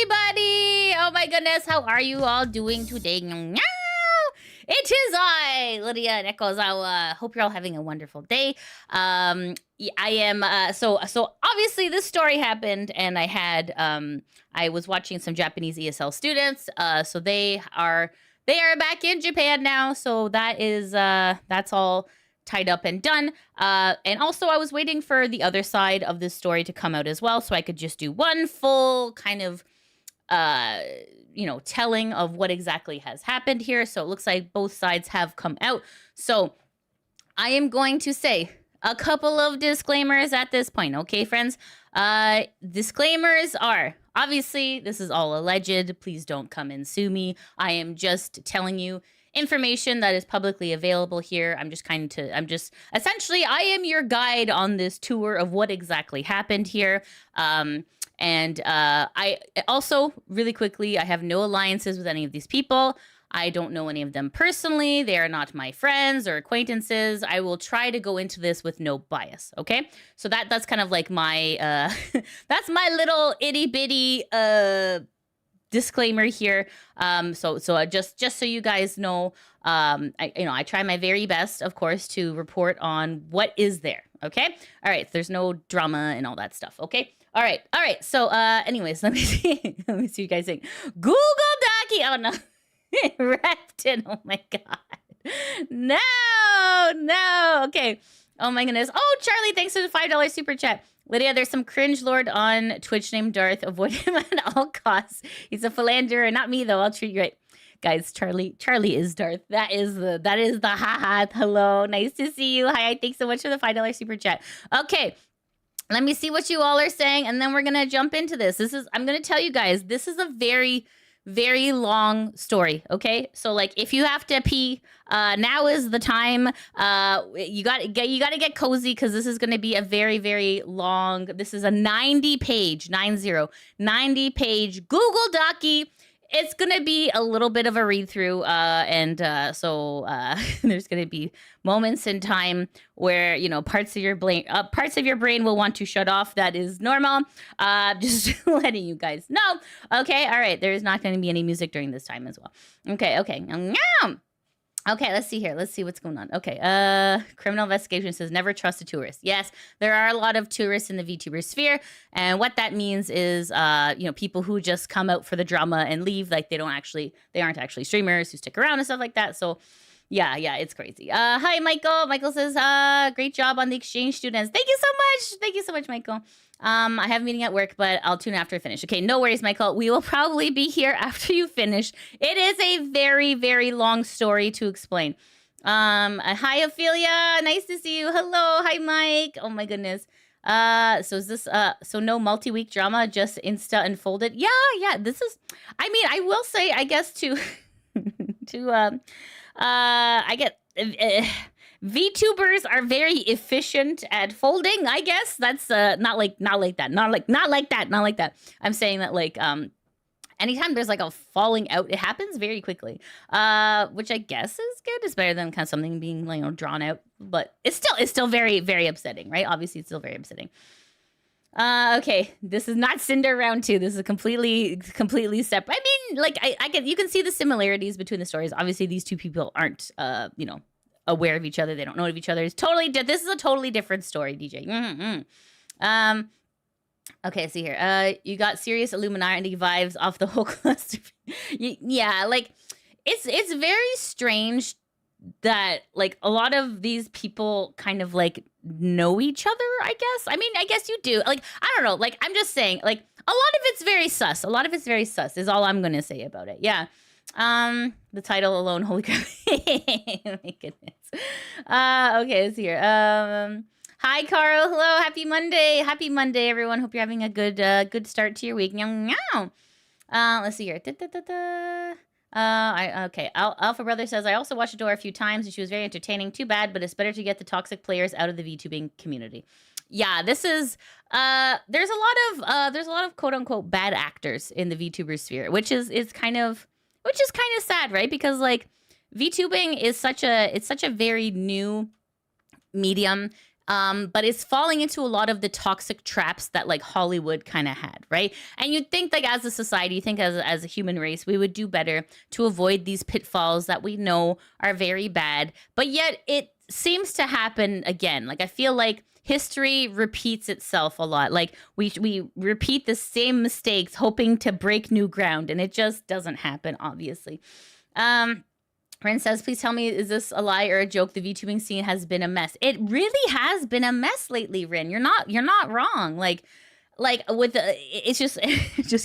everybody! Oh my goodness, how are you all doing today? It is I, Lydia and Ekozawa. Hope you're all having a wonderful day. I am, so obviously this story happened and I had, I was watching some Japanese ESL students. So they are back in Japan now. So that is, that's all tied up and done. And also I was waiting for the other side of this story to come out as well. So I could just do one full kind of, you know, telling of what exactly has happened here. So it looks like both sides have come out. So I am going to say a couple of disclaimers at this point. Okay, friends? Disclaimers are, obviously, this is all alleged. Please don't come and sue me. I am just telling you information that is publicly available here. Essentially, I am your guide on this tour of what exactly happened here. And I also, really quickly, I have no alliances with any of these people. I don't know any of them personally. They are not my friends or acquaintances. I will try to go into this with no bias, okay? So that's kind of like my, that's my little itty bitty disclaimer here. So just so you guys know, I try my very best, of course, to report on what is there, okay? All right, there's no drama and all that stuff, okay? All right. So, anyways, let me see what you guys think. Google Docky. Oh, no. Wrapped in. Oh, my God. No. Okay. Oh, my goodness. Oh, Charlie, thanks for the $5 super chat. Lydia, there's some cringe lord on Twitch named Darth. Avoid him at all costs. He's a philanderer. Not me, though. I'll treat you right. Guys, Charlie is Darth. That is the haha. Hello. Nice to see you. Hi. Thanks so much for the $5 super chat. Okay. Let me see what you all are saying, and then we're going to jump into this. I'm going to tell you guys, this is a very, very long story, okay? So, like, if you have to pee, now is the time. You got to get cozy, because this is going to be a very, very long, this is a 90-page Google Docky. It's going to be a little bit of a read-through, so there's going to be moments in time where, you know, parts of your brain will want to shut off. That is normal. Just letting you guys know. Okay, all right. There is not going to be any music during this time as well. Okay. Okay, let's see here. Let's see what's going on. Okay, criminal investigation says never trust a tourist. Yes, there are a lot of tourists in the VTuber sphere, and what that means is, you know, people who just come out for the drama and leave, like they aren't actually streamers who stick around and stuff like that. So, yeah, it's crazy. Hi, Michael. Michael says, great job on the exchange students. Thank you so much, Michael. I have a meeting at work, but I'll tune after I finish. Okay, no worries, Michael. We will probably be here after you finish. It is a very, very long story to explain. Hi, Ophelia. Nice to see you. Hello. Hi, Mike. Oh, my goodness. So is this, so no multi-week drama, just Insta unfolded? Yeah. This is, I mean, I will say, I guess I get... VTubers are very efficient at folding, I guess. That's not like that. I'm saying that, like, anytime there's like a falling out, it happens very quickly. Which I guess is good. It's better than kind of something being, like, you know, drawn out, but it's still very, very upsetting, right? Obviously it's still very upsetting. Okay, this is not Cinder round 2. This is completely separate. I mean, like, you can see the similarities between the stories. Obviously these two people aren't you know, aware of each other. They don't know of each other. This is a totally different story, DJ. Okay, see here. You got serious Illuminati vibes off the whole cluster. Yeah, like, it's very strange that, like, a lot of these people kind of, like, know each other, I guess. I mean, I guess you do. Like, I don't know. Like, I'm just saying, like, a lot of it's very sus. Is all I'm going to say about it. Yeah. The title alone, holy crap. Oh my goodness. Okay, let's see here. Hi, Carl. Hello. Happy Monday, everyone. Hope you're having a good start to your week. Let's see here. Okay. Alpha Brother says, I also watched Adora a few times and she was very entertaining. Too bad, but it's better to get the toxic players out of the VTubing community. Yeah, this is there's a lot of quote unquote bad actors in the VTuber sphere, which is kind of sad, right? Because, like, VTubing is such a very new medium. But it's falling into a lot of the toxic traps that like Hollywood kind of had, right? And you'd think like as a society, you think as a human race, we would do better to avoid these pitfalls that we know are very bad. But yet it seems to happen again. Like I feel like history repeats itself a lot. Like we repeat the same mistakes, hoping to break new ground, and it just doesn't happen, obviously. Ren says, please tell me, is this a lie or a joke? The VTubing scene has been a mess. It really has been a mess lately, Ren. You're not wrong. Like with the, it's just,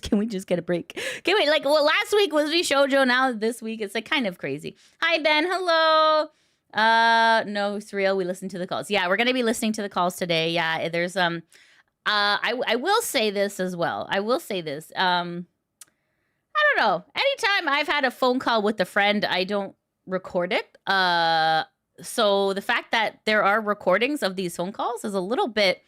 can we just get a break? Can we, like, well, last week was shoujo. Now this week, it's like kind of crazy. Hi, Ben. Hello. No, it's real. We listen to the calls. Yeah, we're going to be listening to the calls today. Yeah, there's, I will say this as well. I will say this. I don't know. Anytime I've had a phone call with a friend, I don't record it. So the fact that there are recordings of these phone calls is a little bit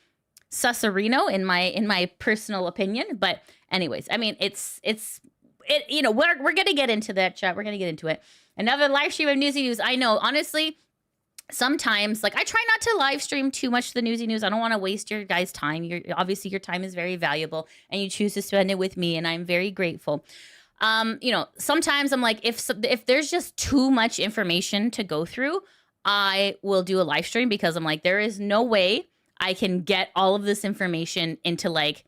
susserino in my personal opinion. But anyways, I mean, it's you know, we're gonna get into that, chat. We're gonna get into it. Another live stream of Newsy News. I know, honestly, sometimes like I try not to live stream too much the Newsy News. I don't want to waste your guys' time. Obviously your time is very valuable, and you choose to spend it with me, and I'm very grateful. You know, sometimes I'm like, if there's just too much information to go through, I will do a live stream, because I'm like, there is no way I can get all of this information into like,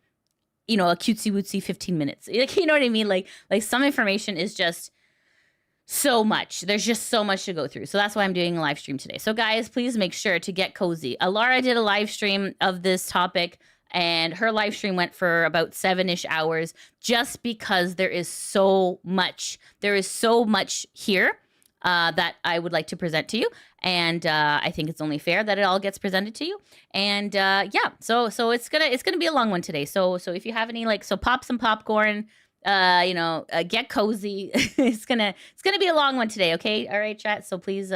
you know, a cutesy wootsy 15 minutes. Like, you know what I mean? Like some information is just so much. There's just so much to go through. So that's why I'm doing a live stream today. So guys, please make sure to get cozy. Alara did a live stream of this topic, and her live stream went for about 7-ish hours, just because there is so much. There is so much here that I would like to present to you. And I think it's only fair that it all gets presented to you. And yeah, so it's gonna be a long one today. So if you have any, like, so pop some popcorn, you know, get cozy. it's gonna be a long one today. Okay. All right, chat. So please,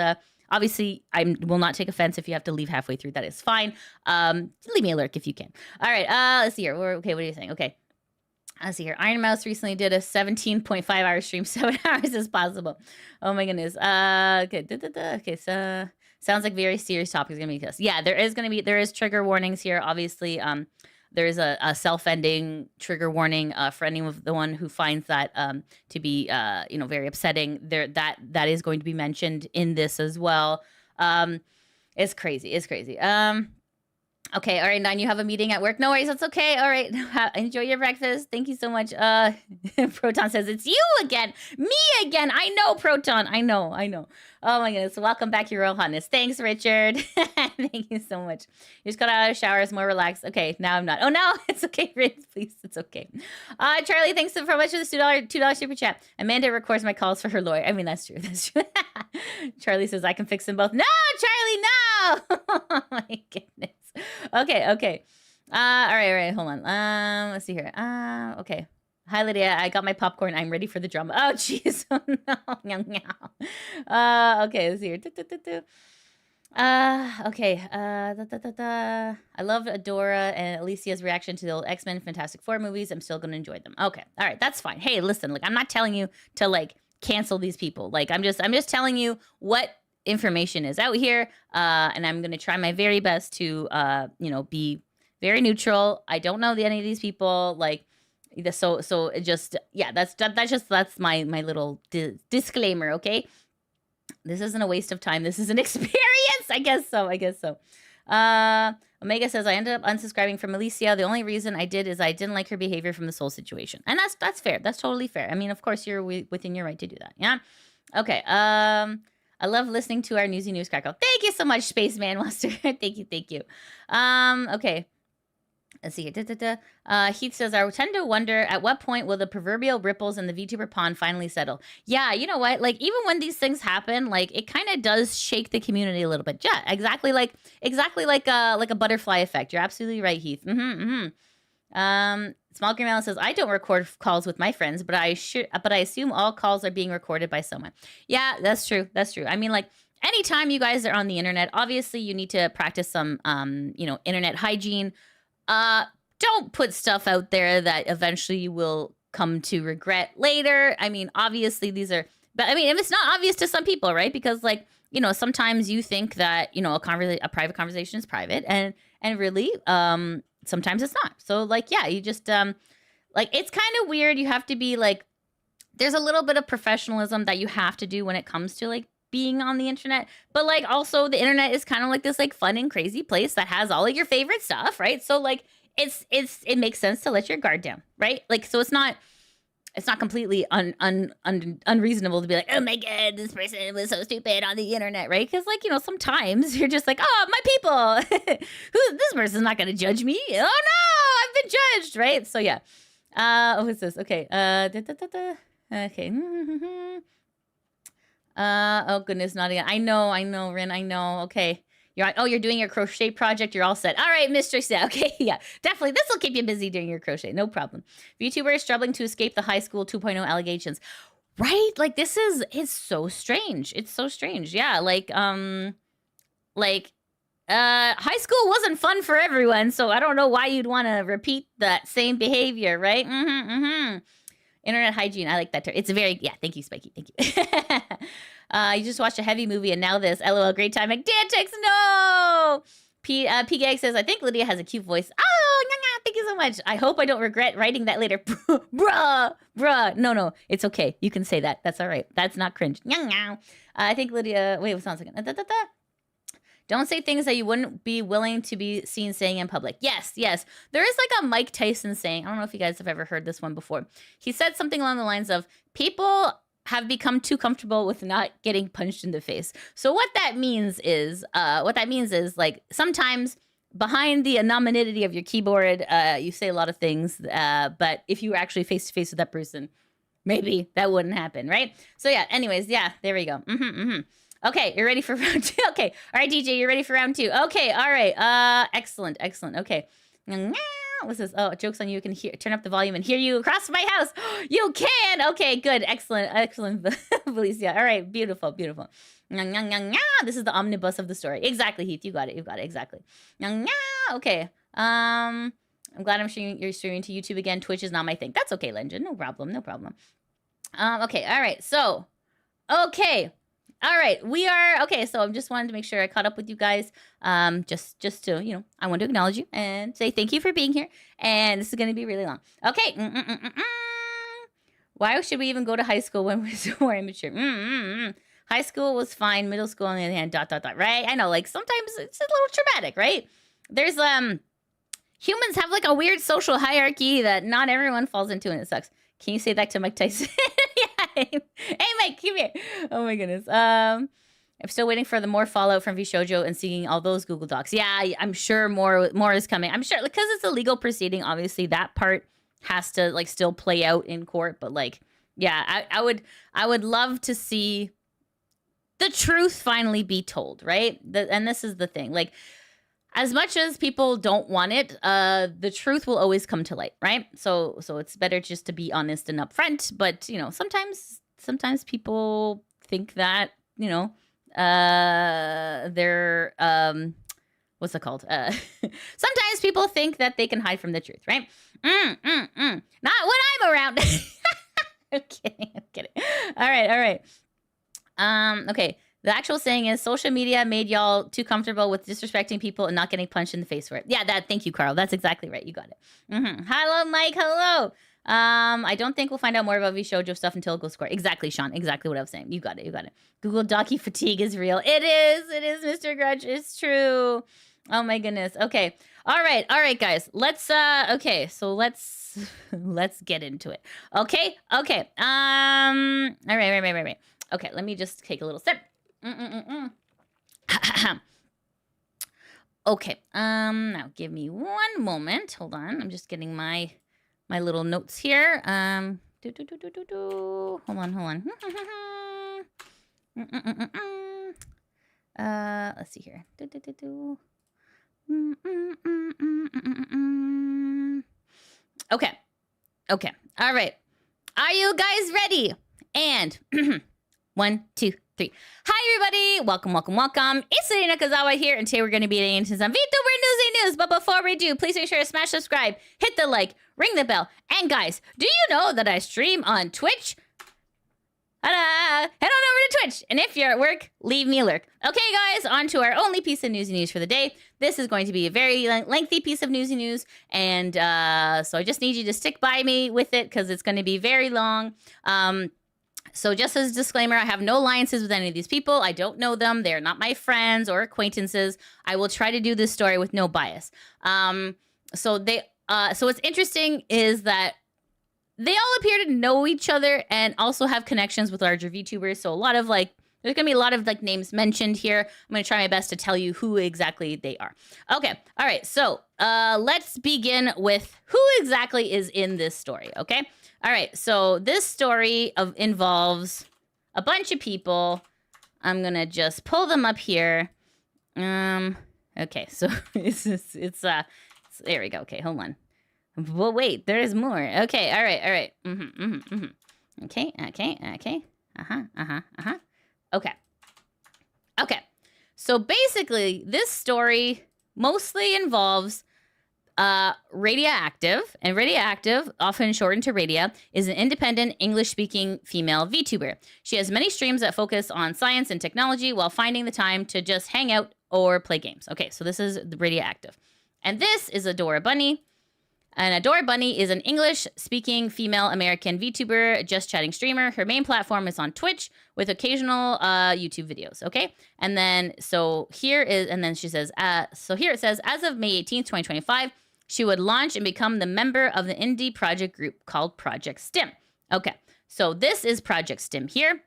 obviously, I will not take offense if you have to leave halfway through. That is fine. Leave me a lurk if you can. All right. Let's see here. Okay, what are you saying? Okay. Let's see here. Iron Mouse recently did a 17.5 hour stream. 7 hours is possible. Oh my goodness. Okay. Okay. So sounds like very serious topic is gonna be this. Yeah, there is trigger warnings here. Obviously, there is a self-ending trigger warning for anyone who finds that to be you know, very upsetting. That is going to be mentioned in this as well. It's crazy. It's crazy. Okay, all right, 9, you have a meeting at work. No worries, that's okay. All right, enjoy your breakfast. Thank you so much. Proton says, it's you again. Me again. I know, Proton. I know. Oh my goodness. Welcome back, Your Royal Highness. Thanks, Richard. Thank you so much. You just got out of the shower. It's more relaxed. Okay, now I'm not. Oh, no, it's okay, Ritz, please. It's okay. Charlie, thanks so much for the $2 super chat. Amanda records my calls for her lawyer. I mean, that's true. That's true. Charlie says, I can fix them both. No, Charlie, no. Oh my goodness. Okay. All right. Hold on. Let's see here. Okay. Hi, Lydia. I got my popcorn. I'm ready for the drama. Oh, jeez. Oh, no. Okay. Let's see here. Okay. I love Adora and Alicia's reaction to the old X-Men Fantastic Four movies. I'm still going to enjoy them. Okay. All right. That's fine. Hey, listen, like, I'm not telling you to like cancel these people. Like, I'm just telling you what information is out here, and I'm gonna try my very best to you know, be very neutral. I don't know any of these people, like, so it just, yeah, that's my little disclaimer. Okay, this isn't a waste of time, this is an experience. I guess so. Omega says, I ended up unsubscribing from Alicia. The only reason I did is I didn't like her behavior from the soul situation, and that's fair. That's totally fair. I mean, of course, you're within your right to do that. Yeah. Okay. I love listening to our Newsy News Crackle. Thank you so much, Spaceman Monster. Thank you. Okay. Let's see here. Heath says, I tend to wonder at what point will the proverbial ripples in the VTuber pond finally settle? Yeah, you know what? Like, even when these things happen, like, it kind of does shake the community a little bit. Yeah, exactly like a butterfly effect. You're absolutely right, Heath. Small Green Melon says, I don't record calls with my friends, but I assume all calls are being recorded by someone. Yeah, that's true. I mean, like, anytime you guys are on the internet, obviously you need to practice some, you know, internet hygiene. Don't put stuff out there that eventually you will come to regret later. I mean, obviously but I mean, if it's not obvious to some people, right? Because, like, you know, sometimes you think that, you know, a private conversation is private, and really, sometimes it's not. So like, yeah, you just, like, it's kind of weird. You have to be like, there's a little bit of professionalism that you have to do when it comes to like being on the internet. But like, also the internet is kind of like this like fun and crazy place that has all of your favorite stuff, right? So like, it makes sense to let your guard down, right? Like, so it's not completely unreasonable to be like, oh my God, this person was so stupid on the internet, right? Because like, you know, sometimes you're just like, oh, my people, this person's not going to judge me. Oh no, I've been judged, right? So yeah. What's this? Okay. Okay. Oh goodness, not again. I know, Rin, I know. Okay. You're doing your crochet project. You're all set. All right, Mistress. Okay, yeah, definitely. This will keep you busy during your crochet. No problem. VTuber is struggling to escape the high school 2.0 allegations. Right? Like, it's so strange. It's so strange. Yeah, like, high school wasn't fun for everyone, so I don't know why you'd want to repeat that same behavior, right? Internet hygiene. I like that term. It's very, yeah, thank you, Spiky. Thank you. You just watched a heavy movie and now this. LOL, great time. Dantix, no! P-Gag says, I think Lydia has a cute voice. Oh, thank you so much. I hope I don't regret writing that later. Bruh. No, it's okay. You can say that. That's all right. That's not cringe. I think Lydia, wait, hold on a second. Don't say things that you wouldn't be willing to be seen saying in public. Yes. There is like a Mike Tyson saying. I don't know if you guys have ever heard this one before. He said something along the lines of, people have become too comfortable with not getting punched in the face. So what that means is like, sometimes behind the anonymity of your keyboard, you say a lot of things, but if you were actually face to face with that person, maybe that wouldn't happen, right? So yeah, anyways, yeah, there we go. Okay, you're ready for round 2? Okay, all right, DJ, you're ready for round 2? Okay, all right, excellent, okay. What's this? Oh, joke's on you. You can turn up the volume and hear you across my house. You can. Okay, good. Excellent, Alicia. All right, beautiful. This is the omnibus of the story. Exactly, Heath. You got it, exactly. Okay. I'm glad you're streaming to YouTube again. Twitch is not my thing. That's okay, Legend. No problem. Okay, all right. So, okay. All right, we are, okay, so I just wanted to make sure I caught up with you guys, just to, you know, I want to acknowledge you and say thank you for being here, and this is going to be really long. Okay, why should we even go to high school when we're so more immature? High school was fine, middle school on the other hand, ... right? I know, like, sometimes it's a little traumatic, right? There's, humans have, like, a weird social hierarchy that not everyone falls into, and it sucks. Can you say that to Mike Tyson? Yeah. Hey, Mike, come here. Oh, my goodness. I'm still waiting for the more fallout from VShojo and seeing all those Google Docs. Yeah, I'm sure more is coming. I'm sure, because it's a legal proceeding, obviously, that part has to, like, still play out in court. But, like, yeah, I would love to see the truth finally be told, right? And this is the thing. Like, as much as people don't want it, the truth will always come to light, right? So it's better just to be honest and upfront. But, you know, sometimes people think that, you know, they're, what's it called? Sometimes people think that they can hide from the truth, right? Not when I'm around. I'm kidding. All right. Okay. The actual saying is, social media made y'all too comfortable with disrespecting people and not getting punched in the face for it. Yeah, thank you, Carl. That's exactly right. You got it. Hello, Mike. Hello. I don't think we'll find out more about VShojo stuff until it goes score. Exactly, Sean. Exactly what I was saying. You got it. Google Docky fatigue is real. It is, Mr. Grudge. It's true. Oh my goodness. Okay. All right, guys. Let's get into it. Okay. All right. Okay, let me just take a little sip. Okay. Now give me one moment. Hold on. I'm just getting my little notes here. Hold on. Let's see here. Okay. All right. Are you guys ready? And 1, 2, 3. Hi, everybody. Welcome. It's Marina Nakazawa here, and today we're going to be getting into some VTuber Newsy news. But before we do, please make sure to smash subscribe, hit the like, ring the bell. And guys, do you know that I stream on Twitch? Head on over to Twitch. And if you're at work, leave me a lurk. Okay, guys, on to our only piece of newsy news for the day. This is going to be a very lengthy piece of newsy news. And so I just need you to stick by me with it because it's going to be very long. So just as a disclaimer, I have no alliances with any of these people. I don't know them. They're not my friends or acquaintances. I will try to do this story with no bias. So what's interesting is that they all appear to know each other and also have connections with larger VTubers. So a lot of there's going to be a lot of names mentioned here. I'm going to try my best to tell you who exactly they are. Okay. All right. So let's begin with who exactly is in this story. Okay. All right. So this story involves a bunch of people. I'm going to just pull them up here. Okay. So it's there we go. Okay. Hold on. Well, wait, there's more. Okay, all right. Okay. Okay. So basically, this story mostly involves Radioactive, and Radioactive, often shortened to Radia, is an independent English-speaking female VTuber. She has many streams that focus on science and technology while finding the time to just hang out or play games. Okay, so this is the Radioactive. And this is Adora Bunny. And Adora Bunny is an English-speaking female American VTuber, just chatting streamer. Her main platform is on Twitch with occasional YouTube videos, okay? And then, she says, so here it says, as of May 18th, 2025, she would launch and become the member of the indie project group called Project STIM. Okay, so this is Project STIM here.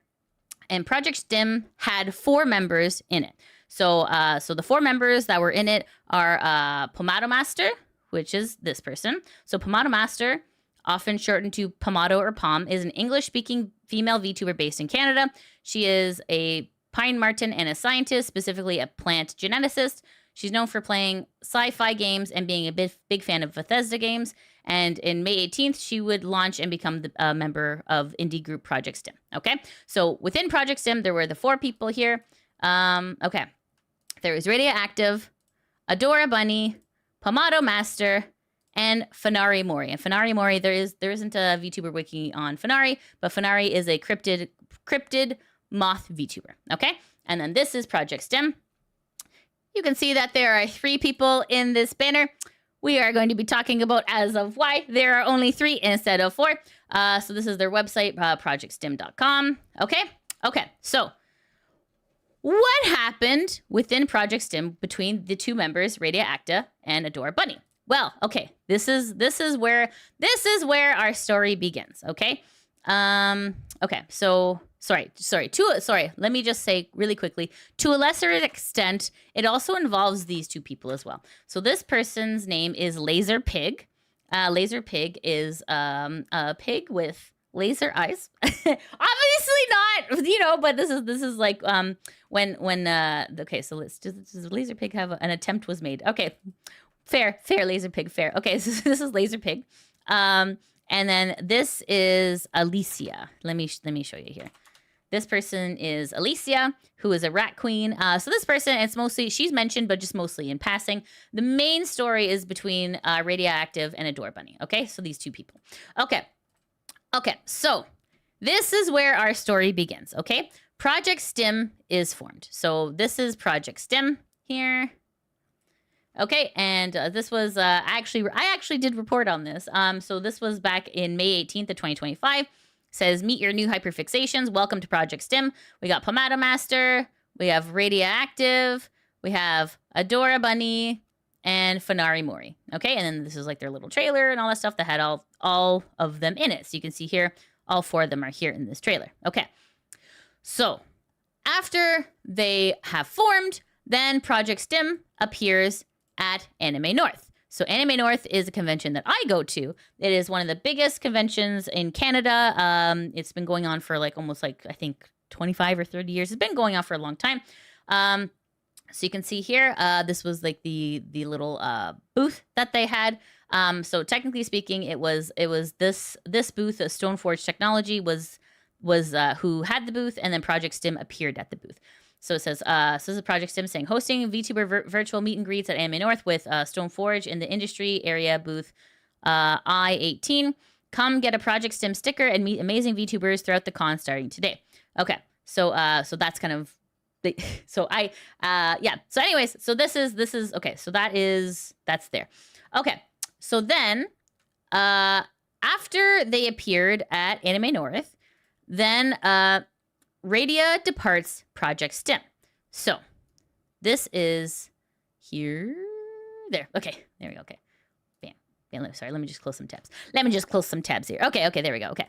And Project STIM had 4 members in it. So the 4 members that were in it are Pomato Master, which is this person. So Pomato Master, often shortened to Pomato or Pom, is an English-speaking female VTuber based in Canada. She is a pine marten and a scientist, specifically a plant geneticist. She's known for playing sci-fi games and being a big fan of Bethesda games. And in May 18th, she would launch and become a member of indie group Project STIM. Okay, so within Project STIM, there were the 4 people here. Okay, there was Radioactive, Adora Bunny, Pomato Master, and Fenari Mori. And Fenari Mori, there isn't a VTuber wiki on Fenari, but Fenari is a cryptid moth VTuber. Okay, and then this is Project STIM. You can see that there are 3 people in this banner. We are going to be talking about as of why there are only 3 instead of 4. So this is their website, projectstim.com. Okay. So what happened within Project STIM between the 2 members, Radioactive and Adora Bunny? Well, okay, this is where our story begins. Okay, okay. So sorry. Let me just say really quickly. To a lesser extent, it also involves these 2 people as well. So this person's name is LazerPig. LazerPig is a pig with laser eyes. Obviously not, but this is like okay, so does LazerPig have an attempt was made? Okay, fair LazerPig, fair. Okay, so this is LazerPig, and then this is Alicia. Let me show you here. This person is Alicia, who is a rat queen. So this person, she's mentioned, but just mostly in passing. The main story is between Radioactive and Adora Bunny. Okay, so these 2 people. Okay, so this is where our story begins, okay? Project STIM is formed. So this is Project STIM here. Okay, and this was, I actually did report on this. So this was back in May 18th of 2025. Says, meet your new hyperfixations. Welcome to Project STIM. We got Pomato Master. We have Radioactive. We have Adora Bunny and Fenari Mori. Okay, and then this is like their little trailer and all that stuff that had all of them in it. So you can see here, all 4 of them are here in this trailer. Okay, so after they have formed, then Project STIM appears at Anime North. So Anime North is a convention that I go to. It is one of the biggest conventions in Canada. It's been going on for almost I think 25 or 30 years. It's been going on for a long time. So you can see here, this was like the little booth that they had. So technically speaking, it was this booth, Stoneforge Technology was who had the booth, and then Project STIM appeared at the booth. So it says, so this is Project STIM saying, hosting VTuber virtual meet and greets at Anime North with Stoneforge in the industry area booth I-18. Come get a Project STIM sticker and meet amazing VTubers throughout the con starting today. Okay, so so that's kind of so yeah. So anyways, so this is okay. So that's there. Okay, so then after they appeared at Anime North, then Radia departs Project STIM. So this is here, there. Okay, there we go. Okay, bam. Sorry, let me just close some tabs. Let me just close some tabs here. Okay, there we go. Okay.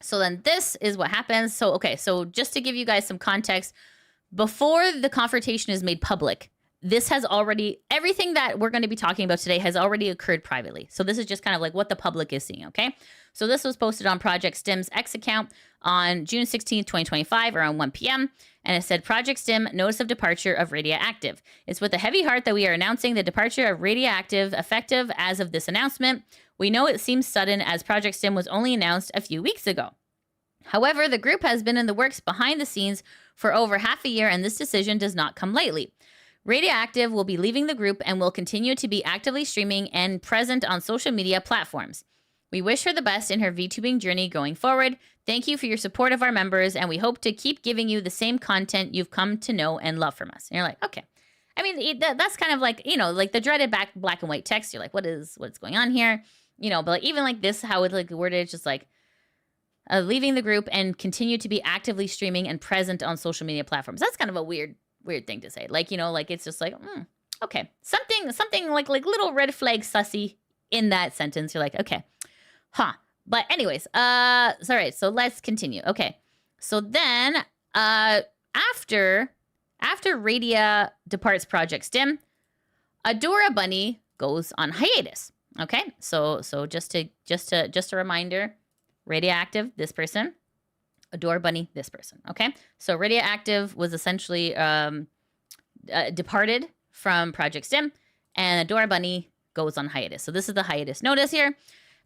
So then this is what happens. So, okay, so just to give you guys some context, before the confrontation is made public, this has already, everything that we're going to be talking about today has already occurred privately. So this is just kind of like what the public is seeing, okay? So this was posted on Project STIM's X account on June 16th, 2025, around 1 p.m. And it said, Project STIM, notice of departure of Radioactive. It's with a heavy heart that we are announcing the departure of Radioactive effective as of this announcement. We know it seems sudden as Project STIM was only announced a few weeks ago. However, the group has been in the works behind the scenes for over half a year, and this decision does not come lightly. Radioactive will be leaving the group and will continue to be actively streaming and present on social media platforms. We wish her the best in her VTubing journey going forward. Thank you for your support of our members, and we hope to keep giving you the same content you've come to know and love from us. And you're like, okay. I mean, that's kind of like, you know, like the dreaded black and white text. You're like, what's going on here? You know, but like, even like this, how it's like worded, it's just like, leaving the group and continue to be actively streaming and present on social media platforms. That's kind of a weird thing to say. Like, you know, like it's just like, okay. Something like little red flag sussy in that sentence. You're like, okay, huh. But anyways, sorry. So let's continue. Okay. So then, after Radia departs Project STIM, Adora Bunny goes on hiatus. Okay. So just a reminder, Radioactive, this person. Adora Bunny, this person. Okay. So Radioactive was essentially departed from Project STIM, and Adora Bunny goes on hiatus. So this is the hiatus notice here.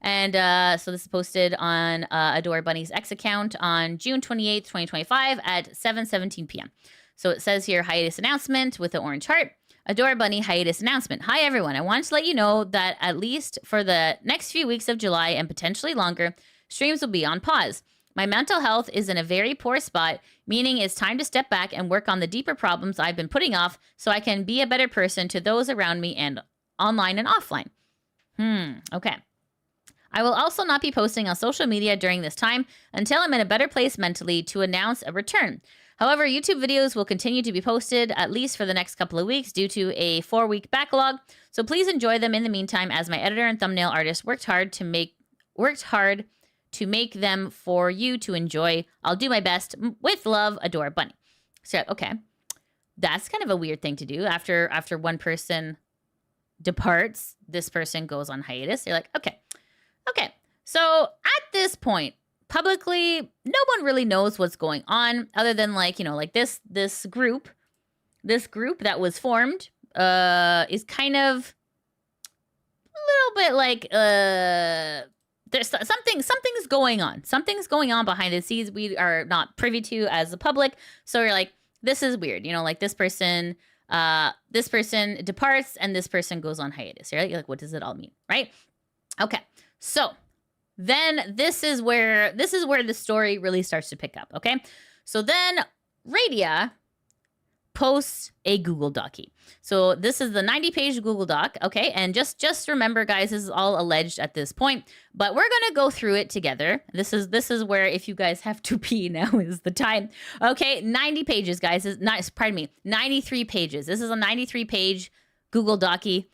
And so this is posted on Adora Bunny's X account on June 28th, 2025 at 7:17 p.m. So it says here, hiatus announcement with the orange heart. Adora Bunny hiatus announcement. Hi, everyone. I want to let you know that at least for the next few weeks of July and potentially longer, streams will be on pause. My mental health is in a very poor spot, meaning it's time to step back and work on the deeper problems I've been putting off so I can be a better person to those around me and online and offline. Okay. I will also not be posting on social media during this time until I'm in a better place mentally to announce a return. However, YouTube videos will continue to be posted at least for the next couple of weeks due to a 4-week backlog. So please enjoy them in the meantime, as my editor and thumbnail artist worked hard to make them for you to enjoy. I'll do my best. With love, Adora Bunny. So, okay. That's kind of a weird thing to do. After one person departs, this person goes on hiatus. You're like, okay. So at this point, publicly, no one really knows what's going on other than like, you know, like this group that was formed is kind of a little bit like there's something's going on. Something's going on behind the scenes we are not privy to as the public. So you're like, this is weird. You know, like this person departs and this person goes on hiatus. You're like, what does it all mean? Right? Okay. So then this is where the story really starts to pick up. Okay. So then Radia posts a Google Docie. So this is the 90-page Google Doc, okay? And just remember, guys, this is all alleged at this point, but we're gonna go through it together. This is where, if you guys have to pee, now is the time. Okay, 90 pages, guys. 93 pages. This is a 93-page Google Docie.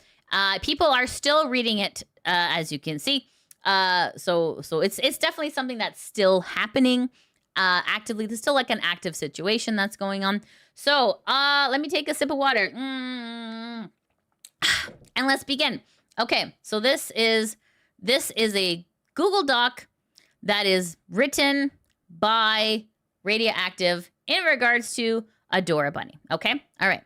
People are still reading it, as you can see. So it's definitely something that's still happening actively. There's still like an active situation that's going on. So let me take a sip of water. And let's begin. Okay, so this is a Google Doc that is written by Radioactive in regards to Adora Bunny. Okay, all right.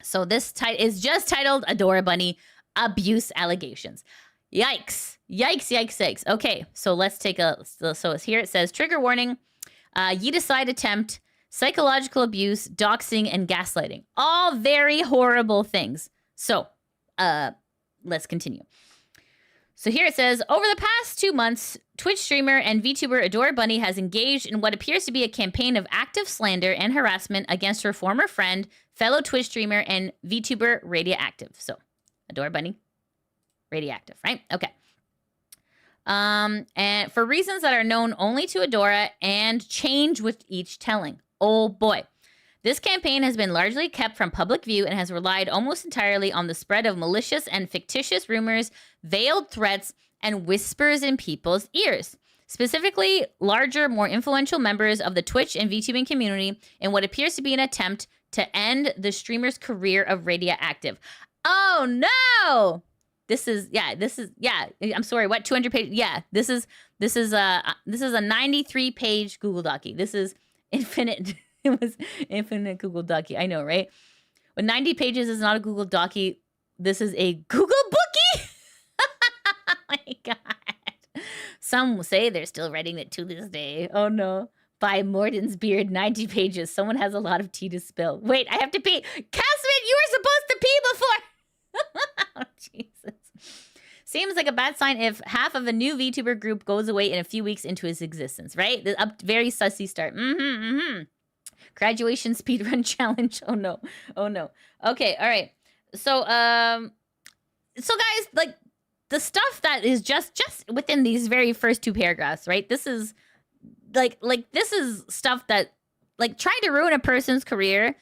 So this is just titled Adora Bunny Abuse Allegations. Yikes. Okay, so let's take so here it says, trigger warning, Yidicide attempt, psychological abuse, doxing, and gaslighting. All very horrible things. So, let's continue. So here it says, over the past 2 months, Twitch streamer and VTuber Adora Bunny has engaged in what appears to be a campaign of active slander and harassment against her former friend, fellow Twitch streamer, and VTuber Radia Active. So, Adora Bunny, Radia Active, right? Okay. And for reasons that are known only to Adora and change with each telling. Oh boy. This campaign has been largely kept from public view and has relied almost entirely on the spread of malicious and fictitious rumors, veiled threats, and whispers in people's ears. Specifically, larger, more influential members of the Twitch and VTubing community in what appears to be an attempt to end the streamer's career of Radia Active. Oh no! I'm sorry, what, 200 pages? Yeah, this is a 93-page Google Docie. This is infinite. It was infinite Google Docie. I know, right? But 90 pages is not a Google Docie. This is a Google Bookie. Oh my God. Some will say they're still writing it to this day. Oh no. By Morden's Beard, 90 pages. Someone has a lot of tea to spill. Wait, I have to pee. Casman, you were supposed to pee before. Oh, Jesus. Seems like a bad sign if half of a new VTuber group goes away in a few weeks into its existence, right? The very sussy start. Graduation speedrun challenge. Oh no. Oh no. Okay, all right. So so guys, like the stuff that is just within these very first 2 paragraphs, right? This is like this is stuff that like trying to ruin a person's career.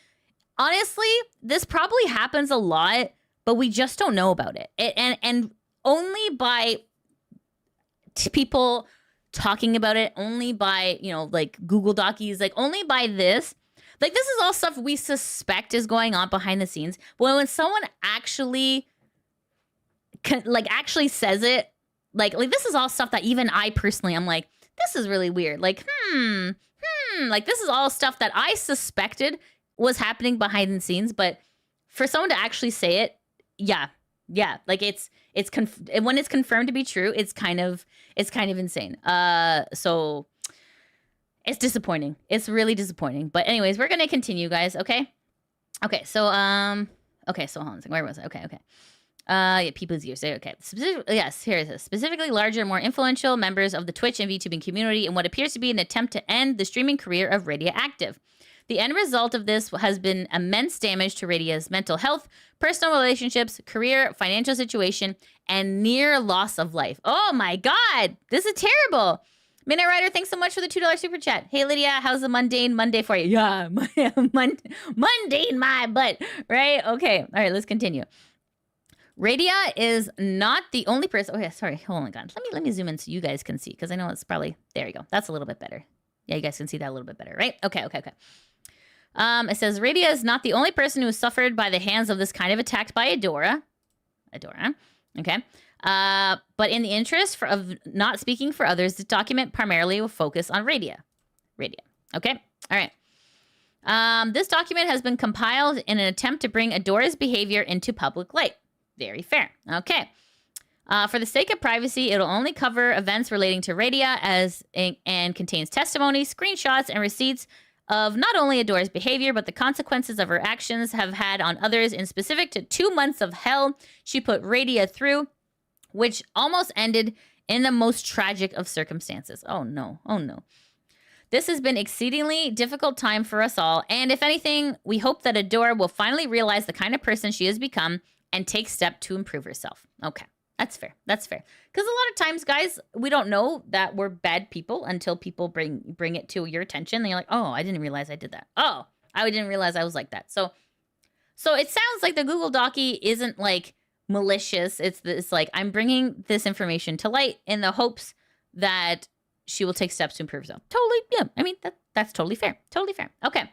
Honestly, this probably happens a lot, but we just don't know about it. And only by people talking about it, only by, you know, like Google Docies, like only by this. Like, this is all stuff we suspect is going on behind the scenes. But when someone actually, actually says it, like this is all stuff that even I personally, I'm like, this is really weird. Like, like this is all stuff that I suspected was happening behind the scenes. But for someone to actually say it, yeah, like when it's confirmed to be true, it's kind of insane. So it's disappointing. It's really disappointing. But anyways, we're gonna continue, guys. Okay. So hold on a second. Where was I? Okay. Yeah, people's ears. Okay. Yes, here it is. Specifically, larger, more influential members of the Twitch and VTubing community in what appears to be an attempt to end the streaming career of Radia Active. The end result of this has been immense damage to Radia's mental health, personal relationships, career, financial situation, and near loss of life. Oh my God, this is terrible. Midnight Rider, thanks so much for the $2 super chat. Hey Lydia, how's the mundane Monday for you? Yeah, mundane my butt, right? Okay, all right, let's continue. Radia is not the only person. Okay, sorry, hold on, God. Let me zoom in so you guys can see, because I know it's probably, there you go. That's a little bit better. Yeah, you guys can see that a little bit better, right? Okay. It says, Radia is not the only person who suffered by the hands of this kind of attack by Adora, okay? But in the interest of not speaking for others, the document primarily will focus on Radia, okay? All right. This document has been compiled in an attempt to bring Adora's behavior into public light. Very fair, okay. For the sake of privacy, it'll only cover events relating to Radia and contains testimonies, screenshots, and receipts of not only Adora's behavior, but the consequences of her actions have had on others, in specific to 2 months of hell she put Radia through, which almost ended in the most tragic of circumstances. Oh no. This has been exceedingly difficult time for us all, and if anything, we hope that Adora will finally realize the kind of person she has become and take steps to improve herself. Okay. That's fair. Because a lot of times, guys, we don't know that we're bad people until people bring it to your attention. And you're like, oh, I didn't realize I did that. Oh, I didn't realize I was like that. So it sounds like the Google Docie isn't like malicious. It's like, I'm bringing this information to light in the hopes that she will take steps to improve herself. Totally. Yeah. I mean, that's totally fair. Okay.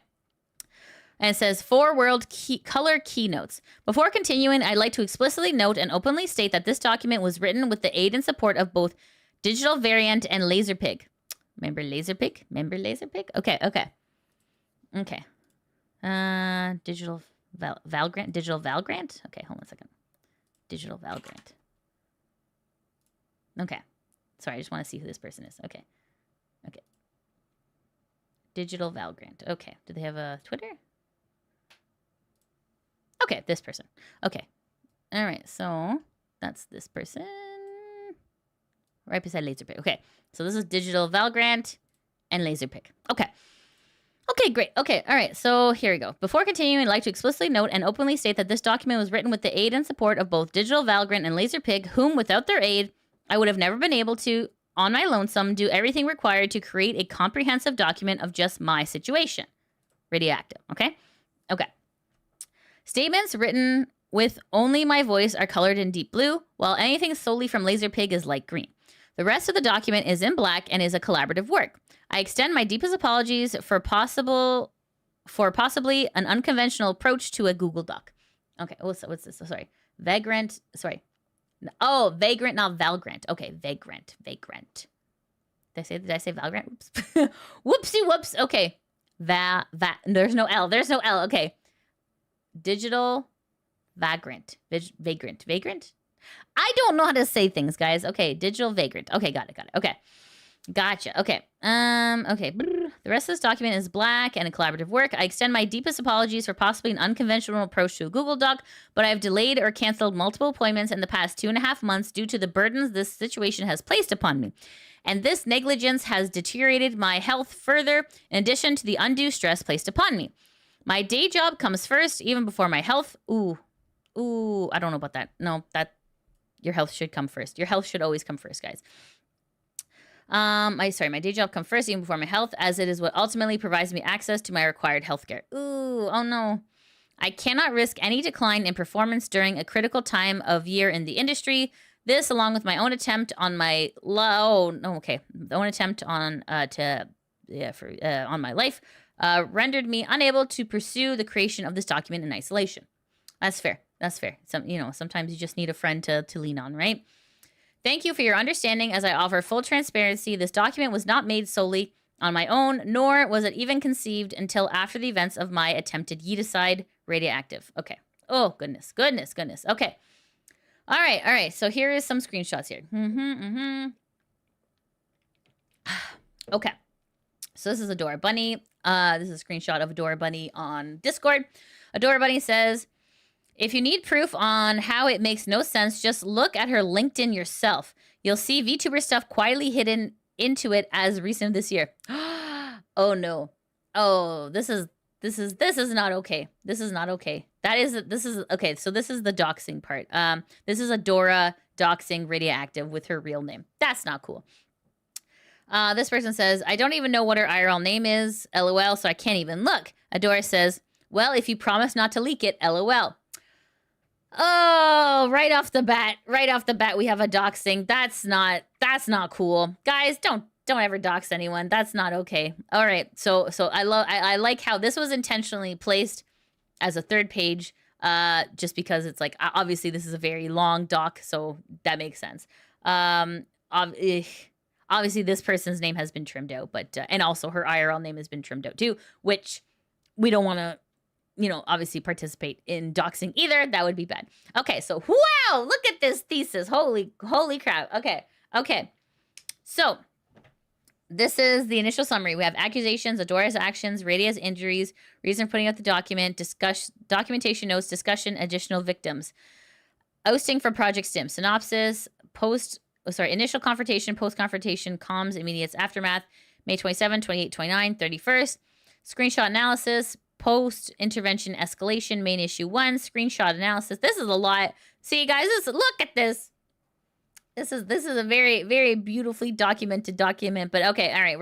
And it says 4 world color keynotes. Before continuing, I'd like to explicitly note and openly state that this document was written with the aid and support of both Digital Variant and LazerPig. Remember LazerPig? Okay. Digital Valgrant? Okay, hold on a second. Digital Valgrant. Okay. Sorry, I just want to see who this person is. Okay. Digital Valgrant. Okay. Do they have a Twitter? Okay, this person. Okay. All right, so that's this person. right beside LazerPig. Okay, so this is digital Valgrant and LazerPig. Okay. Okay, great. Okay, all right, so here we go. Before continuing, I'd like to explicitly note and openly state that this document was written with the aid and support of both Digital Valgrant and LazerPig, whom, without their aid, I would have never been able to, on my lonesome, do everything required to create a comprehensive document of just my situation. Radioactive, okay? Okay. Statements written with only my voice are colored in deep blue, while anything solely from LazerPig is light green. The rest of the document is in black and is a collaborative work. I extend my deepest apologies for possibly an unconventional approach to a Google Doc. Okay, what's this? Oh, sorry. Vagrant, sorry. Oh, Vagrant, not Valgrant. Okay, Vagrant. Did I say Valgrant? Oops. Whoopsie whoops. Okay. There's no L. Okay. Digital Vagrant. Vagrant? I don't know how to say things, guys. Okay, digital Vagrant. Okay, got it. Okay. Gotcha. Okay. Okay. The rest of this document is black and a collaborative work. I extend my deepest apologies for possibly an unconventional approach to a Google Doc, but I have delayed or canceled multiple appointments in the past 2.5 months due to the burdens this situation has placed upon me. And this negligence has deteriorated my health further, in addition to the undue stress placed upon me. My day job comes first, even before my health. Ooh, I don't know about that. No, your health should come first. Your health should always come first, guys. My day job comes first even before my health, as it is what ultimately provides me access to my required healthcare. Ooh, oh no. I cannot risk any decline in performance during a critical time of year in the industry. This, along with my own attempt on my on my life, rendered me unable to pursue the creation of this document in isolation. That's fair. Sometimes you just need a friend to lean on, right? Thank you for your understanding as I offer full transparency. This document was not made solely on my own, nor was it even conceived until after the events of my attempted yeeticide radioactive. Okay. Oh, goodness. Okay. All right. So here is some screenshots here. Okay. So this is Adora Bunny. This is a screenshot of Adora Bunny on Discord. Adora Bunny says, if you need proof on how it makes no sense, just look at her LinkedIn yourself. You'll see VTuber stuff quietly hidden into it as recent this year. Oh no. Oh, this is not okay. This is not okay. Okay, so this is the doxing part. This is Adora doxing Radioactive with her real name. That's not cool. This person says, I don't even know what her IRL name is, LOL, so I can't even look. Adora says, well, if you promise not to leak it, LOL. Oh, right off the bat, we have a doxing. That's not cool. Guys, don't ever dox anyone. That's not okay. All right. So I like how this was intentionally placed as a third page, just because it's like, obviously this is a very long doc, so that makes sense. Obviously this person's name has been trimmed out, but, and also her IRL name has been trimmed out too, which we don't want to, obviously participate in doxing either. That would be bad. Okay, so wow, look at this thesis. Holy crap. Okay. So this is the initial summary. We have accusations, Adora's actions, Radia's injuries, reason for putting out the document, documentation notes, discussion, additional victims. Ousting from Project STIM. Synopsis, initial confrontation, post-confrontation, comms, immediate aftermath, May 27, 28, 29, 31st. Screenshot analysis, post-intervention escalation, main issue 1, screenshot analysis. This is a lot. See, guys, look at this. This is a very, very beautifully documented document. But okay, all right,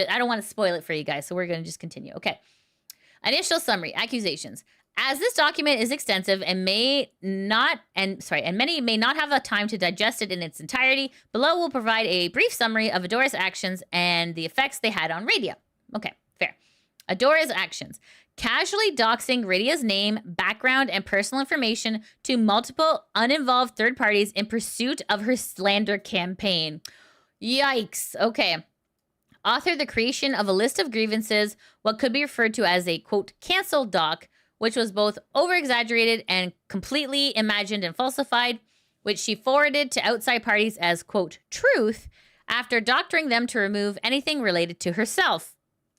I don't want to spoil it for you guys, so we're going to just continue. Okay. Initial summary, accusations. As this document is extensive and many may not have the time to digest it in its entirety, below will provide a brief summary of Adora's actions and the effects they had on Radia. Okay, fair. Adora's actions. Casually doxing Radia's name, background, and personal information to multiple uninvolved third parties in pursuit of her slander campaign. Yikes. Okay. Author the creation of a list of grievances, what could be referred to as a, quote, canceled doc, which was both over-exaggerated and completely imagined and falsified, which she forwarded to outside parties as, quote, truth, after doctoring them to remove anything related to herself.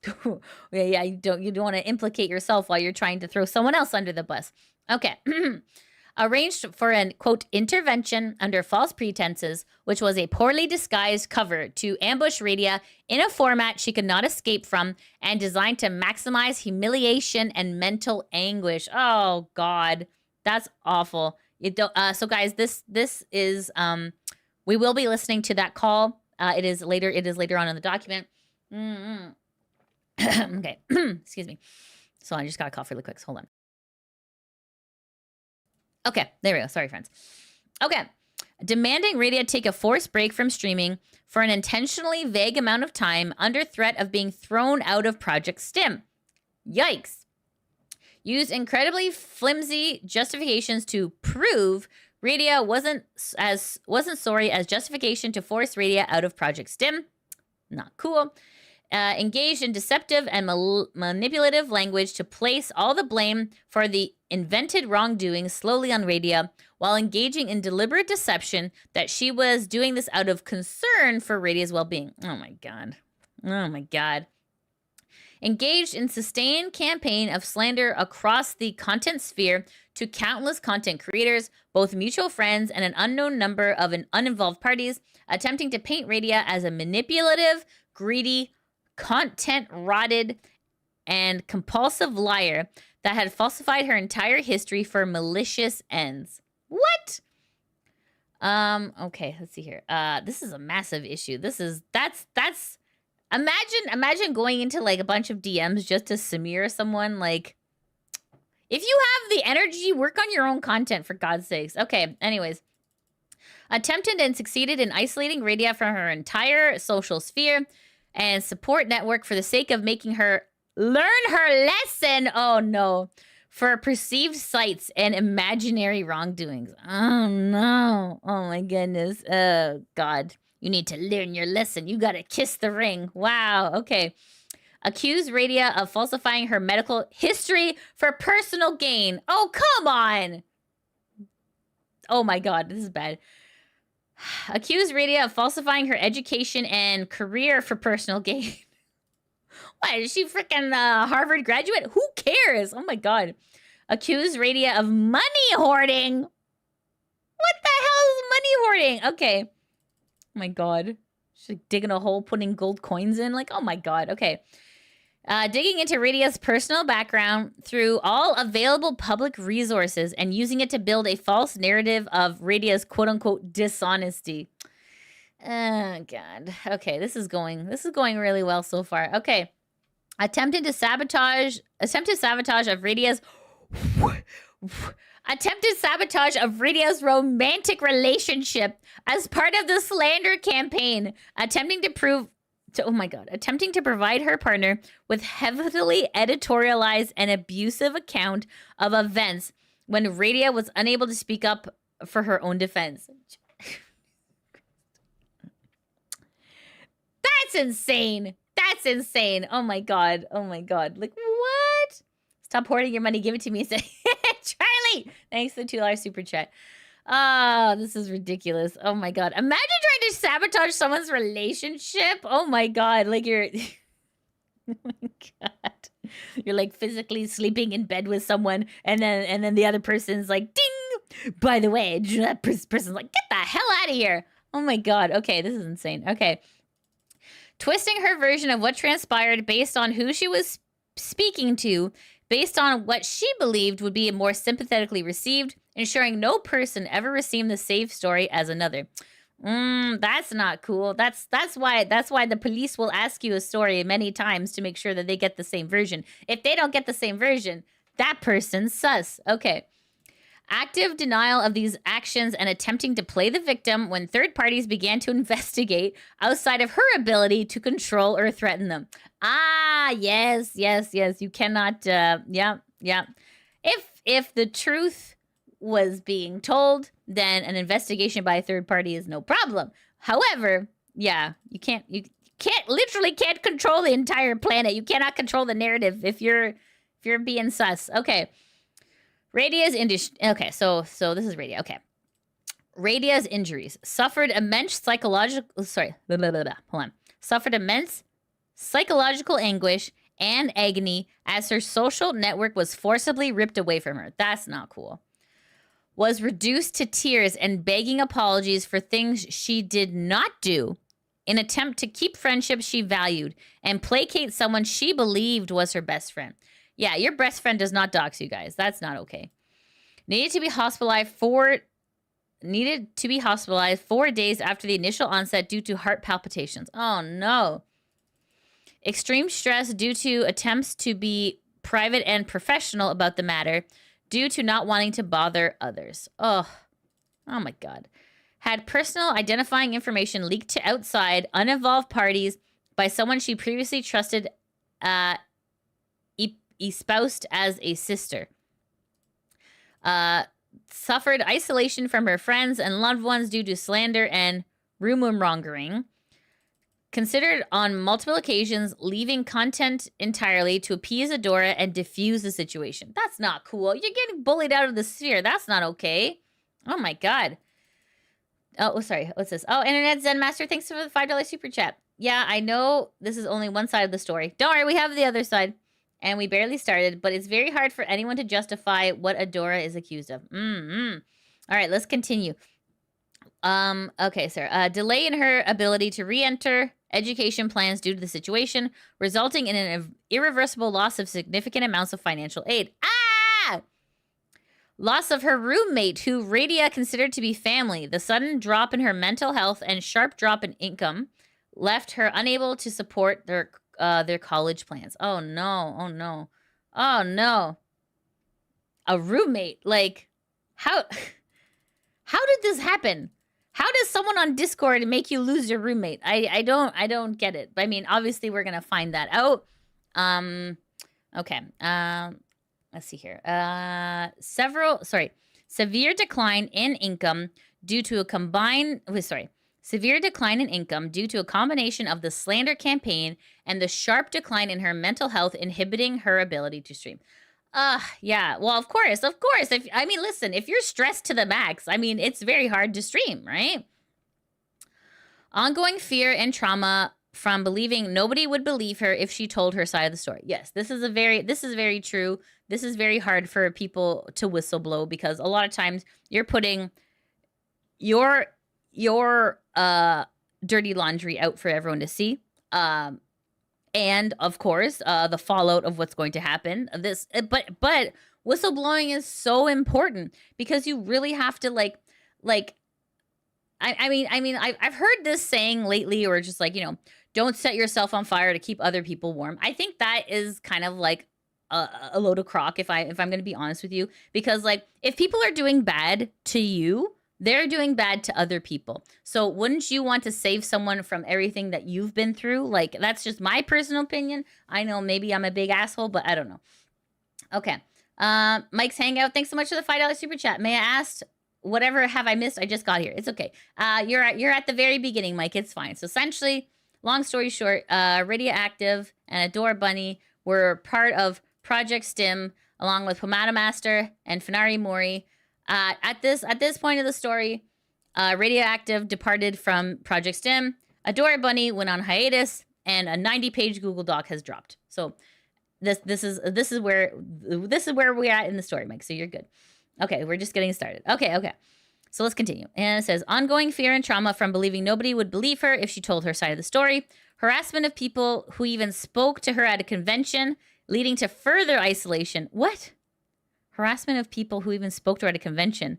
You don't want to implicate yourself while you're trying to throw someone else under the bus. Okay. arranged for an, quote, intervention under false pretenses, which was a poorly disguised cover to ambush Radia in a format she could not escape from and designed to maximize humiliation and mental anguish. Oh, God. That's awful. So, guys, this is, we will be listening to that call. It is later on in the document. Okay. Excuse me. So I just got a cough really quick. So hold on. Okay, there we go. Sorry, friends. Okay. Demanding Radia take a forced break from streaming for an intentionally vague amount of time under threat of being thrown out of Project STIM. Yikes. Used incredibly flimsy justifications to prove Radia wasn't sorry as justification to force Radia out of Project STIM. Not cool. Engaged in deceptive and manipulative language to place all the blame for the invented wrongdoing slowly on Radia, while engaging in deliberate deception that she was doing this out of concern for Radia's well-being. Oh my God. Oh my God. Engaged in sustained campaign of slander across the content sphere to countless content creators, both mutual friends and an unknown number of uninvolved parties, attempting to paint Radia as a manipulative, greedy, content-rotted, and compulsive liar that had falsified her entire history for malicious ends. What? Okay, let's see here. This is a massive issue. That's imagine going into like a bunch of DMs just to smear someone. Like, if you have the energy, work on your own content, for God's sakes. Okay, anyways. Attempted and succeeded in isolating Radia from her entire social sphere and support network for the sake of making her learn her lesson. Oh no. For perceived sights and imaginary wrongdoings. Oh no. Oh my goodness. Oh God. You need to learn your lesson. You gotta kiss the ring. Wow. Okay. Accused Radia of falsifying her medical history for personal gain. Oh, come on. Oh my God. This is bad. Accused Radia of falsifying her education and career for personal gain. What, is she freaking Harvard graduate? Who cares? Oh my God. Accused Radia of money hoarding. What the hell is money hoarding? Okay. Oh my God. She's like digging a hole, putting gold coins in. Like, oh my God. Okay. Digging into Radia's personal background through all available public resources and using it to build a false narrative of Radia's quote-unquote dishonesty. Oh God. Okay, this is going really well so far. Okay. Attempted sabotage of Radia's romantic relationship as part of the slander campaign, attempting to provide her partner with heavily editorialized and abusive account of events when Radia was unable to speak up for her own defense. That's insane. That's insane. Oh my God. Oh my God. Like, what? Stop hoarding your money. Give it to me. Charlie! Thanks for the $2 super chat. Oh, this is ridiculous. Oh my God. Imagine trying to sabotage someone's relationship. Oh my God. Like you're... oh my God. You're like physically sleeping in bed with someone and then the other person's like, ding! By the way, that person's like, get the hell out of here. Oh my God. Okay, this is insane. Okay. Twisting her version of what transpired based on who she was speaking to, based on what she believed would be more sympathetically received, ensuring no person ever received the same story as another. That's not cool. That's why the police will ask you a story many times to make sure that they get the same version. If they don't get the same version, that person's sus. Okay. Active denial of these actions and attempting to play the victim when third parties began to investigate outside of her ability to control or threaten them. Ah, yes. You cannot, yeah. If the truth was being told, then an investigation by a third party is no problem. However, yeah, you literally can't control the entire planet. You cannot control the narrative if you're being sus. Okay. Radia's okay, so this is Radia. Okay. Radia's injuries. Suffered immense psychological anguish and agony as her social network was forcibly ripped away from her. That's not cool. was reduced to tears and begging apologies for things she did not do in attempt to keep friendships she valued and placate someone she believed was her best friend. Yeah, your best friend does not dox you guys. That's not okay. Needed to be hospitalized 4 days after the initial onset due to heart palpitations. Oh no. Extreme stress due to attempts to be private and professional about the matter due to not wanting to bother others. Oh my God. Had personal identifying information leaked to outside, uninvolved parties by someone she previously trusted, espoused as a sister. Suffered isolation from her friends and loved ones due to slander and rumor-mongering. Considered on multiple occasions leaving content entirely to appease Adora and diffuse the situation. That's not cool. You're getting bullied out of the sphere. That's not okay. Oh my God. Oh, sorry. What's this? Oh, Internet Zen Master, thanks for the $5 super chat. Yeah, I know this is only one side of the story. Don't worry, we have the other side. And we barely started, but it's very hard for anyone to justify what Adora is accused of. All right, let's continue. Okay, sir. Delay in her ability to re-enter education plans due to the situation, resulting in an irreversible loss of significant amounts of financial aid. Ah! Loss of her roommate, who Radia considered to be family. The sudden drop in her mental health and sharp drop in income left her unable to support their college plans. Oh no! Oh no! Oh no! A roommate? Like, how did this happen? How does someone on Discord make you lose your roommate? I don't get it. I mean, obviously we're gonna find that out. Okay. Let's see here. Severe decline in income due to a combination of the slander campaign and the sharp decline in her mental health inhibiting her ability to stream. Yeah. Well, of course. Listen, if you're stressed to the max, I mean, it's very hard to stream, right? Ongoing fear and trauma from believing nobody would believe her if she told her side of the story. Yes, this is very true. This is very hard for people to whistleblow because a lot of times you're putting your dirty laundry out for everyone to see. And of course, the fallout of what's going to happen. But whistleblowing is so important because you really have to I've heard this saying lately, or just don't set yourself on fire to keep other people warm. I think that is kind of like a load of crock if I'm going to be honest with you, because if people are doing bad to you, they're doing bad to other people. So wouldn't you want to save someone from everything that you've been through? That's just my personal opinion. I know maybe I'm a big asshole, but I don't know. Okay. Mike's Hangout, thanks so much for the $5 super chat. May I ask, whatever have I missed? I just got here. It's okay. You're at the very beginning, Mike. It's fine. So essentially, long story short, Radia Active and Adora Bunny were part of Project STIM, along with Pomato Master and Fenari Mori. At this point of the story, Radioactive departed from Project STIM. Adora Bunny went on hiatus, and a 90-page Google Doc has dropped. So this is where we're at in the story, Mike. So you're good. Okay, we're just getting started. Okay. So let's continue. And it says, ongoing fear and trauma from believing nobody would believe her if she told her side of the story. Harassment of people who even spoke to her at a convention, leading to further isolation. What? Harassment of people who even spoke to her at a convention.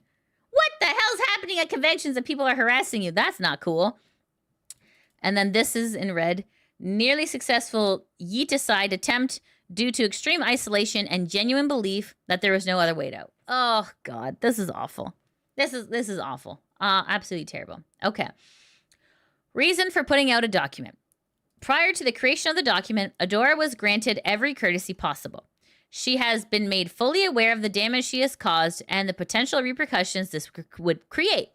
What the hell's happening at conventions that people are harassing you? That's not cool. And then this is in red. Nearly successful yeet-aside attempt due to extreme isolation and genuine belief that there was no other way out. Oh, God. This is awful. This is awful. Absolutely terrible. Okay. Reason for putting out a document. Prior to the creation of the document, Adora was granted every courtesy possible. She has been made fully aware of the damage she has caused and the potential repercussions this would create.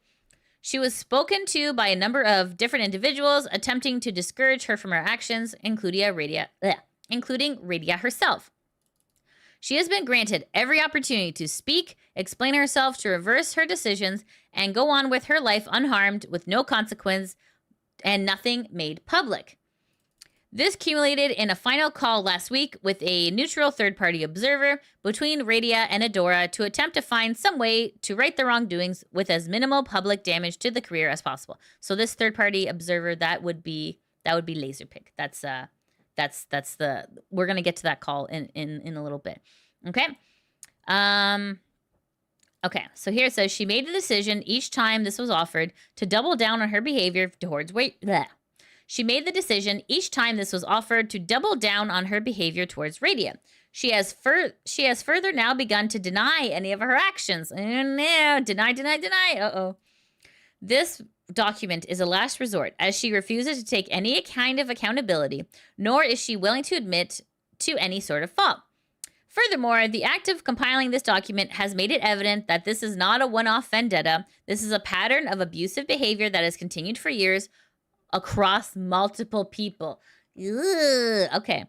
She was spoken to by a number of different individuals attempting to discourage her from her actions, including Radia herself. She has been granted every opportunity to speak, explain herself, to reverse her decisions, and go on with her life unharmed with no consequence and nothing made public. This culminated in a final call last week with a neutral third-party observer between Radia and Adora to attempt to find some way to right the wrongdoings with as minimal public damage to the career as possible. So this third-party observer, that would be LazerPig. That's the we're gonna get to that call in a little bit. Okay. Okay, so here it says she made the decision each time this was offered to double down on her behavior towards She made the decision each time this was offered to double down on her behavior towards Radia. She has further now begun to deny any of her actions. No, deny. Uh-oh. This document is a last resort, as she refuses to take any kind of accountability, nor is she willing to admit to any sort of fault. Furthermore, the act of compiling this document has made it evident that this is not a one-off vendetta. This is a pattern of abusive behavior that has continued for years across multiple people. Ugh. Okay.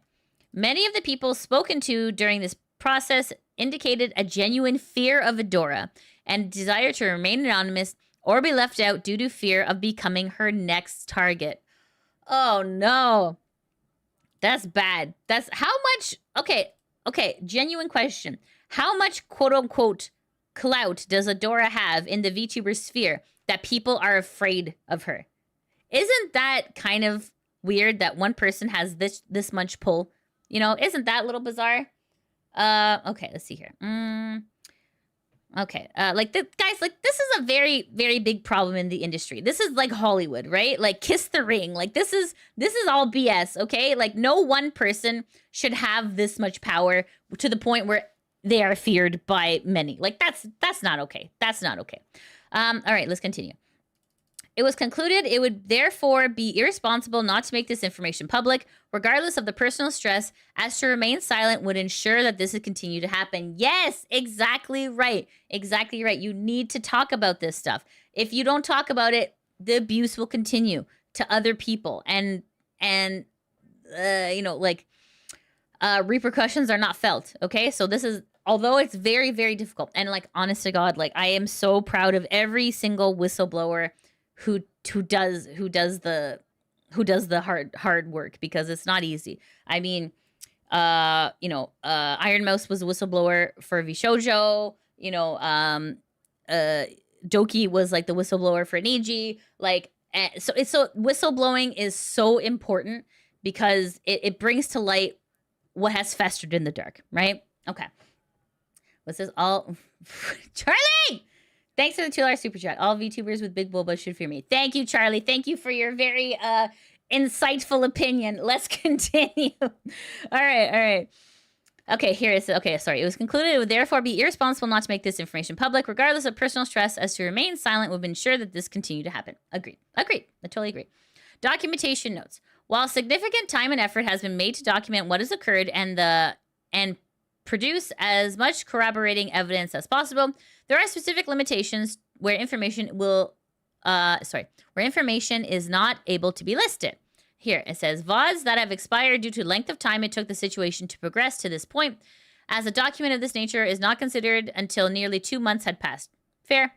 Many of the people spoken to during this process indicated a genuine fear of Adora and desire to remain anonymous or be left out due to fear of becoming her next target. Oh, no. That's bad. That's how much... Okay, genuine question. How much quote-unquote clout does Adora have in the VTuber sphere that people are afraid of her? Isn't that kind of weird that one person has this much pull? You know, isn't that a little bizarre? Okay, let's see here. Okay, guys, this is a very, very big problem in the industry. This is like Hollywood, right? Like Kiss the Ring. Like this is all BS, okay? Like no one person should have this much power to the point where they are feared by many. Like that's not okay. That's not okay. All right, let's continue. It was concluded it would therefore be irresponsible not to make this information public, regardless of the personal stress, as to remain silent would ensure that this would continue to happen. Yes, exactly right. Exactly right. You need to talk about this stuff. If you don't talk about it, the abuse will continue to other people. And repercussions are not felt. Okay, so this is, although it's very, very difficult. And like, honest to God, like I am so proud of every single whistleblower who does the hard work, because it's not easy. I mean, Iron Mouse was a whistleblower for VShojo. Doki was like the whistleblower for Niji. Like, so whistleblowing is so important because it brings to light what has festered in the dark, right? Okay. What's this all? Charlie! Thanks for the $2 super chat. All VTubers with big bulbas should fear me. Thank you, Charlie. Thank you for your very insightful opinion. Let's continue. All right. Okay, here it is. Okay, sorry. It was concluded it would therefore be irresponsible not to make this information public, regardless of personal stress, as to remain silent would ensure that this continue to happen. Agreed. I totally agree. Documentation notes. While significant time and effort has been made to document what has occurred and produce as much corroborating evidence as possible, there are specific limitations where information is not able to be listed. Here, it says, VODs that have expired due to length of time it took the situation to progress to this point, as a document of this nature is not considered until nearly 2 months had passed. Fair.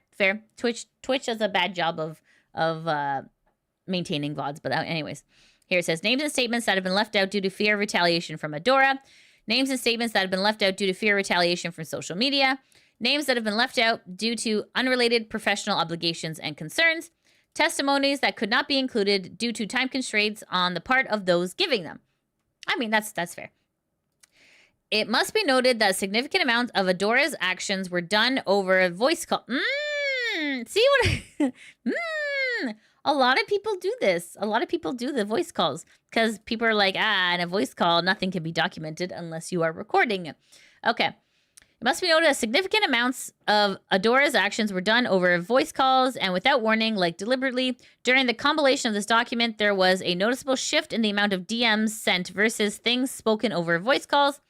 Twitch does a bad job of maintaining VODs, but anyways. Here it says, names and statements that have been left out due to fear of retaliation from Adora. Names and statements that have been left out due to fear of retaliation from social media. Names that have been left out due to unrelated professional obligations and concerns. Testimonies that could not be included due to time constraints on the part of those giving them. I mean, that's fair. It must be noted that a significant amount of Adora's actions were done over a voice call. See what? A lot of people do this. A lot of people do the voice calls because people are like, in a voice call, nothing can be documented unless you are recording it. Okay. It must be noted that significant amounts of Adora's actions were done over voice calls and without warning, like deliberately. During the compilation of this document, there was a noticeable shift in the amount of DMs sent versus things spoken over voice calls,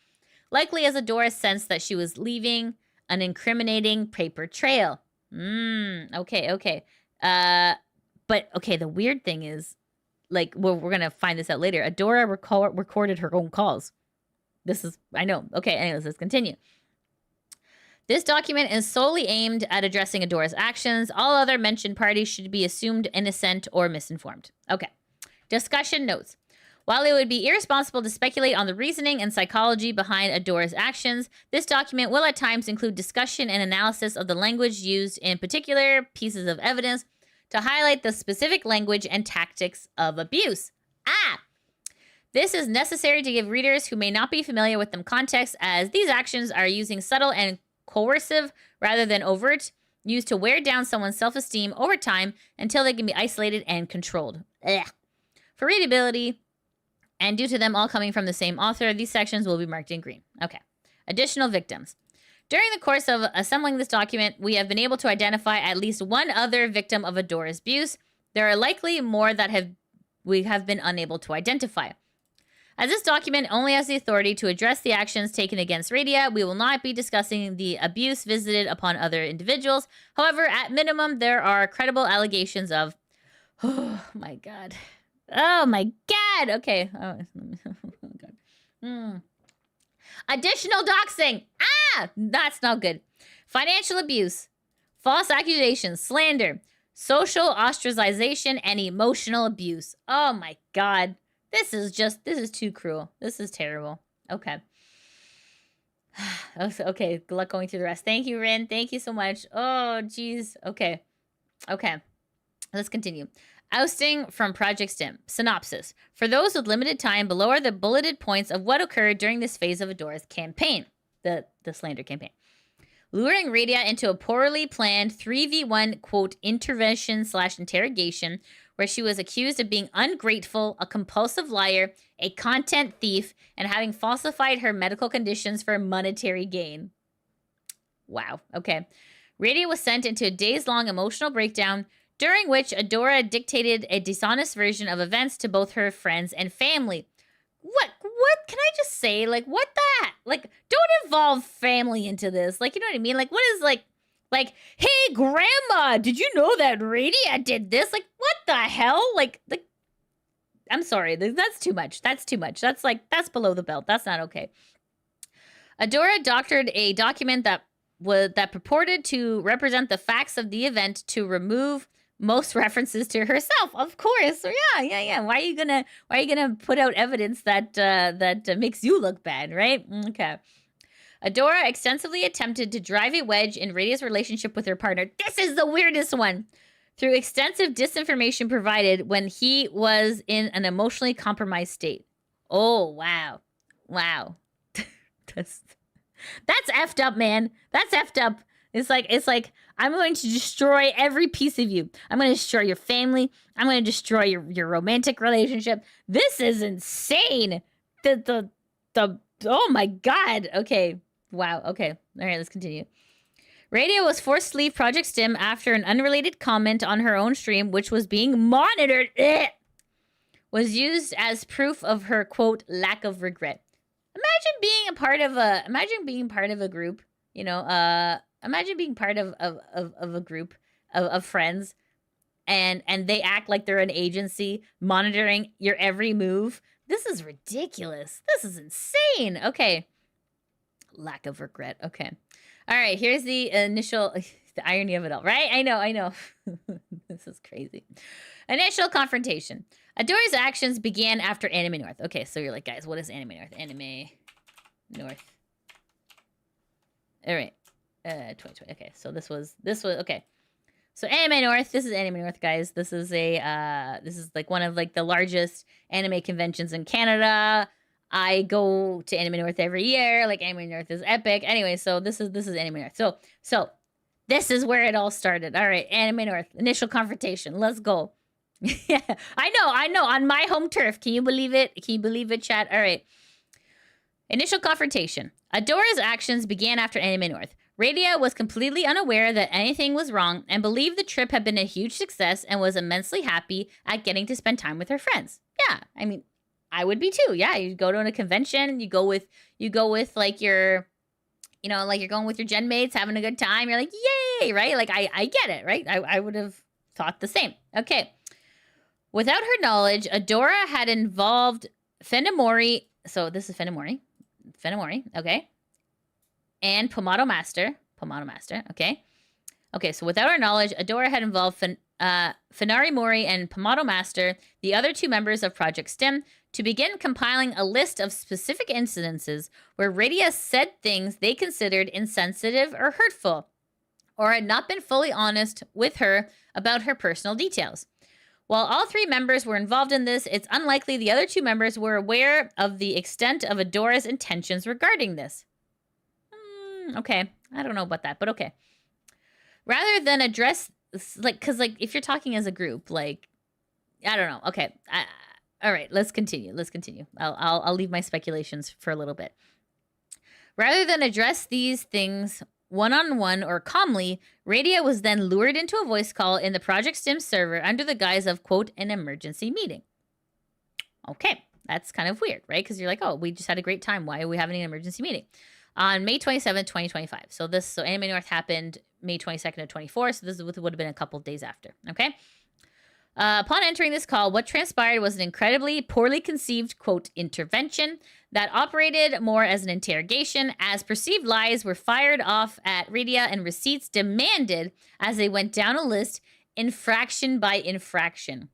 likely as Adora sensed that she was leaving an incriminating paper trail. Okay. But, okay, the weird thing is, like, we're going to find this out later. Adora recorded her own calls. I know. Okay, anyways, let's continue. This document is solely aimed at addressing Adora's actions. All other mentioned parties should be assumed innocent or misinformed. Okay. Discussion notes. While it would be irresponsible to speculate on the reasoning and psychology behind Adora's actions, this document will at times include discussion and analysis of the language used, in particular pieces of evidence, to highlight the specific language and tactics of abuse. This is necessary to give readers who may not be familiar with them context, as these actions are using subtle and coercive rather than overt, used to wear down someone's self-esteem over time until they can be isolated and controlled. For readability, and due to them all coming from the same author, these sections will be marked in green. Okay. Additional victims. During the course of assembling this document, we have been able to identify at least one other victim of Adora's abuse. There are likely more that we have been unable to identify. As this document only has the authority to address the actions taken against Radia, we will not be discussing the abuse visited upon other individuals. However, at minimum, there are credible allegations of... Oh, my God. Oh, my God. Okay. Oh, God. Additional doxing. That's not good. Financial abuse, false accusations, slander, social ostracization, and emotional abuse. Oh, my God. This is too cruel. This is terrible. Okay. Okay, good luck going through the rest. Thank you, Rin. Thank you so much. Oh, geez. Okay. Let's continue. Ousting from Project STIM. Synopsis. For those with limited time, below are the bulleted points of what occurred during this phase of Adora's campaign. The slander campaign. Luring Radia into a poorly planned 3v1, quote, intervention/interrogation, where she was accused of being ungrateful, a compulsive liar, a content thief, and having falsified her medical conditions for monetary gain. Wow. Okay. Radia was sent into a days-long emotional breakdown, during which Adora dictated a dishonest version of events to both her friends and family. What can I just say? Like, what that? Like, don't involve family into this. Like, you know what I mean? Like, what is, like, hey, Grandma, did you know that Radia did this? Like, what the hell? Like, I'm sorry. That's too much. That's too much. That's below the belt. That's not okay. Adora doctored a document that purported to represent the facts of the event to remove most references to herself. Of course. Yeah. Why are you gonna put out evidence that makes you look bad, right? Okay. Adora extensively attempted to drive a wedge in Radia's relationship with her partner. This is the weirdest one. Through extensive disinformation provided when he was in an emotionally compromised state. Oh, wow. That's effed up, man. That's effed up. It's like I'm going to destroy every piece of you. I'm going to destroy your family. I'm going to destroy your romantic relationship. This is insane. Oh my God. Okay. Wow. Okay. All right, let's continue. Radia was forced to leave Project STIM after an unrelated comment on her own stream, which was being monitored, was used as proof of her, quote, lack of regret. Imagine being part of a group, you know, imagine being part of a group of friends and they act like they're an agency monitoring your every move. This is ridiculous. This is insane. Okay. Lack of regret. Okay. All right. Here's the initial, the irony of it all, right? I know. This is crazy. Initial confrontation. Adora's actions began after Anime North. Okay, so you're like, guys, what is Anime North? Anime North. All right. 2020. Okay, so this was okay. So Anime North, this is Anime North, guys. This is like one of like the largest anime conventions in Canada. I go to Anime North every year. Like, Anime North is epic. Anyway, so this is Anime North. So this is where it all started. All right, Anime North, initial confrontation. Let's go. Yeah, I know. On my home turf. Can you believe it? Can you believe it, chat? All right. Initial confrontation. Adora's actions began after Anime North. Radia was completely unaware that anything was wrong and believed the trip had been a huge success and was immensely happy at getting to spend time with her friends. Yeah, I mean, I would be too. Yeah, you go to a convention, you go with like your, you know, like you're going with your gen mates, having a good time. You're like, yay, right? Like, I get it, right? I would have thought the same. Okay. Without her knowledge, Adora had involved Fenari. So this is Fenari, okay? And Pomato Master, okay? Okay, so without her knowledge, Adora had involved Fenari, Mori, and Pomato Master, the other 2 members of Project STIM, to begin compiling a list of specific incidences where Radias said things they considered insensitive or hurtful, or had not been fully honest with her about her personal details. While all 3 members were involved in this, it's unlikely the other 2 members were aware of the extent of Adora's intentions regarding this. Okay, I don't know about that, but okay. Rather than address, because if you're talking as a group, I don't know. Okay, all right, let's continue. I'll leave my speculations for a little bit. Rather than address these things one-on-one or calmly, Radia was then lured into a voice call in the Project STIM server under the guise of, quote, an emergency meeting. Okay, that's kind of weird, right? Because you're like, oh, we just had a great time. Why are we having an emergency meeting? On May 27th, 2025. So Anime North happened May 22nd of 24, so this would have been a couple days after, okay? Upon entering this call, what transpired was an incredibly poorly conceived, quote, intervention that operated more as an interrogation, as perceived lies were fired off at Radia and receipts demanded as they went down a list, infraction by infraction.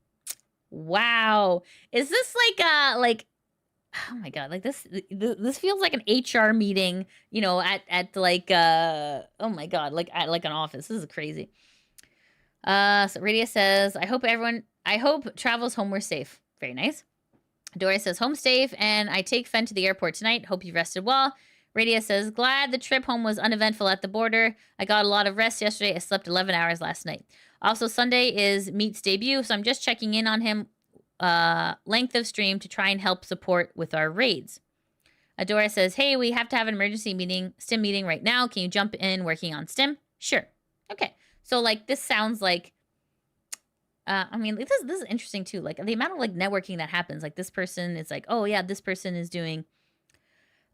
Wow. Is this oh my God, this feels like an HR meeting, at oh my God, at an office. This is crazy. So Radia says, I hope travels home were safe. Very nice. Adora says, home safe, and I take Fen to the airport tonight. Hope you rested well. Radia says, glad the trip home was uneventful at the border. I got a lot of rest yesterday. I slept 11 hours last night. Also, Sunday is Meat's debut, so I'm just checking in on him. Length of stream to try and help support with our raids. Adora says, hey, we have to have an emergency meeting, STIM meeting right now. Can you jump in working on STIM? Sure. Okay. So, this sounds like, this is interesting, too. The amount of, networking that happens. This person is oh, yeah, this person is doing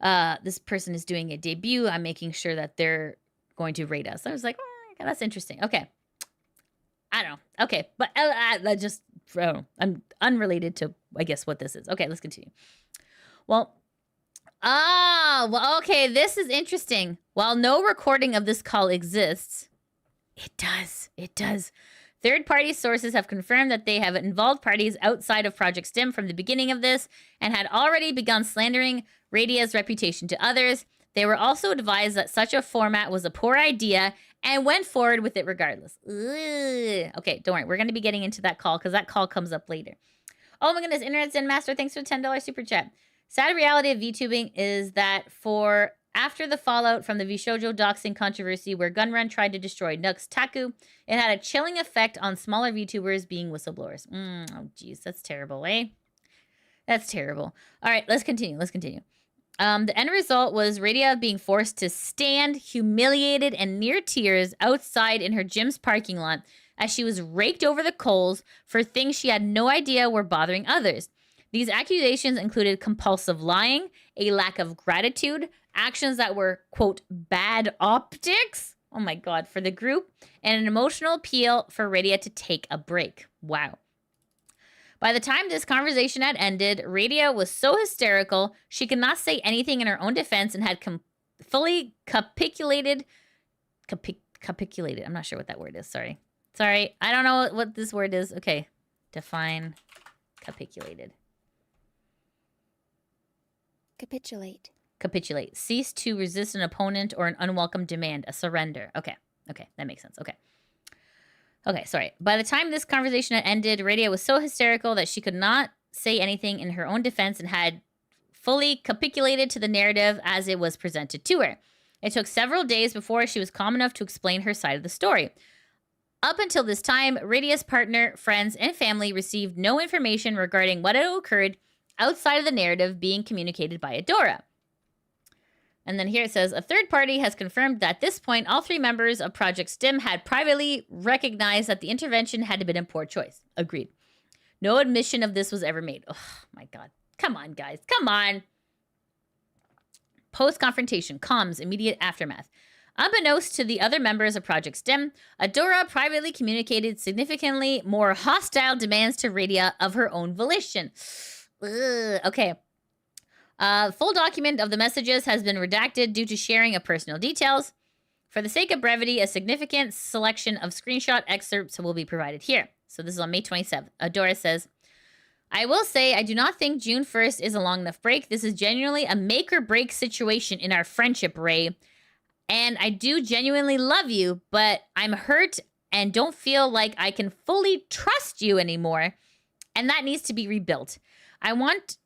a debut. I'm making sure that they're going to raid us. I was like, oh, yeah, that's interesting. Okay. I don't know. Okay. But I'm unrelated to, I guess, what this is. Okay, let's continue. Well, okay, this is interesting. While no recording of this call exists, it does. Third-party sources have confirmed that they have involved parties outside of Project STIM from the beginning of this and had already begun slandering Radia's reputation to others. They were also advised that such a format was a poor idea and went forward with it regardless. Ugh. Okay, don't worry. We're going to be getting into that call because that call comes up later. Oh my goodness, Internet Zen Master, thanks for the $10 super chat. Sad reality of VTubing is that after the fallout from the Vshoujo doxing controversy where Gunrun tried to destroy Nux Taku, it had a chilling effect on smaller VTubers being whistleblowers. Oh, geez, that's terrible, eh? That's terrible. All right, let's continue. The end result was Radia being forced to stand humiliated and near tears outside in her gym's parking lot as she was raked over the coals for things she had no idea were bothering others. These accusations included compulsive lying, a lack of gratitude, actions that were, quote, bad optics, oh my God, for the group, and an emotional appeal for Radia to take a break. Wow. By the time this conversation had ended, Radia was so hysterical, she could not say anything in her own defense and had fully capitulated. Capitulated. I'm not sure what that word is. Sorry. I don't know what this word is. Okay. Define capitulated. Capitulate. Cease to resist an opponent or an unwelcome demand. A surrender. Okay. That makes sense. Okay, sorry. By the time this conversation had ended, Radia was so hysterical that she could not say anything in her own defense and had fully capitulated to the narrative as it was presented to her. It took several days before she was calm enough to explain her side of the story. Up until this time, Radia's partner, friends, and family received no information regarding what had occurred outside of the narrative being communicated by Adora. And then here it says, a third party has confirmed that at this point, all 3 members of Project STIM had privately recognized that the intervention had been a poor choice. Agreed. No admission of this was ever made. Oh, my God. Come on, guys. Come on. Post-confrontation, comms, immediate aftermath. Unbeknownst to the other members of Project STIM, Adora privately communicated significantly more hostile demands to Radia of her own volition. Ugh, okay. Full document of the messages has been redacted due to sharing of personal details. For the sake of brevity, a significant selection of screenshot excerpts will be provided here. So this is on May 27th. Adora says, I will say I do not think June 1st is a long enough break. This is genuinely a make or break situation in our friendship, Ray. And I do genuinely love you, but I'm hurt and don't feel like I can fully trust you anymore. And that needs to be rebuilt. I want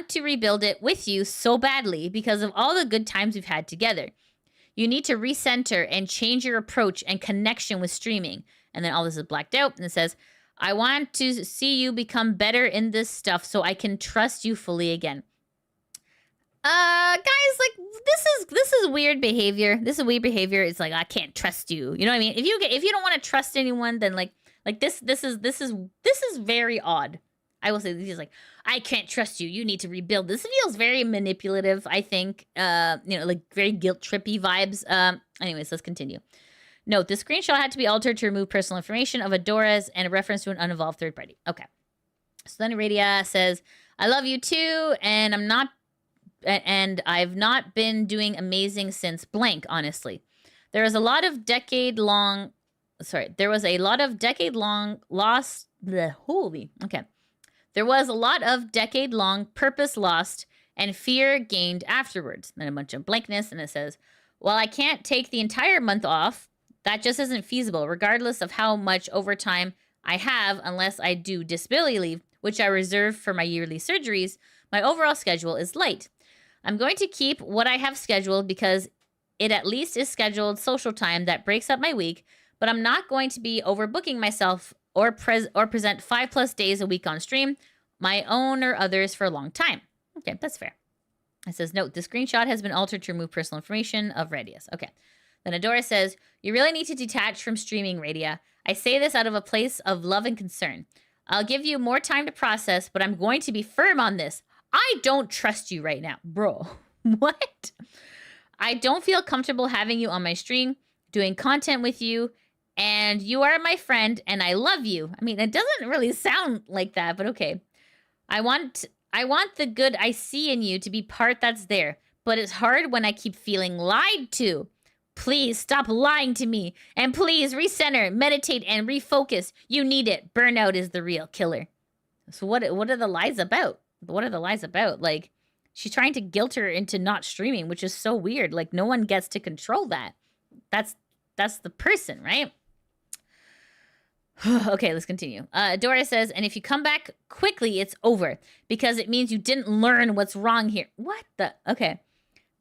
to rebuild it with you so badly because of all the good times we've had together. You need to recenter and change your approach and connection with streaming. And then all this is blacked out. And it says, I want to see you become better in this stuff so I can trust you fully again. Guys, like, this is weird behavior. This is weird behavior. It's like, I can't trust you. You know what I mean? If you don't want to trust anyone, then like this is very odd. I will say he's like, I can't trust you. You need to rebuild. This feels very manipulative, I think. Like very guilt trippy vibes. Anyways, let's continue. Note, the screenshot had to be altered to remove personal information of Adora's and a reference to an uninvolved third party. Okay. So then Radia says, I love you too, and I've not been doing amazing since blank, honestly. There was a lot of decade-long lost. There was a lot of decade-long purpose lost and fear gained afterwards. Then a bunch of blankness, and it says, well, I can't take the entire month off. That just isn't feasible, regardless of how much overtime I have, unless I do disability leave, which I reserve for my yearly surgeries. My overall schedule is light. I'm going to keep what I have scheduled because it at least is scheduled social time that breaks up my week, but I'm not going to be overbooking myself or present 5+ days a week on stream, my own or others, for a long time. Okay, that's fair. It says, note, the screenshot has been altered to remove personal information of Radias. Okay. Then Adora says, you really need to detach from streaming, Radia. I say this out of a place of love and concern. I'll give you more time to process, but I'm going to be firm on this. I don't trust you right now. Bro, what? I don't feel comfortable having you on my stream, doing content with you, and you are my friend, and I love you. I mean, it doesn't really sound like that, but okay. I want the good I see in you to be part that's there, but it's hard when I keep feeling lied to. Please stop lying to me, and please recenter, meditate, and refocus. You need it. Burnout is the real killer. So what are the lies about? What are the lies about? Like, she's trying to guilt her into not streaming, which is so weird. Like, no one gets to control that. That's the person, right? Okay, let's continue. Dora says, and if you come back quickly, it's over because it means you didn't learn what's wrong here. What the? Okay.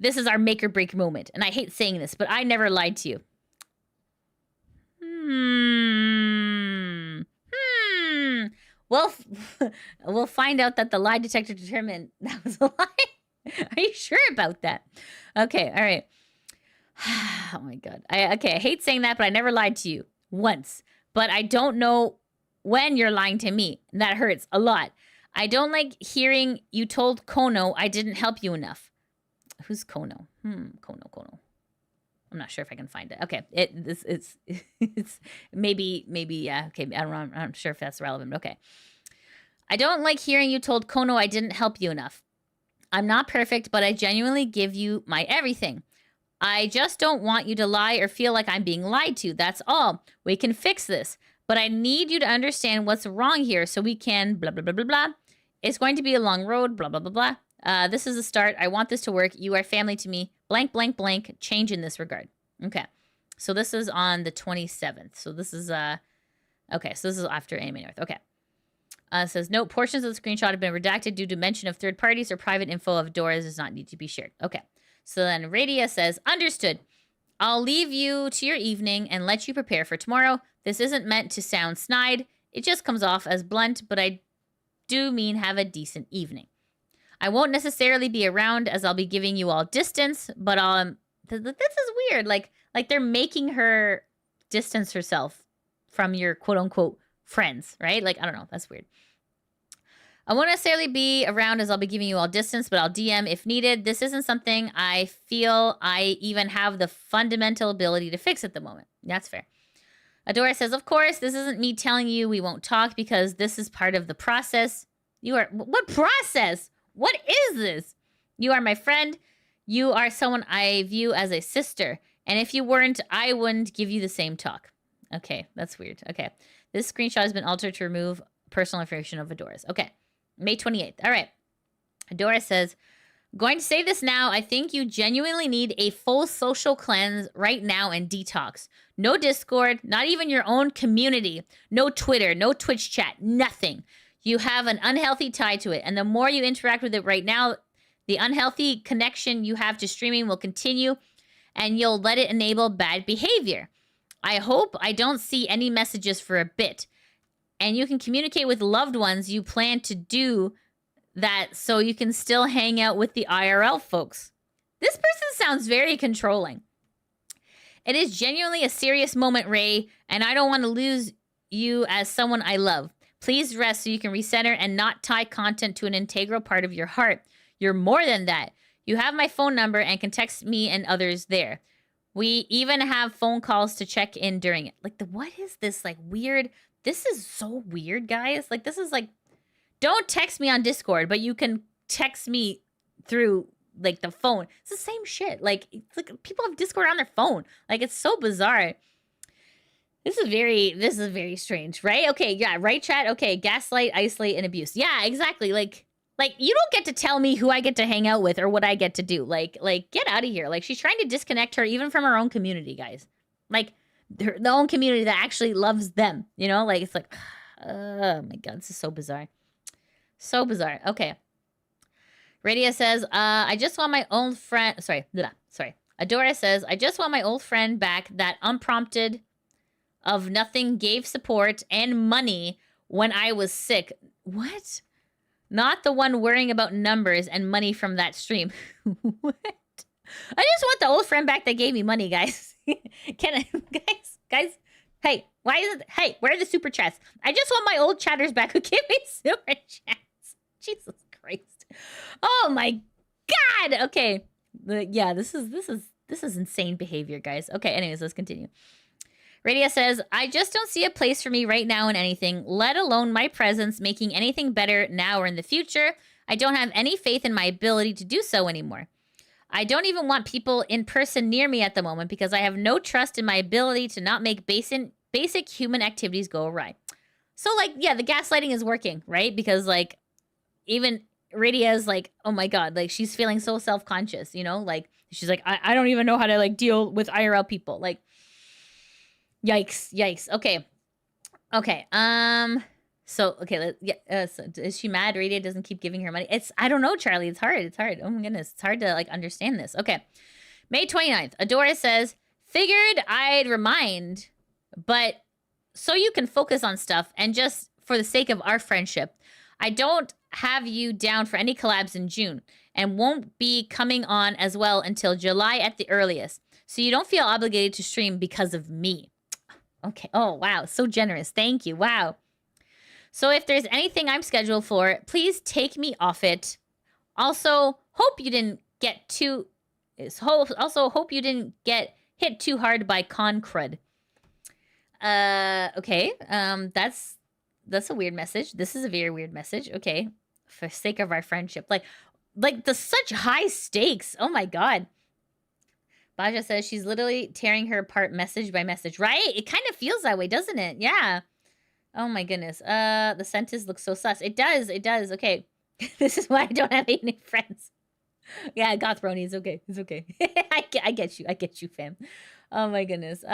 This is our make or break moment. And I hate saying this, but I never lied to you. Well, we'll find out that the lie detector determined that was a lie. Are you sure about that? Okay, all right. Oh my God. I hate saying that, but I never lied to you once. But I don't know when you're lying to me. That hurts a lot. I don't like hearing you told Kono I didn't help you enough. Who's Kono? Kono. I'm not sure if I can find it. Okay, it's maybe yeah. Okay, I don't know. I'm not sure if that's relevant. But okay. I don't like hearing you told Kono I didn't help you enough. I'm not perfect, but I genuinely give you my everything. I just don't want you to lie or feel like I'm being lied to. That's all. We can fix this. But I need you to understand what's wrong here so we can blah, blah, blah, blah, blah. It's going to be a long road, blah, blah, blah, blah. This is a start. I want this to work. You are family to me. Blank, blank, blank. Change in this regard. Okay. So this is on the 27th. So this is, okay. So this is after Anime North. Okay. It says, note, portions of the screenshot have been redacted due to mention of third parties or private info of Dora's does not need to be shared. Okay. So then Radia says, understood. I'll leave you to your evening and let you prepare for tomorrow. This isn't meant to sound snide. It just comes off as blunt, but I do mean have a decent evening. I won't necessarily be around as I'll be giving you all distance, but this is weird. Like they're making her distance herself from your quote unquote friends, right? Like, I don't know. That's weird. I won't necessarily be around as I'll be giving you all distance, but I'll DM if needed. This isn't something I feel I even have the fundamental ability to fix at the moment. That's fair. Adora says, of course, this isn't me telling you we won't talk because this is part of the process. What process? What is this? You are my friend. You are someone I view as a sister. And if you weren't, I wouldn't give you the same talk. Okay, that's weird. Okay. This screenshot has been altered to remove personal information of Adora's. Okay. May 28th. All right. Adora says, going to say this now. I think you genuinely need a full social cleanse right now and detox. No Discord, not even your own community. No Twitter, no Twitch chat, nothing. You have an unhealthy tie to it. And the more you interact with it right now, the unhealthy connection you have to streaming will continue and you'll let it enable bad behavior. I hope I don't see any messages for a bit. And you can communicate with loved ones you plan to do that so you can still hang out with the IRL folks. This person sounds very controlling. It is genuinely a serious moment, Ray, and I don't want to lose you as someone I love. Please rest so you can recenter and not tie content to an integral part of your heart. You're more than that. You have my phone number and can text me and others there. We even have phone calls to check in during it. Like, what is this, like, weird? This is so weird, guys. Like, this is like, don't text me on Discord, but you can text me through, like, the phone. It's the same shit. Like people have Discord on their phone. Like, it's so bizarre. This is very strange, right? Okay, yeah, right, chat? Okay, gaslight, isolate, and abuse. Yeah, exactly. Like, you don't get to tell me who I get to hang out with or what I get to do. Like, get out of here. Like, she's trying to disconnect her even from her own community, guys. Like, the own community that actually loves them, you know? Like, it's like, oh my God, this is so bizarre. So bizarre. Okay. Radia says, I just want my old friend, sorry. Adora says, I just want my old friend back that unprompted of nothing gave support and money when I was sick. What? Not the one worrying about numbers and money from that stream. What? I just want the old friend back that gave me money, guys. Can I, guys? Hey, why is it? Hey, where are the super chats? I just want my old chatters back who gave me super chats. Jesus Christ. Oh my God. Okay. Yeah, this is insane behavior, guys. Okay, anyways, let's continue. Radia says, I just don't see a place for me right now in anything, let alone my presence making anything better now or in the future. I don't have any faith in my ability to do so anymore. I don't even want people in person near me at the moment because I have no trust in my ability to not make basic human activities go awry. So, like, yeah, the gaslighting is working, right? Because, like, even Radia is like, oh my God, like, she's feeling so self-conscious, you know? Like, she's like, I don't even know how to, like, deal with IRL people. Like, yikes. Okay. So, okay, so is she mad Radia doesn't keep giving her money? I don't know, Charlie. It's hard. Oh my goodness. It's hard to, like, understand this. Okay. May 29th. Adora says, figured I'd remind, but so you can focus on stuff and just for the sake of our friendship, I don't have you down for any collabs in June and won't be coming on as well until July at the earliest. So you don't feel obligated to stream because of me. Okay. Oh, wow. So generous. Thank you. Wow. So if there's anything I'm scheduled for, please take me off it. Also, hope you didn't get hit too hard by con crud. Okay. That's a weird message. This is a very weird message. Okay. For sake of our friendship. Like the such high stakes. Oh my God. Baja says she's literally tearing her apart message by message. Right? It kind of feels that way, doesn't it? Yeah. Oh my goodness. The sentence looks so sus. It does. Okay. This is why I don't have any friends. Yeah, Goth Brony, it's okay. I get you, fam. Oh my goodness.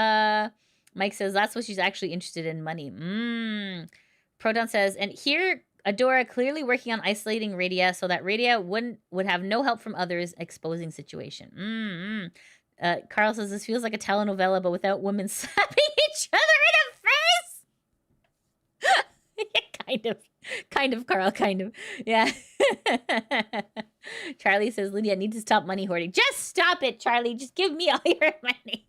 Mike says that's what she's actually interested in, money. Proton says, and here Adora clearly working on isolating Radia so that Radia would have no help from others, exposing situation. Carl says this feels like a telenovela, but without women slapping each other in the face. Kind of, Carl, kind of. Yeah. Charlie says, Lydia, I need to stop money hoarding. Just stop it, Charlie. Just give me all your money.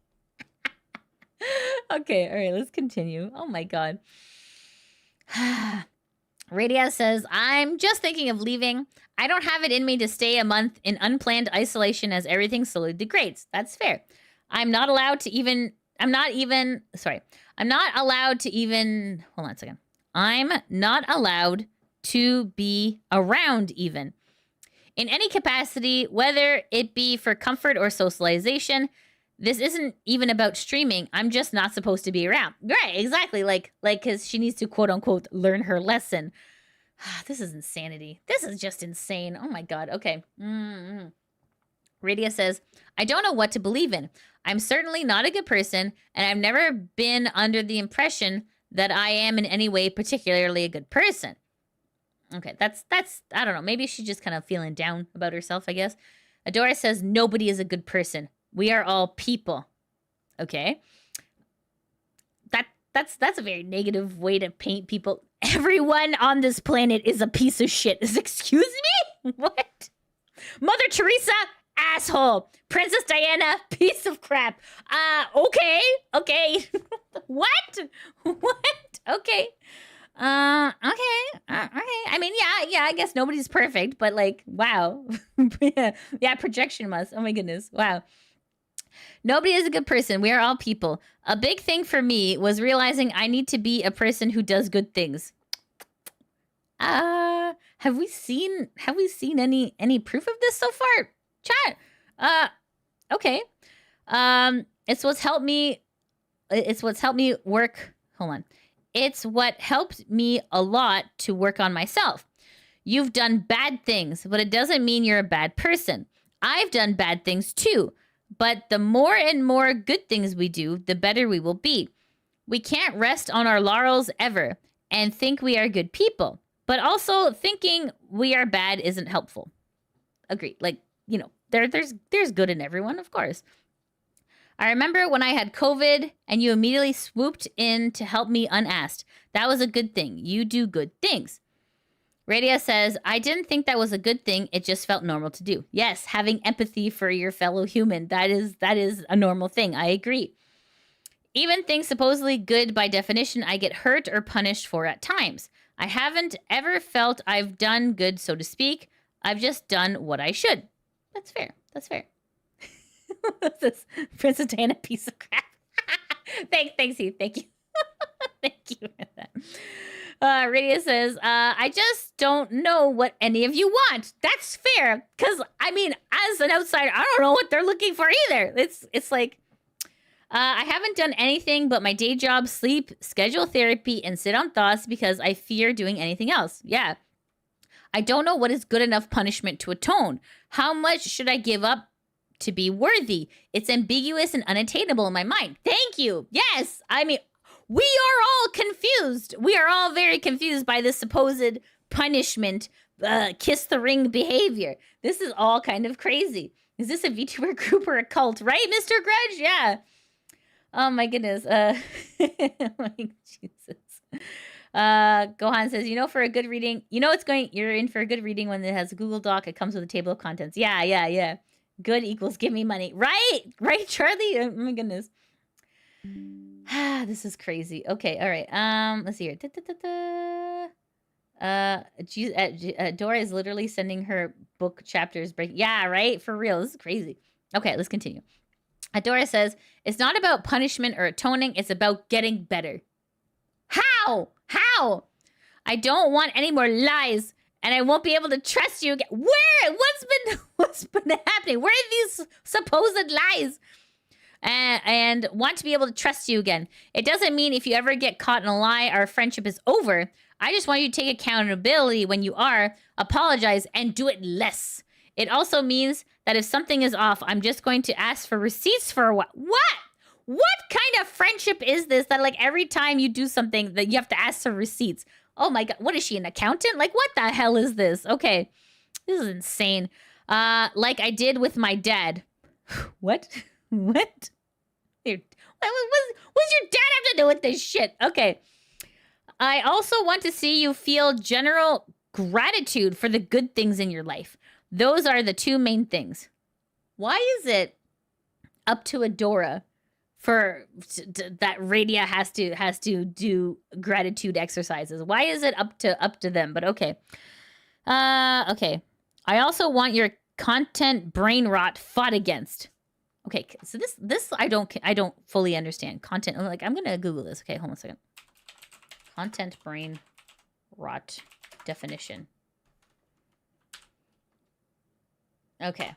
Okay, all right, let's continue. Oh my God. Radia says, I'm just thinking of leaving. I don't have it in me to stay a month in unplanned isolation as everything slowly degrades. That's fair. I'm not allowed to even, I'm not allowed to be around even. In any capacity, whether it be for comfort or socialization, This isn't even about streaming. I'm just not supposed to be around. Right, exactly. Like, because she needs to quote unquote learn her lesson. This is insanity. This is just insane. Oh my God. Okay. Radia says, I don't know what to believe in. I'm certainly not a good person, and I've never been under the impression that I am in any way particularly a good person. Okay, that's I don't know. Maybe she's just kind of feeling down about herself, I guess. Adora says, nobody is a good person. We are all people. Okay. That's a very negative way to paint people. Everyone on this planet is a piece of shit. Excuse me? What? Mother Teresa, asshole. Princess Diana, piece of crap. Okay. What? Okay. Okay. I mean, yeah, I guess nobody's perfect, but like, wow. yeah, projection must. Oh my goodness. Wow. Nobody is a good person. We are all people. A big thing for me was realizing I need to be a person who does good things. Have we seen any proof of this so far? Chat. Okay. It's what's helped me work. Hold on. It's what helped me a lot to work on myself. You've done bad things, but it doesn't mean you're a bad person. I've done bad things too, but the more and more good things we do, the better we will be. We can't rest on our laurels ever and think we are good people, but also thinking we are bad isn't helpful. Agreed. Like, you know, there's good in everyone, of course. I remember when I had COVID and you immediately swooped in to help me unasked. That was a good thing. You do good things. Radia says, I didn't think that was a good thing. It just felt normal to do. Yes, having empathy for your fellow human. That is a normal thing. I agree. Even things supposedly good by definition, I get hurt or punished for at times. I haven't ever felt I've done good, so to speak. I've just done what I should. That's fair. That's fair. This Princess Diana piece of crap. Thanks, Heath. Thank you. Thank you for that. Radia says, I just don't know what any of you want. That's fair. Because, I mean, as an outsider, I don't know what they're looking for either. It's like, I haven't done anything but my day job, sleep, schedule therapy, and sit on thoughts because I fear doing anything else. Yeah. I don't know what is good enough punishment to atone. How much should I give up to be worthy? It's ambiguous and unattainable in my mind. Thank you. Yes. I mean, we are all confused. We are all very confused by this supposed punishment, kiss the ring behavior. This is all kind of crazy. Is this a VTuber group or a cult? Right, Mr. Grudge? Yeah. Oh my goodness. Like, Jesus. Gohan says, for a good reading, you're in for a good reading when it has a Google Doc. It comes with a table of contents. Yeah. Good equals give me money. Right, Charlie? Oh my goodness. This is crazy. Okay, all right. Let's see here. Dora is literally sending her book chapters break. Yeah, right? For real. This is crazy. Okay, let's continue. Adora says, it's not about punishment or atoning. It's about getting better. How? I don't want any more lies, and I won't be able to trust you again. Where? What's been happening? Where are these supposed lies? And want to be able to trust you again. It doesn't mean if you ever get caught in a lie, our friendship is over. I just want you to take accountability when you are, apologize, and do it less. It also means that if something is off, I'm just going to ask for receipts for a while. What kind of friendship is this that like every time you do something that you have to ask for receipts? Oh my God, what is she, an accountant? Like what the hell is this? Okay, this is insane. Like I did with my dad. What? What? What's your dad have to do with this shit? Okay. I also want to see you feel general gratitude for the good things in your life. Those are the two main things. Why is it up to Adora for that Radia has to do gratitude exercises? Why is it up to them? But okay. Okay. I also want your content brain rot fought against. Okay, so this I don't fully understand. Content, like I'm gonna Google this. Okay, hold on a second. Content brain rot definition. Okay.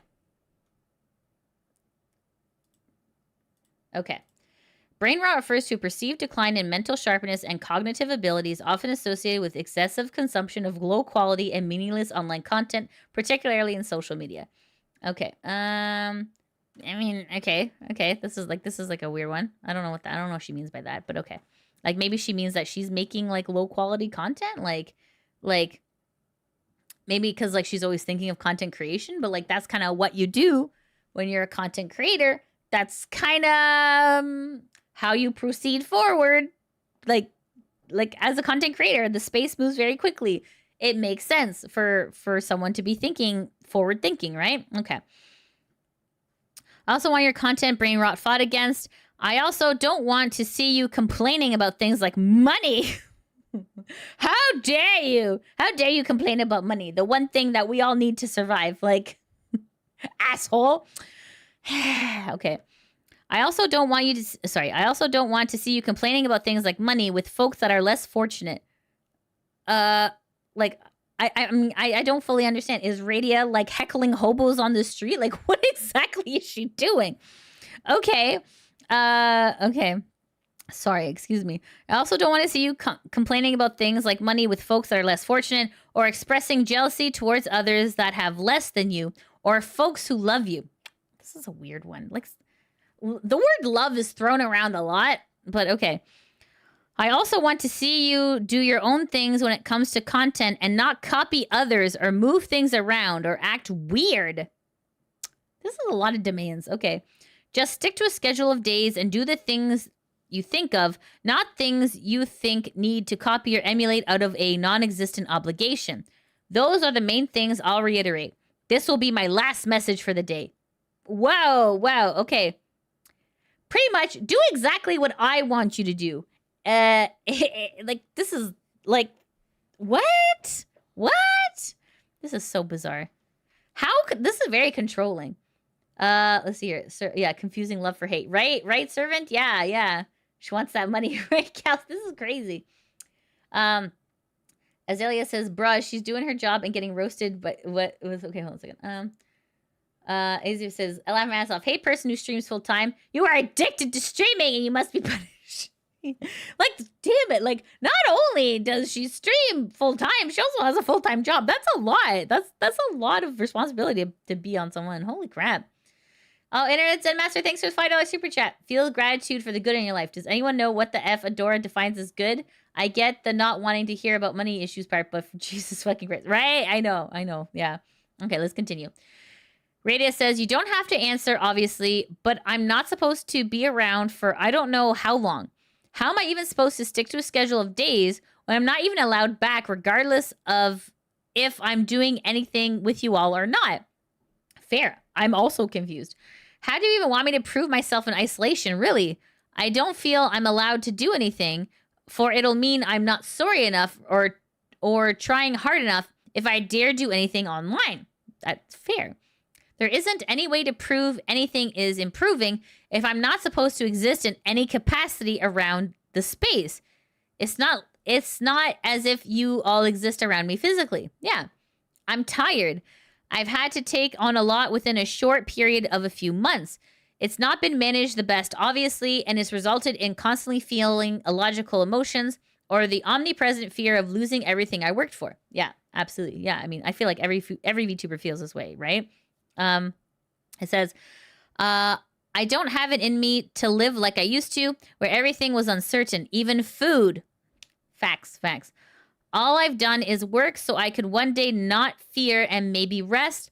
Okay. Brain rot refers to a perceived decline in mental sharpness and cognitive abilities, often associated with excessive consumption of low quality and meaningless online content, particularly in social media. Okay. I mean, okay. This is like a weird one. I don't know I don't know what she means by that, but okay. Like maybe she means that she's making like low quality content, like maybe because like she's always thinking of content creation, but like that's kind of what you do when you're a content creator. That's kind of how you proceed forward. Like as a content creator, the space moves very quickly. It makes sense for someone to be thinking forward thinking, right? Okay. I also want your content brain rot fought against. I also don't want to see you complaining about things like money. How dare you? How dare you complain about money? The one thing that we all need to survive. Like, asshole. Okay. I also don't want to see you complaining about things like money with folks that are less fortunate. Like, I mean, I don't fully understand. Is Radia like heckling hobos on the street? Like, what exactly is she doing? Okay. Okay. Sorry, excuse me. I also don't want to see you complaining about things like money with folks that are less fortunate, or expressing jealousy towards others that have less than you, or folks who love you. This is a weird one. Like, the word love is thrown around a lot, but okay. I also want to see you do your own things when it comes to content and not copy others or move things around or act weird. This is a lot of demands. Okay. Just stick to a schedule of days and do the things you think of, not things you think need to copy or emulate out of a non-existent obligation. Those are the main things I'll reiterate. This will be my last message for the day. Wow, okay. Pretty much do exactly what I want you to do. Like, this is like, what? This is so bizarre. This is very controlling. Let's see here. Yeah, confusing love for hate. Right, servant? Yeah. She wants that money, right, Cal? This is crazy. Azalea says, bruh, she's doing her job and getting roasted, but what was okay, hold on a second. Azir says, I laugh my ass off. Hey, person who streams full time, you are addicted to streaming and you must be punished. Like, damn it. Like, not only does she stream full time, she also has a full-time job. That's a lot. That's a lot of responsibility to be on someone. Holy crap. Oh, Internet Zen Master, thanks for the $5 super chat. Feel gratitude for the good in your life. Does anyone know what the F Adora defines as good? I get the not wanting to hear about money issues part, but for Jesus fucking Christ. Right? I know. Yeah. Okay, let's continue. Radia says, you don't have to answer, obviously, but I'm not supposed to be around for I don't know how long. How am I even supposed to stick to a schedule of days when I'm not even allowed back, regardless of if I'm doing anything with you all or not? Fair. I'm also confused. How do you even want me to prove myself in isolation, really? I don't feel I'm allowed to do anything, for it'll mean I'm not sorry enough or trying hard enough if I dare do anything online. That's fair. There isn't any way to prove anything is improving if I'm not supposed to exist in any capacity around the space. It's not as if you all exist around me physically. Yeah. I'm tired. I've had to take on a lot within a short period of a few months. It's not been managed the best, obviously, and it's resulted in constantly feeling illogical emotions or the omnipresent fear of losing everything I worked for. Yeah, absolutely. Yeah, I mean, I feel like every VTuber feels this way, right? It says, I don't have it in me to live like I used to, where everything was uncertain, even food. Facts. All I've done is work so I could one day not fear and maybe rest.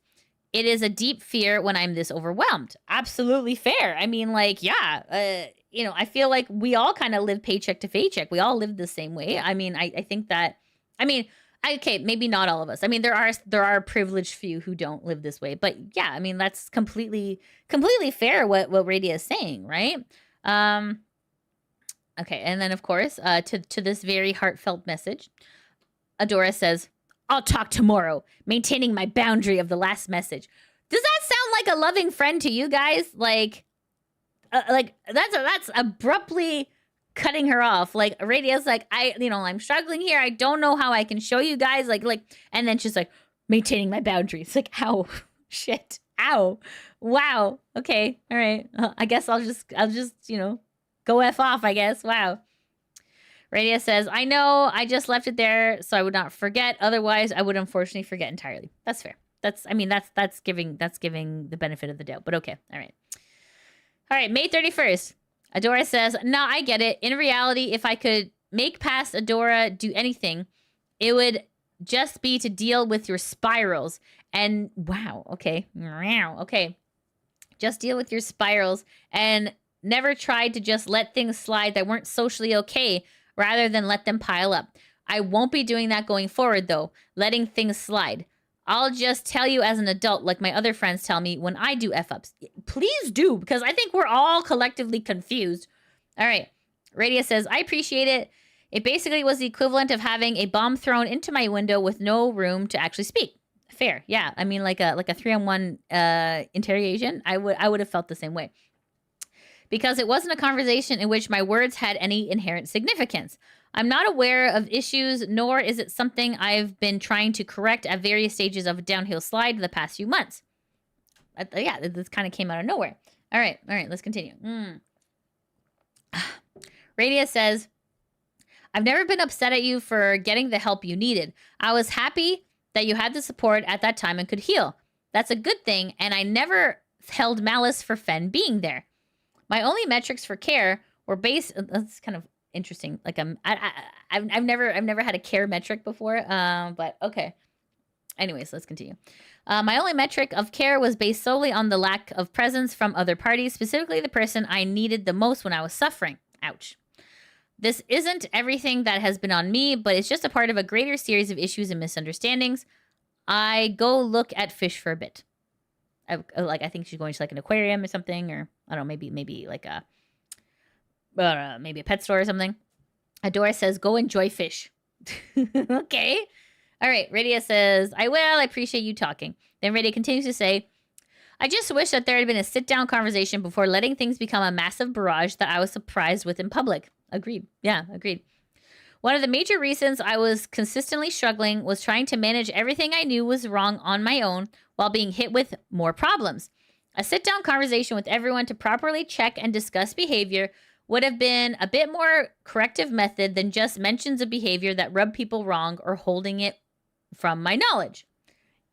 It is a deep fear when I'm this overwhelmed. Absolutely fair. I mean, like, yeah, I feel like we all kind of live paycheck to paycheck. We all live the same way. I mean, I think that, okay, maybe not all of us. I mean, there are a privileged few who don't live this way. But yeah, I mean, that's completely fair what Radia is saying, right? Okay, and then, of course, to this very heartfelt message, Adora says, I'll talk tomorrow, maintaining my boundary of the last message. Does that sound like a loving friend to you guys? Like that's abruptly cutting her off. Like, Radia's like, I'm struggling here. I don't know how I can show you guys. Like, and then she's like, maintaining my boundaries. Like, ow, shit. Ow. Wow. Okay. All right. I guess I'll just, you know, go F off, I guess. Wow. Radia says, I know I just left it there so I would not forget. Otherwise, I would unfortunately forget entirely. That's fair. That's giving the benefit of the doubt. But okay. All right. All right. May 31st. Adora says, no, I get it. In reality, if I could make past Adora do anything, it would just be to deal with your spirals. And wow. Okay. Okay. Just deal with your spirals and never tried to just let things slide that weren't socially okay rather than let them pile up. I won't be doing that going forward, though, letting things slide. I'll just tell you as an adult, like my other friends tell me when I do F-ups. Please do, because I think we're all collectively confused. All right. Radia says, I appreciate it. It basically was the equivalent of having a bomb thrown into my window with no room to actually speak. Fair. Yeah. I mean, like a 3-on-1 interrogation. I would have felt the same way. Because it wasn't a conversation in which my words had any inherent significance. I'm not aware of issues, nor is it something I've been trying to correct at various stages of a downhill slide the past few months. Yeah, this kind of came out of nowhere. All right, let's continue. Radia says, I've never been upset at you for getting the help you needed. I was happy that you had the support at that time and could heal. That's a good thing, and I never held malice for Fen being there. My only metrics for care were based. That's kind of interesting. Like I've never had a care metric before. But okay. Anyways, let's continue. My only metric of care was based solely on the lack of presence from other parties, specifically the person I needed the most when I was suffering. Ouch. This isn't everything that has been on me, but it's just a part of a greater series of issues and misunderstandings. I go look at fish for a bit. I think she's going to like an aquarium or something, or I don't know, maybe like maybe a pet store or something. Adora says, go enjoy fish. Okay. All right. Radia says, I will. I appreciate you talking. Then Radia continues to say, I just wish that there had been a sit-down conversation before letting things become a massive barrage that I was surprised with in public. Agreed. Yeah, agreed. One of the major reasons I was consistently struggling was trying to manage everything I knew was wrong on my own while being hit with more problems. A sit-down conversation with everyone to properly check and discuss behavior would have been a bit more corrective method than just mentions of behavior that rub people wrong or holding it from my knowledge.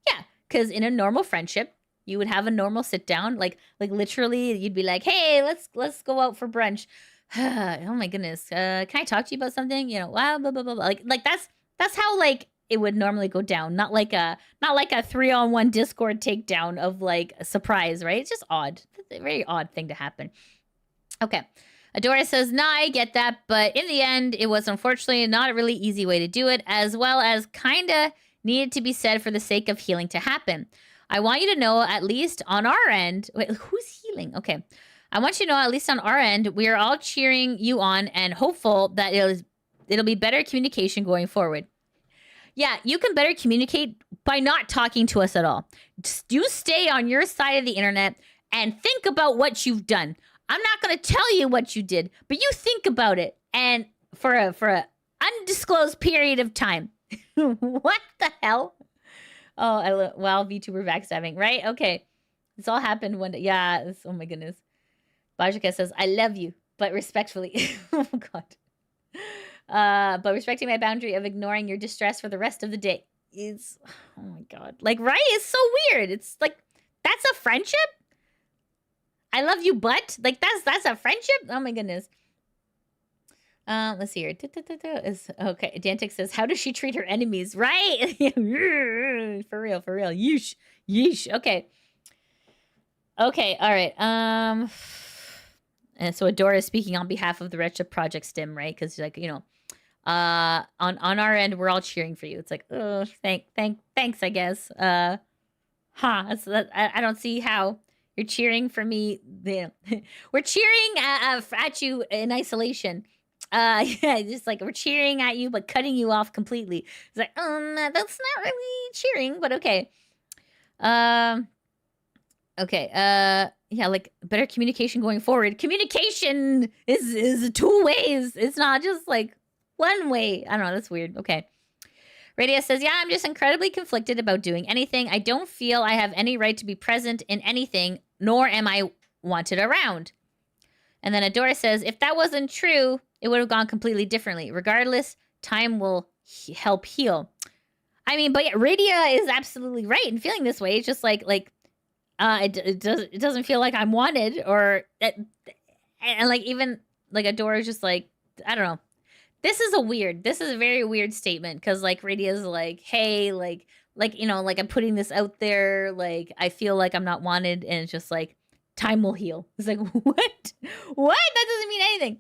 Yeah, because in a normal friendship, you would have a normal sit-down, like literally, you'd be like, "Hey, let's go out for brunch." Oh my goodness, can I talk to you about something? You know, blah blah blah blah. Like that's how like it would normally go down. Not like a 3-on-1 Discord takedown of like a surprise, right? It's just odd. It's a very odd thing to happen. Okay. Adora says, nah, I get that, but in the end, it was unfortunately not a really easy way to do it, as well as kinda needed to be said for the sake of healing to happen. I want you to know, at least on our end, wait, who's healing? Okay. I want you to know, at least on our end, we are all cheering you on and hopeful that it'll be better communication going forward. Yeah, you can better communicate by not talking to us at all. You stay on your side of the internet and think about what you've done. I'm not going to tell you what you did, but you think about it, and for a undisclosed period of time. What the hell? Oh, wow, VTuber backstabbing, right? Okay, this all happened one day. Yeah, oh my goodness. Bajika says, I love you, but respectfully. Oh God. But respecting my boundary of ignoring your distress for the rest of the day is, oh my God. Like, right? It's so weird. It's like, that's a friendship? I love you, but like that's a friendship. Oh my goodness. Let's see here. Okay, Dantic says, "How does she treat her enemies?" Right? For real. Yeesh. Okay. All right. And so Adora is speaking on behalf of the rest of Project STIM, right? Because like on our end, we're all cheering for you. It's like, oh, thanks, I guess. So I don't see how. You're cheering for me. We're cheering at you in isolation. Yeah, just like we're cheering at you, but cutting you off completely. It's like, that's not really cheering, but okay. Okay. Yeah, like better communication going forward. Communication is two ways. It's not just like one way. I don't know. That's weird. Okay. Radia says, yeah, I'm just incredibly conflicted about doing anything. I don't feel I have any right to be present in anything, nor am I wanted around. And then Adora says, if that wasn't true, it would have gone completely differently. Regardless, time will help heal. I mean, but yeah, Radia is absolutely right in feeling this way. It's just it doesn't feel like I'm wanted, or and like even like Adora's just like, I don't know. This is a very weird statement, because like Radia's like, hey, like you know, like I'm putting this out there, like I feel like I'm not wanted, and it's just like time will heal. It's like, what? That doesn't mean anything.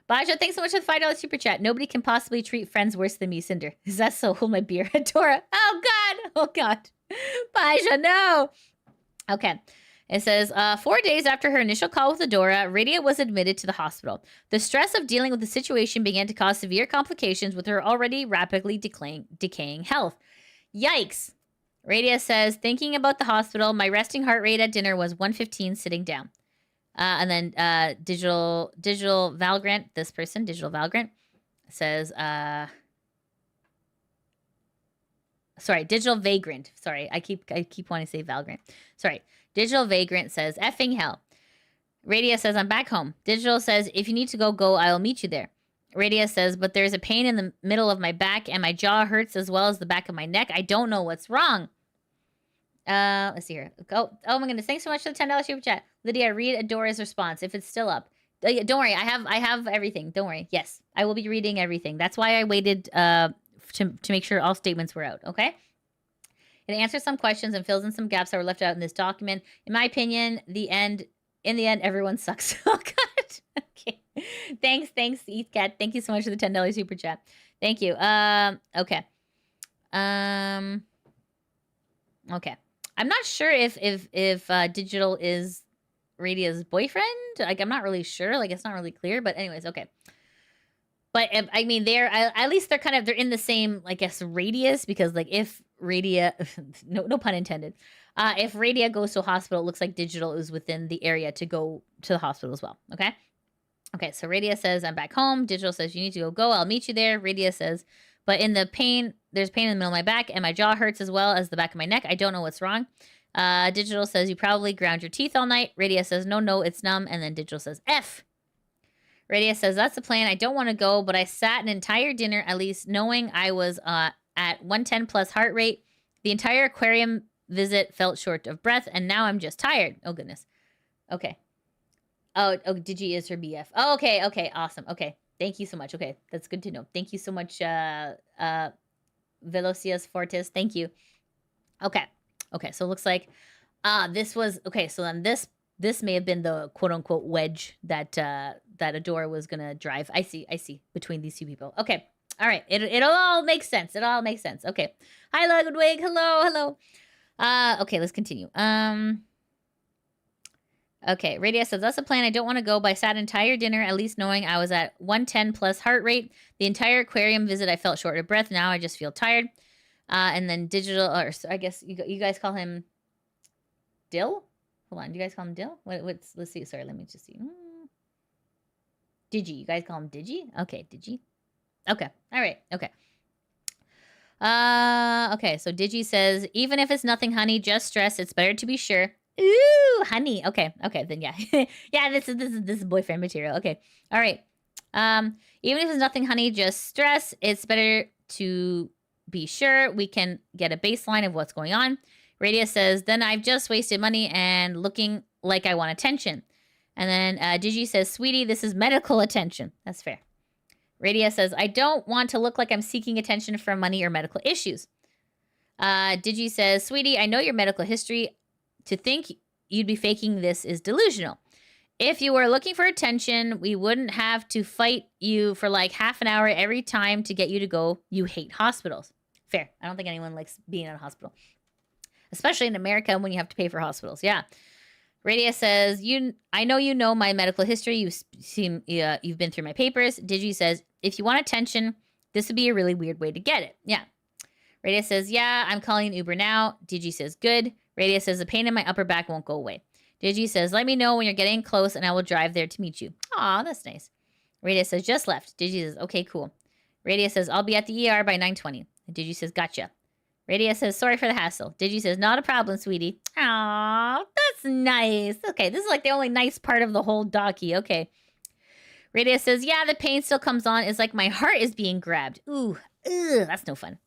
Baja, thanks so much for the $5 super chat. Nobody can possibly treat friends worse than me, Cinder. Is that so? Hold my beer. Adora. Oh God. Baja, no. Okay. It says, 4 days after her initial call with Adora, Radia was admitted to the hospital. The stress of dealing with the situation began to cause severe complications with her already rapidly decaying health. Yikes. Radia says, thinking about the hospital, my resting heart rate at dinner was 115 sitting down. And then Digital Valgrant, this person, Digital Valgrant, says, sorry, Digital Vagrant. Sorry, I keep wanting to say Valgrant. Sorry. Digital Vagrant says, effing hell. Radia says, I'm back home. Digital says, if you need to go, I'll meet you there. Radia says, but there's a pain in the middle of my back and my jaw hurts as well as the back of my neck. I don't know what's wrong. Let's see here. Oh my goodness. Thanks so much for the $10 super chat. Lydia, read Adora's response if it's still up. Don't worry. I have everything. Don't worry. Yes, I will be reading everything. That's why I waited to make sure all statements were out. Okay. It answers some questions and fills in some gaps that were left out in this document. In my opinion, in the end, everyone sucks. Oh, God. Okay. Thanks, ETHCat. Thank you so much for the $10 super chat. Thank you. Okay. Okay. I'm not sure if Digital is Radia's boyfriend. Like, I'm not really sure. Like, it's not really clear. But anyways, okay. But I mean, at least they're in the same, I guess, radius, because like if Radia, no pun intended, if Radia goes to a hospital, it looks like Digital is within the area to go to the hospital as well. Okay. Okay. So Radia says, I'm back home. Digital says, you need to go. I'll meet you there. Radia says, but there's pain in the middle of my back and my jaw hurts as well as the back of my neck. I don't know what's wrong. Digital says, you probably ground your teeth all night. Radia says, no, it's numb. And then Digital says, F. Radia says, that's the plan. I don't want to go, but I sat an entire dinner at least knowing I was at 110 plus heart rate. The entire aquarium visit felt short of breath, and now I'm just tired. Oh, goodness. Okay. Oh, Digi is her BF. Oh, okay, awesome. Okay, thank you so much. Okay, that's good to know. Thank you so much, Velocias Fortis. Thank you. Okay, so it looks like this was... Okay, so then this may have been the quote-unquote wedge that Adora was going to drive. I see, between these two people. Okay. All right. It all makes sense. Okay. Hi, Ludwig. Hello. Okay, let's continue. Okay, Radia says, that's the plan. I don't want to go, but I sat an entire dinner at least knowing I was at 110 plus heart rate. The entire aquarium visit, I felt short of breath. Now I just feel tired. And then Digital, or I guess you guys call him Dill? Hold on. Do you guys call him Dill? Let's see. Sorry, let me just see. Digi. You guys call him Digi? Okay, Digi. Okay. All right. Okay. Okay, so Digi says, even if it's nothing, honey, just stress. It's better to be sure. Ooh, honey. Okay, then yeah. Yeah, this is boyfriend material. Okay. All right. Even if it's nothing, honey, just stress. It's better to be sure. We can get a baseline of what's going on. Radia says, then I've just wasted money and looking like I want attention. And then Digi says, sweetie, this is medical attention. That's fair. Radia says, I don't want to look like I'm seeking attention for money or medical issues. Digi says, sweetie, I know your medical history. To think you'd be faking this is delusional. If you were looking for attention, we wouldn't have to fight you for like half an hour every time to get you to go. You hate hospitals. Fair. I don't think anyone likes being in a hospital. Especially in America when you have to pay for hospitals. Yeah. Radia says, I know you know my medical history. You've been through my papers. Digi says, if you want attention, this would be a really weird way to get it. Yeah. Radia says, yeah, I'm calling an Uber now. Digi says, good. Radia says, the pain in my upper back won't go away. Digi says, let me know when you're getting close and I will drive there to meet you. Aw, that's nice. Radia says, just left. Digi says, okay, cool. Radia says, I'll be at the ER by 9:20. Digi says, gotcha. Radia says, sorry for the hassle. Digi says, not a problem, sweetie. Aw, that's nice. Okay, this is like the only nice part of the whole docky. Okay. Radia says, yeah, the pain still comes on. It's like my heart is being grabbed. Ooh, ugh, that's no fun.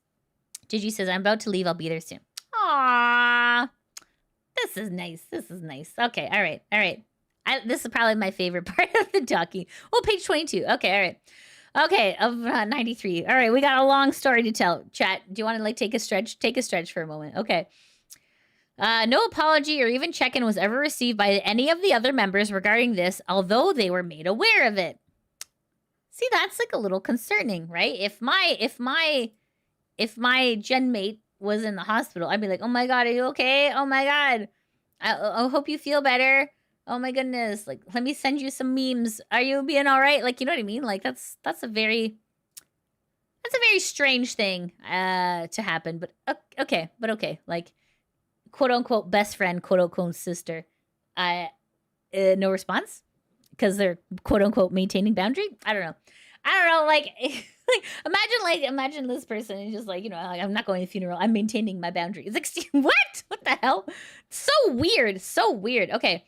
Gigi says, I'm about to leave. I'll be there soon. Aww. This is nice. This is nice. Okay, all right, all right. This is probably my favorite part of the docky. Oh, page 22. Okay, all right. Okay, of 93. All right, we got a long story to tell. Chat, do you want to like take a stretch? Take a stretch for a moment. Okay. No apology or even check-in was ever received by any of the other members regarding this, although they were made aware of it. See, that's like a little concerning, right? If my gen mate was in the hospital, I'd be like, oh my God, are you okay? Oh my God. I hope you feel better. Oh my goodness. Like, let me send you some memes. Are you being all right? Like, you know what I mean? Like, that's a very strange thing to happen. But okay. Like, quote unquote best friend, quote unquote sister. No response because they're quote unquote maintaining boundary. I don't know. Like, imagine this person is just like, you know, like, I'm not going to the funeral. I'm maintaining my boundary. It's like, what the hell? So weird. Okay.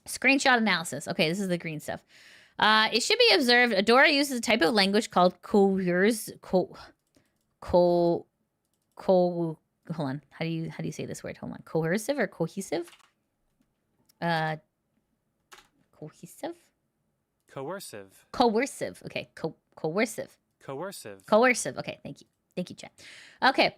Screenshot analysis. Okay, this is the green stuff. It should be observed Adora uses a type of language called hold on. How do you say this word? Hold on. Coercive or cohesive? Cohesive? Coercive. Okay. Coercive. Okay, thank you. Thank you, chat. Okay.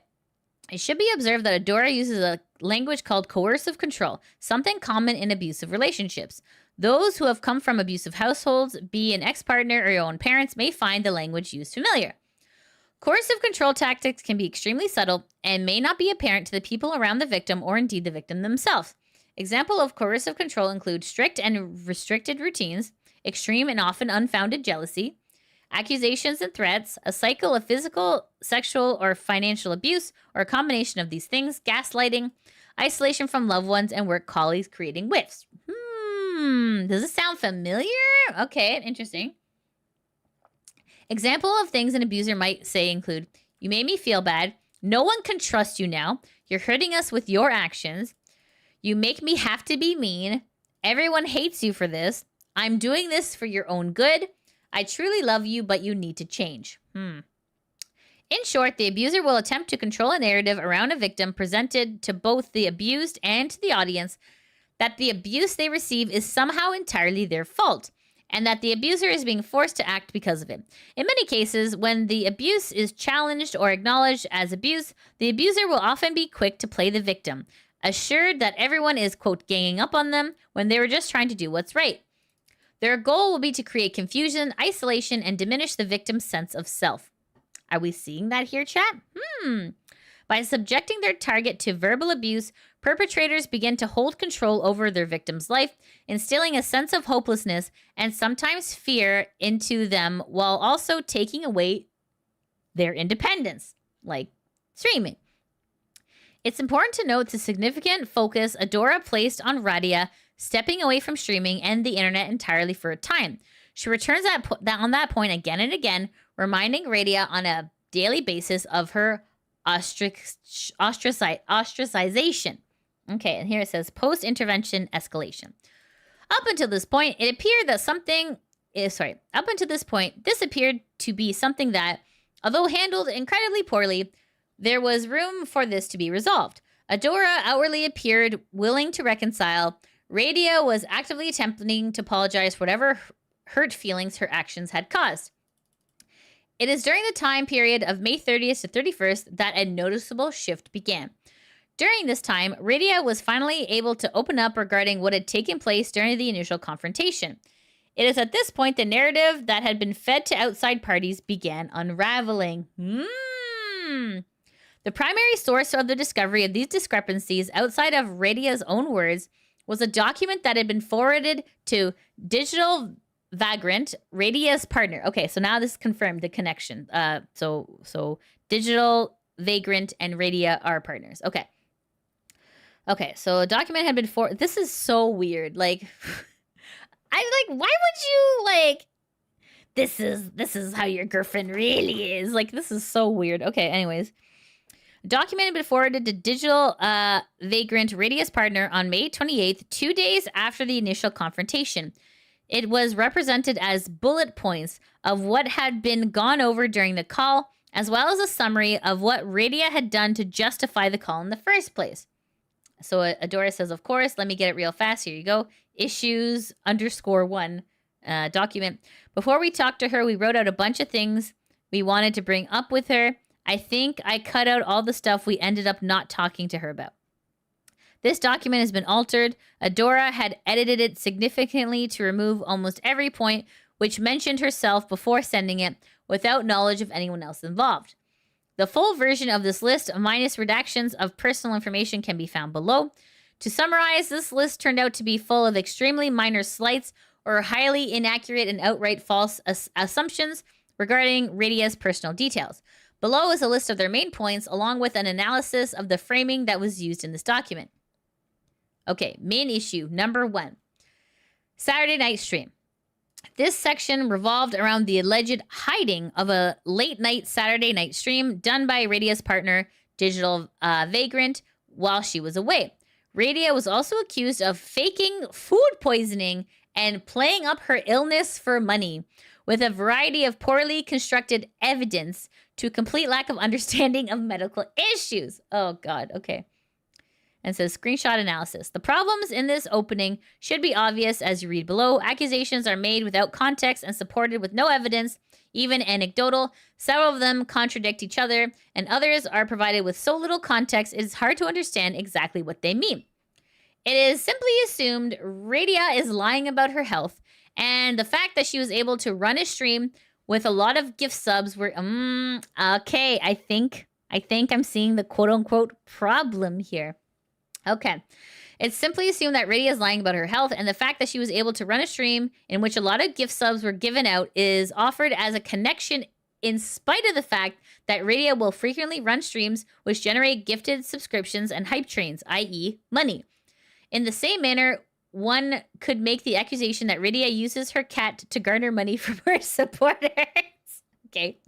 It should be observed that Adora uses a language called coercive control, something common in abusive relationships. Those who have come from abusive households, be an ex-partner or your own parents, may find the language used familiar. Coercive control tactics can be extremely subtle and may not be apparent to the people around the victim or indeed the victim themselves. Examples of coercive control include strict and restricted routines, extreme and often unfounded jealousy, accusations and threats, a cycle of physical, sexual, or financial abuse, or a combination of these things, gaslighting, isolation from loved ones and work colleagues, creating whiffs. Does this sound familiar? Okay, interesting. Example of things an abuser might say include, you made me feel bad, no one can trust you now, you're hurting us with your actions, you make me have to be mean, everyone hates you for this, I'm doing this for your own good, I truly love you, but you need to change. In short, the abuser will attempt to control a narrative around a victim presented to both the abused and to the audience that the abuse they receive is somehow entirely their fault, and that the abuser is being forced to act because of it. In many cases, when the abuse is challenged or acknowledged as abuse, the abuser will often be quick to play the victim, assured that everyone is, quote, ganging up on them when they were just trying to do what's right. Their goal will be to create confusion, isolation, and diminish the victim's sense of self. Are we seeing that here, chat? By subjecting their target to verbal abuse, perpetrators begin to hold control over their victim's life, instilling a sense of hopelessness and sometimes fear into them while also taking away their independence, like streaming. It's important to note the significant focus Adora placed on Radia stepping away from streaming and the internet entirely for a time. She returns on that point again and again, reminding Radia on a daily basis of her ostracization. Okay, and here it says post-intervention escalation. Up until this point, this appeared to be something that, although handled incredibly poorly, there was room for this to be resolved. Adora outwardly appeared willing to reconcile. Radia was actively attempting to apologize for whatever hurt feelings her actions had caused. It is during the time period of May 30th to 31st that a noticeable shift began. During this time, Radia was finally able to open up regarding what had taken place during the initial confrontation. It is at this point the narrative that had been fed to outside parties began unraveling. The primary source of the discovery of these discrepancies outside of Radia's own words was a document that had been forwarded to Digital Vagrant, Radia's partner. Okay, so now this is confirmed, the connection. So Digital Vagrant and Radia are partners. Okay, so a document had been this is so weird. Like, why would you, like, this is how your girlfriend really is. Like, this is so weird. Okay, anyways. Documented but forwarded to digital vagrant Radia's partner on May 28th, 2 days after the initial confrontation. It was represented as bullet points of what had been gone over during the call, as well as a summary of what Radia had done to justify the call in the first place. So Adora says, of course, let me get it real fast. Here you go. Issues_1 document. Before we talked to her, we wrote out a bunch of things we wanted to bring up with her. I think I cut out all the stuff we ended up not talking to her about. This document has been altered. Adora had edited it significantly to remove almost every point which mentioned herself before sending it without knowledge of anyone else involved. The full version of this list, minus redactions of personal information, can be found below. To summarize, this list turned out to be full of extremely minor slights or highly inaccurate and outright false assumptions regarding Radia's personal details. Below is a list of their main points, along with an analysis of the framing that was used in this document. Okay, main issue number 1. Saturday night stream. This section revolved around the alleged hiding of a late-night Saturday night stream done by Radia's partner, Digital Vagrant, while she was away. Radia was also accused of faking food poisoning and playing up her illness for money, with a variety of poorly constructed evidence to complete lack of understanding of medical issues. Oh, God. Okay. And says, screenshot analysis. The problems in this opening should be obvious as you read below. Accusations are made without context and supported with no evidence, even anecdotal. Several of them contradict each other, and others are provided with so little context it is hard to understand exactly what they mean. It is simply assumed Radia is lying about her health, and the fact that she was able to run a stream with a lot of gift subs were, okay, I think I'm seeing the quote-unquote problem here. Okay. It's simply assumed that Radia is lying about her health, and the fact that she was able to run a stream in which a lot of gift subs were given out is offered as a connection in spite of the fact that Radia will frequently run streams which generate gifted subscriptions and hype trains, i.e. money. In the same manner, one could make the accusation that Radia uses her cat to garner money from her supporters. Okay.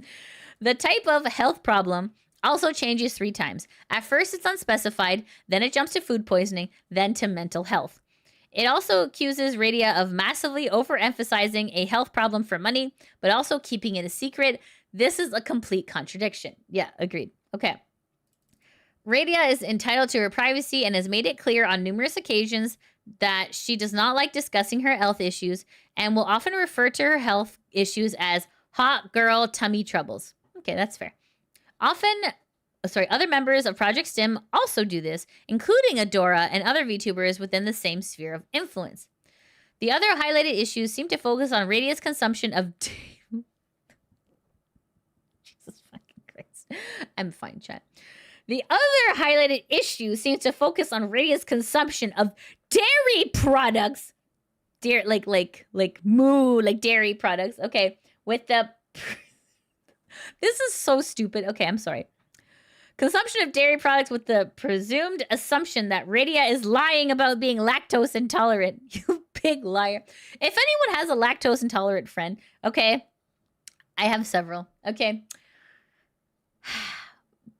The type of health problem also changes 3 times. At first, it's unspecified, then it jumps to food poisoning, then to mental health. It also accuses Radia of massively overemphasizing a health problem for money, but also keeping it a secret. This is a complete contradiction. Yeah, agreed. Okay. Radia is entitled to her privacy and has made it clear on numerous occasions that she does not like discussing her health issues and will often refer to her health issues as hot girl tummy troubles. Okay, that's fair. Other members of Project STIM also do this, including Adora and other VTubers within the same sphere of influence. The other highlighted issues seem to focus on Radia's consumption of... Jesus fucking Christ. I'm fine, chat. The other highlighted issue seems to focus on Radia's consumption of dairy products. Like moo, like dairy products. Okay, with the... This is so stupid. Okay, I'm sorry. Consumption of dairy products with the presumed assumption that Radia is lying about being lactose intolerant. You big liar. If anyone has a lactose intolerant friend, okay, I have several, okay.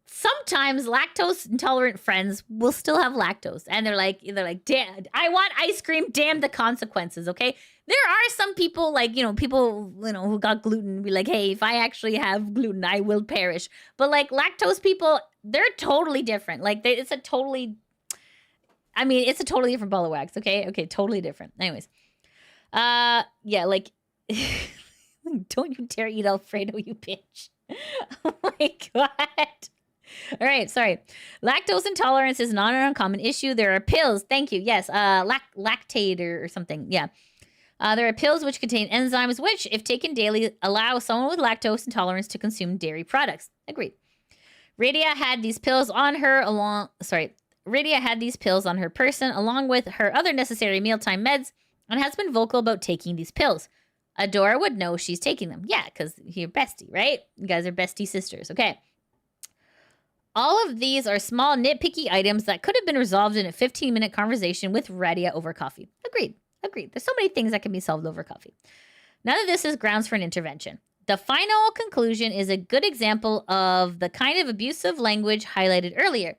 Sometimes lactose intolerant friends will still have lactose, and they're like, damn, I want ice cream, damn the consequences, okay? There are some people, like, people, who got gluten, be like, hey, if I actually have gluten, I will perish. But, like, lactose people, they're totally different. Like, it's a totally different ball of wax, okay? Okay, totally different. Anyways. Yeah, like, don't you dare eat Alfredo, you bitch. Oh, my God. All right, sorry. Lactose intolerance is not an uncommon issue. There are pills. Thank you. Yes, lactate or something. Yeah. There are pills which contain enzymes which, if taken daily, allow someone with lactose intolerance to consume dairy products. Agreed. Radia had these pills on her person along with her other necessary mealtime meds and has been vocal about taking these pills. Adora would know she's taking them. Yeah, because you're bestie, right? You guys are bestie sisters. Okay. All of these are small nitpicky items that could have been resolved in a 15-minute conversation with Radia over coffee. Agreed. There's so many things that can be solved over coffee. None of this is grounds for an intervention. The final conclusion is a good example of the kind of abusive language highlighted earlier.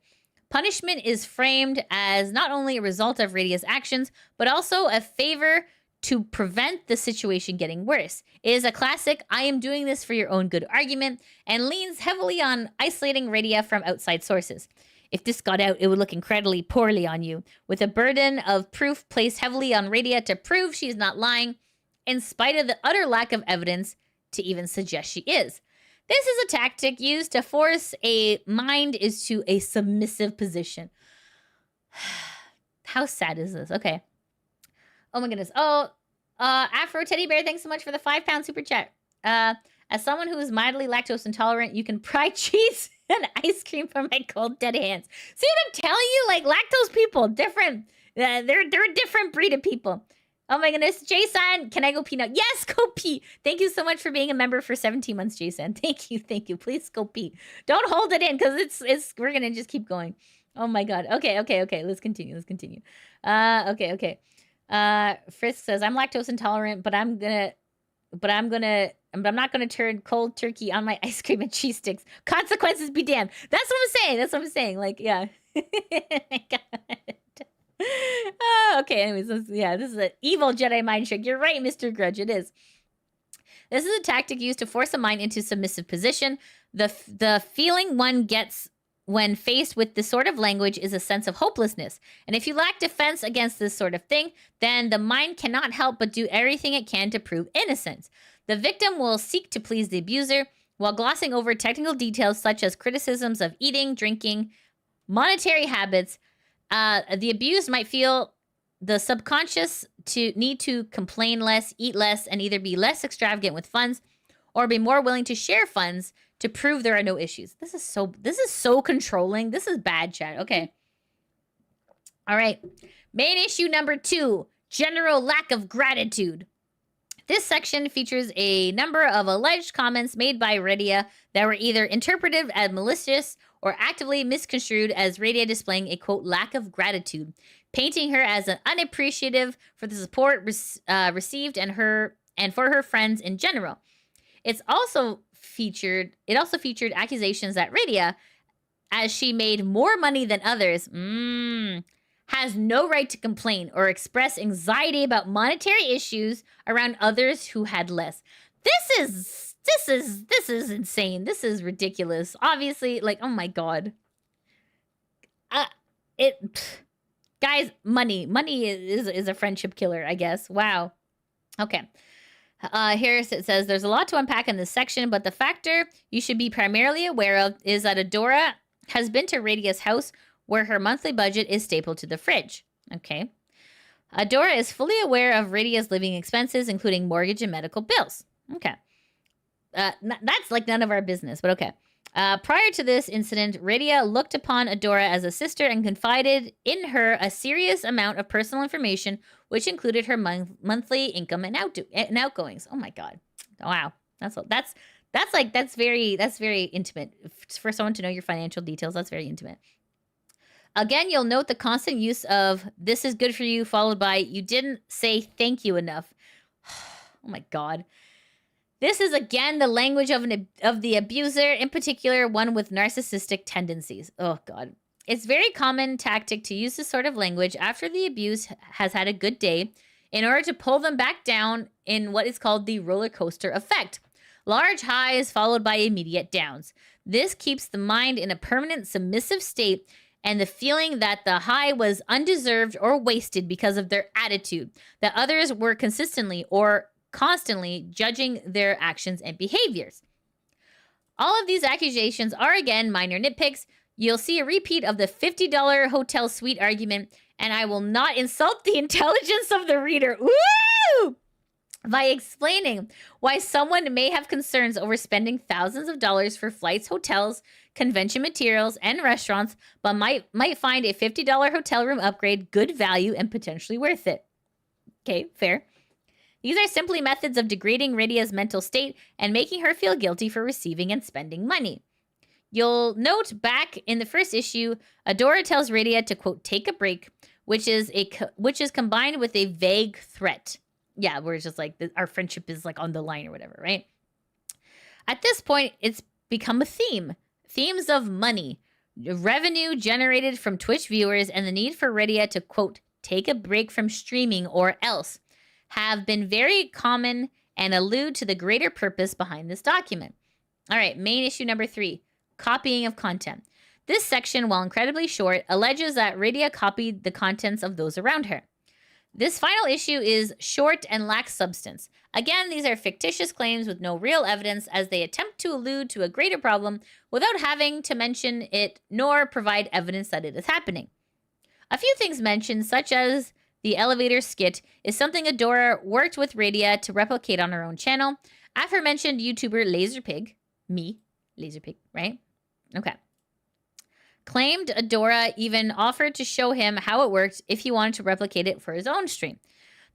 Punishment is framed as not only a result of Radia's actions, but also a favor to prevent the situation getting worse. It is a classic, I am doing this for your own good argument, and leans heavily on isolating Radia from outside sources. If this got out, it would look incredibly poorly on you, with a burden of proof placed heavily on Radia to prove she is not lying, in spite of the utter lack of evidence to even suggest she is. This is a tactic used to force a mind into a submissive position. How sad is this? Okay. Oh my goodness. Oh, Afro Teddy Bear, thanks so much for the £5 super chat. As someone who is mildly lactose intolerant, you can pry cheese and ice cream from my cold dead hands. See what I'm telling you? Like, lactose people, different. They're a different breed of people. Oh my goodness. Jason, can I go pee now? Yes, go pee. Thank you so much for being a member for 17 months, Jason. Thank you. Thank you. Please go pee. Don't hold it in because we're going to just keep going. Oh my God. Okay. Let's continue. Okay. Frisk says, I'm lactose intolerant, but I'm not gonna turn cold turkey on my ice cream and cheese sticks. Consequences be damned. That's what I'm saying. Like, yeah. My God. Okay, anyways, this is an evil Jedi mind trick. You're right, Mr. Grudge, it is. This is a tactic used to force a mind into submissive position. The feeling one gets when faced with this sort of language is a sense of hopelessness. And if you lack defense against this sort of thing, then the mind cannot help but do everything it can to prove innocence. The victim will seek to please the abuser while glossing over technical details such as criticisms of eating, drinking, monetary habits. The abused might feel the subconscious to need to complain less, eat less, and either be less extravagant with funds or be more willing to share funds to prove there are no issues. This is so controlling. This is bad, chat. Okay. All right. Main issue number 2, general lack of gratitude. This section features a number of alleged comments made by Radia that were either interpreted as malicious or actively misconstrued as Radia displaying a, quote, lack of gratitude, painting her as an unappreciative for the support received and for her friends in general. It also featured accusations that Radia, as she made more money than others, has no right to complain or express anxiety about monetary issues around others who had less. This is insane. This is ridiculous. Obviously, like, oh my God. Guys, money is a friendship killer, I guess. Wow. Okay. Here it says, there's a lot to unpack in this section, but the factor you should be primarily aware of is that Adora has been to Radia's house where her monthly budget is stapled to the fridge. Okay. Adora is fully aware of Radia's living expenses, including mortgage and medical bills. Okay. That's like none of our business, but okay. Prior to this incident, Radia looked upon Adora as a sister and confided in her a serious amount of personal information, which included her monthly income and outgoings. Oh my God! Wow, that's very intimate for someone to know your financial details. That's very intimate. Again, you'll note the constant use of "this is good for you," followed by "you didn't say thank you enough." Oh my God. This is, again, the language of the abuser, in particular, one with narcissistic tendencies. Oh, God. It's very common tactic to use this sort of language after the abuse has had a good day in order to pull them back down in what is called the roller coaster effect. Large highs followed by immediate downs. This keeps the mind in a permanent submissive state and the feeling that the high was undeserved or wasted because of their attitude, that others were consistently or constantly judging their actions and behaviors. All of these accusations are, again, minor nitpicks. You'll see a repeat of the $50 hotel suite argument, and I will not insult the intelligence of the reader. Woo! By explaining why someone may have concerns over spending thousands of dollars for flights, hotels, convention materials, and restaurants, but might find a $50 hotel room upgrade good value and potentially worth it. Okay, fair. These are simply methods of degrading Radia's mental state and making her feel guilty for receiving and spending money. You'll note back in the first issue, Adora tells Radia to, quote, take a break, which is combined with a vague threat. yeah, where it's just like our friendship is like on the line or whatever, right? At this point, it's become a theme. Themes of money, revenue generated from Twitch viewers, and the need for Radia to, quote, take a break from streaming or else have been very common and allude to the greater purpose behind this document. All right, main issue number 3, copying of content. This section, while incredibly short, alleges that Radia copied the contents of those around her. This final issue is short and lacks substance. Again, these are fictitious claims with no real evidence as they attempt to allude to a greater problem without having to mention it nor provide evidence that it is happening. A few things mentioned, such as the elevator skit, is something Adora worked with Radia to replicate on her own channel. Aforementioned YouTuber LazerPig, me, LazerPig, right? Okay. Claimed Adora even offered to show him how it worked if he wanted to replicate it for his own stream.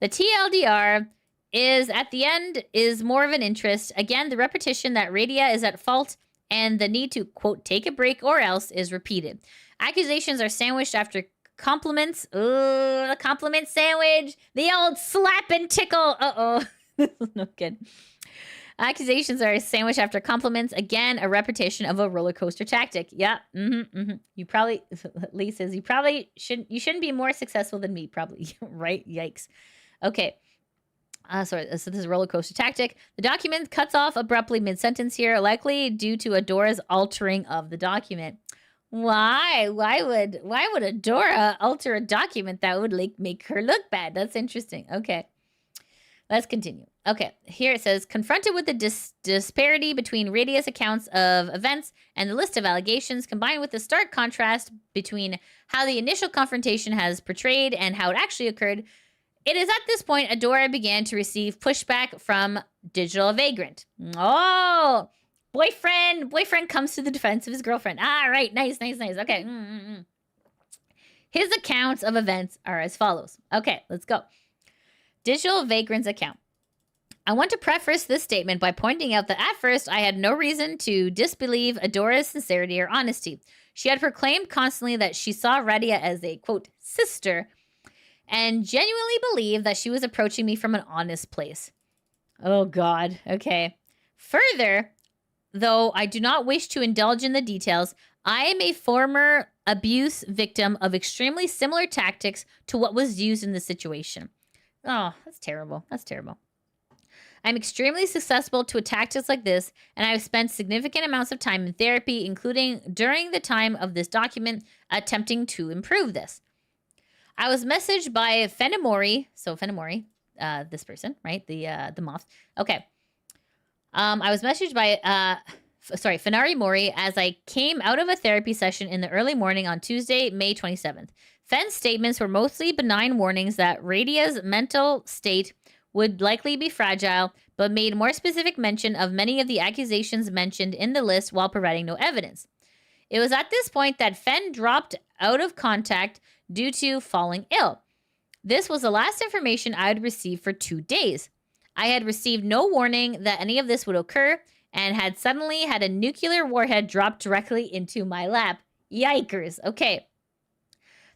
The TLDR is, at the end, is more of an interest. Again, the repetition that Radia is at fault and the need to, quote, take a break or else is repeated. Accusations are sandwiched after compliments. Ooh, the compliment sandwich. The old slap and tickle. Uh-oh. This is no good. Accusations are sandwiched after compliments. Again, a repetition of a roller coaster tactic. Yeah. You probably, Lee says, you shouldn't be more successful than me, probably. Right? Yikes. Okay. Sorry, so this is a roller coaster tactic. The document cuts off abruptly mid-sentence here, likely due to Adora's altering of the document. Why? Why would Adora alter a document that would like make her look bad? That's interesting. Okay. Let's continue. Okay, here it says, confronted with the disparity between Radia's accounts of events and the list of allegations, combined with the stark contrast between how the initial confrontation has portrayed and how it actually occurred, it is at this point Adora began to receive pushback from Digital Vagrant. Oh, boyfriend comes to the defense of his girlfriend. Ah, right, nice. Okay. His accounts of events are as follows. Okay, let's go. Digital Vagrant's account. I want to preface this statement by pointing out that at first I had no reason to disbelieve Adora's sincerity or honesty. She had proclaimed constantly that she saw Radia as a, quote, sister, and genuinely believed that she was approaching me from an honest place. Oh, God. Okay. Further, though I do not wish to indulge in the details, I am a former abuse victim of extremely similar tactics to what was used in this situation. Oh, that's terrible. That's terrible. I'm extremely susceptible to tactics like this, and I've spent significant amounts of time in therapy, including during the time of this document, attempting to improve this. I was messaged by Fenari, so Fenari, this person, right? The moth. Okay. I was messaged by, Fenari Mori as I came out of a therapy session in the early morning on Tuesday, May 27th. Fen's statements were mostly benign warnings that Radia's mental state would likely be fragile, but made more specific mention of many of the accusations mentioned in the list while providing no evidence. It was at this point that Fen dropped out of contact due to falling ill. This was the last information I had received for 2 days. I had received no warning that any of this would occur and had suddenly had a nuclear warhead drop directly into my lap. Yikers. Okay.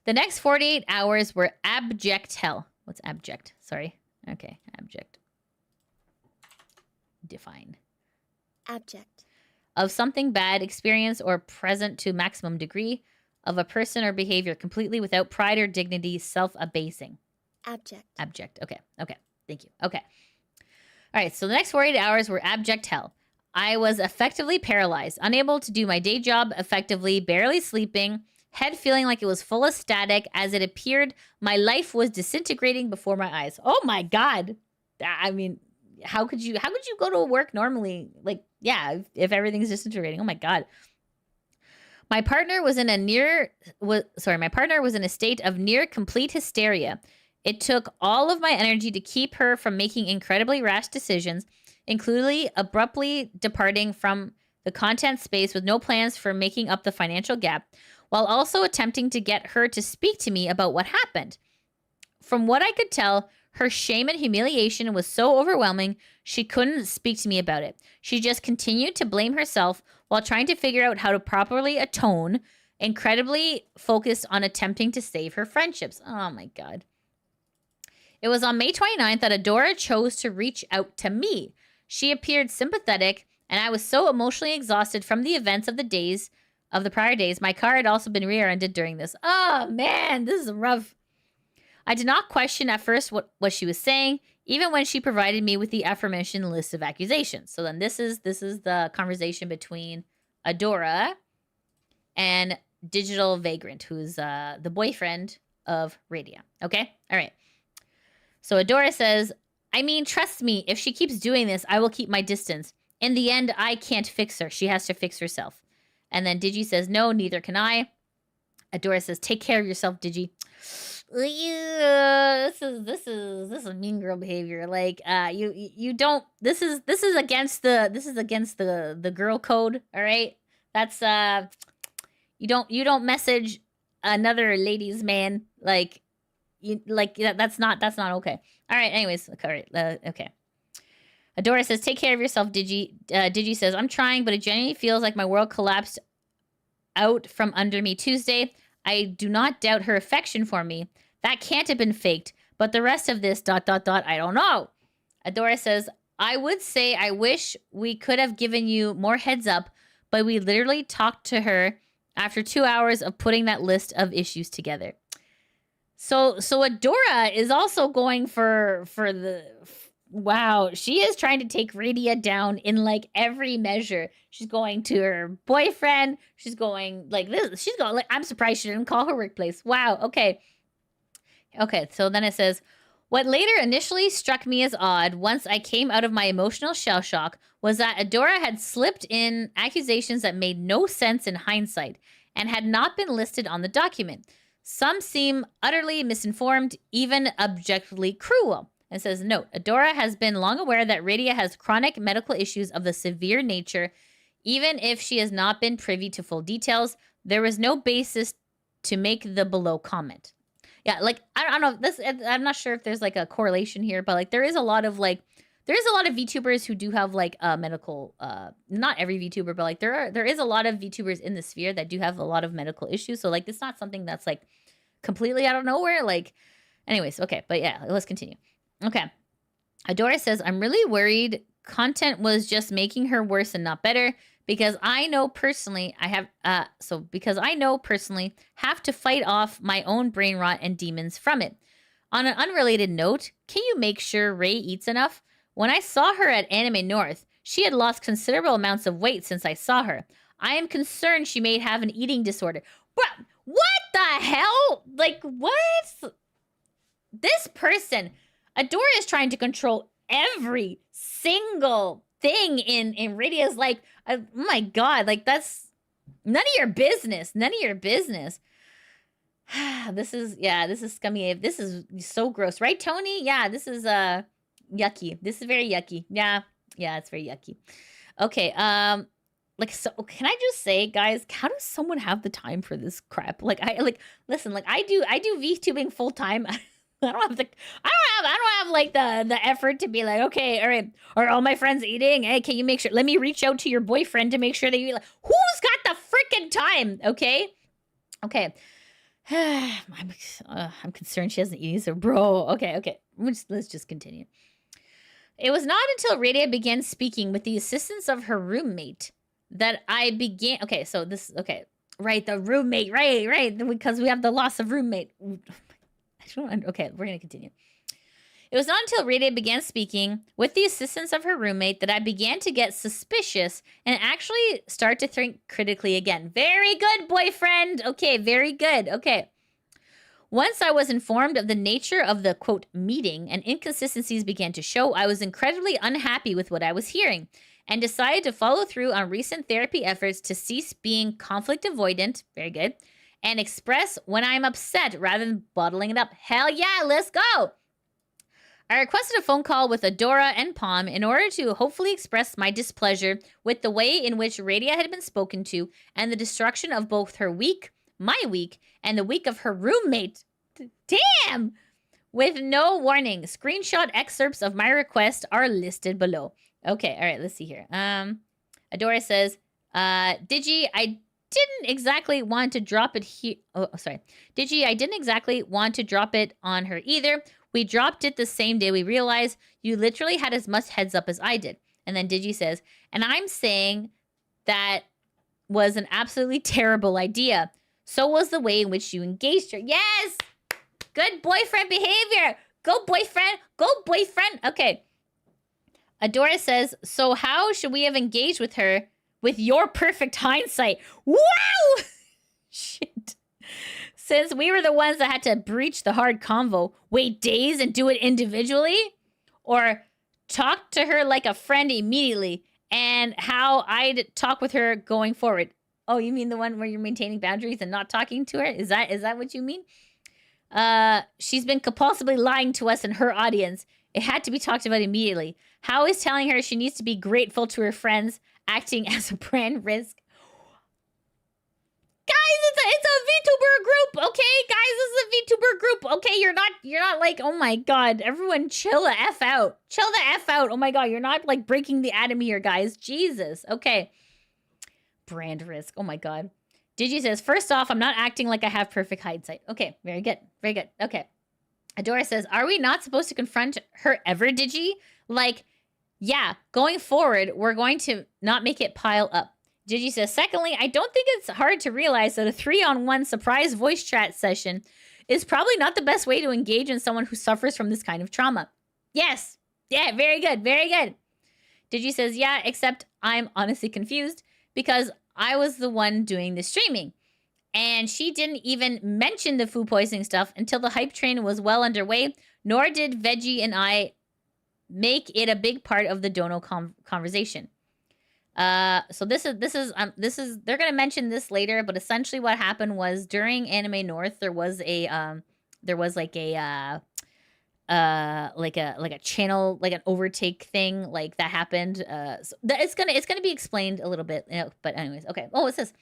The next 48 hours were abject hell. What's abject? Sorry. Okay, abject. Define. Abject. Of something bad, experienced, or present to maximum degree, of a person or behavior completely without pride or dignity, self-abasing. Abject. Abject. Okay. Thank you. Okay. All right, so the next 48 hours were abject hell. I was effectively paralyzed, unable to do my day job effectively, barely sleeping, head feeling like it was full of static. As it appeared, my life was disintegrating before my eyes. Oh my God. I mean, how could you go to work normally? Like, yeah, if everything's disintegrating. Oh my God. My partner was in a state of near complete hysteria. It took all of my energy to keep her from making incredibly rash decisions, including abruptly departing from the content space with no plans for making up the financial gap, while also attempting to get her to speak to me about what happened. From what I could tell, her shame and humiliation was so overwhelming, she couldn't speak to me about it. She just continued to blame herself while trying to figure out how to properly atone, incredibly focused on attempting to save her friendships. Oh my God. It was on May 29th that Adora chose to reach out to me. She appeared sympathetic, and I was so emotionally exhausted from the events of the prior days. My car had also been rear-ended during this. Oh, man, this is rough. I did not question at first what she was saying, even when she provided me with the aforementioned list of accusations. So then this is the conversation between Adora and Digital Vagrant, who's the boyfriend of Radia. Okay? All right. So Adora says, I mean, trust me, if she keeps doing this, I will keep my distance. In the end, I can't fix her. She has to fix herself. And then Digi says, no, neither can I. Adora says, take care of yourself, Digi. This is mean girl behavior. Like, you don't, this is against the girl code. All right. That's, you don't message another lady's man. Like, that's not okay. All right. Anyways. All right. Okay. Adora says, take care of yourself, Digi. Digi says, I'm trying, but it genuinely feels like my world collapsed out from under me Tuesday. I do not doubt her affection for me. That can't have been faked. But the rest of this, ... I don't know. Adora says, I would say I wish we could have given you more heads up, but we literally talked to her after 2 hours of putting that list of issues together. So Adora is also going for the... Wow, she is trying to take Radia down in like every measure. She's going to her boyfriend. She's going like this. She's going like, I'm surprised she didn't call her workplace. Wow, okay. Okay, so then it says, what later initially struck me as odd once I came out of my emotional shell shock was that Adora had slipped in accusations that made no sense in hindsight and had not been listed on the document. Some seem utterly misinformed, even objectively cruel. It says, note, Adora has been long aware that Radia has chronic medical issues of the severe nature. Even if she has not been privy to full details, there was no basis to make the below comment. Yeah, like, I don't know, this, I'm not sure if there's like a correlation here, but like there is a lot of VTubers who do have like medical, not every VTuber, but like there is a lot of VTubers in the sphere that do have a lot of medical issues. So like, it's not something that's like completely out of nowhere. Like, anyways, okay, but yeah, let's continue. Okay. Adora says, I'm really worried content was just making her worse and not better because I know personally have to fight off my own brain rot and demons from it. On an unrelated note, can you make sure Ray eats enough? When I saw her at Anime North, she had lost considerable amounts of weight since I saw her. I am concerned she may have an eating disorder. Bro, what the hell? Like, what? This person... Adora is trying to control every single thing in Radia's like, oh my God, like that's none of your business. None of your business. This is scummy. This is so gross. Right, Tony? Yeah, this is yucky. This is very yucky. Yeah, it's very yucky. Okay, like, so can I just say, guys, how does someone have the time for this crap? Like, listen, like I do VTubing full time. I don't have like the effort to be like, okay, all right, are all my friends eating? Hey, can you make sure? Let me reach out to your boyfriend to make sure that you like. Who's got the freaking time? Okay. I'm concerned she hasn't eaten, so bro. Okay. Let's just continue. It was not until Radia began speaking with the assistance of her roommate that I began. Okay, so this. Okay, right, the roommate. Right, because we have the loss of roommate. Okay, we're going to continue. It was not until Radia began speaking with the assistance of her roommate that I began to get suspicious and actually start to think critically again. Very good, boyfriend. Okay, very good. Okay. Once I was informed of the nature of the, quote, meeting and inconsistencies began to show, I was incredibly unhappy with what I was hearing and decided to follow through on recent therapy efforts to cease being conflict avoidant. Very good. And express when I'm upset rather than bottling it up. Hell yeah, let's go. I requested a phone call with Adora and Pom in order to hopefully express my displeasure with the way in which Radia had been spoken to and the destruction of both her week, my week, and the week of her roommate. Damn! With no warning. Screenshot excerpts of my request are listed below. Okay, all right, let's see here. Adora says, Digi, I didn't exactly want to drop it here. Oh, sorry. Digi, I didn't exactly want to drop it on her either. We dropped it the same day we realized you literally had as much heads up as I did. And then Digi says, and I'm saying that was an absolutely terrible idea. So was the way in which you engaged her. Yes! Good boyfriend behavior. Go boyfriend. Go boyfriend. Okay. Adora says, so how should we have engaged with her with your perfect hindsight? Wow! Shit. Since we were the ones that had to breach the hard convo, wait days and do it individually? Or talk to her like a friend immediately, and how I'd talk with her going forward. Oh, you mean the one where you're maintaining boundaries and not talking to her? Is that what you mean? She's been compulsively lying to us and her audience. It had to be talked about immediately. How is telling her she needs to be grateful to her friends acting as a brand risk? Guys, it's a VTuber group, okay? Guys, this is a VTuber group, okay? You're not like, oh my god, everyone chill the F out. Chill the F out. Oh my god, you're not like breaking the atom here, guys. Jesus. Okay. Brand risk. Oh my god. Digi says, first off, I'm not acting like I have perfect hindsight. Okay, very good. Very good. Okay. Adora says, are we not supposed to confront her ever, Digi? Like, yeah, going forward, we're going to not make it pile up. Gigi says, secondly, I don't think it's hard to realize that a 3-on-1 surprise voice chat session is probably not the best way to engage in someone who suffers from this kind of trauma. Yes. Yeah, very good. Very good. Digi says, yeah, except I'm honestly confused because I was the one doing the streaming. And she didn't even mention the food poisoning stuff until the hype train was well underway, nor did Veggie and I make it a big part of the Dono conversation. So this is they're gonna mention this later, but essentially what happened was during Anime North there was a channel, like an overtake thing like that happened. So it's gonna be explained a little bit, you know, but anyways, okay. Oh, what's this?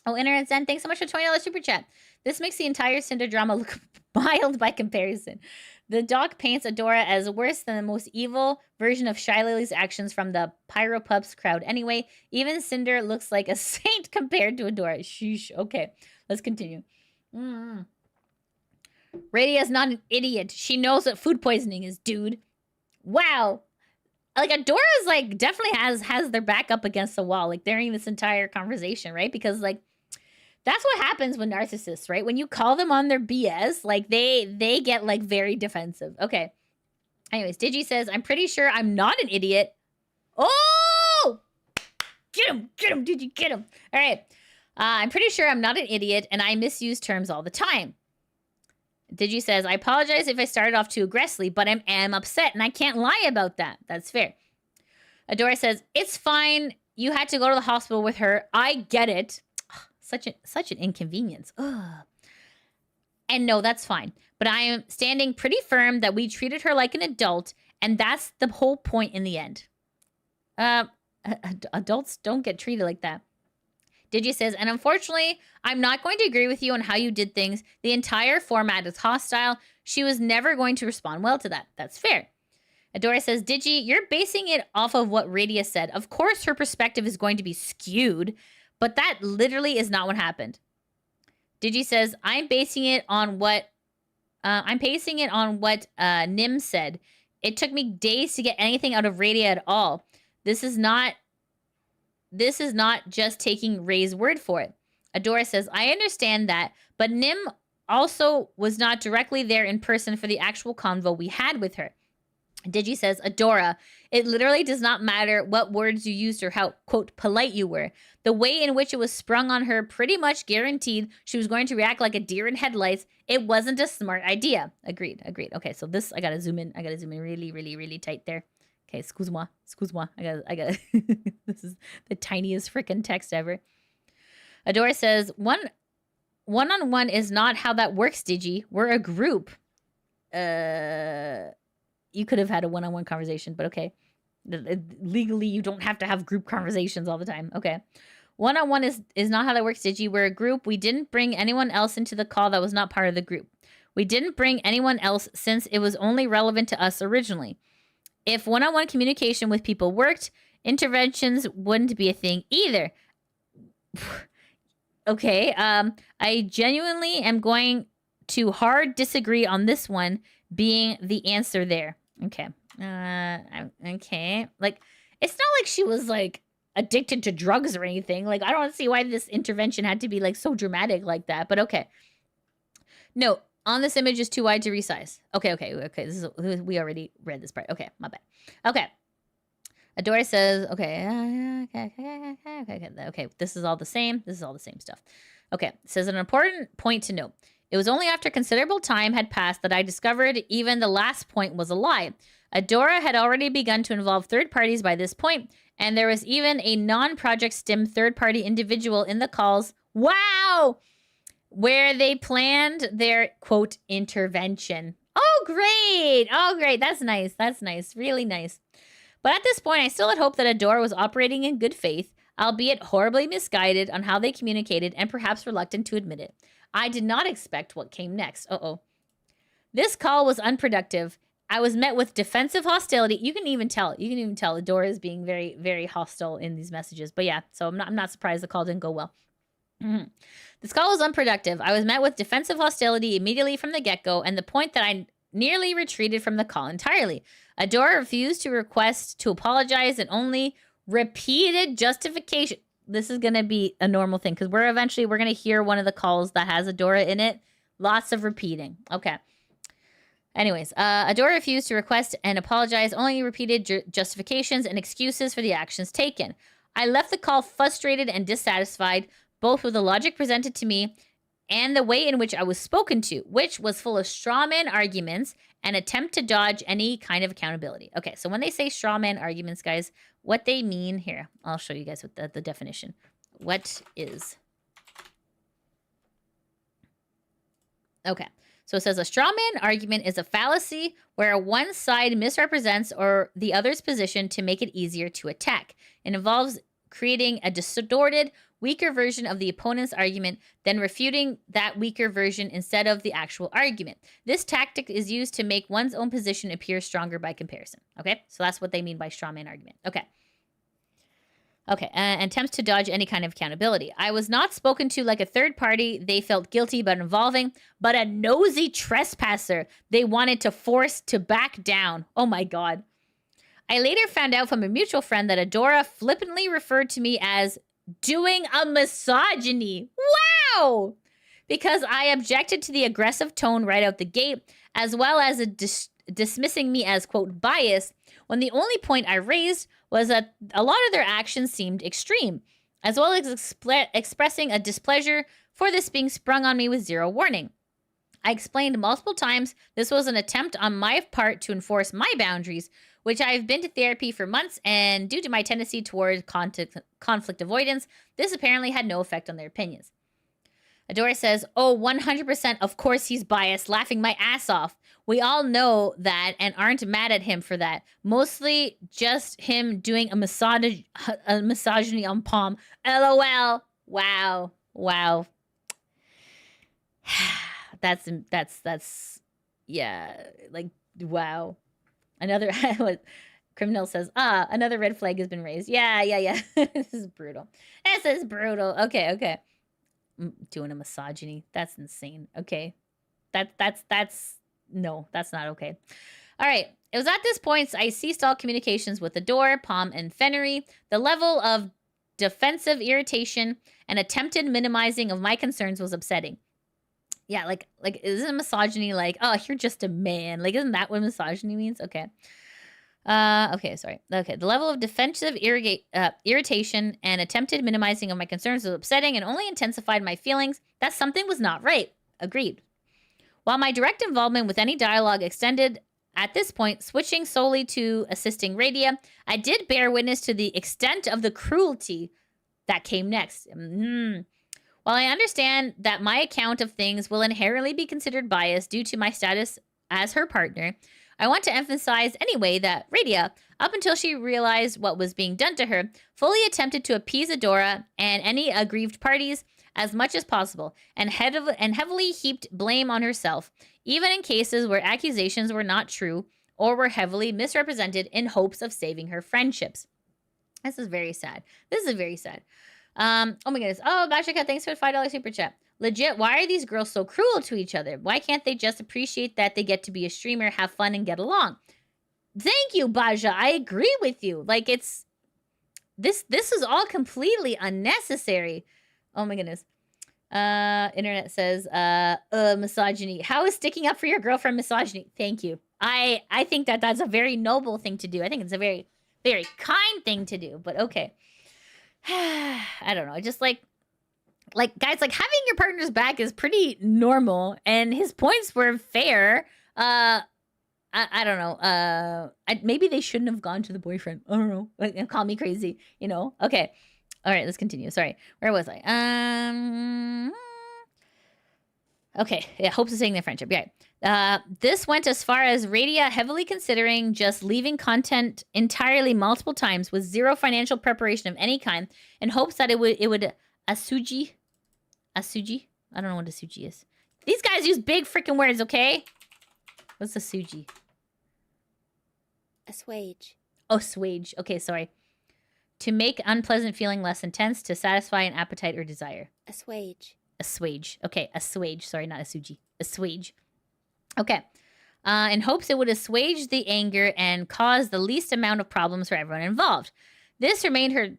Oh, Internet Zen, thanks so much for $20 super chat. This makes the entire Cinder drama look mild by comparison. The doc paints Adora as worse than the most evil version of Shy Lily's actions from the Pyro Pups crowd. Anyway, even Cinder looks like a saint compared to Adora. Sheesh. Okay, let's continue. Radia's not an idiot. She knows what food poisoning is, dude. Wow. Like, Adora's, like, definitely has their back up against the wall, like, during this entire conversation, right? Because, like, that's what happens with narcissists, right? When you call them on their BS, like, they get, like, very defensive. Okay. Anyways, Digi says, I'm pretty sure I'm not an idiot. Oh! Get him, Digi, get him. All right. I'm pretty sure I'm not an idiot, and I misuse terms all the time. Digi says, I apologize if I started off too aggressively, but I am upset, and I can't lie about that. That's fair. Adora says, it's fine. You had to go to the hospital with her. I get it. Such an inconvenience. Ugh. And no, that's fine. But I am standing pretty firm that we treated her like an adult, and that's the whole point in the end. Adults don't get treated like that. Digi says, and unfortunately, I'm not going to agree with you on how you did things. The entire format is hostile. She was never going to respond well to that. That's fair. Adora says, Digi, you're basing it off of what Radia said. Of course, her perspective is going to be skewed, but that literally is not what happened. Digi says, I'm basing it on what Nim said. It took me days to get anything out of Radia at all. This is not just taking Ray's word for it. Adora says, I understand that, but Nim also was not directly there in person for the actual convo we had with her. Digi says, Adora, it literally does not matter what words you used or how, quote, polite you were. The way in which it was sprung on her pretty much guaranteed she was going to react like a deer in headlights. It wasn't a smart idea. Agreed. Okay, so this, I gotta zoom in really, really, really tight there. Okay, excuse-moi. I got this is the tiniest freaking text ever. Adora says, one-on-one is not how that works, Digi. We're a group. You could have had a one-on-one conversation, but okay. Legally, you don't have to have group conversations all the time. Okay. One-on-one is not how that works, Digi. We're a group. We didn't bring anyone else into the call that was not part of the group. We didn't bring anyone else since it was only relevant to us originally. If one-on-one communication with people worked, interventions wouldn't be a thing either. Okay. I genuinely am going to hard disagree on this one being the answer there. Okay. Okay. Like, it's not like she was like addicted to drugs or anything. Like, I don't see why this intervention had to be like so dramatic like that, but okay. No, on this image is too wide to resize. Okay. This is, we already read this part. Okay, my bad. Okay. Adora says, okay, this is all the same. This is all the same stuff. Okay, it says an important point to note. It was only after considerable time had passed that I discovered even the last point was a lie. Adora had already begun to involve third parties by this point, and there was even a non-Project STIM third-party individual in the calls. Wow! Where they planned their, quote, intervention. Oh, great! Oh, great. That's nice. That's nice. Really nice. But at this point, I still had hope that Adora was operating in good faith, albeit horribly misguided on how they communicated and perhaps reluctant to admit it. I did not expect what came next. This call was unproductive. I was met with defensive hostility. You can even tell. Adora is being very, very hostile in these messages. But yeah, so I'm not surprised the call didn't go well. This call was unproductive. I was met with defensive hostility immediately from the get-go, and the point that I nearly retreated from the call entirely. Adora refused to request to apologize and only repeated justification. This is going to be a normal thing because we're going to hear one of the calls that has Adora in it. Lots of repeating. Okay. Anyways, Adora refused to request and apologize, only repeated justifications and excuses for the actions taken. I left the call frustrated and dissatisfied, both with the logic presented to me and the way in which I was spoken to, which was full of straw man arguments and attempt to dodge any kind of accountability. Okay, so when they say straw man arguments, guys, what they mean here, I'll show you guys what the definition. What is? Okay, so it says a straw man argument is a fallacy where one side misrepresents or the other's position to make it easier to attack. It involves creating a distorted, weaker version of the opponent's argument, then refuting that weaker version instead of the actual argument. This tactic is used to make one's own position appear stronger by comparison. Okay, so that's what they mean by straw man argument. Okay, attempts to dodge any kind of accountability. I was not spoken to like a third party they felt guilty about involving, but a nosy trespasser they wanted to force to back down. Oh my God. I later found out from a mutual friend that Adora flippantly referred to me as doing a misogyny. Wow! Because I objected to the aggressive tone right out the gate, as well as dismissing me as, quote, biased, when the only point I raised was that a lot of their actions seemed extreme, as well as expressing a displeasure for this being sprung on me with zero warning. I explained multiple times this was an attempt on my part to enforce my boundaries, which I've been to therapy for months, and due to my tendency toward conflict avoidance, this apparently had no effect on their opinions. Adora says, oh, 100%, of course he's biased, laughing my ass off. We all know that and aren't mad at him for that. Mostly just him doing a misogyny on Pom. LOL. Wow. That's yeah, like, wow. Another, Criminal says, another red flag has been raised. Yeah. This is brutal. Okay. Doing a misogyny. That's insane. Okay. No, that's not okay. All right. It was at this point I ceased all communications with Adora, Pom, and Fenari. The level of defensive irritation and attempted minimizing of my concerns was upsetting. Yeah, like isn't misogyny like, oh, you're just a man? Like, isn't that what misogyny means? Okay. Sorry. Okay, the level of defensive irritation and attempted minimizing of my concerns was upsetting and only intensified my feelings that something was not right. Agreed. While my direct involvement with any dialogue extended at this point, switching solely to assisting Radia, I did bear witness to the extent of the cruelty that came next. While I understand that my account of things will inherently be considered biased due to my status as her partner, I want to emphasize anyway that Radia, up until she realized what was being done to her, fully attempted to appease Adora and any aggrieved parties as much as possible, and heavily heaped blame on herself, even in cases where accusations were not true or were heavily misrepresented in hopes of saving her friendships. This is very sad. Oh my goodness. Oh, Basha Cat, thanks for the $5 super chat. Legit, why are these girls so cruel to each other? Why can't they just appreciate that they get to be a streamer, have fun, and get along? Thank you, Baja. I agree with you. Like, it's... This is all completely unnecessary. Oh, my goodness. Internet says, misogyny. How is sticking up for your girlfriend misogyny? Thank you. I think that that's a very noble thing to do. I think it's a very, very kind thing to do. But okay. I don't know. Just like guys, like having your partner's back is pretty normal, and his points were fair. I don't know. Maybe they shouldn't have gone to the boyfriend. I don't know. Like, call me crazy, you know? Okay. All right, let's continue. Sorry. Where was I? Okay. Yeah, hopes of saving their friendship. Yeah. This went as far as Radia heavily considering just leaving content entirely multiple times with zero financial preparation of any kind in hopes that it would Asuji? I don't know what Asuji is. These guys use big freaking words, okay? What's Asuji? Assuage. Oh, assuage. Okay, sorry. To make unpleasant feeling less intense, to satisfy an appetite or desire. Assuage. Assuage. Okay, assuage. Sorry, not Asuji. Assuage. Okay. In hopes it would assuage the anger and cause the least amount of problems for everyone involved. This remained her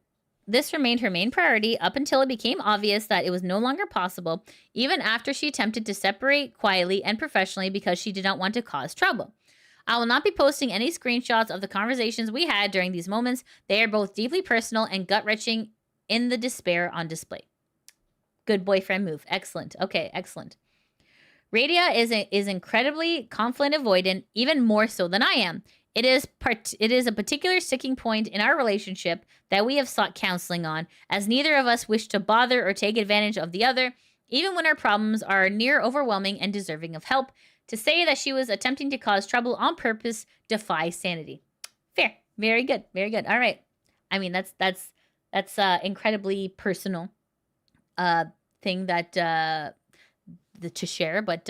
main priority up until it became obvious that it was no longer possible, even after she attempted to separate quietly and professionally because she did not want to cause trouble. I will not be posting any screenshots of the conversations we had during these moments. They are both deeply personal and gut-wrenching in the despair on display. Good boyfriend move. Excellent. Okay, excellent. Radia is incredibly conflict avoidant, even more so than I am. It is a particular sticking point in our relationship that we have sought counseling on, as neither of us wish to bother or take advantage of the other, even when our problems are near overwhelming and deserving of help. To say that she was attempting to cause trouble on purpose defies sanity. Fair. Very good. Very good. All right. I mean, that's incredibly personal thing that to share, but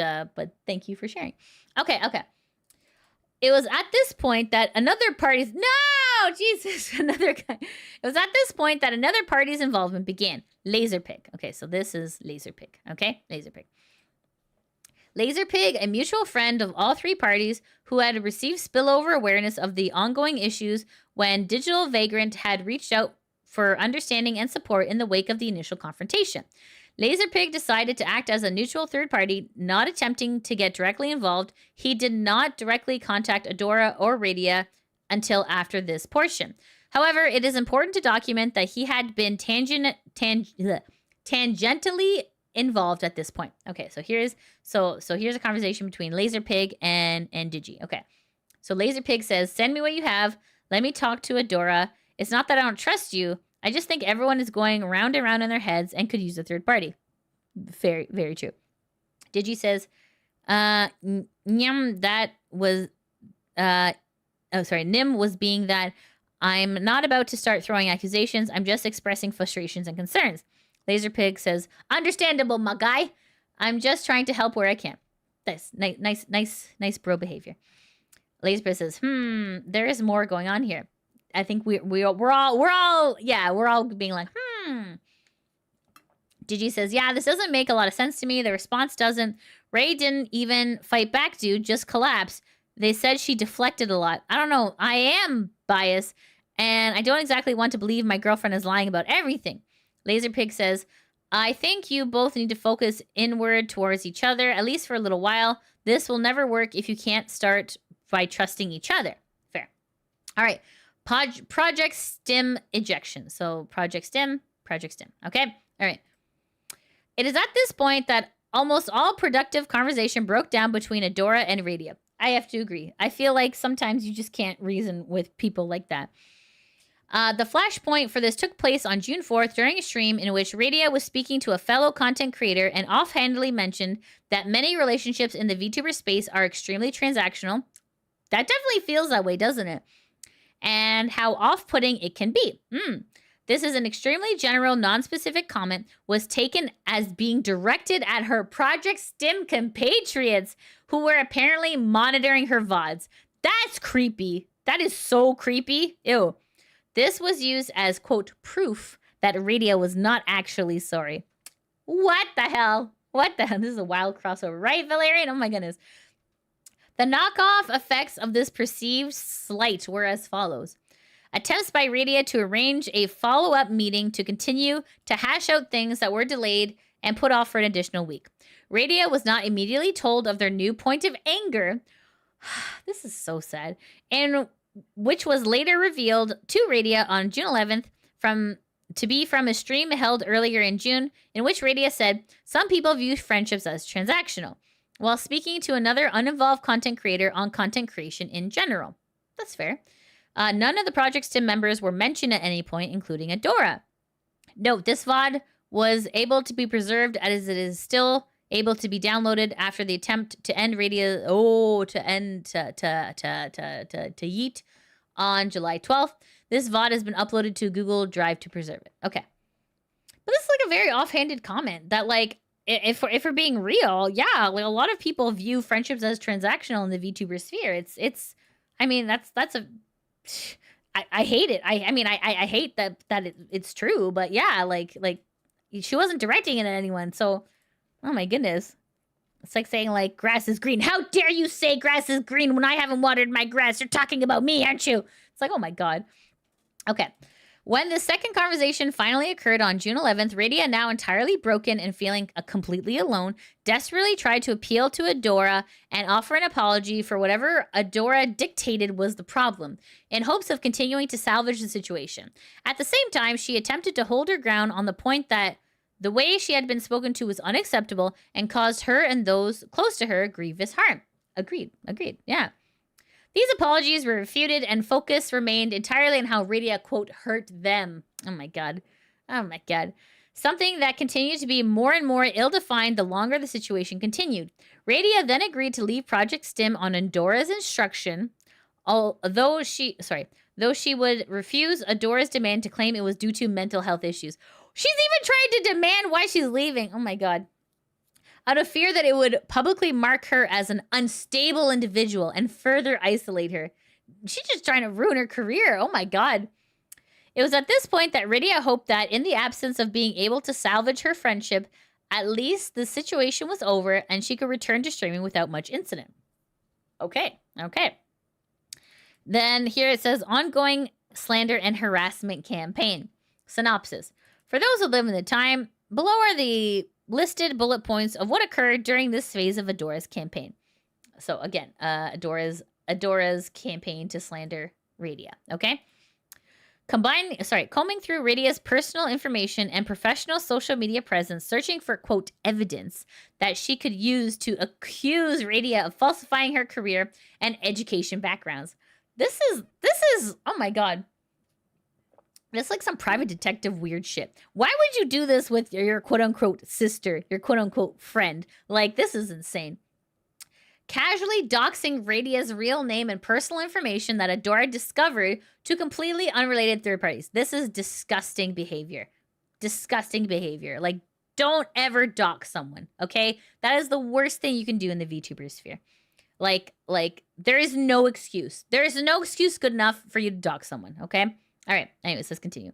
thank you for sharing. Okay. It was at this point that another party's another guy. It was at this point that another party's involvement began. LazerPig. Okay, so this is LazerPig. Okay, LazerPig. LazerPig, a mutual friend of all three parties who had received spillover awareness of the ongoing issues when Digital Vagrant had reached out for understanding and support in the wake of the initial confrontation. LazerPig decided to act as a neutral third party, not attempting to get directly involved. He did not directly contact Adora or Radia until after this portion. However, it is important to document that he had been tangentially involved at this point. Okay, so here's a conversation between LazerPig and Digi. Okay, so LazerPig says, "Send me what you have. Let me talk to Adora. It's not that I don't trust you. I just think everyone is going round and round in their heads and could use a third party." Very, very true. Digi says, Nim, that was, Nim was being that I'm not about to start throwing accusations. I'm just expressing frustrations and concerns. LazerPig says, understandable, my guy. I'm just trying to help where I can. That's nice bro behavior. LazerPig says, there is more going on here. I think we're all being like, Digi says, yeah, this doesn't make a lot of sense to me. The response doesn't. Ray didn't even fight back, dude, just collapsed. They said she deflected a lot. I don't know. I am biased, and I don't exactly want to believe my girlfriend is lying about everything. LazerPig says, I think you both need to focus inward towards each other, at least for a little while. This will never work if you can't start by trusting each other. Fair. All right. Project STIM ejection. So Project STIM. Okay? All right. It is at this point that almost all productive conversation broke down between Adora and Radia. I have to agree. I feel like sometimes you just can't reason with people like that. The flashpoint for this took place on June 4th during a stream in which Radia was speaking to a fellow content creator and offhandedly mentioned that many relationships in the VTuber space are extremely transactional. That definitely feels that way, doesn't it? And how off-putting it can be. This is an extremely general, non-specific comment, was taken as being directed at her Project STIM compatriots who were apparently monitoring her VODs. That's creepy. That is so creepy. Ew. This was used as, quote, proof that Radia was not actually sorry. What the hell? What the hell? This is a wild crossover. Right, Valerian? Oh my goodness. The knockoff effects of this perceived slight were as follows. Attempts by Radia to arrange a follow-up meeting to continue to hash out things that were delayed and put off for an additional week. Radia was not immediately told of their new point of anger. This is so sad. And which was later revealed to Radia on June 11th from a stream held earlier in June, in which Radia said, some people view friendships as transactional, while speaking to another uninvolved content creator on content creation in general. That's fair. None of the Project STIM members were mentioned at any point, including Adora. Note, this VOD was able to be preserved as it is still able to be downloaded after the attempt to end Radia, to yeet on July 12th. This VOD has been uploaded to Google Drive to preserve it. Okay. But this is like a very offhanded comment that, like, if we're being real, yeah, like a lot of people view friendships as transactional in the VTuber sphere. I mean, I hate it. I hate that it's true, but yeah, like she wasn't directing it at anyone. So, oh my goodness. It's like saying, like, grass is green. How dare you say grass is green when I haven't watered my grass? You're talking about me, aren't you? It's like, oh my God. Okay. When the second conversation finally occurred on June 11th, Radia, now entirely broken and feeling completely alone, desperately tried to appeal to Adora and offer an apology for whatever Adora dictated was the problem, in hopes of continuing to salvage the situation. At the same time, she attempted to hold her ground on the point that the way she had been spoken to was unacceptable and caused her and those close to her grievous harm. Agreed. Yeah. These apologies were refuted and focus remained entirely on how Radia, quote, hurt them. Oh my God. Something that continued to be more and more ill-defined the longer the situation continued. Radia then agreed to leave Project STIM on Adora's instruction, though she would refuse Adora's demand to claim it was due to mental health issues. She's even trying to demand why she's leaving. Oh my God. Out of fear that it would publicly mark her as an unstable individual and further isolate her. She's just trying to ruin her career. Oh my God. It was at this point that Radia hoped that in the absence of being able to salvage her friendship, at least the situation was over and she could return to streaming without much incident. Okay. Then here it says, ongoing slander and harassment campaign. Synopsis. For those who live in the time, below are the listed bullet points of what occurred during this phase of Adora's campaign. So again, Adora's campaign to slander Radia, okay? Combing through Radia's personal information and professional social media presence, searching for, quote, evidence that she could use to accuse Radia of falsifying her career and education backgrounds. This is, oh my God. It's like some private detective weird shit. Why would you do this with your quote-unquote sister, your quote-unquote friend? Like, this is insane. Casually doxing Radia's real name and personal information that Adora discovered to completely unrelated third parties. This is disgusting behavior. Like, don't ever dox someone, okay? That is the worst thing you can do in the VTuber sphere. Like, there is no excuse. There is no excuse good enough for you to dox someone, okay? All right. Anyways, let's continue.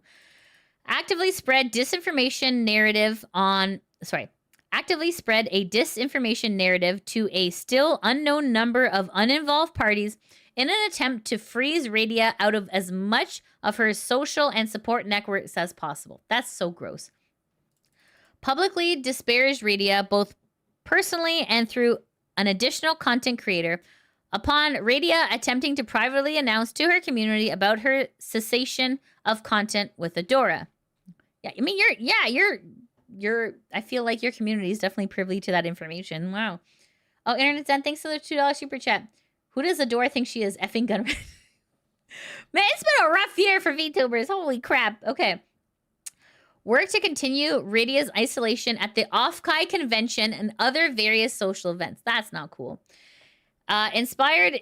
Actively spread a disinformation narrative to a still unknown number of uninvolved parties in an attempt to freeze Radia out of as much of her social and support networks as possible. That's so gross. Publicly disparaged Radia both personally and through an additional content creator upon Radia attempting to privately announce to her community about her cessation of content with Adora. Yeah, I mean, I feel like your community is definitely privy to that information. Wow. Oh, Internet Zen, thanks for the $2 super chat. Who does Adora think she is? Effing gun. Man, it's been a rough year for VTubers. Holy crap. Okay. Work to continue Radia's isolation at the Off-Kai convention and other various social events. That's not cool. Inspired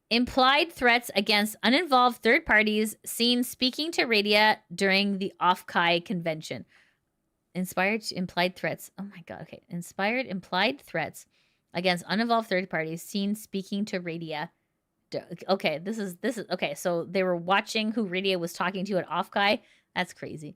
implied threats against uninvolved third parties seen speaking to Radia during the Off-Kai convention. Inspired implied threats. Oh my God. Okay. Inspired implied threats against uninvolved third parties seen speaking to Radia. Okay. This is okay. So they were watching who Radia was talking to at Off-Kai. That's crazy.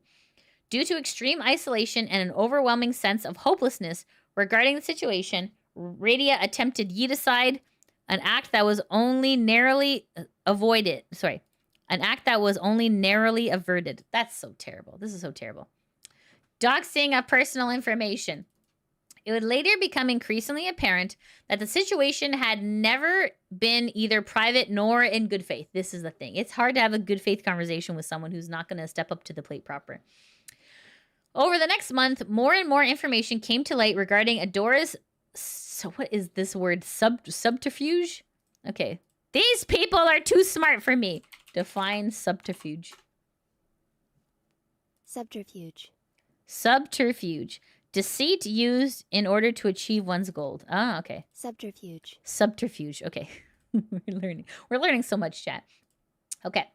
Due to extreme isolation and an overwhelming sense of hopelessness, Regarding the situation, Radia attempted yeeticide, an act that was only narrowly avoided. Sorry, an act that was only narrowly averted. That's so terrible. This is so terrible. Doxing of personal information. It would later become increasingly apparent that the situation had never been either private nor in good faith. This is the thing. It's hard to have a good faith conversation with someone who's not going to step up to the plate proper. Over the next month, more and more information came to light regarding Adora's... So what is this word? Subterfuge? Okay. These people are too smart for me. Define subterfuge. Subterfuge. Subterfuge. Deceit used in order to achieve one's goal. Ah, okay. Subterfuge. Subterfuge. Okay. We're learning so much, chat. Okay.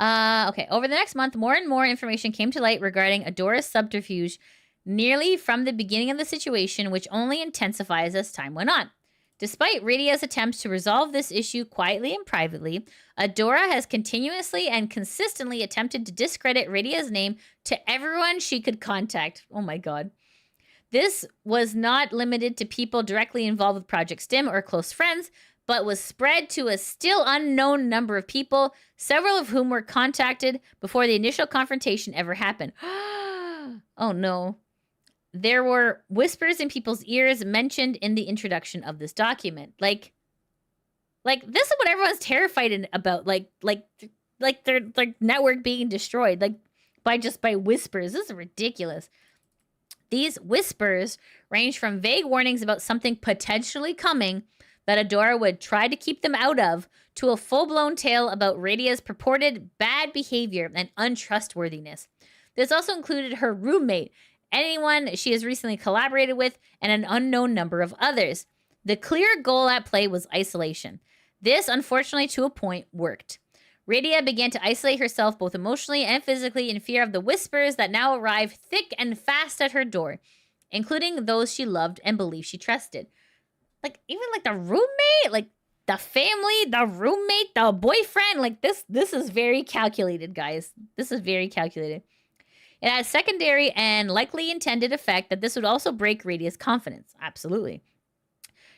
Okay. Over the next month, more and more information came to light regarding Adora's subterfuge nearly from the beginning of the situation, which only intensifies as time went on. Despite Radia's attempts to resolve this issue quietly and privately, Adora has continuously and consistently attempted to discredit Radia's name to everyone she could contact. Oh my god. This was not limited to people directly involved with Project STIM or close friends, but was spread to a still unknown number of people, several of whom were contacted before the initial confrontation ever happened. Oh no. There were whispers in people's ears mentioned in the introduction of this document. Like this is what everyone's terrified about. Like their network being destroyed. Like by whispers. This is ridiculous. These whispers range from vague warnings about something potentially coming that Adora would try to keep them out of, to a full-blown tale about Radia's purported bad behavior and untrustworthiness. This also included her roommate, anyone she has recently collaborated with, and an unknown number of others. The clear goal at play was isolation. This, unfortunately, to a point, worked. Radia began to isolate herself both emotionally and physically in fear of the whispers that now arrived thick and fast at her door, including those she loved and believed she trusted. Like, even like the roommate, like the family, the roommate, the boyfriend, like this is very calculated, guys. This is very calculated. It had a secondary and likely intended effect that this would also break Radia's confidence. Absolutely.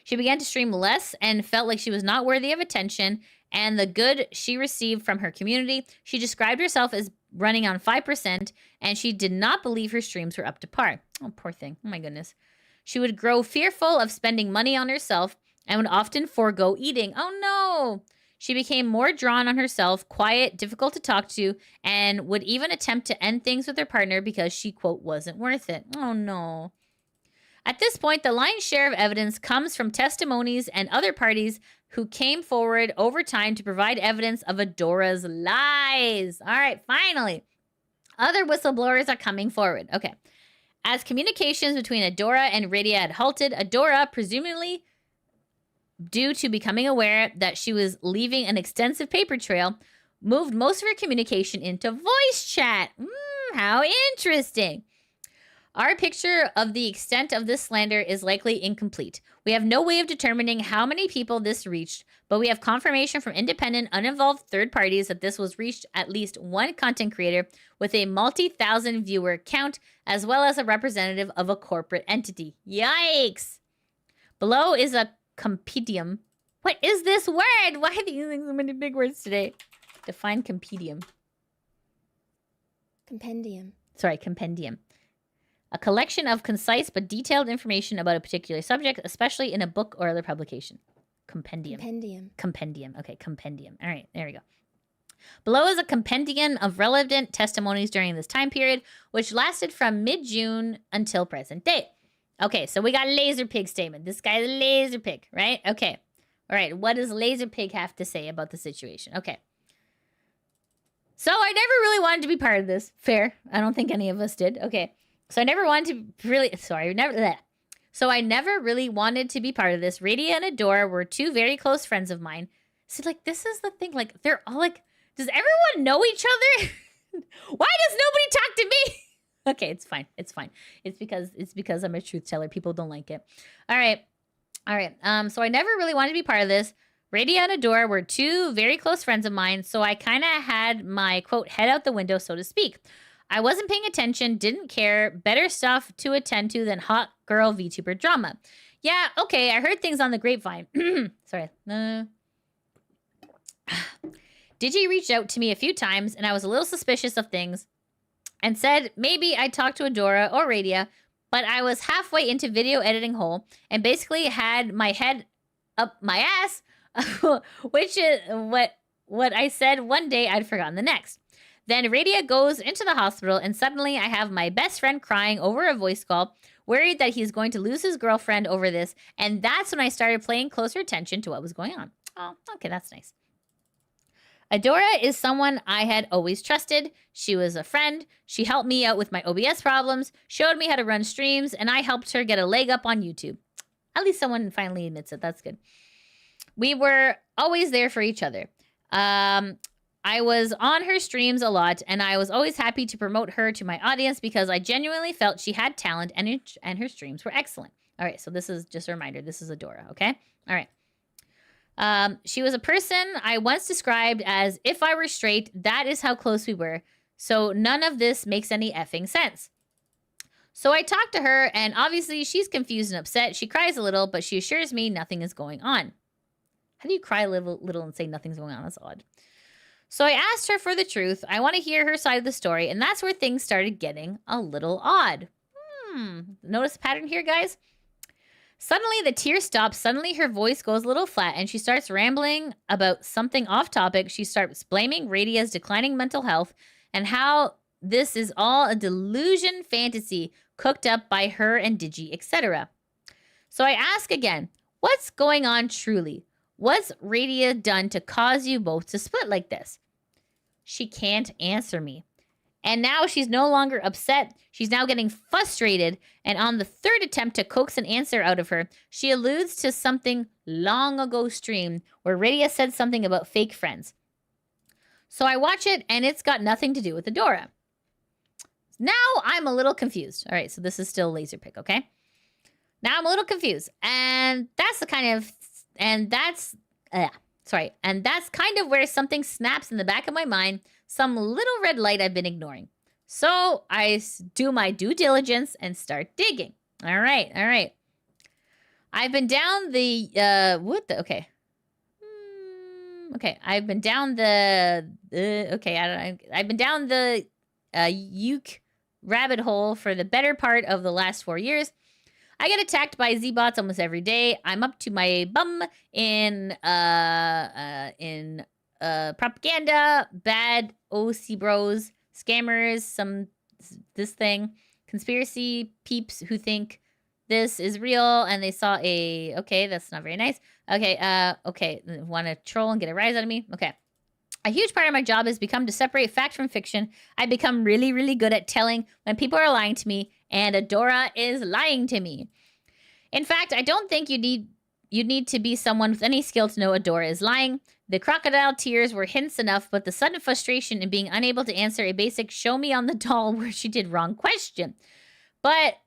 She began to stream less and felt like she was not worthy of attention and the good she received from her community. She described herself as running on 5%, and she did not believe her streams were up to par. Oh, poor thing. Oh my goodness. She would grow fearful of spending money on herself and would often forego eating. Oh no! She became more drawn on herself, quiet, difficult to talk to, and would even attempt to end things with her partner because she, quote, wasn't worth it. Oh no. At this point, the lion's share of evidence comes from testimonies and other parties who came forward over time to provide evidence of Adora's lies. All right, finally. Other whistleblowers are coming forward. Okay. As communications between Adora and Radia had halted, Adora, presumably due to becoming aware that she was leaving an extensive paper trail, moved most of her communication into voice chat. How interesting. Our picture of the extent of this slander is likely incomplete. We have no way of determining how many people this reached, but we have confirmation from independent, uninvolved third parties that this was reached at least one content creator with a multi-thousand viewer count, as well as a representative of a corporate entity. Yikes! Below is a compendium. What is this word? Why are they using so many big words today? Define compendium. Compendium. Sorry, compendium. A collection of concise but detailed information about a particular subject, especially in a book or other publication. Compendium. Compendium. Compendium. Okay, compendium. All right, there we go. Below is a compendium of relevant testimonies during this time period, which lasted from mid-June until present day. Okay, so we got LazerPig statement. This guy's a LazerPig, right? Okay. All right, what does LazerPig have to say about the situation? Okay. So I never really wanted to be part of this. Fair. I don't think any of us did. Okay. So I never wanted to really, So I never really wanted to be part of this. Radia and Adora were two very close friends of mine. So like, this is the thing, like, they're all like, does everyone know each other? Why does nobody talk to me? Okay, it's fine. It's fine. It's because I'm a truth teller. People don't like it. All right. So I never really wanted to be part of this. Radia and Adora were two very close friends of mine. So I kind of had my, quote, head out the window, so to speak. I wasn't paying attention, didn't care, better stuff to attend to than hot girl VTuber drama. Yeah, okay, I heard things on the grapevine. Sorry. Digi reached out to me a few times, and I was a little suspicious of things and said maybe I'd talk to Adora or Radia, but I was halfway into video editing hole and basically had my head up my ass, which is what I said one day I'd forgotten the next. Then Radia goes into the hospital, and suddenly I have my best friend crying over a voice call, worried that he's going to lose his girlfriend over this, and that's when I started paying closer attention to what was going on. Oh, okay, that's nice. Adora is someone I had always trusted. She was a friend. She helped me out with my OBS problems, showed me how to run streams, and I helped her get a leg up on YouTube. At least someone finally admits it. That's good. We were always there for each other. I was on her streams a lot, and I was always happy to promote her to my audience because I genuinely felt she had talent and her streams were excellent. All right, so this is just a reminder. This is Adora, okay? All right. She was a person I once described as if I were straight, that is how close we were. So none of this makes any effing sense. So I talked to her, and obviously she's confused and upset. She cries a little, but she assures me nothing is going on. How do you cry a little and say nothing's going on? That's odd. So I asked her for the truth. I want to hear her side of the story, and that's where things started getting a little odd. Notice a pattern here, guys? Suddenly, the tears stop. Suddenly, her voice goes a little flat, and she starts rambling about something off topic. She starts blaming Radia's declining mental health and how this is all a delusion fantasy cooked up by her and Digi, etc. So I ask again, what's going on truly? What's Radia done to cause you both to split like this? She can't answer me. And now she's no longer upset. She's now getting frustrated. And on the third attempt to coax an answer out of her, she alludes to something long ago stream where Radia said something about fake friends. So I watch it, and it's got nothing to do with Adora. Now I'm a little confused. All right, so this is still LazerPig, okay? Now I'm a little confused. And that's the kind of... And that's kind of where something snaps in the back of my mind, some little red light I've been ignoring. So I do my due diligence and start digging. All right. I've been down the, okay. I've been down the, I've been down the uke rabbit hole for the better part of the last 4 years. I get attacked by Z-bots almost every day. I'm up to my bum in propaganda, bad OC bros, scammers, this thing, conspiracy peeps who think this is real and they saw okay, that's not very nice. Okay, want to troll and get a rise out of me? Okay. A huge part of my job has become to separate fact from fiction. I've become really, really good at telling when people are lying to me, and Adora is lying to me. In fact, I don't think you need to be someone with any skill to know Adora is lying. The crocodile tears were hints enough, but the sudden frustration in being unable to answer a basic show me on the doll where she did wrong question. But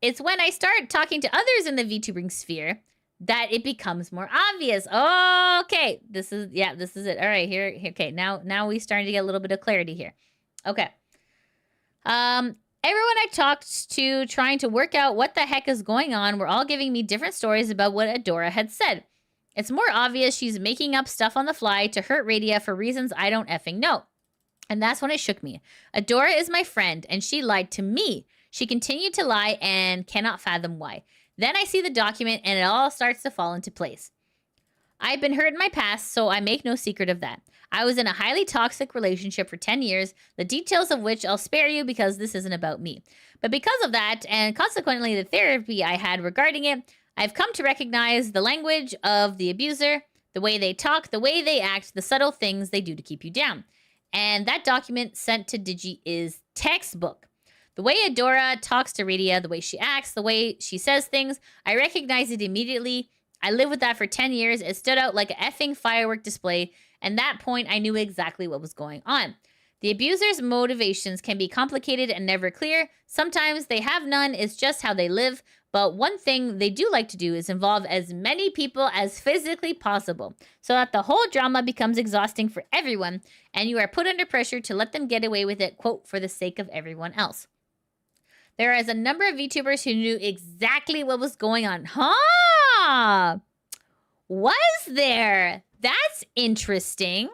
it's when I start talking to others in the VTubing sphere that it becomes more obvious. Okay, this is it. All right, here. Okay, now we starting to get a little bit of clarity here. Okay. Everyone I talked to trying to work out what the heck is going on were all giving me different stories about what Adora had said. It's more obvious she's making up stuff on the fly to hurt Radia for reasons I don't effing know. And that's when it shook me. Adora is my friend, and she lied to me. She continued to lie and cannot fathom why. Then I see the document, and it all starts to fall into place. I've been hurt in my past, so I make no secret of that. I was in a highly toxic relationship for 10 years, the details of which I'll spare you because this isn't about me. But because of that, and consequently the therapy I had regarding it, I've come to recognize the language of the abuser, the way they talk, the way they act, the subtle things they do to keep you down. And that document sent to Digi is textbook. The way Adora talks to Radia, the way she acts, the way she says things, I recognize it immediately. I lived with that for 10 years. It stood out like an effing firework display. And that point, I knew exactly what was going on. The abuser's motivations can be complicated and never clear. Sometimes they have none. It's just how they live. But one thing they do like to do is involve as many people as physically possible so that the whole drama becomes exhausting for everyone and you are put under pressure to let them get away with it, quote, for the sake of everyone else. There is a number of VTubers who knew exactly what was going on. Huh? Was there? That's interesting.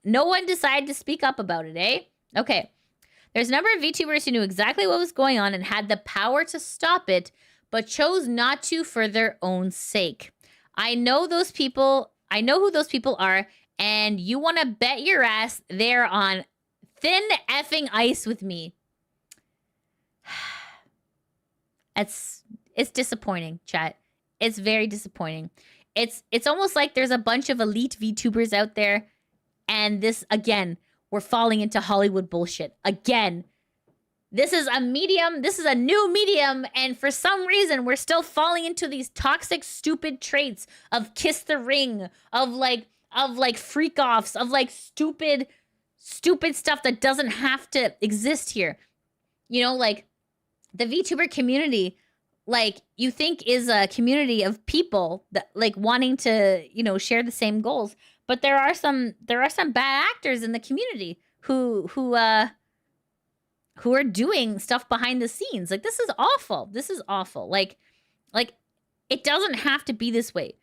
No one decided to speak up about it, eh? Okay. There's a number of VTubers who knew exactly what was going on and had the power to stop it, but chose not to for their own sake. I know those people. I know who those people are, and you want to bet your ass they're on thin effing ice with me. It's disappointing, chat. It's very disappointing. It's almost like there's a bunch of elite VTubers out there, and this, again, we're falling into Hollywood bullshit. Again, this is a medium, this is a new medium, and for some reason, we're still falling into these toxic, stupid traits of kiss the ring, of like freak-offs, of like stupid stuff that doesn't have to exist here. You know, like, the VTuber community, like, you think is a community of people that, like, wanting to, you know, share the same goals. But there are some bad actors in the community who are doing stuff behind the scenes. Like, this is awful. This is awful. Like it doesn't have to be this way.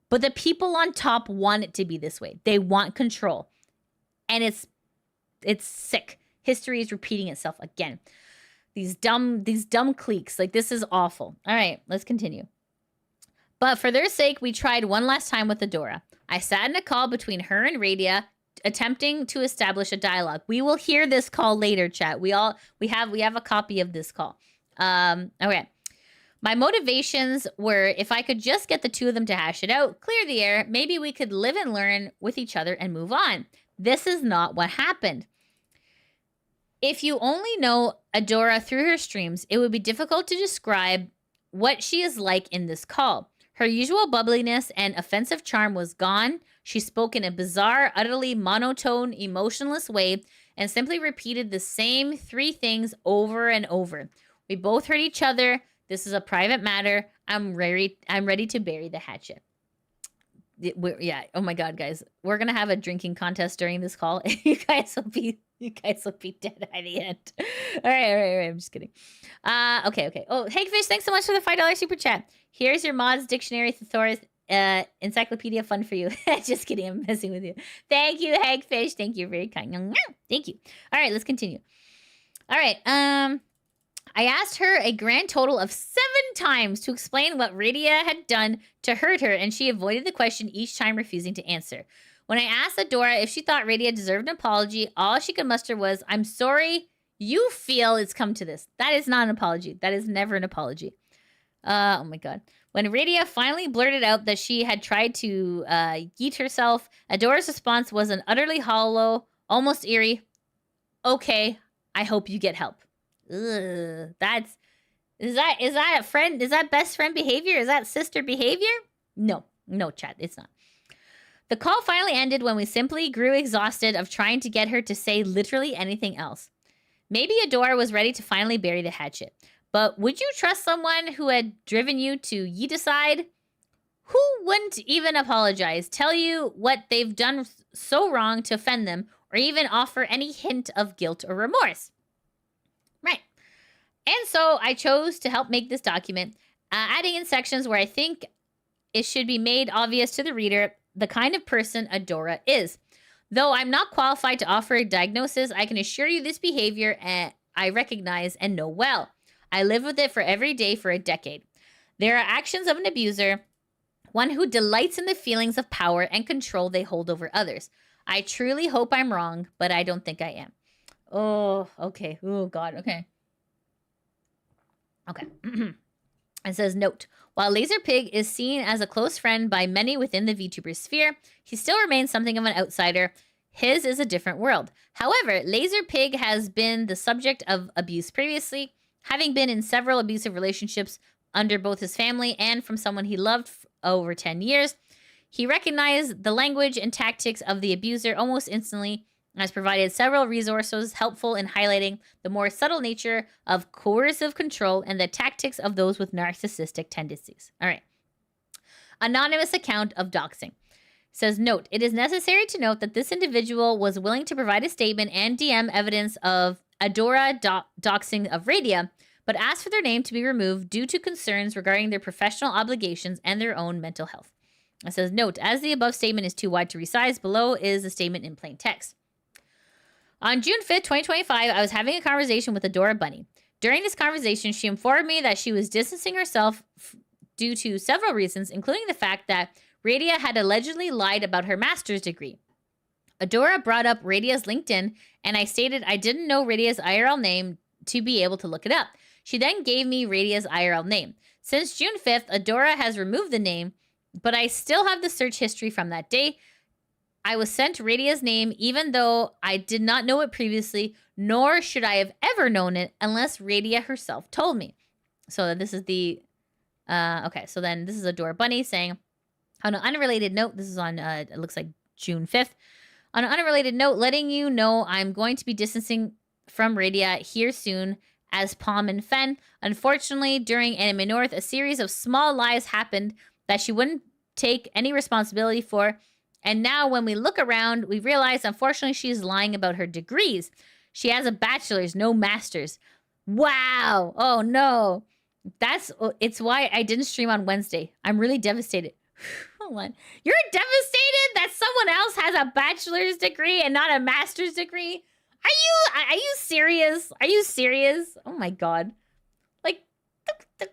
But the people on top want it to be this way. They want control. And it's sick. History is repeating itself again. These dumb cliques. Like, this is awful. All right, let's continue. But for their sake, we tried one last time with Adora. I sat in a call between her and Radia, attempting to establish a dialogue. We will hear this call later, chat. We have a copy of this call. Okay. My motivations were, if I could just get the two of them to hash it out, clear the air, maybe we could live and learn with each other and move on. This is not what happened. If you only know Adora through her streams, it would be difficult to describe what she is like in this call. Her usual bubbliness and offensive charm was gone. She spoke in a bizarre, utterly monotone, emotionless way and simply repeated the same three things over and over. We both hurt each other. This is a private matter. I'm ready to bury the hatchet. Yeah. Oh my God, guys. We're going to have a drinking contest during this call. You guys will be dead by the end. All right. I'm just kidding. Okay. Oh, Hagfish, thanks so much for the $5 super chat. Here's your mods dictionary thesaurus encyclopedia fund for you. Just kidding. I'm messing with you. Thank you, Hagfish. Thank you. Very kind. Thank you. All right, let's continue. All right. I asked her a grand total of 7 times to explain what Radia had done to hurt her, and she avoided the question each time, refusing to answer. When I asked Adora if she thought Radia deserved an apology, all she could muster was, "I'm sorry you feel it's come to this." That is not an apology. That is never an apology. Oh my God. When Radia finally blurted out that she had tried to yeet herself, Adora's response was an utterly hollow, almost eerie, "Okay, I hope you get help." Ugh, is that a friend? Is that best friend behavior? Is that sister behavior? No, chat, it's not. The call finally ended when we simply grew exhausted of trying to get her to say literally anything else. Maybe Adora was ready to finally bury the hatchet. But would you trust someone who had driven you to ye-decide? Who wouldn't even apologize, tell you what they've done so wrong to offend them, or even offer any hint of guilt or remorse? Right. And so I chose to help make this document, adding in sections where I think it should be made obvious to the reader the kind of person Adora is. Though I'm not qualified to offer a diagnosis, I can assure you this behavior I recognize and know well. I live with it for every day for a decade. There are actions of an abuser, one who delights in the feelings of power and control they hold over others. I truly hope I'm wrong, but I don't think I am. Oh, okay. Oh, God. Okay. It says, note, while LazerPig is seen as a close friend by many within the VTuber sphere, he still remains something of an outsider. His is a different world. However, LazerPig has been the subject of abuse previously, having been in several abusive relationships under both his family and from someone he loved over 10 years. He recognized the language and tactics of the abuser almost instantly, has provided several resources helpful in highlighting the more subtle nature of coercive control and the tactics of those with narcissistic tendencies. All right. Anonymous account of doxing. Says, note, it is necessary to note that this individual was willing to provide a statement and DM evidence of Adora doxing of Radia, but asked for their name to be removed due to concerns regarding their professional obligations and their own mental health. It says, note, as the above statement is too wide to resize, below is a statement in plain text. On June 5th, 2025, I was having a conversation with Adora Bunny. During this conversation, she informed me that she was distancing herself due to several reasons, including the fact that Radia had allegedly lied about her master's degree. Adora brought up Radia's LinkedIn, and I stated I didn't know Radia's IRL name to be able to look it up. She then gave me Radia's IRL name. Since June 5th, Adora has removed the name, but I still have the search history from that day. I was sent Radia's name even though I did not know it previously, nor should I have ever known it unless Radia herself told me. So this is the... okay, so then this is Adora Bunny saying... On an unrelated note, this is on, it looks like June 5th. On an unrelated note, letting you know I'm going to be distancing from Radia here soon as Pom and Fen. Unfortunately, during Anime North, a series of small lies happened that she wouldn't take any responsibility for. And now when we look around, we realize, unfortunately, she's lying about her degrees. She has a bachelor's, no master's. Wow. Oh, no. It's why I didn't stream on Wednesday. I'm really devastated. Hold on. You're devastated that someone else has a bachelor's degree and not a master's degree? Are you serious? Are you serious? Oh my god. Like, what the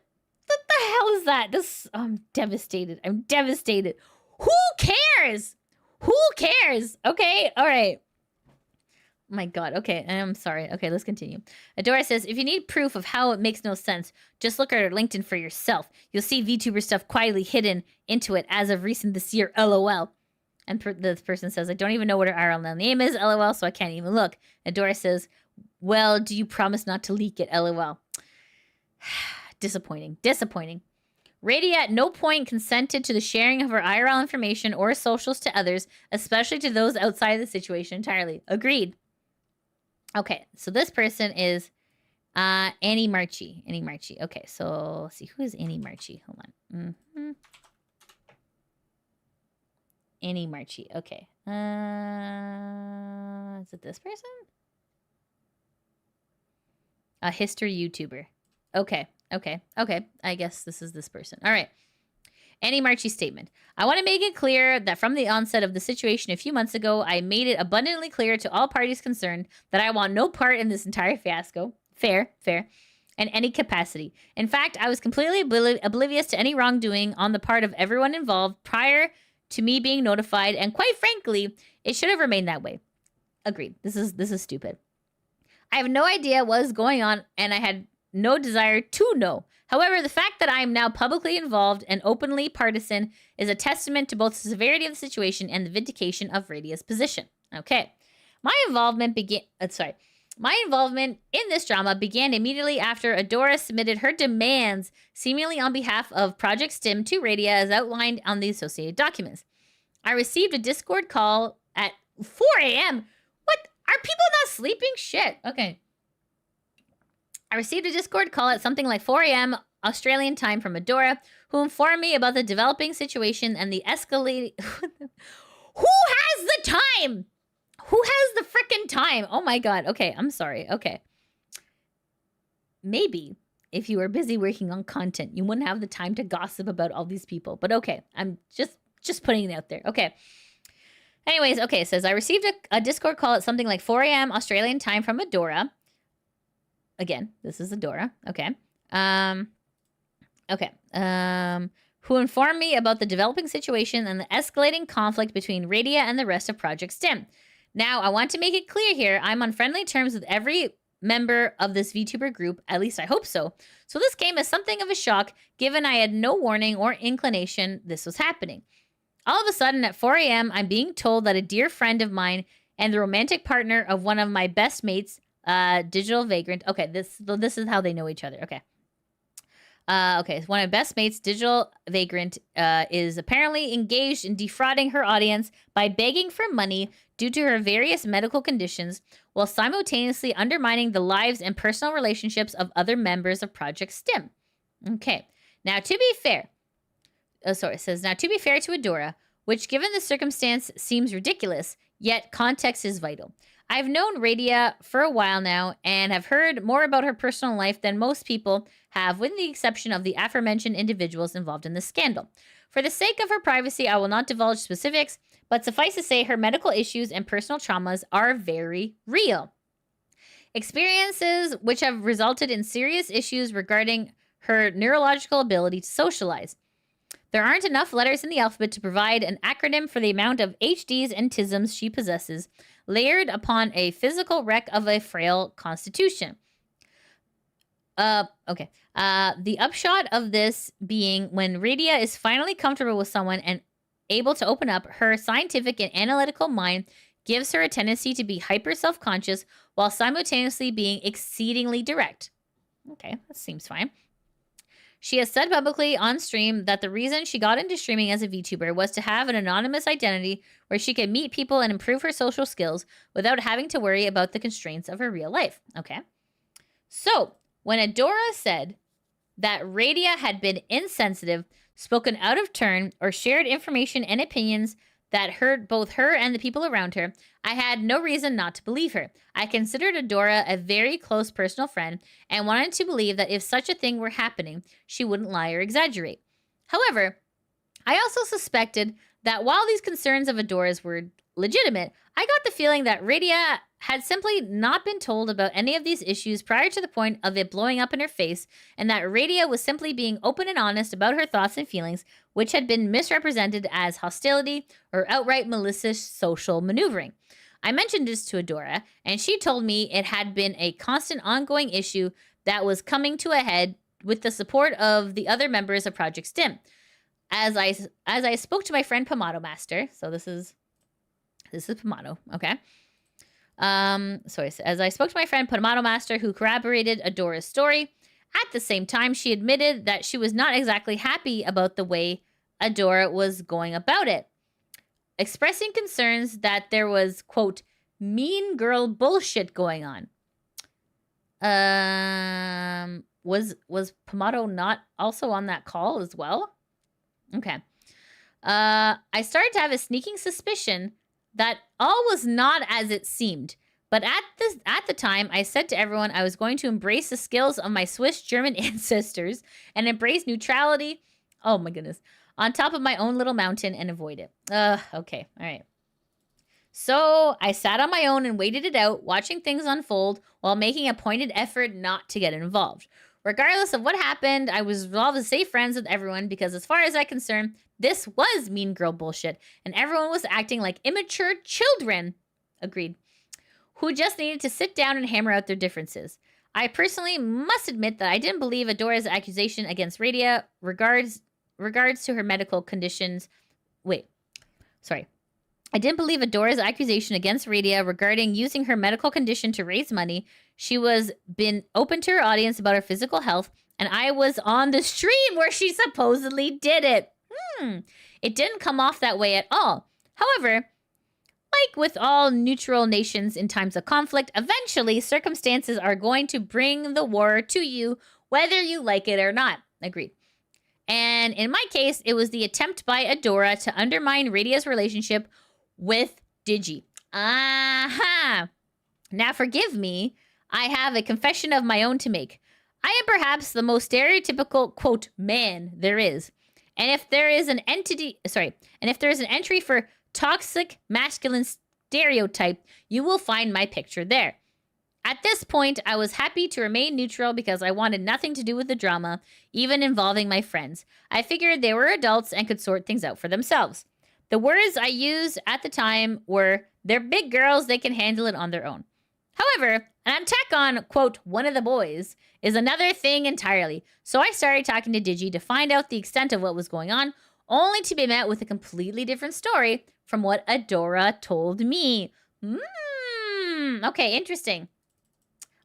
hell is that? I'm devastated. I'm devastated. Who cares? Who cares? Okay, all right. Oh my god, okay, I'm sorry. Okay, let's continue. Adora says, if you need proof of how it makes no sense, just look at her LinkedIn for yourself. You'll see VTuber stuff quietly hidden into it as of recent this year, LOL. And the person says, I don't even know what her IRL name is, LOL, so I can't even look. Adora says, well, do you promise not to leak it, LOL? Disappointing, disappointing. Radia at no point consented to the sharing of her IRL information or socials to others, especially to those outside of the situation entirely. Agreed. Okay, so this person is Annie Marchi. Annie Marchi. Okay, so let's see. Who is Annie Marchi? Hold on. Annie Marchi. Okay. Is it this person? A history YouTuber. Okay. I guess this is this person. All right. Annie Marchi's statement. I want to make it clear that from the onset of the situation a few months ago, I made it abundantly clear to all parties concerned that I want no part in this entire fiasco. Fair. In any capacity. In fact, I was completely oblivious to any wrongdoing on the part of everyone involved prior to me being notified, and quite frankly, it should have remained that way. Agreed. This is stupid. I have no idea what is going on, and I had no desire to know. However, the fact that I am now publicly involved and openly partisan is a testament to both the severity of the situation and the vindication of Radia's position. Okay. My involvement in this drama began immediately after Adora submitted her demands, seemingly on behalf of Project STIM, to Radia as outlined on the associated documents. I received a Discord call at 4 a.m. What? Are people not sleeping? Shit. Okay. I received a Discord call at something like 4 a.m. Australian time from Adora, who informed me about the developing situation and the escalating... Who has the time? Who has the frickin' time? Oh my god. Okay, I'm sorry. Okay. Maybe if you were busy working on content, you wouldn't have the time to gossip about all these people. But okay, I'm just putting it out there. Okay. Anyways, okay, it says, I received a Discord call at something like 4 a.m. Australian time from Adora. Again, this is Adora. Okay. Who informed me about the developing situation and the escalating conflict between Radia and the rest of Project STIM. Now, I want to make it clear here, I'm on friendly terms with every member of this VTuber group, at least I hope so. So this came as something of a shock, given I had no warning or inclination this was happening. All of a sudden, at 4 a.m., I'm being told that a dear friend of mine and the romantic partner of one of my best mates, Digital Vagrant. Okay, this is how they know each other. Okay. Okay, one of my best mates, Digital Vagrant, is apparently engaged in defrauding her audience by begging for money due to her various medical conditions, while simultaneously undermining the lives and personal relationships of other members of Project STIM. Okay, now to be fair, it says, now to be fair to Adora, which given the circumstance seems ridiculous, yet context is vital. I've known Radia for a while now and have heard more about her personal life than most people have, with the exception of the aforementioned individuals involved in the scandal. For the sake of her privacy, I will not divulge specifics, but suffice to say her medical issues and personal traumas are very real. Experiences which have resulted in serious issues regarding her neurological ability to socialize. There aren't enough letters in the alphabet to provide an acronym for the amount of HDs and TISMs she possesses, layered upon a physical wreck of a frail constitution. Okay. The upshot of this being when Radia is finally comfortable with someone and able to open up, her scientific and analytical mind gives her a tendency to be hyper self-conscious while simultaneously being exceedingly direct. Okay, that seems fine. She has said publicly on stream that the reason she got into streaming as a VTuber was to have an anonymous identity where she could meet people and improve her social skills without having to worry about the constraints of her real life. Okay. So, when Adora said that Radia had been insensitive, spoken out of turn, or shared information and opinions that hurt both her and the people around her, I had no reason not to believe her. I considered Adora a very close personal friend and wanted to believe that if such a thing were happening, she wouldn't lie or exaggerate. However, I also suspected that while these concerns of Adora's were legitimate, I got the feeling that Radia had simply not been told about any of these issues prior to the point of it blowing up in her face, and that Radia was simply being open and honest about her thoughts and feelings, which had been misrepresented as hostility or outright malicious social maneuvering. I mentioned this to Adora, and she told me it had been a constant ongoing issue that was coming to a head with the support of the other members of Project STIM. As I spoke to my friend Pomato Master, so this is Pomato, okay? As I spoke to my friend Pomato Master, who corroborated Adora's story, at the same time, she admitted that she was not exactly happy about the way Adora was going about it, expressing concerns that there was, quote, mean girl bullshit going on. Was Pomato not also on that call as well? Okay. I started to have a sneaking suspicion that all was not as it seemed. But at the time, I said to everyone I was going to embrace the skills of my Swiss-German ancestors and embrace neutrality, oh my goodness, on top of my own little mountain and avoid it. Okay, all right. So I sat on my own and waited it out, watching things unfold while making a pointed effort not to get involved. Regardless of what happened, I was resolved to stay friends with everyone because as far as I'm concerned, this was mean girl bullshit, and everyone was acting like immature children, agreed, who just needed to sit down and hammer out their differences. I personally must admit that I didn't believe Adora's accusation against Radia regards to her medical conditions. I didn't believe Adora's accusation against Radia regarding using her medical condition to raise money. She was been open to her audience about her physical health, and I was on the stream where she supposedly did it. It didn't come off that way at all. However, like with all neutral nations in times of conflict, eventually circumstances are going to bring the war to you, whether you like it or not. Agreed. And in my case, it was the attempt by Adora to undermine Radia's relationship with Digi. Aha! Now forgive me, I have a confession of my own to make. I am perhaps the most stereotypical, quote, man there is. And if there is an entry for toxic masculine stereotype, you will find my picture there. At this point, I was happy to remain neutral because I wanted nothing to do with the drama, even involving my friends. I figured they were adults and could sort things out for themselves. The words I used at the time were, they're big girls, they can handle it on their own. However, an attack on, quote, one of the boys is another thing entirely. So I started talking to Digi to find out the extent of what was going on, only to be met with a completely different story from what Adora told me. Okay, interesting.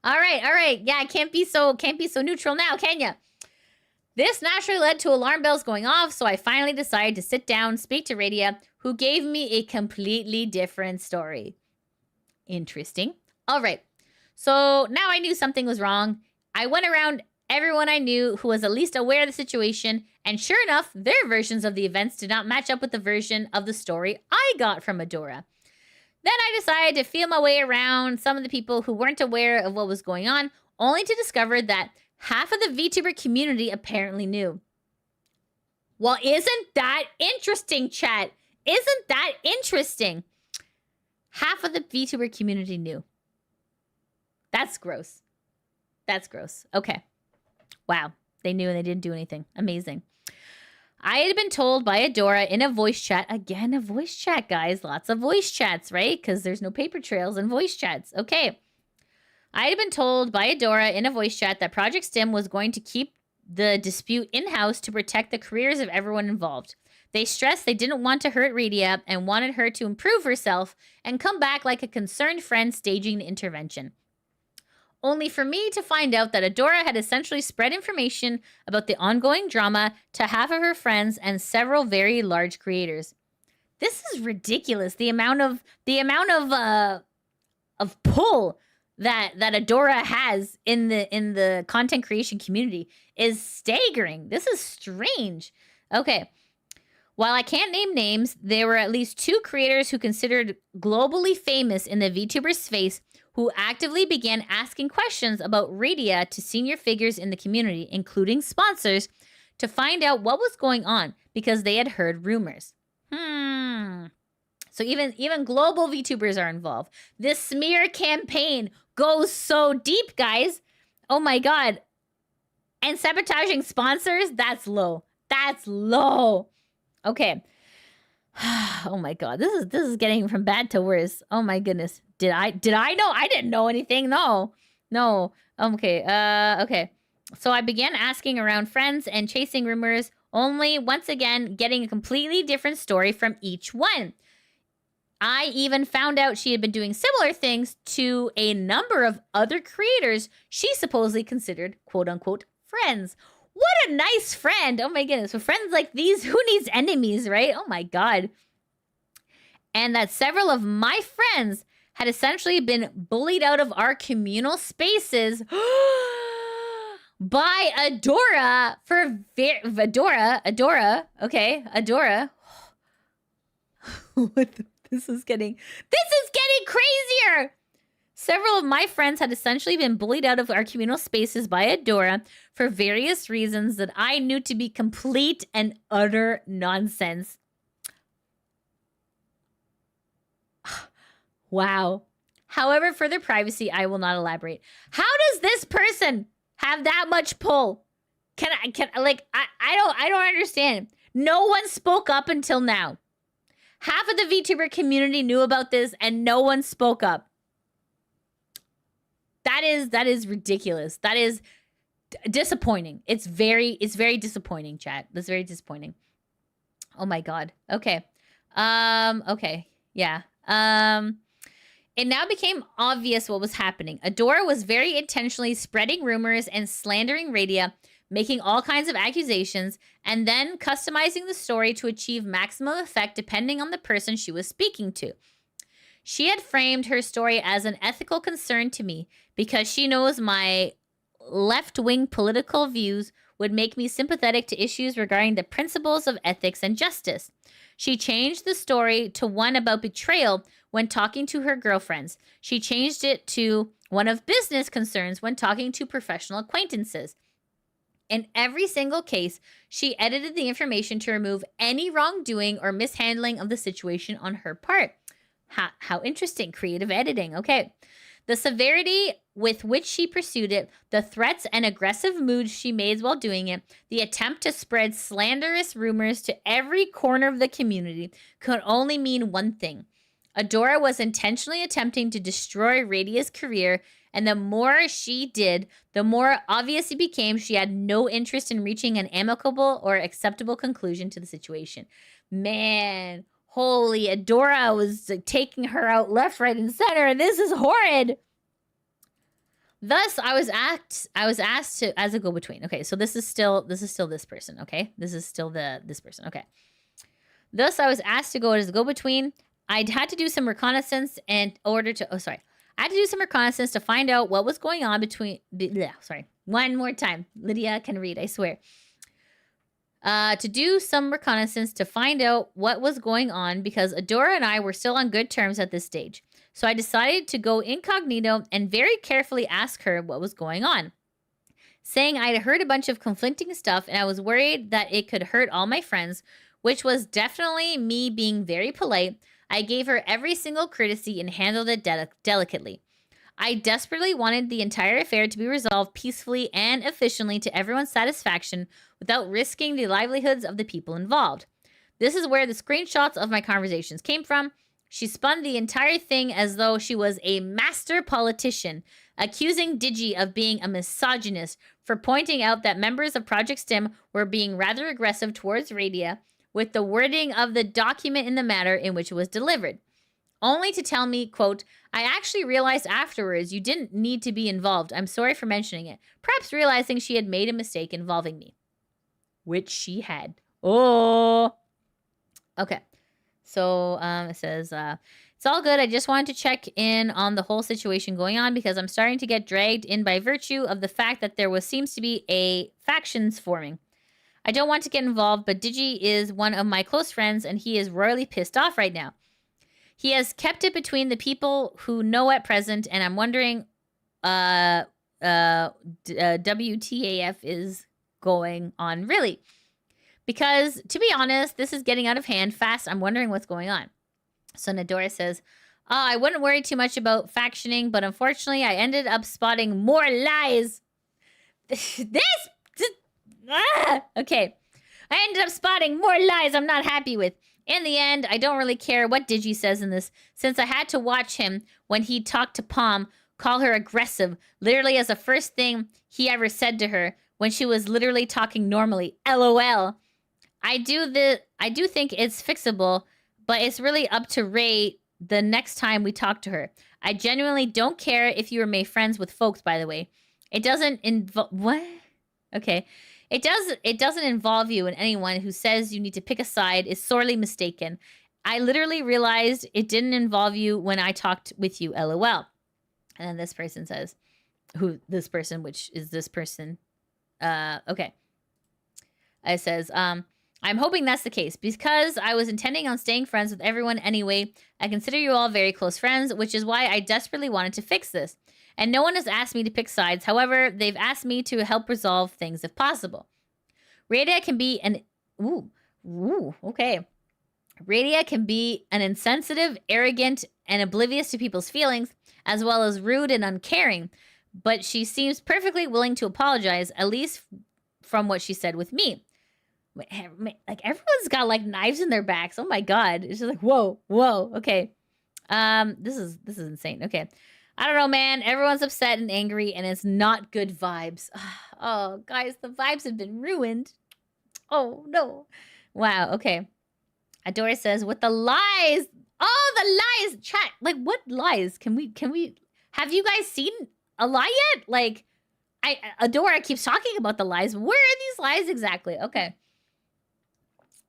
All right. Yeah, can't be so neutral now, can ya? This naturally led to alarm bells going off, so I finally decided to sit down and speak to Radia, who gave me a completely different story. Interesting. All right. So now I knew something was wrong. I went around everyone I knew who was at least aware of the situation, and sure enough, their versions of the events did not match up with the version of the story I got from Adora. Then I decided to feel my way around some of the people who weren't aware of what was going on, only to discover that half of the VTuber community apparently knew. Well, isn't that interesting, chat? Isn't that interesting? Half of the VTuber community knew. That's gross. That's gross. Okay. Wow. They knew and they didn't do anything. Amazing. I had been told by Adora in a voice chat. Again, a voice chat, guys. Lots of voice chats, right? Because there's no paper trails in voice chats. Okay. I had been told by Adora in a voice chat that Project STIM was going to keep the dispute in-house to protect the careers of everyone involved. They stressed they didn't want to hurt Radia and wanted her to improve herself and come back like a concerned friend staging the intervention. Only for me to find out that Adora had essentially spread information about the ongoing drama to half of her friends and several very large creators. This is ridiculous. The amount of pull that Adora has in the content creation community is staggering. This is strange. Okay. While I can't name names, there were at least 2 creators who considered globally famous in the VTuber space who actively began asking questions about Radia to senior figures in the community, including sponsors, to find out what was going on because they had heard rumors. So even global VTubers are involved. This smear campaign goes so deep, guys. Oh my God. And sabotaging sponsors, that's low. That's low. Okay. Oh my God. This is getting from bad to worse. Oh my goodness. Did I know? I didn't know anything. No. Okay. Okay. So I began asking around friends and chasing rumors, only once again getting a completely different story from each one. I even found out she had been doing similar things to a number of other creators she supposedly considered quote unquote friends. What a nice friend. Oh my goodness. For friends like these, who needs enemies, right? Oh my God. And that several of my friends had essentially been bullied out of our communal spaces by Adora for Adora. Okay, Adora. This is getting crazier. Several of my friends had essentially been bullied out of our communal spaces by Adora for various reasons that I knew to be complete and utter nonsense. Wow. However, for their privacy, I will not elaborate. How does this person have that much pull? I don't understand. No one spoke up until now. Half of the VTuber community knew about this and no one spoke up. That is ridiculous. That is disappointing. It's very disappointing, chat. That's very disappointing. Oh my God. Okay. Okay. Yeah. It now became obvious what was happening. Adora was very intentionally spreading rumors and slandering Radia, making all kinds of accusations, and then customizing the story to achieve maximum effect depending on the person she was speaking to. She had framed her story as an ethical concern to me because she knows my left-wing political views would make me sympathetic to issues regarding the principles of ethics and justice. She changed the story to one about betrayal when talking to her girlfriends. She changed it to one of business concerns when talking to professional acquaintances. In every single case, she edited the information to remove any wrongdoing or mishandling of the situation on her part. How interesting. Creative editing. Okay. The severity with which she pursued it, the threats and aggressive moods she made while doing it, the attempt to spread slanderous rumors to every corner of the community could only mean one thing. Adora was intentionally attempting to destroy Radia's career, and the more she did, the more obvious it became she had no interest in reaching an amicable or acceptable conclusion to the situation. Man, holy, Adora was taking her out left, right, and center. This is horrid. Thus, I was asked to as a go-between. Okay, so this is still this person. Okay, this is still this person. Okay. Thus, I was asked to go as a go-between. I'd had to do some reconnaissance in order to. Oh, sorry. I had to do some reconnaissance to find out what was going on between. Sorry. One more time. Lydia can read. I swear. To do some reconnaissance to find out what was going on because Adora and I were still on good terms at this stage. So I decided to go incognito and very carefully ask her what was going on, saying I'd heard a bunch of conflicting stuff and I was worried that it could hurt all my friends, which was definitely me being very polite. I gave her every single courtesy and handled it delicately. I desperately wanted the entire affair to be resolved peacefully and efficiently to everyone's satisfaction without risking the livelihoods of the people involved. This is where the screenshots of my conversations came from. She spun the entire thing as though she was a master politician, accusing Digi of being a misogynist for pointing out that members of Project STIM were being rather aggressive towards Radia with the wording of the document in the matter in which it was delivered. Only to tell me, quote, I actually realized afterwards you didn't need to be involved. I'm sorry for mentioning it. Perhaps realizing she had made a mistake involving me. Which she had. Oh. Okay. So it says, it's all good. I just wanted to check in on the whole situation going on because I'm starting to get dragged in by virtue of the fact that there seems to be a factions forming. I don't want to get involved, but Digi is one of my close friends and he is royally pissed off right now. He has kept it between the people who know at present, and I'm wondering WTAF is going on really. Because, to be honest, this is getting out of hand fast. I'm wondering what's going on. So Adora says, I wouldn't worry too much about factioning, but unfortunately, I ended up spotting more lies. Okay. I ended up spotting more lies I'm not happy with. In the end, I don't really care what Digi says in this, since I had to watch him when he talked to Pom, call her aggressive, literally as the first thing he ever said to her when she was literally talking normally. LOL. I do think it's fixable, but it's really up to Ray the next time we talk to her. I genuinely don't care if you were made friends with folks, by the way. It doesn't involve... What? Okay. It doesn't involve you, and anyone who says you need to pick a side is sorely mistaken. I literally realized it didn't involve you when I talked with you, LOL. And then this person says, which is this person. Okay. It says, I'm hoping that's the case because I was intending on staying friends with everyone anyway. I consider you all very close friends, which is why I desperately wanted to fix this. And no one has asked me to pick sides. However, they've asked me to help resolve things if possible. Radia can be Radia can be an insensitive, arrogant, and oblivious to people's feelings, as well as rude and uncaring. But she seems perfectly willing to apologize, at least from what she said with me. Like, everyone's got, like, knives in their backs. Oh, my God. It's just like, whoa. Okay. This is insane. Okay. I don't know, man. Everyone's upset and angry, and it's not good vibes. Oh, guys, the vibes have been ruined. Oh, no. Wow, okay. Adora says, with the lies. Oh, the lies. Chat, like, what lies? Can we, have you guys seen a lie yet? Like, Adora keeps talking about the lies. Where are these lies exactly? Okay.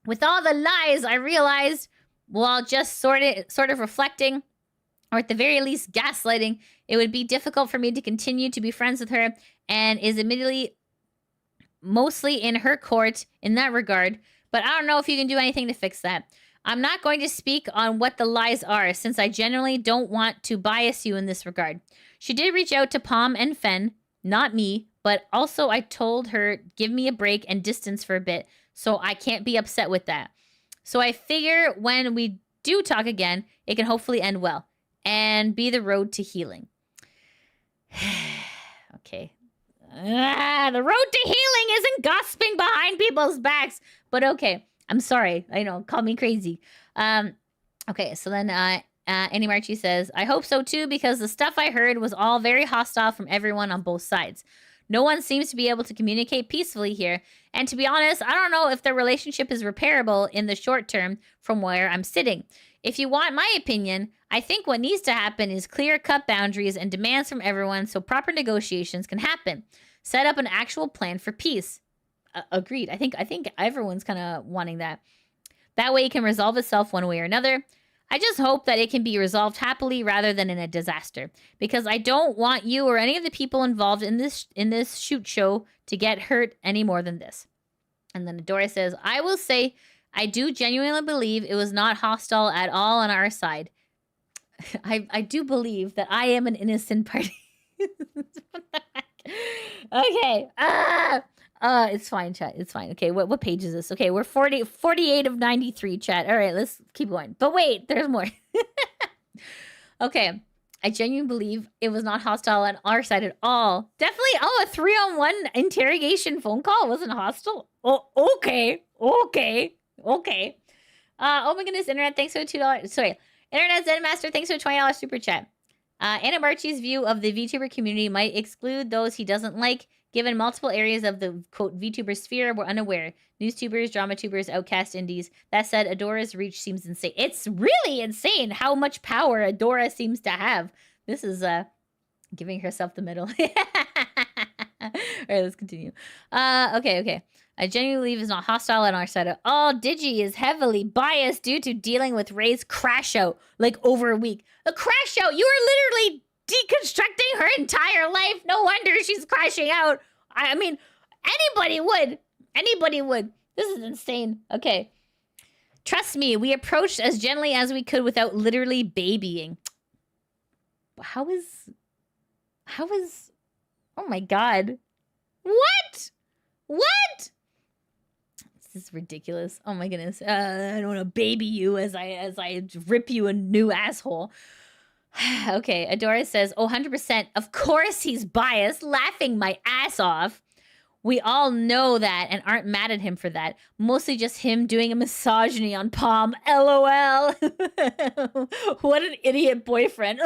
With all the lies, I realized, while just sort of reflecting, or at the very least gaslighting, it would be difficult for me to continue to be friends with her, and is admittedly mostly in her court in that regard, but I don't know if you can do anything to fix that. I'm not going to speak on what the lies are, since I generally don't want to bias you in this regard. She did reach out to Pom and Fen, not me, but also I told her give me a break and distance for a bit, so I can't be upset with that. So I figure when we do talk again, it can hopefully end well and be the road to healing. Okay. The road to healing isn't gossiping behind people's backs, but okay. I'm sorry. I know, call me crazy. Okay, so then Annie Marchi says, I hope so too, because the stuff I heard was all very hostile from everyone on both sides. No one seems to be able to communicate peacefully here. And to be honest, I don't know if the relationship is repairable in the short term from where I'm sitting. If you want my opinion, I think what needs to happen is clear-cut boundaries and demands from everyone so proper negotiations can happen. Set up an actual plan for peace. Agreed. I think everyone's kind of wanting that. That way it can resolve itself one way or another. I just hope that it can be resolved happily rather than in a disaster, because I don't want you or any of the people involved in this shoot show to get hurt any more than this. And then Adora says, I will say I do genuinely believe it was not hostile at all on our side. I do believe that I am an innocent party. What the heck? Okay. It's fine, chat. It's fine. Okay, what page is this? Okay, we're 48 of 93, chat. All right, let's keep going. But wait, there's more. Okay. I genuinely believe it was not hostile on our side at all. Definitely, a 3-on-1 interrogation phone call wasn't hostile. Oh, okay. Oh my goodness, Internet, thanks for $2. Sorry. Internet Zen Master, thanks for $20 super chat. Anna Marchi's view of the VTuber community might exclude those he doesn't like, given multiple areas of the, quote, VTuber sphere were unaware. Newstubers, dramatubers, outcast indies. That said, Adora's reach seems insane. It's really insane how much power Adora seems to have. This is giving herself the middle. All right, let's continue. Okay. I genuinely believe it's not hostile on our side at all. Digi is heavily biased due to dealing with Ray's crash out, like, over a week. A crash out? You were literally deconstructing her entire life. No wonder she's crashing out. I mean, anybody would. This is insane. Okay. Trust me, we approached as gently as we could without literally babying. How is... Oh my god. What? This is ridiculous. Oh my goodness. I don't want to baby you as I rip you a new asshole. Okay, Adora says, 100%. Of course he's biased, laughing my ass off. We all know that and aren't mad at him for that. Mostly just him doing a misogyny on Pom. LOL. What an idiot boyfriend.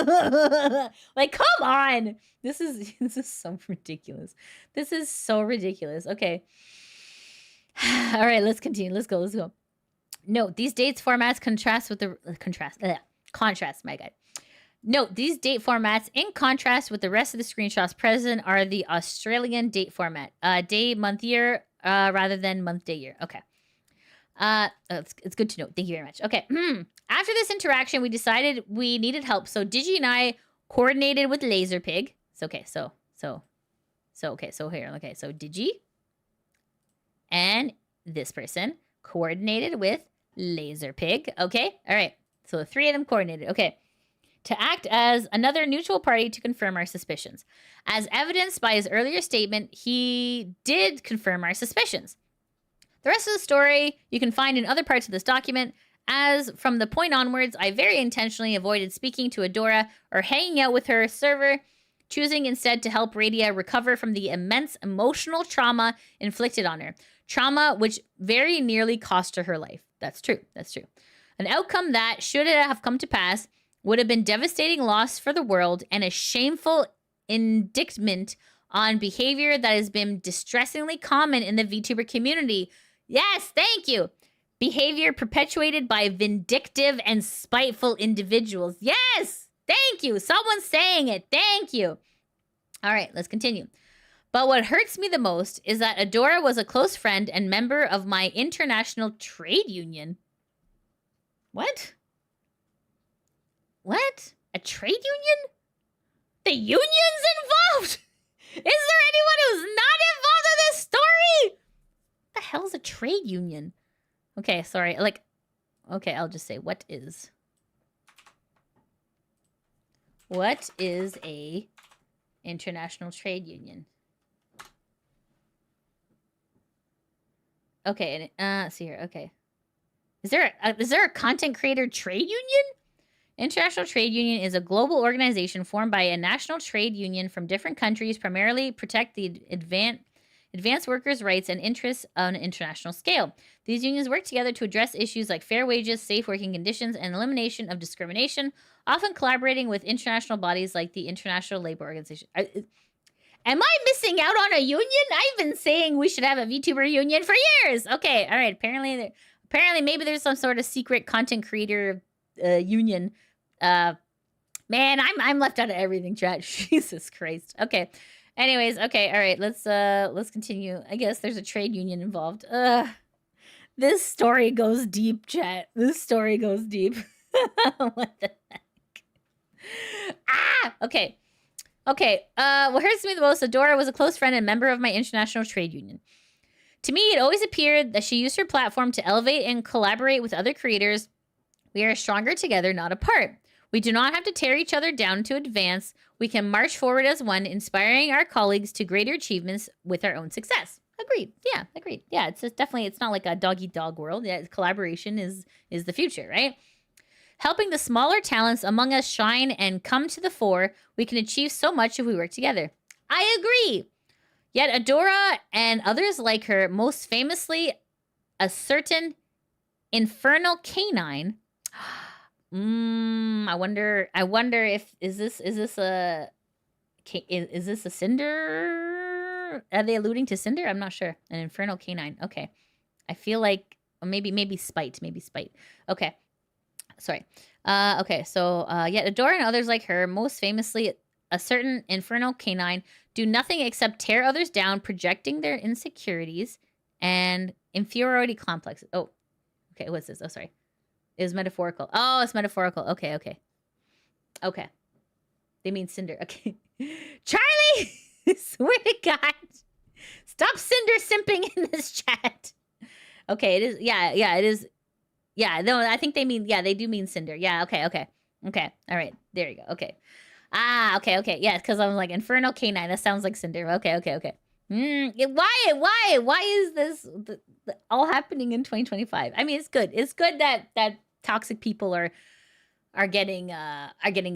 Like, come on. This is so ridiculous. This is so ridiculous. Okay. All right, let's continue. Let's go. Note, these dates formats contrast with the... contrast, my God. Note, these date formats, in contrast with the rest of the screenshots present, are the Australian date format. Day, month, year, rather than month, day, year. Okay. It's good to know. Thank you very much. Okay. After this interaction, we decided we needed help, so Digi and I coordinated with LazerPig. So Digi and this person coordinated with LazerPig. Okay. All right. So the three of them coordinated. Okay. To act as another neutral party to confirm our suspicions. As evidenced by his earlier statement, he did confirm our suspicions. The rest of the story you can find in other parts of this document, as from the point onwards, I very intentionally avoided speaking to Adora or hanging out with her server, choosing instead to help Radia recover from the immense emotional trauma inflicted on her. Trauma which very nearly cost her life. That's true. An outcome that, should it have come to pass, would have been devastating loss for the world and a shameful indictment on behavior that has been distressingly common in the VTuber community. Yes, thank you. Behavior perpetuated by vindictive and spiteful individuals. Yes, thank you. Someone's saying it. Thank you. All right, let's continue. But what hurts me the most is that Adora was a close friend and member of my international trade union. What? A trade union? The union's involved? Is there anyone who's not involved in this story? What the hell's a trade union? Okay, sorry. Okay, I'll just say, what is a international trade union? Okay, and let's see here. Okay. Is there a content creator trade union? International Trade Union is a global organization formed by a national trade union from different countries, primarily protect the advanced workers' rights and interests on an international scale. These unions work together to address issues like fair wages, safe working conditions, and elimination of discrimination, often collaborating with international bodies like the International Labor Organization. Am I missing out on a union? I've been saying we should have a VTuber union for years. Okay, all right. Apparently maybe there's some sort of secret content creator union. Man, I'm left out of everything, chat. Jesus Christ. Okay. Anyways, okay, all right. Let's continue. I guess there's a trade union involved. This story goes deep, chat. This story goes deep. What the heck? Okay. Okay. What hurts me the most, Adora was a close friend and member of my international trade union. To me, it always appeared that she used her platform to elevate and collaborate with other creators. We are stronger together, not apart. We do not have to tear each other down to advance. We can march forward as one, inspiring our colleagues to greater achievements with our own success. Agreed. Yeah, agreed. Yeah, it's just definitely, it's not like a dog-eat-dog world. Yeah, collaboration is the future, right? Helping the smaller talents among us shine and come to the fore, we can achieve so much if we work together. I agree. Yet Adora and others like her, most famously a certain infernal canine. I wonder if is this a Cinder? Are they alluding to Cinder? I'm not sure. An infernal canine. Okay. I feel like maybe Spite. Maybe Spite. Okay. Sorry. Okay. So yet Adora and others like her, most famously a certain infernal canine, do nothing except tear others down, projecting their insecurities and inferiority complexes. Oh, okay. What's this? Oh, sorry. It was metaphorical. Oh, it's metaphorical. Okay, okay. Okay. They mean Cinder. Okay. Charlie! Swear to God. Stop Cinder simping in this chat. Okay, it is. Yeah, it is. Yeah, no, I think they mean, yeah, they do mean Cinder. Yeah, okay. Okay. All right. There you go. Okay. Okay. Yeah, because I'm like, Infernal Canine. That sounds like Cinder. Okay. Why is this all happening in 2025? I mean, it's good. It's good that toxic people are getting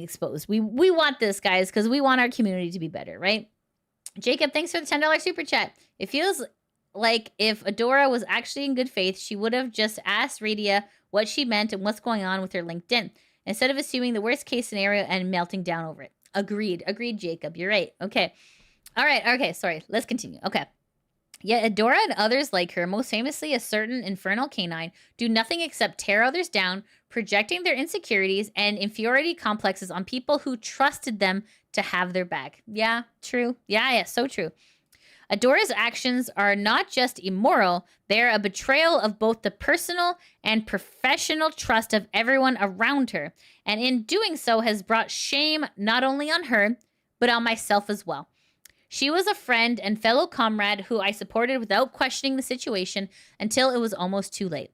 exposed. We want this, guys, because we want our community to be better, right? Jacob, thanks for the $10 super chat. It feels like if Adora was actually in good faith, she would have just asked Radia what she meant and what's going on with her LinkedIn, instead of assuming the worst case scenario and melting down over it. Agreed, Jacob. You're right. Okay. All right. Okay. Sorry. Let's continue. Okay. Yet Adora and others like her, most famously a certain infernal canine, do nothing except tear others down, projecting their insecurities and inferiority complexes on people who trusted them to have their back. Yeah, true. Yeah, so true. Adora's actions are not just immoral, they're a betrayal of both the personal and professional trust of everyone around her, and in doing so has brought shame not only on her, but on myself as well. She was a friend and fellow comrade who I supported without questioning the situation until it was almost too late.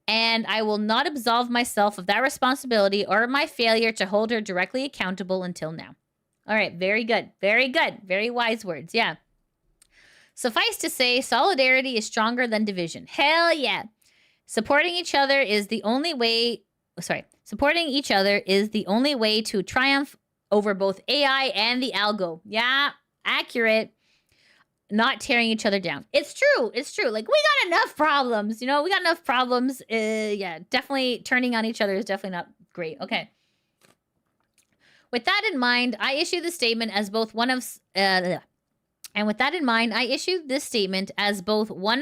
And I will not absolve myself of that responsibility or my failure to hold her directly accountable until now. All right, very good. Very wise words, yeah. Suffice to say, solidarity is stronger than division. Hell yeah. Supporting each other is the only way to triumph over both AI and the algo. Yeah, accurate. Not tearing each other down. It's true. Like, we got enough problems. Yeah, definitely turning on each other is definitely not great. Okay. With that in mind, I issued this statement as both one of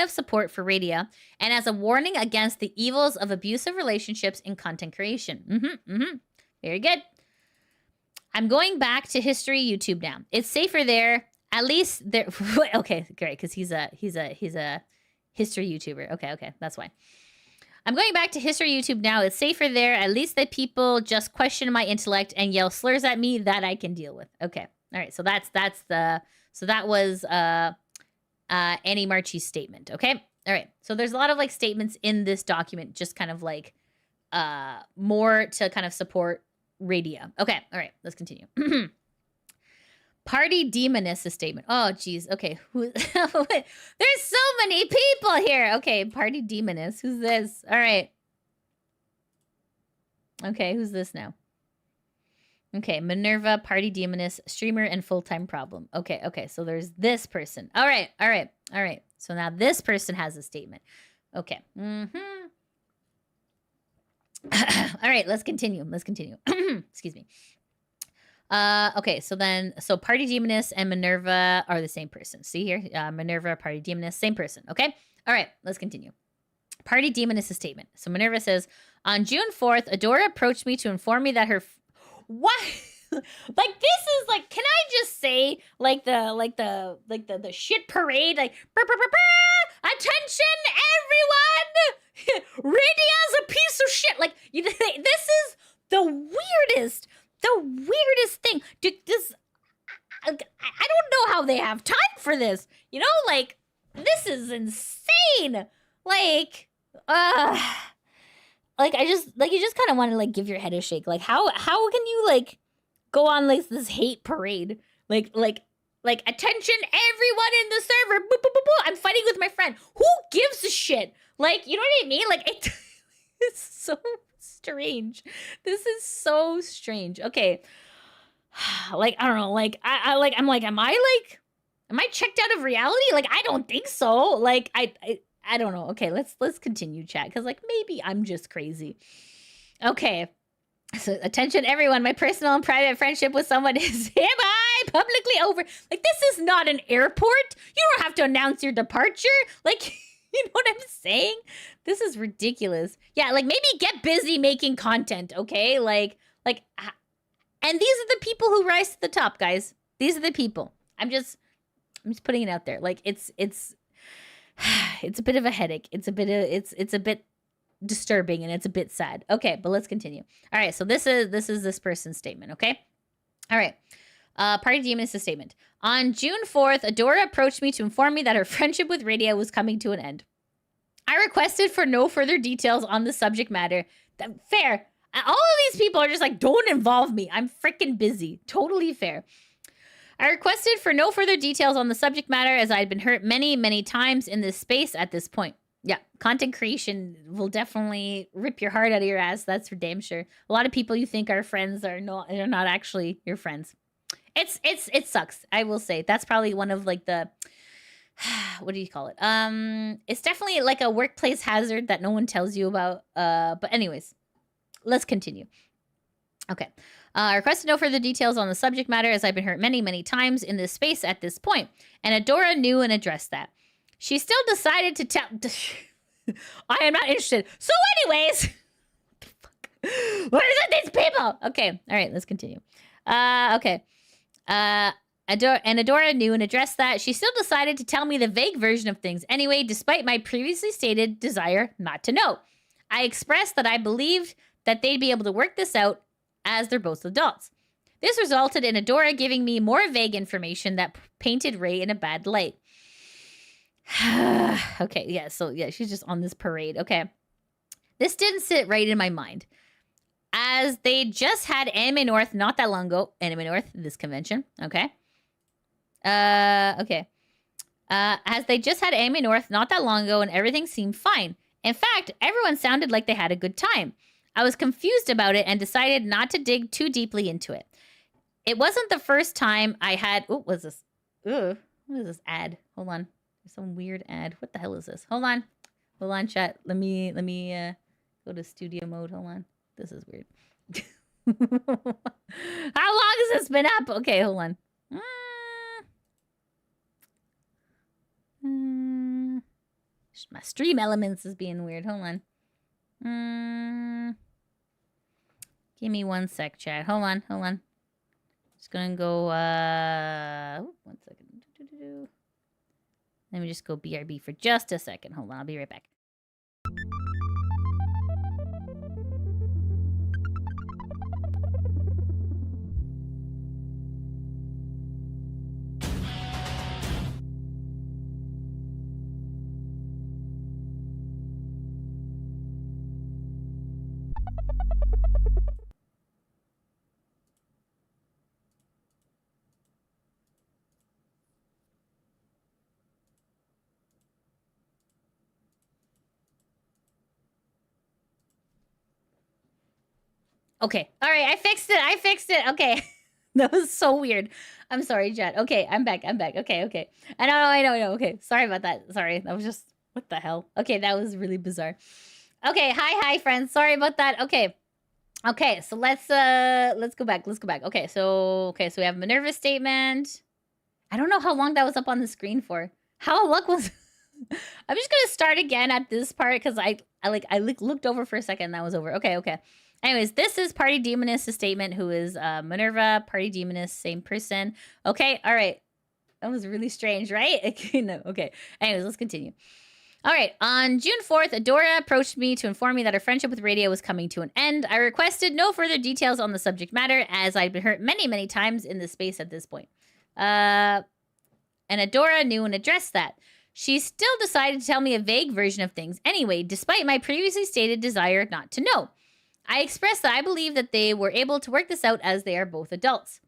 support for Radia and as a warning against the evils of abusive relationships in content creation. Very good. I'm going back to history YouTube now. It's safer there. At least there. Okay, great, because he's a history YouTuber. Okay, that's why. I'm going back to history YouTube now. It's safer there. At least the people just question my intellect and yell slurs at me that I can deal with. Okay, all right. So that was Annie Marchi's statement. Okay, all right. So there's a lot of like statements in this document, just kind of like more to kind of support Radia. Okay, all right. Let's continue. Party Demoness statement. Oh, geez. Okay. There's so many people here. Okay. Party Demoness. Who's this? All right. Okay. Who's this now? Okay. Minerva, Party Demoness, streamer, and full-time problem. Okay. So there's this person. All right. So now this person has a statement. Okay. All right. Let's continue. Excuse me. Okay, so Party Demoness and Minerva are the same person. See here? Minerva, Party Demoness, same person. Okay? All right, let's continue. Party Demon is a statement. So Minerva says, on June 4th, Adora approached me to inform me that her... What? Like, this is like, can I just say, like the shit parade, like, brr, brr, brr, brr, attention, everyone! Radia's a piece of shit. Like, this is the weirdest thing. This, I don't know how they have time for this. You know, like, this is insane. Like, like, you just kind of want to, like, give your head a shake. Like, how can you, like, go on, like, this hate parade? Like, attention, everyone in the server. Boop, boop, boop, boop. I'm fighting with my friend. Who gives a shit? Like, you know what I mean? Like, it's so strange. This is so strange. Okay. Like, I don't know. Like, am I checked out of reality? Like, I don't think so. Like, I don't know. Okay, let's continue, chat, because, like, maybe I'm just crazy. Okay. So, attention, everyone. My personal and private friendship with someone is hereby publicly over. Like, this is not an airport. You don't have to announce your departure. Like, you know what I'm saying? This is ridiculous. Yeah, like, maybe get busy making content, okay? Like, and these are the people who rise to the top, guys. These are the people. I'm just putting it out there. Like, it's a bit of a headache. It's a bit disturbing, and it's a bit sad. Okay, but let's continue. All right, so this is this person's statement, okay? All right. Party Demon is a statement. On June 4th, Adora approached me to inform me that her friendship with Radia was coming to an end. I requested for no further details on the subject matter. Fair. All of these people are just like, don't involve me. I'm freaking busy. Totally fair. I requested for no further details on the subject matter as I had been hurt many, many times in this space at this point. Yeah, content creation will definitely rip your heart out of your ass. That's for damn sure. A lot of people you think are friends are not actually your friends. It sucks. I will say that's probably one of, like, the what do you call it? It's definitely like a workplace hazard that no one tells you about. But anyways, let's continue. Okay. I requested no further details on the subject matter as I've been hurt many, many times in this space at this point. And Adora knew and addressed that. She still decided to tell... I am not interested. So anyways... What is it, these people? Okay. All right, let's continue. Okay. Adora knew and addressed that. She still decided to tell me the vague version of things anyway, despite my previously stated desire not to know. I expressed that I believed that they'd be able to work this out as they're both adults. This resulted in Adora giving me more vague information that painted Ray in a bad light. Okay, yeah, so yeah, she's just on this parade. Okay. This didn't sit right in my mind. As they just had Anime North not that long ago. Anime North, this convention. Okay. Okay. As they just had Anime North not that long ago and everything seemed fine. In fact, everyone sounded like they had a good time. I was confused about it and decided not to dig too deeply into it. It wasn't the first time I had... Oh, what's this? Ooh, what is this ad? Hold on. There's some weird ad. What the hell is this? Hold on. Hold on, chat. Let me go to studio mode. Hold on. This is weird. How long has this been up? Okay, hold on. My stream elements is being weird. Hold on. Give me 1 sec, chat. Hold on. Just gonna go, 1 second. Let me just go BRB for just a second. Hold on, I'll be right back. Okay. All right. I fixed it. Okay. That was so weird. I'm sorry, Jet. Okay. I'm back. Okay. I know. Okay. Sorry about that. Sorry. That was just, what the hell? Okay. That was really bizarre. Okay. Hi, friends. Sorry about that. Okay. So let's go back. Okay. So we have Minerva's statement. I don't know how long that was up on the screen for. How long was I'm just gonna start again at this part because I looked over for a second and that was over. Okay. Anyways, this is Party Demoness' statement, who is Minerva, Party Demoness, same person. Okay, all right. That was really strange, right? No, okay. Anyways, let's continue. All right. On June 4th, Adora approached me to inform me that her friendship with Radia was coming to an end. I requested no further details on the subject matter, as I'd been hurt many, many times in this space at this point. And Adora knew and addressed that. She still decided to tell me a vague version of things anyway, despite my previously stated desire not to know. I expressed that I believe that they were able to work this out as they are both adults.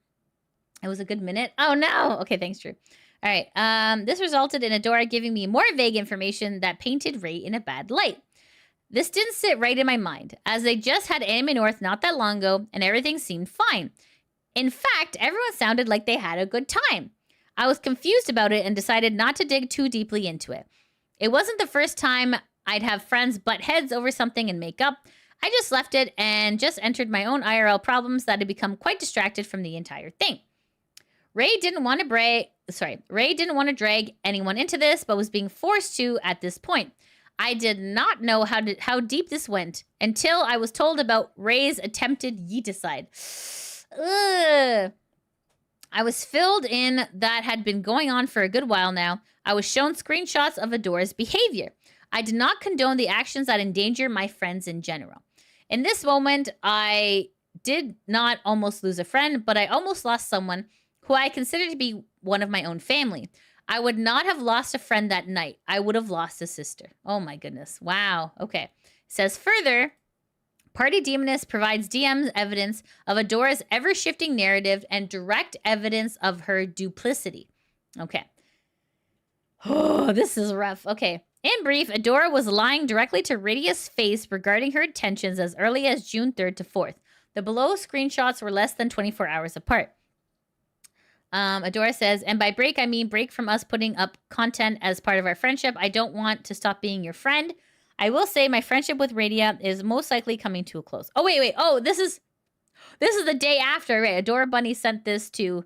It was a good minute. Oh, no. Okay, thanks, Drew. All right. This resulted in Adora giving me more vague information that painted Ray in a bad light. This didn't sit right in my mind, as they just had Anime North not that long ago, and everything seemed fine. In fact, everyone sounded like they had a good time. I was confused about it and decided not to dig too deeply into it. It wasn't the first time I'd have friends butt heads over something and make up. I just left it and just entered my own IRL problems that had become quite distracted from the entire thing. Ray didn't want to drag anyone into this, but was being forced to at this point. I did not know how deep this went until I was told about Ray's attempted yeeticide. Ugh. I was filled in that had been going on for a good while now. I was shown screenshots of Adora's behavior. I did not condone the actions that endanger my friends in general. In this moment, I did not almost lose a friend, but I almost lost someone who I consider to be one of my own family. I would not have lost a friend that night. I would have lost a sister. Oh my goodness. Wow. Okay. It says further, Party Demoness provides DM's evidence of Adora's ever-shifting narrative and direct evidence of her duplicity. Okay. Oh, this is rough. Okay. In brief, Adora was lying directly to Radia's face regarding her intentions as early as June 3rd to 4th. The below screenshots were less than 24 hours apart. Adora says, and by break, I mean break from us putting up content as part of our friendship. I don't want to stop being your friend. I will say my friendship with Radia is most likely coming to a close. Oh, wait. Oh, this is the day after, right? Adora Bunny sent this to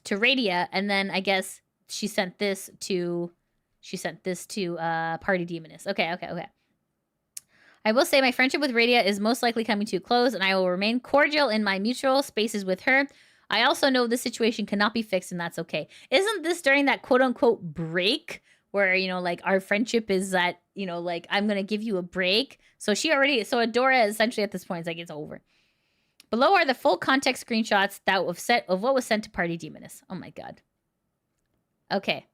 Radia, and then I guess she sent this to Party Demoness. Okay. I will say my friendship with Radia is most likely coming to a close, and I will remain cordial in my mutual spaces with her. I also know this situation cannot be fixed, and that's okay. Isn't this during that quote-unquote break where, like, our friendship is that, like, I'm going to give you a break? So Adora essentially at this point is like, it's over. Below are the full context screenshots of what was sent to Party Demoness. Oh, my God. Okay.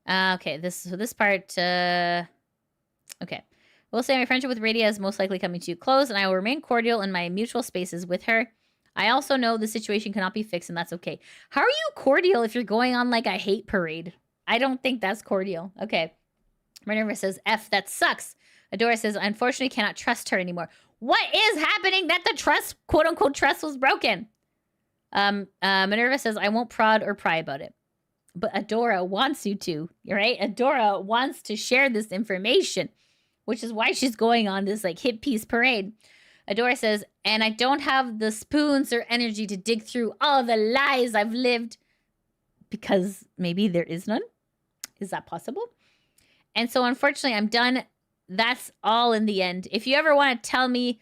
Okay, this part, okay. We'll say my friendship with Radia is most likely coming to a close, and I will remain cordial in my mutual spaces with her. I also know the situation cannot be fixed, and that's okay. How are you cordial if you're going on, like, a hate parade? I don't think that's cordial. Okay. Minerva says, F, that sucks. Adora says, I unfortunately cannot trust her anymore. What is happening that the trust, quote-unquote, trust was broken? Minerva says, I won't prod or pry about it. But Adora wants you to, right? Adora wants to share this information, which is why she's going on this, like, hit piece parade. Adora says, and I don't have the spoons or energy to dig through all the lies I've lived. Because maybe there is none. Is that possible? And so, unfortunately, I'm done. That's all in the end. If you ever want to tell me...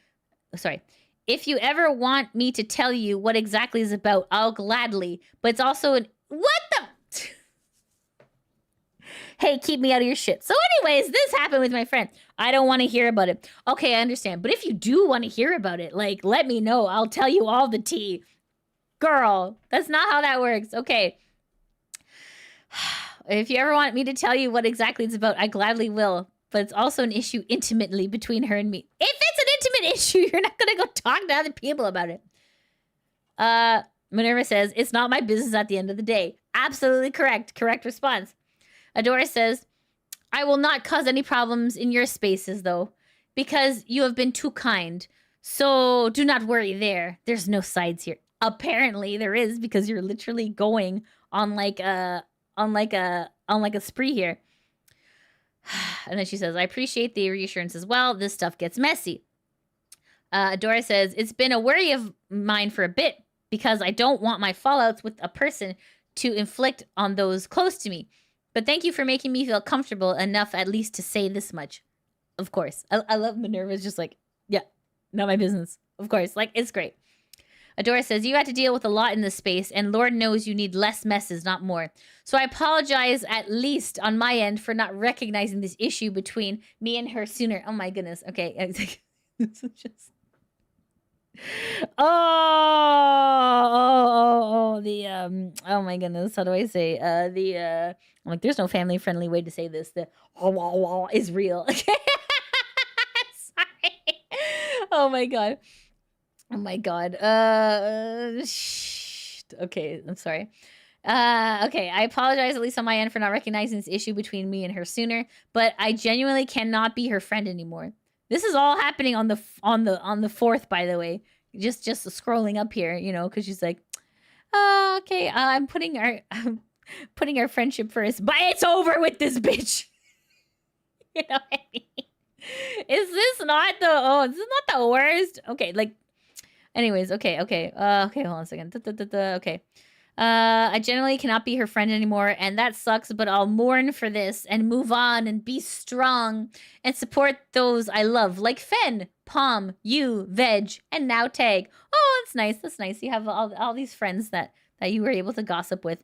Sorry. If you ever want me to tell you what exactly is about, I'll gladly. But it's also an... What the... Hey, keep me out of your shit. So anyways, this happened with my friend. I don't want to hear about it. Okay, I understand. But if you do want to hear about it, like, let me know. I'll tell you all the tea. Girl, that's not how that works. Okay. If you ever want me to tell you what exactly it's about, I gladly will. But it's also an issue intimately between her and me. If it's an intimate issue, you're not going to go talk to other people about it. Minerva says, it's not my business at the end of the day. Absolutely correct. Correct response. Adora says, I will not cause any problems in your spaces, though, because you have been too kind. So do not worry there. There's no sides here. Apparently there is, because you're literally going on like a spree here. And then she says, I appreciate the reassurance as well. This stuff gets messy. Adora says, it's been a worry of mine for a bit, because I don't want my fallouts with a person to inflict on those close to me. But thank you for making me feel comfortable enough at least to say this much. Of course. I love Minerva's just like, yeah, not my business. Of course. Like, it's great. Adora says, you had to deal with a lot in this space, and Lord knows you need less messes, not more. So I apologize at least on my end for not recognizing this issue between me and her sooner. Oh my goodness. Okay. This is just... Oh, my goodness. How do I say? I'm like, there's no family friendly way to say this. The is real. Okay. Sorry. Oh my God. Oh my God. Okay, I'm sorry. Okay, I apologize at least on my end for not recognizing this issue between me and her sooner, but I genuinely cannot be her friend anymore. This is all happening on the 4th, by the way. Just scrolling up here, you know, because she's like, okay, I'm putting our friendship first, but it's over with this bitch. You know what I mean? Is this not the worst? Okay, like, anyways, okay, hold on a second. Okay. I generally cannot be her friend anymore, and that sucks, but I'll mourn for this and move on and be strong and support those I love, like Fen, Pom, you, Veg, and now Tag. Oh, that's nice. That's nice. You have all these friends that you were able to gossip with.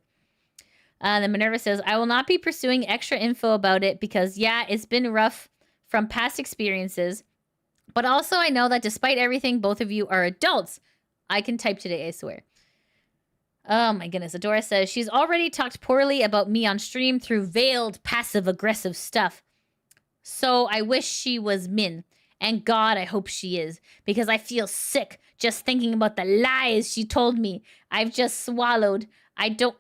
Then Minerva says, I will not be pursuing extra info about it because, yeah, it's been rough from past experiences. But also I know that despite everything, both of you are adults. I can type today, I swear. Oh my goodness. Adora says, she's already talked poorly about me on stream through veiled passive-aggressive stuff. So I wish she was Min. And God, I hope she is. Because I feel sick just thinking about the lies she told me. I've just swallowed. I don't...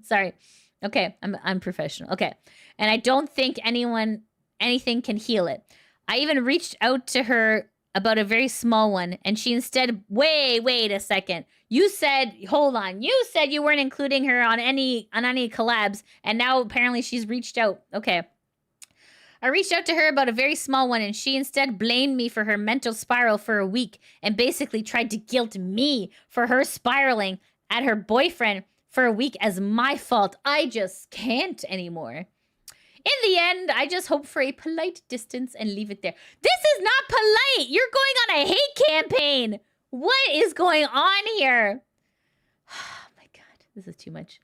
Sorry. Okay, I'm professional. Okay. And I don't think anything can heal it. I even reached out to her about a very small one, and she instead, wait a second. You said, hold on. You said you weren't including her on any collabs, and now apparently she's reached out. Okay. I reached out to her about a very small one, and she instead blamed me for her mental spiral for a week and basically tried to guilt me for her spiraling at her boyfriend for a week as my fault. I just can't anymore. In the end, I just hope for a polite distance and leave it there. This is not polite. You're going on a hate campaign. What is going on here? Oh my God, this is too much.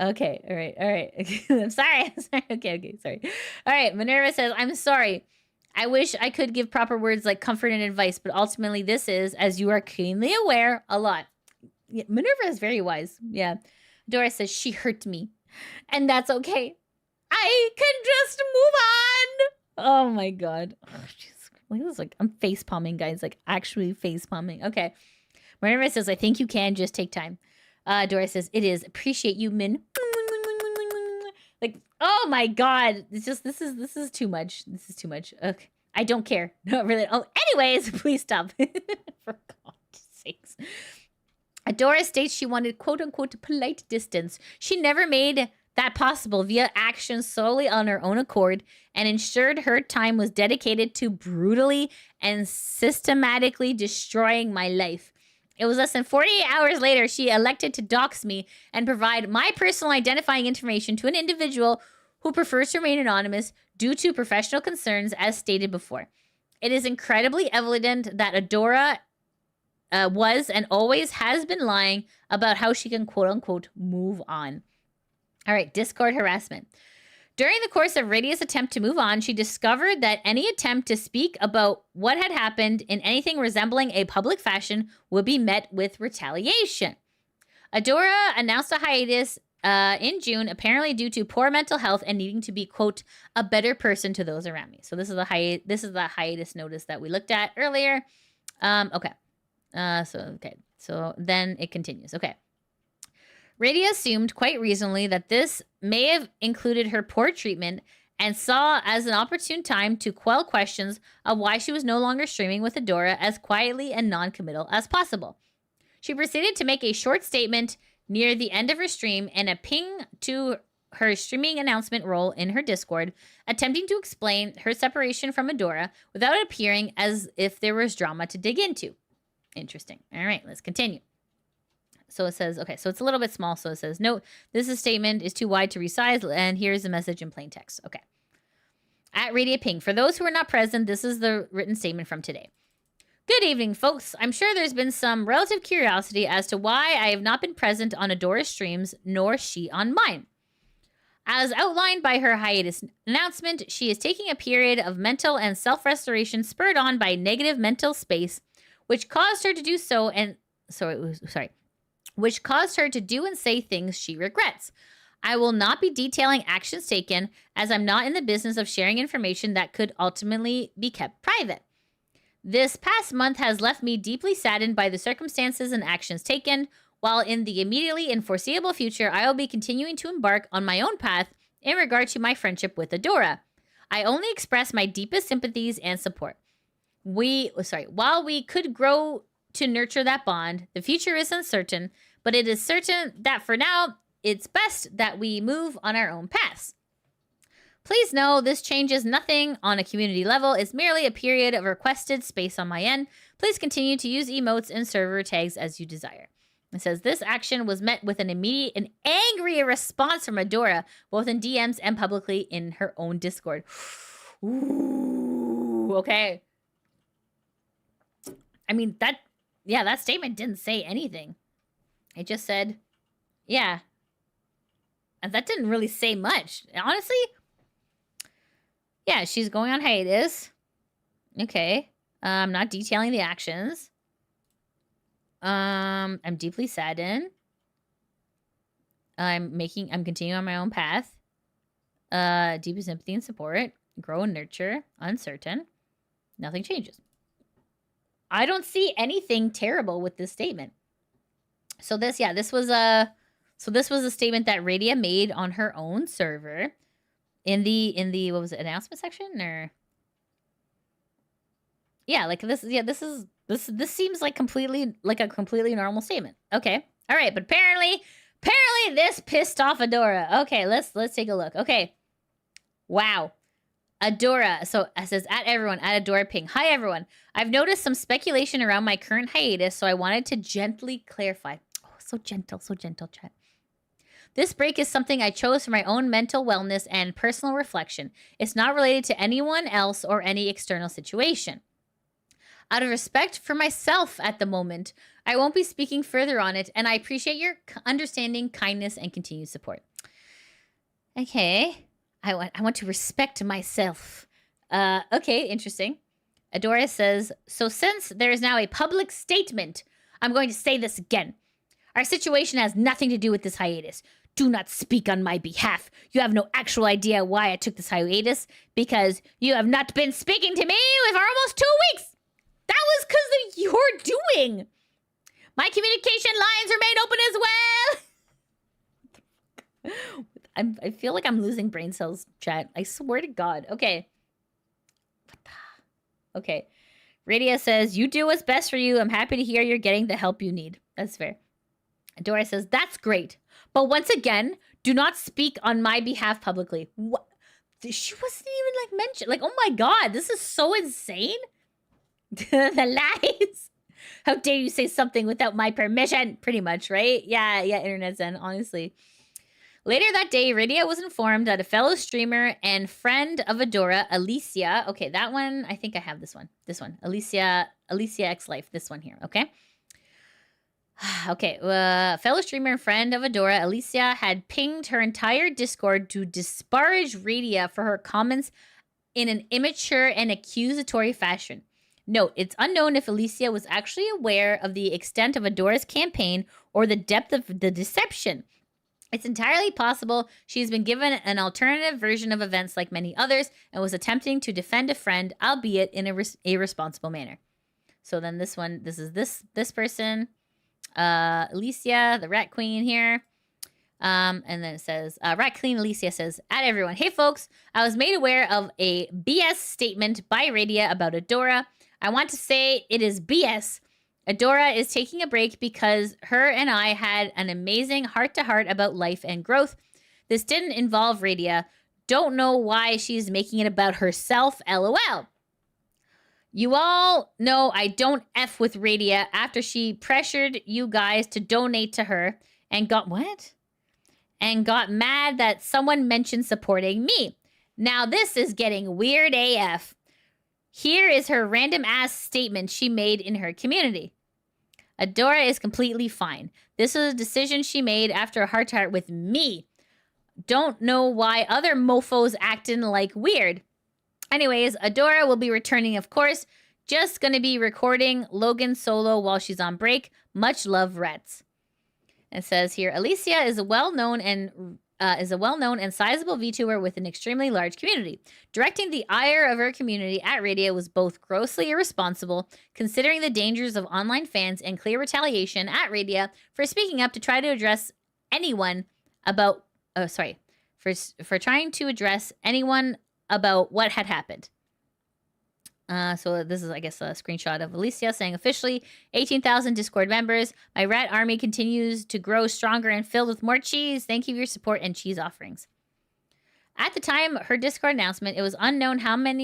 Okay, all right. I'm sorry. Okay, sorry. All right, Minerva says, I'm sorry. I wish I could give proper words like comfort and advice, but ultimately this is, as you are keenly aware, a lot. Yeah, Minerva is very wise. Yeah. Dora says, she hurt me, and that's okay. I can just move on. Oh my God. Oh, like, I'm face palming, guys. Like, actually face palming. Okay. Minerva says, I think you can just take time. Dora says, it is. Appreciate you, Min. Like, oh my God. It's just, this is too much. This is too much. Okay. I don't care. No, really. Oh, anyways, please stop. For God's sakes. Adora states she wanted quote-unquote polite distance. She never made that possible via actions solely on her own accord and ensured her time was dedicated to brutally and systematically destroying my life. It was less than 48 hours later she elected to dox me and provide my personal identifying information to an individual who prefers to remain anonymous due to professional concerns, as stated before. It is incredibly evident that Adora was and always has been lying about how she can quote-unquote move on. All right, Discord harassment. During the course of Radia's attempt to move on, she discovered that any attempt to speak about what had happened in anything resembling a public fashion would be met with retaliation. Adora announced a hiatus in June, apparently due to poor mental health and needing to be, quote, a better person to those around me. So this is the hiatus notice that we looked at earlier. Okay. So then it continues. Okay. Radia assumed quite reasonably that this may have included her poor treatment and saw as an opportune time to quell questions of why she was no longer streaming with Adora as quietly and non-committal as possible. She proceeded to make a short statement near the end of her stream and a ping to her streaming announcement role in her Discord, attempting to explain her separation from Adora without appearing as if there was drama to dig into. Interesting. All right, let's continue. So it says, okay, so it's a little bit small. So it says, note, statement is too wide to resize. And here's the message in plain text. Okay. At Radia Ping, for those who are not present, this is the written statement from today. Good evening, folks. I'm sure there's been some relative curiosity as to why I have not been present on Adora's streams, nor she on mine. As outlined by her hiatus announcement, she is taking a period of mental and self-restoration spurred on by negative mental space, which caused her to do so and which caused her to do and say things she regrets. I will not be detailing actions taken, as I'm not in the business of sharing information that could ultimately be kept private. This past month has left me deeply saddened by the circumstances and actions taken, while in the immediately and foreseeable future, I will be continuing to embark on my own path in regard to my friendship with Adora. I only express my deepest sympathies and support. While we could grow to nurture that bond, the future is uncertain, but it is certain that for now, it's best that we move on our own paths. Please know this changes nothing on a community level. It's merely a period of requested space on my end. Please continue to use emotes and server tags as you desire. It says this action was met with an immediate and angry response from Adora, both in DMs and publicly in her own Discord. Ooh, okay. I mean, that statement didn't say anything. It just said, yeah. And that didn't really say much. Honestly, yeah, she's going on hiatus. Okay. I'm not detailing the actions. I'm deeply saddened. I'm continuing on my own path. Deepest sympathy and support. Grow and nurture. Uncertain. Nothing changes. I don't see anything terrible with this statement. So this was a statement that Radia made on her own server in the what was it, announcement section, or yeah, like this seems like a completely normal statement. Okay. All right, but apparently this pissed off Adora. Okay, let's take a look. Okay. Wow. Adora. So it says at Adora Ping. Hi everyone. I've noticed some speculation around my current hiatus, so I wanted to gently clarify. Oh, so gentle, chat. This break is something I chose for my own mental wellness and personal reflection. It's not related to anyone else or any external situation. Out of respect for myself at the moment, I won't be speaking further on it, and I appreciate your understanding, kindness, and continued support. Okay. I want to respect myself. Okay, interesting. Adora says, so since there is now a public statement, I'm going to say this again. Our situation has nothing to do with this hiatus. Do not speak on my behalf. You have no actual idea why I took this hiatus, because you have not been speaking to me for almost 2 weeks. That was because of your doing. My communication lines remain open as well. I feel like I'm losing brain cells, chat. I swear to God. Okay. Okay. Radia says, you do what's best for you. I'm happy to hear you're getting the help you need. That's fair. Adora says, that's great. But once again, do not speak on my behalf publicly. What? She wasn't even mentioned. Oh my God, this is so insane. The lies. How dare you say something without my permission? Pretty much, right? Yeah, Internet Zen, honestly. Later that day, Radia was informed that a fellow streamer and friend of Adora, Alicia. Okay, that one, I think I have this one. This one, Alicia X Life. This one here, okay? Okay, fellow streamer and friend of Adora, Alicia, had pinged her entire Discord to disparage Radia for her comments in an immature and accusatory fashion. Note, it's unknown if Alicia was actually aware of the extent of Adora's campaign or the depth of the deception. It's entirely possible she's been given an alternative version of events like many others and was attempting to defend a friend, albeit in a responsible manner. So then this is this person, Alicia, the Rat Queen here. And then it says, Rat Queen Alicia says, at everyone, hey folks, I was made aware of a BS statement by Radia about Adora. I want to say it is BS. Adora is taking a break because her and I had an amazing heart-to-heart about life and growth. This didn't involve Radia. Don't know why she's making it about herself, LOL. You all know I don't F with Radia after she pressured you guys to donate to her and got what? And got mad that someone mentioned supporting me. Now this is getting weird AF. Here is her random ass statement she made in her community. Adora is completely fine. This was a decision she made after a heart-to-heart with me. Don't know why other mofos acting like weird. Anyways, Adora will be returning, of course. Just gonna be recording Logan solo while she's on break. Much love, Reds. It says here, Alicia is a well-known and sizable VTuber with an extremely large community. Directing the ire of her community at Radia was both grossly irresponsible, considering the dangers of online fans, and clear retaliation at Radia for speaking up to try to address anyone about. For trying to address anyone about what had happened. So this is, I guess, a screenshot of Alicia saying, officially, 18,000 Discord members. My rat army continues to grow stronger and filled with more cheese. Thank you for your support and cheese offerings. At the time of her Discord announcement, it was unknown to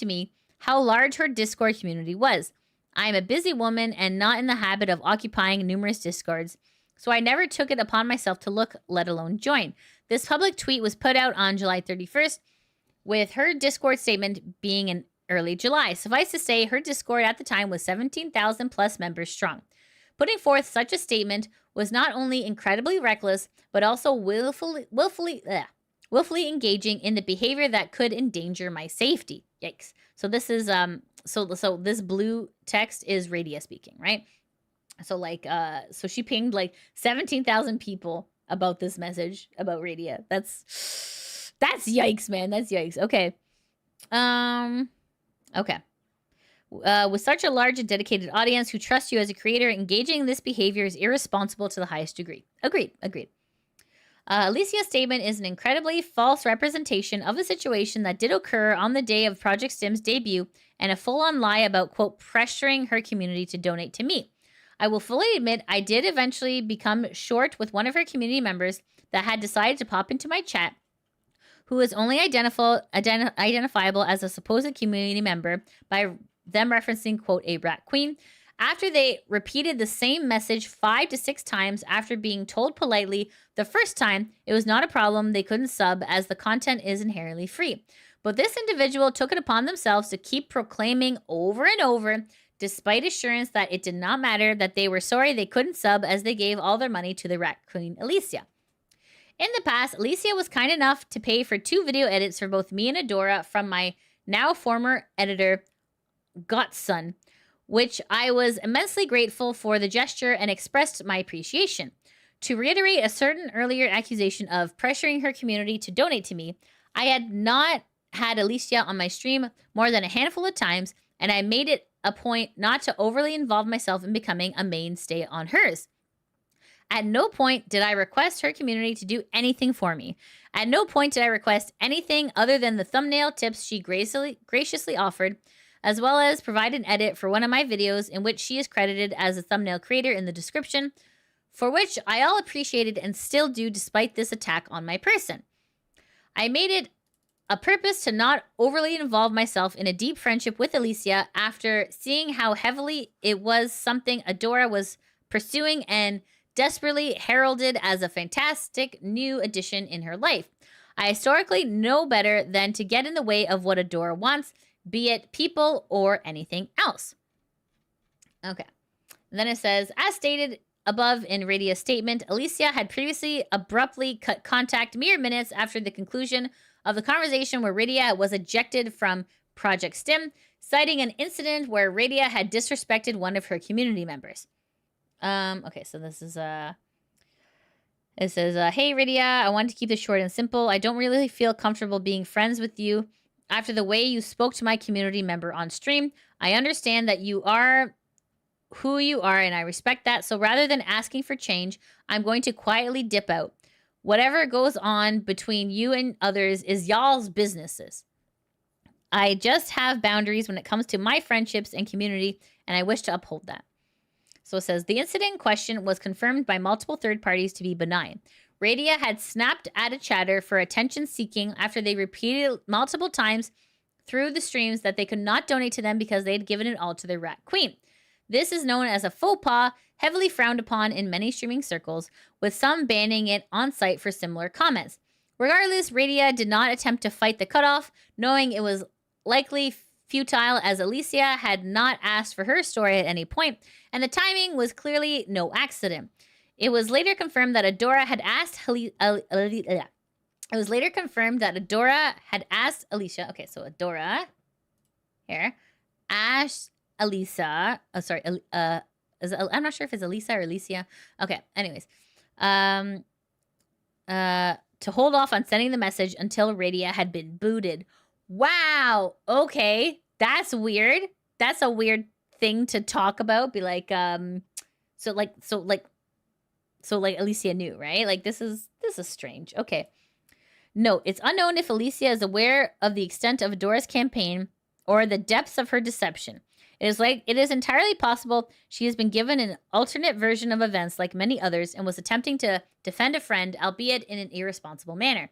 me how large her Discord community was. I am a busy woman and not in the habit of occupying numerous Discords, so I never took it upon myself to look, let alone join. This public tweet was put out on July 31st, with her Discord statement being in early July. Suffice to say, her Discord at the time was 17,000 plus members strong. Putting forth such a statement was not only incredibly reckless, but also willfully engaging in the behavior that could endanger my safety. Yikes. So this is so this blue text is Radia speaking, right? So so she pinged like 17,000 people about this message about Radia. That's yikes, man. That's yikes. Okay. Okay. With such a large and dedicated audience who trust you as a creator, engaging in this behavior is irresponsible to the highest degree. Agreed. Alicia's statement is an incredibly false representation of a situation that did occur on the day of Project STIM's debut and a full-on lie about, quote, pressuring her community to donate to me. I will fully admit I did eventually become short with one of her community members that had decided to pop into my chat, who is only identifiable as a supposed community member by them referencing, quote, a rat queen, after they repeated the same message 5 to 6 times after being told politely the first time it was not a problem, they couldn't sub as the content is inherently free. But this individual took it upon themselves to keep proclaiming over and over, despite assurance that it did not matter, that they were sorry they couldn't sub as they gave all their money to the rat queen Alicia. In the past, Alicia was kind enough to pay for 2 video edits for both me and Adora from my now former editor, Godson, which I was immensely grateful for the gesture and expressed my appreciation. To reiterate a certain earlier accusation of pressuring her community to donate to me, I had not had Alicia on my stream more than a handful of times, and I made it a point not to overly involve myself in becoming a mainstay on hers. At no point did I request her community to do anything for me. At no point did I request anything other than the thumbnail tips she graciously offered, as well as provide an edit for one of my videos in which she is credited as a thumbnail creator in the description, for which I all appreciated and still do despite this attack on my person. I made it a purpose to not overly involve myself in a deep friendship with Alicia after seeing how heavily it was something Adora was pursuing and desperately heralded as a fantastic new addition in her life. I historically know better than to get in the way of what Adora wants, be it people or anything else. Okay. And then it says, as stated above in Radia's statement, Alicia had previously abruptly cut contact mere minutes after the conclusion of the conversation where Radia was ejected from Project STIM, citing an incident where Radia had disrespected one of her community members. Okay, so this is, it says, hey, Radia, I wanted to keep this short and simple. I don't really feel comfortable being friends with you after the way you spoke to my community member on stream. I understand that you are who you are, and I respect that. So rather than asking for change, I'm going to quietly dip out. Whatever goes on between you and others is y'all's businesses. I just have boundaries when it comes to my friendships and community, and I wish to uphold that. So it says, the incident in question was confirmed by multiple third parties to be benign. Radia had snapped at a chatter for attention seeking after they repeated multiple times through the streams that they could not donate to them because they had given it all to their rat queen. This is known as a faux pas, heavily frowned upon in many streaming circles, with some banning it on site for similar comments. Regardless, Radia did not attempt to fight the cutoff, knowing it was likely futile as Alicia had not asked for her story at any point, and the timing was clearly no accident. It was later confirmed that Adora had asked Alicia. Okay, so Adora here asked Alicia. Oh, sorry. I'm not sure if it's Alicia or Alicia. Okay. Anyways, to hold off on sending the message until Radia had been booted. Wow. Okay, that's weird. That's a weird thing to talk about. Be like, so Alicia knew, right? Like this is strange. Okay. Note, it's unknown if Alicia is aware of the extent of Adora's campaign or the depths of her deception. It is entirely possible she has been given an alternate version of events like many others and was attempting to defend a friend, albeit in an irresponsible manner.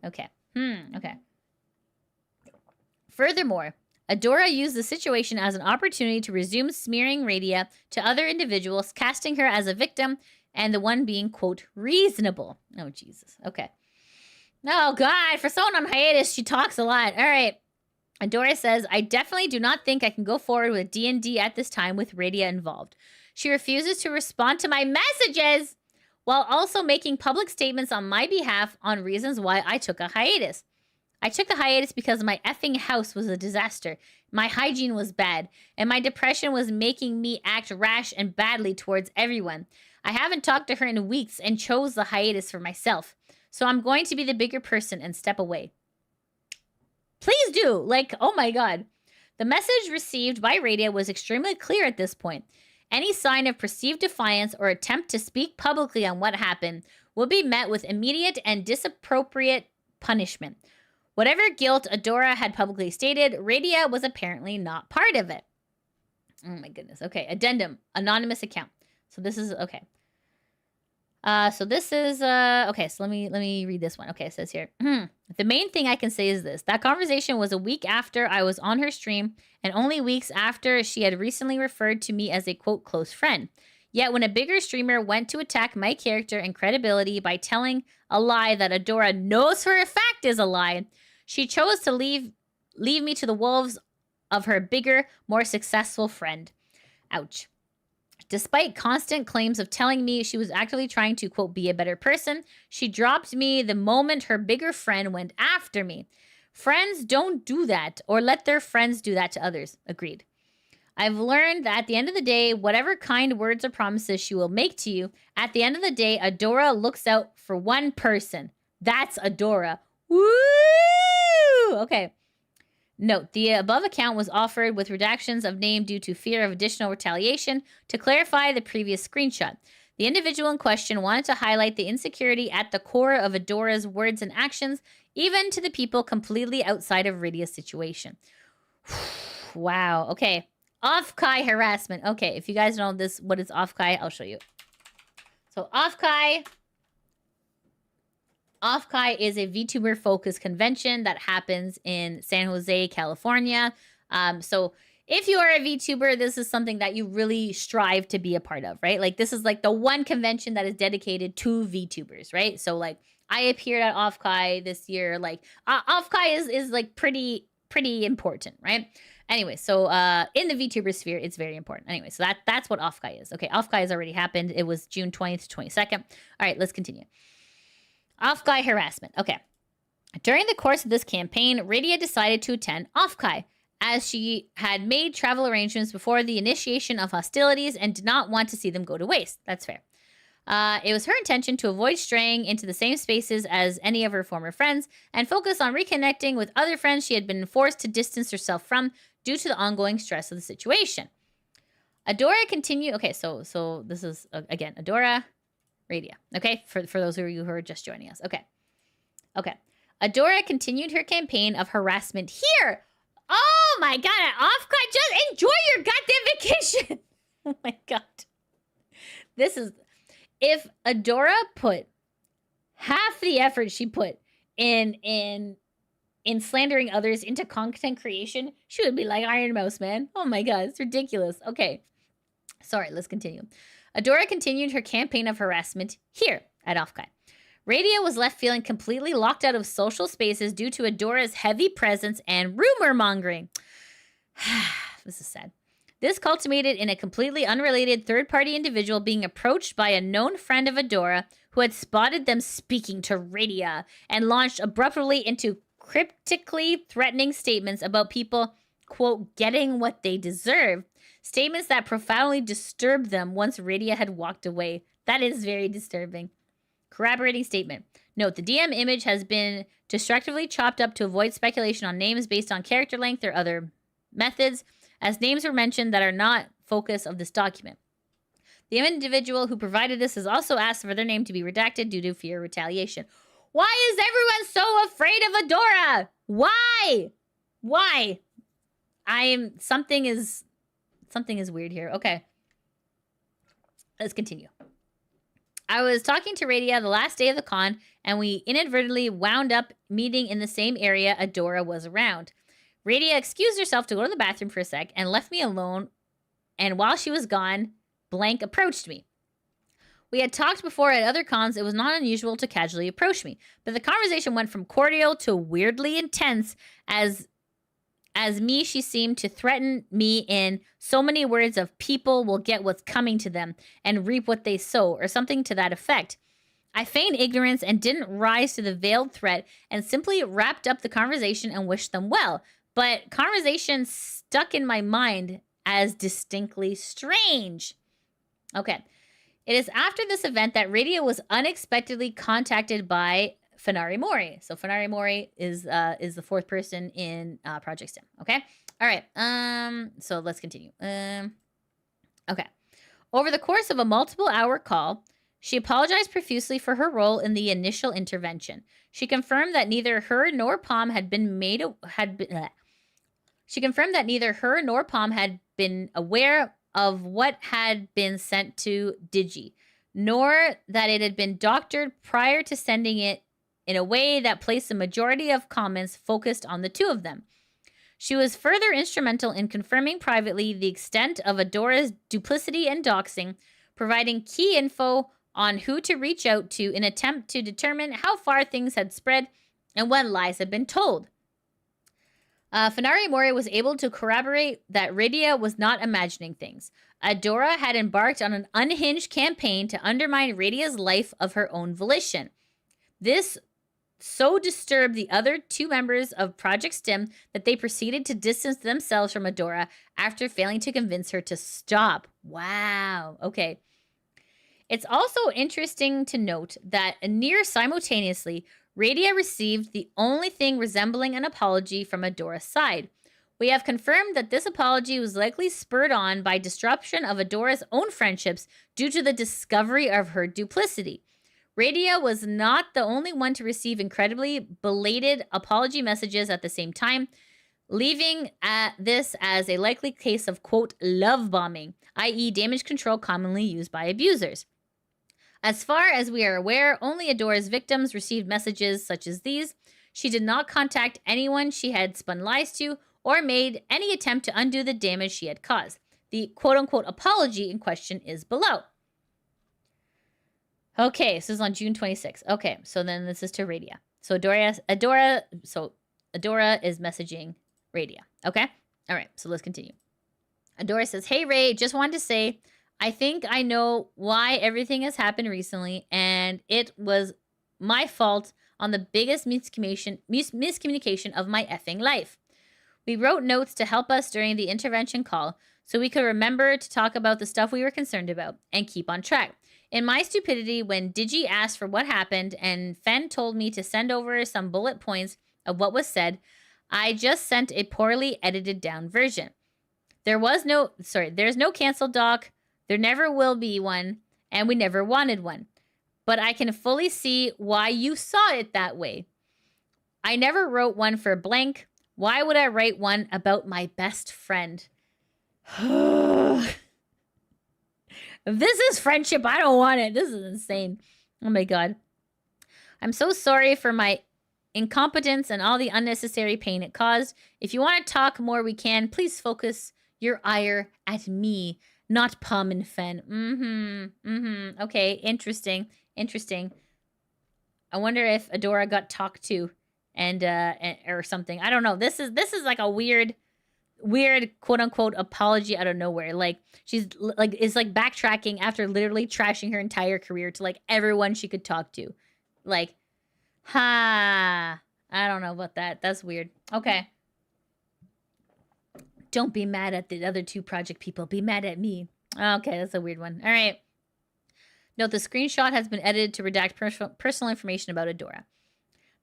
Okay. Okay. Furthermore, Adora used the situation as an opportunity to resume smearing Radia to other individuals, casting her as a victim and the one being, quote, reasonable. Oh, Jesus. Okay. Oh, God. For someone on hiatus, she talks a lot. All right. Adora says, I definitely do not think I can go forward with D&D at this time with Radia involved. She refuses to respond to my messages while also making public statements on my behalf on reasons why I took a hiatus. I took the hiatus because my effing house was a disaster. My hygiene was bad, and my depression was making me act rash and badly towards everyone. I haven't talked to her in weeks and chose the hiatus for myself. So I'm going to be the bigger person and step away. Please do. Like, oh my God. The message received by Radia was extremely clear at this point. Any sign of perceived defiance or attempt to speak publicly on what happened will be met with immediate and disappropriate punishment. Whatever guilt Adora had publicly stated, Radia was apparently not part of it. Oh my goodness. Okay. Addendum. Anonymous account. So this is, okay. Okay, so let me read this one. Okay, it says here, the main thing I can say is this. That conversation was a week after I was on her stream and only weeks after she had recently referred to me as a, quote, close friend. Yet when a bigger streamer went to attack my character and credibility by telling a lie that Adora knows for a fact is a lie, she chose to leave me to the wolves of her bigger, more successful friend. Ouch. Despite constant claims of telling me she was actively trying to, quote, be a better person, she dropped me the moment her bigger friend went after me. Friends don't do that or let their friends do that to others. Agreed. I've learned that at the end of the day, whatever kind words or promises she will make to you, at the end of the day, Adora looks out for one person. That's Adora. Woo! Okay. Note, the above account was offered with redactions of name due to fear of additional retaliation to clarify the previous screenshot. The individual in question wanted to highlight the insecurity at the core of Adora's words and actions, even to the people completely outside of Radia's situation. Wow. Okay. Off-Kai harassment. Okay, if you guys know this, what is Off-Kai, I'll show you. So Off-Kai is a VTuber focused convention that happens in San Jose, California. So if you are a VTuber, this is something that you really strive to be a part of, right? Like this is like the one convention that is dedicated to VTubers, right? So like I appeared at Off-Kai this year. Like Off-Kai is like pretty important, right? Anyway, so in the VTuber sphere, it's very important. Anyway, so that's what Off-Kai is. Okay, Off-Kai has already happened. It was June 20th to 22nd. All right, let's continue. Off-Kai harassment. Okay. During the course of this campaign, Radia decided to attend Off-Kai, as she had made travel arrangements before the initiation of hostilities and did not want to see them go to waste. That's fair. It was her intention to avoid straying into the same spaces as any of her former friends and focus on reconnecting with other friends she had been forced to distance herself from due to the ongoing stress of the situation. Adora continued... Okay, so this is, again, Adora... Radia. Okay, for those of you who are just joining us. Okay. Adora continued her campaign of harassment here. Oh my God, Off-Kai, just enjoy your goddamn vacation. Oh my God. This is, if Adora put half the effort she put in in slandering others into content creation, she would be like Iron Mouse, man. Oh my god, it's ridiculous. Okay. Sorry, let's continue. Adora continued her campaign of harassment here at Offkai. Radia was left feeling completely locked out of social spaces due to Adora's heavy presence and rumor mongering. This is sad. This culminated in a completely unrelated third-party individual being approached by a known friend of Adora who had spotted them speaking to Radia and launched abruptly into cryptically threatening statements about people, quote, getting what they deserve. Statements that profoundly disturbed them once Radia had walked away. That is very disturbing. Corroborating statement. Note, the DM image has been destructively chopped up to avoid speculation on names based on character length or other methods, as names were mentioned that are not focus of this document. The individual who provided this has also asked for their name to be redacted due to fear of retaliation. Why is everyone so afraid of Adora? Why? Why? Something is weird here. Okay. Let's continue. I was talking to Radia the last day of the con, and we inadvertently wound up meeting in the same area Adora was around. Radia excused herself to go to the bathroom for a sec and left me alone, and while she was gone, Blank approached me. We had talked before at other cons. It was not unusual to casually approach me, but the conversation went from cordial to weirdly intense as she seemed to threaten me in so many words of people will get what's coming to them and reap what they sow, or something to that effect. I feigned ignorance and didn't rise to the veiled threat and simply wrapped up the conversation and wished them well. But conversation stuck in my mind as distinctly strange. Okay. It is after this event that Radia was unexpectedly contacted by Fenari Mori. So Fenari Mori is the fourth person in Project STIM. Okay. All right. So let's continue. Okay. Over the course of a multiple-hour call, she apologized profusely for her role in the initial intervention. She confirmed that neither her nor Pom had been aware of what had been sent to Digi, nor that it had been doctored prior to sending it in a way that placed the majority of comments focused on the two of them. She was further instrumental in confirming privately the extent of Adora's duplicity and doxing, providing key info on who to reach out to in an attempt to determine how far things had spread and when lies had been told. Fenari Mori was able to corroborate that Radia was not imagining things. Adora had embarked on an unhinged campaign to undermine Radia's life of her own volition. This so disturbed the other two members of Project STIM that they proceeded to distance themselves from Adora after failing to convince her to stop. Wow. Okay. It's also interesting to note that near simultaneously, Radia received the only thing resembling an apology from Adora's side. We have confirmed that this apology was likely spurred on by disruption of Adora's own friendships due to the discovery of her duplicity. Radia was not the only one to receive incredibly belated apology messages at the same time, leaving this as a likely case of, quote, love bombing, i.e. damage control commonly used by abusers. As far as we are aware, only Adora's victims received messages such as these. She did not contact anyone she had spun lies to or made any attempt to undo the damage she had caused. The quote-unquote apology in question is below. Okay, so this is on June 26th. Okay, so then this is to Radia. So Adora is messaging Radia. Okay? All right, so let's continue. Adora says, hey, Ray, just wanted to say, I think I know why everything has happened recently, and it was my fault on the biggest miscommunication of my effing life. We wrote notes to help us during the intervention call so we could remember to talk about the stuff we were concerned about and keep on track. In my stupidity, when Digi asked for what happened and Fen told me to send over some bullet points of what was said, I just sent a poorly edited down version. There's no cancel doc. There never will be one, and we never wanted one. But I can fully see why you saw it that way. I never wrote one for blank. Why would I write one about my best friend? If this is friendship, I don't want it. This is insane. Oh my God. I'm so sorry for my incompetence, and all the unnecessary pain it caused. If you want to talk more, we can. Please focus your ire at me, not Pom and Fen. Okay, interesting. I wonder if Adora got talked to and or something. I don't know. This is like a weird quote unquote apology out of nowhere. Like she's like is like backtracking after literally trashing her entire career to like everyone she could talk to. Like, I don't know about that. That's weird. Okay. Don't be mad at the other two project people. Be mad at me. Okay, that's a weird one. All right. Note the screenshot has been edited to redact personal information about Adora.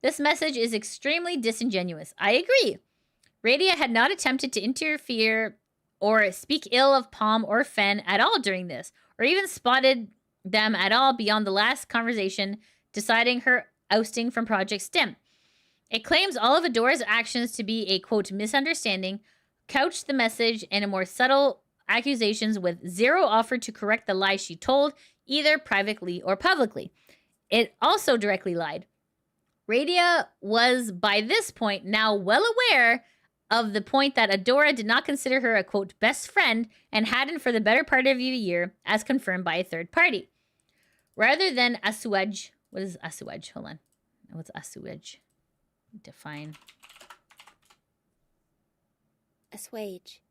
This message is extremely disingenuous. I agree. Radia had not attempted to interfere or speak ill of Pom or Fen at all during this, or even spotted them at all beyond the last conversation deciding her ousting from Project STIM. It claims all of Adora's actions to be a, quote, misunderstanding, couched the message in a more subtle accusations with zero offer to correct the lies she told, either privately or publicly. It also directly lied. Radia was, by this point, now well aware of the point that Adora did not consider her a, quote, best friend and hadn't for the better part of a year, as confirmed by a third party. Rather than assuage, what is assuage? Hold on. What's assuage? Define. Assuage.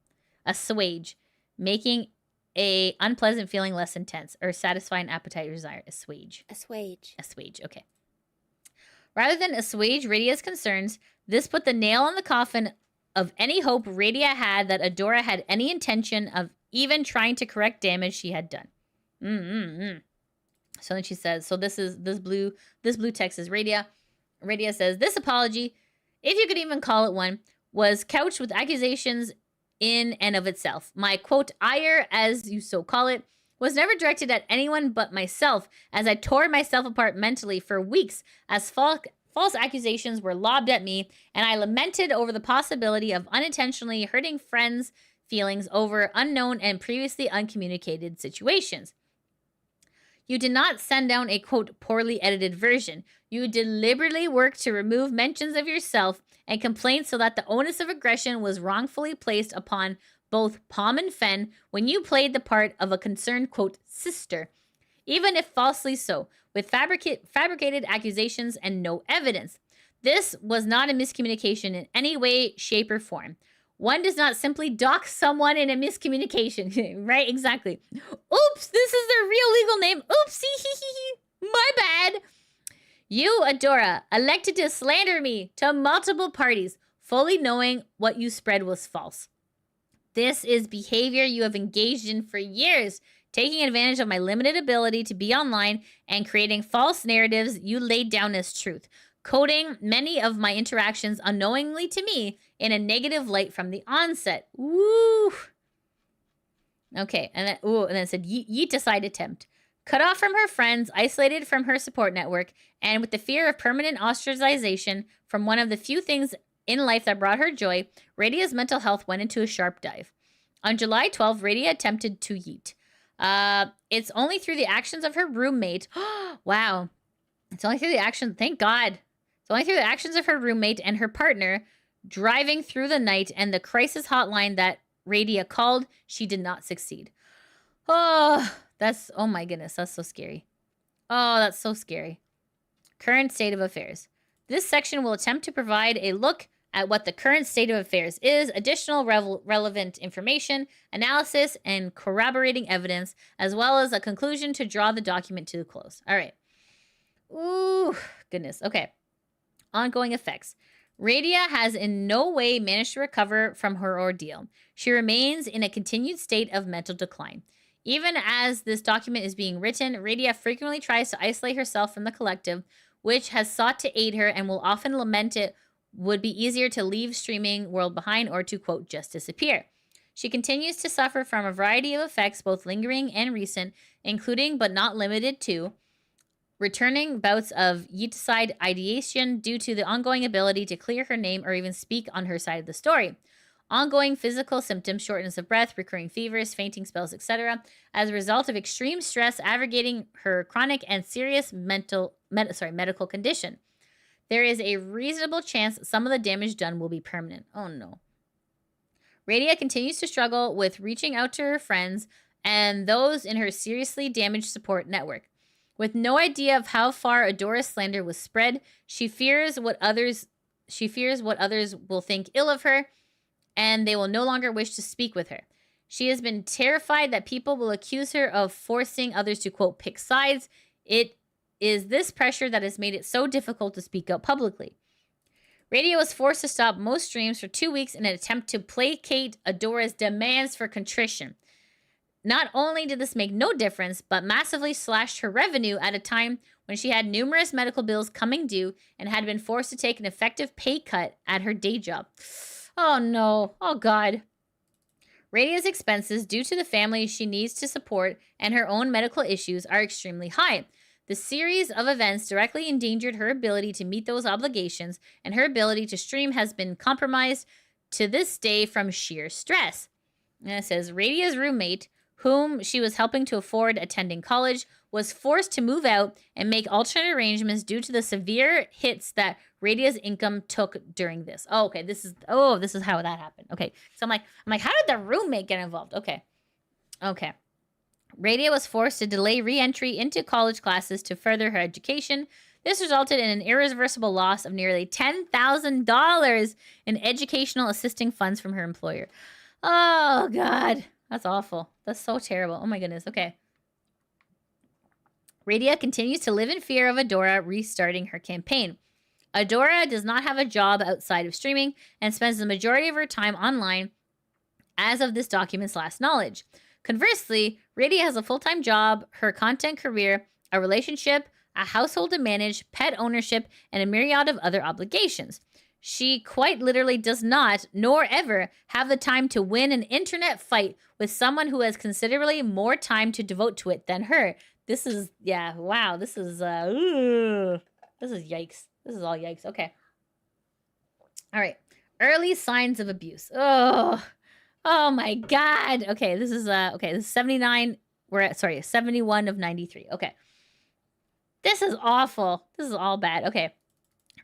Assuage. Making a unpleasant feeling less intense or satisfying appetite or desire. Assuage. Assuage. Assuage. Okay. Rather than assuage Radia's concerns, this put the nail in the coffin of any hope Radia had that Adora had any intention of even trying to correct damage she had done. So then she says, so this blue text is Radia. Radia says, this apology, if you could even call it one, was couched with accusations in and of itself. My, quote, ire, as you so call it, was never directed at anyone but myself, as I tore myself apart mentally for weeks as false accusations were lobbed at me, and I lamented over the possibility of unintentionally hurting friends' feelings over unknown and previously uncommunicated situations. You did not send down a, quote, poorly edited version. You deliberately worked to remove mentions of yourself and complaints so that the onus of aggression was wrongfully placed upon both Pom and Fen when you played the part of a concerned, quote, sister, even if falsely so, with fabricated accusations and no evidence. This was not a miscommunication in any way, shape, or form. One does not simply dox someone in a miscommunication, right? Exactly. Oops, this is their real legal name. Oopsie, my bad. You, Adora, elected to slander me to multiple parties, fully knowing what you spread was false. This is behavior you have engaged in for years, taking advantage of my limited ability to be online and creating false narratives you laid down as truth, coding many of my interactions unknowingly to me in a negative light from the onset. Woo! Okay, and then it said, yeeticide attempt. Cut off from her friends, isolated from her support network, and with the fear of permanent ostracization from one of the few things in life that brought her joy, Radia's mental health went into a sharp dive. On July 12th, Radia attempted to yeet. It's only through the actions of her roommate. Wow. It's only through the actions. Thank God. It's only through the actions of her roommate and her partner driving through the night and the crisis hotline that Radia called, she did not succeed. Oh my goodness. That's so scary. Oh, that's so scary. Current state of affairs. This section will attempt to provide a look at what the current state of affairs is, additional relevant information, analysis, and corroborating evidence, as well as a conclusion to draw the document to a close. All right. Ooh, goodness. Okay. Ongoing effects. Radia has in no way managed to recover from her ordeal. She remains in a continued state of mental decline. Even as this document is being written, Radia frequently tries to isolate herself from the collective, which has sought to aid her and will often lament it would be easier to leave streaming world behind or to, quote, just disappear. She continues to suffer from a variety of effects, both lingering and recent, including but not limited to returning bouts of yeeticide ideation due to the ongoing ability to clear her name or even speak on her side of the story. Ongoing physical symptoms, shortness of breath, recurring fevers, fainting spells, etc., as a result of extreme stress aggravating her chronic and serious medical condition. There is a reasonable chance some of the damage done will be permanent. Oh no. Radia continues to struggle with reaching out to her friends and those in her seriously damaged support network. With no idea of how far Adora's slander was spread, she fears what others will think ill of her, and they will no longer wish to speak with her. She has been terrified that people will accuse her of forcing others to, quote, pick sides. It is this pressure that has made it so difficult to speak out publicly. Radia was forced to stop most streams for 2 weeks in an attempt to placate Adora's demands for contrition. Not only did this make no difference, but massively slashed her revenue at a time when she had numerous medical bills coming due and had been forced to take an effective pay cut at her day job. Oh no. Oh God. Radia's expenses due to the family she needs to support and her own medical issues are extremely high. The series of events directly endangered her ability to meet those obligations, and her ability to stream has been compromised to this day from sheer stress. And it says, Radia's roommate, whom she was helping to afford attending college, was forced to move out and make alternate arrangements due to the severe hits that Radia's income took during this. Oh, okay. This is how that happened. Okay. So I'm like, how did the roommate get involved? Okay. Radia was forced to delay re-entry into college classes to further her education. This resulted in an irreversible loss of nearly $10,000 in educational assisting funds from her employer. Oh, God. That's awful. That's so terrible. Oh, my goodness. Okay. Radia continues to live in fear of Adora restarting her campaign. Adora does not have a job outside of streaming and spends the majority of her time online as of this document's last knowledge. Conversely, Radia has a full-time job, her content career, a relationship, a household to manage, pet ownership, and a myriad of other obligations. She quite literally does not, nor ever, have the time to win an internet fight with someone who has considerably more time to devote to it than her. This is, yeah, wow, this is yikes. This is all yikes. Okay. All right. Early signs of abuse. Oh my God. Okay, this is 79. We're at 71 of 93. Okay. This is awful. This is all bad. Okay.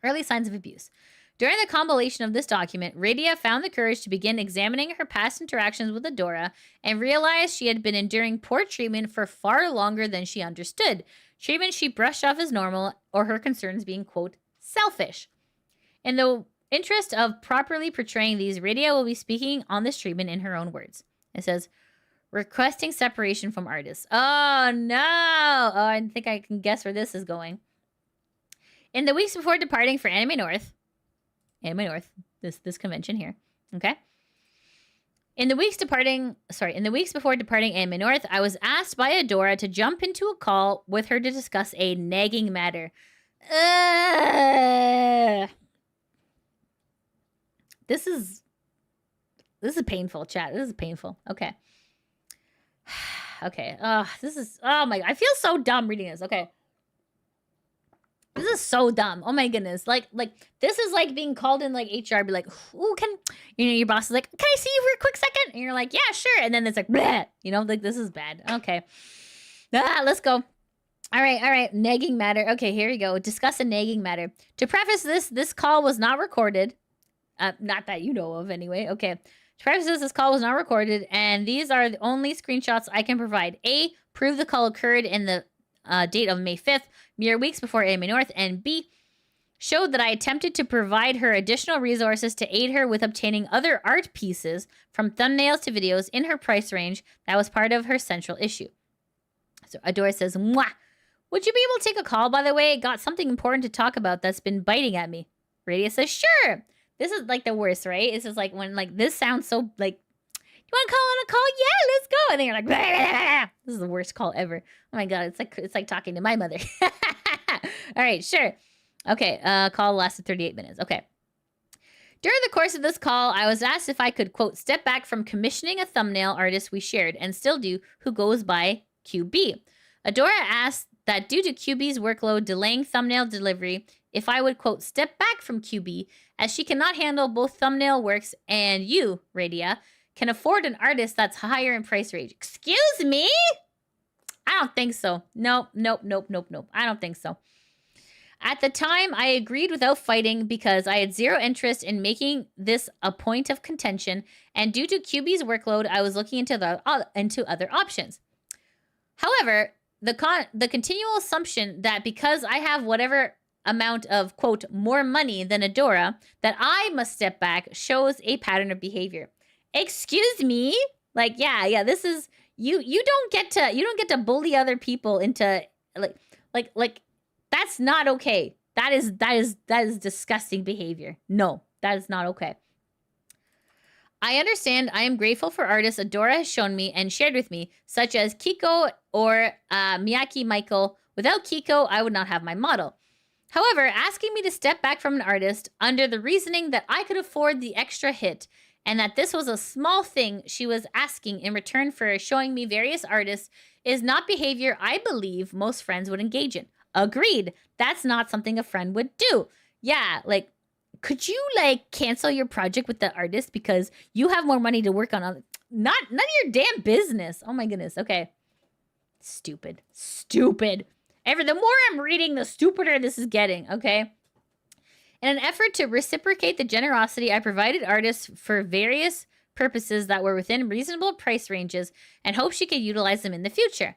Early signs of abuse. During the compilation of this document, Radia found the courage to begin examining her past interactions with Adora and realized she had been enduring poor treatment for far longer than she understood. Treatment she brushed off as normal, or her concerns being, quote, selfish. In the interest of properly portraying these, Radia will be speaking on this treatment in her own words. It says, requesting separation from artists. Oh, no. Oh, I think I can guess where this is going. In the weeks before departing for Anime North, this convention here, okay? In the weeks before departing Anime North, I was asked by Adora to jump into a call with her to discuss a nagging matter. This is painful, chat. This is painful. Okay. Okay. Oh my, I feel so dumb reading this. Okay. This is so dumb. Oh my goodness. Like this is like being called in like HR, be like, "Ooh, your boss is like, can I see you for a quick second?" And you're like, "Yeah, sure." And then it's like, bleh, like this is bad. Okay. Let's go. All right. Nagging matter. Okay, here we go. Discuss a nagging matter. To preface this call was not recorded. Not that you know of anyway. Okay. To preface this call was not recorded, and these are the only screenshots I can provide. A, prove the call occurred in the date of May 5th, mere weeks before Anime North, and B, showed that I attempted to provide her additional resources to aid her with obtaining other art pieces, from thumbnails to videos, in her price range that was part of her central issue. So Adora says, "Mwah! Would you be able to take a call, by the way? Got something important to talk about that's been biting at me." Radia says, "Sure." This is like the worst, right? It's just like when like this sounds so like, you want to call on a call? Yeah, let's go. And then you're like, blah, blah, blah. This is the worst call ever. Oh my God, it's like talking to my mother. All right, sure. Okay, call lasted 38 minutes. Okay. During the course of this call, I was asked if I could, quote, step back from commissioning a thumbnail artist we shared and still do, who goes by QB. Adora asked that due to QB's workload delaying thumbnail delivery, if I would, quote, step back from QB, as she cannot handle both thumbnail works and you, Radia, can afford an artist that's higher in price range. Excuse me? I don't think so. Nope. I don't think so. At the time, I agreed without fighting because I had zero interest in making this a point of contention, and due to QB's workload, I was looking into other options. However, the continual assumption that because I have whatever amount of, quote, more money than Adora, that I must step back shows a pattern of behavior. Excuse me? Like, yeah, this is you don't get to bully other people into like that's not okay. That is disgusting behavior. No, that is not okay. I understand. I am grateful for artists Adora has shown me and shared with me, such as Kiko or Miyaki Michael. Without Kiko, I would not have my model. However, asking me to step back from an artist under the reasoning that I could afford the extra hit and that this was a small thing she was asking in return for showing me various artists is not behavior I believe most friends would engage in. Agreed. That's not something a friend would do. Yeah, like, could you, like, cancel your project with the artist because you have more money to work on? None of your damn business. Oh, my goodness. Okay. Stupid. The more I'm reading, the stupider this is getting, okay? In an effort to reciprocate the generosity, I provided artists for various purposes that were within reasonable price ranges and hoped she could utilize them in the future.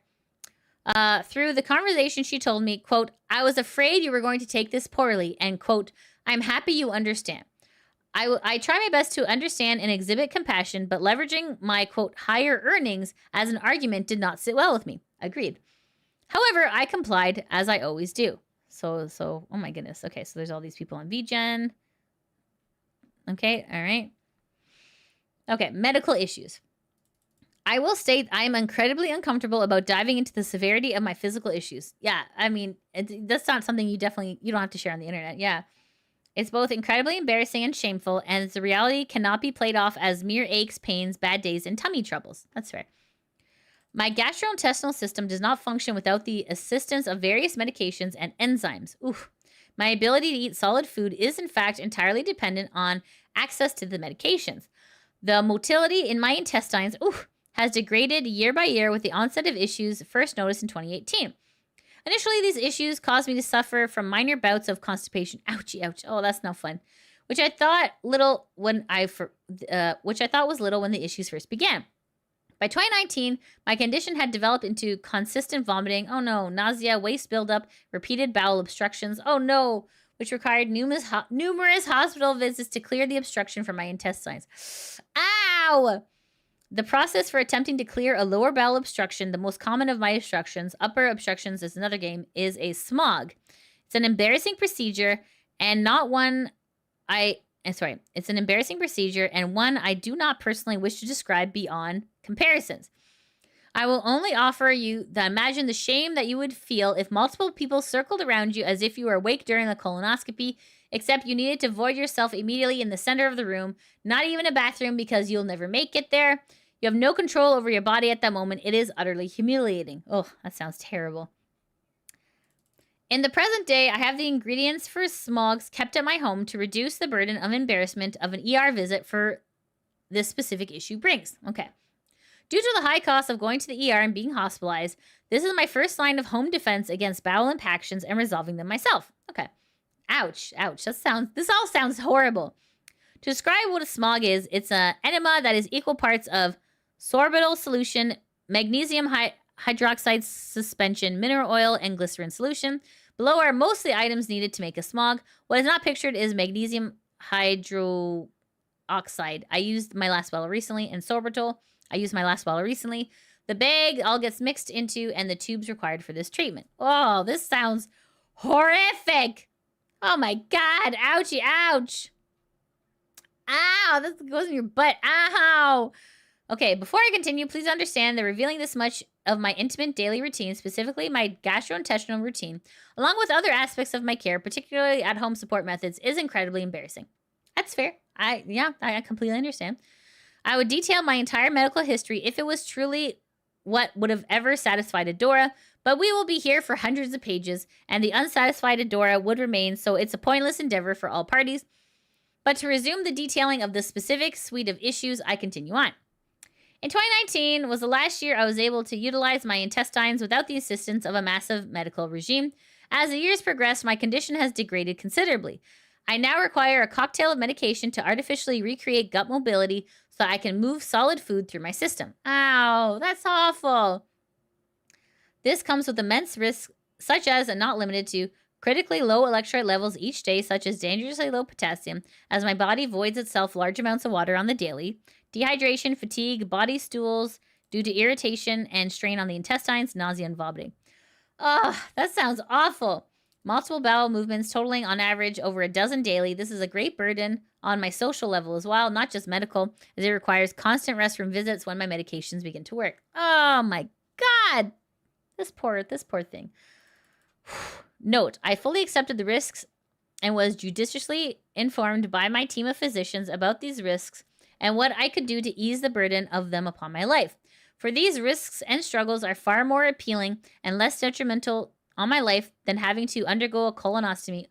Through the conversation, she told me, quote, I was afraid you were going to take this poorly, and, quote, I'm happy you understand. I try my best to understand and exhibit compassion, but leveraging my, quote, higher earnings as an argument did not sit well with me. Agreed. However, I complied, as I always do. So, oh my goodness. Okay, so there's all these people on VGen. Okay, all right. Okay, medical issues. I will state I am incredibly uncomfortable about diving into the severity of my physical issues. Yeah, I mean, that's not something you don't have to share on the internet. Yeah. It's both incredibly embarrassing and shameful, and the reality cannot be played off as mere aches, pains, bad days, and tummy troubles. That's fair. My gastrointestinal system does not function without the assistance of various medications and enzymes. Oof. My ability to eat solid food is, in fact, entirely dependent on access to the medications. The motility in my intestines has degraded year by year with the onset of issues first noticed in 2018. Initially, these issues caused me to suffer from minor bouts of constipation. Ouchie, ouch. Oh, that's no fun. Which I thought was little when the issues first began. By 2019, my condition had developed into consistent vomiting. Oh no, nausea, waste buildup, repeated bowel obstructions. Oh no, which required numerous hospital visits to clear the obstruction from my intestines. Ow! The process for attempting to clear a lower bowel obstruction, the most common of my obstructions, upper obstructions is another game, is a smog. It's an embarrassing procedure and it's an embarrassing procedure and one I do not personally wish to describe beyond comparisons. I will only offer you that imagine the shame that you would feel if multiple people circled around you as if you were awake during a colonoscopy, except you needed to void yourself immediately in the center of the room, not even a bathroom because you'll never make it there. You have no control over your body at that moment. It is utterly humiliating. Oh, that sounds terrible. In the present day, I have the ingredients for smogs kept at my home to reduce the burden of embarrassment of an ER visit for this specific issue brings. Okay. Due to the high cost of going to the ER and being hospitalized, this is my first line of home defense against bowel impactions and resolving them myself. Okay. Ouch, ouch. This all sounds horrible. To describe what a smog is, it's an enema that is equal parts of sorbitol solution, magnesium hydroxide suspension, mineral oil, and glycerin solution. Below are most of the items needed to make a smog. What is not pictured is magnesium hydroxide. I used my last bottle recently, and sorbitol. I used my last bottle recently. The bag all gets mixed into, and the tubes required for this treatment. Oh, this sounds horrific. Oh my God. Ouchie, ouch. Ow, this goes in your butt. Ow. Okay, before I continue, please understand that revealing this much of my intimate daily routine, specifically my gastrointestinal routine, along with other aspects of my care, particularly at-home support methods, is incredibly embarrassing. That's fair. I completely understand. I would detail my entire medical history if it was truly what would have ever satisfied Adora, but we will be here for hundreds of pages, and the unsatisfied Adora would remain, so it's a pointless endeavor for all parties. But to resume the detailing of the specific suite of issues, I continue on. In 2019 was the last year I was able to utilize my intestines without the assistance of a massive medical regime, As the years progress, my condition has degraded considerably. I now require a cocktail of medication to artificially recreate gut mobility so I can move solid food through my system. Ow, that's awful. This comes with immense risks, such as, and not limited to, critically low electrolyte levels each day, such as dangerously low potassium, as my body voids itself large amounts of water on the daily, dehydration, fatigue, body stools due to irritation and strain on the intestines, nausea, and vomiting. Ugh, that sounds awful. Multiple bowel movements totaling on average over a dozen daily. This is a great burden on my social level as well, not just medical, as it requires constant restroom visits when my medications begin to work. Oh my God. This poor thing. Note, I fully accepted the risks and was judiciously informed by my team of physicians about these risks and what I could do to ease the burden of them upon my life. For these risks and struggles are far more appealing and less detrimental on my life than having to undergo a colonostomy,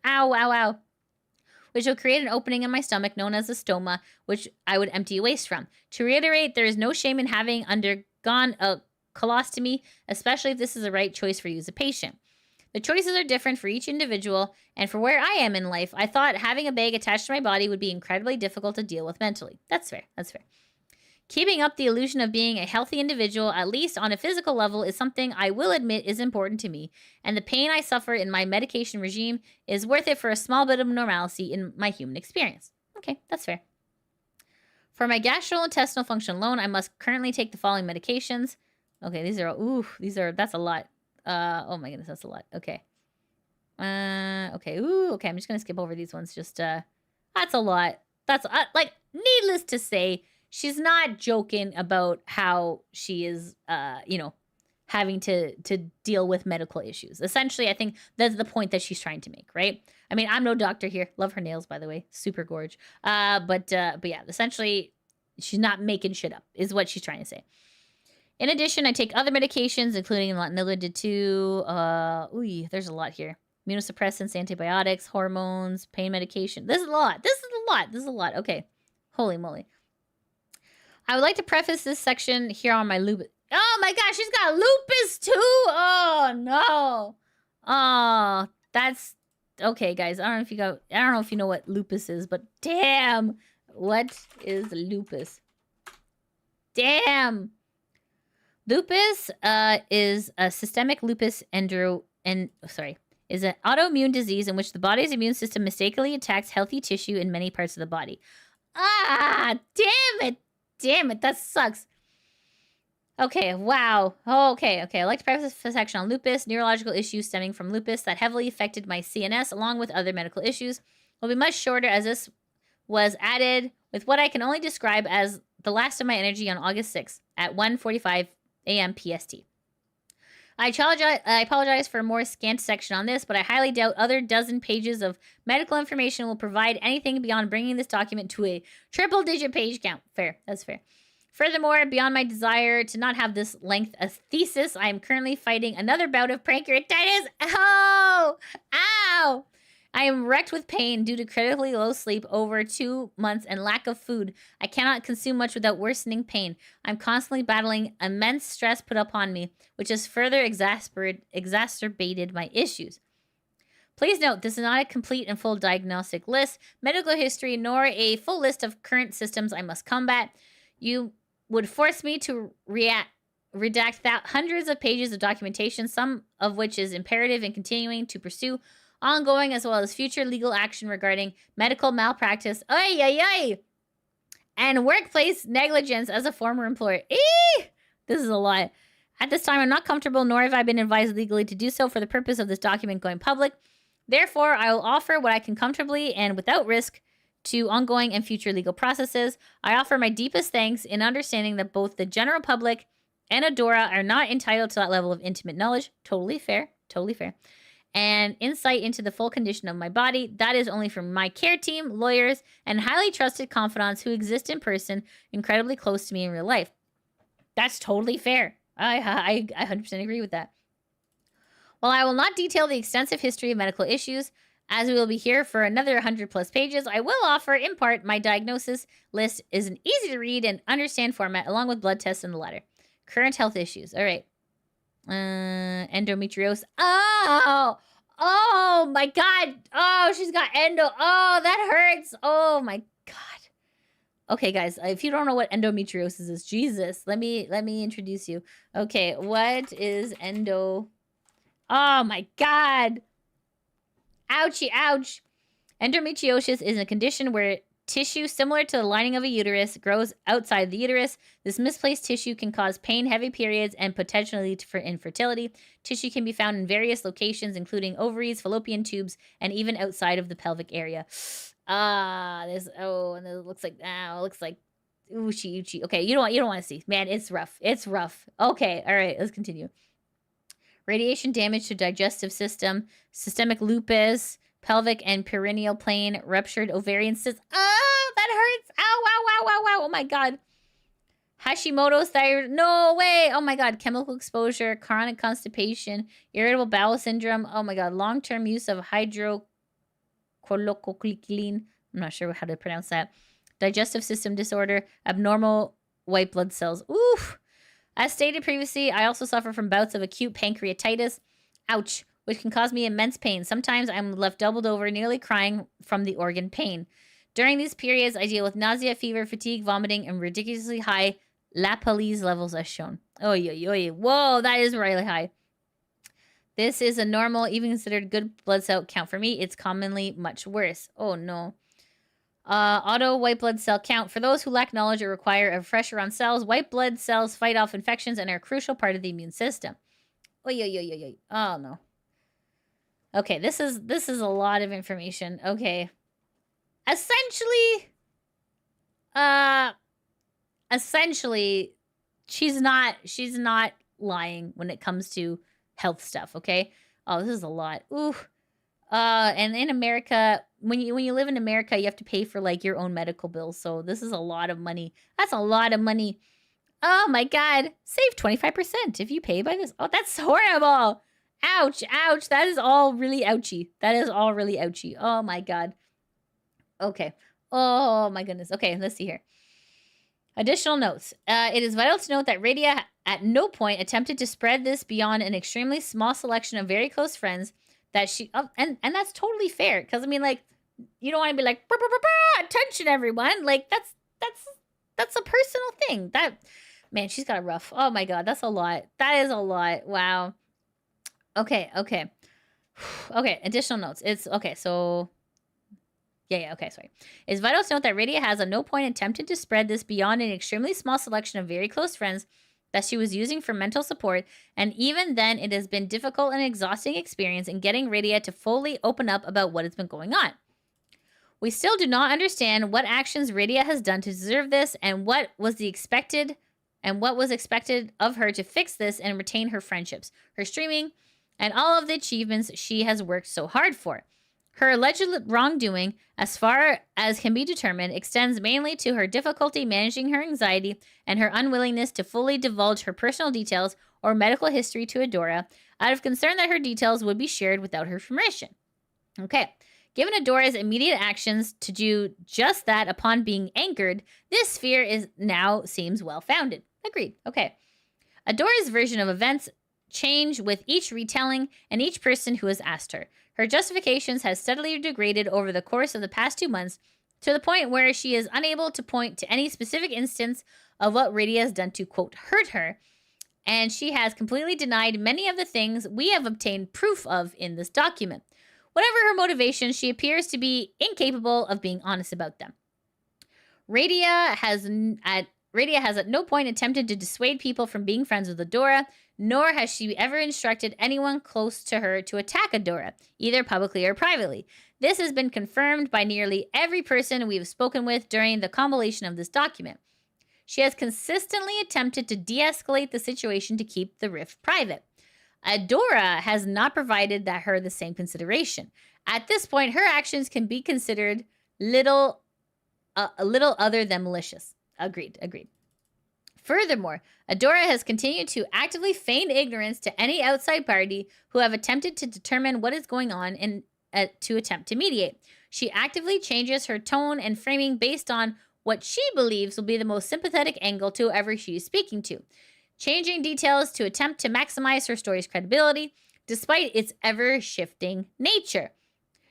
which will create an opening in my stomach known as a stoma, which I would empty waste from. To reiterate, there is no shame in having undergone a colostomy, especially if this is the right choice for you as a patient. The choices are different for each individual, and for where I am in life, I thought having a bag attached to my body would be incredibly difficult to deal with mentally. That's fair. Keeping up the illusion of being a healthy individual, at least on a physical level, is something I will admit is important to me, and the pain I suffer in my medication regime is worth it for a small bit of normalcy in my human experience. Okay, that's fair. For my gastrointestinal function alone, I must currently take the following medications. Okay, that's a lot. Oh my goodness, that's a lot. Okay. Okay, I'm just gonna skip over these ones. Just, that's a lot. That's, needless to say, she's not joking about how she is, having to deal with medical issues. Essentially, I think that's the point that she's trying to make, right? I mean, I'm no doctor here. Love her nails, by the way. Super gorge. But yeah, essentially, she's not making shit up, is what she's trying to say. In addition, I take other medications, including Nilid 2. There's a lot here. Immunosuppressants, antibiotics, hormones, pain medication. This is a lot. Okay. Holy moly. I would like to preface this section here on my lupus. Oh my gosh, she's got lupus too. Oh no. Oh, that's okay, guys. I don't know if you know what lupus is, but damn, what is lupus? Damn. Lupus is a systemic lupus is an autoimmune disease in which the body's immune system mistakenly attacks healthy tissue in many parts of the body. Ah, damn it, that sucks. Okay, wow. Okay. I'd like to preface this section on lupus. Neurological issues stemming from lupus that heavily affected my CNS, along with other medical issues, will be much shorter as this was added with what I can only describe as the last of my energy on August 6th at 1:45 a.m. PST. I apologize for a more scant section on this, but I highly doubt other dozen pages of medical information will provide anything beyond bringing this document to a triple-digit page count. Fair. That's fair. Furthermore, beyond my desire to not have this length a thesis, I am currently fighting another bout of pancreatitis. Oh! Ow! I am wrecked with pain due to critically low sleep over 2 months and lack of food. I cannot consume much without worsening pain. I'm constantly battling immense stress put upon me, which has further exacerbated my issues. Please note, this is not a complete and full diagnostic list, medical history, nor a full list of current systems I must combat. You would force me to redact hundreds of pages of documentation, some of which is imperative in continuing to pursue ongoing as well as future legal action regarding medical malpractice, and workplace negligence as a former employer. This is a lot. At this time, I'm not comfortable, nor have I been advised legally to do so for the purpose of this document going public. Therefore, I will offer what I can comfortably and without risk to ongoing and future legal processes. I offer my deepest thanks in understanding that both the general public and Adora are not entitled to that level of intimate knowledge. Totally fair. And insight into the full condition of my body. That is only from my care team, lawyers, and highly trusted confidants who exist in person, incredibly close to me in real life. That's totally fair. I 100% agree with that. While I will not detail the extensive history of medical issues, as we will be here for another 100+ pages, I will offer, in part, my diagnosis list is an easy-to-read and understand format, along with blood tests in the latter. Current health issues. All right. Endometriosis. Oh, Oh my god. Oh, she's got endo. Oh, that hurts. Oh my god. Okay, guys, if you don't know what endometriosis is, Jesus, let me introduce you. Okay, what is endo? Oh my god. Ouchie, ouch. Endometriosis is a condition where tissue similar to the lining of a uterus grows outside the uterus. This misplaced tissue can cause pain, heavy periods, and potentially lead to infertility. Tissue can be found in various locations, including ovaries, fallopian tubes, and even outside of the pelvic area. And it looks like oochie. Okay, you don't want to see. Man, it's rough. It's rough. Okay, all right, let's continue. Radiation damage to digestive system, systemic lupus, pelvic and perineal plane, ruptured ovarian cyst. Oh, that hurts. Ow, wow, wow, wow, wow. Oh my god. Hashimoto's thyroid. No way. Oh my god. Chemical exposure, chronic constipation, irritable bowel syndrome. Oh my god. Long-term use of hydroxychloroquine. I'm not sure how to pronounce that. Digestive system disorder, abnormal white blood cells. Oof. As stated previously, I also suffer from bouts of acute pancreatitis. Ouch. Which can cause me immense pain. Sometimes I'm left doubled over, nearly crying from the organ pain. During these periods, I deal with nausea, fever, fatigue, vomiting, and ridiculously high Lapalese levels as shown. Oh, whoa, that is really high. This is a normal, even considered good blood cell count for me. It's commonly much worse. Oh, no. Auto white blood cell count. For those who lack knowledge or require a refresher on cells, white blood cells fight off infections and are a crucial part of the immune system. Oh, no. Okay, this is a lot of information. Okay. Essentially, she's not lying when it comes to health stuff, okay? Oh, this is a lot. Ooh. And in America, when you live in America, you have to pay for like your own medical bills. So this is a lot of money. That's a lot of money. Oh my god. Save 25% if you pay by this. Oh, that's horrible. Ouch, ouch. That is all really ouchy. That is all really ouchy. Oh my god. Okay. Oh my goodness. Okay, let's see here. Additional notes. It is vital to note that Radia at no point attempted to spread this beyond an extremely small selection of very close friends that she... and that's totally fair. Because, I mean, like, you don't want to be like, bah, bah, bah, bah, attention, everyone. Like, that's a personal thing. That... Man, she's got a rough... Oh my god, that's a lot. That is a lot. Wow. Okay. Okay, additional notes. It's... Okay, so... Okay, sorry. It's vital to note that Radia has at no point attempted to spread this beyond an extremely small selection of very close friends that she was using for mental support, and even then, it has been difficult and exhausting experience in getting Radia to fully open up about what has been going on. We still do not understand what actions Radia has done to deserve this, and what was expected of her to fix this and retain her friendships, her streaming, and all of the achievements she has worked so hard for. Her alleged wrongdoing, as far as can be determined, extends mainly to her difficulty managing her anxiety and her unwillingness to fully divulge her personal details or medical history to Adora, out of concern that her details would be shared without her permission. Okay, given Adora's immediate actions to do just that upon being angered, this fear seems well-founded. Agreed. Okay. Adora's version of events change with each retelling and each person who has asked her. Her justifications has steadily degraded over the course of the past 2 months to the point where she is unable to point to any specific instance of what Radia has done to, quote, hurt her, and she has completely denied many of the things we have obtained proof of in this document. Whatever her motivations, she appears to be incapable of being honest about them. Radia has at no point attempted to dissuade people from being friends with Adora, nor has she ever instructed anyone close to her to attack Adora, either publicly or privately. This has been confirmed by nearly every person we have spoken with during the compilation of this document. She has consistently attempted to de-escalate the situation to keep the rift private. Adora has not provided her the same consideration. At this point, her actions can be considered a little other than malicious. Agreed. Furthermore, Adora has continued to actively feign ignorance to any outside party who have attempted to determine what is going on and to attempt to mediate. She actively changes her tone and framing based on what she believes will be the most sympathetic angle to whoever she is speaking to, changing details to attempt to maximize her story's credibility. despite its ever-shifting nature.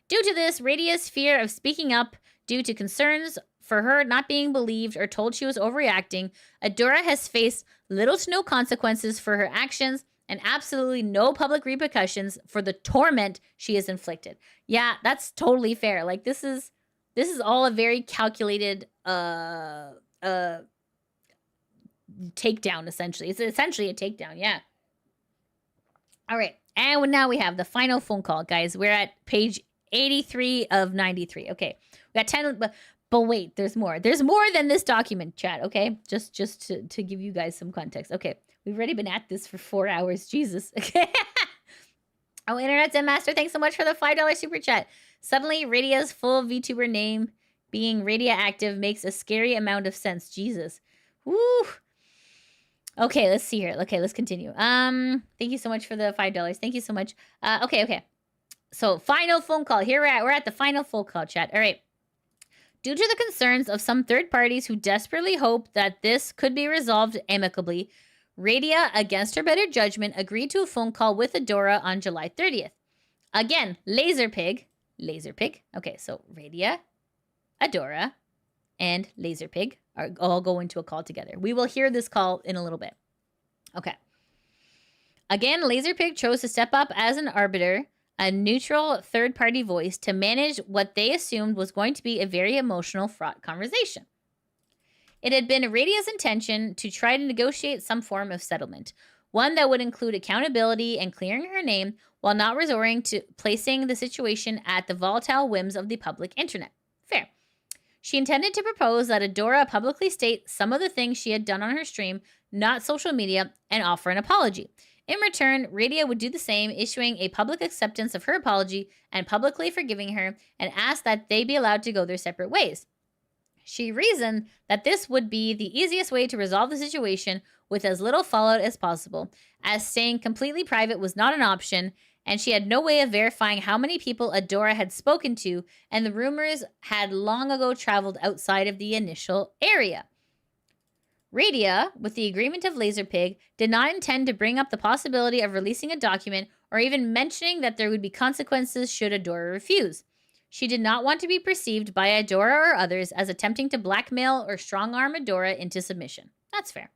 Due to this, Radia's fear of speaking up due to concerns for her not being believed or told she was overreacting, Adora has faced little to no consequences for her actions and absolutely no public repercussions for the torment she has inflicted. Yeah, that's totally fair. Like this is all a very calculated takedown, essentially. It's essentially a takedown, yeah. All right. And now we have the final phone call, guys. We're at page 83 of 93. Okay. We got 10, but wait, there's more. There's more than this document, chat, okay? Just to give you guys some context. Okay. We've already been at this for 4 hours. Jesus. Okay. Oh, Internet's a master. Thanks so much for the $5 super chat. Suddenly, Radia's full VTuber name being Radia active makes a scary amount of sense. Jesus. Woo. Okay, let's see here. Okay, let's continue. Thank you so much for the $5. Thank you so much. Okay. So, final phone call. Here we're at the final phone call, chat. All right. Due to the concerns of some third parties who desperately hope that this could be resolved amicably, Radia, against her better judgment, agreed to a phone call with Adora on July 30th. Again, LazerPig. Okay, so Radia, Adora, and LazerPig are all going to a call together. We will hear this call in a little bit. Okay. Again, LazerPig chose to step up as an arbiter, a neutral third-party voice, to manage what they assumed was going to be a very emotional, fraught conversation. It had been Radia's intention to try to negotiate some form of settlement, one that would include accountability and clearing her name while not resorting to placing the situation at the volatile whims of the public internet. Fair. She intended to propose that Adora publicly state some of the things she had done on her stream, not social media, and offer an apology. In return, Radia would do the same, issuing a public acceptance of her apology and publicly forgiving her, and ask that they be allowed to go their separate ways. She reasoned that this would be the easiest way to resolve the situation with as little fallout as possible, as staying completely private was not an option, and she had no way of verifying how many people Adora had spoken to, and the rumors had long ago traveled outside of the initial area. Radia, with the agreement of LazerPig, did not intend to bring up the possibility of releasing a document or even mentioning that there would be consequences should Adora refuse. She did not want to be perceived by Adora or others as attempting to blackmail or strong-arm Adora into submission. That's fair.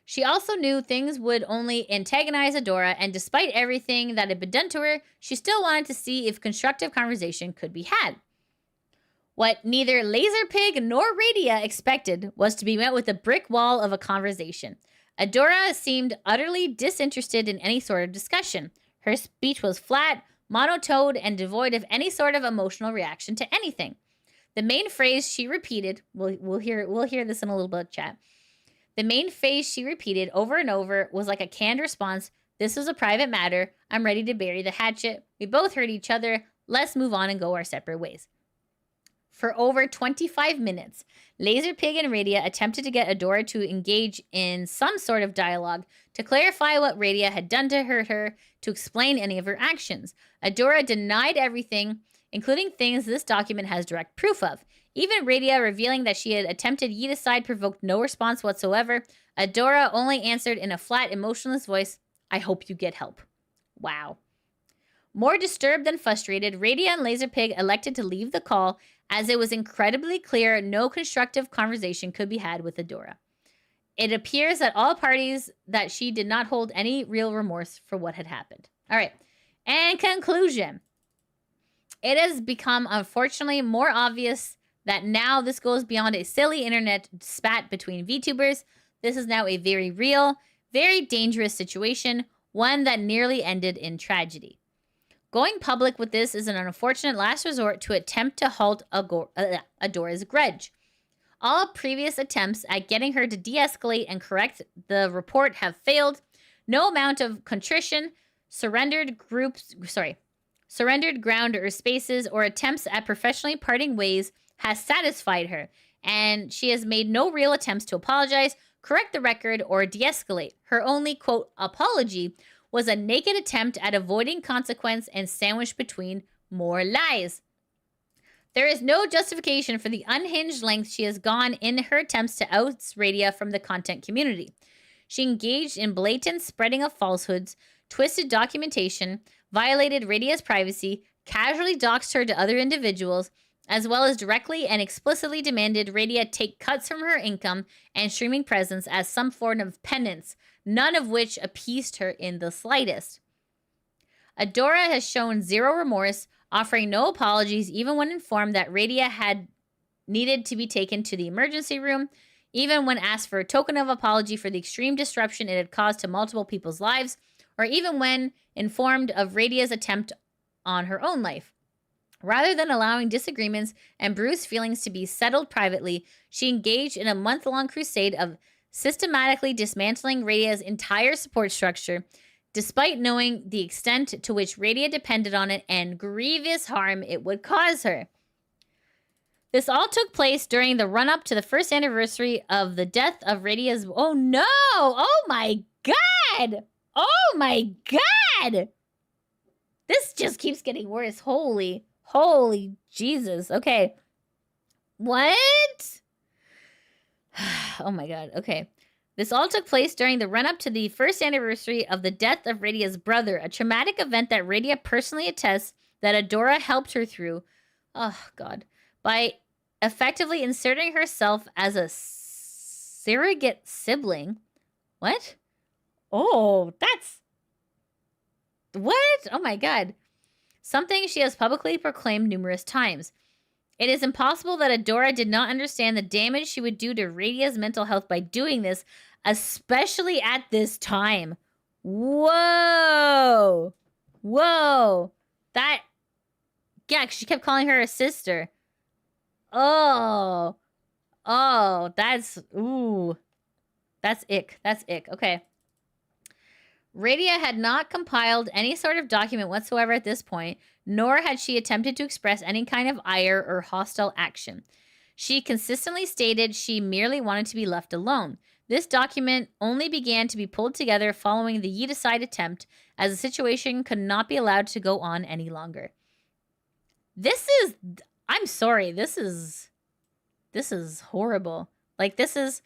She also knew things would only antagonize Adora, and despite everything that had been done to her, she still wanted to see if constructive conversation could be had. What neither LazerPig nor Radia expected was to be met with a brick wall of a conversation. Adora seemed utterly disinterested in any sort of discussion. Her speech was flat, monotone, and devoid of any sort of emotional reaction to anything. The main phrase she repeated, we'll hear this in a little bit, chat. The main phrase she repeated over and over was like a canned response. This was a private matter. I'm ready to bury the hatchet. We both hurt each other. Let's move on and go our separate ways. For over 25 minutes, LazerPig and Radia attempted to get Adora to engage in some sort of dialogue, to clarify what Radia had done to hurt her, to explain any of her actions. Adora denied everything, including things this document has direct proof of. Even Radia revealing that she had attempted Yeeticide provoked no response whatsoever. Adora only answered in a flat, emotionless voice, I hope you get help. Wow. More disturbed than frustrated, Radia and LazerPig elected to leave the call, as it was incredibly clear no constructive conversation could be had with Adora. It appears that all parties that she did not hold any real remorse for what had happened. All right. And conclusion. It has become, unfortunately, more obvious that now this goes beyond a silly internet spat between VTubers. This is now a very real, very dangerous situation, one that nearly ended in tragedy. Going public with this is an unfortunate last resort to attempt to halt Adora's grudge. All previous attempts at getting her to de-escalate and correct the report have failed. No amount of contrition, surrendered ground or spaces, or attempts at professionally parting ways has satisfied her, and she has made no real attempts to apologize, correct the record, or de-escalate. Her only, quote, apology was a naked attempt at avoiding consequence and sandwiched between more lies. There is no justification for the unhinged lengths she has gone in her attempts to oust Radia from the content community. She engaged in blatant spreading of falsehoods, twisted documentation, violated Radia's privacy, casually doxed her to other individuals, as well as directly and explicitly demanded Radia take cuts from her income and streaming presence as some form of penance, none of which appeased her in the slightest. Adora has shown zero remorse, offering no apologies even when informed that Radia had needed to be taken to the emergency room, even when asked for a token of apology for the extreme disruption it had caused to multiple people's lives, or even when informed of Radia's attempt on her own life. Rather than allowing disagreements and bruised feelings to be settled privately, she engaged in a month-long crusade of systematically dismantling Radia's entire support structure, despite knowing the extent to which Radia depended on it and grievous harm it would cause her. This all took place during the run-up to the first anniversary of the death of Radia's... Oh, no! Oh, my God! Oh, my God! This just keeps getting worse. Holy Jesus. Okay. What? Oh, my God. Okay. This all took place during the run-up to the first anniversary of the death of Radia's brother, a traumatic event that Radia personally attests that Adora helped her through. Oh, God. By effectively inserting herself as a surrogate sibling. What? Oh, that's... What? Oh, my God. Something she has publicly proclaimed numerous times. It is impossible that Adora did not understand the damage she would do to Radia's mental health by doing this, especially at this time. Whoa. Whoa. That... Yeah, she kept calling her a sister. Oh. Oh, that's... Ooh. That's ick. That's ick. Okay. Radia had not compiled any sort of document whatsoever at this point, nor had she attempted to express any kind of ire or hostile action. She consistently stated she merely wanted to be left alone. This document only began to be pulled together following the Ye-Decide attempt, as the situation could not be allowed to go on any longer. This is... I'm sorry, this is horrible. Like, this is...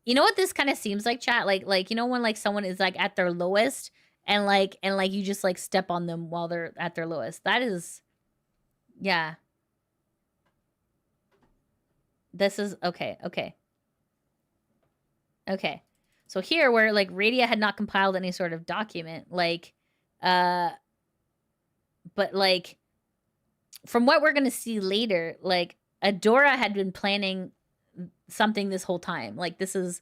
You know what this kind of seems like, chat? Like you know when like someone is like at their lowest and like you just like step on them while they're at their lowest. That is, yeah. This is okay. So here where like Radia had not compiled any sort of document, like, but like from what we're gonna see later, like Adora had been planning something this whole time. Like this is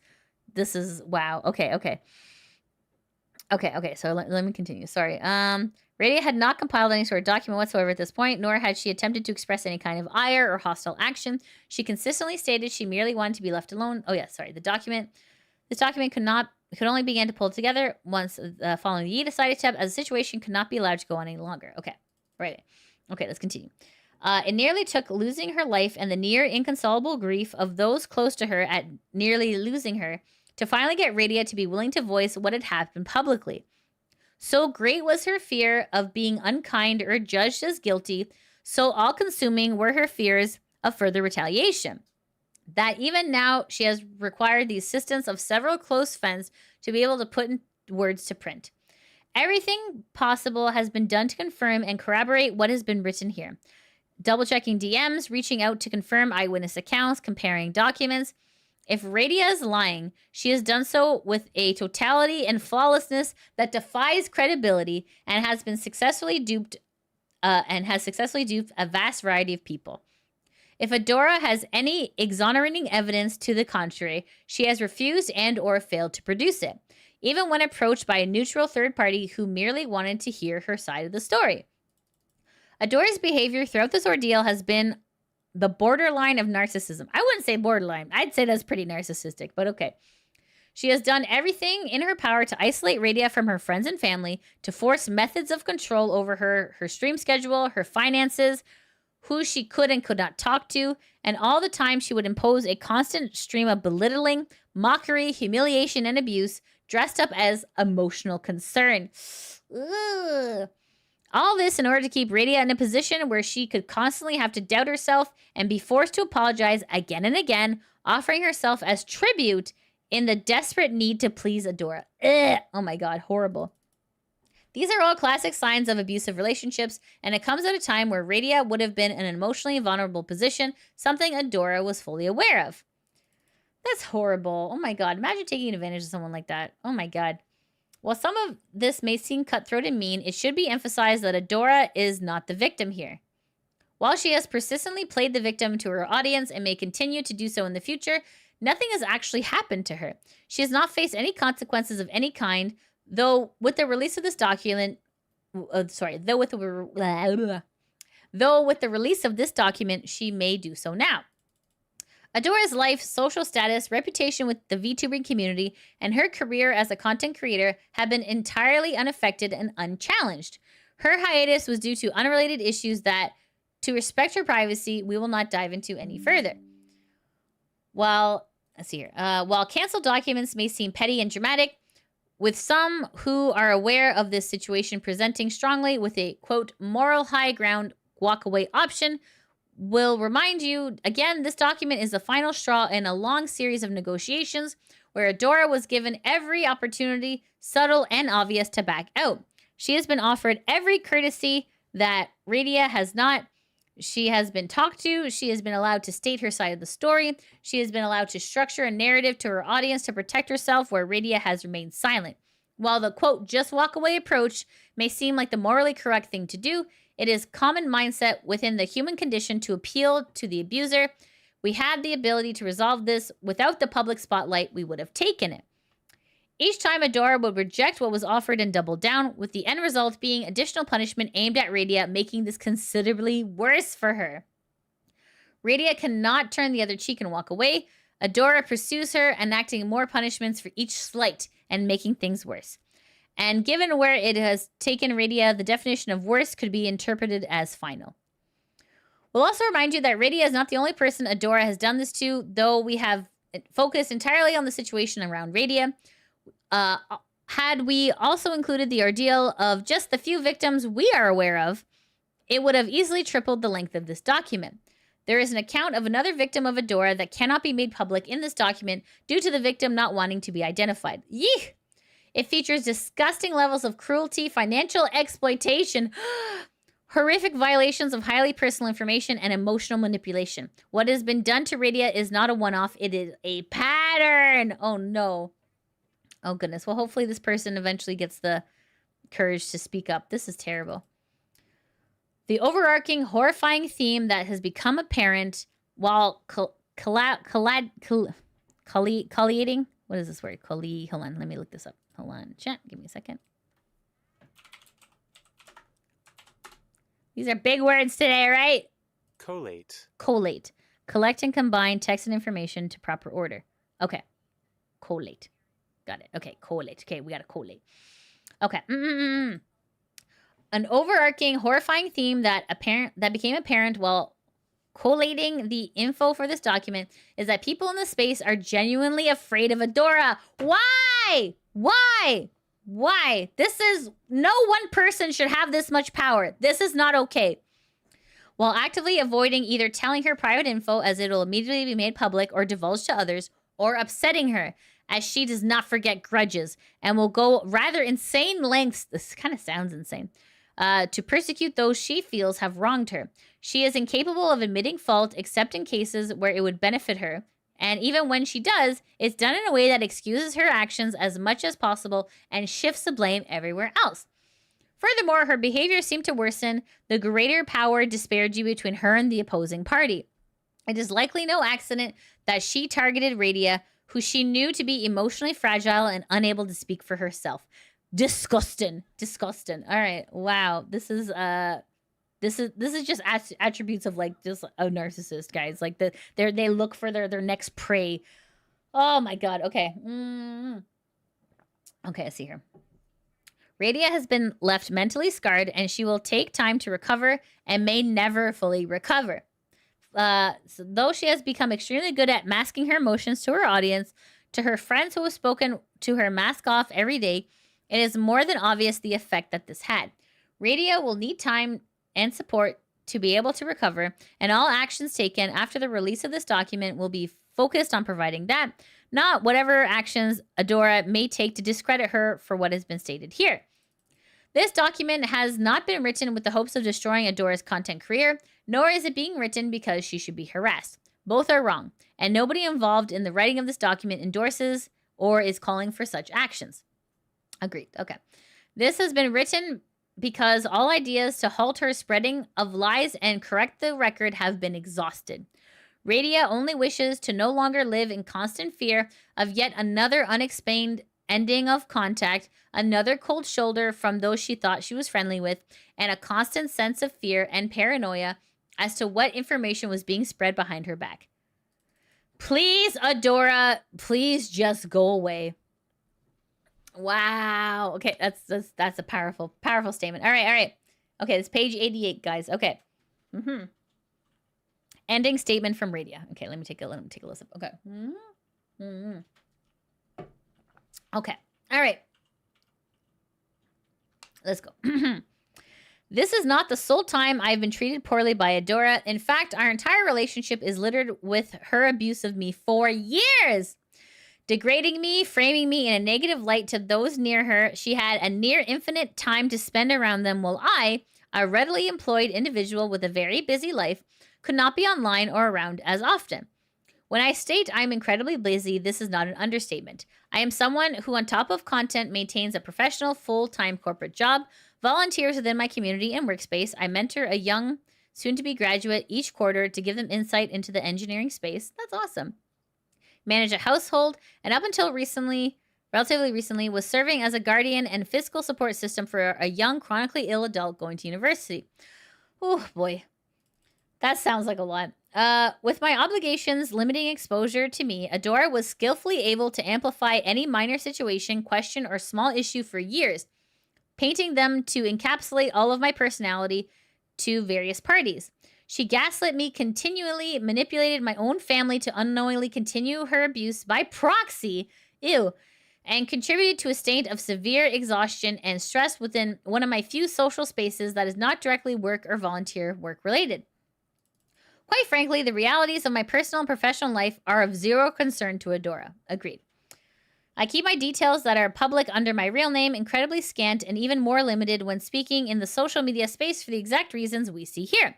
wow. Okay. So let me continue. Sorry. Radia had not compiled any sort of document whatsoever at this point, nor had she attempted to express any kind of ire or hostile action. She consistently stated she merely wanted to be left alone. Oh yeah, sorry. This document could only begin to pull together once following the Ye-Decide attempt, as the situation could not be allowed to go on any longer. Okay. Right. Okay, let's continue. It nearly took losing her life and the near inconsolable grief of those close to her at nearly losing her to finally get Radia to be willing to voice what had happened publicly. So great was her fear of being unkind or judged as guilty, so all-consuming were her fears of further retaliation, that even now she has required the assistance of several close friends to be able to put in words to print. Everything possible has been done to confirm and corroborate what has been written here. Double-checking DMs, reaching out to confirm eyewitness accounts, comparing documents. If Radia is lying, she has done so with a totality and flawlessness that defies credibility and has successfully duped a vast variety of people. If Adora has any exonerating evidence to the contrary, she has refused and or failed to produce it, even when approached by a neutral third party who merely wanted to hear her side of the story. Adora's behavior throughout this ordeal has been the borderline of narcissism. I wouldn't say borderline. I'd say that's pretty narcissistic, but okay. She has done everything in her power to isolate Radia from her friends and family, to force methods of control over her stream schedule, her finances, who she could and could not talk to, and all the time she would impose a constant stream of belittling, mockery, humiliation, and abuse, dressed up as emotional concern. Ugh. All this in order to keep Radia in a position where she could constantly have to doubt herself and be forced to apologize again and again, offering herself as tribute in the desperate need to please Adora. Ugh. Oh my God, horrible. These are all classic signs of abusive relationships, and it comes at a time where Radia would have been in an emotionally vulnerable position, something Adora was fully aware of. That's horrible. Oh my god, imagine taking advantage of someone like that. Oh my god. While some of this may seem cutthroat and mean, it should be emphasized that Adora is not the victim here. While she has persistently played the victim to her audience and may continue to do so in the future, nothing has actually happened to her. She has not faced any consequences of any kind, though with the release of this document, though with the release of this document, she may do so now. Adora's life, social status, reputation with the VTubing community, and her career as a content creator have been entirely unaffected and unchallenged. Her hiatus was due to unrelated issues that, to respect her privacy, we will not dive into any further. While canceled documents may seem petty and dramatic, with some who are aware of this situation presenting strongly with a, quote, moral high ground walkaway option, will remind you, again, this document is the final straw in a long series of negotiations where Adora was given every opportunity, subtle and obvious, to back out. She has been offered every courtesy that Radia has not. She has been talked to. She has been allowed to state her side of the story. She has been allowed to structure a narrative to her audience to protect herself where Radia has remained silent. While the, quote, just walk away approach may seem like the morally correct thing to do, it is common mindset within the human condition to appeal to the abuser. We had the ability to resolve this without the public spotlight. We would have taken it. Each time Adora would reject what was offered and double down, with the end result being additional punishment aimed at Radia, making this considerably worse for her. Radia cannot turn the other cheek and walk away. Adora pursues her, enacting more punishments for each slight and making things worse. And given where it has taken Radia, the definition of worse could be interpreted as final. We'll also remind you that Radia is not the only person Adora has done this to, though we have focused entirely on the situation around Radia. Had we also included the ordeal of just the few victims we are aware of, it would have easily tripled the length of this document. There is an account of another victim of Adora that cannot be made public in this document due to the victim not wanting to be identified. Yeeh! It features disgusting levels of cruelty, financial exploitation, horrific violations of highly personal information, and emotional manipulation. What has been done to Radia is not a one-off. It is a pattern. Oh, no. Oh, goodness. Well, hopefully this person eventually gets the courage to speak up. This is terrible. The overarching, horrifying theme that has become apparent while collating. What is this word? Hold on. Let me look this up. Hold on. Chat. Give me a second. These are big words today, right? Collate. Collate. Collect and combine text and information to proper order. Okay. Collate. Got it. Okay. Collate. Okay. We got to collate. Okay. An overarching, horrifying theme that became apparent while collating the info for this document is that people in the space are genuinely afraid of Adora. Why? Why? Why? No one person should have this much power. This is not okay. While actively avoiding either telling her private info as it'll immediately be made public or divulged to others, or upsetting her as she does not forget grudges and will go rather insane lengths, this kind of sounds insane, to persecute those she feels have wronged her. She is incapable of admitting fault except in cases where it would benefit her. And even when she does, it's done in a way that excuses her actions as much as possible and shifts the blame everywhere else. Furthermore, her behavior seemed to worsen the greater power disparity between her and the opposing party. It is likely no accident that she targeted Radia, who she knew to be emotionally fragile and unable to speak for herself. Disgusting. Disgusting. All right. Wow. This is just attributes of like just a narcissist, guys. Like they look for their next prey. Oh my god. Okay. Okay, I see her. Radia has been left mentally scarred, and she will take time to recover and may never fully recover. So though she has become extremely good at masking her emotions to her audience, to her friends who have spoken to her mask off every day, it is more than obvious the effect that this had. Radia will need time and support to be able to recover, and all actions taken after the release of this document will be focused on providing that, not whatever actions Adora may take to discredit her for what has been stated here. This document has not been written with the hopes of destroying Adora's content career, nor is it being written because she should be harassed. Both are wrong, and nobody involved in the writing of this document endorses or is calling for such actions. Agreed. Okay. This has been written because all ideas to halt her spreading of lies and correct the record have been exhausted. Radia only wishes to no longer live in constant fear of yet another unexplained ending of contact, another cold shoulder from those she thought she was friendly with, and a constant sense of fear and paranoia as to what information was being spread behind her back. Please, Adora, please just go away. Wow. Okay, that's a powerful statement. All right. Okay, it's page 88, guys. Okay. Ending statement from Radia. Okay, let me take a listen. Okay. Okay. All right. Let's go. This is not the sole time I've been treated poorly by Adora. In fact, our entire relationship is littered with her abuse of me for years. Degrading me, framing me in a negative light to those near her, she had a near infinite time to spend around them, while I, a readily employed individual with a very busy life, could not be online or around as often. When I state I'm incredibly busy, this is not an understatement. I am someone who, on top of content, maintains a professional, full-time corporate job, volunteers within my community and workspace. I mentor a young, soon-to-be graduate each quarter to give them insight into the engineering space. That's awesome. Manage a household, and up until relatively recently, was serving as a guardian and fiscal support system for a young, chronically ill adult going to university. Oh, boy. That sounds like a lot. With my obligations limiting exposure to me, Adora was skillfully able to amplify any minor situation, question, or small issue for years, painting them to encapsulate all of my personality to various parties. She gaslit me, continually manipulated my own family to unknowingly continue her abuse by proxy, and contributed to a state of severe exhaustion and stress within one of my few social spaces that is not directly work or volunteer work related. Quite frankly, the realities of my personal and professional life are of zero concern to Adora. Agreed. I keep my details that are public under my real name incredibly scant and even more limited when speaking in the social media space for the exact reasons we see here.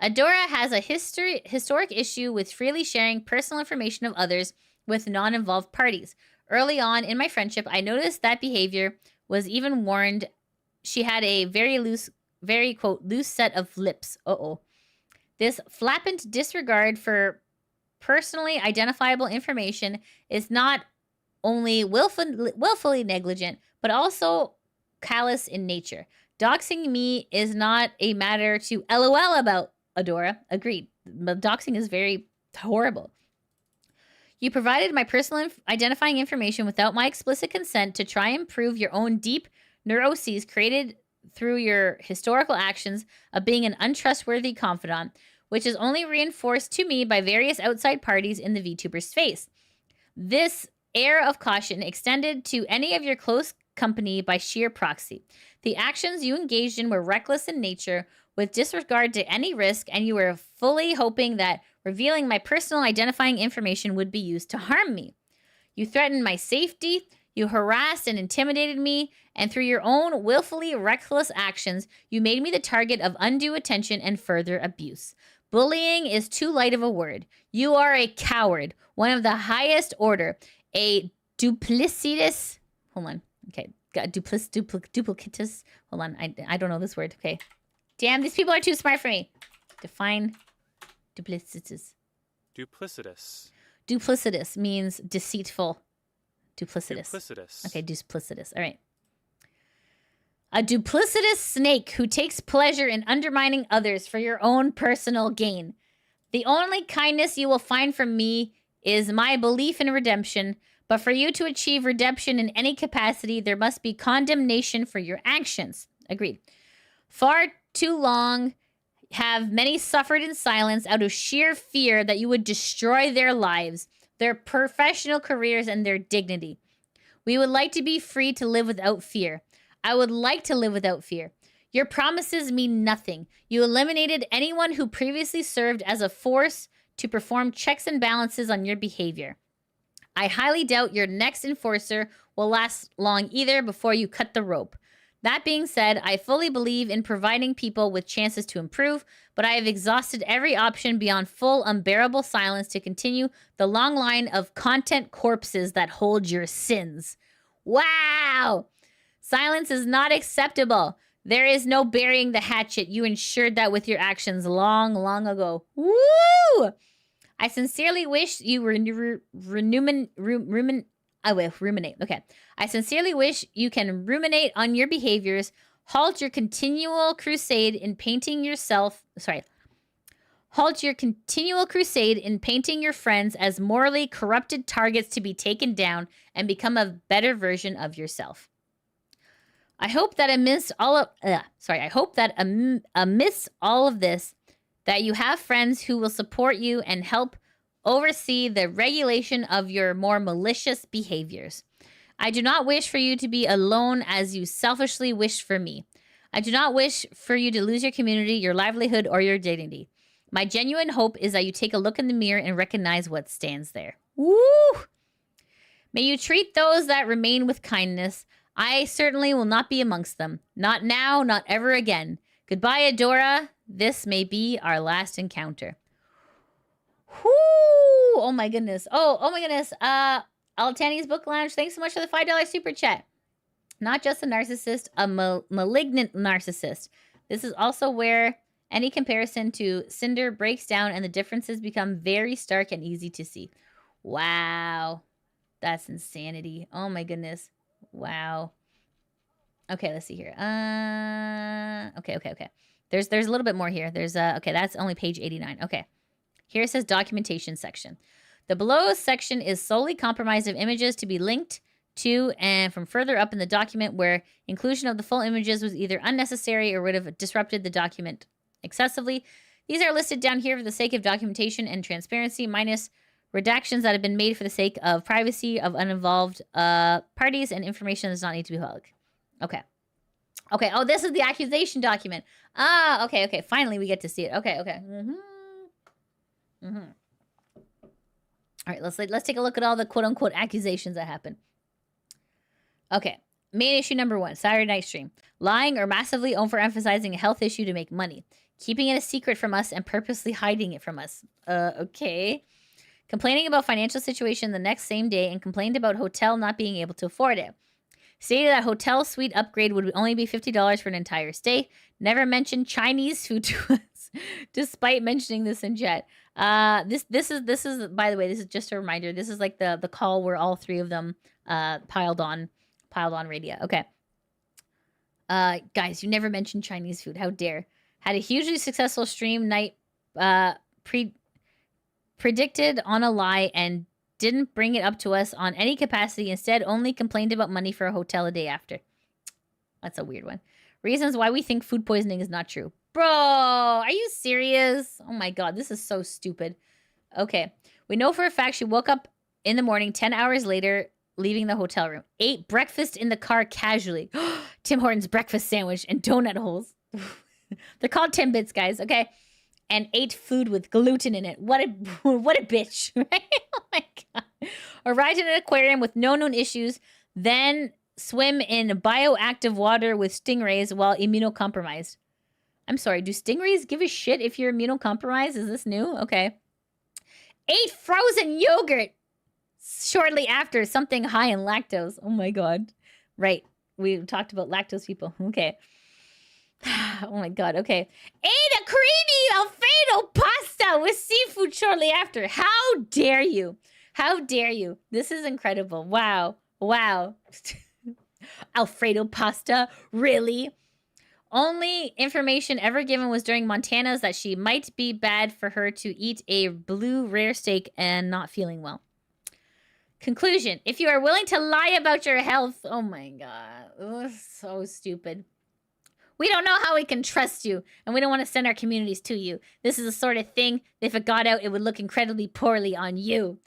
Adora has a historic issue with freely sharing personal information of others with non-involved parties. Early on in my friendship, I noticed that behavior was even warned. She had a very, quote, loose set of lips. This flappant disregard for personally identifiable information is not only willfully negligent, but also callous in nature. Doxing me is not a matter to LOL about, Adora. Agreed. Doxing is very horrible. You provided my personal identifying information without my explicit consent to try and prove your own deep neuroses created through your historical actions of being an untrustworthy confidant, which is only reinforced to me by various outside parties in the VTuber space. This air of caution extended to any of your close company by sheer proxy. The actions you engaged in were reckless in nature, with disregard to any risk, and you were fully hoping that revealing my personal identifying information would be used to harm me. You threatened my safety, you harassed and intimidated me, and through your own willfully reckless actions, you made me the target of undue attention and further abuse. Bullying is too light of a word. You are a coward, one of the highest order, a duplicitous. Hold on. Okay. Duplicitous. Hold on. I don't know this word. Okay. Damn, these people are too smart for me. Define duplicitous. Duplicitous. Duplicitous means deceitful. Duplicitous. Duplicitous. Okay, duplicitous. All right. A duplicitous snake who takes pleasure in undermining others for your own personal gain. The only kindness you will find from me is my belief in redemption, but for you to achieve redemption in any capacity, there must be condemnation for your actions. Agreed. Far too long have many suffered in silence out of sheer fear that you would destroy their lives, their professional careers, and their dignity. We would like to be free to live without fear. I would like to live without fear. Your promises mean nothing. You eliminated anyone who previously served as a force to perform checks and balances on your behavior. I highly doubt your next enforcer will last long either before you cut the rope. That being said, I fully believe in providing people with chances to improve, but I have exhausted every option beyond full unbearable silence to continue the long line of content corpses that hold your sins. Wow! Silence is not acceptable. There is no burying the hatchet. You ensured that with your actions long, long ago. Woo! I sincerely wish you were ruminate. Okay. I sincerely wish you can ruminate on your behaviors, halt your continual crusade in painting yourself. Halt your continual crusade in painting your friends as morally corrupted targets to be taken down and become a better version of yourself. I hope that amidst all of this, that you have friends who will support you and help oversee the regulation of your more malicious behaviors. I do not wish for you to be alone as you selfishly wish for me. I do not wish for you to lose your community, your livelihood, or your dignity. My genuine hope is that you take a look in the mirror and recognize what stands there. Woo! May you treat those that remain with kindness. I certainly will not be amongst them. Not now, not ever again. Goodbye, Adora. This may be our last encounter. Whoo! Oh my goodness. Oh my goodness. Altani's Book Lounge, thanks so much for the $5 super chat. Not just a narcissist, a malignant narcissist. This is also where any comparison to Cinder breaks down and the differences become very stark and easy to see. Wow. That's insanity. Oh my goodness. Wow. Okay, let's see here. Okay. There's a little bit more here. There's okay, that's only page 89. Okay. Here it says documentation section. The below section is solely comprised of images to be linked to and from further up in the document where inclusion of the full images was either unnecessary or would have disrupted the document excessively. These are listed down here for the sake of documentation and transparency, minus redactions that have been made for the sake of privacy of uninvolved parties, and information does not need to be public. Okay. Okay. Oh, this is the accusation document. Ah, okay. Finally, we get to see it. Okay. All right, let's take a look at all the quote-unquote accusations that happen. Okay. Main issue number 1, Saturday night stream. Lying or massively overemphasizing a health issue to make money. Keeping it a secret from us and purposely hiding it from us. Okay. Complaining about financial situation the next same day and complained about hotel not being able to afford it. Stated that hotel suite upgrade would only be $50 for an entire stay. Never mentioned Chinese food to us, despite mentioning this in chat. This is by the way, this is just a reminder. This is like the call where all three of them piled on Radia. Okay. Guys, you never mentioned Chinese food. How dare. Had a hugely successful stream night predicted on a lie and didn't bring it up to us on any capacity. Instead, only complained about money for a hotel a day after. That's a weird one. Reasons why we think food poisoning is not true. Bro, are you serious? Oh my god, this is so stupid. Okay. We know for a fact she woke up in the morning 10 hours later, leaving the hotel room. Ate breakfast in the car casually. Tim Hortons breakfast sandwich and donut holes. They're called Timbits, guys, okay? And ate food with gluten in it. What a bitch, right? Oh my god. Arrived in an aquarium with no known issues, then swim in bioactive water with stingrays while immunocompromised. I'm sorry, do stingrays give a shit if you're immunocompromised? Is this new? Okay. Ate frozen yogurt shortly after, something high in lactose. Oh my god. Right. We talked about lactose people. Okay. Oh my god, okay. Ate a creamy Alfredo pasta with seafood shortly after. How dare you? How dare you? This is incredible. Wow. Alfredo pasta? Really? Only information ever given was during Montana's that she might be bad for her to eat a blue rare steak and not feeling well. Conclusion. If you are willing to lie about your health... Oh my god. Ugh, so stupid. We don't know how we can trust you, and we don't want to send our communities to you. This is the sort of thing, if it got out, it would look incredibly poorly on you.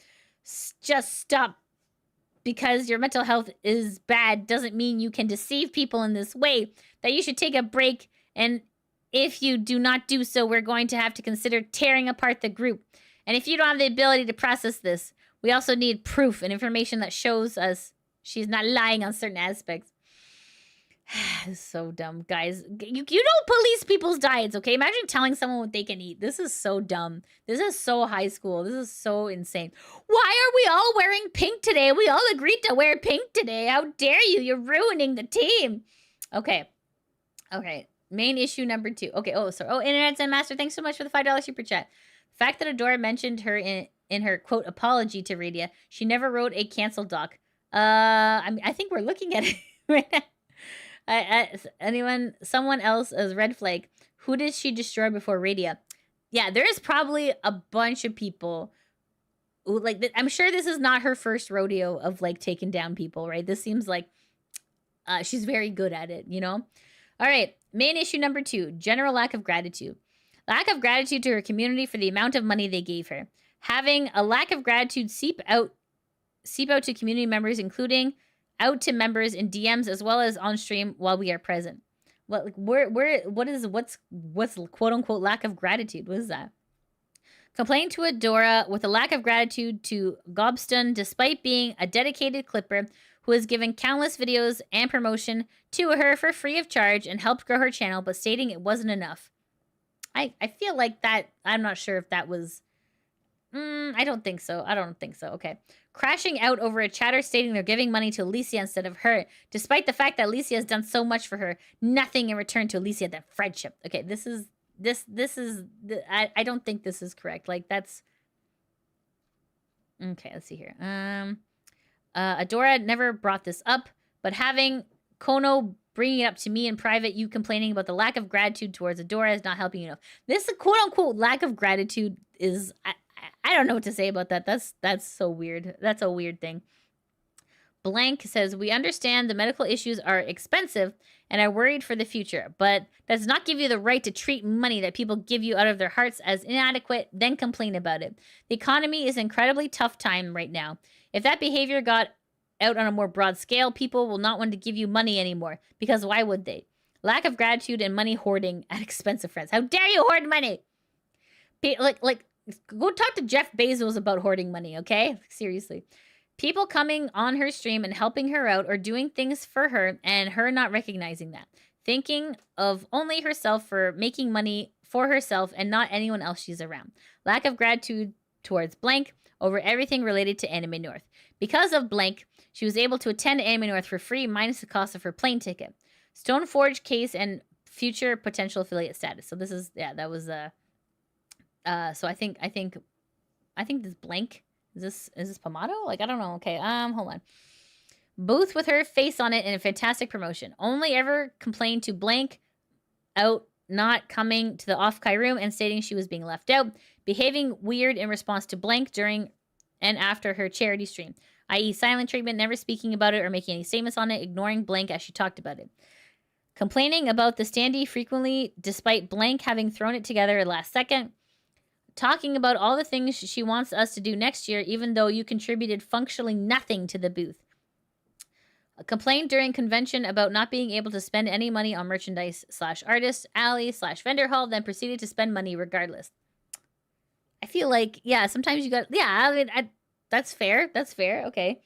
Just stop. Because your mental health is bad doesn't mean you can deceive people in this way. That you should take a break, and if you do not do so, we're going to have to consider tearing apart the group. And if you don't have the ability to process this, we also need proof and information that shows us she's not lying on certain aspects. This is so dumb, guys. You don't police people's diets, okay? Imagine telling someone what they can eat. This is so dumb. This is so high school. This is so insane. Why are we all wearing pink today? We all agreed to wear pink today. How dare you? You're ruining the team. Okay. Okay. Main issue number 2. Okay. Oh, sorry. Oh, Internet Zen Master, thanks so much for the $5 super chat. The fact that Adora mentioned her in her quote apology to Radia, she never wrote a cancel doc. I think we're looking at it right now. Someone else as red flag. Who did she destroy before Radia? Yeah, there is probably a bunch of people who, like, I'm sure this is not her first rodeo of, like, taking down people, right? This seems like she's very good at it, you know? All right, main issue number 2, general lack of gratitude. Lack of gratitude to her community for the amount of money they gave her. Having a lack of gratitude seep out to community members, including out to members in DMs as well as on stream while we are present. What's quote unquote lack of gratitude? What is that? Complain to Adora with a lack of gratitude to Gobstone despite being a dedicated clipper who has given countless videos and promotion to her for free of charge and helped grow her channel, but stating it wasn't enough. I feel like that, I'm not sure if that was... I don't think so. Okay. Crashing out over a chatter stating they're giving money to Alicia instead of her, despite the fact that Alicia has done so much for her. Nothing in return to Alicia than friendship. Okay, I don't think this is correct. Like, that's... Okay, let's see here. Adora never brought this up, but having Kono bringing it up to me in private, you complaining about the lack of gratitude towards Adora is not helping you enough. This quote-unquote lack of gratitude is... I don't know what to say about that. That's so weird. That's a weird thing. Blank says, we understand the medical issues are expensive and are worried for the future, but that does not give you the right to treat money that people give you out of their hearts as inadequate, then complain about it. The economy is an incredibly tough time right now. If that behavior got out on a more broad scale, people will not want to give you money anymore, because why would they? Lack of gratitude and money hoarding at expensive friends. How dare you hoard money? Go talk to Jeff Bezos about hoarding money, okay? Seriously. People coming on her stream and helping her out or doing things for her and her not recognizing that. Thinking of only herself for making money for herself and not anyone else she's around. Lack of gratitude towards blank over everything related to Anime North. Because of blank, she was able to attend Anime North for free minus the cost of her plane ticket. Stoneforge case and future potential affiliate status. So this is, yeah, that was... So I think this blank, is this Pomato? Like, I don't know. Okay, hold on. Booth with her face on it in a fantastic promotion. Only ever complained to blank out not coming to the off-Kai room and stating she was being left out. Behaving weird in response to blank during and after her charity stream. I.e. silent treatment, never speaking about it or making any statements on it, ignoring blank as she talked about it. Complaining about the standee frequently despite blank having thrown it together at last second. Talking about all the things she wants us to do next year, even though you contributed functionally nothing to the booth. Complained during convention about not being able to spend any money on merchandise / artist, alley / vendor hall, then proceeded to spend money regardless. I feel like, yeah, sometimes you got, yeah, I mean, that's fair. That's fair. Okay.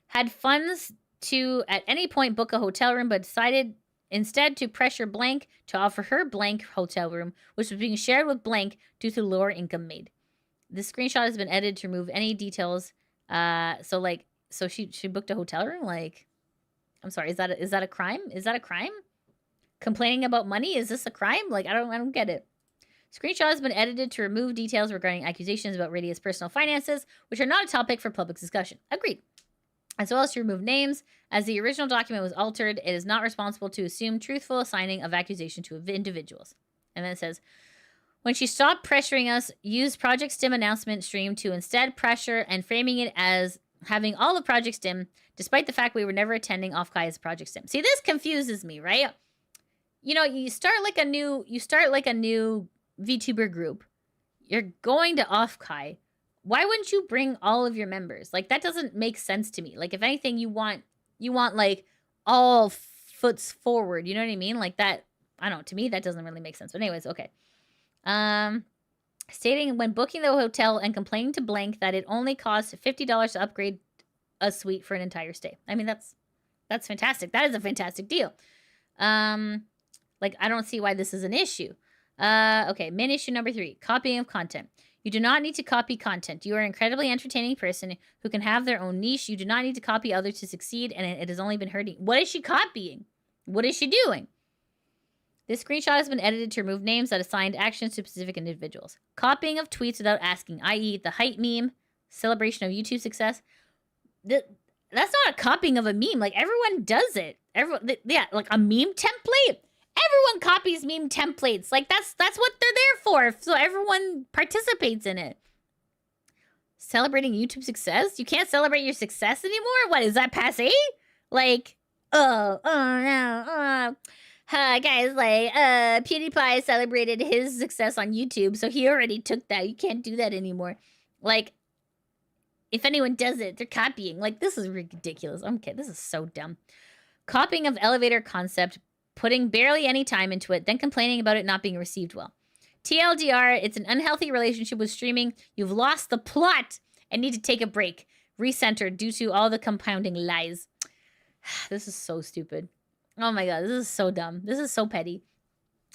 Had funds to, at any point, book a hotel room, but decided instead to pressure blank to offer her blank hotel room, which was being shared with blank due to lower income made. This screenshot has been edited to remove any details. So she booked a hotel room? Like, I'm sorry, is that a crime? Is that a crime? Complaining about money? Is this a crime? Like, I don't get it. Screenshot has been edited to remove details regarding accusations about Radia's personal finances, which are not a topic for public discussion. Agreed. As well as to remove names. As the original document was altered, it is not responsible to assume truthful assigning of accusation to individuals. And then it says, when she stopped pressuring us, used Project STIM announcement stream to instead pressure and framing it as having all of Project STIM, despite the fact we were never attending off-Kai as Project STIM. See, this confuses me, right? You know, you start like a new VTuber group. You're going to off-Kai. Why wouldn't you bring all of your members? Like, that doesn't make sense to me. Like, if anything, you want like all foots forward. You know what I mean? Like that. I don't know. To me, that doesn't really make sense. But anyways, okay. Stating when booking the hotel and complaining to blank that it only costs $50 to upgrade a suite for an entire stay. I mean, that's fantastic. That is a fantastic deal. Like, I don't see why this is an issue. Okay, main issue number 3, copying of content. You do not need to copy content. You are an incredibly entertaining person who can have their own niche. You do not need to copy others to succeed, and it has only been hurting. What is she copying? What is she doing? This screenshot has been edited to remove names that assigned actions to specific individuals. Copying of tweets without asking, i.e. the hype meme, celebration of YouTube success. That's not a copying of a meme. Like, everyone does it. Yeah, like a meme template. Everyone copies meme templates. Like, that's what they're there for. So everyone participates in it. Celebrating YouTube success? You can't celebrate your success anymore? What, is that passé? Like, oh no, guys, like, PewDiePie celebrated his success on YouTube, so he already took that. You can't do that anymore. Like, if anyone does it, they're copying. Like, this is ridiculous. Okay, this is so dumb. Copying of elevator concept, putting barely any time into it, then complaining about it not being received well. TLDR, it's an unhealthy relationship with streaming. You've lost the plot and need to take a break. Recenter due to all the compounding lies. This is so stupid. Oh my god, this is so dumb. This is so petty.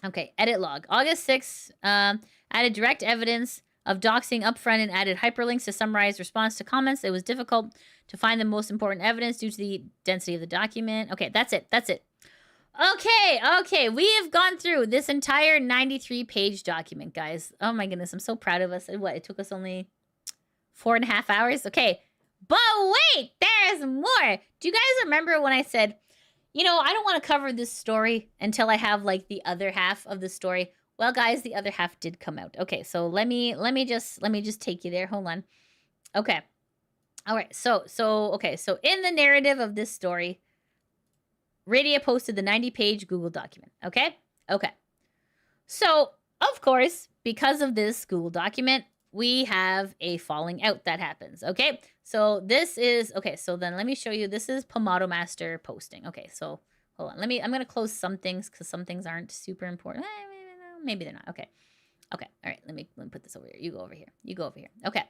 Okay, edit log. August 6th, added direct evidence of doxing up front and added hyperlinks to summarize response to comments. It was difficult to find the most important evidence due to the density of the document. Okay, that's it. That's it. Okay, we have gone through this entire 93-page document, guys. Oh my goodness, I'm so proud of us. What, it took us only 4.5 hours? Okay, but wait, there's more. Do you guys remember when I said, you know, I don't want to cover this story until I have, like, the other half of the story? Well, guys, the other half did come out. Okay, so let me just take you there. Hold on. Okay. All right. So in the narrative of this story, Radia posted the 90-page Google document. Okay? Okay. So, of course, because of this Google document, we have a falling out that happens. Okay? So this is, okay, so then let me show you. This is Pomato Master posting. Okay, so hold on. I'm going to close some things because some things aren't super important. Maybe they're not. Okay. Okay. All right. Let me put this over here. You go over here. You go over here. Okay.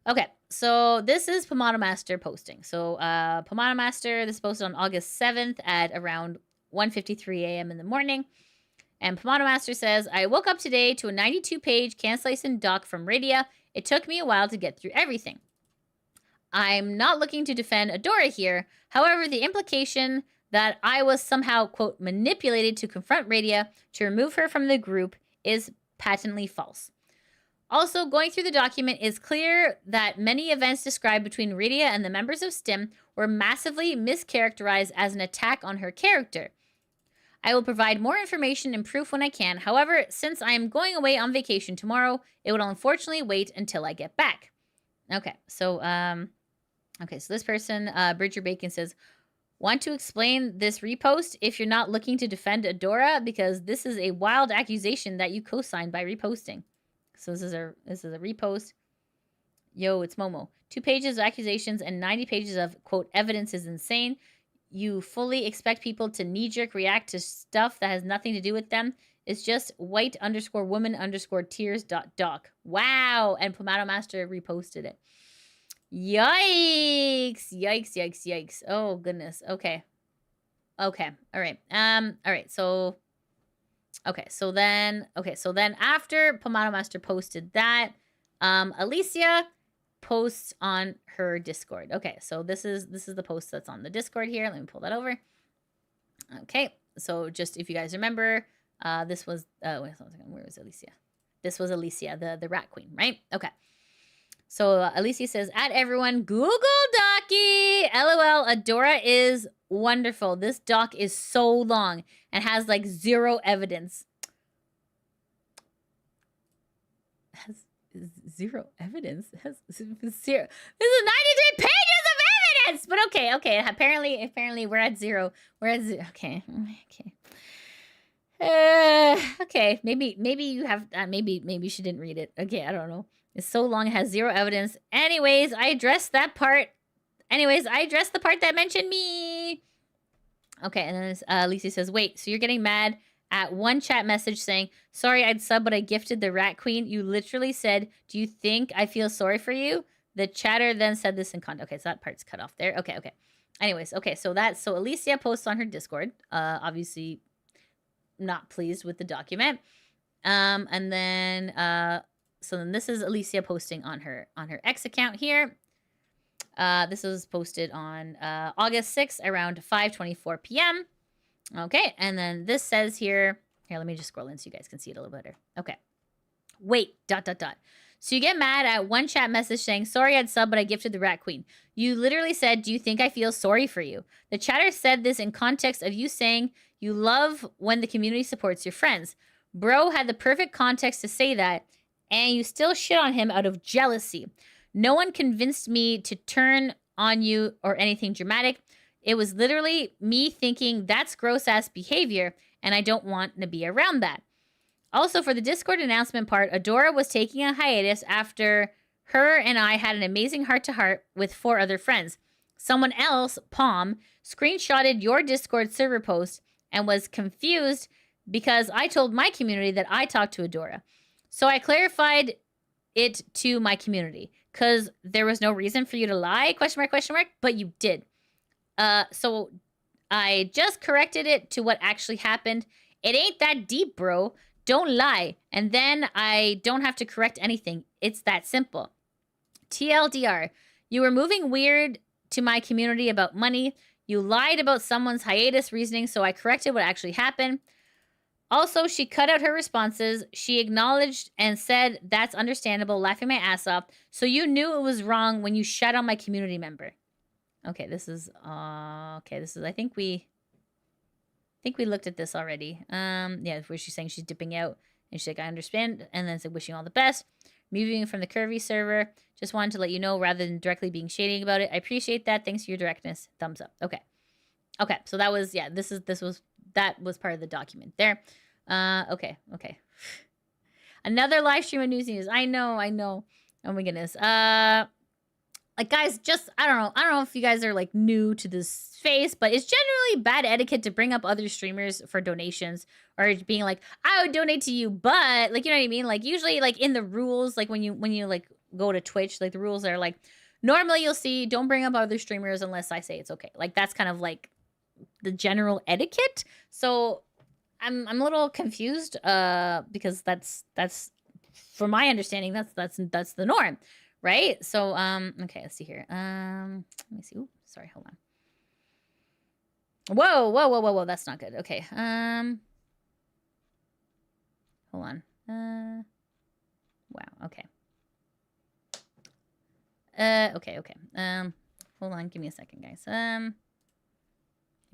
Okay. So this is Pomato Master posting. So Pomato Master, this is posted on August 7th at around 1:53 a.m. in the morning. And Pomato Master says, I woke up today to a 92-page cancellation doc from Radia. It took me a while to get through everything. I'm not looking to defend Adora here. However, the implication that I was somehow, quote, manipulated to confront Radia to remove her from the group is patently false. Also, going through the document is clear that many events described between Radia and the members of STIM were massively mischaracterized as an attack on her character. I will provide more information and proof when I can. However, since I am going away on vacation tomorrow, it will unfortunately wait until I get back. Okay, so this person, Bridger Bacon, says, want to explain this repost if you're not looking to defend Adora, because this is a wild accusation that you co-signed by reposting. So this is a repost. Yo, it's Momo. 2 pages of accusations and 90 pages of, quote, evidence is insane. You fully expect people to knee-jerk react to stuff that has nothing to do with them. It's just white_woman_tears.doc. Wow. And Pomato Master reposted it. Yikes. Yikes. Oh, goodness. Okay. All right. So then after Pomato Master posted that, Alicia posts on her Discord. Okay, so this is the post that's on the Discord here. Let me pull that over. Okay, so just if you guys remember, this was wait a second, where was Alicia? This was Alicia, the rat queen, right? Okay. So Alicia says, at everyone, Google Docky. LOL, Adora is wonderful. This doc is so long and has like 0 evidence. Has 0 evidence? Has 0. This is 93 pages of evidence. But okay. Apparently we're at 0. We're at 0. Okay. Okay. Maybe you have. Maybe she didn't read it. Okay, I don't know. It's so long, it has 0 evidence. Anyways, I addressed that part. I addressed the part that mentioned me. Okay, and then Alicia says, wait, so you're getting mad at one chat message saying, sorry, I'd sub, but I gifted the rat queen. You literally said, do you think I feel sorry for you? The chatter then said this in context. Okay, so that part's cut off there. Okay. anyways, okay, so Alicia posts on her Discord, obviously not pleased with the document. And then so then this is Alicia posting on her X account here. This was posted on August 6th around 5:24 p.m. Okay, and then this says here, let me just scroll in so you guys can see it a little better. Okay. Wait, ... So you get mad at one chat message saying, sorry I'd sub, but I gifted the Rat Queen. You literally said, do you think I feel sorry for you? The chatter said this in context of you saying you love when the community supports your friends. Bro had the perfect context to say that, and you still shit on him out of jealousy. No one convinced me to turn on you or anything dramatic. It was literally me thinking that's gross-ass behavior, and I don't want to be around that. Also, for the Discord announcement part, Adora was taking a hiatus after her and I had an amazing heart-to-heart with 4 other friends. Someone else, Pom, screenshotted your Discord server post and was confused because I told my community that I talked to Adora. So I clarified it to my community because there was no reason for you to lie, question mark, but you did. So I just corrected it to what actually happened. It ain't that deep, bro. Don't lie. And then I don't have to correct anything. It's that simple. TLDR, you were moving weird to my community about money. You lied about someone's hiatus reasoning, so I corrected what actually happened. Also, she cut out her responses. She acknowledged and said, that's understandable, laughing my ass off. So you knew it was wrong when you shat on my community member. Okay, this is, I think we looked at this already. Yeah, where she's saying she's dipping out. And she's like, I understand. And then it's like, wishing all the best. Moving from the curvy server. Just wanted to let you know rather than directly being shading about it. I appreciate that. Thanks for your directness. Thumbs up. Okay. Okay, so that was, yeah, that was part of the document there. Okay. Another live stream of news news. I know. Oh my goodness. Like, guys, just, I don't know if you guys are, like, new to this space, but it's generally bad etiquette to bring up other streamers for donations or being like, I would donate to you, but, like, you know what I mean? Like, usually, like, in the rules, like, when you like, go to Twitch, like, the rules are, like, normally you'll see, don't bring up other streamers unless I say it's okay. Like, that's kind of, like, the general etiquette. So, I'm a little confused, because that's, for my understanding, that's the norm. Right? So, okay, let's see here. Let me see. Ooh, sorry, hold on. Whoa, that's not good. Okay. Hold on. Wow, okay. Okay. Hold on, give me a second, guys. I'm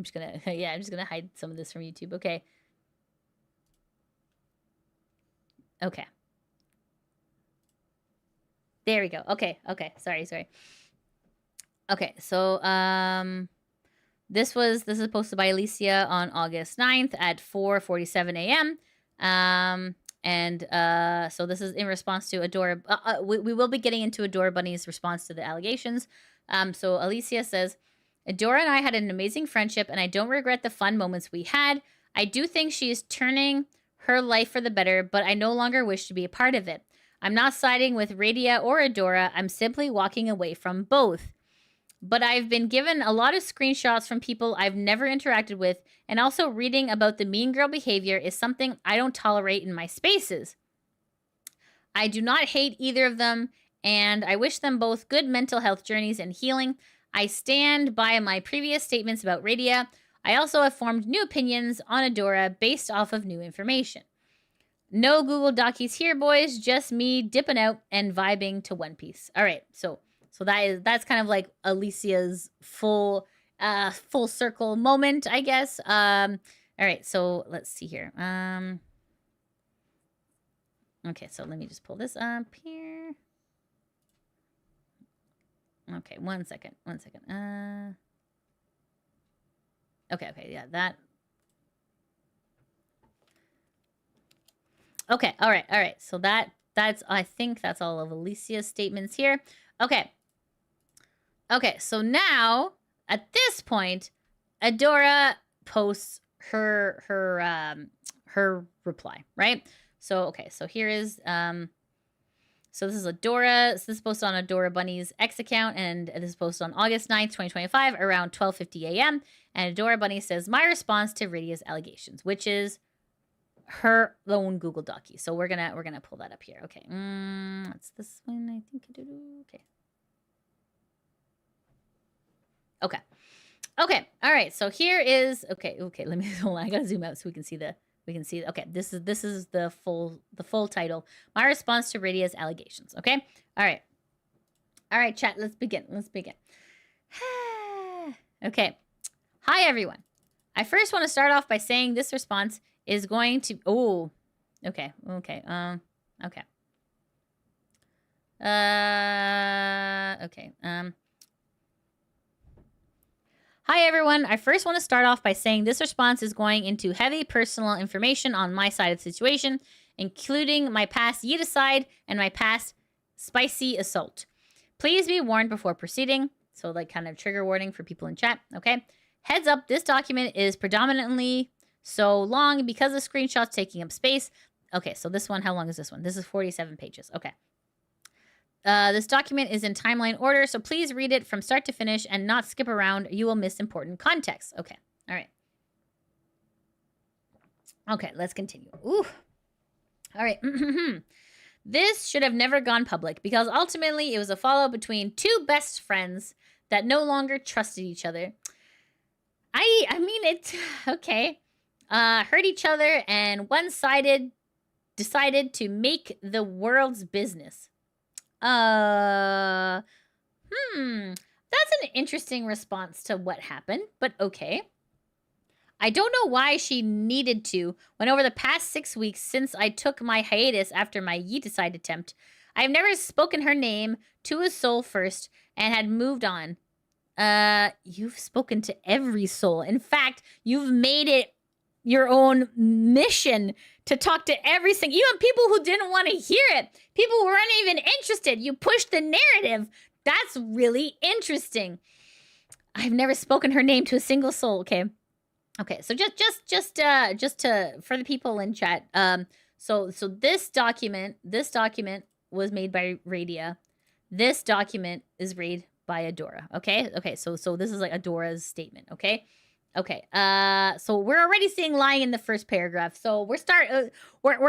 just gonna hide some of this from YouTube. Okay. Okay. There we go. Okay. Sorry. Okay, so this is posted by Alicia on August 9th at 4:47 a.m. So this is in response to Adora. We will be getting into Adora Bunny's response to the allegations. So Alicia says, Adora and I had an amazing friendship, and I don't regret the fun moments we had. I do think she is turning her life for the better, but I no longer wish to be a part of it. I'm not siding with Radia or Adora. I'm simply walking away from both. But I've been given a lot of screenshots from people I've never interacted with, and also reading about the mean girl behavior is something I don't tolerate in my spaces. I do not hate either of them, and I wish them both good mental health journeys and healing. I stand by my previous statements about Radia. I also have formed new opinions on Adora based off of new information. No Google Docies here, boys. Just me dipping out and vibing to One Piece. All right, so that's kind of like Alicia's full circle moment, I guess. All right, so let's see here. Okay, so let me just pull this up here. Okay, one second. Okay, yeah, that. Okay, all right. So that's I think that's all of Alicia's statements here. Okay, so now at this point, Adora posts her reply, right? So okay, so here is So this is Adora. So this is posted on Adora Bunny's X account, and this is posted on August 9th, 2025, around 12:50 a.m. And Adora Bunny says, my response to Radia's allegations, which is her own Google Docu. So we're gonna pull that up here. Okay. That's this one, I think. Okay. Okay. Okay. All right. So here is okay. Let me hold on. I gotta zoom out so we can see the. Okay, this is the full title. My response to Radia's allegations. Okay. All right, chat. Let's begin. Okay. Hi everyone. I first want to start off by saying this response is going to. Oh. Okay. Okay. Okay. Okay. Hi everyone, I first want to start off by saying this response is going into heavy personal information on my side of the situation, including my past yeeticide and my past spicy assault. Please be warned before proceeding, so like kind of trigger warning for people in chat, okay? Heads up, this document is predominantly so long because of screenshots taking up space. Okay, so this one, how long is this one? This is 47 pages, okay. This document is in timeline order, so please read it from start to finish and not skip around. You will miss important context. Okay. All right. Okay, let's continue. Ooh. All right. This should have never gone public because ultimately it was a fallout between two best friends that no longer trusted each other. I mean, it, okay. Hurt each other and one-sided decided to make the world's business. That's an interesting response to what happened, but okay. I don't know why she needed to, when over the past 6 weeks since I took my hiatus after my yeeticide attempt, I've never spoken her name to a soul first and had moved on. You've spoken to every soul. In fact, you've made it your own mission to talk to every single, even people who didn't want to hear it. People who weren't even interested. You pushed the narrative. That's really interesting. I've never spoken her name to a single soul. Okay. Okay. So just to, for the people in chat. So this document was made by Radia. This document is read by Adora. Okay. Okay. So this is like Adora's statement. Okay. Okay, so we're already seeing lying in the first paragraph. So we're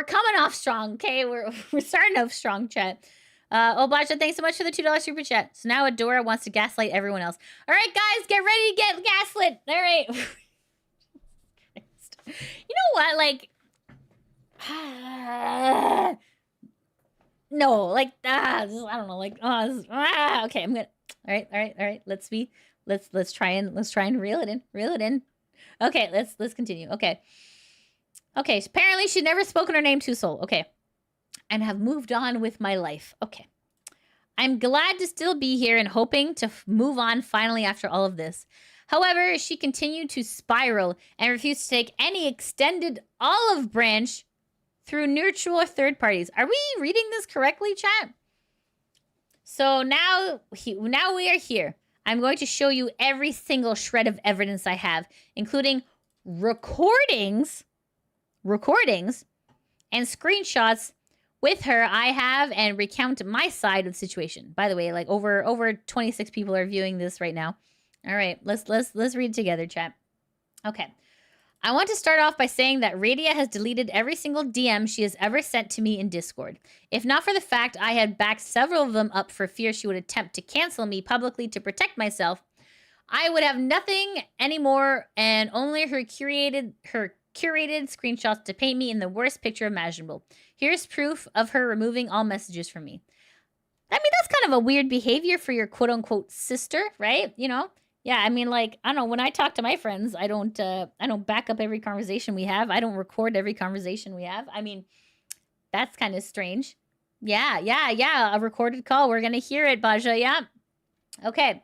coming off strong, okay? We're starting off strong, chat. Obasha, thanks so much for the $2 super chat. So now Adora wants to gaslight everyone else. All right, guys, get ready to get gaslit. All right. You know what? Like, no, like, I don't know, like, okay, I'm gonna. All right. Let's try and reel it in. Okay, let's continue. Okay, apparently she'd never spoken her name to a soul. Okay, and have moved on with my life. Okay, I'm glad to still be here and hoping to move on finally after all of this. However, she continued to spiral and refused to take any extended olive branch through neutral or third parties. Are we reading this correctly, chat? So now we are here. I'm going to show you every single shred of evidence I have, including recordings and screenshots with her I have, and recount my side of the situation. By the way, like over 26 people are viewing this right now. All right, let's read it together, chat. Okay. I want to start off by saying that Radia has deleted every single DM she has ever sent to me in Discord. If not for the fact I had backed several of them up for fear she would attempt to cancel me publicly to protect myself, I would have nothing anymore and only her curated screenshots to paint me in the worst picture imaginable. Here's proof of her removing all messages from me. I mean, that's kind of a weird behavior for your quote-unquote sister, right? You know? Yeah, I mean, like, I don't know, when I talk to my friends, I don't back up every conversation we have. I don't record every conversation we have. I mean, that's kind of strange. Yeah, a recorded call. We're going to hear it, Baja, yeah. Okay.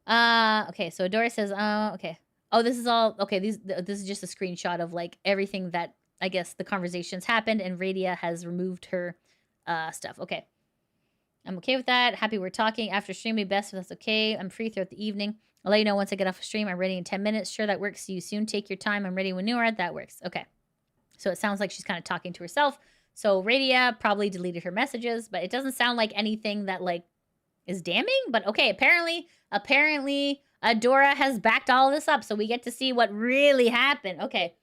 Okay, so Adora says, okay. Oh, this is all, okay, this is just a screenshot of, like, everything that, I guess, the conversations happened, and Radia has removed her stuff. Okay. I'm okay with that. Happy we're talking. After stream, be best if that's okay. I'm free throughout the evening. I'll let you know once I get off a stream. I'm ready in 10 minutes. Sure, that works. See you soon. Take your time. I'm ready when you are. That works. Okay. So it sounds like she's kind of talking to herself. So Radia probably deleted her messages, but it doesn't sound like anything that like is damning. But okay, apparently Adora has backed all this up, so we get to see what really happened. Okay.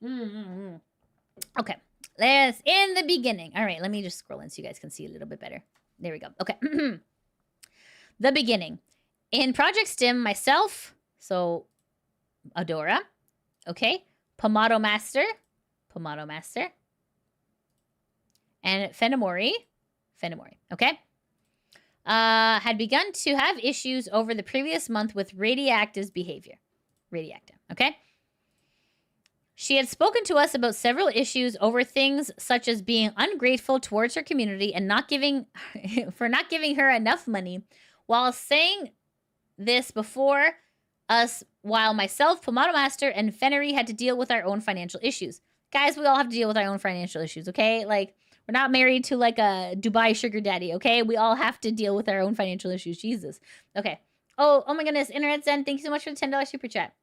Okay. Let's in the beginning. All right, let me just scroll in so you guys can see a little bit better. There we go. Okay. The beginning. In Project STIM, myself, so Adora, okay, Pomato Master, and Fenari, okay, had begun to have issues over the previous month with Radioactive's behavior. Radioactive, okay? She had spoken to us about several issues over things such as being ungrateful towards her community and not giving her enough money, while saying this before us, while myself, Pomato Master, and Fenari had to deal with our own financial issues. Guys, we all have to deal with our own financial issues, okay? Like, we're not married to like a Dubai sugar daddy, okay? We all have to deal with our own financial issues. Jesus. Okay. Oh my goodness. Internet Zen, thank you so much for the $10 super chat.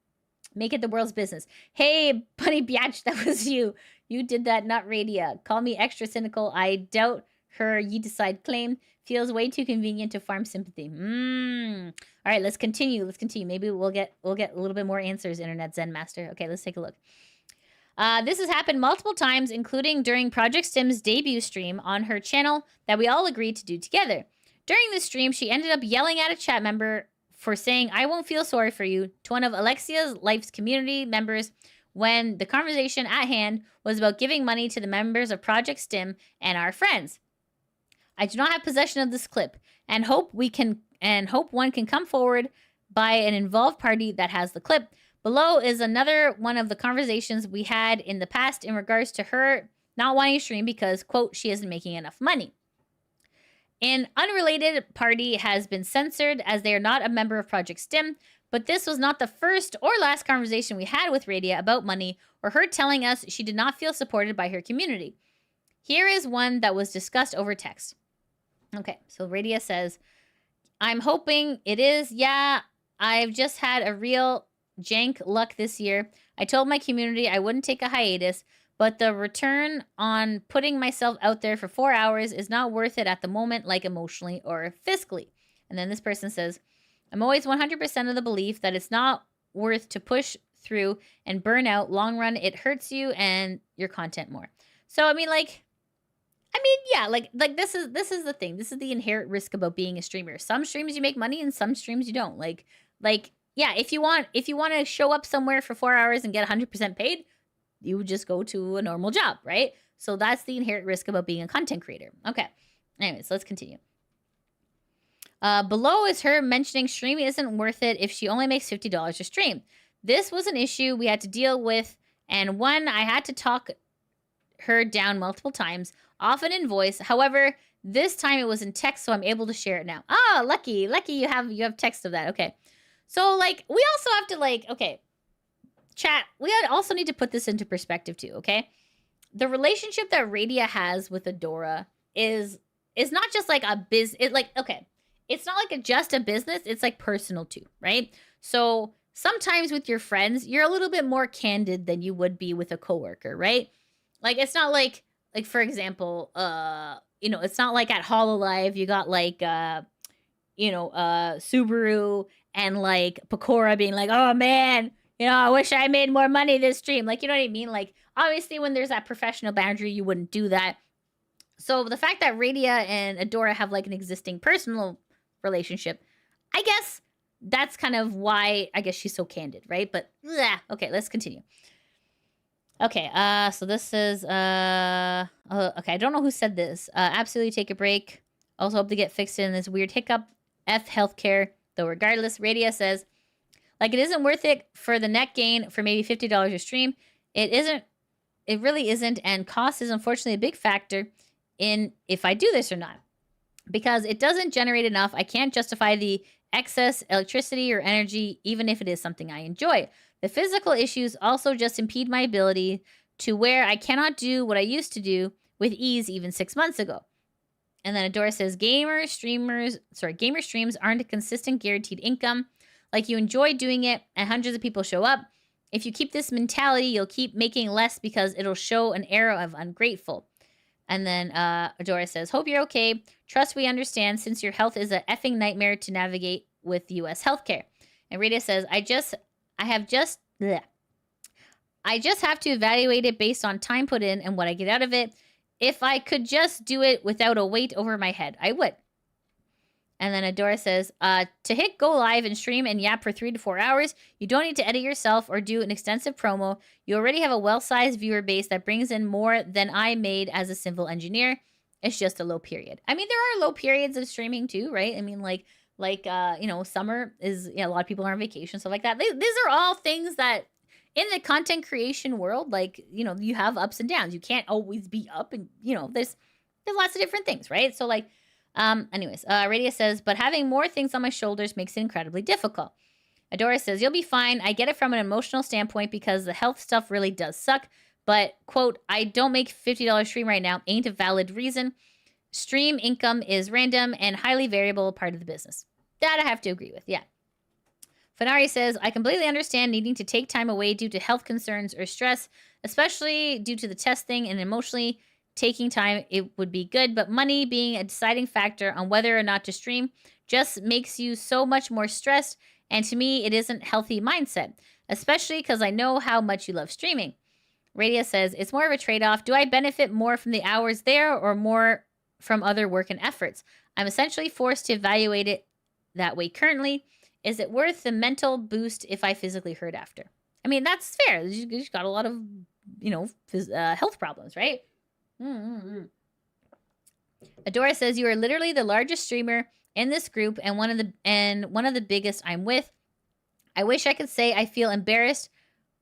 Make it the world's business. Hey, Bunny Biatch, that was you. You did that, not Radia. Call me extra cynical. I doubt her you decide claim. Feels way too convenient to farm sympathy. All right, let's continue. Maybe we'll get a little bit more answers, Internet Zen Master. Okay, let's take a look. This has happened multiple times, including during Project STIM's debut stream on her channel that we all agreed to do together. During the stream, she ended up yelling at a chat member for saying, "I won't feel sorry for you," to one of Alexia's Life's community members, when the conversation at hand was about giving money to the members of Project STIM and our friends. I do not have possession of this clip and hope one can come forward by an involved party that has the clip. Below is another one of the conversations we had in the past in regards to her not wanting to stream because, quote, she isn't making enough money. An unrelated party has been censored as they are not a member of Project STIM, but this was not the first or last conversation we had with Radia about money or her telling us she did not feel supported by her community. Here is one that was discussed over text. Okay, so Radia says, "I'm hoping it is. Yeah, I've just had a real jank luck this year. I told my community I wouldn't take a hiatus, but the return on putting myself out there for 4 hours is not worth it at the moment, like emotionally or fiscally." And then this person says, "I'm always 100% of the belief that it's not worth to push through and burn out. Long run, it hurts you and your content more." So, yeah, this is the thing. This is the inherent risk about being a streamer. Some streams you make money and some streams you don't. Yeah, if you want to show up somewhere for 4 hours and get 100% paid, you would just go to a normal job, right? So that's the inherent risk about being a content creator. Okay. Anyways, let's continue. Below is her mentioning streaming isn't worth it if she only makes $50 a stream. This was an issue we had to deal with, and one I had to talk her down multiple times, often in voice. However, this time it was in text, so I'm able to share it now. Ah, lucky you have text of that. Okay. So, like, we also have to, okay, chat, we also need to put this into perspective, too, okay? The relationship that Radia has with Adora is not just, like, a business. Okay, it's not, like, just a business. It's, like, personal, too, right? So, sometimes with your friends, you're a little bit more candid than you would be with a coworker, right? Like, it's not like for example, it's not like at HoloLive, you got, Subaru and like Pecora being like, "Oh man, I wish I made more money this stream." Like, you know what I mean? Like, obviously when there's that professional boundary, you wouldn't do that. So the fact that Radia and Adora have like an existing personal relationship, I guess that's kind of why I guess she's so candid, right? But yeah, okay, let's continue. Okay, so this is okay, I don't know who said this. Absolutely take a break. Also hope to get fixed in this weird hiccup. F healthcare. Though regardless, Radia says, like, it isn't worth it for the net gain for maybe $50 a stream. It really isn't, and cost is unfortunately a big factor in if I do this or not. Because it doesn't generate enough, I can't justify the excess electricity or energy, even if it is something I enjoy. The physical issues also just impede my ability to where I cannot do what I used to do with ease even 6 months ago. And then Adora says, gamer streams aren't a consistent guaranteed income. Like, you enjoy doing it and hundreds of people show up. If you keep this mentality, you'll keep making less because it'll show an era of ungrateful. And then Adora says, hope you're okay. Trust we understand since your health is a effing nightmare to navigate with U.S. healthcare. And Radia says, I just have to evaluate it based on time put in and what I get out of it. If I could just do it without a weight over my head, I would. And then Adora says, to hit go live and stream and yap for 3 to 4 hours, you don't need to edit yourself or do an extensive promo. You already have a well-sized viewer base that brings in more than I made as a civil engineer. It's just a low period. I mean, there are low periods of streaming too, right? I mean, like summer is, a lot of people are on vacation, stuff like that. These are all things that in the content creation world, like, you have ups and downs. You can't always be up and, there's lots of different things, right? So like, anyways, Radia says, but having more things on my shoulders makes it incredibly difficult. Adora says, you'll be fine. I get it from an emotional standpoint because the health stuff really does suck. But, quote, I don't make $50 stream right now ain't a valid reason. Stream income is random and highly variable part of the business. That I have to agree with, yeah. Fenari says, I completely understand needing to take time away due to health concerns or stress, especially due to the testing and emotionally taking time, it would be good, but money being a deciding factor on whether or not to stream just makes you so much more stressed, and to me, it isn't healthy mindset, especially because I know how much you love streaming. Radia says, it's more of a trade-off. Do I benefit more from the hours there or more from other work and efforts? I'm essentially forced to evaluate it that way currently. Is it worth the mental boost if I physically hurt after? I mean, that's fair. You got a lot of, health problems, right? Adora says, you are literally the largest streamer in this group and one of the biggest I'm with. I wish I could say I feel embarrassed.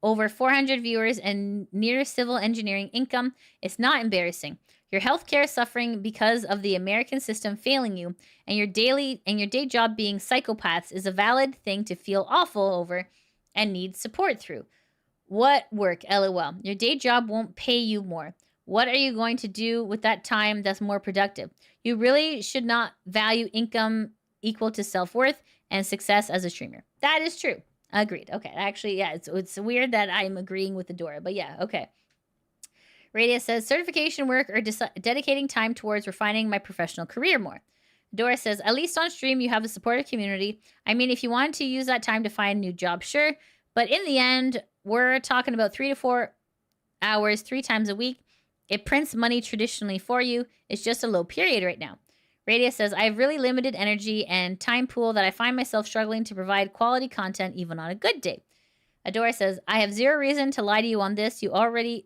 Over 400 viewers and near civil engineering income. It's not embarrassing. Your healthcare suffering because of the American system failing you, and your day job being psychopaths is a valid thing to feel awful over and need support through. What work? LOL. Your day job won't pay you more. What are you going to do with that time that's more productive? You really should not value income equal to self-worth and success as a streamer. That is true. Agreed. Okay. Actually, yeah, it's weird that I'm agreeing with Adora, but yeah, okay. Radia says, certification work or dedicating time towards refining my professional career more. Adora says, at least on stream, you have a supportive community. I mean, if you want to use that time to find a new job, sure. But in the end, we're talking about 3 to 4 hours, 3 times a week. It prints money traditionally for you. It's just a low period right now. Radia says, I have really limited energy and time pool that I find myself struggling to provide quality content even on a good day. Adora says, I have zero reason to lie to you on this. You already...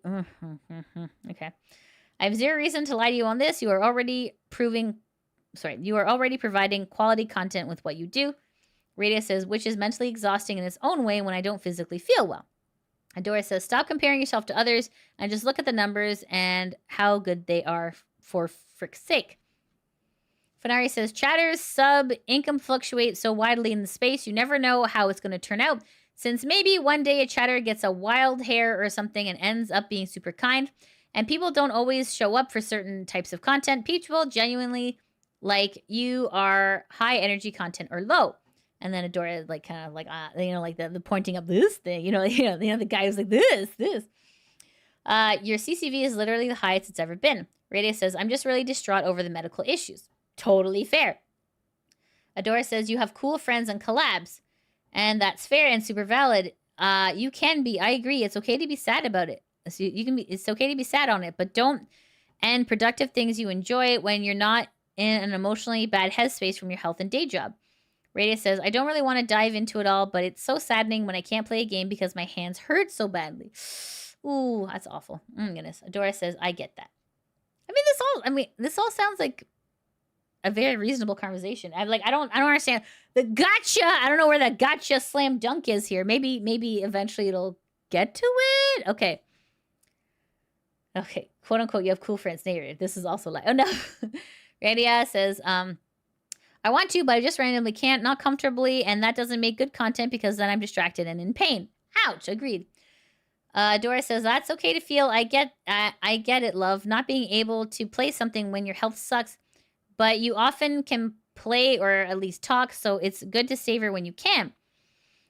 Okay. I have zero reason to lie to you on this. You are already providing quality content with what you do. Radia says, which is mentally exhausting in its own way when I don't physically feel well. Adora says, stop comparing yourself to others and just look at the numbers and how good they are for frick's sake. Fenari says, Chatter's sub income fluctuates so widely in the space, you never know how it's going to turn out. Since maybe one day a chatter gets a wild hair or something and ends up being super kind, and people don't always show up for certain types of content, people genuinely like you are high energy content or low. And then Adora like kind of like the pointing up this thing, the guy who's like this. Your CCV is literally the highest it's ever been. Radia says, I'm just really distraught over the medical issues. Totally fair. Adora says, you have cool friends and collabs. And that's fair and super valid. You can be. I agree. It's okay to be sad about it. So it's okay to be sad on it, but don't end productive things you enjoy when you're not in an emotionally bad headspace from your health and day job. Radia says, I don't really want to dive into it all, but it's so saddening when I can't play a game because my hands hurt so badly. Ooh, that's awful. Oh my goodness. Adora says, I get that. This all sounds like a very reasonable conversation. I don't understand the gotcha. I don't know where that gotcha slam dunk is here. Maybe eventually it'll get to it. Okay. Quote unquote, you have cool friends. Narrated. This is also like, oh no. Radia says, I want to, but I just randomly can't, not comfortably, and that doesn't make good content because then I'm distracted and in pain. Ouch. Agreed. Dora says, that's okay to feel. I get it, love. Not being able to play something when your health sucks, but you often can play or at least talk, so it's good to savor when you can.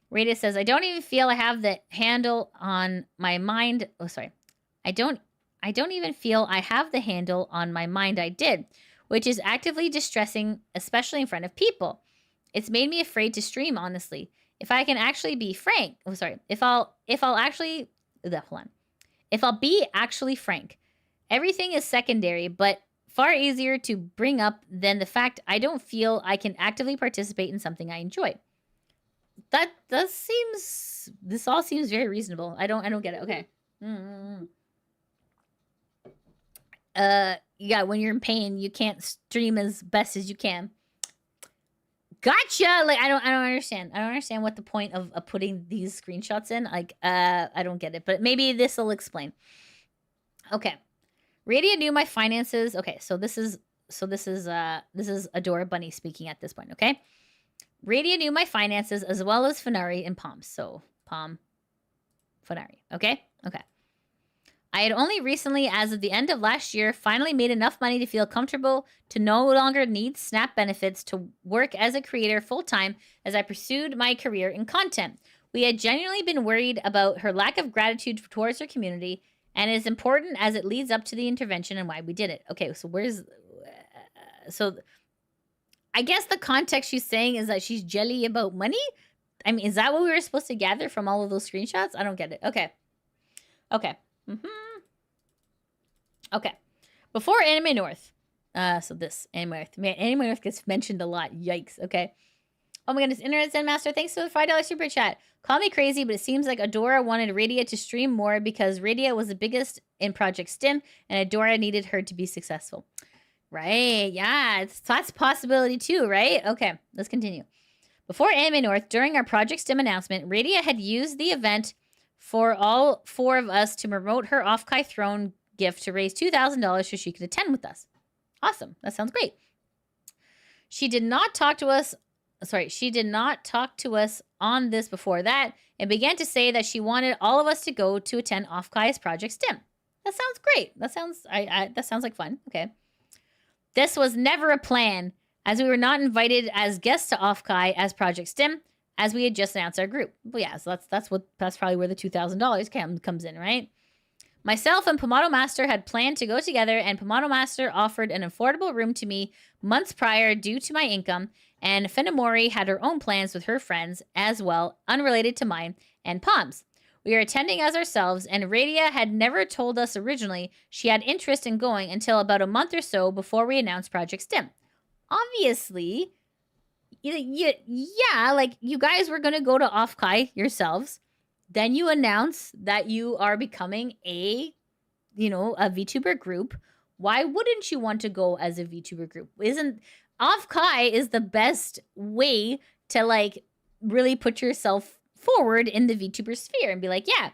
Radius says, I don't even feel I have the handle on my mind. Oh, sorry. I don't I don't even feel I have the handle on my mind I did, which is actively distressing, especially in front of people. It's made me afraid to stream, honestly. If I can actually be frank, if I'll actually, hold on. If I'll be actually frank, everything is secondary, but far easier to bring up than the fact I don't feel I can actively participate in something I enjoy. This all seems very reasonable. I don't get it. Okay. Yeah, when you're in pain, you can't stream as best as you can. Gotcha. Like I don't understand. I don't understand what the point of putting these screenshots in. Like I don't get it, but maybe this will explain. Okay. Radia knew my finances. Okay, so this is Adora Bunny speaking at this point, okay? Radia knew my finances as well as Fenari and Palms. So, Fenari, okay? Okay. I had only recently, as of the end of last year, finally made enough money to feel comfortable to no longer need SNAP benefits to work as a creator full-time as I pursued my career in content. We had genuinely been worried about her lack of gratitude towards her community, and as important as it leads up to the intervention and why we did it. Okay, so so I guess the context she's saying is that she's jelly about money? I mean, is that what we were supposed to gather from all of those screenshots? I don't get it. Okay. Okay. Okay. Before Anime North. So this, Anime North. Man, Anime North gets mentioned a lot. Yikes. Okay. Oh my goodness. Internet Zen Master, thanks for the $5 super chat. Call me crazy, but it seems like Adora wanted Radia to stream more because Radia was the biggest in Project STIM, and Adora needed her to be successful. Right. Yeah. That's a possibility too, right? Okay. Let's continue. Before Anime North, during our Project STIM announcement, Radia had used the event for all 4 of us to promote her Off-Kai Throne gift to raise $2,000 so she could attend with us. Awesome. That sounds great. She did not talk to us on this before that and began to say that she wanted all of us to go to attend Off-Kai's Project STIM. That sounds great. That sounds like fun. Okay. This was never a plan, as we were not invited as guests to Off-Kai as Project STIM, as we had just announced our group. Well, yeah, so that's probably where the $2,000 comes in, right? Myself and Pomato Master had planned to go together, and Pomato Master offered an affordable room to me months prior due to my income, and Mori had her own plans with her friends as well, unrelated to mine and Palms. We are attending as ourselves, and Radia had never told us originally she had interest in going until about a month or so before we announced Project STIM. Obviously, yeah, like you guys were going to go to Off-Kai yourselves. Then you announce that you are becoming a VTuber group. Why wouldn't you want to go as a VTuber group? Isn't Off-Kai is the best way to like really put yourself forward in the VTuber sphere and be like, yeah.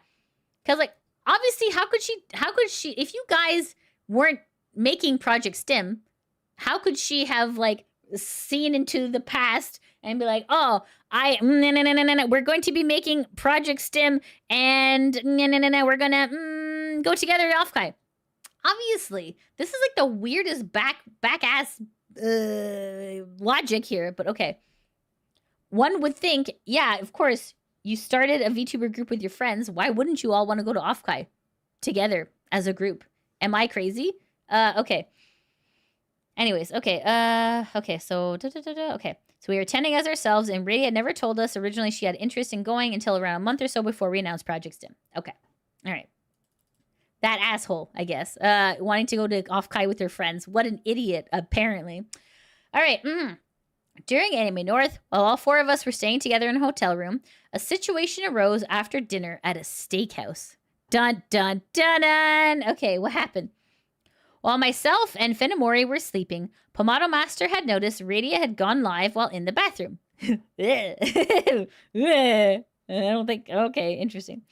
Because like obviously how could she if you guys weren't making Project STIM, how could she have like seen into the past and be like, oh, we're going to be making Project STIM and we're gonna go together at Off-Kai. Obviously, this is like the weirdest back ass logic here, but okay. One would think, yeah, of course, you started a VTuber group with your friends. Why wouldn't you all want to go to Off-Kai together as a group? Am I crazy? Okay. Anyways, okay. Okay, so okay. So we were attending as ourselves, and Radia had never told us originally she had interest in going until around a month or so before we announced Project STIM. Okay. All right. That asshole, I guess. Wanting to go to Off-Kai with her friends. What an idiot, apparently. All right. During Anime North, while all 4 of us were staying together in a hotel room, a situation arose after dinner at a steakhouse. Dun, dun, dun, dun. Okay, what happened? While myself and Mori were sleeping, Pomato Master had noticed Radia had gone live while in the bathroom. I don't think... Okay, interesting.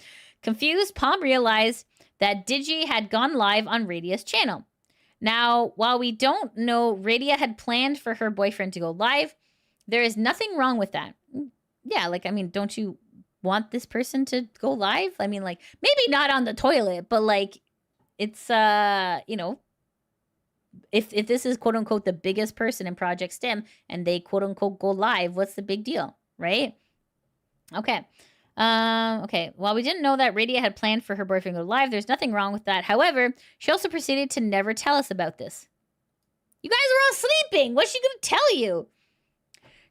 Confused, Pom realized that Digi had gone live on Radia's channel. Now, while we don't know Radia had planned for her boyfriend to go live, there is nothing wrong with that. Yeah, like, I mean, don't you want this person to go live? I mean, like, maybe not on the toilet, but, like, it's, if this is, quote-unquote, the biggest person in Project STIM and they, quote-unquote, go live, what's the big deal, right? Okay. Okay. While we didn't know that Radia had planned for her boyfriend to go live, there's nothing wrong with that. However, she also proceeded to never tell us about this. You guys were all sleeping. What's she gonna tell you?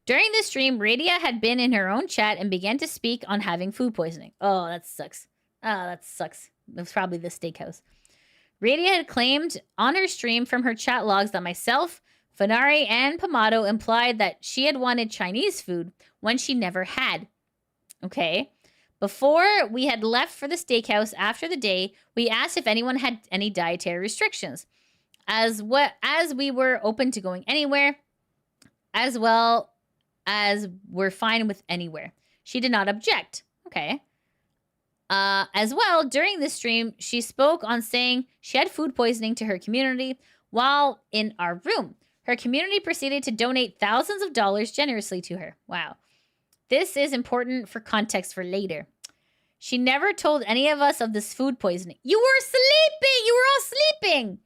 During this stream, Radia had been in her own chat and began to speak on having food poisoning. Oh, that sucks. Oh, that sucks. It was probably the steakhouse. Radia had claimed on her stream from her chat logs that myself, Fenari, and Pomato implied that she had wanted Chinese food when she never had. Okay. Before we had left for the steakhouse after the day, we asked if anyone had any dietary restrictions. As we were open to going anywhere, as well as we're fine with anywhere. She did not object. Okay. As well, during this stream, she spoke on saying she had food poisoning to her community while in our room. Her community proceeded to donate thousands of dollars generously to her. Wow. This is important for context for later. She never told any of us of this food poisoning. You were sleeping! You were all sleeping!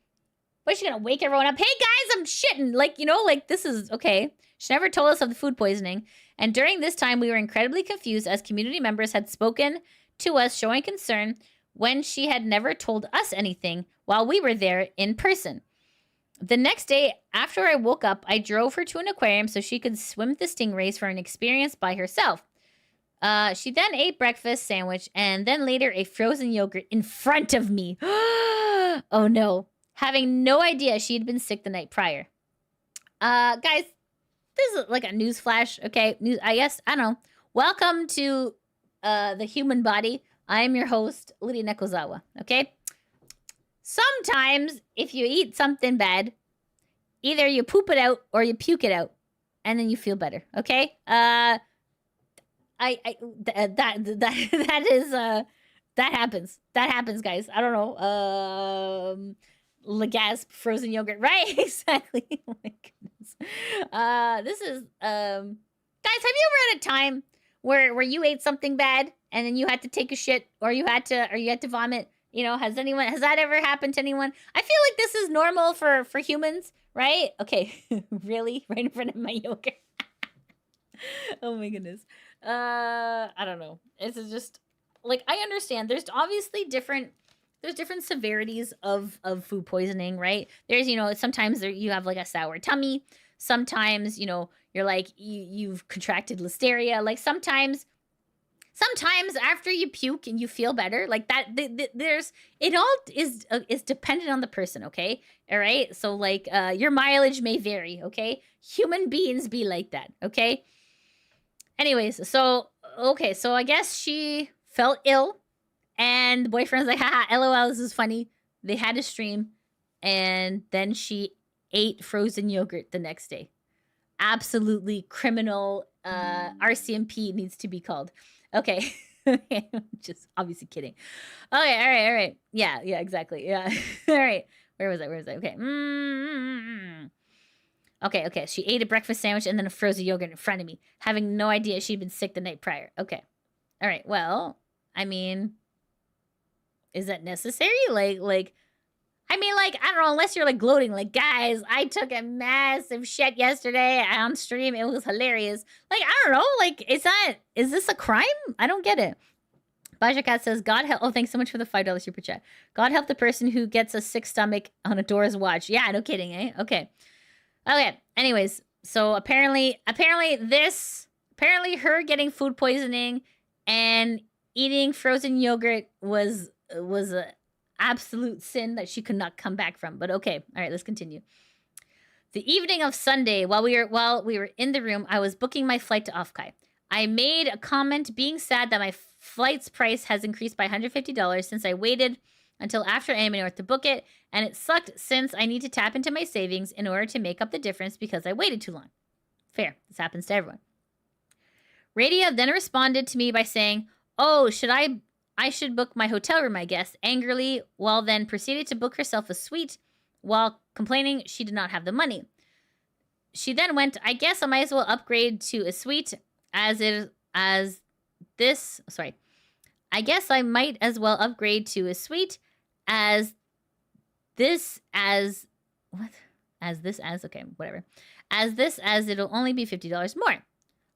What, is she gonna wake everyone up? Hey guys, I'm shitting! Like, you know, like this is, okay. She never told us of the food poisoning. And during this time, we were incredibly confused as community members had spoken to us showing concern when she had never told us anything while we were there in person. The next day, after I woke up, I drove her to an aquarium so she could swim with the stingrays for an experience by herself. She then ate breakfast sandwich and then later a frozen yogurt in front of me. Oh no. Having no idea she'd been sick the night prior. Guys, this is like a news flash, okay? I guess, I don't know. Welcome to the human body. I am your host, Lydia Nekozawa, okay? Sometimes, if you eat something bad, either you poop it out or you puke it out, and then you feel better, okay? That happens. That happens, guys. I don't know. Legasp frozen yogurt, right? Exactly. Oh my goodness. This is guys, have you ever had a time where you ate something bad and then you had to take a shit or you had to vomit? You know, has that ever happened to anyone? I feel like this is normal for humans, right? Okay. Really? Right in front of my yogurt. Oh my goodness. I don't know. This is just like, I understand there's obviously different severities of food poisoning, right? There's, you know, sometimes you have like a sour tummy. Sometimes, you know, you're like, you've contracted listeria. Like sometimes after you puke and you feel better, like that, it all is dependent on the person, okay? All right? So like, your mileage may vary, okay? Human beings be like that, okay? Anyways, so I guess she felt ill. And the boyfriend's like, haha, LOL, this is funny. They had a stream. And then she ate frozen yogurt the next day. Absolutely criminal. RCMP needs to be called. Okay. Just obviously kidding. Okay, all right. Yeah, exactly. Yeah. All right. Where was I? Okay. Okay. She ate a breakfast sandwich and then a frozen yogurt in front of me, having no idea she'd been sick the night prior. Okay. All right. Well, I mean, is that necessary? Like, I mean, like, I don't know, unless you're like gloating, like, guys, I took a massive shit yesterday on stream. It was hilarious. Like, I don't know, like, is this a crime? I don't get it. Baja Cat says, God help, oh, thanks so much for the $5 super chat. God help the person who gets a sick stomach on Adora's watch. Yeah, no kidding, eh? Okay. Anyways, so apparently her getting food poisoning and eating frozen yogurt was a absolute sin that she could not come back from. But okay, all right, let's continue. The evening of Sunday, while we were in the room, I was booking my flight to Afkai. I made a comment being sad that my flight's price has increased by $150 since I waited until after Anime North to book it, and it sucked since I need to tap into my savings in order to make up the difference because I waited too long. Fair. This happens to everyone. Radia then responded to me by saying, oh, I should book my hotel room, I guess, angrily, while then proceeded to book herself a suite while complaining she did not have the money. She then went, I guess I might as well upgrade to a suite I guess I might as well upgrade to a suite okay, whatever. As it'll only be $50 more.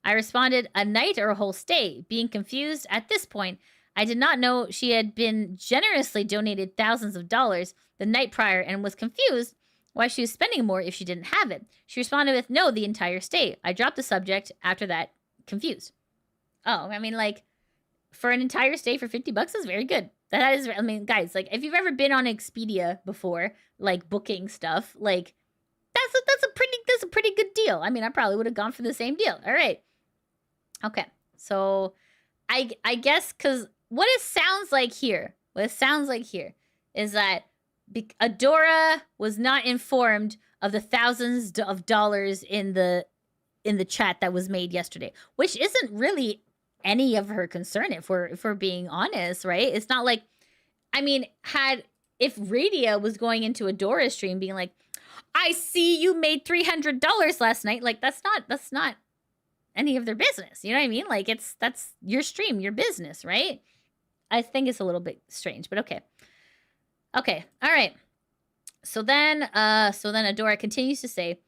I responded, a night or a whole stay, being confused at this point. I did not know she had been generously donated thousands of dollars the night prior and was confused why she was spending more if she didn't have it. She responded with, no, the entire stay. I dropped the subject after that, confused. Oh, I mean, like, for an entire stay for $50 is very good. That is, I mean, guys, like, if you've ever been on Expedia before, like, booking stuff, like, that's a pretty good deal. I mean, I probably would have gone for the same deal. All right. Okay. So, I guess, because what it sounds like here is that Adora was not informed of the thousands of dollars in the chat that was made yesterday, which isn't really any of her concern if we're being honest, right? It's not like, I mean, if Radia was going into Adora's stream being like, I see you made $300 last night, like that's not any of their business. You know what I mean? Like that's your stream, your business, right? I think it's a little bit strange, but okay. Okay, all right. So then Adora continues to say,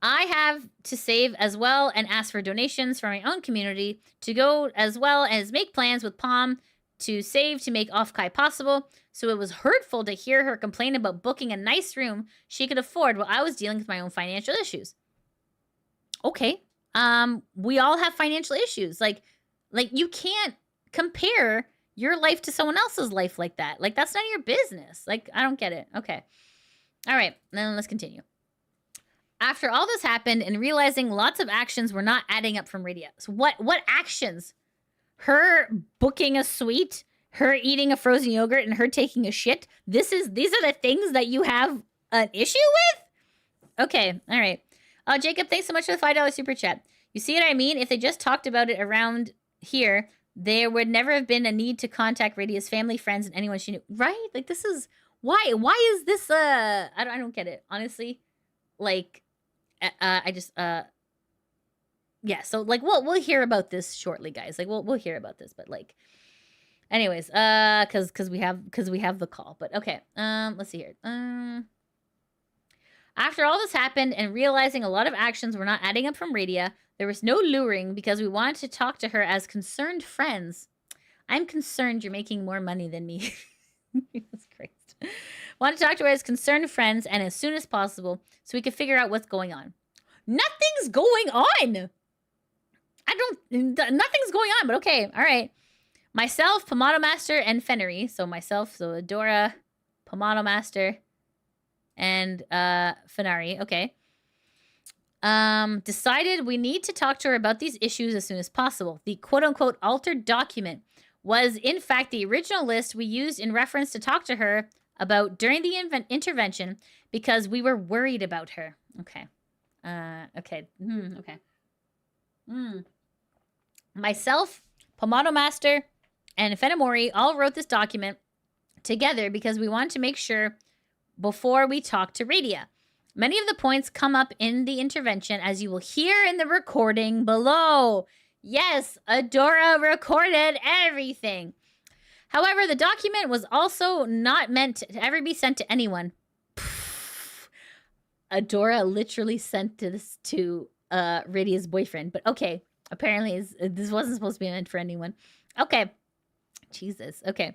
I have to save as well and ask for donations from my own community to go as well as make plans with Pom to save to make Off-Kai possible. So it was hurtful to hear her complain about booking a nice room she could afford while I was dealing with my own financial issues. Okay. We all have financial issues. Like you can't compare your life to someone else's life like that. Like, that's none of your business. Like, I don't get it. Okay. All right. Then let's continue. After all this happened and realizing lots of actions were not adding up from Radia. So what actions? Her booking a suite, her eating a frozen yogurt, and her taking a shit? These are the things that you have an issue with? Okay. All right. Oh, Jacob, thanks so much for the $5 super chat. You see what I mean? If they just talked about it around here, there would never have been a need to contact Radia's family, friends, and anyone she knew. Right? Like, this is... Why is this, I don't get it. Honestly. Like, yeah, so, like, we'll hear about this shortly, guys. Like, we'll hear about this, but, like... Anyways, because we have the call. But, okay. Let's see here. After all this happened and realizing a lot of actions were not adding up from Radia, there was no luring because we wanted to talk to her as concerned friends. I'm concerned you're making more money than me. Jesus Christ. Want to talk to her as concerned friends and as soon as possible so we could figure out what's going on. Nothing's going on! Nothing's going on, but okay. All right. Myself, Pomato Master, and Fenari. So myself, so Adora, Pomato Master, and Fenari. Okay. Decided we need to talk to her about these issues as soon as possible. The quote-unquote altered document was, in fact, the original list we used in reference to talk to her about during the intervention because we were worried about her. Okay. Okay. Okay. Myself, Pomato Master, and Fenamori all wrote this document together because we wanted to make sure before we talk to Radia. Many of the points come up in the intervention, as you will hear in the recording below. Yes, Adora recorded everything. However, the document was also not meant to ever be sent to anyone. Adora literally sent this to Radia's boyfriend. But okay, apparently this wasn't supposed to be meant for anyone. Okay. Jesus. Okay.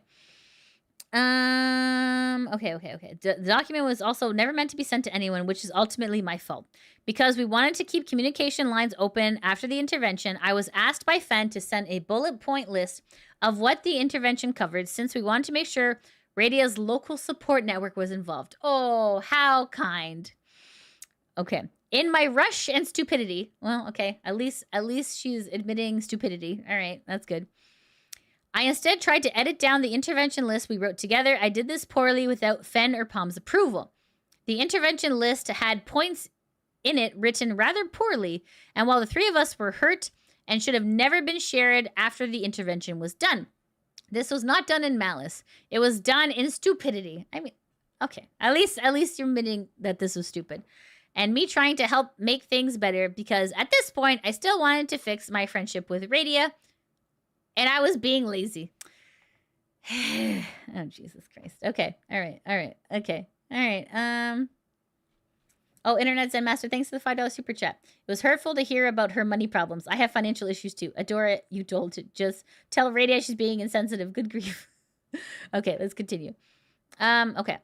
Okay. The document was also never meant to be sent to anyone, which is ultimately my fault. Because we wanted to keep communication lines open after the intervention, I was asked by Fen to send a bullet point list of what the intervention covered since we wanted to make sure Radia's local support network was involved. Oh, how kind. Okay. In my rush and stupidity, well, okay, at least she's admitting stupidity. All right, that's good. I instead tried to edit down the intervention list we wrote together. I did this poorly without Fen or Pom's approval. The intervention list had points in it written rather poorly, and while the three of us were hurt and should have never been shared after the intervention was done. This was not done in malice. It was done in stupidity. I mean, okay, at least you're admitting that this was stupid. And me trying to help make things better because at this point, I still wanted to fix my friendship with Radia. And I was being lazy. Oh, Jesus Christ. Okay. All right. Okay. All right. Oh, Internet Zen Master, thanks for the $5 super chat. It was hurtful to hear about her money problems. I have financial issues too. Adora, you told to just tell Radia she's being insensitive. Good grief. Okay, let's continue. Okay.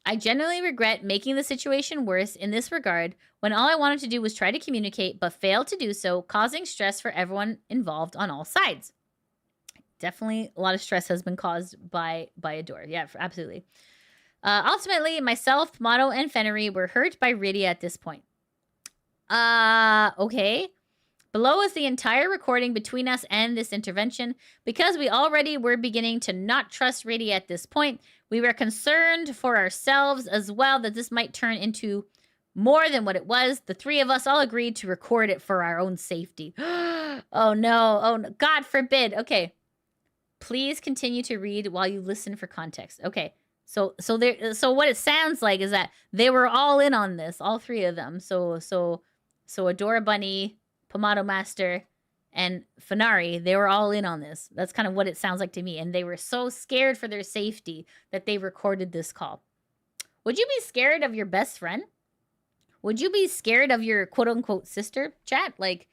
I genuinely regret making the situation worse in this regard when all I wanted to do was try to communicate, but failed to do so, causing stress for everyone involved on all sides. Definitely a lot of stress has been caused by Adora. Yeah, absolutely. Ultimately, myself, Pomato, and Fenari were hurt by Radia at this point. Okay. Below is the entire recording between us and this intervention. Because we already were beginning to not trust Radia at this point, we were concerned for ourselves as well that this might turn into more than what it was. The three of us all agreed to record it for our own safety. Oh no. Oh no. God forbid. Okay. Please continue to read while you listen for context. Okay. So what it sounds like is that they were all in on this, all three of them. So Adora Bunny, Pomato Master, and Fenari, they were all in on this. That's kind of what it sounds like to me. And they were so scared for their safety that they recorded this call. Would you be scared of your best friend? Would you be scared of your quote-unquote sister, chat? Like,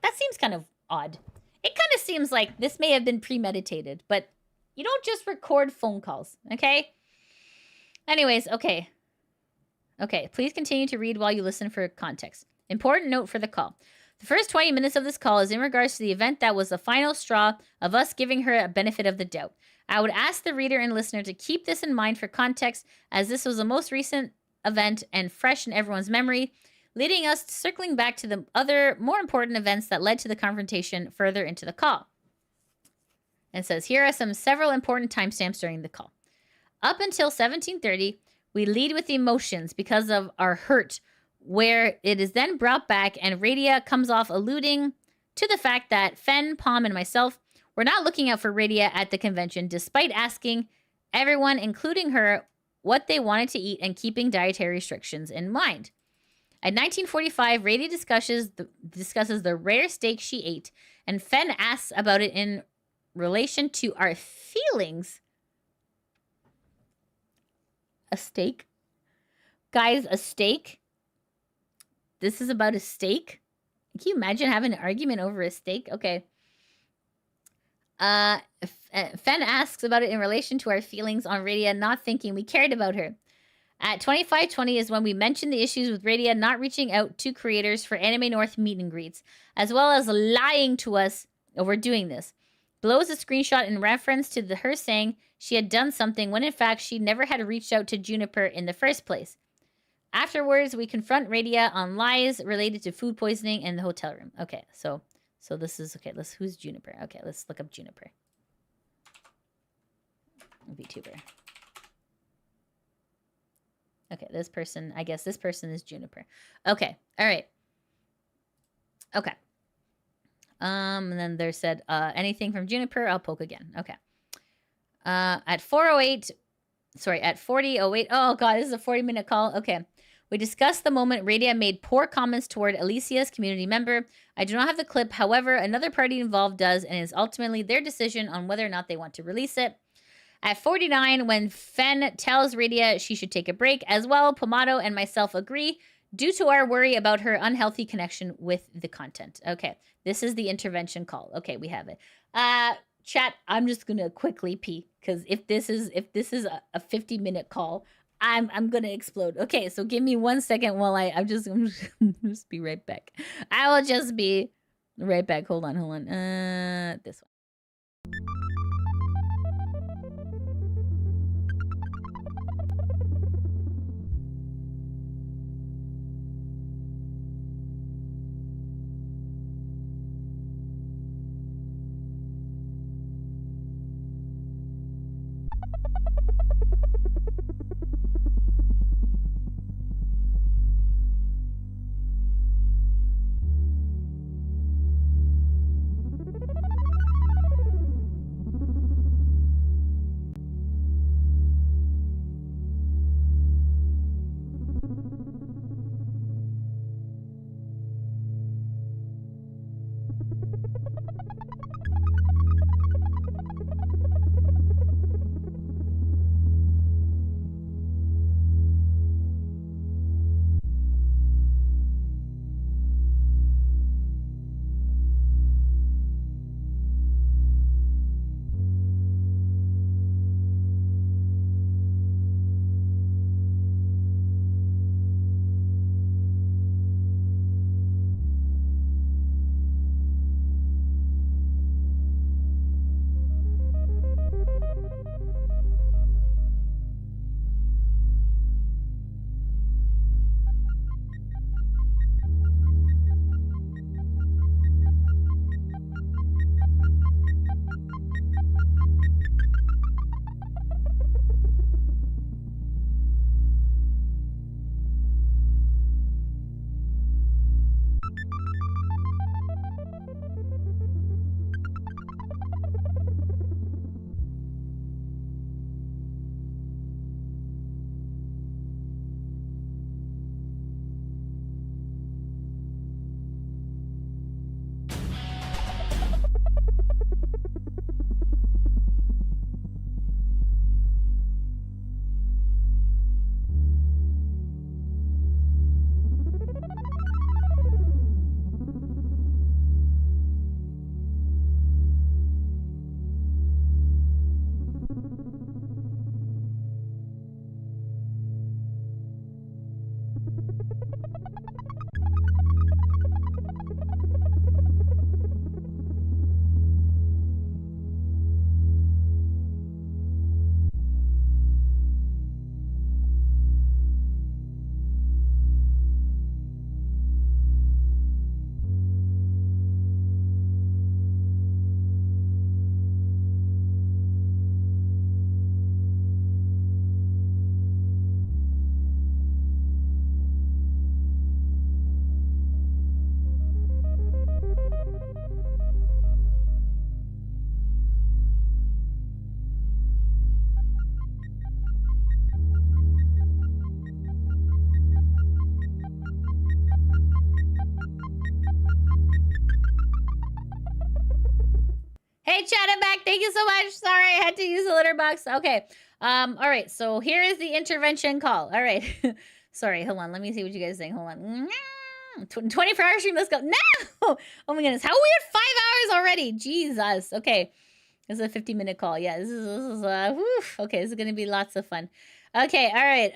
that seems kind of odd. It kind of seems like this may have been premeditated, but you don't just record phone calls, okay? Anyways, okay. Okay, please continue to read while you listen for context. Important note for the call. The first 20 minutes of this call is in regards to the event that was the final straw of us giving her a benefit of the doubt. I would ask the reader and listener to keep this in mind for context, as this was the most recent event and fresh in everyone's memory, leading us circling back to the other more important events that led to the confrontation further into the call. And it says, here are several important timestamps during the call. Up until 1730, we lead with the emotions because of our hurt, where it is then brought back and Radia comes off alluding to the fact that Fen, Pom, and myself were not looking out for Radia at the convention, despite asking everyone, including her, what they wanted to eat and keeping dietary restrictions in mind. At 1945, Radia discusses the rare steak she ate, and Fen asks about it in relation to our feelings. A steak? Guys, a steak? This is about a steak? Can you imagine having an argument over a steak? Okay. Fen asks about it in relation to our feelings on Radia not thinking we cared about her. At 25:20 is when we mentioned the issues with Radia not reaching out to creators for Anime North meet and greets, as well as lying to us over doing this. Below is a screenshot in reference to her saying she had done something when in fact she never had reached out to Juniper in the first place. Afterwards, we confront Radia on lies related to food poisoning in the hotel room. Okay, so this is, okay, who's Juniper? Okay, let's look up Juniper. VTuber. Okay, this person, I guess this person is Juniper. Okay, all right. Okay. And then there said, anything from Juniper, I'll poke again. Okay. At 40:08, oh god, this is a 40-minute call. Okay. We discussed the moment Radia made poor comments toward Alicia's community member. I do not have the clip, however, another party involved does, and it is ultimately their decision on whether or not they want to release it. At 49, when Fen tells Radia she should take a break, as well, Pomato and myself agree, due to our worry about her unhealthy connection with the content. Okay, this is the intervention call. Okay, we have it. Chat, I'm just gonna quickly pee, because if this is a 50-minute call, I'm gonna explode. Okay, so give me 1 second while I'm just be right back. I will just be right back. Hold on. This one. Hey, chat, I'm back. Thank you so much. Sorry, I had to use the litter box. Okay. All right. So here is the intervention call. All right. Sorry. Hold on. Let me see what you guys think. Hold on. 24-hour stream. Let's go. No. Oh my goodness. How are we at 5 hours already? Jesus. Okay. This is a 50-minute call. Yeah. This is okay. This is gonna be lots of fun. Okay. All right.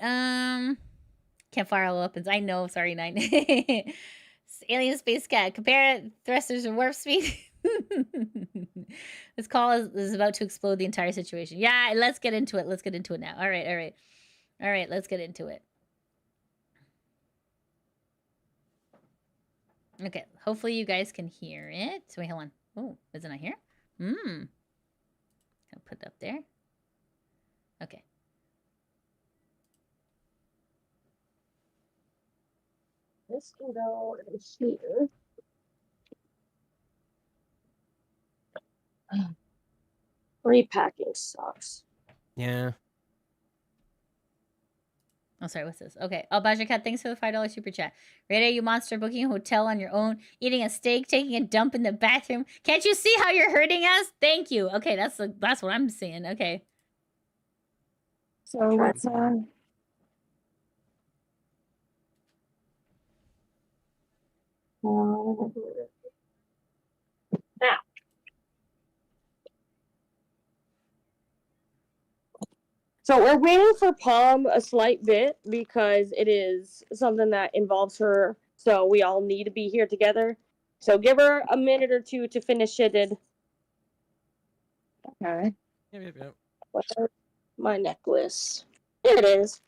Can't fire all weapons. I know. Sorry, 9. Alien space cat. Compare thrusters and warp speed. This call is about to explode the entire situation. Yeah, let's get into it. Let's get into it now. All right, all right. All right, let's get into it. Okay, hopefully you guys can hear it. So wait, hold on. Oh, is it not here? I'll put it up there. Okay. This can go in here. Repacking sucks. Yeah. Oh, sorry, what's this? Okay. Oh, Baja Cat, thanks for the $5 super chat. Radia, you monster, booking a hotel on your own, eating a steak, taking a dump in the bathroom. Can't you see how you're hurting us? Thank you. Okay, that's what I'm seeing. Okay. So what's now. So we're waiting for Palm a slight bit because it is something that involves her. So we all need to be here together. So give her a minute or two to finish it. Okay. Yep. What's my necklace? Here it is.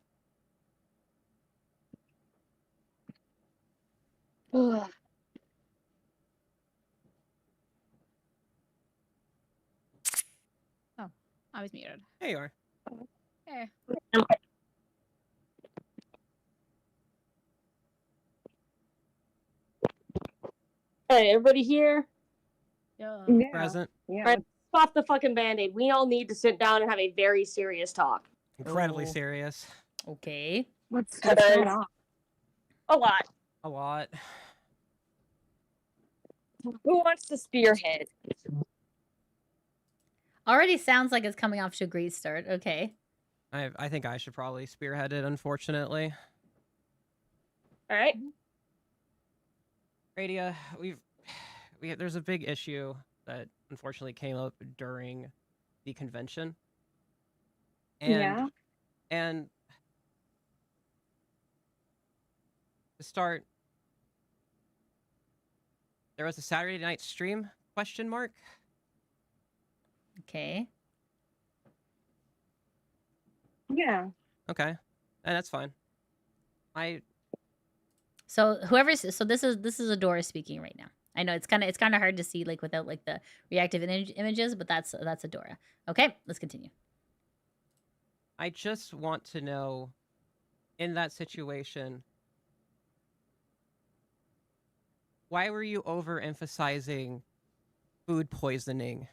Ugh. Oh, I was muted. There you are. Hey. Hey, everybody here? Yeah. Present. Yeah. Right, pop the fucking band-aid. We all need to sit down and have a very serious talk. Incredibly serious. Okay. What's going on? A lot. A lot. Who wants to spearhead? Already sounds like it's coming off to a great start. Okay. I think I should probably spearhead it, unfortunately. All right. Radia, there's a big issue that unfortunately came up during the convention. And to start, there was a Saturday night stream, question mark? Okay. Yeah. Okay. And that's fine. So this is Adora speaking right now. I know it's kind of hard to see like without like the reactive images, but that's Adora. Okay, let's continue. I just want to know, in that situation, why were you overemphasizing food poisoning?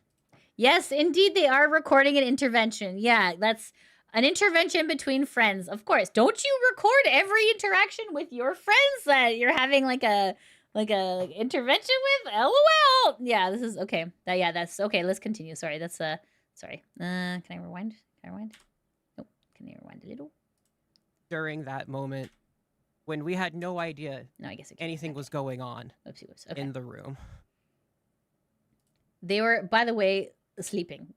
Yes, indeed, they are recording an intervention. Yeah, that's an intervention between friends. Of course. Don't you record every interaction with your friends that you're having like a intervention with? LOL. Yeah, this is okay. That's okay. Let's continue. Sorry, that's sorry. Can I rewind? Nope. Can I rewind a little? During that moment, when we had no idea No, I guess anything was going on Oopsie whoops. Okay. in the room. They were, by the way, sleeping.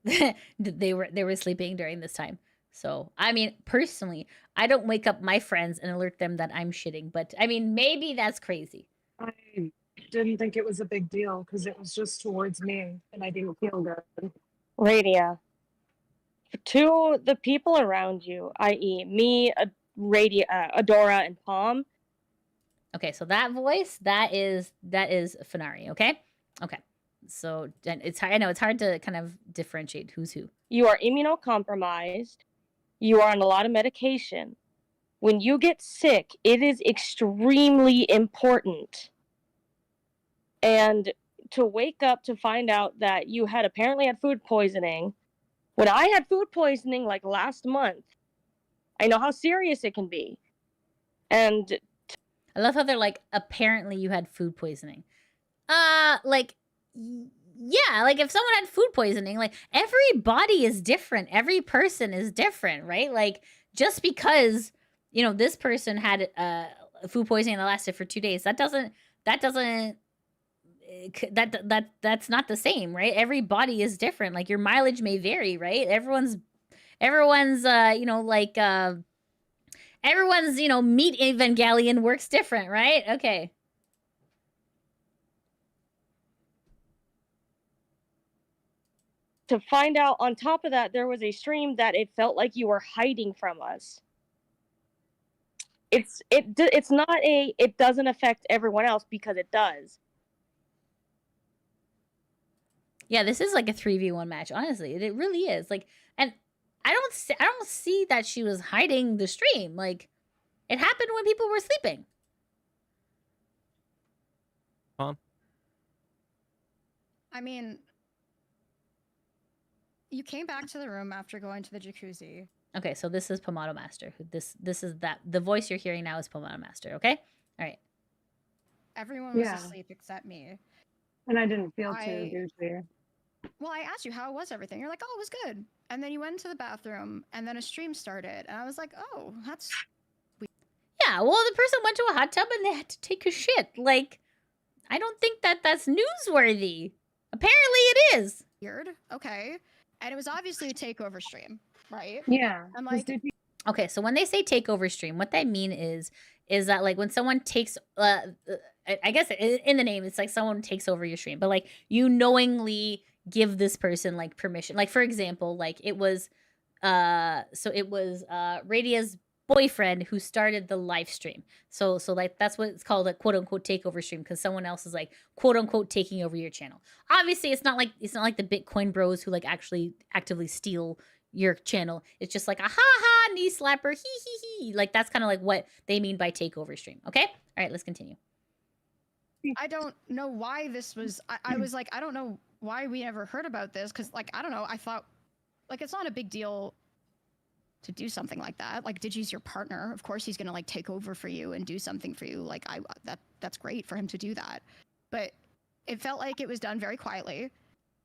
they were sleeping during this time. So, I mean, personally, I don't wake up my friends and alert them that I'm shitting, but I mean, maybe that's crazy. I didn't think it was a big deal because it was just towards me and I didn't feel good. Radia, to the people around you, i.e., me, Radia, Adora, and Palm. Okay, so that voice, that is Fenari, okay? Okay. So I know it's hard to kind of differentiate who's who. You are immunocompromised. You are on a lot of medication. When you get sick, it is extremely important. And to wake up to find out that you had apparently had food poisoning. When I had food poisoning like last month, I know how serious it can be. And I love how they're like, apparently you had food poisoning. Like, yeah, like if someone had food poisoning, like every body is different. Every person is different, right? Like just because, you know, this person had food poisoning that lasted for 2 days, that's not the same, right? Every body is different. Like your mileage may vary, right? Everyone's you know, like everyone's, you know, meat Evangelion works different, right? Okay. to find out on top of that, there was a stream that it felt like you were hiding from us. It's not it doesn't affect everyone else because it does. Yeah, this is like a 3v1 match, honestly. It really is. Like, and I don't see that she was hiding the stream. Like, it happened when people were sleeping. I mean, you came back to the room after going to the jacuzzi. Okay, so this is Pomato Master. This is that the voice you're hearing now is Pomato Master, okay? All right. Everyone was Yeah. asleep except me. And I didn't feel too douchey. Well, I asked you, how was everything? You're like, oh, it was good. And then you went to the bathroom, and then a stream started. And I was like, oh, that's... Yeah, well, the person went to a hot tub and they had to take a shit. Like, I don't think that's newsworthy. Apparently it is. weird. Okay. And it was obviously a takeover stream, right? Yeah. I'm 'cause like, did you- Okay, so when they say takeover stream, what they mean is that like when someone takes I guess in the name it's like someone takes over your stream, but like you knowingly give this person like permission. Like for example, like it was Radia's boyfriend who started the live stream. So like that's what it's called, a quote unquote takeover stream, because someone else is like quote unquote taking over your channel. Obviously it's not like the Bitcoin bros who like actually actively steal your channel. It's just like a ha ha knee slapper, he. Like that's kind of like what they mean by takeover stream. Okay, all right, let's continue. I don't know why this was... I was like, I don't know why we never heard about this, because like, I don't know, I thought like it's not a big deal to do something like that. Like, Digi's your partner, of course he's gonna like take over for you and do something for you. Like that's great for him to do that, but it felt like it was done very quietly,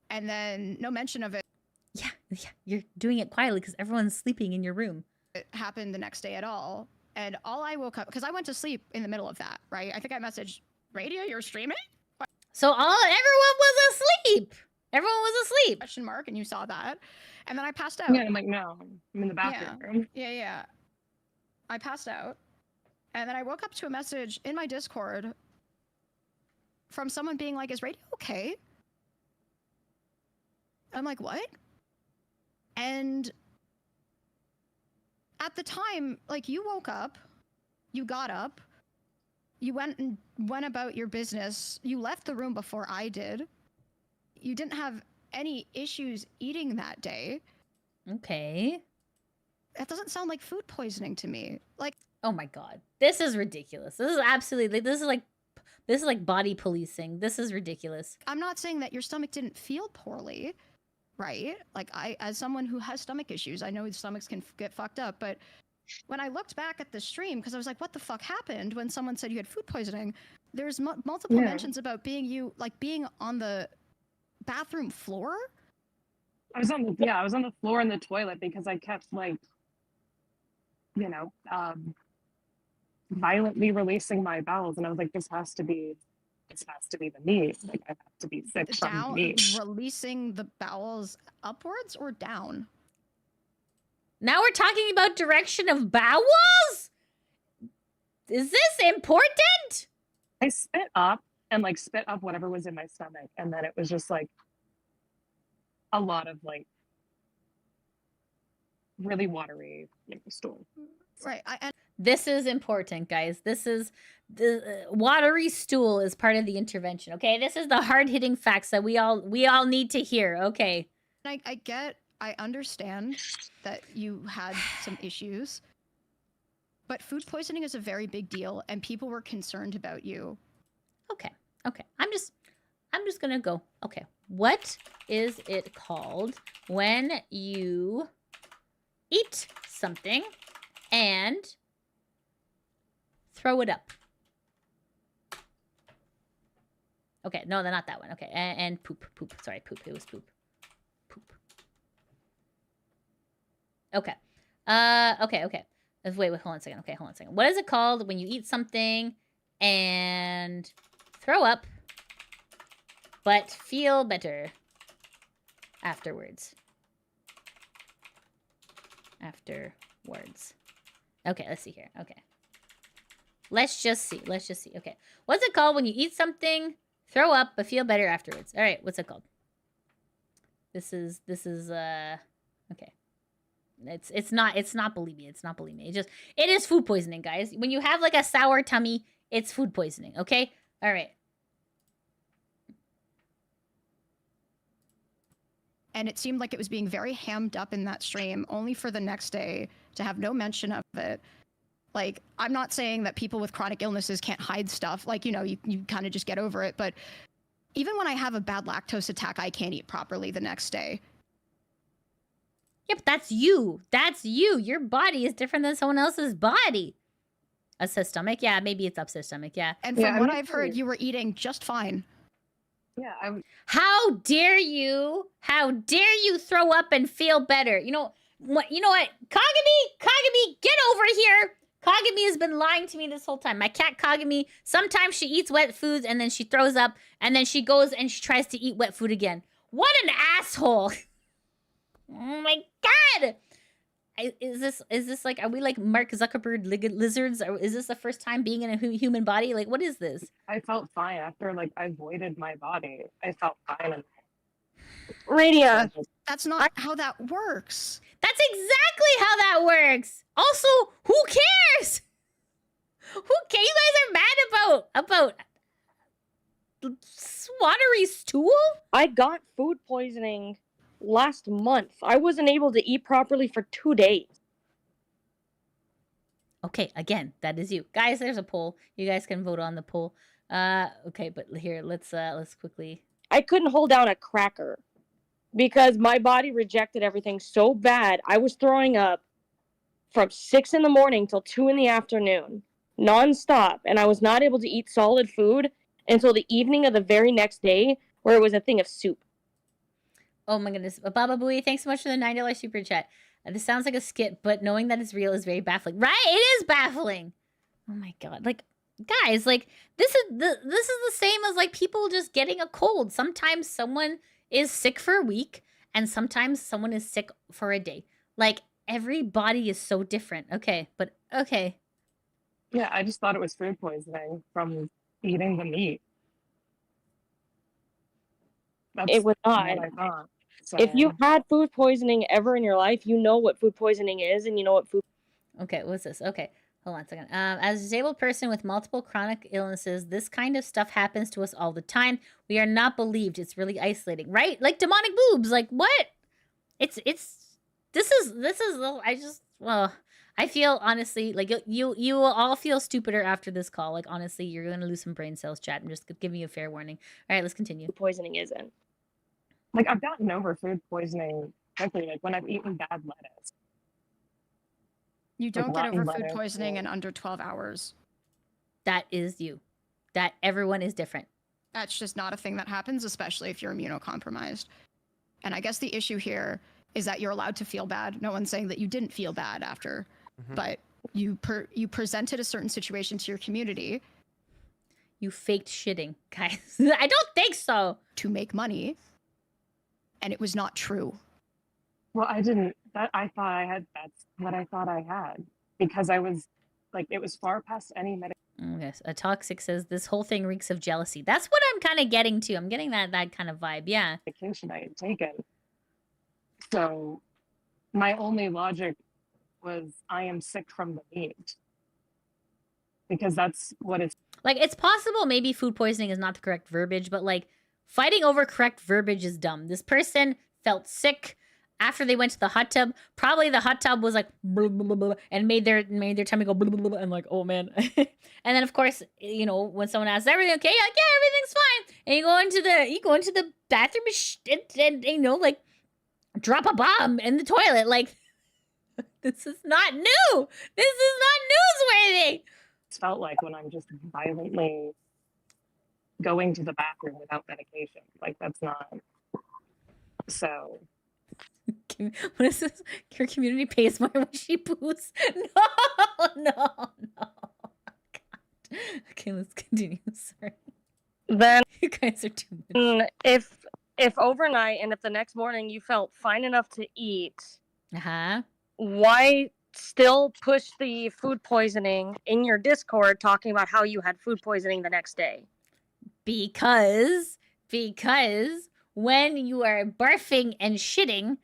and then no mention of it Yeah, you're doing it quietly because everyone's sleeping in your room. happened the next day at all. And all I woke up, because I went to sleep in the middle of that, right? I think I messaged Radia, you're streaming? So everyone was asleep. Everyone was asleep. Question mark, and you saw that. And then I passed out. Yeah, I'm like, no, I'm in the bathroom. Yeah. I passed out. And then I woke up to a message in my Discord from someone being like, is Radia okay? I'm like, what? And at the time, like, you woke up, you got up, you went about your business, you left the room before I did. You didn't have any issues eating that day. Okay. That doesn't sound like food poisoning to me. Like, Oh my god, this is ridiculous. This is absolutely. This is like body policing. This is ridiculous. I'm not saying that your stomach didn't feel poorly, right? Like, as someone who has stomach issues, I know stomachs can get fucked up, but when I looked back at the stream, because I was like, what the fuck happened when someone said you had food poisoning? There's multiple mentions about being on the bathroom floor. I was on the floor in the toilet because I kept like, violently releasing my bowels, and I was like, this has to be the meat. Like, I have to be sick from Down, meat. releasing the bowels upwards or down? Now we're talking about direction of bowels? Is this important? I spit up and like spit up whatever was in my stomach, and then it was just like a lot of like really watery stool. Right. This is important, guys. This is the watery stool is part of the intervention. Okay, this is the hard-hitting facts that we all need to hear. Okay. I understand that you had some issues, but food poisoning is a very big deal, and people were concerned about you. Okay. I'm just gonna go. Okay. What is it called when you eat something and throw it up? Okay, no, not that one. Okay, and poop. Sorry, poop. It was poop. Okay. Okay. Wait, hold on a second. Okay, hold on a second. What is it called when you eat something and throw up, but feel better afterwards? Okay, let's see here. Okay. Let's just see. Okay. What's it called when you eat something, throw up, but feel better afterwards? All right, what's it called? This is okay. It's not bulimia. It's not bulimia. It is food poisoning, guys. When you have like a sour tummy, it's food poisoning, okay? All right. And it seemed like it was being very hammed up in that stream, only for the next day to have no mention of it. Like, I'm not saying that people with chronic illnesses can't hide stuff. Like, you know, you kind of just get over it. But even when I have a bad lactose attack, I can't eat properly the next day. Yep, that's you. That's you. Your body is different than someone else's body. Upset stomach? Yeah, maybe it's upset stomach. Yeah. And from what I've heard, you were eating just fine. Yeah. How dare you? How dare you throw up and feel better? You know what? Kagami, get over here. Kagami has been lying to me this whole time. My cat Kagami, sometimes she eats wet foods and then she throws up and then she goes and she tries to eat wet food again. What an asshole. Oh my god. Is this like, are we like Mark Zuckerberg lizards? Or is this the first time being in a human body? Like, what is this? I felt fine after like I voided my body. I felt fine. And Radia. That's not how that works. That's exactly how that works. Also, who cares? Who cares? You guys are mad about watery stool? I got food poisoning last month. I wasn't able to eat properly for 2 days. Okay, again, that is you. Guys, there's a poll. You guys can vote on the poll. Okay, but here, let's quickly. I couldn't hold down a cracker because my body rejected everything so bad. I was throwing up from 6 in the morning till 2 in the afternoon, nonstop, and I was not able to eat solid food until the evening of the very next day, where it was a thing of soup. Oh my goodness. Baba Booey, thanks so much for the $9 super chat. This sounds like a skit, but knowing that it's real is very baffling. Right? It is baffling. Oh my god. Like, guys, like, this is the same as like people just getting a cold. Sometimes someone is sick for a week, and sometimes someone is sick for a day. Like, every body is so different. Okay, but okay. yeah, I just thought it was food poisoning from eating the meat. It was not. What I thought. So, If you had food poisoning ever in your life, you know what food poisoning is, and you know what food. Okay, what's this? Okay, hold on a second. As a disabled person with multiple chronic illnesses, this kind of stuff happens to us all the time. We are not believed. It's really isolating, right? Like demonic boobs. Like what? This is. I feel honestly like you will all feel stupider after this call. Like honestly, you're gonna lose some brain cells. Chat. I'm just giving you a fair warning. All right, let's continue. Food poisoning isn't. like I've gotten over food poisoning quickly, like when I've eaten bad lettuce. You don't get rotten over food lettuce, poisoning yeah. in under 12 hours. That is you. That everyone is different. That's just not a thing that happens, especially if you're immunocompromised. And I guess the issue here is that you're allowed to feel bad. No one's saying that you didn't feel bad after, but you presented a certain situation to your community. You faked shitting, guys. I don't think so. To make money, and it was not true. Well, I didn't I thought I had. That's what I thought I had because I was like, it was far past any Yes, a toxic says this whole thing reeks of jealousy. That's what I'm kind of getting to. I'm getting that kind of vibe. Yeah. medication I had taken. So my only logic was I am sick from the meat because that's what it's. Like, it's possible maybe food poisoning is not the correct verbiage, but like fighting over correct verbiage is dumb. This person felt sick after they went to the hot tub. Probably the hot tub was like blah, blah, blah, blah, and made their tummy go blah, blah, blah, and like, oh man. And then of course, you know, when someone asks everything okay, like, yeah, everything's fine, and you go into the bathroom and you know, like drop a bomb in the toilet. Like, this is not new. This is not newsworthy. Felt like when I'm just violently going to the bathroom without medication. Like that's not. So What is this? Your community pays more when she poos. No. God. Okay, let's continue. Sorry. Then You guys are too much. if overnight and if the next morning you felt fine enough to eat, Uh-huh. why still push the food poisoning in your Discord talking about how you had food poisoning the next day? Because when you are barfing and shitting,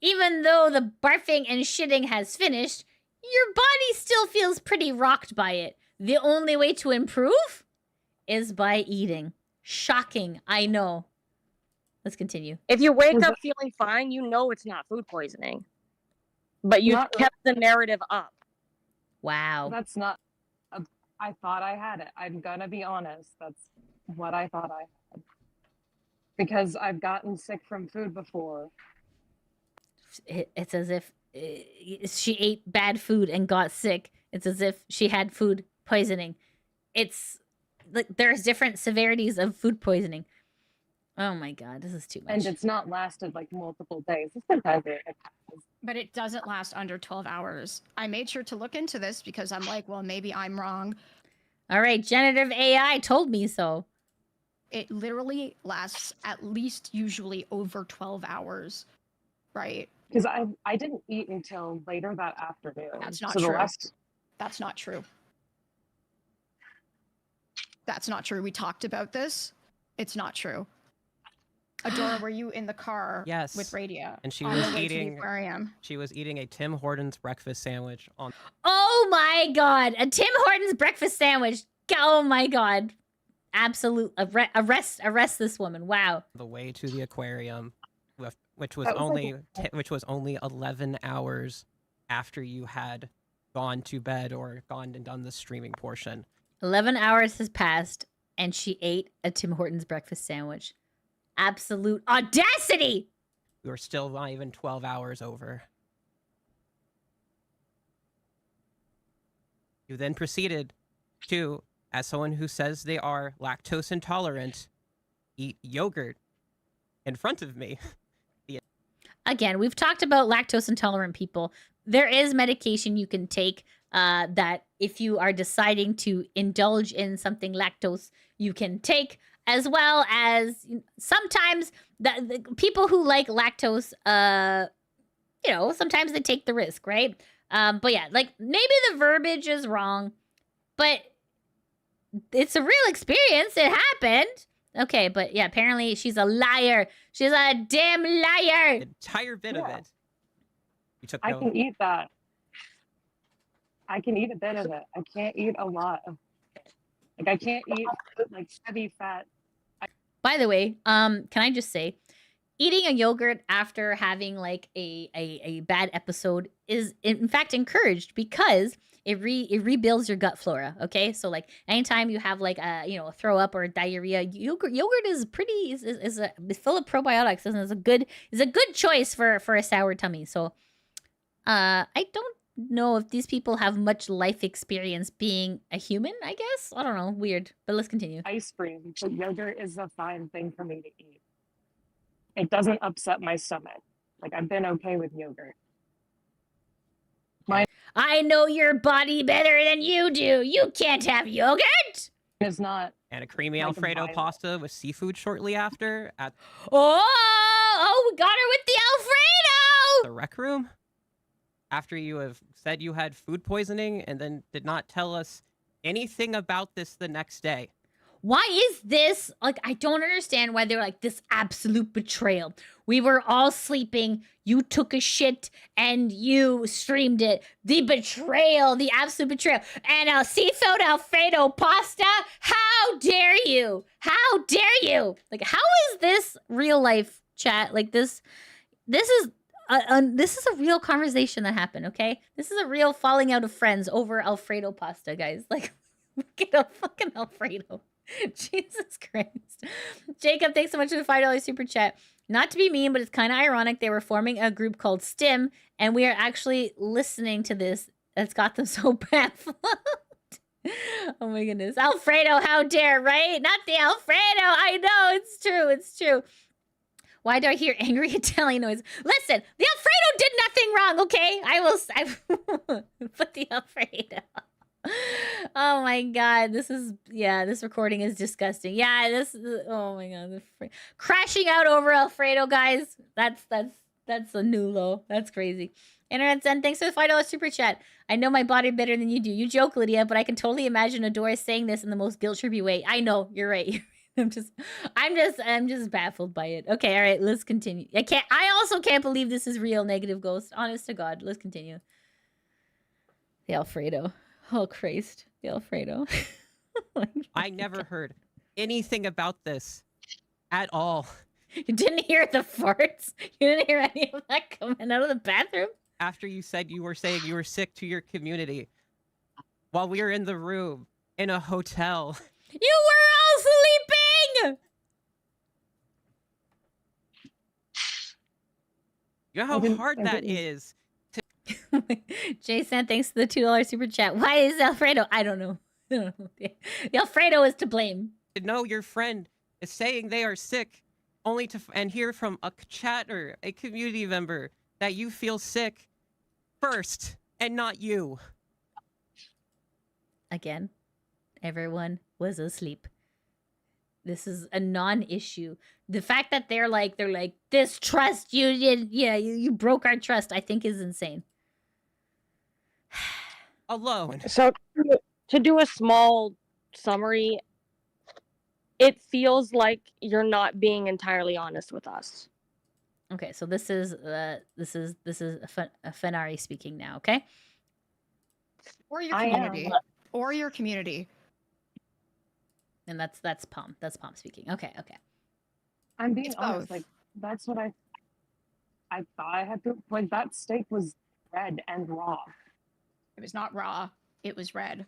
even though the barfing and shitting has finished, your body still feels pretty rocked by it. The only way to improve is by eating. Shocking, I know. Let's continue. If you wake up feeling fine, you know it's not food poisoning. But you Not kept the narrative up. Wow. that's not. I thought I had it. I'm gonna be honest. That's what I thought I had because I've gotten sick from food before. It's as if she ate bad food and got sick. It's as if she had food poisoning. It's like there's different severities of food poisoning. Oh my god, this is too much. And it's not lasted like multiple days. Sometimes it has. But it doesn't last under 12 hours. I made sure to look into this because I'm like, well, maybe I'm wrong. All right, generative AI told me so. It literally lasts at least usually over 12 hours, right? Because I didn't eat until later that afternoon. That's not so the true. last That's not true. That's not true. We talked about this. It's not true. Adora, were you in the car Yes. with Radia? And she on was the way to the eating. aquarium? She was eating a Tim Hortons breakfast sandwich on Oh my god, a Tim Hortons breakfast sandwich. Oh my god. Absolute arrest this woman. Wow. the way to the aquarium, which was That was only like which was only 11 hours after you had gone to bed or gone and done the streaming portion. 11 hours has passed and she ate a Tim Hortons breakfast sandwich. Absolute audacity. We were still not even 12 hours over. You then proceeded to, as someone who says they are lactose intolerant, eat yogurt in front of me. Again, we've talked about lactose intolerant people. There is medication you can take that if you are deciding to indulge in something lactose, you can take, as well as sometimes the people who like lactose, you know, sometimes they take the risk, right? But yeah, like maybe the verbiage is wrong, but it's a real experience. It happened. Okay, but yeah, apparently she's a liar. She's a damn liar. The entire bit of Yeah. it. You took I no. can eat that. I can eat a bit of it. I can't eat a lot of. Like I can't eat like heavy fat. By the way, can I just say, eating a yogurt after having like a bad episode is in fact encouraged because it rebuilds your gut flora. Okay, so like anytime you have like a a throw up or diarrhea, yogurt is pretty is full of probiotics and is a good choice for a sour tummy. So I don't know if these people have much life experience being a human. I guess I don't know. Weird, but let's continue. Ice cream, but yogurt is a fine thing for me to eat. It doesn't upset my stomach. Like I've been okay with yogurt. I know your body better than you do. You can't have yogurt. It's not. And a creamy Like a Alfredo violet. pasta with seafood shortly after at Oh, we got her with the Alfredo. the rec room. after you have said you had food poisoning and then did not tell us anything about this the next day. Why is this, like, I don't understand why they're like, this absolute betrayal. We were all sleeping, you took a shit, and you streamed it. The betrayal, the absolute betrayal. And seafood Alfredo pasta, how dare you? How dare you? Like, how is this real life, chat? Like, this is a real conversation that happened, okay? This is a real falling out of friends over Alfredo pasta, guys. Like, get a fucking Alfredo. Jesus Christ. Jacob, thanks so much for the $5 super chat. Not to be mean, but it's kind of ironic. They were forming a group called STIM, and we are actually listening to this. That's got them so baffled. Oh my goodness. Alfredo, how dare, right? Not the Alfredo. I know, it's true. It's true. Why do I hear angry Italian noise? Listen, the Alfredo did nothing wrong, okay? I put the Alfredo. Oh my god, this recording is disgusting. Yeah, oh my god, crashing out over Alfredo, guys. That's a new low. That's crazy. Internet Zen, thanks for the $5 super chat. I know my body better than you do. You joke, Lydia, but I can totally imagine Adora saying this in the most guilt-trippy way. I know, you're right. I'm just baffled by it. Okay, all right, let's continue. I also can't believe this is real, Negative Ghost. Honest to God, let's continue. The Alfredo. Oh, Christ. The Alfredo. I never heard anything about this at all. You didn't hear the farts? You didn't hear any of that coming out of the bathroom? After you said you were saying you were sick to your community while we were in the room in a hotel. You were all sleeping! You know how hard that is. Jason, thanks for the $2 super chat. Why is Alfredo? I don't know. The Alfredo is to blame. To know your friend is saying they are sick, only to and hear from a chatter, a community member, that you feel sick first and not you. Again, everyone was asleep. This is a non-issue. The fact that they're like, this trust you did, you broke our trust, I think is insane. Alone. So to do a small summary, it feels like you're not being entirely honest with us. Okay, so this is a Fenari speaking now, okay? Or your community. Or your community. And that's Pom. That's Pom speaking. Okay. I'm being It's honest. both. Like, that's what I thought I had to. Like, that steak was red and raw. It was not raw. It was red.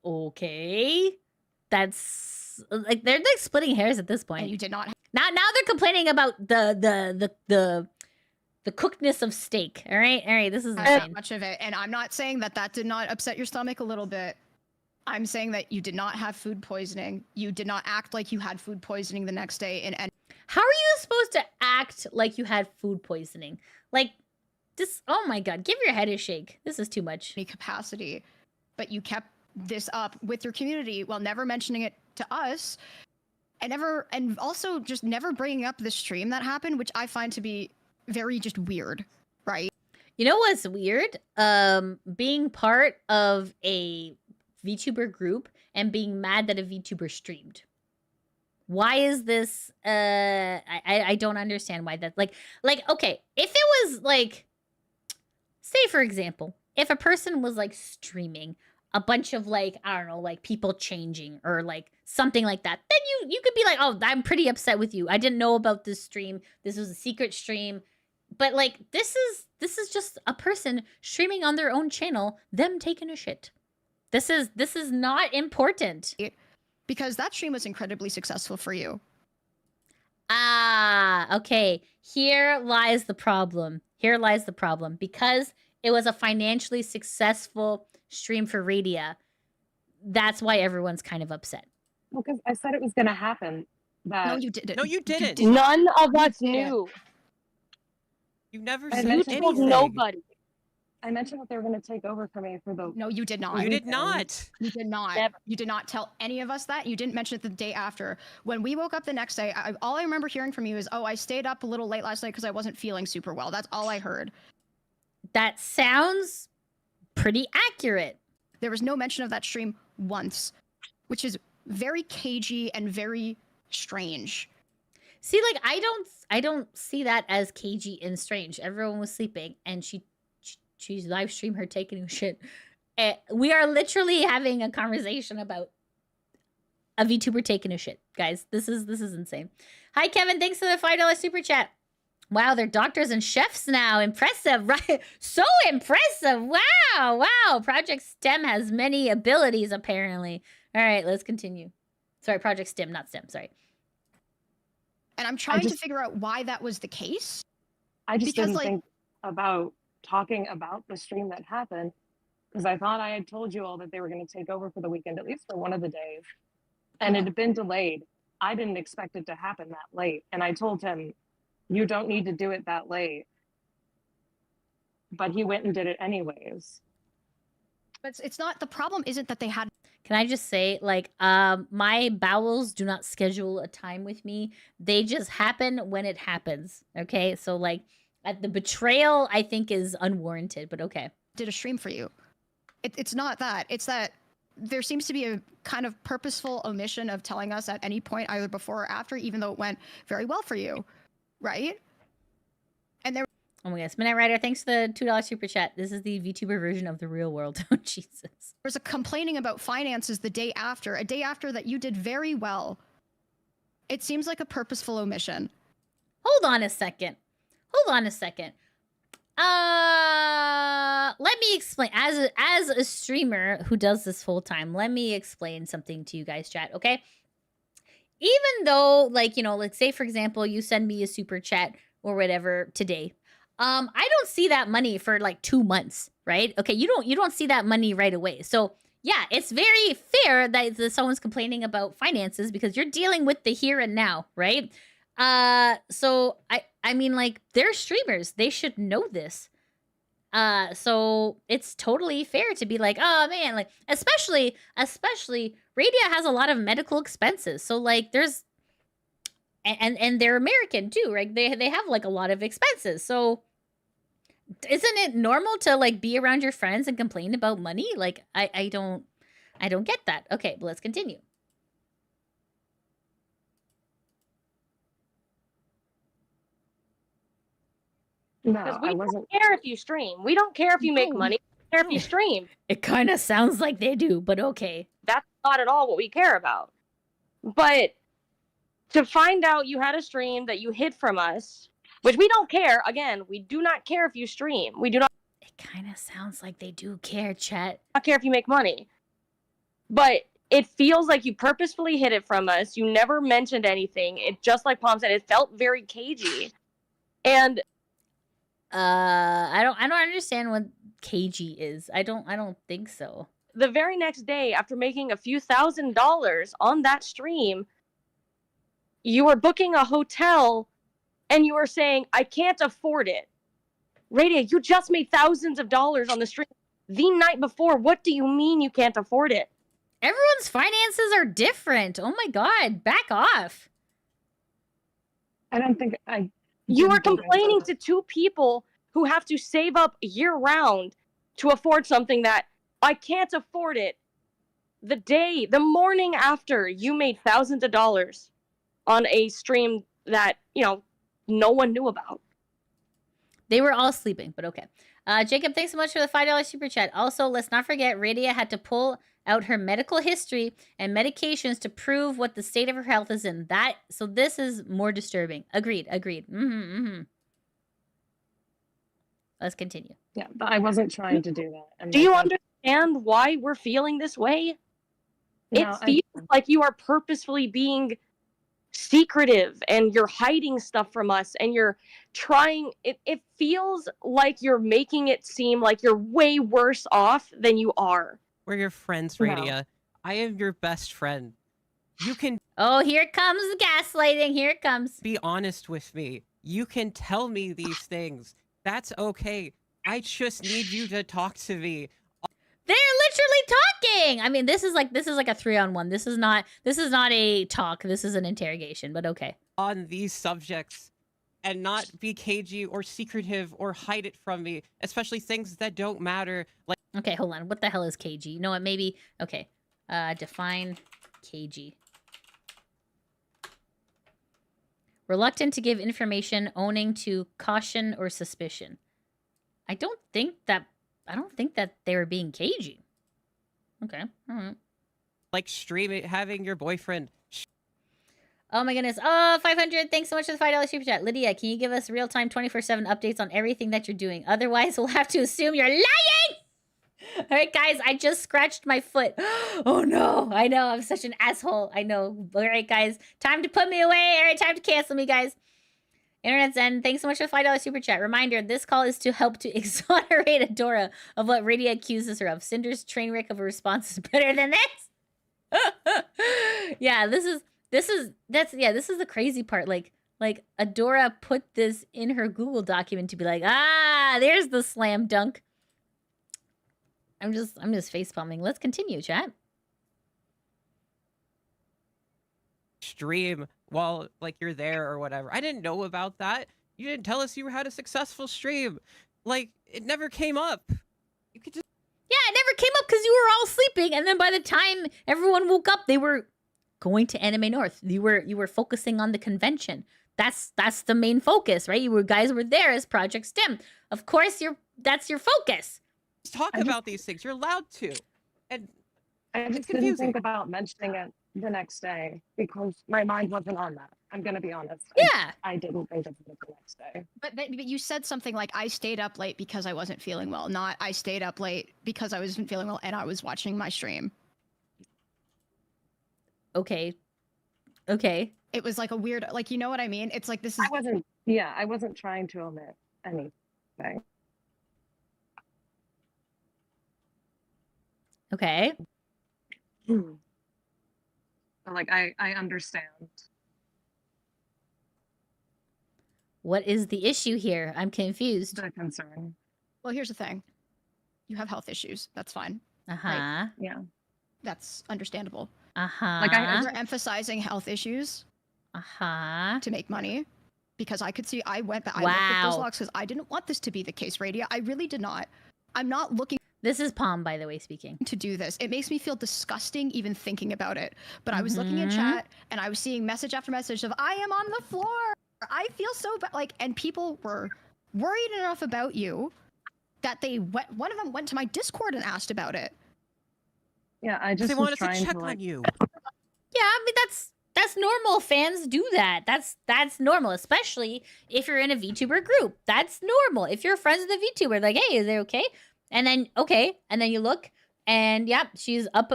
Okay. That's like they're like splitting hairs at this point. And you did not. Now they're complaining about the cookedness of steak. All right. This is Have insane. that much of it, and I'm not saying that did not upset your stomach a little bit. I'm saying that you did not have food poisoning. You did not act like you had food poisoning the next day. And How are you supposed to act like you had food poisoning? Like this? Oh my god! Give your head a shake. This is too much. any capacity, but you kept this up with your community while never mentioning it to us, and also just never bringing up the stream that happened, which I find to be very just weird, right? You know what's weird? Being part of a VTuber group and being mad that a VTuber streamed. Why is this? I don't understand why that. Like, okay, if it was like, say for example, if a person was like streaming a bunch of like, I don't know, like people changing or like something like that, then you could be like, oh, I'm pretty upset with you. I didn't know about this stream. This was a secret stream. But like this is just a person streaming on their own channel, them taking a shit. This is not important. Because that stream was incredibly successful for you. Ah, okay. Here lies the problem. Because it was a financially successful stream for Radia, that's why everyone's kind of upset. Well, because I said it was going to happen. No, you didn't. No, you didn't. None of us didn't. knew. You never I said mentioned You told anything. nobody. I mentioned that they were going to take over for me for the. No, you did not. You did weekend. not. You did not. Never. You did not tell any of us that. You didn't mention it the day after. When we woke up the next day, all I remember hearing from you is, "Oh, I stayed up a little late last night because I wasn't feeling super well." That's all I heard. That sounds pretty accurate. There was no mention of that stream once, which is very cagey and very strange. See, like I don't see that as cagey and strange. Everyone was sleeping, and she's live stream her taking a shit. We are literally having a conversation about a VTuber taking a shit, guys. This is insane. Hi, Kevin. Thanks for the $5 super chat. Wow, they're doctors and chefs now. Impressive, right? So impressive. Wow. Project STEM has many abilities, apparently. All right, let's continue. Sorry, Project STEM, not STEM. Sorry. And I'm trying to figure out why that was the case. I just Because, didn't like- think about talking about the stream that happened because I thought I had told you all that they were going to take over for the weekend, at least for one of the days. And it had been delayed. I didn't expect it to happen that late. And I told him, you don't need to do it that late. But he went and did it anyways. But it's not, the problem isn't that they had. Can I just say, like, my bowels do not schedule a time with me. They just happen when it happens. Okay, so like, the betrayal I think is unwarranted, but okay. Did a stream for you. It's not that. It's that there seems to be a kind of purposeful omission of telling us at any point, either before or after, even though it went very well for you, right? And there. Oh my gosh, Midnight Rider, thanks for the $2 super chat. This is the VTuber version of the real world. Oh, Jesus. was a complaining about finances the day after, a day after that you did very well. It seems like a purposeful omission. Hold on a second. Let me explain. As a streamer who does this full time, let me explain something to you guys, chat, okay? Even though, like, you know, let's say, for example, you send me a super chat or whatever today. I don't see that money for like 2 months, right? Okay, you don't see that money right away. So yeah, it's very fair that someone's complaining about finances because you're dealing with the here and now, right? So I mean, like, they're streamers. They should know this. So it's totally fair to be like, oh man, like, especially Radia has a lot of medical expenses. So like there's and they're American too, right? They have like a lot of expenses. So isn't it normal to like be around your friends and complain about money? Like I don't get that. Okay, but let's continue. No, Because we I wasn't. don't care if you stream. We don't care if you make money. We don't care if you stream. It kind of sounds like they do, but okay. That's not at all what we care about. But to find out you had a stream that you hid from us, which we don't care. Again, we do not care if you stream. We do not It kind of sounds like they do care, chat. care if you make money. But it feels like you purposefully hid it from us. You never mentioned anything. It, just like Palm said, it felt very cagey. And I don't understand what KG is. I don't think so. the very next day, after making a few $1,000s on that stream, you were booking a hotel and you were saying, I can't afford it. Radia, you just made thousands of dollars on the stream the night before. What do you mean you can't afford it? Everyone's finances are different. Oh my god, back off. I don't think I. You are didn't think I complaining said to two people who have to save up year round to afford something that I can't afford it. The morning after you made thousands of dollars on a stream that, no one knew about. They were all sleeping, but okay. Jacob, thanks so much for the $5 super chat. Also, let's not forget, Radia had to pull out her medical history and medications to prove what the state of her health is in. So this is more disturbing. Agreed. Let's continue. Yeah, but I wasn't trying to do that. And Do you like, understand why we're feeling this way? no, It feels like you are purposefully being secretive and you're hiding stuff from us and you're trying. It feels like you're making it seem like you're way worse off than you are. We're your friends, No. Radia. I am your best friend. You can Oh, here comes the gaslighting. Here it comes. be honest with me. You can tell me these things. That's okay. I just need you to talk to me They're literally talking. I mean, this is like a 3-on-1. This is not a talk. This is an interrogation, but okay. on these subjects and not be cagey or secretive or hide it from me, especially things that don't matter. Like, Okay, hold on. What the hell is cagey? You know what? Maybe okay. Define cagey. Reluctant to give information owing to caution or suspicion. I don't think that they were being cagey. Okay. All right. like having your boyfriend Oh my goodness. Oh, 500. Thanks so much for the $5 super chat. Lydia, can you give us real-time 24/7 updates on everything that you're doing? Otherwise, we'll have to assume you're lying! All right, guys, I just scratched my foot. Oh no, I know, I'm such an asshole. I know. All right, guys, time to put me away. All right, time to cancel me, guys. Internet's End, thanks so much for the $5 super chat. Reminder, this call is to help to exonerate Adora of what Radia accuses her of. Cinder's train wreck of a response is better than this. Yeah, this is the crazy part. Like Adora put this in her Google document to be like, there's the slam dunk. I'm just face palming. Let's continue, chat. stream while like you're there or whatever. I didn't know about that. You didn't tell us you had a successful stream. Like, it never came up. You could just Yeah, it never came up because you were all sleeping, and then by the time everyone woke up, they were going to Anime North. You were focusing on the convention. That's the main focus, right? Guys were there as Project STIM. Of course, that's your focus. talk about these things. You're allowed to. And I it's just didn't confusing. think about mentioning it the next day because my mind wasn't on that. I'm gonna be honest. Yeah. I didn't think of it the next day. But you said something like, I stayed up late because I wasn't feeling well, not I stayed up late because I wasn't feeling well and I was watching my stream. Okay. It was like a weird, like, you know what I mean? It's like, this is... I wasn't trying to omit anything. Okay. Like, I understand. What is the issue here? I'm confused. The concern. Well, here's the thing. You have health issues. That's fine. Uh-huh. Yeah. That's understandable. Uh-huh. Like, You're emphasizing health issues Uh-huh. to make money. Because I could see, I looked at Wow. those logs because I didn't want this to be the case, Radia. I really did not. I'm not looking This is Palm, by the way, speaking. to do this. It makes me feel disgusting even thinking about it. But I was looking in chat and I was seeing message after message of, I am on the floor. I feel so bad. Like, and people were worried enough about you that one of them went to my Discord and asked about it. Yeah, I just they was wanted to trying check to like, on you. Yeah, I mean that's normal. Fans do that. That's normal, especially if you're in a VTuber group. That's normal. If you're friends with a VTuber, like, hey, is it okay? And then you look, and yep, she's up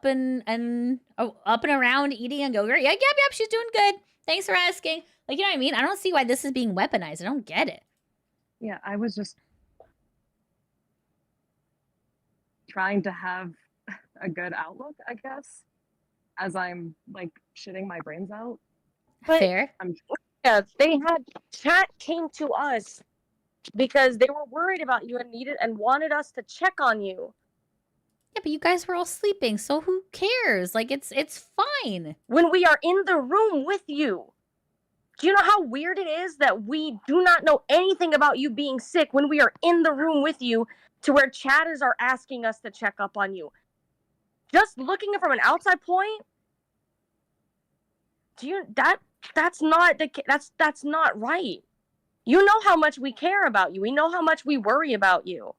and around eating a yogurt. Yep, she's doing good. Thanks for asking. Like, you know what I mean? I don't see why this is being weaponized. I don't get it. yeah, I was just trying to have a good outlook, I guess, as I'm like shitting my brains out. But- Fair. Yeah, chat came to us because they were worried about you and wanted us to check on you. Yeah, but you guys were all sleeping, so who cares? Like, it's fine. When we are in the room with you. Do you know how weird it is that we do not know anything about you being sick when we are in the room with you to where chatters are asking us to check up on you? Just looking from an outside point, that's not right. You know how much we care about you. We know how much we worry about you.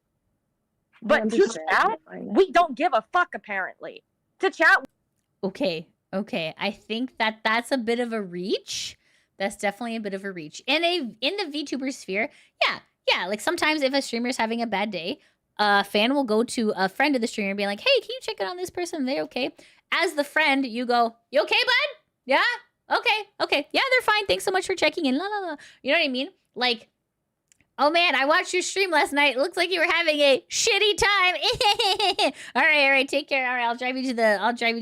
But to chat, we don't give a fuck, apparently. To chat... Okay. I think that's a bit of a reach. That's definitely a bit of a reach. In the VTuber sphere, yeah. Like, sometimes if a streamer's having a bad day, a fan will go to a friend of the streamer and be like, hey, can you check in on this person? They're okay. As the friend, you go, you okay, bud? Yeah? Okay. Yeah, they're fine. Thanks so much for checking in. La, la, la. You know what I mean? Like, oh man, I watched your stream last night. It looks like you were having a shitty time. All right. Take care. All right, I'll drive you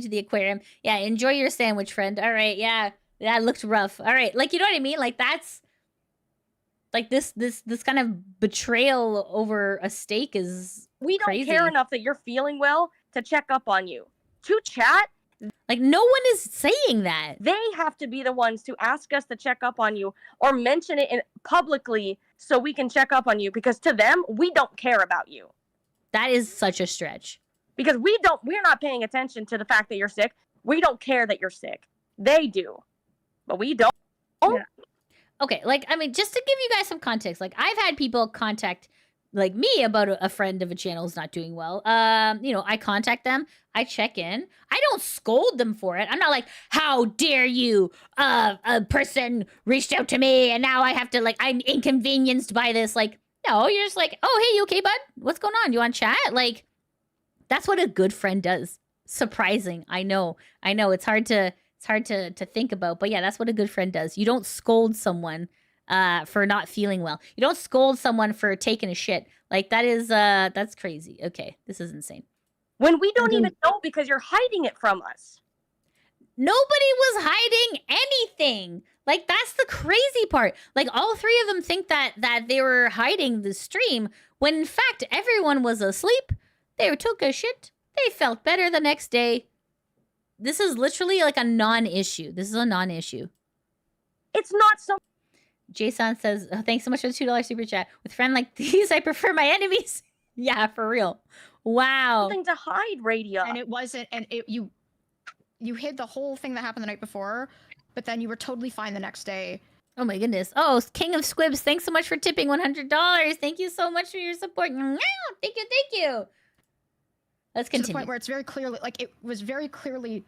to the aquarium. Yeah, enjoy your sandwich, friend. All right, yeah. That looked rough. All right, like, you know what I mean? Like, Like this kind of betrayal over a steak is We don't crazy. care enough that you're feeling well to check up on you. To chat, Like no one is saying that. they have to be the ones to ask us to check up on you or mention it publicly so we can check up on you, because to them, we don't care about you. That is such a stretch. Because we're not paying attention to the fact that you're sick. We don't care that you're sick. They do. But we don't. Yeah. Okay, like I mean, just to give you guys some context, like I've had people contact like me about a friend of a channel is not doing well. You know, I contact them, I check in. I don't scold them for it. I'm not like, how dare you? A person reached out to me and now I have to, like, I'm inconvenienced by this. Like, no, you're just like, oh, hey, you okay, bud? What's going on? You want to chat? Like, that's what a good friend does. Surprising. I know. It's hard to think about, but yeah, that's what a good friend does. You don't scold someone for not feeling well. You don't scold someone for taking a shit. Like that is that's crazy. Okay, this is insane. When we don't even know because you're hiding it from us. Nobody was hiding anything. Like that's the crazy part. Like all three of them think that they were hiding the stream when in fact everyone was asleep. They took a shit. They felt better the next day. This is literally like a non-issue. This is a non-issue. It's not so. Jason says, oh, thanks so much for the $2 super chat. With friend like these, I prefer my enemies. Yeah, for real. Wow. Something to hide, Radia. And it wasn't, and you hid the whole thing that happened the night before, but then you were totally fine the next day. Oh my goodness. Oh, King of Squibs, thanks so much for tipping $100. Thank you so much for your support. Thank you. Let's continue. To the point where it's very clearly, like, it was very clearly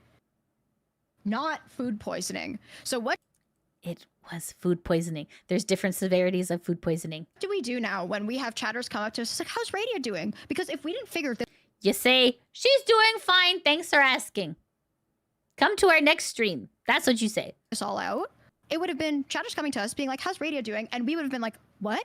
not food poisoning. So what It was food poisoning. There's different severities of food poisoning. do we do now when we have chatters come up to us? It's like, how's Radia doing? Because if we didn't figure this You say, she's doing fine. Thanks for asking. Come to our next stream. That's what you say. all out, it would have been chatters coming to us being like, how's Radia doing? And we would have been like, what?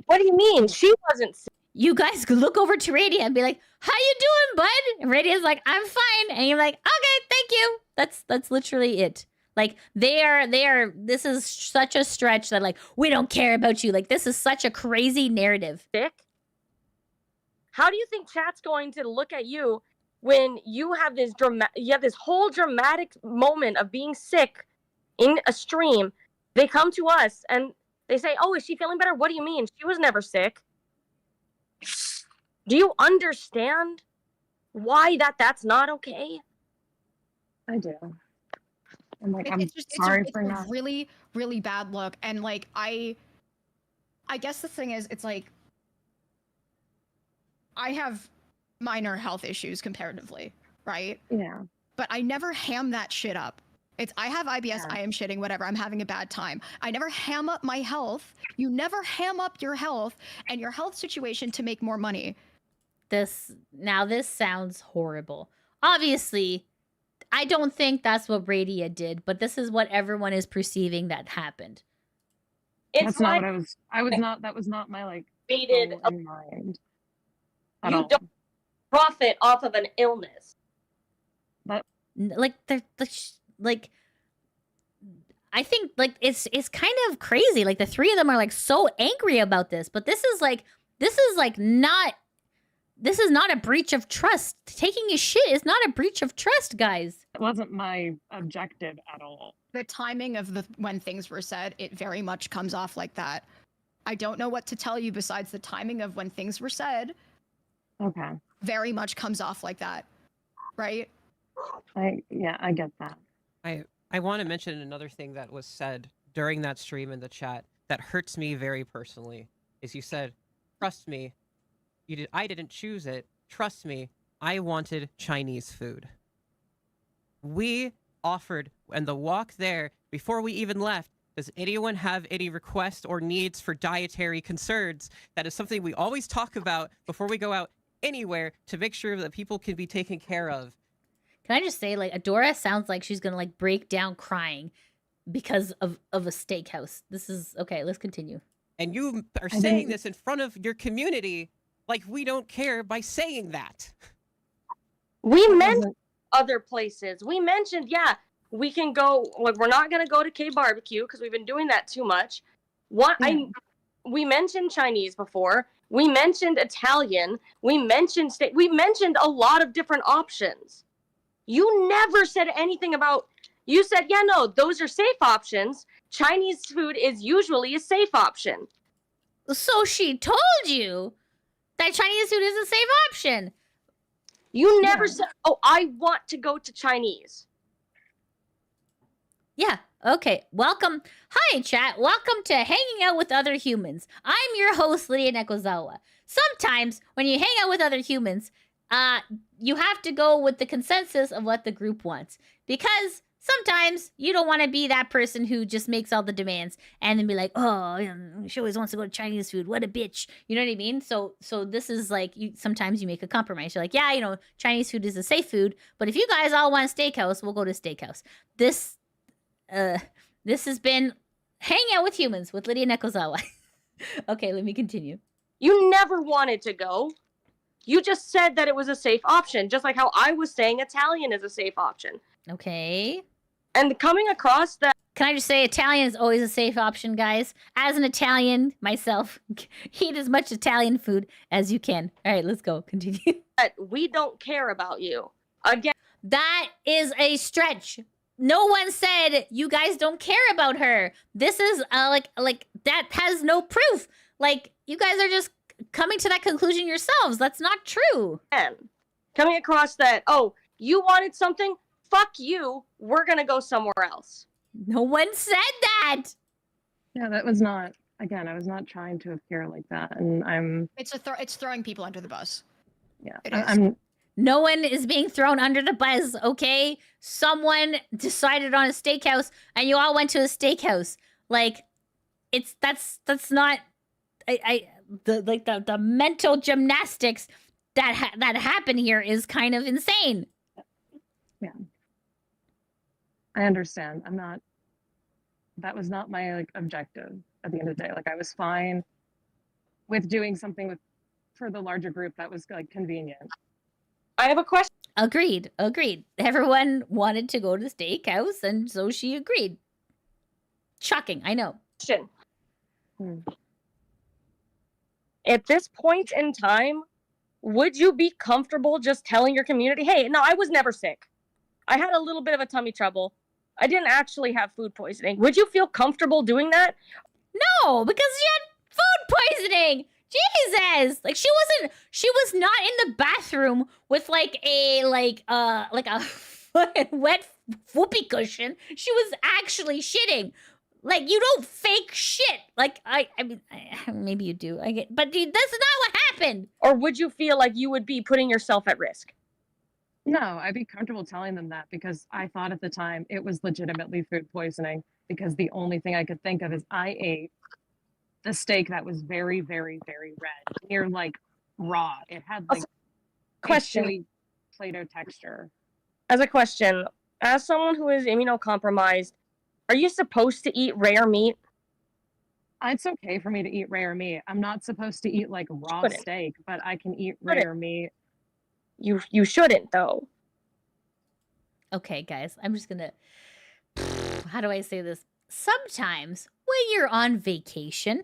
What do you mean? She wasn't sick. You guys could look over to Radia and be like, how you doing, bud? And Radia's like, I'm fine. And you're like, okay, thank you. That's literally it. Like, this is such a stretch that, like, we don't care about you. Like, this is such a crazy narrative. Sick? How do you think chat's going to look at you when you have this whole dramatic moment of being sick in a stream? They come to us and they say, oh, is she feeling better? What do you mean? She was never sick. Do you understand why that's not okay? I do. I'm like, It's for a not. really, really bad look. And like, I guess the thing is, it's like, I have minor health issues comparatively, right? Yeah. But I never ham that shit up. I have IBS, Yeah. I am shitting, whatever, I'm having a bad time. I never ham up my health. You never ham up your health and your health situation to make more money. This sounds horrible. Obviously, I don't think that's what Radia did, but this is what everyone is perceiving that happened. It's That's like not what that was not my, like, baited goal in mind. At you all. don't profit off of an illness. Like like I think like it's kind of crazy. Like the three of them are like so angry about this, but this is not a breach of trust. Taking a shit is not a breach of trust, guys. It wasn't my objective at all. The timing of when things were said, it very much comes off like that. I don't know what to tell you besides the timing of when things were said. Okay. Very much comes off like that, right? I get that. I want to mention another thing that was said during that stream in the chat that hurts me very personally. Is you said, "Trust me, I didn't choose it. Trust me, I wanted Chinese food." We offered, and the walk there before we even left. Does anyone have any requests or needs for dietary concerns? That is something we always talk about before we go out anywhere to make sure that people can be taken care of. Can I just say, like, Adora sounds like she's gonna like break down crying because of a steakhouse. This is okay. Let's continue. And you are saying this in front of your community like we don't care by saying that. We mentioned other places. We mentioned, yeah, we can go, like, we're not going to go to K Barbecue because we've been doing that too much. What Yeah. we mentioned Chinese before. We mentioned Italian. We mentioned we mentioned a lot of different options. You never said anything about. You said, yeah, no, those are safe options. Chinese food is usually a safe option. So she told you that Chinese food is a safe option. You never Yeah. said, oh, I want to go to Chinese. Yeah. Okay. Welcome. Hi, chat. Welcome to Hanging Out with Other Humans. I'm your host, Lydia Nekozawa. Sometimes when you hang out with other humans, you have to go with the consensus of what the group wants. Because sometimes you don't want to be that person who just makes all the demands and then be like, oh, she always wants to go to Chinese food. What a bitch. You know what I mean? So this is like, sometimes you make a compromise. You're like, yeah, Chinese food is a safe food. But if you guys all want steakhouse, we'll go to steakhouse. This has been Hang Out with Humans with Lydia Nekozawa. Okay, let me continue. You never wanted to go. You just said that it was a safe option, just like how I was saying Italian is a safe option. Okay. And coming across that, Can I just say Italian is always a safe option, guys? As an Italian myself, eat as much Italian food as you can. All right, let's go. Continue. we don't care about you. Again, That is a stretch. No one said you guys don't care about her. This is like that has no proof. Like, you guys are just coming to that conclusion yourselves. That's not true. coming across that, oh, you wanted something? Fuck you. We're gonna go somewhere else. No one said that. Yeah, that was not. Again, I was not trying to appear like that, and I'm. It's throwing people under the bus. Yeah, It is. I'm. No one is being thrown under the bus, okay? Someone decided on a steakhouse and you all went to a steakhouse. Like, that's not the mental gymnastics that happen here is kind of insane. Yeah, I understand. I'm not. That was not my objective at the end of the day. Like, I was fine with doing something for the larger group that was convenient. I have a question. Agreed. Everyone wanted to go to the steakhouse, and so she agreed. Shocking, I know. At this point in time, would you be comfortable just telling your community, hey, no, I was never sick. I had a little bit of a tummy trouble. I didn't actually have food poisoning. Would you feel comfortable doing that? No, because she had food poisoning. Jesus! Like, she was not in the bathroom with a wet whoopee cushion. She was actually shitting. Like, you don't fake shit. Like, I mean, maybe you do. But dude, that's not what happened. Or would you feel like you would be putting yourself at risk? No, I'd be comfortable telling them that because I thought at the time it was legitimately food poisoning because the only thing I could think of is I ate the steak that was very, very, very red, near raw. It had Question. chewy Play-Doh texture. As a question, as someone who is immunocompromised, are you supposed to eat rare meat? It's okay for me to eat rare meat. I'm not supposed to eat raw steak, but I can eat rare meat. You shouldn't, though. Okay, guys, I'm just gonna. How do I say this? Sometimes when you're on vacation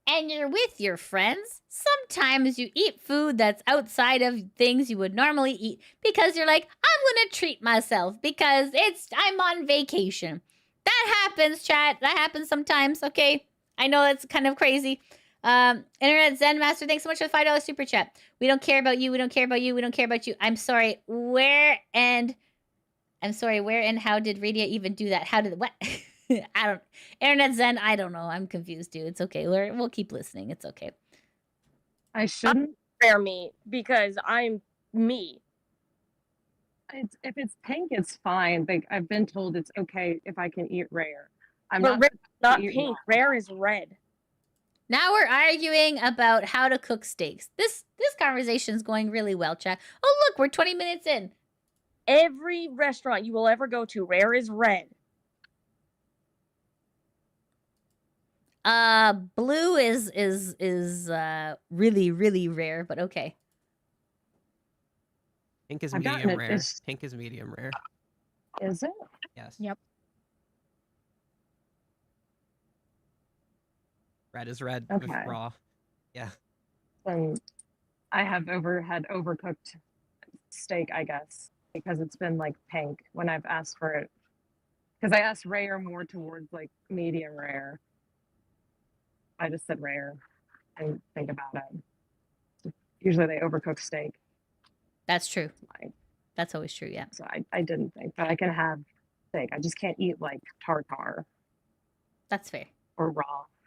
and you're with your friends, sometimes you eat food that's outside of things you would normally eat because you're like, I'm gonna treat myself because I'm on vacation. That happens, chat. That happens sometimes, okay? I know that's kind of crazy. Internet Zen Master, thanks so much for the $5 super chat. We don't care about you. We don't care about you. We don't care about you. I'm sorry. Where and how did Radia even do that? How did what? I don't. Internet Zen, I don't know. I'm confused, dude. It's okay. We'll keep listening. It's okay. I shouldn't. Rare meat because I'm me. If it's pink, it's fine. I've been told it's okay if I can eat rare. But rare, not pink. Rare is red. Now we're arguing about how to cook steaks. This conversation is going really well, chat. Oh, look, we're 20 minutes in. Every restaurant you will ever go to, rare is red. Blue is really, really rare, but okay. Pink is I've gotten medium it. rare. It's- Pink is medium rare. Is it? Yes. Yep. Red is red with Okay. raw. Yeah. I have had overcooked steak, I guess, because it's been like pink when I've asked for it. Because I asked rare more towards like medium rare. I just said rare and think about it. Usually they overcook steak. That's true. Like, That's always true. Yeah. so I didn't think, but I can have steak. I just can't eat like tartare That's fair. or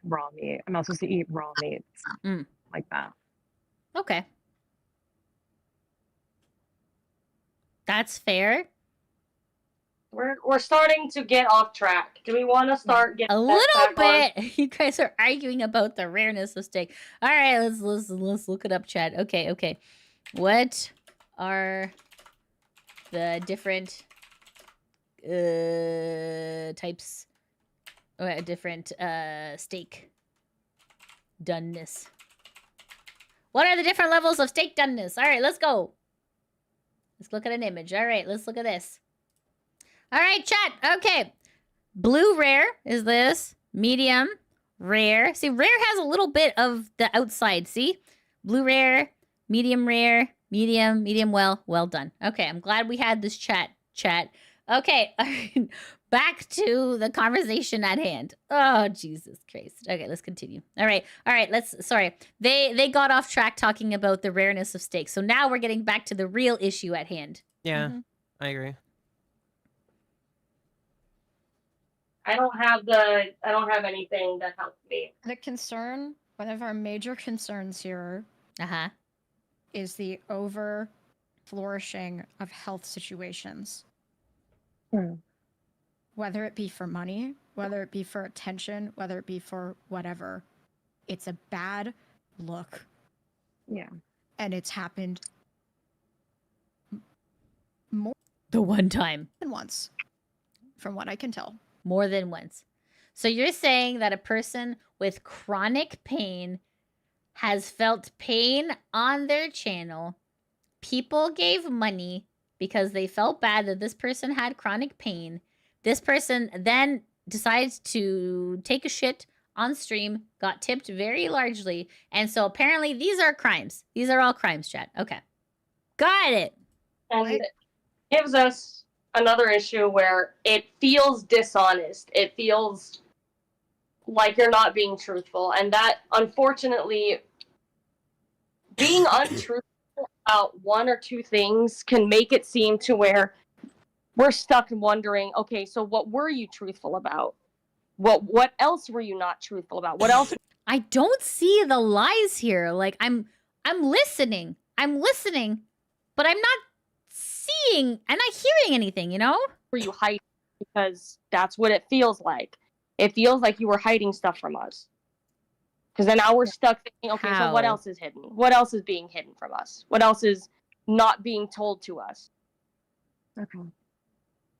raw meat. I'm not supposed to eat raw meat Mm. like that. Okay. That's fair. We're starting to get off track. Do we want to start getting A back little on? bit. You guys are arguing about the rareness of steak. All right, let's look it up, Chad. Okay. What are the different types? Different steak doneness. What are the different levels of steak doneness? All right, let's go. Let's look at an image. All right, let's look at this. All right, chat. Okay. Blue rare is this. Medium, rare. See, rare has a little bit of the outside. See? Blue rare, medium, medium well done. Okay, I'm glad we had this chat. Okay, all right. Back to the conversation at hand. Oh, Jesus Christ. Okay, let's continue. All right, sorry. They got off track talking about the rareness of steak. So now we're getting back to the real issue at hand. Yeah, I agree. I don't have anything that helps me. The concern, one of our major concerns here, is the over flourishing of health situations. Whether it be for money, whether it be for attention, whether it be for whatever, it's a bad look. Yeah. And it's happened more The one time. than once, from what I can tell. More than once. So you're saying that a person with chronic pain has felt pain on their channel. People gave money because they felt bad that this person had chronic pain. This person then decides to take a shit on stream, got tipped very largely. And so apparently these are crimes. These are all crimes, chat. Okay. Got it. And it gives us another issue where it feels dishonest. It feels like you're not being truthful. And that, unfortunately, being untruthful about one or two things can make it seem to where we're stuck wondering, okay, so what were you truthful about? What else were you not truthful about? What else? I don't see the lies here. Like I'm listening, but I'm not seeing, I'm not hearing anything, you know? Were you hiding? Because that's what it feels like. It feels like you were hiding stuff from us. Because then now we're stuck thinking, okay, so what How? else is hidden? What else is being hidden from us? What else is not being told to us? Okay.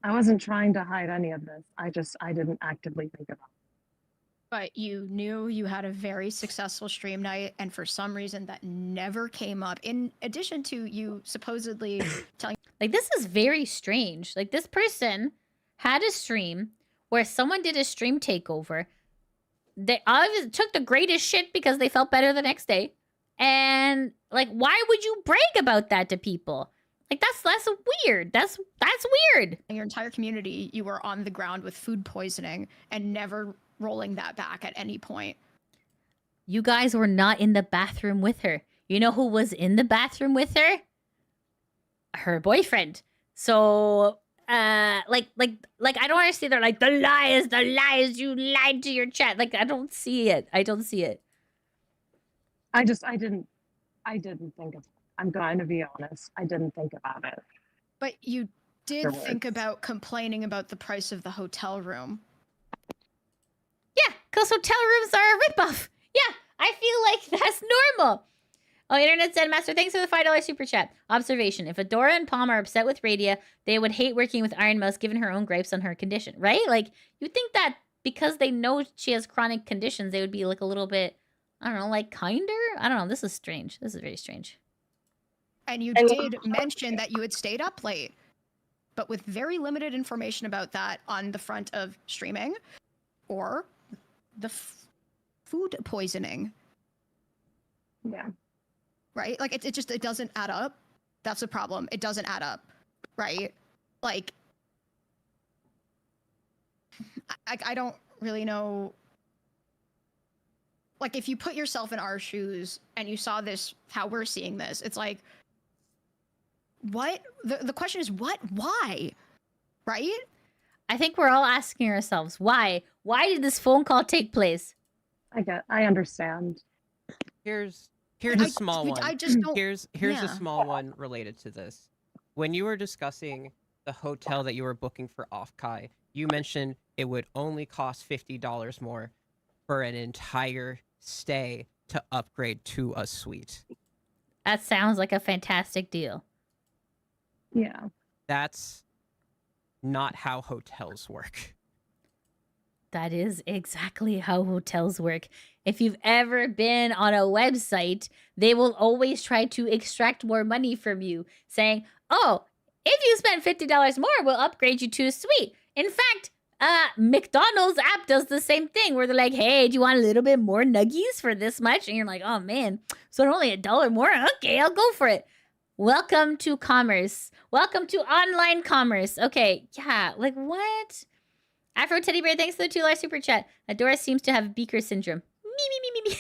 I wasn't trying to hide any of this. I didn't actively think about it. But you knew you had a very successful stream night, and for some reason that never came up. In addition to you supposedly telling, Like, this is very strange. Like, this person had a stream where someone did a stream takeover. They obviously took the greatest shit because they felt better the next day. And, like, why would you brag about that to people? Like, that's weird. That's weird. your entire community, you were on the ground with food poisoning and never rolling that back at any point. You guys were not in the bathroom with her. You know who was in the bathroom with her? Her boyfriend. So, like I don't understand. They're like, the lies, you lied to your chat. Like, I don't see it. I didn't think of it. I'm going to be honest. I didn't think about it. But you did Afterwards. think about complaining about the price of the hotel room. Yeah, because hotel rooms are a ripoff. Yeah, I feel like that's normal. Oh, Internet said, Master, thanks for the $5 super chat. Observation. If Adora and Palm are upset with Radia, they would hate working with Iron Mouse given her own gripes on her condition, right? Like, you'd think that because they know she has chronic conditions, they would be like a little bit, I don't know, like kinder? I don't know. This is strange. This is very strange. And you did mention that you had stayed up late, but with very limited information about that on the front of streaming or the food poisoning, Yeah. right? Like it just, it doesn't add up. That's the problem. It doesn't add up, right? Like, I don't really know. Like, if you put yourself in our shoes and you saw this, how we're seeing this, it's like, what? The question is, what? Why? Right? I think we're all asking ourselves, why? Why did this phone call take place? I understand. Here's a small one. I just don't. Here's a yeah. small one related to this. When you were discussing the hotel that you were booking for Offkai, you mentioned it would only cost $50 more for an entire stay to upgrade to a suite. That sounds like a fantastic deal. Yeah. That's not how hotels work. That is exactly how hotels work. If you've ever been on a website, they will always try to extract more money from you, saying, oh, if you spend $50 more, we'll upgrade you to a suite. In fact, McDonald's app does the same thing where they're like, hey, do you want a little bit more nuggies for this much? And you're like, oh man, so only $1 more? Okay, I'll go for it. Welcome to commerce. Welcome to online commerce. Okay, yeah, like what? Afro Teddy Bear, thanks for the $2 super chat. Adora seems to have Beaker syndrome. Me.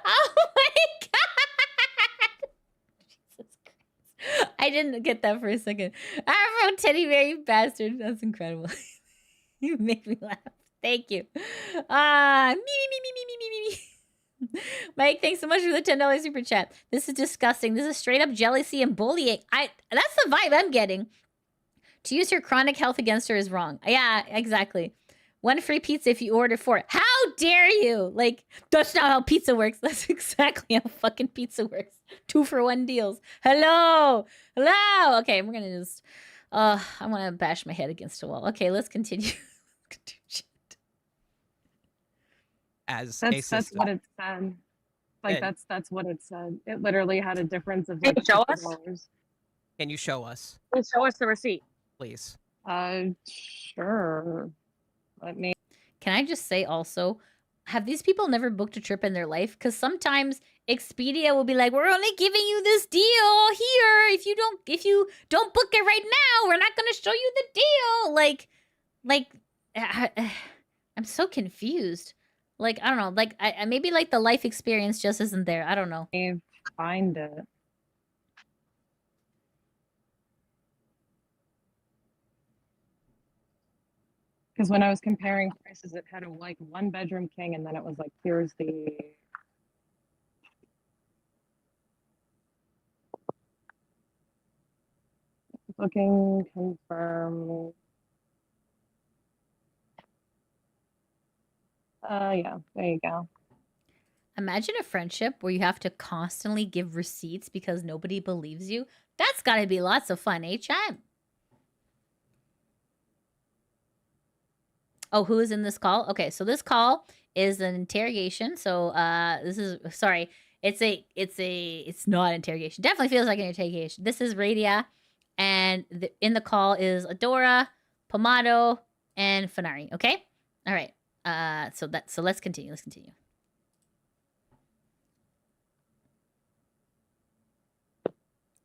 Oh my god! Jesus Christ. I didn't get that for a second. Afro Teddy Bear, you bastard. That's incredible. You make me laugh. Thank you. Me. Mike, thanks so much for the $10 super chat. This is disgusting. This is straight up jealousy and bullying. That's the vibe I'm getting. To use your chronic health against her is wrong. Yeah, exactly. 1 free pizza if you order 4. How dare you? Like, that's not how pizza works. That's exactly how fucking pizza works. 2 for 1 deals. Hello. Okay, we're gonna just... I want to bash my head against a wall. Okay, let's continue. As That's what it said. Like And- that's what it said. It literally had a difference of Can like you show us? $50. Can you show us, Please show us the receipt. please? Sure. Let me. Can I just say also, have these people never booked a trip in their life? Because sometimes Expedia will be like, we're only giving you this deal here. If you don't book it right now, we're not going to show you the deal. I'm so confused. Like, I don't know. Like, I maybe like the life experience just isn't there. I don't know. Find it. Because when I was comparing prices, it had a like 1-bedroom king, and then it was like, here's the booking confirm. Yeah, there you go. Imagine a friendship where you have to constantly give receipts because nobody believes you. That's got to be lots of fun, chat? Oh, who is in this call? Okay, so this call is an interrogation. So it's not interrogation. Definitely feels like an interrogation. This is Radia, and in the call is Adora, Pomato, and Fenari. Okay, all right. So let's continue.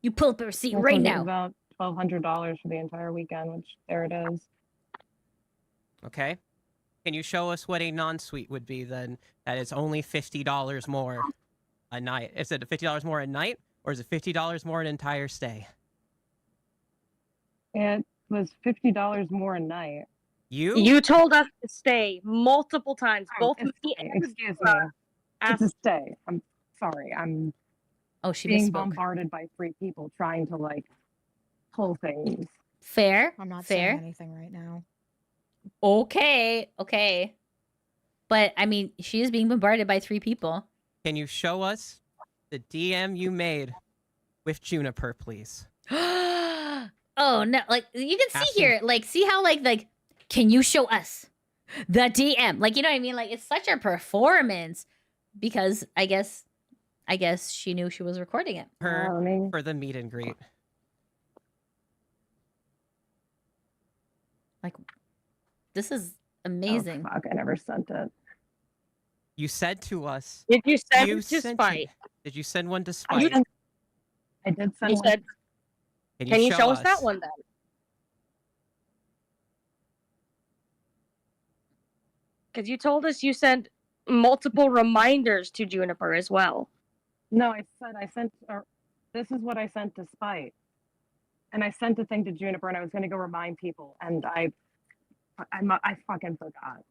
You pull up a receipt right now. About $1,200 for the entire weekend, which there it is. Okay. Can you show us what a non-suite would be then? That is only $50 more a night. Is it $50 more a night, or is it $50 more an entire stay? It was $50 more a night. You told us to stay multiple times. Both me and Excuse me. It's a asked. stay. I'm sorry. I'm Oh, she being misspoke. bombarded by 3 people trying to like pull things. Fair. I'm not fair. saying anything right now. Okay. But I mean, she is being bombarded by 3 people. Can you show us the DM you made with Juniper, please? Oh no! Like you can see Asking- here, like see how like can you show us the DM? Like you know what I mean? Like it's such a performance because I guess she knew she was recording it. Her for the meet and greet. Like this is amazing. Oh, fuck, I never sent it. You said to us. Did you send You it to sent Spite? Did you send one to I Spite? did, I did send You one. said, can you show us that us? one then? Because you told us you sent multiple reminders to Juniper as well. No, I said I sent, or this is what I sent to Spite. And I sent a thing to Juniper and I was going to go remind people. And I fucking forgot.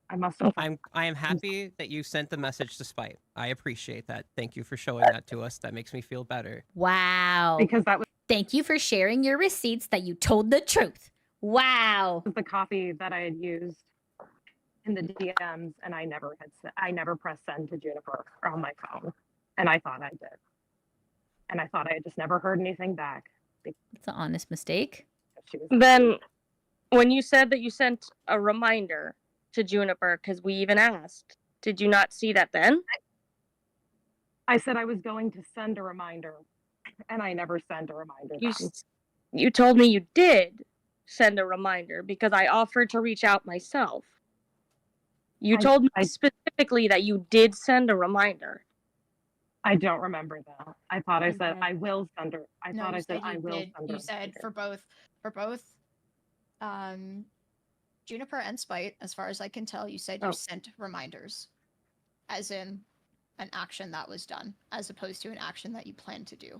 I must have. I am happy that you sent the message to Spite. I appreciate that. Thank you for showing that to us. That makes me feel better. Wow. Because that was Thank you for sharing your receipts that you told the truth. Wow. the copy that I had used in the DMs, and I never pressed send to Juniper on my phone, and I thought I did, and I thought I had just never heard anything back. It's an honest mistake. She was Then, when you said that you sent a reminder to Juniper, because we even asked, did you not see that then? I said I was going to send a reminder, and I never sent a reminder. You told me you did send a reminder because I offered to reach out myself. You told me specifically that you did send a reminder. I don't remember that. I thought I said Okay. I will send her. I No, thought you I said said I you will did. send her. You said for both Juniper and Spite, as far as I can tell, you said you Oh. sent reminders, as in an action that was done, as opposed to an action that you plan to do.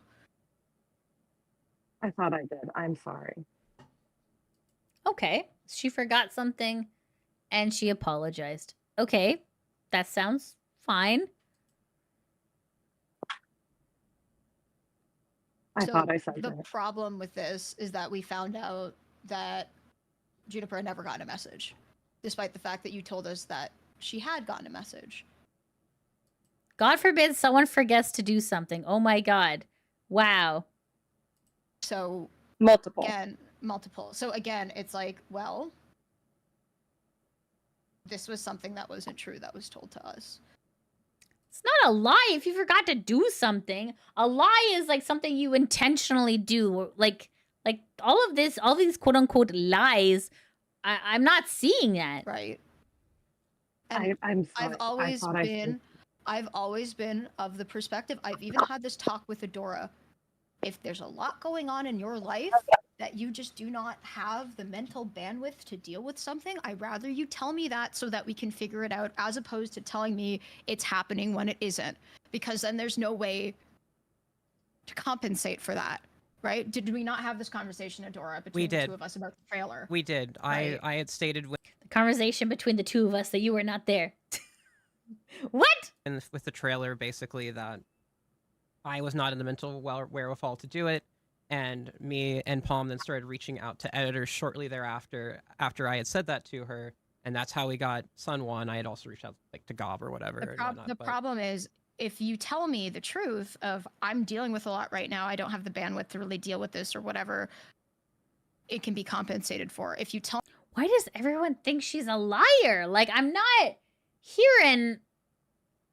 I thought I did. I'm sorry. Okay. She forgot something and she apologized. Okay. That sounds fine. I thought I sent the it. problem with this is that we found out that Juniper never got a message, despite the fact that you told us that she had gotten a message. God forbid someone forgets to do something. Oh my God. Wow. So Multiple. again, multiple. So again, it's like, well, this was something that wasn't true that was told to us. It's not a lie if you forgot to do something. A lie is like something you intentionally do. Like all of this, all these quote unquote lies, I'm not seeing that. Right. And I'm sorry. I've always been of the perspective, I've even had this talk with Adora. If there's a lot going on in your life that you just do not have the mental bandwidth to deal with something, I'd rather you tell me that so that we can figure it out, as opposed to telling me it's happening when it isn't. Because then there's no way to compensate for that, right? Did we not have this conversation, Adora, between the two of us about the trailer? We did. Right. I had stated The conversation between the two of us that you were not there. What? with the trailer basically that I was not in the mental wherewithal to do it, and me and Palm then started reaching out to editors shortly thereafter after I had said that to her, and that's how we got Sun One. I had also reached out like to Gob or whatever. The problem is, if you tell me the truth of I'm dealing with a lot right now, I don't have the bandwidth to really deal with this or whatever, it can be compensated for. If you tell Why does everyone think she's a liar? Like, I'm not hearing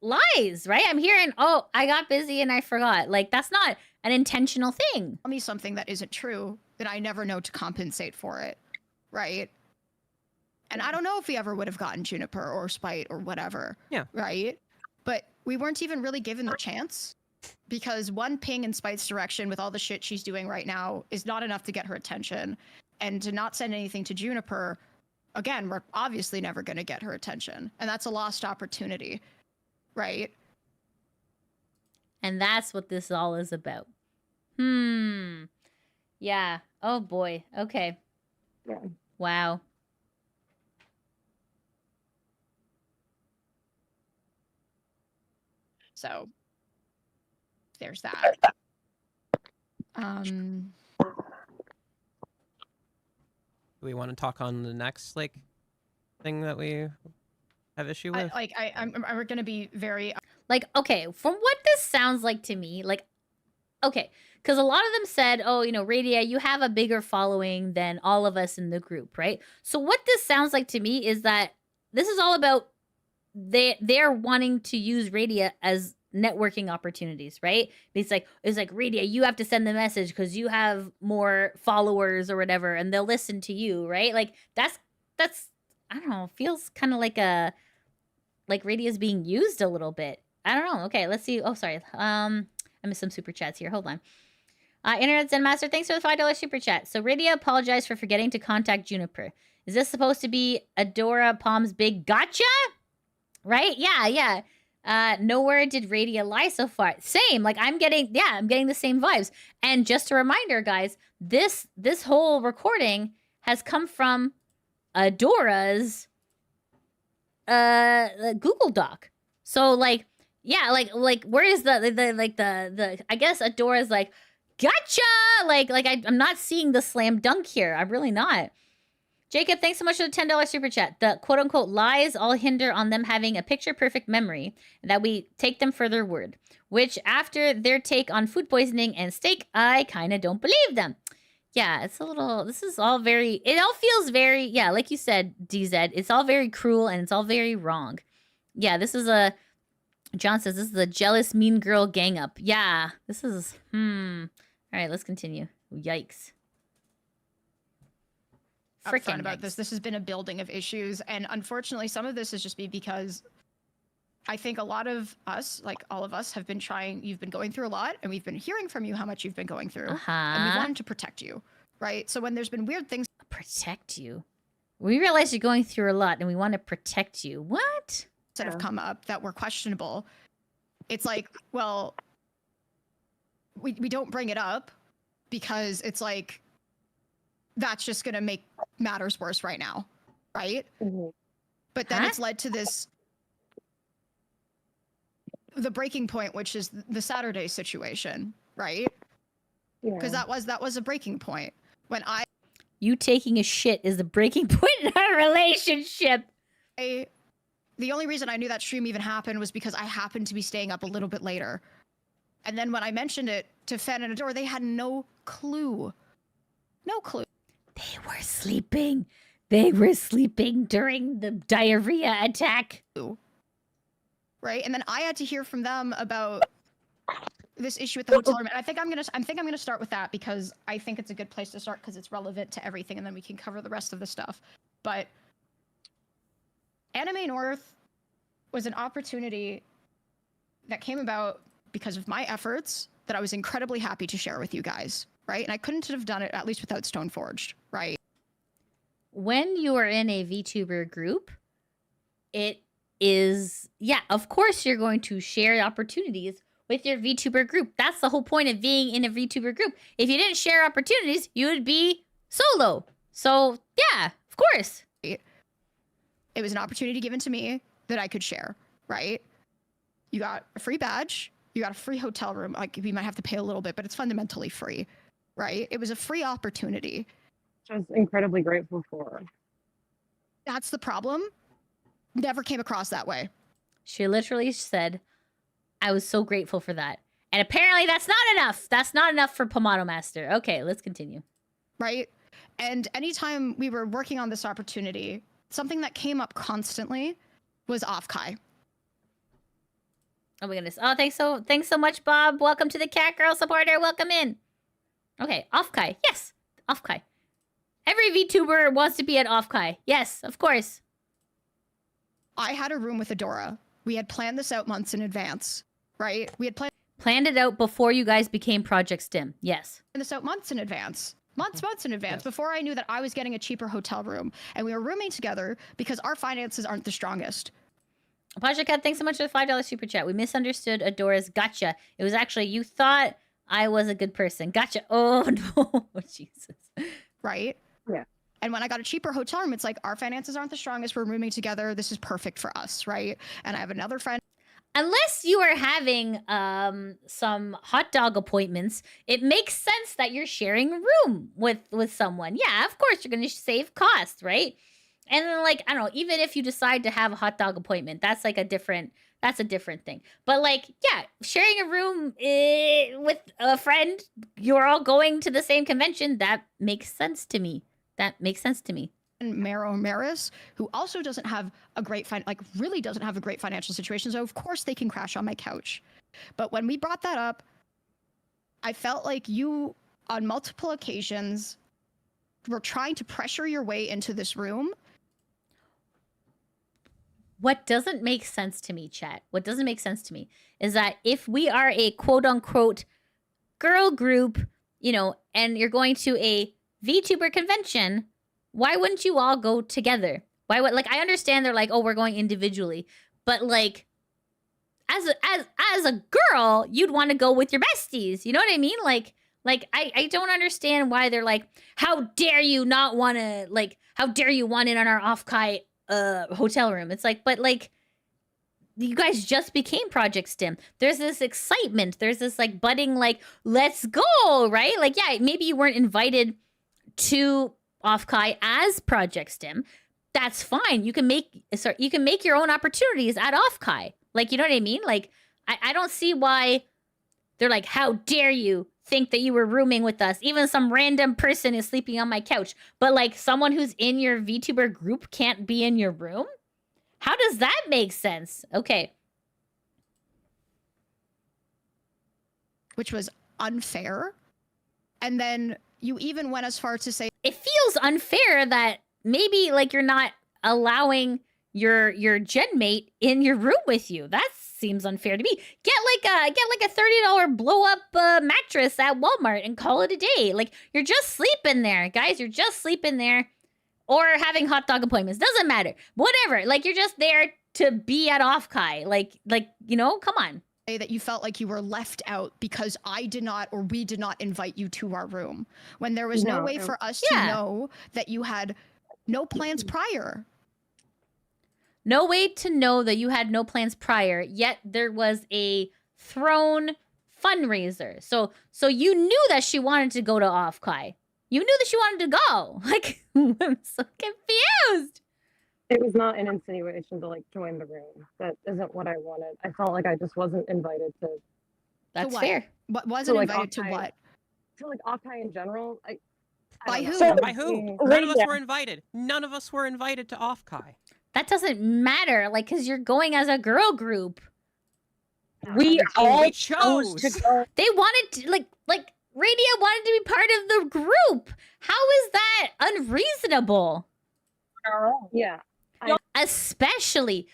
lies, right? I'm hearing, oh, I got busy and I forgot. Like, that's not an intentional thing. me something that isn't true, then I never know to compensate for it, right? And I don't know if we ever would have gotten Juniper or Spite or whatever. Yeah. Right? But we weren't even really given the chance, because one ping in Spite's direction with all the shit she's doing right now is not enough to get her attention. And to not send anything to Juniper, again, we're obviously never going to get her attention. And that's a lost opportunity, right? And that's what this all is about. Yeah. Oh boy. Okay. Yeah. Wow. So there's that. Do we want to talk on the next thing that we have issue with? I'm going to be very Like, okay, from what this sounds like to me, like, okay, because a lot of them said, oh, you know, Radia, you have a bigger following than all of us in the group, right? So what this sounds like to me is that this is all about they're wanting to use Radia as networking opportunities, right? It's like Radia, you have to send the message because you have more followers or whatever, and they'll listen to you, right? Like that's I don't know, feels kind of like Radia's being used a little bit. I don't know. Okay, let's see. Oh, sorry. I missed some super chats here. Hold on. Internet Zen Master, thanks for the $5 super chat. So Radia apologized for forgetting to contact Juniper. Is this supposed to be Adora Palm's big gotcha? Right? Yeah. Nowhere did Radia lie so far. Same. Like I'm getting the same vibes. And just a reminder, guys, this whole recording has come from Adora's Google Doc. So like, yeah, like where is the I guess Adora's like, gotcha! Like I'm not seeing the slam dunk here. I'm really not. Jacob, thanks so much for the $10 super chat. The quote-unquote lies all hinder on them having a picture-perfect memory that we take them for their word, which after their take on food poisoning and steak, I kind of don't believe them. Yeah, it's a little, this is all very, it all feels very, yeah, like you said, DZ, it's all very cruel and it's all very wrong. Yeah, this is a, John says, this is a jealous mean girl gang up. Yeah, this is, All right, let's continue. Yikes. Upfront about this. This has been a building of issues, and unfortunately, some of this is just because I think a lot of us, like all of us, have been trying. You've been going through a lot, and we've been hearing from you how much you've been going through, and we wanted to protect you, right? So when there's been weird things, protect you. We realize you're going through a lot, and we want to protect you. What? That have come up that were questionable. It's like, well, we don't bring it up because it's like that's just going to make matters worse right now, right? Mm-hmm. But then it's led to this, the breaking point, which is the Saturday situation, right? Because that was a breaking point when you taking a shit is the breaking point in our relationship. The only reason I knew that stream even happened was because I happened to be staying up a little bit later. And then when I mentioned it to Fen and Adora, they had no clue. No clue. They were sleeping. They were sleeping during the diarrhea attack. Right? And then I had to hear from them about this issue with the hotel room. And I think I'm gonna start with that because I think it's a good place to start because it's relevant to everything, and then we can cover the rest of the stuff. But Anime North was an opportunity that came about because of my efforts that I was incredibly happy to share with you guys, right? And I couldn't have done it, at least without Stoneforged, right? When you are in a VTuber group, it is, yeah, of course you're going to share opportunities with your VTuber group. That's the whole point of being in a VTuber group. If you didn't share opportunities, you would be solo. So, yeah, of course. It was an opportunity given to me that I could share, right? You got a free badge. You got a free hotel room. Like, we might have to pay a little bit, but it's fundamentally free, right? It was a free opportunity. Which I was incredibly grateful for. That's the problem. Never came across that way. She literally said, I was so grateful for that. And apparently that's not enough. That's not enough for Pomato Master. Okay, let's continue. Right? And anytime we were working on this opportunity, something that came up constantly was off-kai. Oh my goodness. Oh, thanks so much, Bob. Welcome to the Cat Girl supporter. Welcome in. Okay, off-kai. Yes, off-kai. Every VTuber wants to be at off-kai. Yes, of course. I had a room with Adora. We had planned this out months in advance, right? We had planned it out before you guys became Project STIM. Yes. This out months in advance. Months in advance, before I knew that I was getting a cheaper hotel room. And we were rooming together because our finances aren't the strongest. Project Cat, thanks so much for the $5 super chat. We misunderstood Adora's gotcha. It was actually, you thought I was a good person. Gotcha. Oh, no. Jesus. Right? Yeah. And when I got a cheaper hotel room, it's like, our finances aren't the strongest. We're rooming together. This is perfect for us, right? And I have another friend. Unless you are having some hot dog appointments, it makes sense that you're sharing a room with someone. Yeah, of course, you're going to save costs, right? And then, like, I don't know, even if you decide to have a hot dog appointment, that's like a different thing. But like, yeah, sharing a room with a friend, you're all going to the same convention, that makes sense to me. And Mero Maris, who also doesn't have a great really doesn't have a great financial situation, so of course they can crash on my couch. But when we brought that up, I felt like you, on multiple occasions, were trying to pressure your way into this room. what doesn't make sense to me, chat, what doesn't make sense to me is that if we are a quote-unquote girl group, you know, and you're going to a VTuber convention, why wouldn't you all go together? Why would, like, I understand they're like, oh, we're going individually, but like, as a girl, you'd want to go with your besties. You know what I mean? Like I don't understand why they're like, how dare you not want to, like, how dare you want in on our off-kai hotel room? It's like, but like, you guys just became Project STIM. There's this excitement. There's this like budding, like, let's go, right? Like, yeah, maybe you weren't invited to off-kai as Project STIM. That's fine. You can make your own opportunities at off-kai. Like, you know what I mean? Like, I don't see why they're like, how dare you think that you were rooming with us? Even some random person is sleeping on my couch. But like, someone who's in your VTuber group can't be in your room? How does that make sense? Okay. Which was unfair. And then you even went as far to say It feels unfair that maybe like you're not allowing your gen mate in your room with you. That seems unfair to me. Get like a $30 blow up mattress at Walmart and call it a day. Like, you're just sleeping there, guys. You're just sleeping there, or having hot dog appointments. Doesn't matter. Whatever. Like, you're just there to be at off-kai. Like, you know, come on. that you felt like you were left out because I did not, or we did not invite you to our room, when there was no way for us to know that you had no plans prior. No way to know that you had no plans prior, yet there was a throne fundraiser. So you knew that she wanted to go to off-kai. You knew that she wanted to go. Like, I'm so confused. It was not an insinuation to like join the room. That isn't what I wanted. I felt like I just wasn't invited to. That's what? fair. What wasn't like, invited to off-kai. what? To like off-kai in general. By who? By who? None of us were invited. None of us were invited to off-kai. That doesn't matter, like, because you're going as a girl group. We all chose to go. They wanted to, like Radia wanted to be part of the group. How is that unreasonable? Yeah. Especially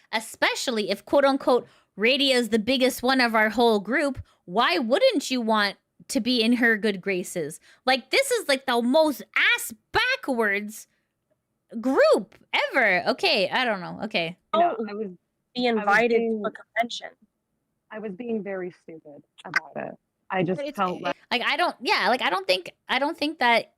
if quote unquote Radia is the biggest one of our whole group. Why wouldn't you want to be in her good graces? Like, this is like the most ass backwards group ever. Okay, I don't know. Okay. No, I was Be invited to a convention. I was being very stupid about it. I just felt like I don't think that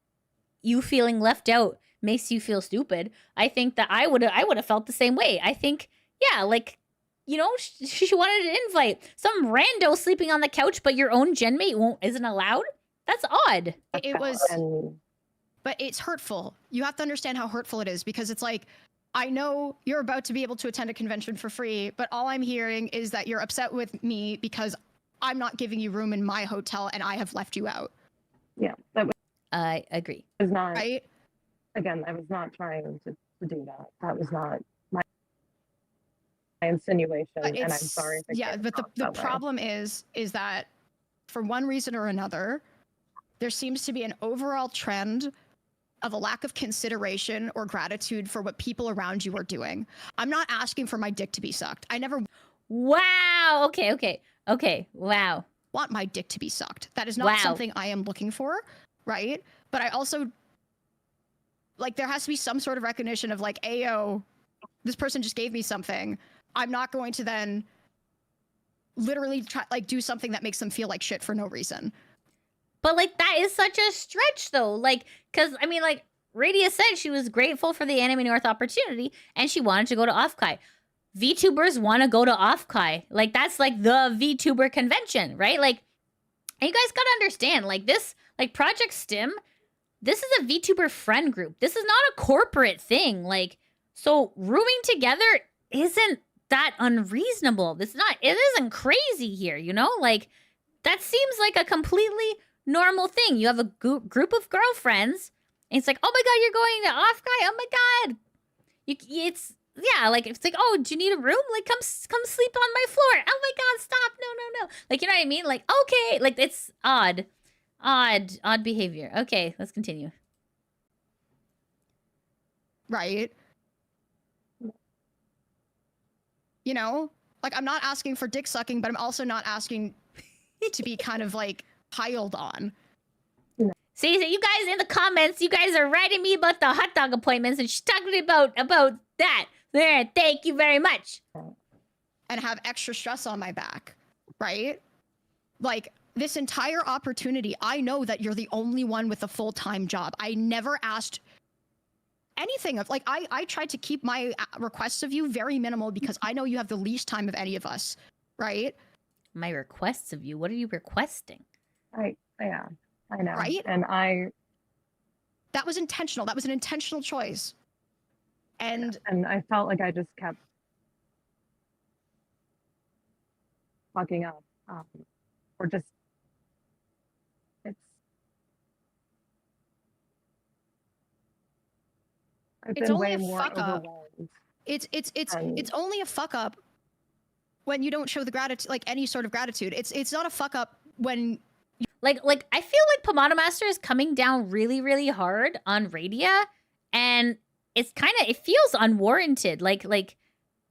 you feeling left out makes you feel stupid. I think that I would have felt the same way. I think, yeah, like, you know, she wanted an invite. Some rando sleeping on the couch, but your own gen mate isn't allowed? That's odd. It was, but it's hurtful. You have to understand how hurtful it is, because it's like, I know you're about to be able to attend a convention for free, but all I'm hearing is that you're upset with me because I'm not giving you room in my hotel and I have left you out. yeah, that I agree. was not Right? again, I was not trying to do that. That was not my insinuation, and I'm sorry if it yeah, came but the across that way. problem is that for one reason or another, there seems to be an overall trend of a lack of consideration or gratitude for what people around you are doing. I'm not asking for my dick to be sucked. I never Wow. Okay. Wow. want my dick to be sucked. That is not Wow. something I am looking for, right? But I also, like, there has to be some sort of recognition of like, ayo, this person just gave me something. I'm not going to then literally try, like, do something that makes them feel like shit for no reason. But like, that is such a stretch though. Like, cause I mean, like, Radia said she was grateful for the Anime North opportunity and she wanted to go to off-kai. VTubers want to go to off-kai. Like, that's like the VTuber convention, right? Like, and you guys gotta understand, like, this, like, Project STIM, this is a VTuber friend group. This is not a corporate thing. Like, so rooming together isn't that unreasonable. It isn't crazy here, you know? Like, that seems like a completely normal thing. You have a group of girlfriends, and it's like, oh my god, you're going to off-kai? Oh my god. Yeah, like, it's like, oh, do you need a room? Like, come sleep on my floor. Oh my god, stop. No. Like, you know what I mean? Like, okay. Like, it's odd behavior. Okay, let's continue. Right? You know? Like, I'm not asking for dick sucking, but I'm also not asking to be kind of, like, piled on. See, so you guys in the comments, you guys are writing me about the hot dog appointments, and she's talking about that. There, thank you very much. And have extra stress on my back, right? Like, this entire opportunity, I know that you're the only one with a full-time job. I never asked anything of, like, I tried to keep my requests of you very minimal because I know you have the least time of any of us, right? My requests of you? What are you requesting? Yeah, I know. Right? And that was intentional. That was an intentional choice. And I felt like I just kept fucking up, or just I've it's been only way a more fuck up. overwhelmed. It's only a fuck up when you don't show the gratitude, like any sort of gratitude. It's not a fuck up when Like I feel like Pomato Master is coming down really, really hard on Radia, and it's it feels unwarranted. Like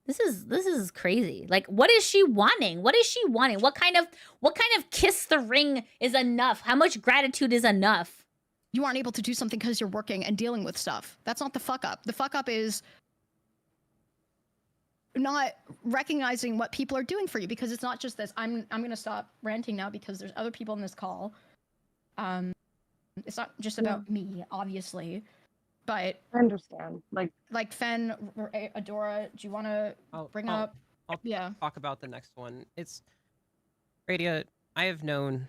this is crazy. Like, what is she wanting? What is she wanting? What kind of kiss the ring is enough? How much gratitude is enough? you aren't able to do something because you're working and dealing with stuff. That's not the fuck up. The fuck up is not recognizing what people are doing for you, because it's not just this. I'm gonna stop ranting now because there's other people in this call. It's not just about me, obviously, but I understand. like Fen, Adora, do you want to bring up? I'll talk about the next one. It's Radia. I have known,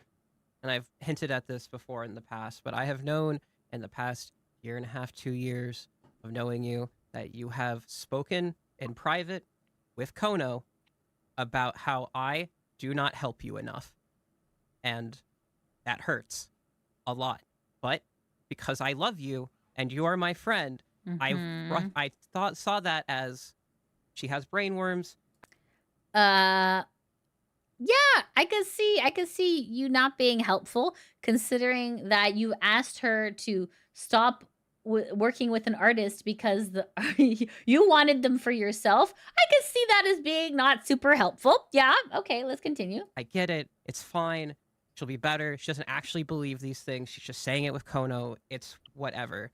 and I've hinted at this before in the past, but I have known in the past 1.5 to 2 years of knowing you that you have spoken in private with Kono about how I do not help you enough. And that hurts a lot. But because I love you and you are my friend, I saw that as she has brainworms. Yeah, I could see you not being helpful, considering that you asked her to stop working with an artist because you wanted them for yourself. I could see that as being not super helpful. Yeah, okay, let's continue. I get it. It's fine. She'll be better. She doesn't actually believe these things. She's just saying it with Kono. It's whatever.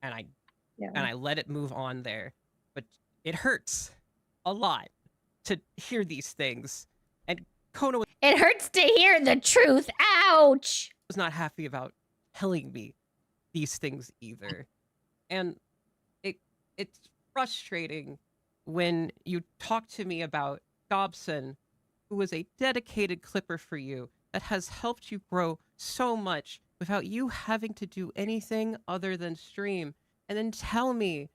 And I let it move on there. But it hurts a lot to hear these things. And Kono It hurts to hear the truth. Ouch! was not happy about telling me these things either. And it's frustrating when you talk to me about Dobson, who was a dedicated clipper for you, that has helped you grow so much without you having to do anything other than stream, and then tell me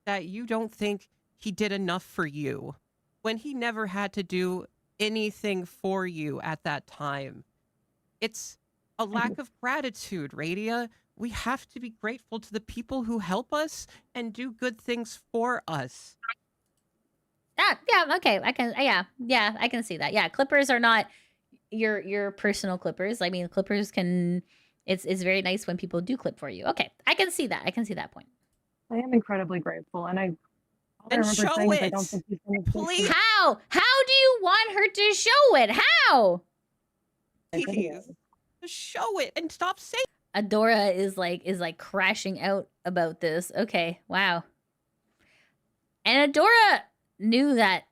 that you don't think he did enough for you when he never had to do anything for you at that time. It's a lack of gratitude, Radia. We have to be grateful to the people who help us and do good things for us. Yeah, okay. I can see that. Yeah, clippers are not your personal clippers. I mean, clippers can it's very nice when people do clip for you. Okay. I can see that. I can see that point. I am incredibly grateful, and I Then remember show saying is I it. don't think he's gonna Please. How do you want her to show it? How? Please. Just show it and stop saying. Adora is like crashing out about this. Okay, wow. And Adora knew that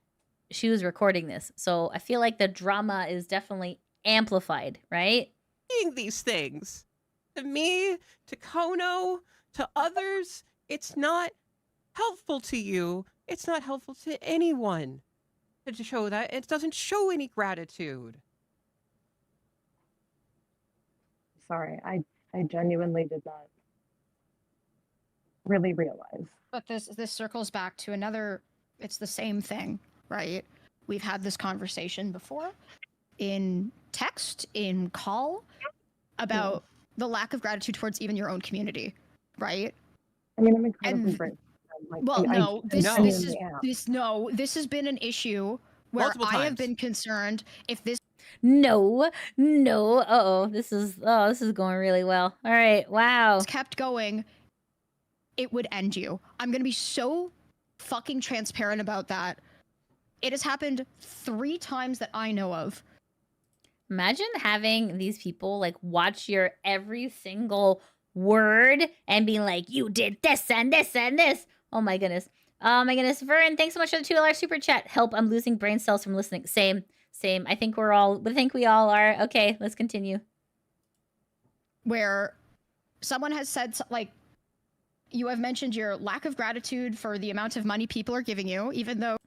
she was recording this, so I feel like the drama is definitely amplified, right? Saying these things to me, to Kono, to others. It's not helpful to you. It's not helpful to anyone to show that. It doesn't show any gratitude. Sorry, I genuinely did not really realize. But this circles back to another. It's the same thing, right? We've had this conversation before, in text, in call, about the lack of gratitude towards even your own community, right? I mean, I'm incredibly grateful. This has been an issue where Multiple I have times. been concerned if this No. This is going really well. All right, wow. kept going, it would end you. I'm gonna be so fucking transparent about that. It has happened 3 times that I know of. Imagine having these people like watch your every single word and being like, you did this and this and this. Oh my goodness. Oh my goodness. Vern, thanks so much for the $2 super chat. Help, I'm losing brain cells from listening. Same. I think we all are. Okay, let's continue. Where someone has said, like, you have mentioned your lack of gratitude for the amount of money people are giving you, even though.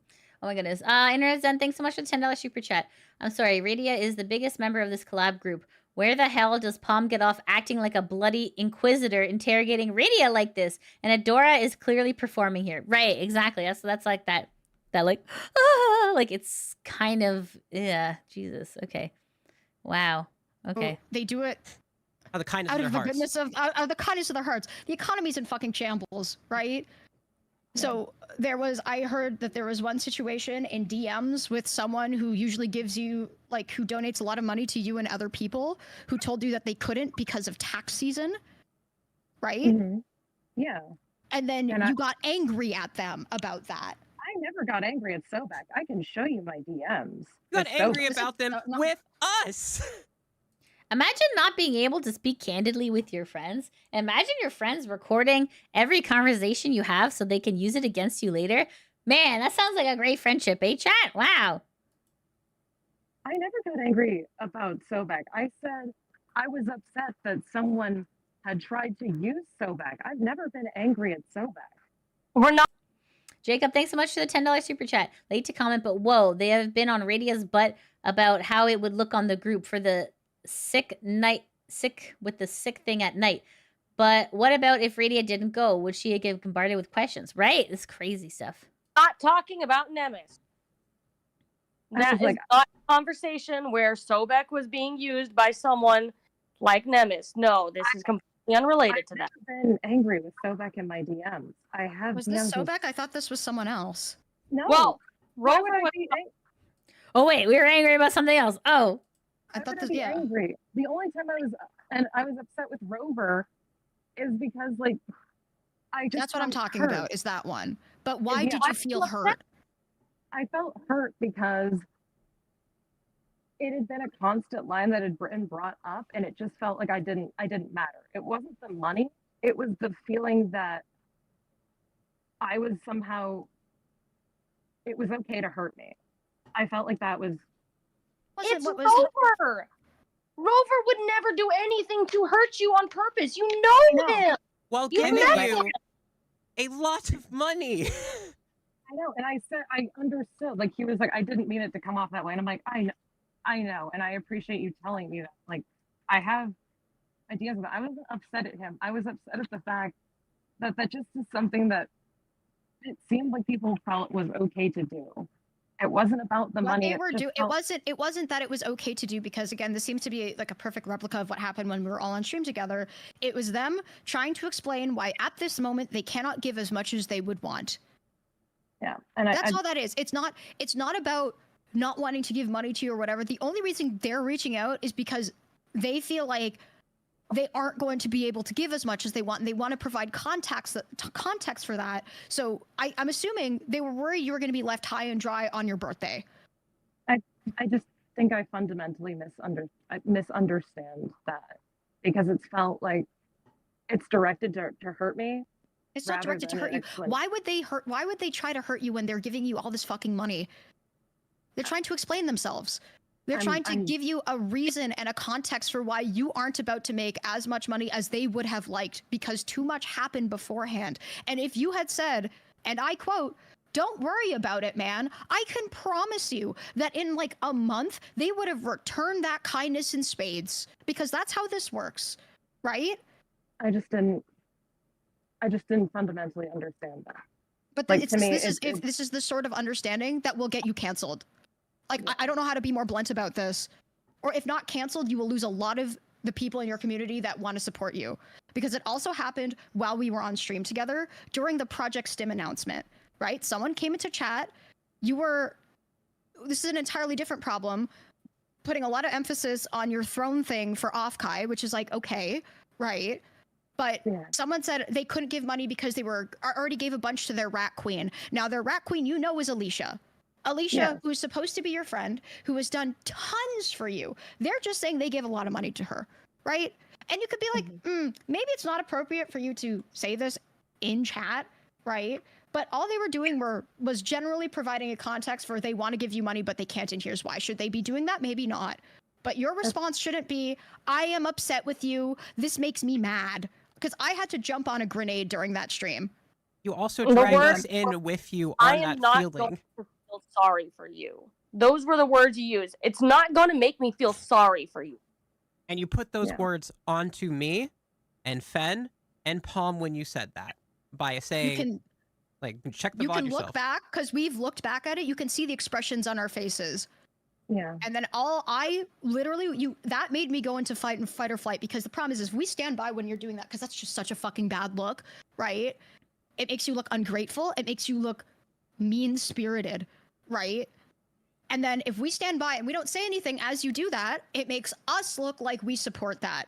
Oh my goodness. Internet Zen, thanks so much for the $10 super chat. I'm sorry, Radia is the biggest member of this collab group. Where the hell does Palm get off acting like a bloody inquisitor interrogating Radia like this? And Adora is clearly performing here. Right, exactly. That's like that like, like it's kind of, yeah, Jesus. Okay. Wow. Okay. They do it Out of the kindness out of of their the hearts. goodness of out of the kindness of their hearts. The economy's in fucking shambles, right? So I heard that there was one situation in DMs with someone who usually gives you, like, who donates a lot of money to you and other people, who told you that they couldn't because of tax season, right? Mhm. Yeah. And then And you got angry at them about that. I never got angry at Sobek. I can show you my DMs. You got with Sobek. angry about them no. with us. Imagine not being able to speak candidly with your friends. Imagine your friends recording every conversation you have so they can use it against you later. Man, that sounds like a great friendship, eh, chat? Wow. I never got angry about Sobek. I said I was upset that someone had tried to use Sobek. I've never been angry at Sobek. We're not. Jacob, thanks so much for the $10 super chat. Late to comment, but whoa, they have been on Radia's butt about how it would look on the group for the sick with the sick thing at night. But what about if Radia didn't go? Would she get bombarded with questions? Right? This crazy stuff. Not talking about Nemes. That is not a conversation where Sobek was being used by someone like Nemes. No, this is completely unrelated to that. I've been angry with Sobek in my DMs. I have. Was this DMs with- Sobek? I thought this was someone else. No. Well, why Rover would I was be Oh, wait, we were angry about something else. Oh. I thought would this, be yeah. angry. The only time I was upset with Rover is because, like, I just That's what I'm felt talking hurt. about, is that one. But why Yeah, did I you feel feel hurt? I felt hurt because it had been a constant line that had been brought up, and it just felt like I didn't matter. It wasn't the money; it was the feeling that I was somehow. It was okay to hurt me. I felt like that was. It's Rover. Rover would never do anything to hurt you on purpose. You know him. While You giving know you a lot of money. I know, and I said I understood. Like, he was like, I didn't mean it to come off that way, and I'm like, I know, and I appreciate you telling me that. Like, I have ideas of that. I wasn't upset at him. I was upset at the fact that just is something that it seemed like people felt was okay to do. It wasn't about the What money. they were just doing, felt- it wasn't that it was okay to do, because again, this seems to be like a perfect replica of what happened when we were all on stream together. It was them trying to explain why at this moment they cannot give as much as they would want. Yeah, and That's all that is. It's not about not wanting to give money to you or whatever. The only reason they're reaching out is because they feel like they aren't going to be able to give as much as they want, and they want to provide context for that. So I'm assuming they were worried you were going to be left high and dry on your birthday. I just think I fundamentally misunderstand that, because it's felt like it's directed to hurt me. It's not rather directed to than hurt you. explain. Why would they try to hurt you when they're giving you all this fucking money? They're trying to explain themselves. They're trying to give you a reason and a context for why you aren't about to make as much money as they would have liked, because too much happened beforehand. And if you had said, and I quote, "Don't worry about it, man. I can promise you that in like a month, they would have returned that kindness in spades," because that's how this works, right? I just didn't fundamentally understand that. But Like, to me, this is the sort of understanding that will get you canceled. Like, I don't know how to be more blunt about this. Or if not canceled, you will lose a lot of the people in your community that want to support you. Because it also happened while we were on stream together during the Project STIM announcement, right? Someone came into chat. This is an entirely different problem, putting a lot of emphasis on your throne thing for Offkai, which is like, okay, right? But someone said they couldn't give money because they already gave a bunch to their rat queen. Now, their rat queen, is Alicia, Alicia, Yeah. who's supposed to be your friend, who has done tons for you. They're just saying they gave a lot of money to her, right? And you could be like, maybe it's not appropriate for you to say this in chat, right? But all they were doing was generally providing a context for they want to give you money, but they can't, and here's why. Should they be doing that? Maybe not. But your response shouldn't be, I am upset with you. This makes me mad. Because I had to jump on a grenade during that stream. You also The dragged word- us in with you I on am that not feeling. going to feel sorry for you. Those were the words you used. It's not going to make me feel sorry for you. And you put those Yeah. words onto me and Fen and Palm when you said that by saying, check the You VOD can yourself. look back, because we've looked back at it. You can see the expressions on our faces. Yeah. And then that made me go into fight or flight, because the problem is if we stand by when you're doing that, because that's just such a fucking bad look, right? It makes you look ungrateful. It makes you look mean-spirited, right? And then if we stand by and we don't say anything as you do that, it makes us look like we support that.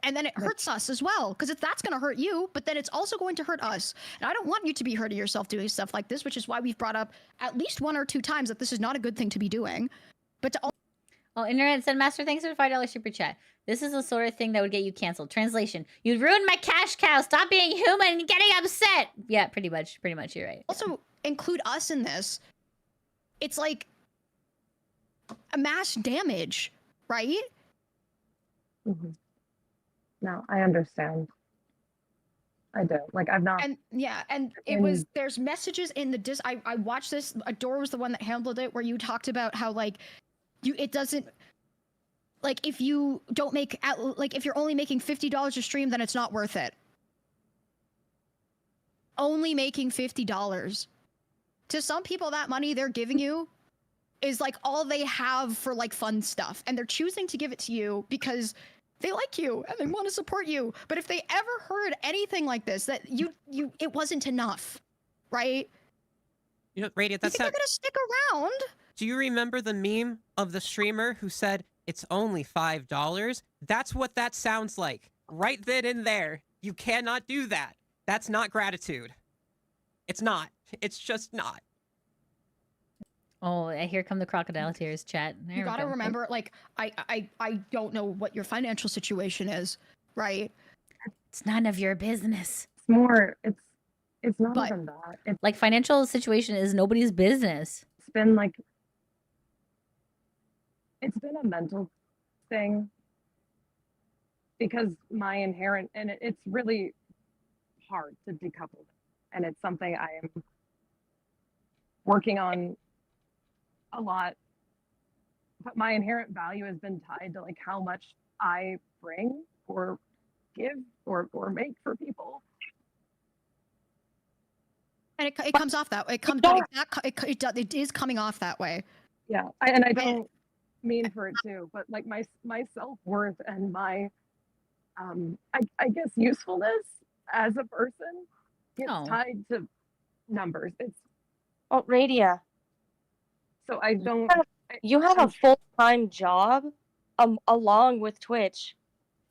And then it hurts us as well, because that's going to hurt you, but then it's also going to hurt us. And I don't want you to be hurting yourself doing stuff like this, which is why we've brought up at least 1 or 2 times that this is not a good thing to be doing. But to Oh, Internet said, Master, thanks for the $5 super chat. This is the sort of thing that would get you canceled. Translation: you'd ruin my cash cow. Stop being human and getting upset. Yeah, pretty much. You're right. also include us in this, it's like a mass damage, right? No, I understand. I do. Like, I've not. And yeah, and it was, there's messages in the I watched this. Adora was the one that handled it, where you talked about how it doesn't, like, if you don't make if you're only making $50 a stream, then it's not worth it. Only making $50. To some people, that money they're giving you is like all they have for like fun stuff, and they're choosing to give it to you because they like you and they want to support you. But if they ever heard anything like this, that it wasn't enough, right? You know, Radia, that's they're gonna stick around. Do you remember the meme of the streamer who said it's only $5? That's what that sounds like. Right then and there. You cannot do that. That's not gratitude. It's not. It's just not. Oh, here come the crocodile tears, chat. There You we gotta go. remember, like, I don't know what your financial situation is, right? It's none of your business. It's more. It's not But- even that. It's Like, financial situation is nobody's business. been like. It's been a mental thing. Because my inherent, and it's really hard to decouple it. And it's something I am working on a lot. But my inherent value has been tied to like how much I bring or give or make for people. And it comes off that way. It is coming off that way. Yeah, and I don't mean for it to, but like my self-worth and my I guess usefulness as a person gets Oh. tied to numbers. It's Oh, Radia, so I don't. you have a full-time job along with Twitch.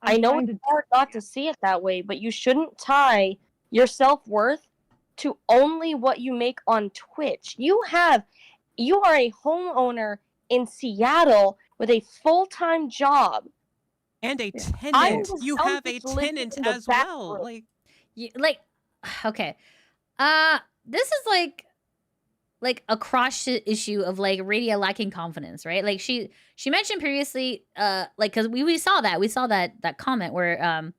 I know trying it's hard not to see it that way, but you shouldn't tie your self-worth to only what you make on Twitch. You are a homeowner in Seattle with a full-time job. And a I tenant. was You have a selfish living tenant in the as back well. room. Like, Okay. This is like a cross issue of like Radia lacking confidence, right? Like she mentioned previously, like, because we saw that comment where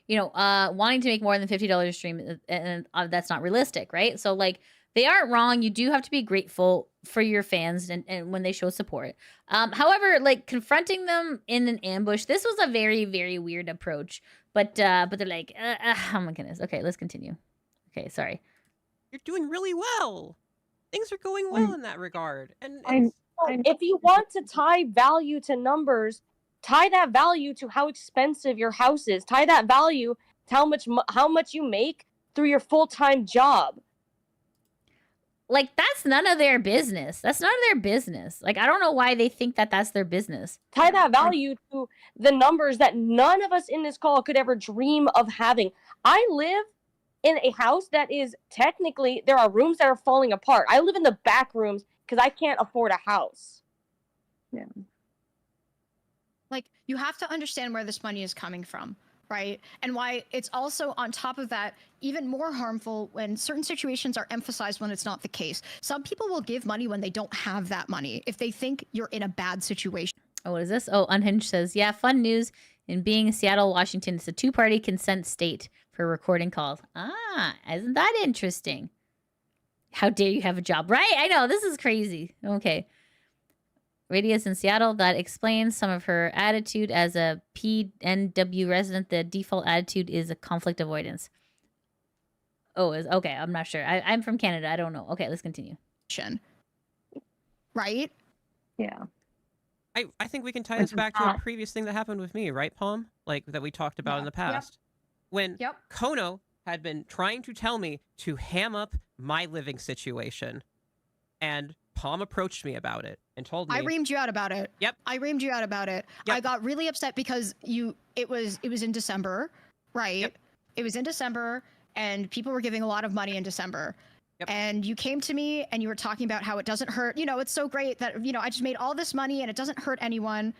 wanting to make more than $50 a stream, and that's not realistic, right? So like, they aren't wrong. You do have to be grateful for your fans and when they show support. However, like, confronting them in an ambush, this was a very, very weird approach. But they're like, oh my goodness. Okay, let's continue. Okay, sorry. you're doing really well. Things are going well in that regard. And I'm- If you want to tie value to numbers, tie that value to how expensive your house is. Tie that value to how much you make through your full-time job. Like, that's none of their business. That's none of their business. Like, I don't know why they think that that's their business. Tie that value to the numbers that none of us in this call could ever dream of having. I live in a house that is technically, there are rooms that are falling apart. I live in the back rooms because I can't afford a house. Yeah. Like, you have to understand where this money is coming from, right? And why it's also, on top of that, even more harmful when certain situations are emphasized when it's not the case. Some people will give money when they don't have that money, if they think you're in a bad situation. Oh, what is this? Oh, Unhinged says, yeah, fun news. In being Seattle, Washington, it's a 2-party consent state for recording calls. Ah, isn't that interesting? How dare you have a job, right? I know, this is crazy. Okay. Radias in Seattle, that explains some of her attitude as a PNW resident. The default attitude is a conflict avoidance. Oh, okay. I'm not sure. I'm from Canada. I don't know. Okay, let's continue. Right? Yeah. I think we can tie Which this is back to a not- previous thing that happened with me, right, Palm? Like, that we talked about Yeah. in the past. When Yep. Kono had been trying to tell me to ham up my living situation, and Palm approached me about it and told me... I reamed you out about it. Yep. I reamed you out about it. Yep. I got really upset because it was in December, right? Yep. It was in December, and people were giving a lot of money in December. Yep. And you came to me and you were talking about how it doesn't hurt. You know, it's so great that, you know, I just made all this money and it doesn't hurt anyone.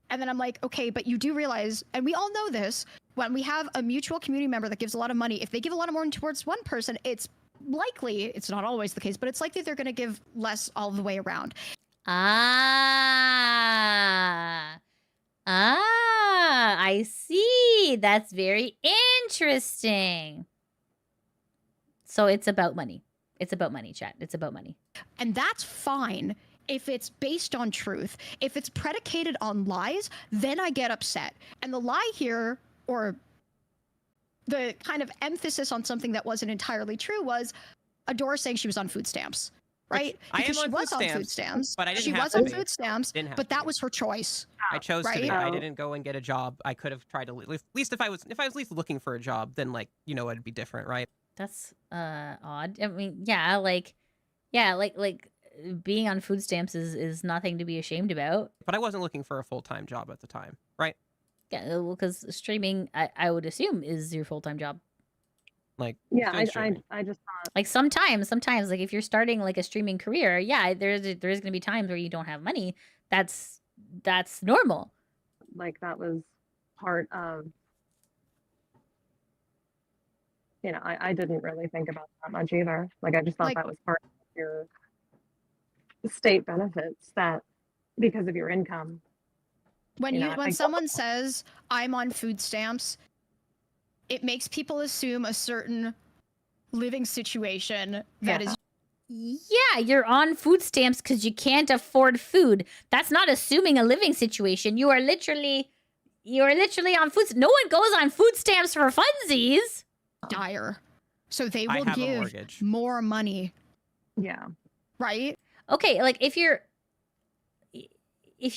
And then I'm like, okay, but you do realize, and we all know this, when we have a mutual community member that gives a lot of money, if they give a lot of money towards one person, it's likely, it's not always the case, but it's likely they're going to give less all the way around. I see. That's very interesting. So it's about money. It's about money, chat. It's about money. And that's fine if it's based on truth. If it's predicated on lies, then I get upset. And the lie here, or the kind of emphasis on something that wasn't entirely true, was Adora saying she was on food stamps, right? I am Because on she was food on stamps, food stamps. but I didn't she have was to on be. food stamps, Didn't have but to that be. was her choice. I chose to be. Right? I didn't go and get a job. I could have tried to, at least if I was at least looking for a job, then, like, you know, it'd be different, right? That's odd. I mean, yeah, like being on food stamps is nothing to be ashamed about. But I wasn't looking for a full-time job at the time, right? Yeah, well, because streaming, I would assume, is your full-time job. Like, Yeah, doing streaming. I just thought, Like sometimes, like if you're starting like a streaming career, yeah, there is gonna be times where you don't have money. That's normal. like, that was part of, you know, I didn't really think about that much either. Like, I just thought Like- that was part of your state benefits, that because of your income. When You you know, when I- someone says I'm on food stamps, it makes people assume a certain living situation that Yeah. is Yeah, you're on food stamps because you can't afford food. That's not assuming a living situation. You are literally on food. No one goes on food stamps for funsies. dire. So they I will have a give mortgage. more money, Yeah. right? Okay, like if you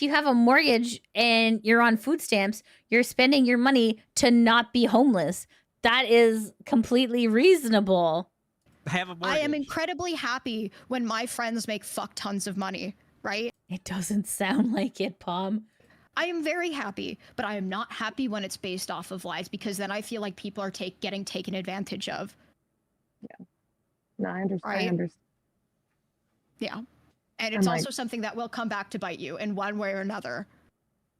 have a mortgage and you're on food stamps, you're spending your money to not be homeless. That is completely reasonable. I have a mortgage. I am incredibly happy when my friends make fuck tons of money, right? It doesn't sound like it, Pom. I am very happy, but I am not happy when it's based off of lies, because then I feel like people are getting taken advantage of. No, I understand. Right? I understand. Yeah. And it's And, like- also something that will come back to bite you in one way or another.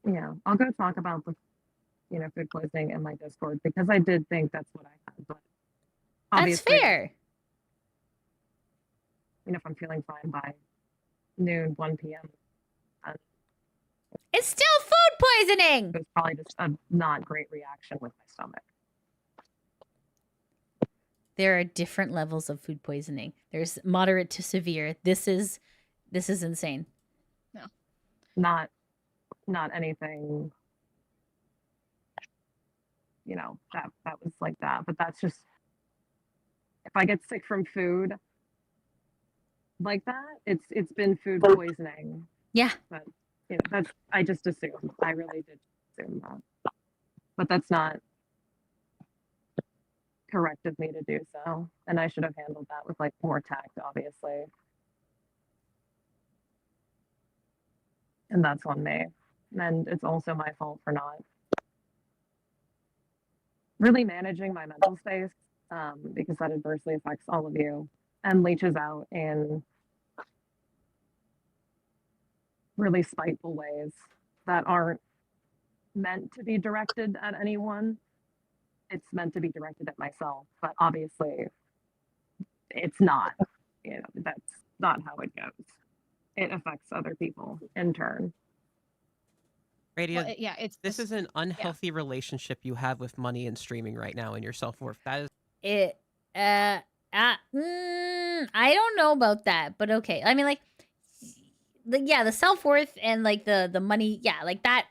Yeah, I'll go talk about the, you know, food poisoning in my Discord, because I did think that's what I had. But That's obviously, fair. you know, if I'm feeling fine by noon, 1 p.m., It's still food poisoning. it was probably just a not great reaction with my stomach. There are different levels of food poisoning. There's moderate to severe. This is insane. Not anything, you know, that was like that. But that's just, if I get sick from food like that, it's been food poisoning. Yeah. But you know, that's, I just assumed. I really did assume that. But that's not correct of me to do so. And I should have handled that with like more tact, obviously. And that's on me. And it's also my fault for not really managing my mental space because that adversely affects all of you and leeches out in really spiteful ways that aren't meant to be directed at anyone. It's meant to be directed at myself, but obviously it's not. You know, that's not how it goes. It affects other people in turn. Radia, Well, yeah, this is an unhealthy relationship you have with money and streaming right now and your self-worth. That is I don't know about that, but okay. I mean, like, the self-worth and like the money, yeah, like that.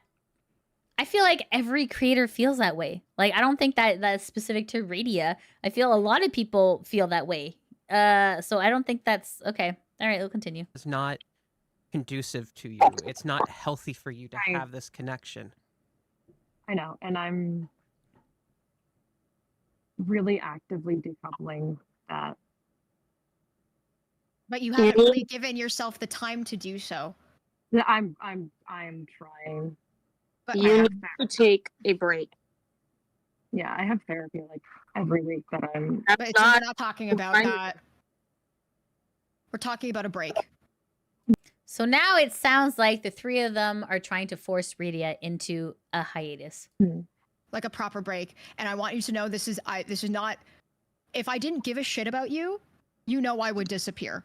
I feel like every creator feels that way. Like, I don't think that that's specific to Radia. I feel a lot of people feel that way. So I don't think that's okay. All right, we'll continue. it's not conducive to you. It's not healthy for you to Right. have this connection. I know, and I'm really actively decoupling that. But you haven't really given yourself the time to do so. I'm trying. But You I need have to take a break. Yeah, I have therapy like every week that I'm. but That's we're not not talking about fine. that. We're talking about a break. So now it sounds like the three of them are trying to force Radia into a hiatus. Like a proper break. And I want you to know this is not, if I didn't give a shit about you, you know I would disappear.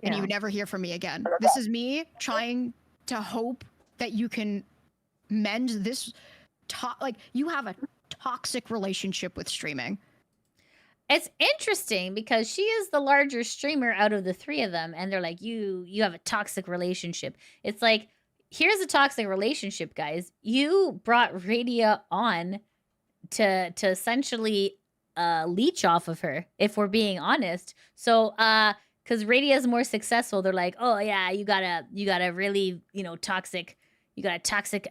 And you Yeah. would never hear from me again. This is me trying to hope that you can mend this like you have a toxic relationship with streaming. It's interesting because she is the larger streamer out of the three of them, and they're like, you have a toxic relationship. It's like, here's a toxic relationship, guys. You brought Radia on to essentially leech off of her, if we're being honest. So because Radia is more successful, they're like, oh yeah, you got a really, toxic, you got a toxic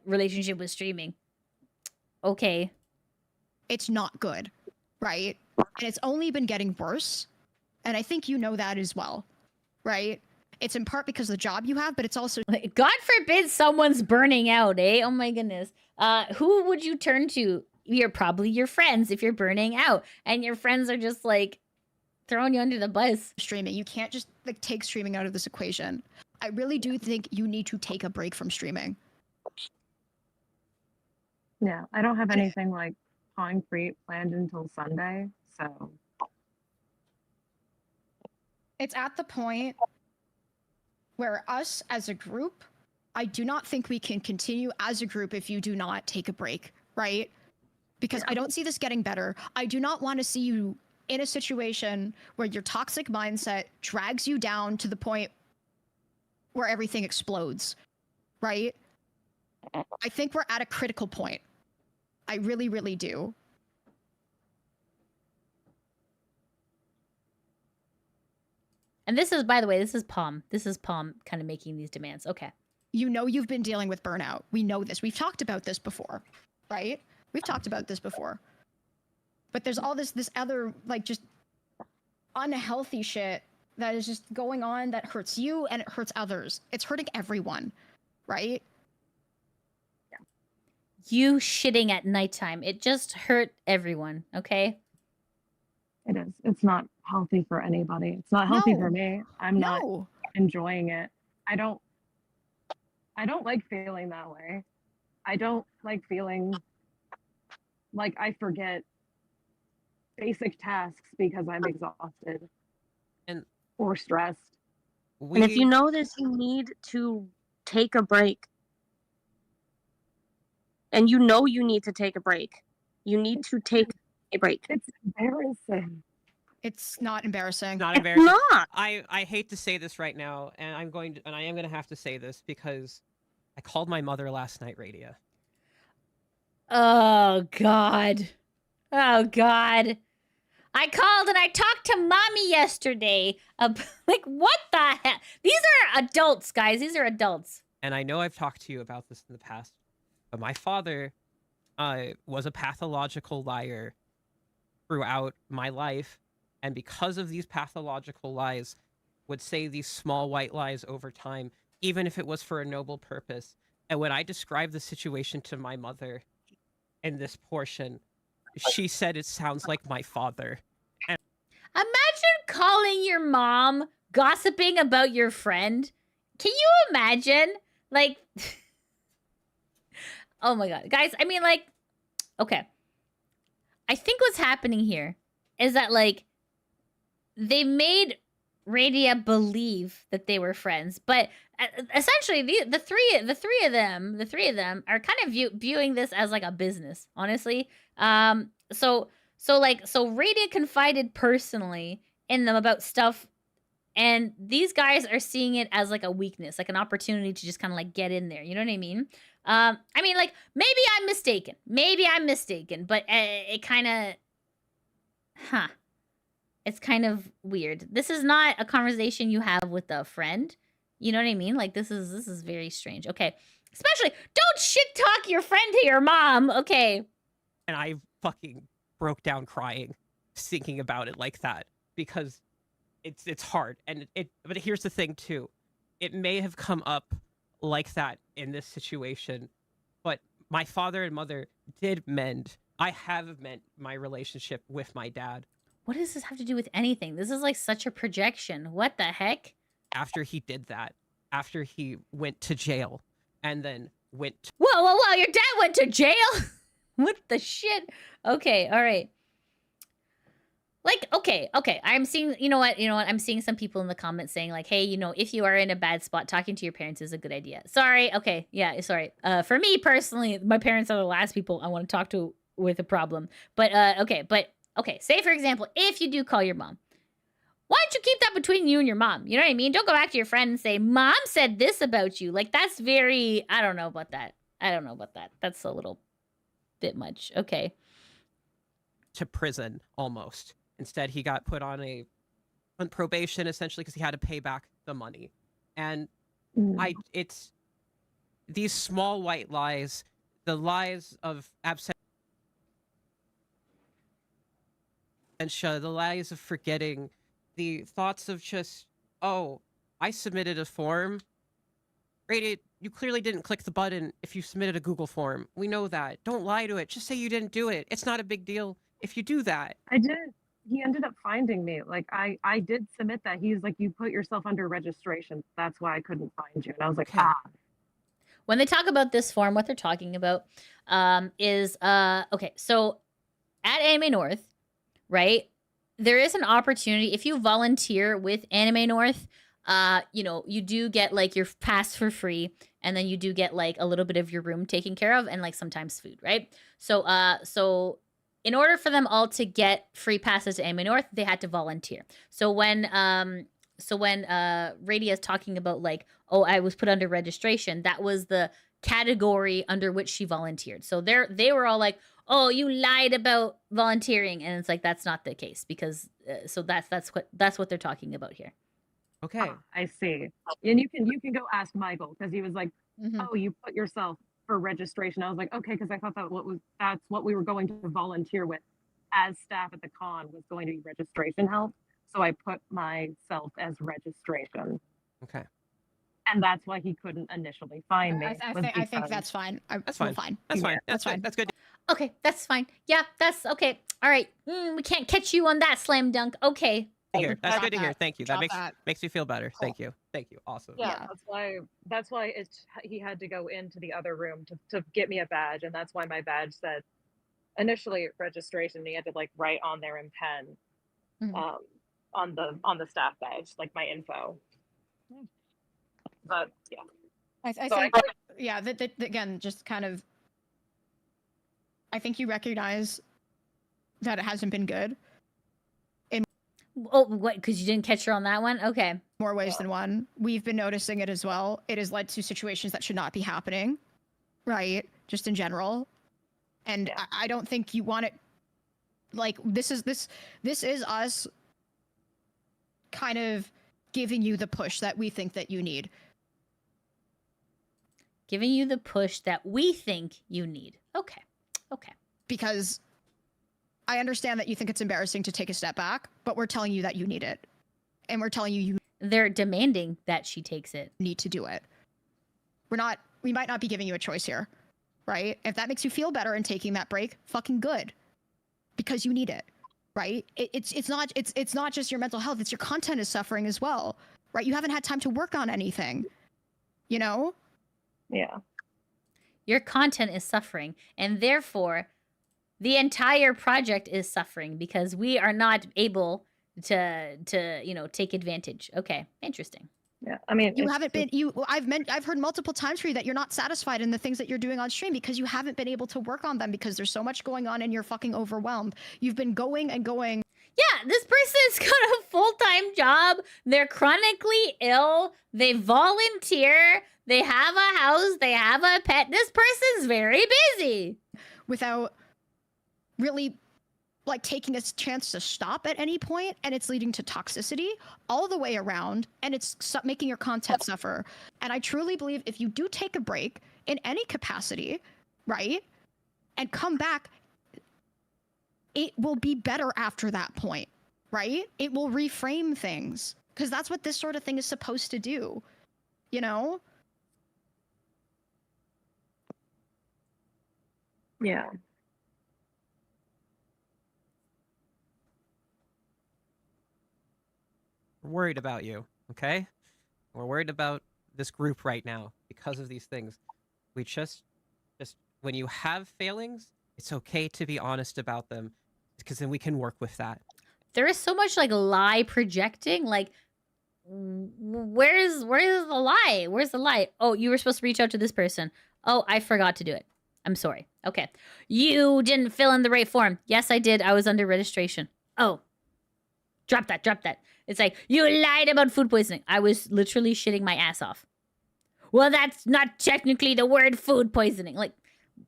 relationship with streaming. Okay. It's not good, right? And it's only been getting worse. And I think you know that as well, right? It's in part because of the job you have, but it's also God forbid someone's burning out, eh? Oh my goodness. Who would you turn to? You're probably your friends if you're burning out, and your friends are just like throwing you under the bus. streaming. You can't just like take streaming out of this equation. I really do think you need to take a break from streaming. Yeah, I don't have anything like concrete planned until Sunday, so It's at the point where us as a group, I do not think we can continue as a group if you do not take a break, right? Because I don't see this getting better. I do not want to see you in a situation where your toxic mindset drags you down to the point where everything explodes, right? I think we're at a critical point. I really, really do. And this is, by the way, this is Palm. This is Palm kind of making these demands. Okay. You know you've been dealing with burnout. We know this. We've talked about this before, right? We've talked about this before. But there's all this other, like, just unhealthy shit that is just going on that hurts you and it hurts others. It's hurting everyone, right? You shitting at nighttime. It just hurt everyone, okay? it is. It's not healthy for anybody. It's not healthy for No. me. I'm not No. enjoying it. I don't like feeling that way. I don't like feeling like I forget basic tasks because I'm exhausted And or stressed. And if you know this, you need to take a break. And you know you need to take a break. You need to take a break. It's embarrassing. It's not embarrassing. not It's embarrassing. not. I hate to say this right now, and I am going to have to say this because I called my mother last night, Radia. Oh, God. Oh, God. I called and I talked to mommy yesterday. Like, what the hell? These are adults, guys. These are adults. And I know I've talked to you about this in the past, but my father was a pathological liar throughout my life, and because of these pathological lies, would say these small white lies over time, even if it was for a noble purpose. And when I described the situation to my mother in this portion, she said it sounds like my father. Imagine calling your mom, gossiping about your friend. Can you imagine? Like, oh my god. Guys, I mean, like, okay. I think what's happening here is that, like, they made Radia believe that they were friends, but essentially the three of them are kind of viewing this as like a business, honestly. So Radia confided personally in them about stuff, and these guys are seeing it as like a weakness, like an opportunity to just kind of like get in there. You know what I mean? I mean, like, maybe I'm mistaken, but it kind of, it's kind of weird. This is not a conversation you have with a friend. You know what I mean? Like, this is very strange. Okay. Especially, don't shit talk your friend to your mom. Okay. And I fucking broke down crying, thinking about it like that, because it's hard. And but here's the thing too. It may have come up like that in this situation, but my father and mother did mend. I have mended my relationship with my dad. What does this have to do with anything? This is like such a projection. What the heck? After he did that, after he went to jail, and then went to Whoa, your dad went to jail? What the shit? Okay, all right. Like, okay. I'm seeing, you know what? I'm seeing some people in the comments saying like, hey, if you are in a bad spot, talking to your parents is a good idea. Sorry. Okay. Yeah, sorry. For me personally, my parents are the last people I want to talk to with a problem. But, okay, say for example, if you do call your mom, why don't you keep that between you and your mom? You know what I mean? Don't go back to your friend and say, Mom said this about you. Like, that's very, I don't know about that. That's a little bit much. Okay. to prison almost. Instead, he got put on probation essentially because he had to pay back the money. And it's these small white lies, the lies of absentia, the lies of forgetting, the thoughts of just, oh, I submitted a form. Radia, you clearly didn't click the button if you submitted a Google form. We know that. Don't lie to it. Just say you didn't do it. It's not a big deal if you do that. I did. He ended up finding me. Like, I did submit that. He's like, you put yourself under registration. That's why I couldn't find you. And I was like, Okay. When they talk about this form, what they're talking about is, okay, so at Anime North, right, there is an opportunity. If you volunteer with Anime North, you do get like your pass for free, and then you do get like a little bit of your room taken care of, and like sometimes food, right? So in order for them all to get free passes to Anime North, they had to volunteer. So when Radia is talking about like, oh, I was put under registration, that was the category under which she volunteered. So they were all like, oh, you lied about volunteering, and it's like, that's not the case, because so that's what they're talking about here. Okay. I see. And you can go ask Michael, because he was like, Mhm. oh, you put yourself for registration. I was like, okay, because I thought that's what we were going to volunteer with as staff at the con, was going to be registration help. So I put myself as registration. Okay. And that's why he couldn't initially find me. I think that's fine. That's fine. Fine. That's fine. Yeah, That's fine. good. That's good. Okay, that's fine. Yeah, that's okay. All right, we can't catch you on that slam dunk. Okay. Here. That's Drop good to hear. that. Thank you. That Drop makes me feel better. Cool. Thank you. Thank you. Awesome. Yeah, that's why he had to go into the other room to get me a badge, and that's why my badge said initially registration. He had to like write on there in pen, Mhm. on the staff badge, like my info. But yeah, I So think, yeah, that again, just kind of, I think you recognize that it hasn't been good Oh, what? Because you didn't catch her on that one? Okay. more ways than one. We've been noticing it as well. It has led to situations that should not be happening, right? Just in general. And Yeah. I don't think you want it. Like, this is us kind of giving you the push that we think that you need. Giving you the push that we think you need. Okay. Okay. Because I understand that you think it's embarrassing to take a step back, but we're telling you that you need it. And we're telling you They're demanding that she takes it. need to do it. We might not be giving you a choice here, right? If that makes you feel better in taking that break, fucking good. because you need it, right? It's not just your mental health, it's your content is suffering as well, right? You haven't had time to work on anything, you know? Yeah. Your content is suffering, and therefore the entire project is suffering because we are not able to take advantage. Okay, interesting. Yeah. I mean, You haven't been I've heard multiple times for you that you're not satisfied in the things that you're doing on stream because you haven't been able to work on them because there's so much going on and you're fucking overwhelmed. You've been going and going. Yeah, this person's got a full-time job. They're chronically ill. They volunteer. They have a house. They have a pet. This person's very busy. Without really like taking a chance to stop at any point, and it's leading to toxicity all the way around, and it's making your content suffer. And I truly believe if you do take a break in any capacity, right, and come back, it will be better after that point, right? It will reframe things, because that's what this sort of thing is supposed to do, you know? yeah. We're worried about you, okay? We're worried about this group right now because of these things. We just when you have failings, it's okay to be honest about them because then we can work with that. There is so much like lie projecting. Like, where's the lie? Where's the lie? Oh, you were supposed to reach out to this person. Oh, I forgot to do it. I'm sorry. Okay. You didn't fill in the right form. Yes, I did. I was under registration. Oh, drop that. It's like, you lied about food poisoning. I was literally shitting my ass off. Well, that's not technically the word food poisoning. Like,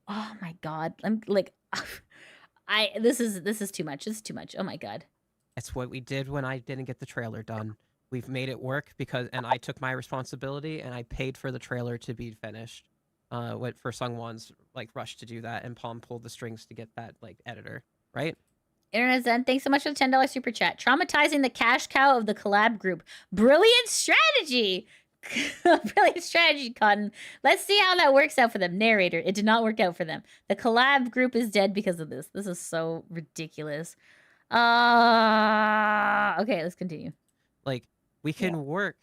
oh my God. I'm like, this is too much. This is too much. Oh my God. That's what we did when I didn't get the trailer done. We've made it work and I took my responsibility and I paid for the trailer to be finished. Went for Sungwon's like rush to do that, and Palm pulled the strings to get that like editor, right? Internet Zen, thanks so much for the $10 super chat. Traumatizing the cash cow of the collab group. Brilliant strategy. Brilliant strategy, Cotton. Let's see how that works out for them. Narrator, it did not work out for them. The collab group is dead because of this. This is so ridiculous. Okay, let's continue. Like, we can work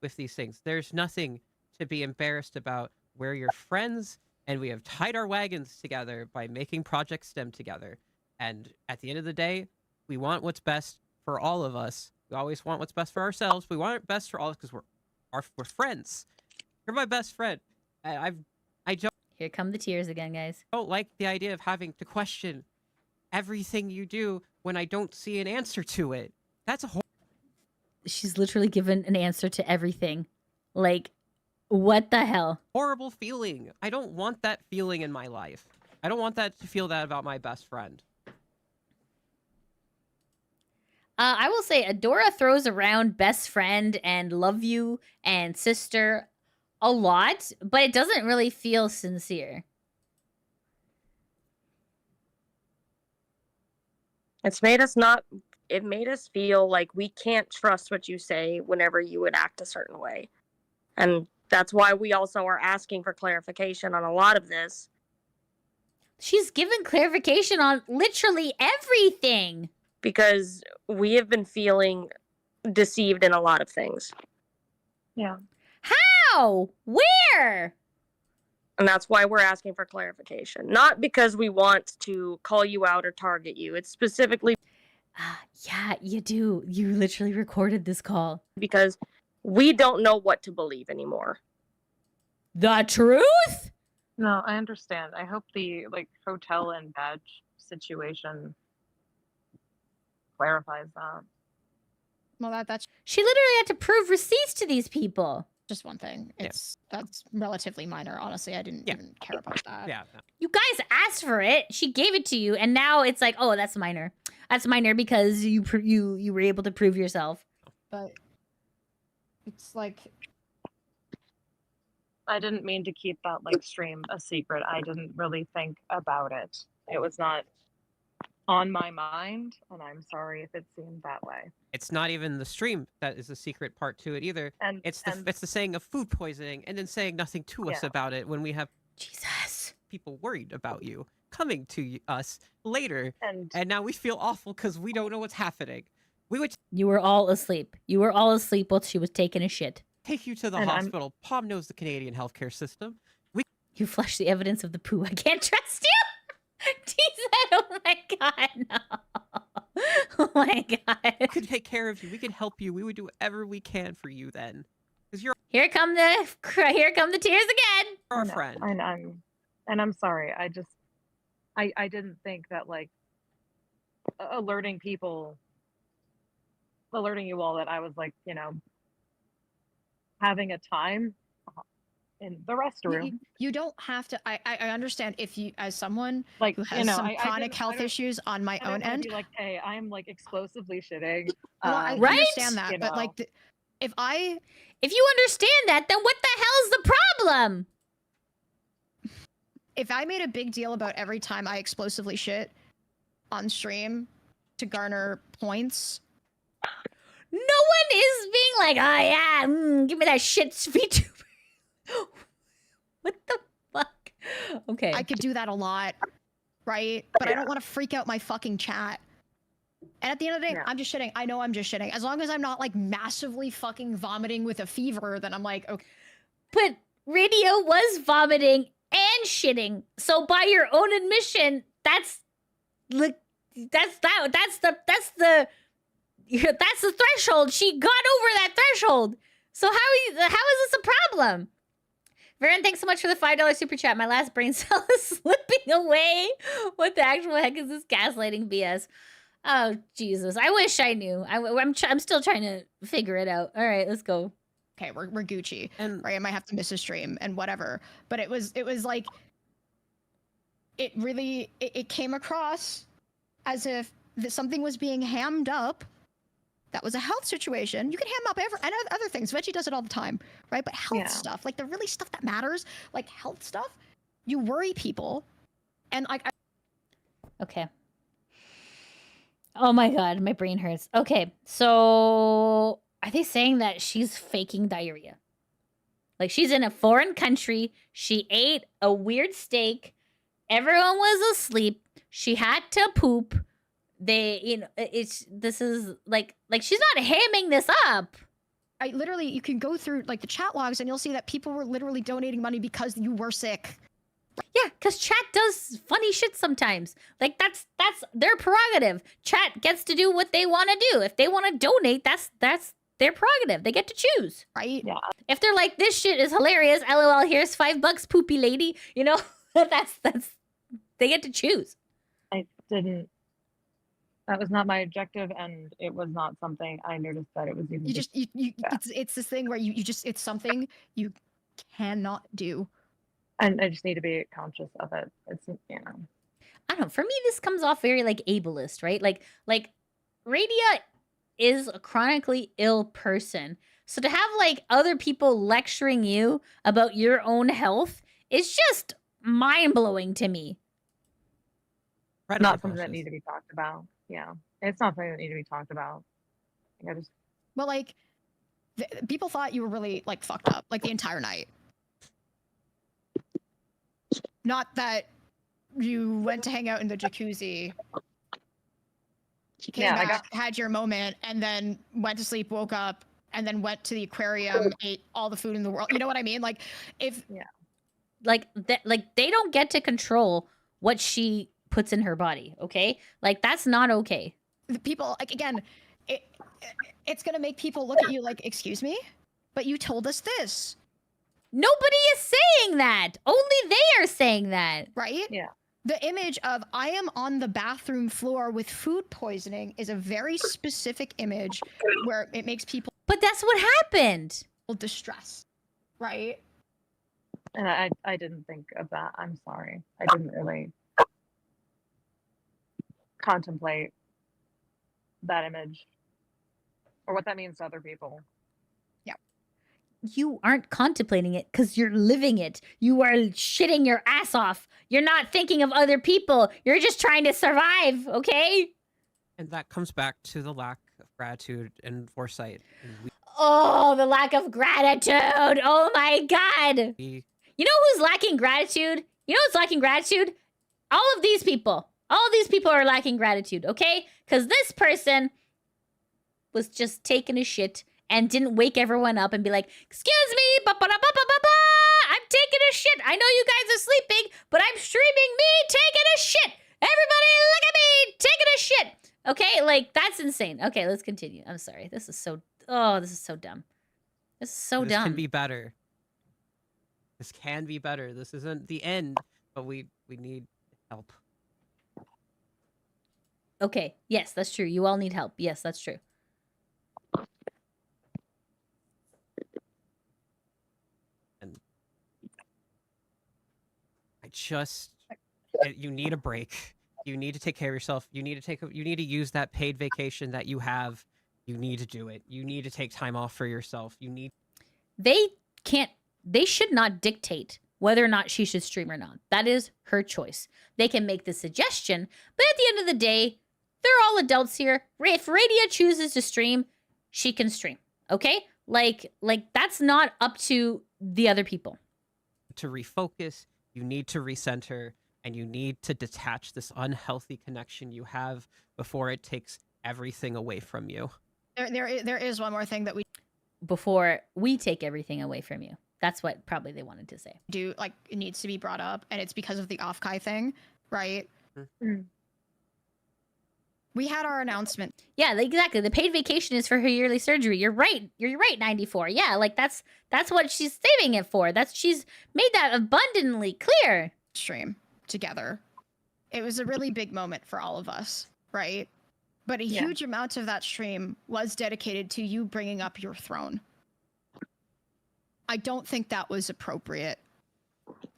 with these things. There's nothing to be embarrassed about. We're your friends, and we have tied our wagons together by making Project STEM together. And at the end of the day, we want what's best for all of us. We always want what's best for ourselves. We want it best for all of us because we're friends. You're my best friend. I don't. Here come the tears again, guys. Don't like the idea of having to question everything you do when I don't see an answer to it. That's a whole. She's literally given an answer to everything. Like, what the hell? Horrible feeling. I don't want that feeling in my life. I don't want that to feel that about my best friend. I will say Adora throws around best friend and love you and sister a lot, but it doesn't really feel sincere. It made us feel like we can't trust what you say whenever you would act a certain way. And that's why we also are asking for clarification on a lot of this. She's given clarification on literally everything. Because we have been feeling deceived in a lot of things. Yeah. How? Where? And that's why we're asking for clarification. Not because we want to call you out or target you. It's specifically... Yeah, you do. You literally recorded this call. Because we don't know what to believe anymore. The truth? No, I understand. I hope the hotel and badge situation clarifies that. Well, that's She literally had to prove receipts to these people. just one thing. That's relatively minor. Honestly, I didn't even care about that. Yeah. You guys asked for it. She gave it to you, and now it's like, oh, that's minor. That's minor because you were able to prove yourself. But it's like, I didn't mean to keep that stream a secret. I didn't really think about it. It was not on my mind, and I'm sorry if it seemed that way. It's not even the stream that is the secret part to it either. And it's the saying of food poisoning and then saying nothing to us about it when we have Jesus. people worried about you. coming to us later, And and now we feel awful because we don't know what's happening. We would You were all asleep. You were all asleep while she was taking a shit. take you to the And I'm- hospital. Pom knows the Canadian healthcare system. You flushed the evidence of the poo. I can't trust you. T said, "Oh my god, no! Oh my We god! could take care of you. We could help you. We would do whatever we can for you then, because you're Here come the tears again." our no, friend. I'm sorry. I didn't think that like alerting you all that I was like, you know, having a time in the restroom. You don't have to. I understand if you, as someone Like, who you has know, some I chronic didn't- I health don't- issues on my I don't own wanna end. be like, hey, I'm like explosively shitting. Well, I Right? understand that, you but know. like, if I If you understand that, then what the hell's the problem? made a big deal about every time I explosively shit on stream to garner points, No one is being like, "Oh yeah, give me that shit, VTuber." What the fuck? Okay. I could do that a lot, right? But I don't want to freak out my fucking chat. And at the end of the day, Yeah. I'm just shitting. I know I'm just shitting. As long as I'm not like massively fucking vomiting with a fever, then I'm like, okay. But Radio was vomiting and shitting. So by your own admission, that's the threshold. She got over that threshold. So how is this a problem? Varen, thanks so much for the $5 super chat. My last brain cell is slipping away. What the actual heck is this gaslighting BS? Oh Jesus! I wish I knew. I'm still trying to figure it out. All right, let's go. Okay, we're Gucci, And right? I might have to miss a stream and whatever. But it was like, it really it came across as if something was being hammed up. That was a health situation. You can ham up and other things. Veggie does it all the time, right? But health Yeah. stuff, like the really stuff that matters, like health stuff, you worry people, and like Okay. Oh my god, my brain hurts. Okay, so are they saying that she's faking diarrhea? Like she's in a foreign country, she ate a weird steak, everyone was asleep, she had to poop. This is like she's not hamming this up. I literally, you can go through like the chat logs and you'll see that people were literally donating money because you were sick. Yeah, because chat does funny shit sometimes. Like that's their prerogative. Chat gets to do what they want to do. If they want to donate, that's their prerogative. They get to choose. Right? Yeah. If they're like, this shit is hilarious, LOL, here's $5, poopy lady. You know, that's they get to choose. I didn't. That was not my objective, and it was not something I noticed that it was even. You just you Yeah. it's this thing where you just, it's something you cannot do. and I just need to be conscious of it. It's, you know. I don't know. For me, this comes off very like ableist, right? Like Radia is a chronically ill person. So to have like other people lecturing you about your own health is just mind blowing to me. Reddit Not something that posts. needs to be talked about. Yeah, it's not something that needs to be talked about. I just Well, like people thought you were really like fucked up like the entire night. Not that you went to hang out in the jacuzzi, came Yeah, I back, had your moment, and then went to sleep, woke up, and then went to the aquarium, ate all the food in the world. You know what I mean? Like if Like they don't get to control what she puts in her body, okay? Like that's not okay. the people, like again, it's gonna make people look at you like, excuse me, but you told us this, Nobody is saying that. Only they are saying that. right? Yeah. The image of I am on the bathroom floor with food poisoning is a very specific image where it makes people But that's what happened. distressed, right? and I didn't think of that. I'm sorry. I didn't really contemplate that image or what that means to other people. You aren't contemplating it because you're living it. You are shitting your ass off. You're not thinking of other people. You're just trying to survive, okay? And that comes back to the lack of gratitude and foresight. And Oh, the lack of gratitude. Oh my God. we You know who's lacking gratitude? You know who's lacking gratitude? all of these people are lacking gratitude, okay? Because this person was just taking a shit and didn't wake everyone up and be like, excuse me, I'm taking a shit. I know you guys are sleeping, but I'm streaming me taking a shit. Everybody look at me taking a shit. Okay, like, that's insane. Okay, let's continue. I'm sorry. This is so dumb. This is so dumb. This can be better. This can be better. This isn't the end, but we need help. Okay, yes, that's true. You all need help. Yes, that's true. And you need a break. You need to take care of yourself. You need to use that paid vacation that you have. You need to do it. You need to take time off for yourself. They should not dictate whether or not she should stream or not. That is her choice. They can make the suggestion, but at the end of the day, they're all adults here. If Radia chooses to stream, she can stream. Okay? Like that's not up to the other people. To refocus, you need to recenter, and you need to detach this unhealthy connection you have before it takes everything away from you. There is one more thing that we Before we take everything away from you. That's what probably they wanted to say. do, like, it needs to be brought up, and it's because of the off-kai thing, right? Mm. We had our announcement. Yeah, exactly. The paid vacation is for her yearly surgery. You're right. You're right, 94. Yeah, like that's what she's saving it for. She's made that abundantly clear. Stream together. It was a really big moment for all of us, right? But a huge amount of that stream was dedicated to you bringing up your throne. I don't think that was appropriate.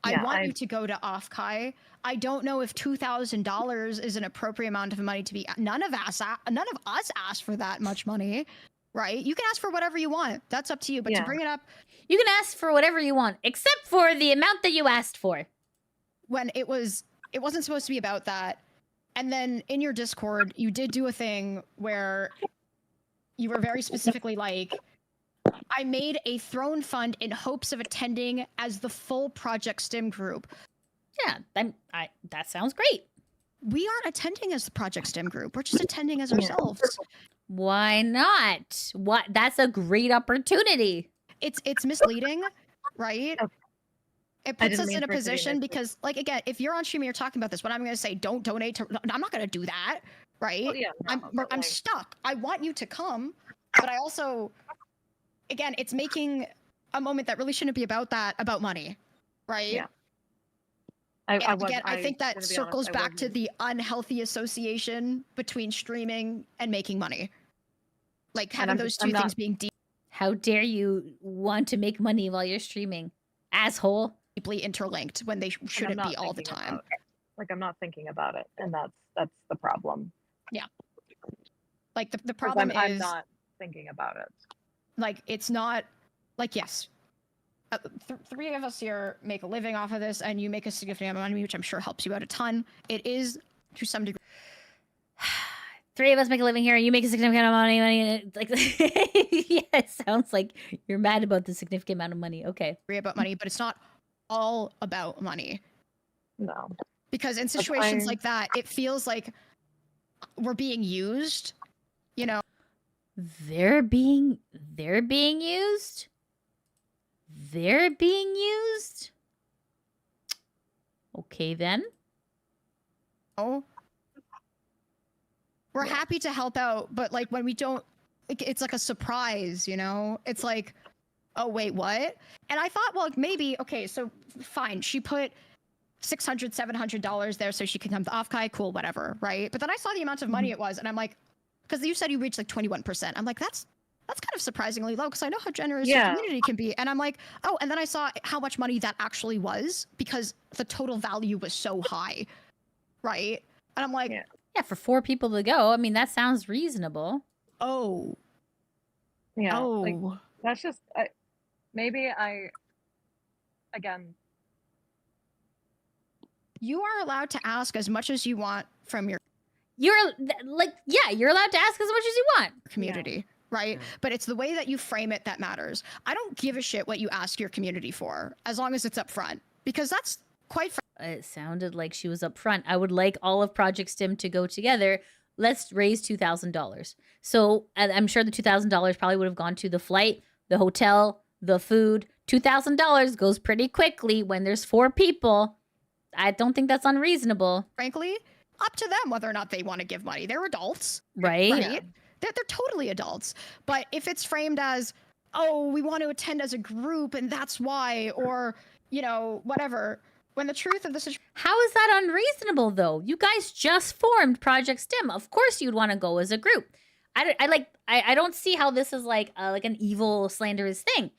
I want you to go to off-kai. I don't know if $2,000 is an appropriate amount of money to be. None of us asked for that much money, right? You can ask for whatever you want. That's up to you. But to bring it up, you can ask for whatever you want, except for the amount that you asked for. When it wasn't supposed to be about that. And then in your Discord, you did do a thing where you were very specifically like, I made a throne fund in hopes of attending as the full Project STIM group. Yeah, that sounds great. We aren't attending as the Project STIM group. We're just attending as ourselves. Why not? That's a great opportunity. It's misleading, right? Okay. It puts us in a position because, like, again, if you're on stream and you're talking about this, what I'm going to say, don't donate to. I'm not going to do that, right? Well, yeah, no, I'm stuck. I want you to come, but I also, again, it's making a moment that really shouldn't be about money, right? Yeah. I think that circles back to the unhealthy association between streaming and making money. Like having those two things being How dare you want to make money while you're streaming, asshole? Deeply interlinked when they shouldn't be all the time. Like, I'm not thinking about it, and that's the problem. Yeah. Like the problem I'm not thinking about it. Like, it's not like, yes, three of us here make a living off of this, and you make a significant amount of money, which I'm sure helps you out a ton. It is to some degree. Three of us make a living here, and you make a significant amount of money. Like, yeah, it sounds like you're mad about the significant amount of money. Okay. About money, but it's not all about money. No. Because in situations like that, it feels like we're being used, you know. They're being used? They're being used? Okay, then. Oh. We're happy to help out, but, like, when we don't, it's like a surprise, you know? It's like, oh, wait, what? And I thought, well, maybe, okay, so fine. She put $600, $700 there so she can come to off-kai, cool, whatever, right? But then I saw the amount of money it was, and I'm like, because you said you reached like 21%. I'm like, that's kind of surprisingly low, because I know how generous your community can be. And I'm like, oh, and then I saw how much money that actually was, because the total value was so high, right? And I'm like, yeah, for 4 people to go, I mean, that sounds reasonable. Oh. Yeah. Oh. Like, that's just, again. You are allowed to ask as much as you want from your... You're allowed to ask as much as you want. Community, right? But it's the way that you frame it that matters. I don't give a shit what you ask your community for, as long as it's up front, because that's quite It sounded like she was upfront. I would like all of Project STIM to go together. Let's raise $2,000. So I'm sure the $2,000 probably would have gone to the flight, the hotel, the food. $2,000 goes pretty quickly when there's 4 people. I don't think that's unreasonable. Frankly, up to them whether or not they want to give money. They're adults, right? Right? They're totally adults. But if it's framed as, oh, we want to attend as a group and that's why, or, you know, whatever, when the truth of the situation... How is that unreasonable, though? You guys just formed Project STIM. Of course you'd want to go as a group. I don't see how this is like an evil, slanderous thing.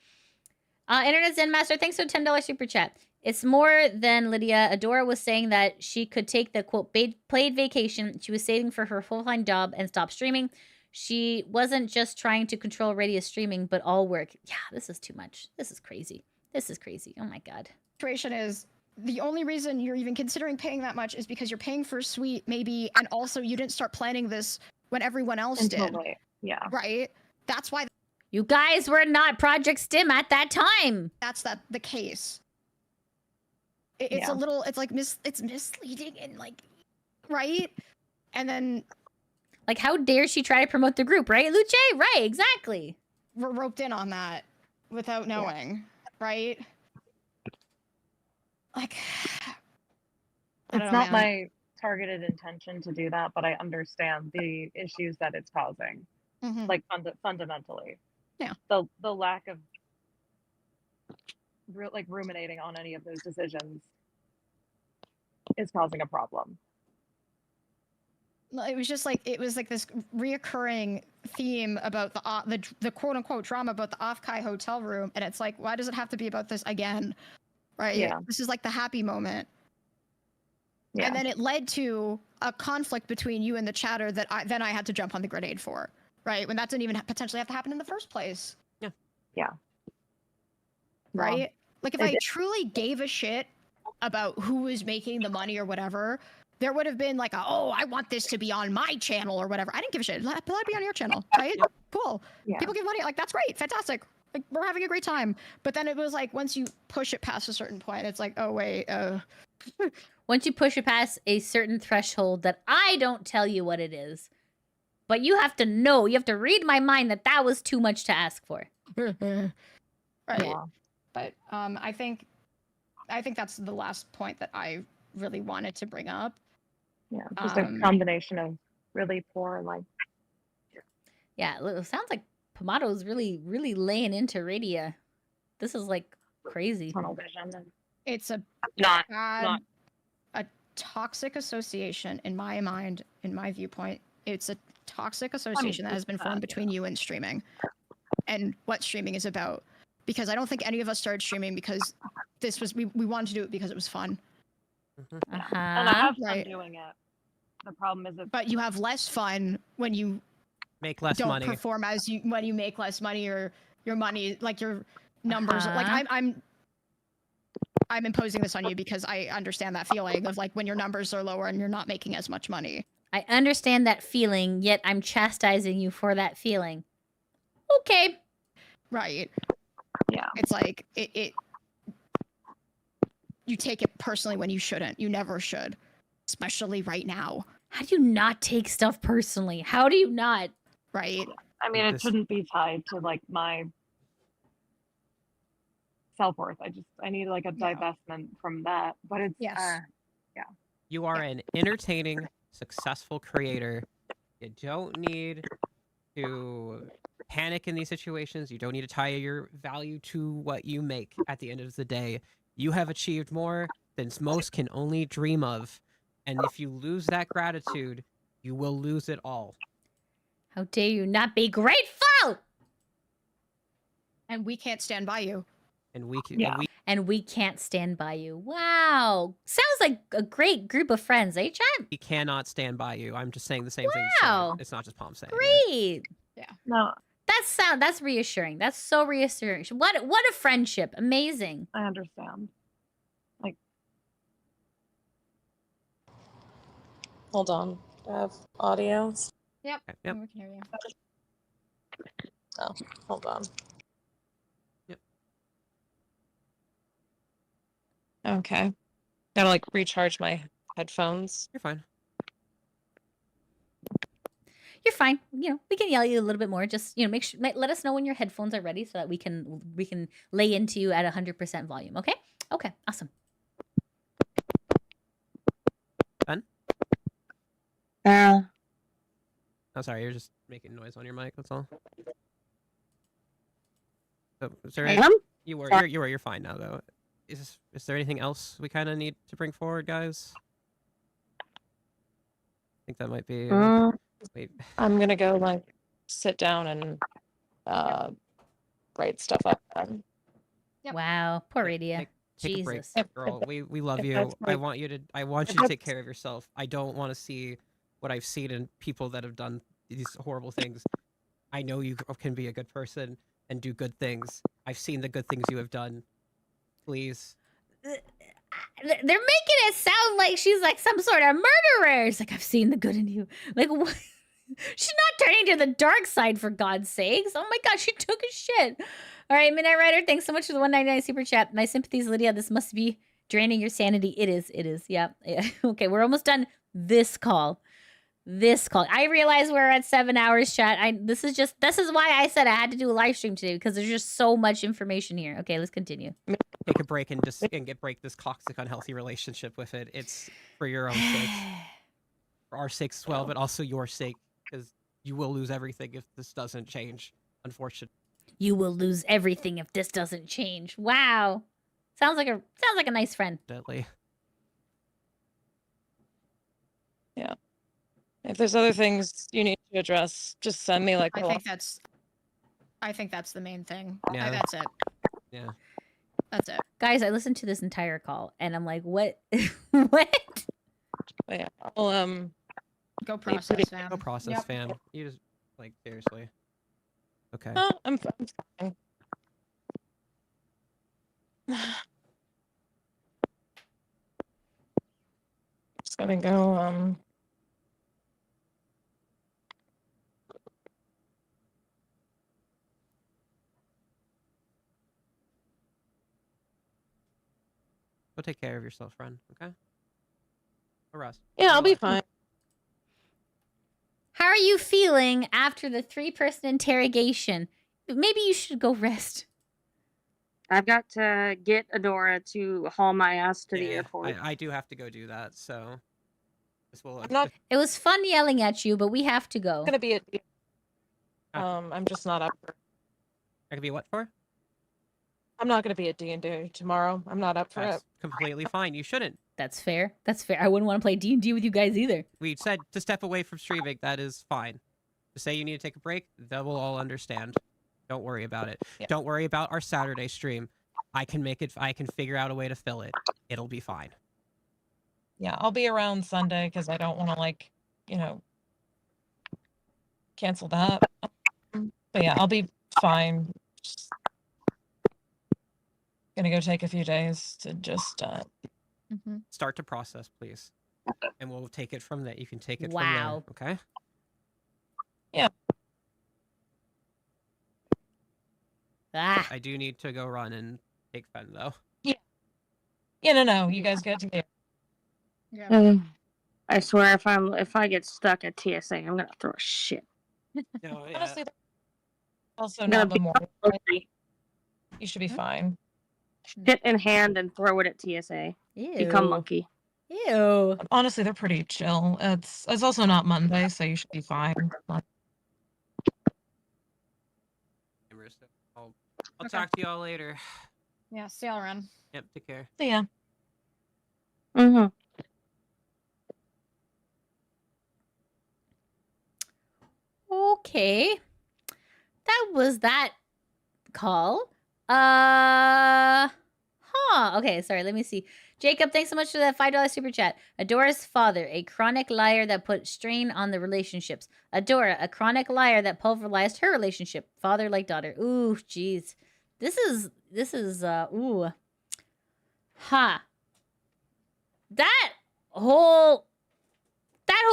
Internet Zen Master, thanks for $10 super chat. It's more than Lydia. Adora was saying that she could take the, quote, paid vacation. She was saving for her full-time job and stop streaming. She wasn't just trying to control Radia's streaming, but all work. Yeah, this is too much. This is crazy. This is crazy. Oh my God. Situation is, the only reason you're even considering paying that much is because you're paying for a suite, maybe, and also you didn't start planning this when everyone else did. Late. Yeah. Right? That's why you guys were not Project STIM at that time. That's the case. It's a little, it's like, it's misleading and like, right? And then... Like, how dare she try to promote the group, right, Luce? Right, exactly. We're roped in on that without knowing, right? Like... It's not my targeted intention to do that, but I understand the issues that it's causing, like fundamentally. Yeah. The lack of like ruminating on any of those decisions is causing a problem. It was just like, it was like this reoccurring theme about the quote unquote drama about the Off-Kai hotel room, and it's like, why does it have to be about this again? Right? Yeah. This is like the happy moment. Yeah. And then it led to a conflict between you and the chatter that I had to jump on the grenade for, right? When that didn't even potentially have to happen in the first place. Yeah. Yeah. Right? Well, like if I truly gave a shit about who was making the money or whatever, there would have been like, oh, I want this to be on my channel or whatever. I didn't give a shit. Let it be on your channel, right? Yep. Cool. Yeah. People give money. Like, that's great. Fantastic. Like, we're having a great time. But then it was like, once you push it past a certain point, it's like, oh, wait. Once you push it past a certain threshold that I don't tell you what it is, but you have to know, you have to read my mind that that was too much to ask for. Right. Yeah. But I think that's the last point that I really wanted to bring up. Yeah. Just a combination of really poor, like. Yeah, it sounds like Pomato's really, really laying into Radia. This is like crazy. Tunnel vision. And It's a not a toxic association in my mind, in my viewpoint. It's a toxic association that has been formed between you and streaming, and what streaming is about. Because I don't think any of us started streaming because this was we wanted to do it because it was fun. and I have fun Right. doing it. The problem is that But you have less fun when you Make less don't money. perform as you when you make less money, or your money, like your numbers. Like I'm imposing this on you because I understand that feeling of like when your numbers are lower and you're not making as much money. I understand that feeling, yet I'm chastising you for that feeling. Okay. Right. yeah. It's like it you take it personally when you shouldn't. You never should. Especially right now. How do you not take stuff personally? How do you not? Right? I mean, it This- shouldn't be tied to like my self-worth. I need like a No. divestment from that. But it's Yes. You are an entertaining, successful creator. You don't need to panic in these situations. You don't need to tie your value to what you make at the end of the day. You have achieved more than most can only dream of. And if you lose that gratitude, you will lose it all. How dare you not be grateful? And we can't stand by you. And we can, Yeah. And we can't stand by you. Wow. Sounds like a great group of friends, eh, chat? we cannot stand by you. I'm just saying the same thing. Wow. It's not just Palm saying it. Great. no, That's reassuring. That's so reassuring. What a friendship. Amazing. I understand. Like, Hold on. I have audio. Yep. Okay, yep. We can hear you. Oh, hold on. Yep. Okay. Gotta like recharge my headphones. You're fine. You're fine. You know, we can yell at you a little bit more. Just, you know, make sure, let us know when your headphones are ready so that we can lay into you at 100% volume. Okay. Okay. Awesome. Ben? Uh, Oh, sorry, you're just making noise on your mic. That's all. So, is there I am? you're fine now though. Is there anything else we kind of need to bring forward, guys? I think that might be. Wait. I'm gonna go like sit down and write stuff up. Yep. Wow. Poor Yeah, Radia. Take a break, Jesus. girl. We love if you. that's I like- want you to take care of yourself. I don't want to see what I've seen in people that have done these horrible things. I know you can be a good person and do good things. I've seen the good things you have done. Please. They're making it sound like she's like some sort of murderer. It's like, I've seen the good in you. Like, what? She's not turning to the dark side, for God's sakes. Oh my God, she took a shit. All right, Midnight Rider, thanks so much for the 199 super chat. My sympathies, Lydia. This must be draining your sanity. It is. It is. Yeah. Okay, we're almost done this call. I realize we're at 7 hours, chat. This is why I said I had to do a live stream today, because there's just so much information here. Okay, let's continue. Take a break and break this toxic, unhealthy relationship with it. It's for your own sake. For our sakes as well, but also your sake, because you will lose everything if this doesn't change, unfortunately. You will lose everything if this doesn't change. Wow. Sounds like a nice friend. Deadly. Yeah. If there's other things you need to address, just send me like I think that's the main thing. Yeah. That's it. Yeah. That's it. Guys, I listened to this entire call and I'm like, what? What? But yeah, I'll Go pretty- process, fam. No process, Yep. fam. You just like seriously. Okay. I'm fine. Just gonna go Go take care of yourself, friend. Okay. Go rest. yeah, I'll be Relax. fine. How are you feeling after the 3-person interrogation? Maybe you should go rest. I've got to get Adora to haul my ass to the Yeah, airport. I do have to go do that, so this will. I'm not It was fun yelling at you, but we have to go. gonna be I'm just not up for I could be what for? I'm not gonna be at D&D tomorrow. I'm not up for That's it. completely fine. You shouldn't. That's fair. That's fair. I wouldn't want to play D&D with you guys either. We said to step away from streaming. That is fine. To say you need to take a break, that will all understand. Don't worry about it. Yeah. Don't worry about our Saturday stream. I can make it. I can figure out a way to fill it. It'll be fine. Yeah, I'll be around Sunday because I don't want to like, cancel that. But yeah, I'll be fine. Just gonna go take a few days to just Mm-hmm. Start to process, please, and we'll take it from there. You can take it Wow. from there. Okay. Ah. I do need to go run and take Fen though. no, you guys get to me. Yeah. I swear, if I get stuck at TSA, I'm gonna throw a shit. No, yeah. Honestly, also I'm gonna not be Memorial. Hungry. You should be fine. Shit in hand and throw it at TSA. Ew. Become monkey. Ew. Honestly, they're pretty chill. It's also not Monday, so you should be fine. Like, I'll Okay. talk to y'all later. Yeah. See y'all around. Yep. Take care. so yeah. Mm-hmm. Okay. That was that call. Okay, sorry, let me see. Jacob, thanks so much for that $5 super chat. Adora's father, a chronic liar that put strain on the relationships. Adora, a chronic liar that pulverized her relationship. Father like daughter. Ooh, jeez. This is ooh. Ha. That whole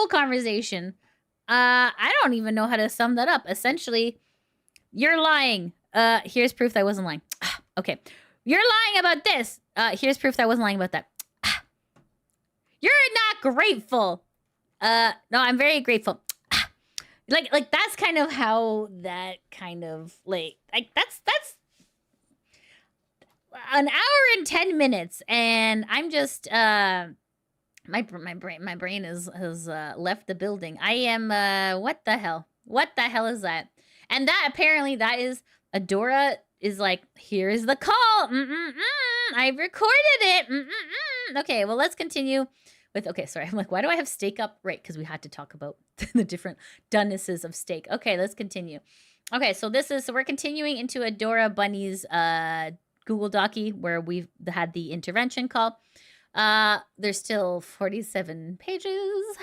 conversation, I don't even know how to sum that up. Essentially, you're lying. Here's proof that I wasn't lying. Okay. You're lying about this. Here's proof that I wasn't lying about that. You're not grateful. No, I'm very grateful. Like that's kind of how that kind of like that's an hour and 10 minutes, and I'm just my brain has left the building. I am what the hell? What the hell is that? And that apparently that is Adora is like, here is the call. I recorded it. Okay, well let's continue with. Okay, sorry. I'm like, why do I have steak up? Right, because we had to talk about the different donenesses of steak. Okay, let's continue. Okay, so we're continuing into Adora Bunny's Google Docie where we've had the intervention call. There's still 47 pages.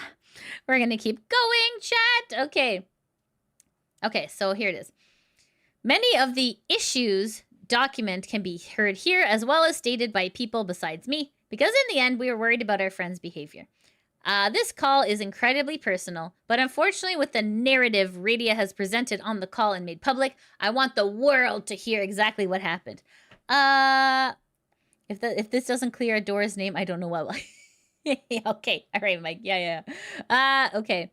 We're gonna keep going, chat. Okay, so here it is. Many of the issues document can be heard here as well as stated by people besides me, because in the end we were worried about our friend's behavior. This call is incredibly personal, but unfortunately with the narrative Radia has presented on the call and made public, I want the world to hear exactly what happened. If this doesn't clear Adora's name, I don't know what. Okay, all right, Mike. Yeah. Okay.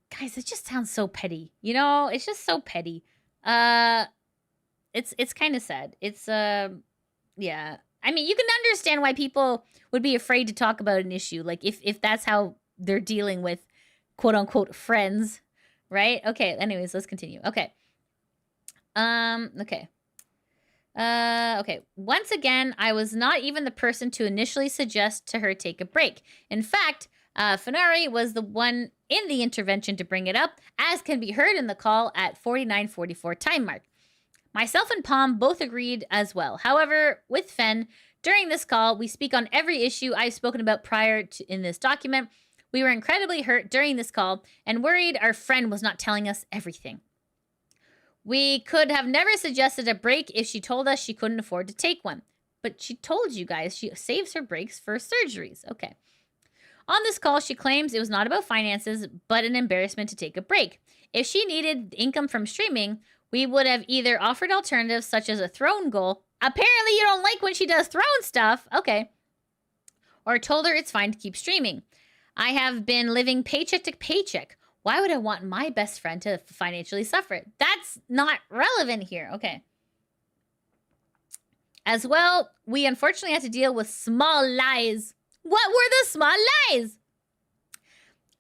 Guys, it just sounds so petty. You know, it's just so petty. It's kind of sad. It's yeah. I mean, you can understand why people would be afraid to talk about an issue, like if that's how they're dealing with quote unquote friends, right? Okay. Anyways, let's continue. Okay. Okay. Okay. Once again, I was not even the person to initially suggest to her take a break. In fact, Fenari was the one in the intervention to bring it up, as can be heard in the call at 49:44 time mark. Myself and Pom both agreed as well. However, with Fen, during this call, we speak on every issue I've spoken about prior to in this document. We were incredibly hurt during this call and worried our friend was not telling us everything. We could have never suggested a break if she told us she couldn't afford to take one. But she told you guys she saves her breaks for surgeries. Okay. On this call, she claims it was not about finances, but an embarrassment to take a break. If she needed income from streaming, we would have either offered alternatives such as a throne goal. Apparently you don't like when she does throne stuff. Okay. Or told her it's fine to keep streaming. I have been living paycheck to paycheck. Why would I want my best friend to financially suffer? That's not relevant here. Okay. As well, we unfortunately had to deal with small lies. What were the small lies?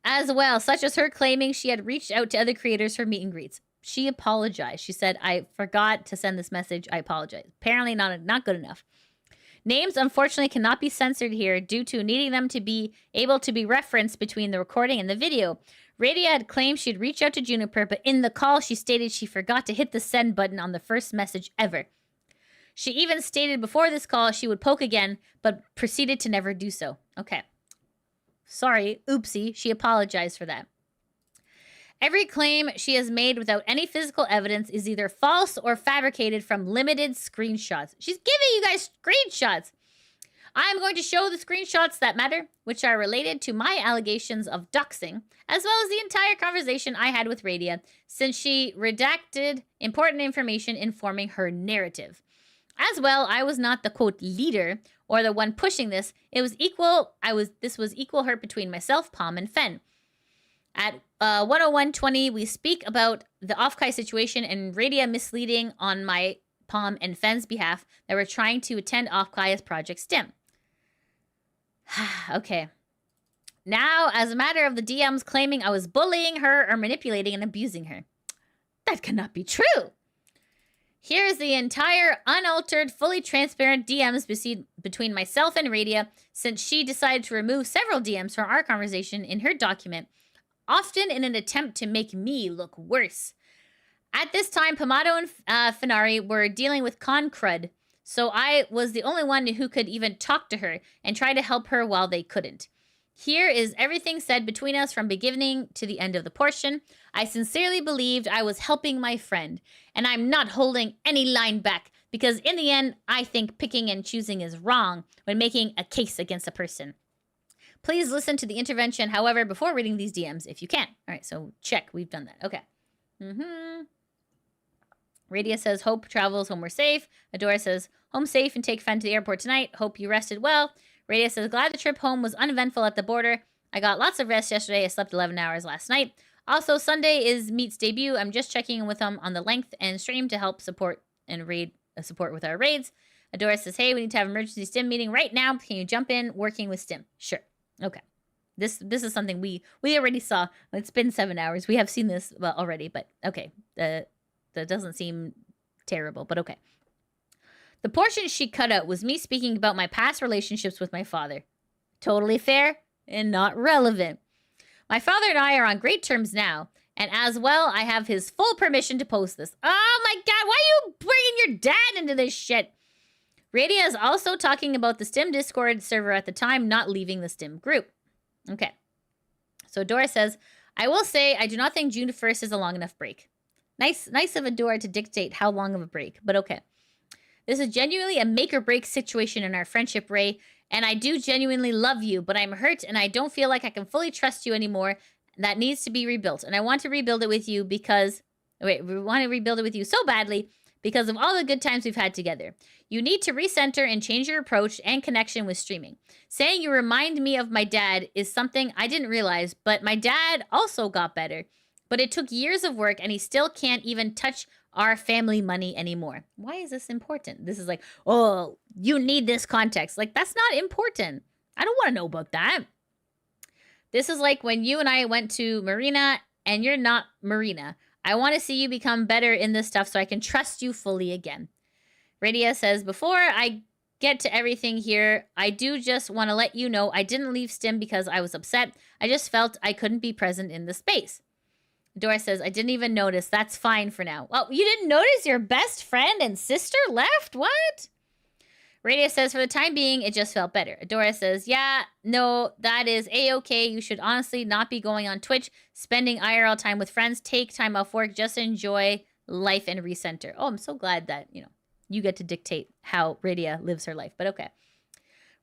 As well, such as her claiming she had reached out to other creators for meet and greets. She apologized. She said, I forgot to send this message. I apologize. Apparently not good enough. Names, unfortunately, cannot be censored here due to needing them to be able to be referenced between the recording and the video. Radia had claimed she'd reach out to Juniper, but in the call, she stated she forgot to hit the send button on the first message ever. She even stated before this call she would poke again, but proceeded to never do so. Okay. Sorry, oopsie. She apologized for that. Every claim she has made without any physical evidence is either false or fabricated from limited screenshots. She's giving you guys screenshots. I am going to show the screenshots that matter, which are related to my allegations of doxing, as well as the entire conversation I had with Radia, since she redacted important information informing her narrative. As well, I was not the quote leader or the one pushing this. It was equal. This was equal hurt between myself, Pom, and Fen. At 101:20, we speak about the Offkai situation and Radia misleading on my Pom and Fen's behalf that we're trying to attend Offkai as Project STIM. Okay. Now, as a matter of the DMs claiming I was bullying her or manipulating and abusing her. That cannot be true. Here's the entire unaltered, fully transparent DMs between myself and Radia since she decided to remove several DMs from our conversation in her document, often in an attempt to make me look worse. At this time, Pomato and Fenari were dealing with con crud, so I was the only one who could even talk to her and try to help her while they couldn't. Here is everything said between us from beginning to the end of the portion. I sincerely believed I was helping my friend, and I'm not holding any line back because in the end, I think picking and choosing is wrong when making a case against a person. Please listen to the intervention, however, before reading these DMs if you can. All right, so check. We've done that. Okay. Radia says, hope travels home we're safe. Adora says, home safe and take Fen to the airport tonight. Hope you rested well. Radia says, glad the trip home was uneventful at the border. I got lots of rest yesterday. I slept 11 hours last night. Also, Sunday is Meat's debut. I'm just checking in with him on the length and stream to help support and raid support with our raids. Adora says, hey, we need to have an emergency STIM meeting right now. Can you jump in working with STIM? Sure. Okay. This is something we already saw. It's been 7 hours. We have seen this already, but okay. That doesn't seem terrible, but okay. The portion she cut out was me speaking about my past relationships with my father. Totally fair and not relevant. My father and I are on great terms now, and as well, I have his full permission to post this. Oh my god, why are you bringing your dad into this shit? Radia is also talking about the STIM Discord server at the time, not leaving the STIM group. Okay. So Adora says, I will say I do not think June 1st is a long enough break. Nice of Adora to dictate how long of a break, but okay. This is genuinely a make or break situation in our friendship, Ray, and I do genuinely love you, but I'm hurt and I don't feel like I can fully trust you anymore. That needs to be rebuilt, and I want to rebuild it with you because... Wait, we want to rebuild it with you so badly because of all the good times we've had together. You need to recenter and change your approach and connection with streaming. Saying you remind me of my dad is something I didn't realize, but my dad also got better. But it took years of work, and he still can't even touch our family money anymore. Why is this important? This is like, oh, you need this context. Like, that's not important. I don't want to know about that. This is like when you and I went to Marina, and you're not Marina. I want to see you become better in this stuff so I can trust you fully again. Radia says, before I get to everything here, I do just want to let you know I didn't leave STIM because I was upset. I just felt I couldn't be present in the space. Dora says, I didn't even notice. That's fine for now. Well, you didn't notice your best friend and sister left? What? Radia says, for the time being, it just felt better. Adora says, yeah, no, that is A-okay. You should honestly not be going on Twitch, spending IRL time with friends, take time off work, just enjoy life and recenter. Oh, I'm so glad that, you get to dictate how Radia lives her life, but okay.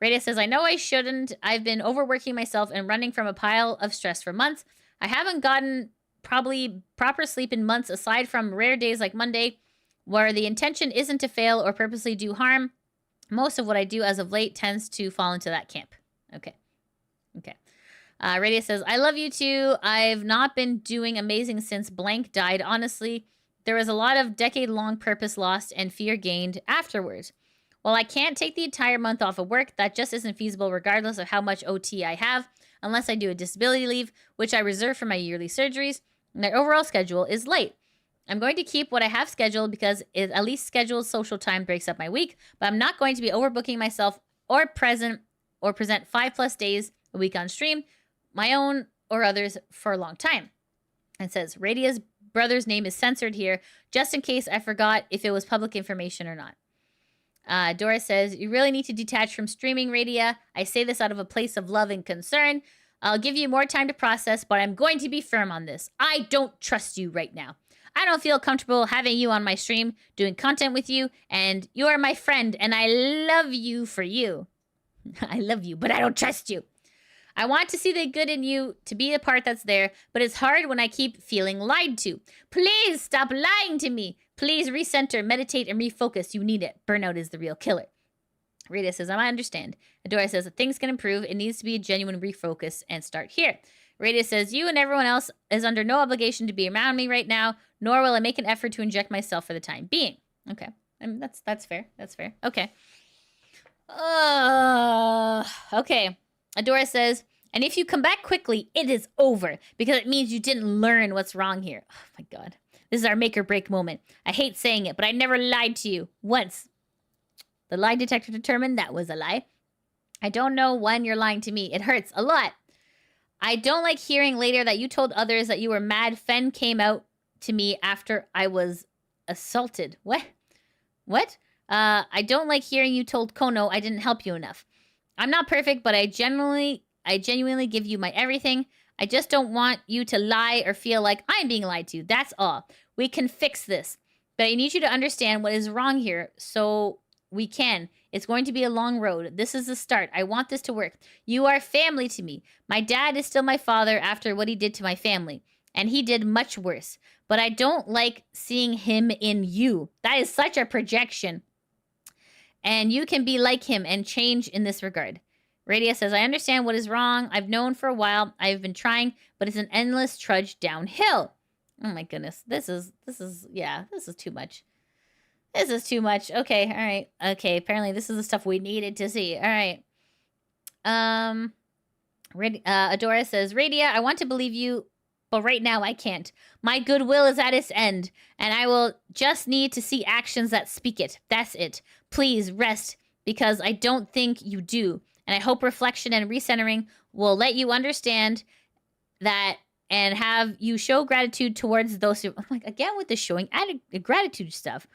Radia says, I know I shouldn't. I've been overworking myself and running from a pile of stress for months. I haven't gotten probably proper sleep in months aside from rare days like Monday where the intention isn't to fail or purposely do harm. Most of what I do as of late tends to fall into that camp. Okay. Radia says, I love you too. I've not been doing amazing since blank died. Honestly, there was a lot of decade-long purpose lost and fear gained afterwards. While I can't take the entire month off of work, that just isn't feasible regardless of how much OT I have, unless I do a disability leave, which I reserve for my yearly surgeries. My overall schedule is light. I'm going to keep what I have scheduled because it at least scheduled social time breaks up my week, but I'm not going to be overbooking myself or present 5+ days a week on stream, my own or others, for a long time. It says, Radia's brother's name is censored here, just in case I forgot if it was public information or not. Dora says, you really need to detach from streaming, Radia. I say this out of a place of love and concern. I'll give you more time to process, but I'm going to be firm on this. I don't trust you right now. I don't feel comfortable having you on my stream, doing content with you, and you are my friend, and I love you for you. I love you, but I don't trust you. I want to see the good in you, to be the part that's there, but it's hard when I keep feeling lied to. Please stop lying to me. Please recenter, meditate, and refocus. You need it. Burnout is the real killer. Rita says, I understand. Adora says that things can improve. It needs to be a genuine refocus and start here. Rita says, you and everyone else is under no obligation to be around me right now, nor will I make an effort to inject myself for the time being. Okay. That's fair. That's fair. Okay. Okay. Adora says, and if you come back quickly, it is over because it means you didn't learn what's wrong here. Oh my God. This is our make or break moment. I hate saying it, but I never lied to you once. The lie detector determined that was a lie. I don't know when you're lying to me. It hurts a lot. I don't like hearing later that you told others that you were mad Fen came out to me after I was assaulted. What? I don't like hearing you told Kono I didn't help you enough. I'm not perfect, but I genuinely give you my everything. I just don't want you to lie or feel like I'm being lied to. That's all. We can fix this. But I need you to understand what is wrong here so we can. It's going to be a long road. This is the start. I want this to work. You are family to me. My dad is still my father after what he did to my family. And he did much worse. But I don't like seeing him in you. That is such a projection. And you can be like him and change in this regard. Radia says, I understand what is wrong. I've known for a while. I've been trying, but it's an endless trudge downhill. Oh my goodness. This is too much. This is too much. Okay, all right. Okay, apparently this is the stuff we needed to see. All right. Adora says, Radia, I want to believe you, but right now I can't. My goodwill is at its end, and I will just need to see actions that speak it. That's it. Please rest, because I don't think you do. And I hope reflection and recentering will let you understand that and have you show gratitude towards those who... I'm like, again with the showing gratitude stuff.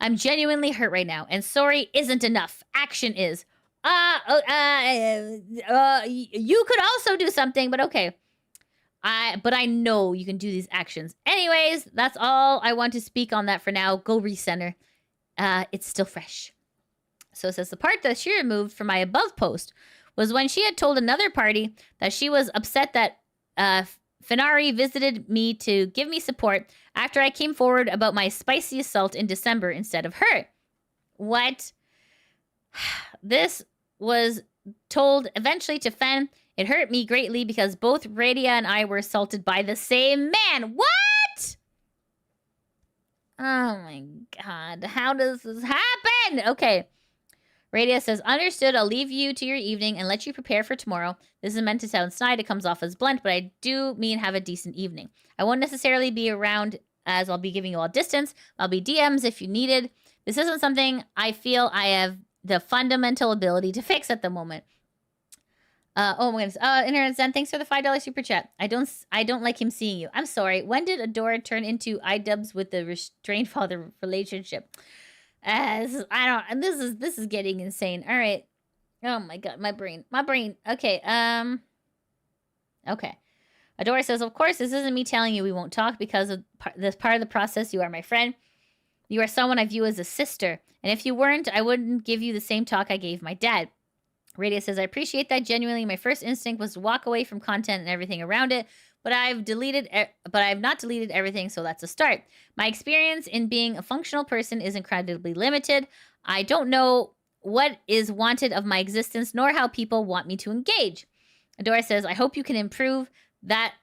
I'm genuinely hurt right now, and sorry isn't enough. Action is. You could also do something, but okay. But I know you can do these actions. Anyways, that's all I want to speak on that for now. Go recenter. It's still fresh. So it says, the part that she removed from my above post was when she had told another party that she was upset that Fenari visited me to give me support after I came forward about my spicy assault in December instead of her. What? This was told eventually to Fen. It hurt me greatly because both Radia and I were assaulted by the same man. What? Oh my god. How does this happen? Okay. Radia says, understood. I'll leave you to your evening and let you prepare for tomorrow. This is meant to sound snide. It comes off as blunt, but I do mean have a decent evening. I won't necessarily be around as I'll be giving you all distance. I'll be DMs if you needed. This isn't something I feel I have the fundamental ability to fix at the moment. Oh my goodness. Internet Zen, thanks for the $5 super chat. I don't like him seeing you. I'm sorry. When did Adora turn into iDubbbz with the restrained father relationship? This is getting insane. All right. Oh my god, my brain. Okay. Okay. Adora says, of course, this isn't me telling you we won't talk because of this part of the process. You are my friend. You are someone I view as a sister. And if you weren't, I wouldn't give you the same talk I gave my dad. Radia says, I appreciate that. Genuinely, my first instinct was to walk away from content and everything around it. But I've not deleted everything, so that's a start. My experience in being a functional person is incredibly limited. I don't know what is wanted of my existence, nor how people want me to engage. Adora says, I hope you can improve that.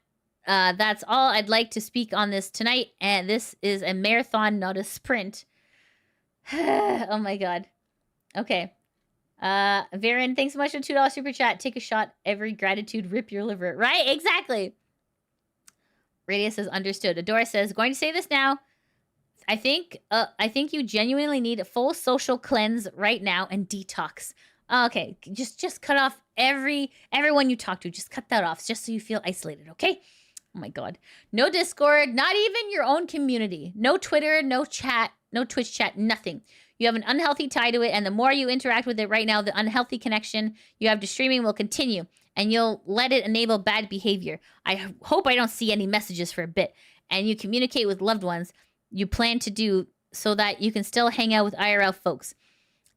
That's all I'd like to speak on this tonight, and this is a marathon, not a sprint. Oh my god. Okay. Varen, thanks so much for $2 super chat. Take a shot. Every gratitude, rip your liver. Right? Exactly. Radius says, understood. Adora says, going to say this now. I think you genuinely need a full social cleanse right now and detox. Okay, just cut off everyone you talk to. Just cut that off, just so you feel isolated, okay? Oh my god. No Discord, not even your own community. No Twitter, no chat, no Twitch chat, nothing. You have an unhealthy tie to it, and the more you interact with it right now, the unhealthy connection you have to streaming will continue, and you'll let it enable bad behavior. I hope I don't see any messages for a bit, and you communicate with loved ones you plan to do so that you can still hang out with IRL folks.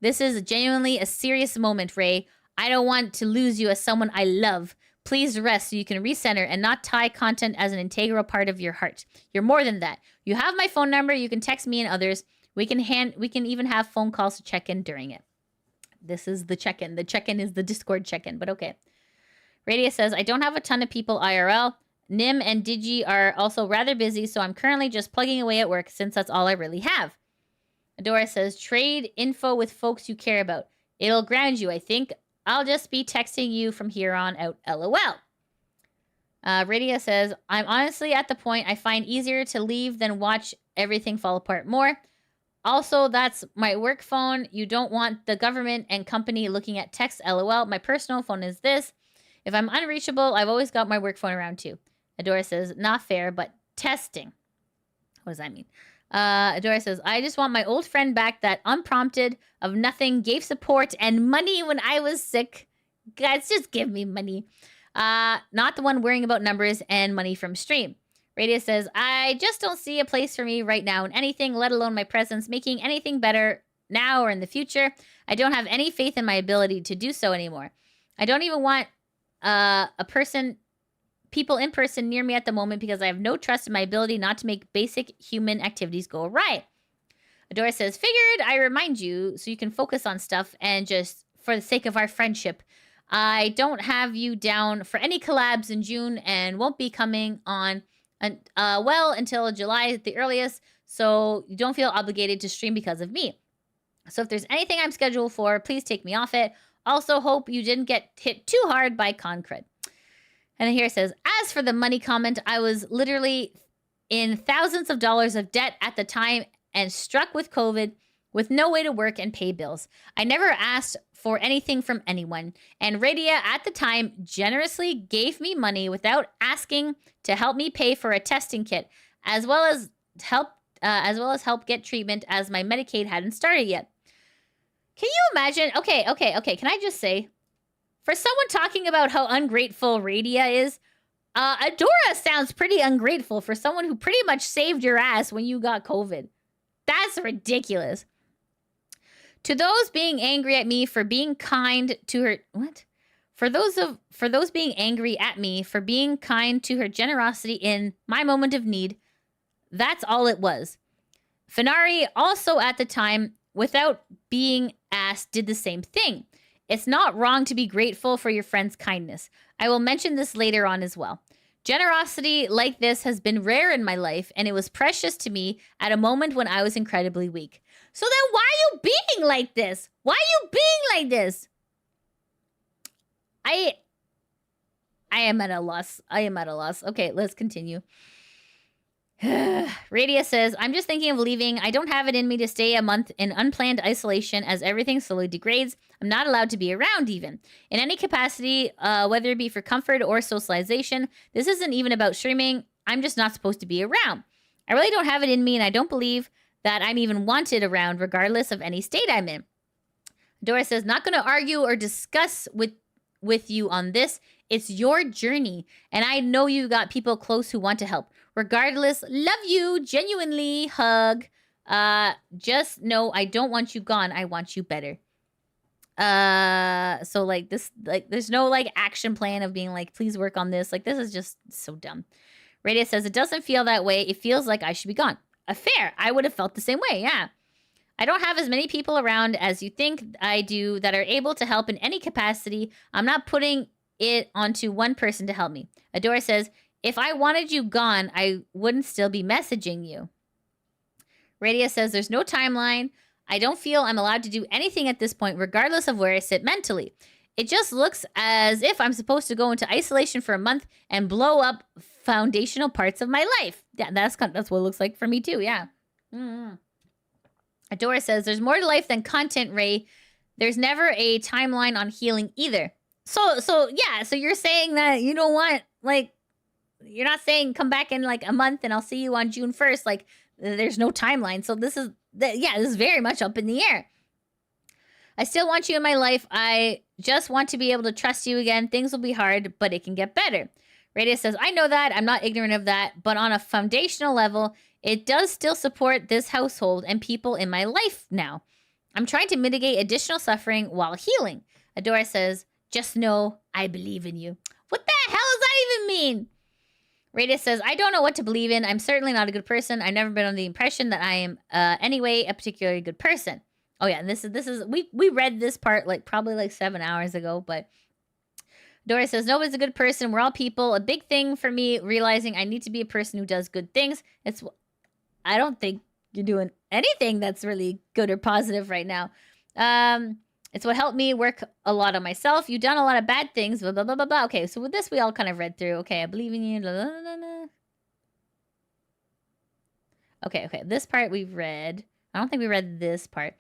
This is genuinely a serious moment, Ray. I don't want to lose you as someone I love. Please rest so you can recenter and not tie content as an integral part of your heart. You're more than that. You have my phone number. You can text me and others. We can even have phone calls to check in during it. This is the check-in. The check-in is the Discord check-in, but okay. Radia says, I don't have a ton of people IRL. Nim and Digi are also rather busy, so I'm currently just plugging away at work since that's all I really have. Adora says, trade info with folks you care about. It'll ground you, I think. I'll just be texting you from here on out, LOL. Radia says, I'm honestly at the point I find easier to leave than watch everything fall apart more. Also, that's my work phone. You don't want the government and company looking at text, LOL. My personal phone is this. If I'm unreachable, I've always got my work phone around too. Adora says, not fair, but testing. What does that mean? Adora says, I just want my old friend back that unprompted, of nothing, gave support and money when I was sick. Guys, just give me money. Not the one worrying about numbers and money from stream. Radius says, I just don't see a place for me right now in anything, let alone my presence, making anything better now or in the future. I don't have any faith in my ability to do so anymore. I don't even want people in person near me at the moment because I have no trust in my ability not to make basic human activities go awry. Adora says, figured I remind you so you can focus on stuff and just for the sake of our friendship. I don't have you down for any collabs in June and won't be coming on until July at the earliest, so you don't feel obligated to stream because of me. So if there's anything I'm scheduled for, please take me off it. Also, hope you didn't get hit too hard by Concred. And then here it says, as for the money comment, I was literally in thousands of dollars of debt at the time and struck with COVID with no way to work and pay bills. I never asked for anything from anyone. And Radia at the time generously gave me money without asking to help me pay for a testing kit, as well as help get treatment as my Medicaid hadn't started yet. Can you imagine? Okay. Can I just say, for someone talking about how ungrateful Radia is, Adora sounds pretty ungrateful for someone who pretty much saved your ass when you got COVID. That's ridiculous. To those being angry at me for being kind to her, what? For those being angry at me for being kind to her generosity in my moment of need, that's all it was. Fenari also at the time, without being asked, did the same thing. It's not wrong to be grateful for your friend's kindness. I will mention this later on as well. Generosity like this has been rare in my life, and it was precious to me at a moment when I was incredibly weak. So then why are you being like this? Why are you being like this? I am at a loss. Okay, let's continue. Radia says, I'm just thinking of leaving. I don't have it in me to stay a month in unplanned isolation as everything slowly degrades. I'm not allowed to be around even. In any capacity, whether it be for comfort or socialization, this isn't even about streaming. I'm just not supposed to be around. I really don't have it in me, and I don't believe that I'm even wanted around regardless of any state I'm in. Adora says, not going to argue or discuss with you on this. It's your journey, and I know you got people close who want to help. Regardless, love you, genuinely, hug. Just know I don't want you gone. I want you better. So like this, like there's no like action plan of being like, please work on this. Like this is just so dumb. Radia says, it doesn't feel that way. It feels like I should be gone. Fair. I would have felt the same way. Yeah. I don't have as many people around as you think I do that are able to help in any capacity. I'm not putting it onto one person to help me. Adora says, if I wanted you gone, I wouldn't still be messaging you. Radia says, there's no timeline. I don't feel I'm allowed to do anything at this point, regardless of where I sit mentally. It just looks as if I'm supposed to go into isolation for a month and blow up foundational parts of my life. Yeah, that's what it looks like for me too, yeah. Adora says, there's more to life than content, Ray. There's never a timeline on healing either. So you're saying that you don't want, like, you're not saying come back in like a month and I'll see you on June 1st. Like, there's no timeline. So this is very much up in the air. I still want you in my life. I just want to be able to trust you again. Things will be hard, but it can get better. Radius says, I know that. I'm not ignorant of that. But on a foundational level, it does still support this household and people in my life now. I'm trying to mitigate additional suffering while healing. Adora says, just know I believe in you. What the hell does that even mean? Radius says, I don't know what to believe in. I'm certainly not a good person. I've never been under the impression that I am, anyway, a particularly good person. Oh yeah, and this is we read this part like probably like 7 hours ago, but Doris says, nobody's a good person. We're all people. A big thing for me, realizing I need to be a person who does good things. I don't think you're doing anything that's really good or positive right now. It's what helped me work a lot on myself. You've done a lot of bad things, blah, blah, blah, blah, blah. Okay, so with this, we all kind of read through. Okay, I believe in you. Blah, blah, blah, blah. Okay, this part we've read. I don't think we read this part.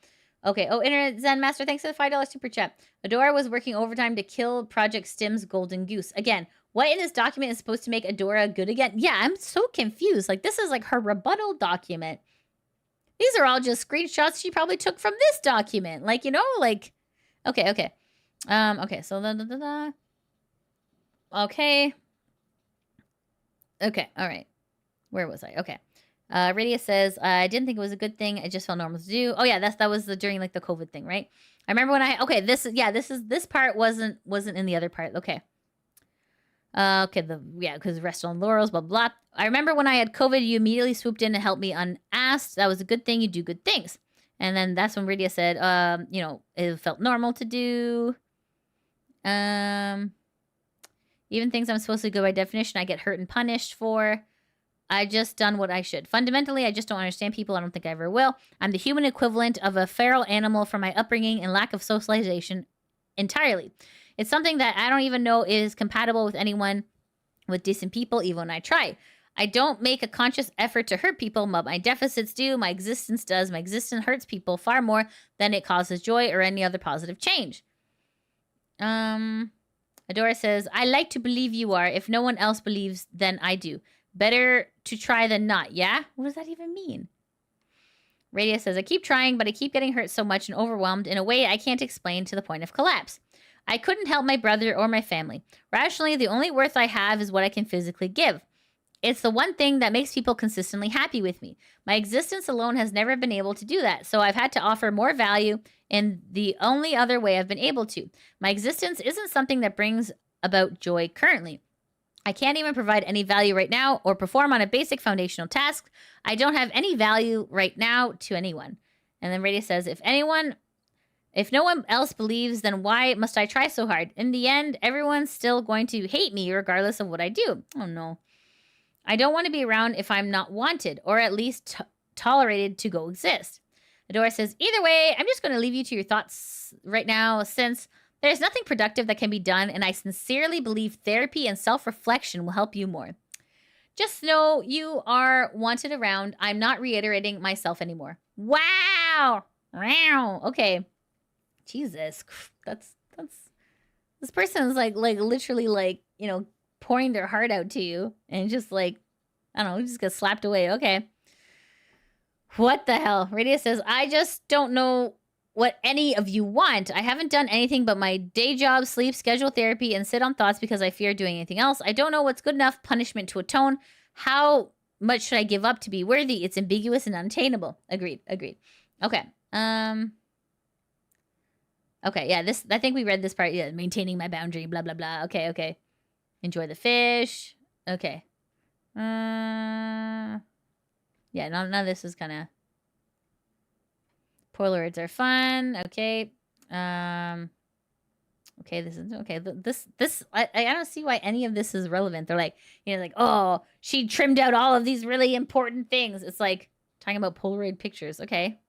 Okay, Internet Zen Master, thanks for the $5 super chat. Adora was working overtime to kill Project STIM's golden goose. Again, what in this document is supposed to make Adora good again? Yeah, I'm so confused. Like, this is like her rebuttal document. These are all just screenshots she probably took from this document. Like, you know, like... Okay. Okay, so... Okay. Okay, all right. Where was I? Okay. Radia says, I didn't think it was a good thing. It just felt normal to do. Oh yeah, that was during like the COVID thing, right? I remember when this part wasn't in the other part. Okay. Because restaurant laurels, blah, blah. I remember when I had COVID, you immediately swooped in and helped me unasked. That was a good thing. You do good things. And then that's when Radia said, it felt normal to do. Even things I'm supposed to go by definition, I get hurt and punished for. I just done what I should. Fundamentally, I just don't understand people. I don't think I ever will. I'm the human equivalent of a feral animal from my upbringing and lack of socialization entirely. It's something that I don't even know is compatible with anyone with decent people, even when I try. I don't make a conscious effort to hurt people, but my deficits do. My existence does. My existence hurts people far more than it causes joy or any other positive change. Adora says, I like to believe you are. If no one else believes, then I do. Better to try than not, yeah? What does that even mean? Radia says, I keep trying, but I keep getting hurt so much and overwhelmed in a way I can't explain to the point of collapse. I couldn't help my brother or my family. Rationally, the only worth I have is what I can physically give. It's the one thing that makes people consistently happy with me. My existence alone has never been able to do that, so I've had to offer more value in the only other way I've been able to. My existence isn't something that brings about joy currently. I can't even provide any value right now or perform on a basic foundational task. I don't have any value right now to anyone. And then Radia says, if no one else believes, then why must I try so hard? In the end, everyone's still going to hate me regardless of what I do. Oh no. I don't want to be around if I'm not wanted or at least tolerated to go exist. Adora says, either way, I'm just going to leave you to your thoughts right now since there's nothing productive that can be done, and I sincerely believe therapy and self-reflection will help you more. Just know you are wanted around. I'm not reiterating myself anymore. Wow. Wow. Okay. Jesus. That's this person's like literally like, you know, pouring their heart out to you and just like, I don't know, just get slapped away. Okay. What the hell? Radia says, I just don't know what any of you want. I haven't done anything but my day job, sleep, schedule therapy, and sit on thoughts because I fear doing anything else. I don't know what's good enough punishment to atone. How much should I give up to be worthy? It's ambiguous and unattainable. Agreed. Okay. Okay, yeah, this, I think we read this part. Yeah, maintaining my boundary, blah, blah, blah. Okay. Enjoy the fish. Okay. Yeah, none of this is gonna... Polaroids are fun. Okay. Okay, this is okay. This I don't see why any of this is relevant. They're like, you know, like, oh, she trimmed out all of these really important things. It's like talking about Polaroid pictures. Okay.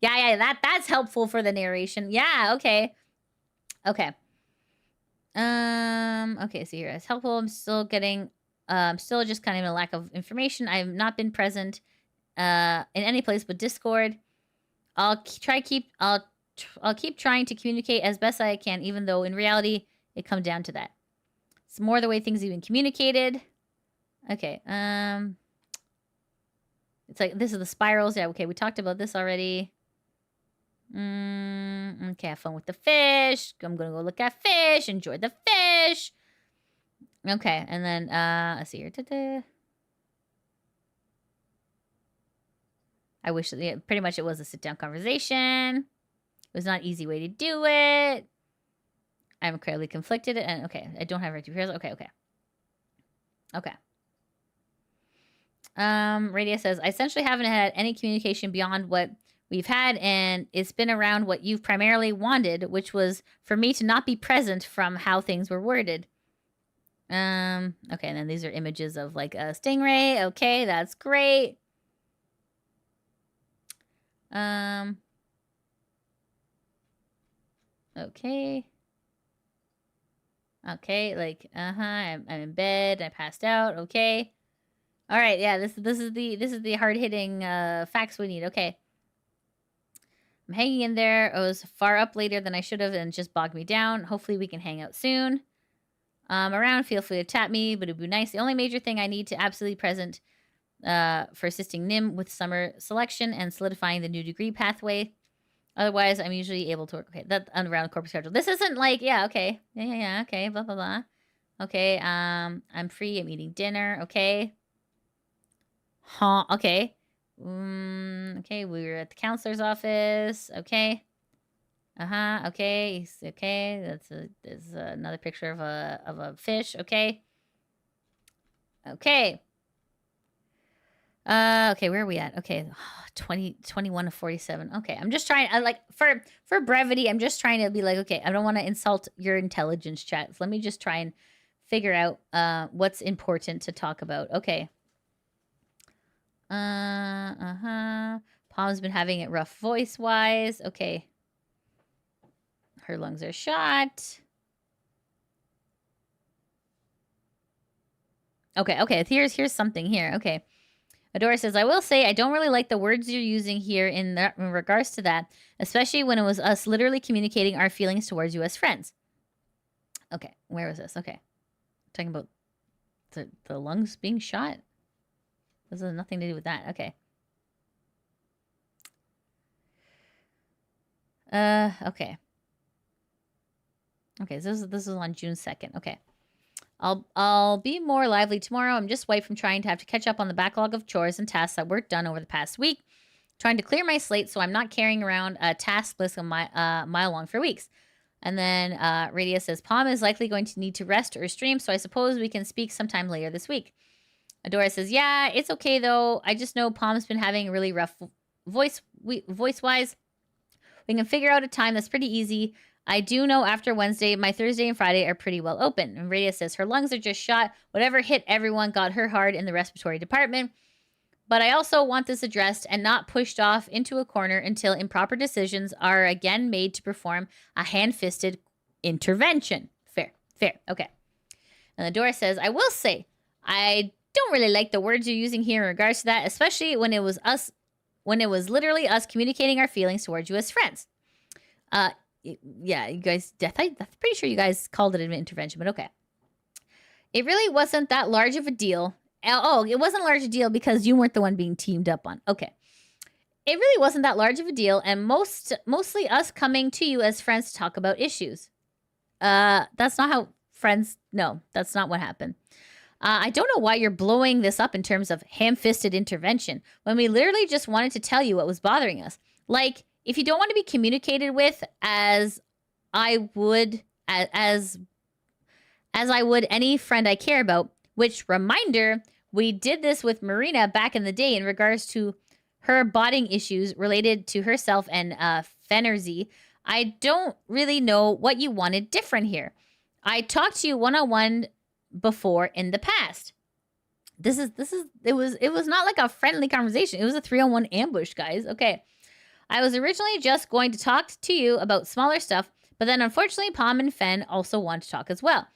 Yeah, that's helpful for the narration. Yeah, okay. Okay, so here it's helpful. I'm still getting still just kind of in a lack of information. I have not been present in any place but Discord. I'll keep trying to communicate as best I can, even though in reality it comes down to that. It's more the way things have been communicated. Okay. It's like this is the spirals. Yeah. Okay, we talked about this already. Okay, have fun with the fish. I'm gonna go look at fish. Enjoy the fish. Okay, and then let's see here. I wish that pretty much it was a sit-down conversation. It was not an easy way to do it. I'm incredibly conflicted, and okay, I don't have right to repairs. Okay. Radia says, I essentially haven't had any communication beyond what we've had, and it's been around what you've primarily wanted, which was for me to not be present from how things were worded. Okay, and then these are images of like a stingray. Okay, that's great. Okay. Okay, like, I'm in bed, I passed out, okay. All right, yeah, this is the hard-hitting facts we need. Okay. I'm hanging in there. I was far up later than I should have and just bogged me down. Hopefully we can hang out soon. Around, feel free to tap me, but it'd be nice. The only major thing I need to absolutely present for assisting Nim with summer selection and solidifying the new degree pathway. Otherwise, I'm usually able to work. Okay, that around the corporate schedule. This isn't like, yeah, okay. Yeah, okay, blah, blah, blah. Okay, I'm free. I'm eating dinner. Okay. Huh, okay. Okay, we were at the counselor's office. Okay. Okay. Okay. There's another picture of a fish. Okay. Okay. Okay, where are we at? Okay, 21 to 47. Okay, I'm just trying. I like for brevity. I'm just trying to be like, okay, I don't want to insult your intelligence, chat. So let me just try and figure out what's important to talk about. Okay. Palm's been having it rough voice wise. Okay. Her lungs are shot. Okay. Here's something here. Okay. Adora says, I will say I don't really like the words you're using here in regards to that, especially when it was us literally communicating our feelings towards you as friends. Okay, where was this? Okay. Talking about the lungs being shot? This has nothing to do with that. Okay. Okay. Okay, so this is on June 2nd. Okay. I'll be more lively tomorrow. I'm just wiped from trying to have to catch up on the backlog of chores and tasks that weren't done over the past week. Trying to clear my slate so I'm not carrying around a task list a mile long for weeks. And then Radia says, Palm is likely going to need to rest or stream, so I suppose we can speak sometime later this week. Adora says, yeah, it's okay though. I just know Palm's been having a really rough voice-wise. We can figure out a time that's pretty easy. I do know after Wednesday, my Thursday and Friday are pretty well open. And Radia says her lungs are just shot. Whatever hit everyone got her hard in the respiratory department. But I also want this addressed and not pushed off into a corner until improper decisions are again made to perform a hand-fisted intervention. Fair. Okay. And Adora says, I will say, I don't really like the words you're using here in regards to that, especially when it was literally us communicating our feelings towards you as friends. Yeah, you guys, I'm pretty sure you guys called it an intervention, but okay. It really wasn't that large of a deal. Oh, it wasn't a large a deal because you weren't the one being teamed up on. Okay. It really wasn't that large of a deal, and mostly us coming to you as friends to talk about issues. That's not how friends... No, that's not what happened. I don't know why you're blowing this up in terms of ham-fisted intervention when we literally just wanted to tell you what was bothering us. Like, if you don't want to be communicated with as I would any friend I care about, which, reminder, we did this with Marina back in the day in regards to her botting issues related to herself and Fenari. I don't really know what you wanted different here. I talked to you one-on-one before in the past. It was not like a friendly conversation. It was a 3-on-1 ambush, guys. Okay. I was originally just going to talk to you about smaller stuff, but then unfortunately Pom and Fen also want to talk as well.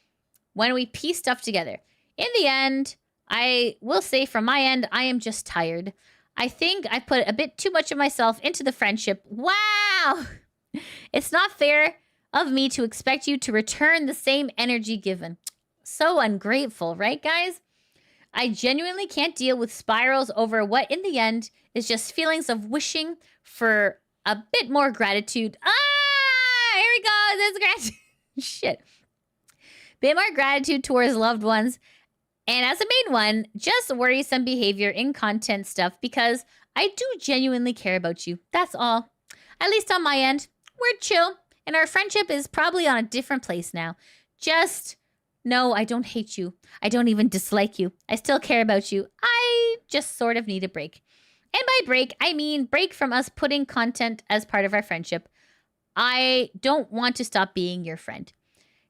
When we piece stuff together. In the end, I will say from my end, I am just tired. I think I put a bit too much of myself into the friendship. Wow! It's not fair of me to expect you to return the same energy given. So ungrateful, right, guys? I genuinely can't deal with spirals over what, in the end, is just feelings of wishing for a bit more gratitude. Here we go. There's gratitude. Shit. Bit more gratitude towards loved ones. And as a main one, just worrisome behavior in content stuff because I do genuinely care about you. That's all. At least on my end, we're chill. And our friendship is probably on a different place now. Just... No, I don't hate you. I don't even dislike you. I still care about you. I just sort of need a break. And by break, I mean break from us putting content as part of our friendship. I don't want to stop being your friend.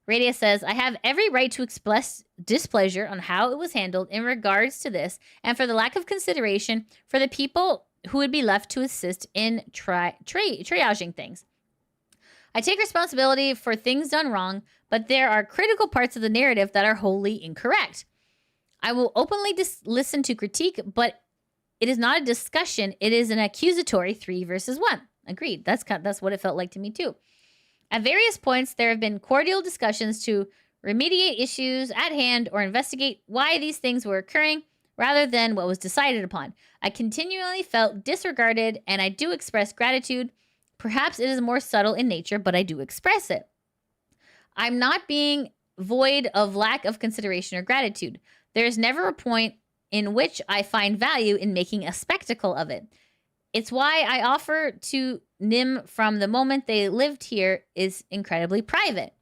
Radia says, I have every right to express displeasure on how it was handled in regards to this and for the lack of consideration for the people who would be left to assist in triaging things. I take responsibility for things done wrong, but there are critical parts of the narrative that are wholly incorrect. I will openly listen to critique, but it is not a discussion. It is an accusatory 3 versus 1. Agreed. That's what it felt like to me too. At various points, there have been cordial discussions to remediate issues at hand or investigate why these things were occurring rather than what was decided upon. I continually felt disregarded, and I do express gratitude. Perhaps it is more subtle in nature, but I do express it. I'm not being void of lack of consideration or gratitude. There's never a point in which I find value in making a spectacle of it. It's why I offer to Nim from the moment they lived here is incredibly private.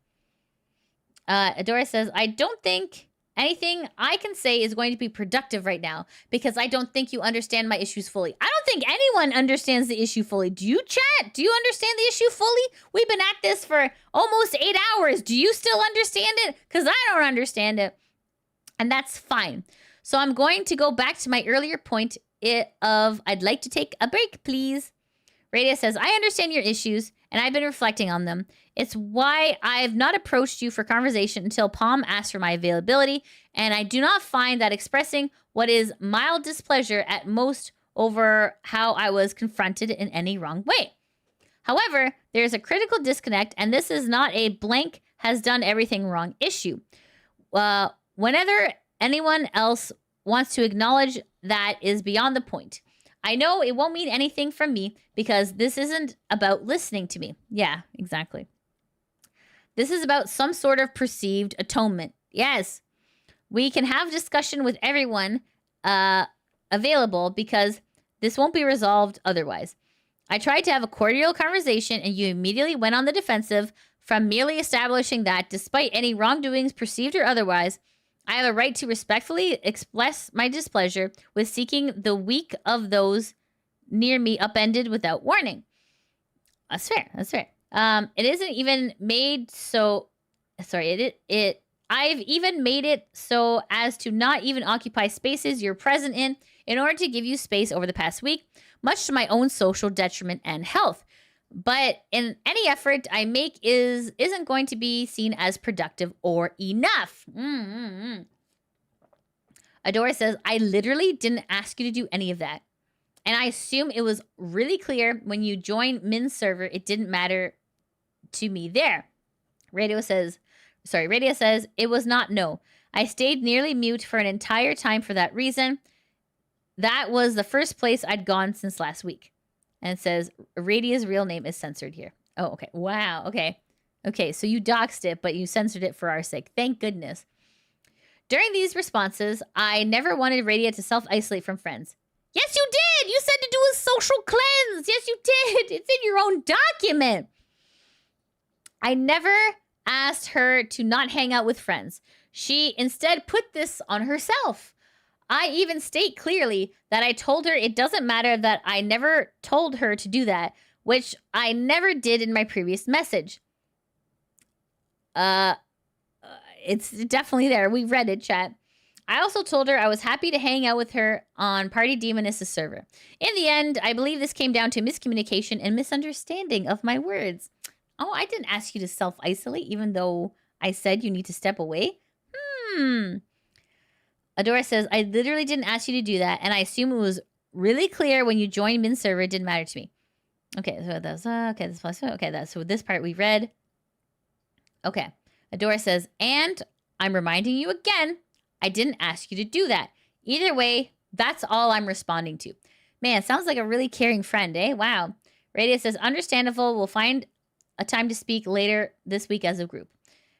Adora says, I don't think Anything I can say is going to be productive right now because I don't think you understand my issues fully. I don't think anyone understands the issue fully. Do you, chat? Do you understand the issue fully? We've been at this for almost 8 hours. Do you still understand it? Because I don't understand it. And that's fine. So I'm going to go back to my earlier point of I'd like to take a break, please. Radia says, I understand your issues, and I've been reflecting on them. It's why I've not approached you for conversation until Palm asked for my availability, and I do not find that expressing what is mild displeasure at most over how I was confronted in any wrong way. However, there's a critical disconnect, and this is not a blank has done everything wrong issue. Whenever anyone else wants to acknowledge that is beyond the point. I know it won't mean anything from me because this isn't about listening to me. Yeah, exactly. This is about some sort of perceived atonement. Yes, we can have discussion with everyone available because this won't be resolved otherwise. I tried to have a cordial conversation and you immediately went on the defensive from merely establishing that despite any wrongdoings perceived or otherwise, I have a right to respectfully express my displeasure with seeking the weak of those near me upended without warning. That's fair. That's fair. It isn't even made so... Sorry, I've even made it so as to not even occupy spaces you're present in order to give you space over the past week, much to my own social detriment and health. But in any effort I make isn't going to be seen as productive or enough. Adora says, I literally didn't ask you to do any of that. And I assume it was really clear when you joined Min's server, it didn't matter to me there. Radia says, it was not no. I stayed nearly mute for an entire time for that reason. That was the first place I'd gone since last week. And it says, Radia's real name is censored here. Oh, okay. Wow. Okay. Okay, so you doxed it, but you censored it for our sake. Thank goodness. During these responses, I never wanted Radia to self-isolate from friends. Yes, you did! You said to do a social cleanse! Yes, you did! It's in your own document! I never asked her to not hang out with friends. She instead put this on herself. I even state clearly that I told her it doesn't matter that I never told her to do that, which I never did in my previous message. It's definitely there. We read it, chat. I also told her I was happy to hang out with her on Party Demoness' server. In the end, I believe this came down to miscommunication and misunderstanding of my words. Oh, I didn't ask you to self-isolate, even though I said you need to step away? Adora says, I literally didn't ask you to do that, and I assume it was really clear when you joined Min's server, it didn't matter to me. Okay, so that's, okay, this plus, okay, that's, so this part we read. Okay, Adora says, and I'm reminding you again, I didn't ask you to do that. Either way, that's all I'm responding to. Man, sounds like a really caring friend, eh? Wow. Radia says, understandable, we'll find a time to speak later this week as a group.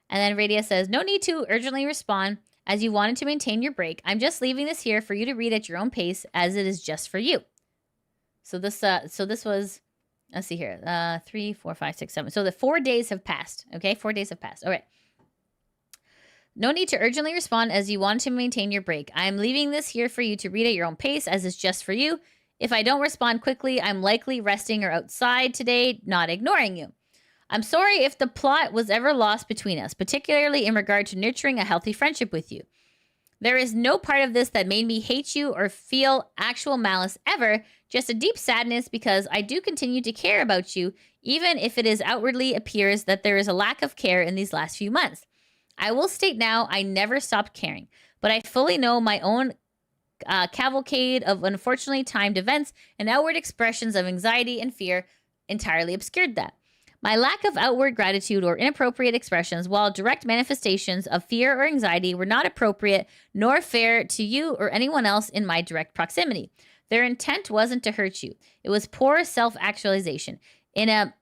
And then Radia says, no need to urgently respond as you wanted to maintain your break. I'm just leaving this here for you to read at your own pace as it is just for you. So this was, let's see here, 3, 4, 5, 6, 7. So the 4 days have passed, okay? 4 days have passed. All right. No need to urgently respond as you want to maintain your break. I'm leaving this here for you to read at your own pace as it's just for you. If I don't respond quickly, I'm likely resting or outside today, not ignoring you. I'm sorry if the plot was ever lost between us, particularly in regard to nurturing a healthy friendship with you. There is no part of this that made me hate you or feel actual malice ever, just a deep sadness because I do continue to care about you, even if it is outwardly appears that there is a lack of care in these last few months. I will state now, I never stopped caring, but I fully know my own cavalcade of unfortunately timed events and outward expressions of anxiety and fear entirely obscured that. My lack of outward gratitude or inappropriate expressions, while direct manifestations of fear or anxiety, were not appropriate nor fair to you or anyone else in my direct proximity. Their intent wasn't to hurt you. It was poor self-actualization. In a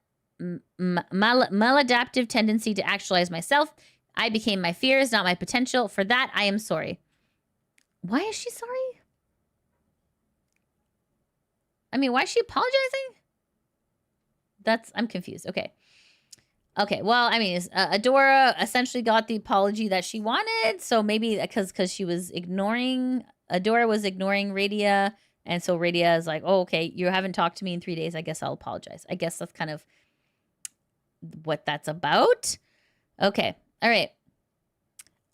maladaptive tendency to actualize myself, I became my fears, not my potential. For that, I am sorry. Why is she sorry? I mean, why is she apologizing? I'm confused. Okay. Okay, well, I mean, Adora essentially got the apology that she wanted, so maybe because she was ignoring, Adora was ignoring Radia, and so Radia is like, oh, okay, you haven't talked to me in 3 days, I guess I'll apologize. I guess that's kind of what that's about. Okay, all right.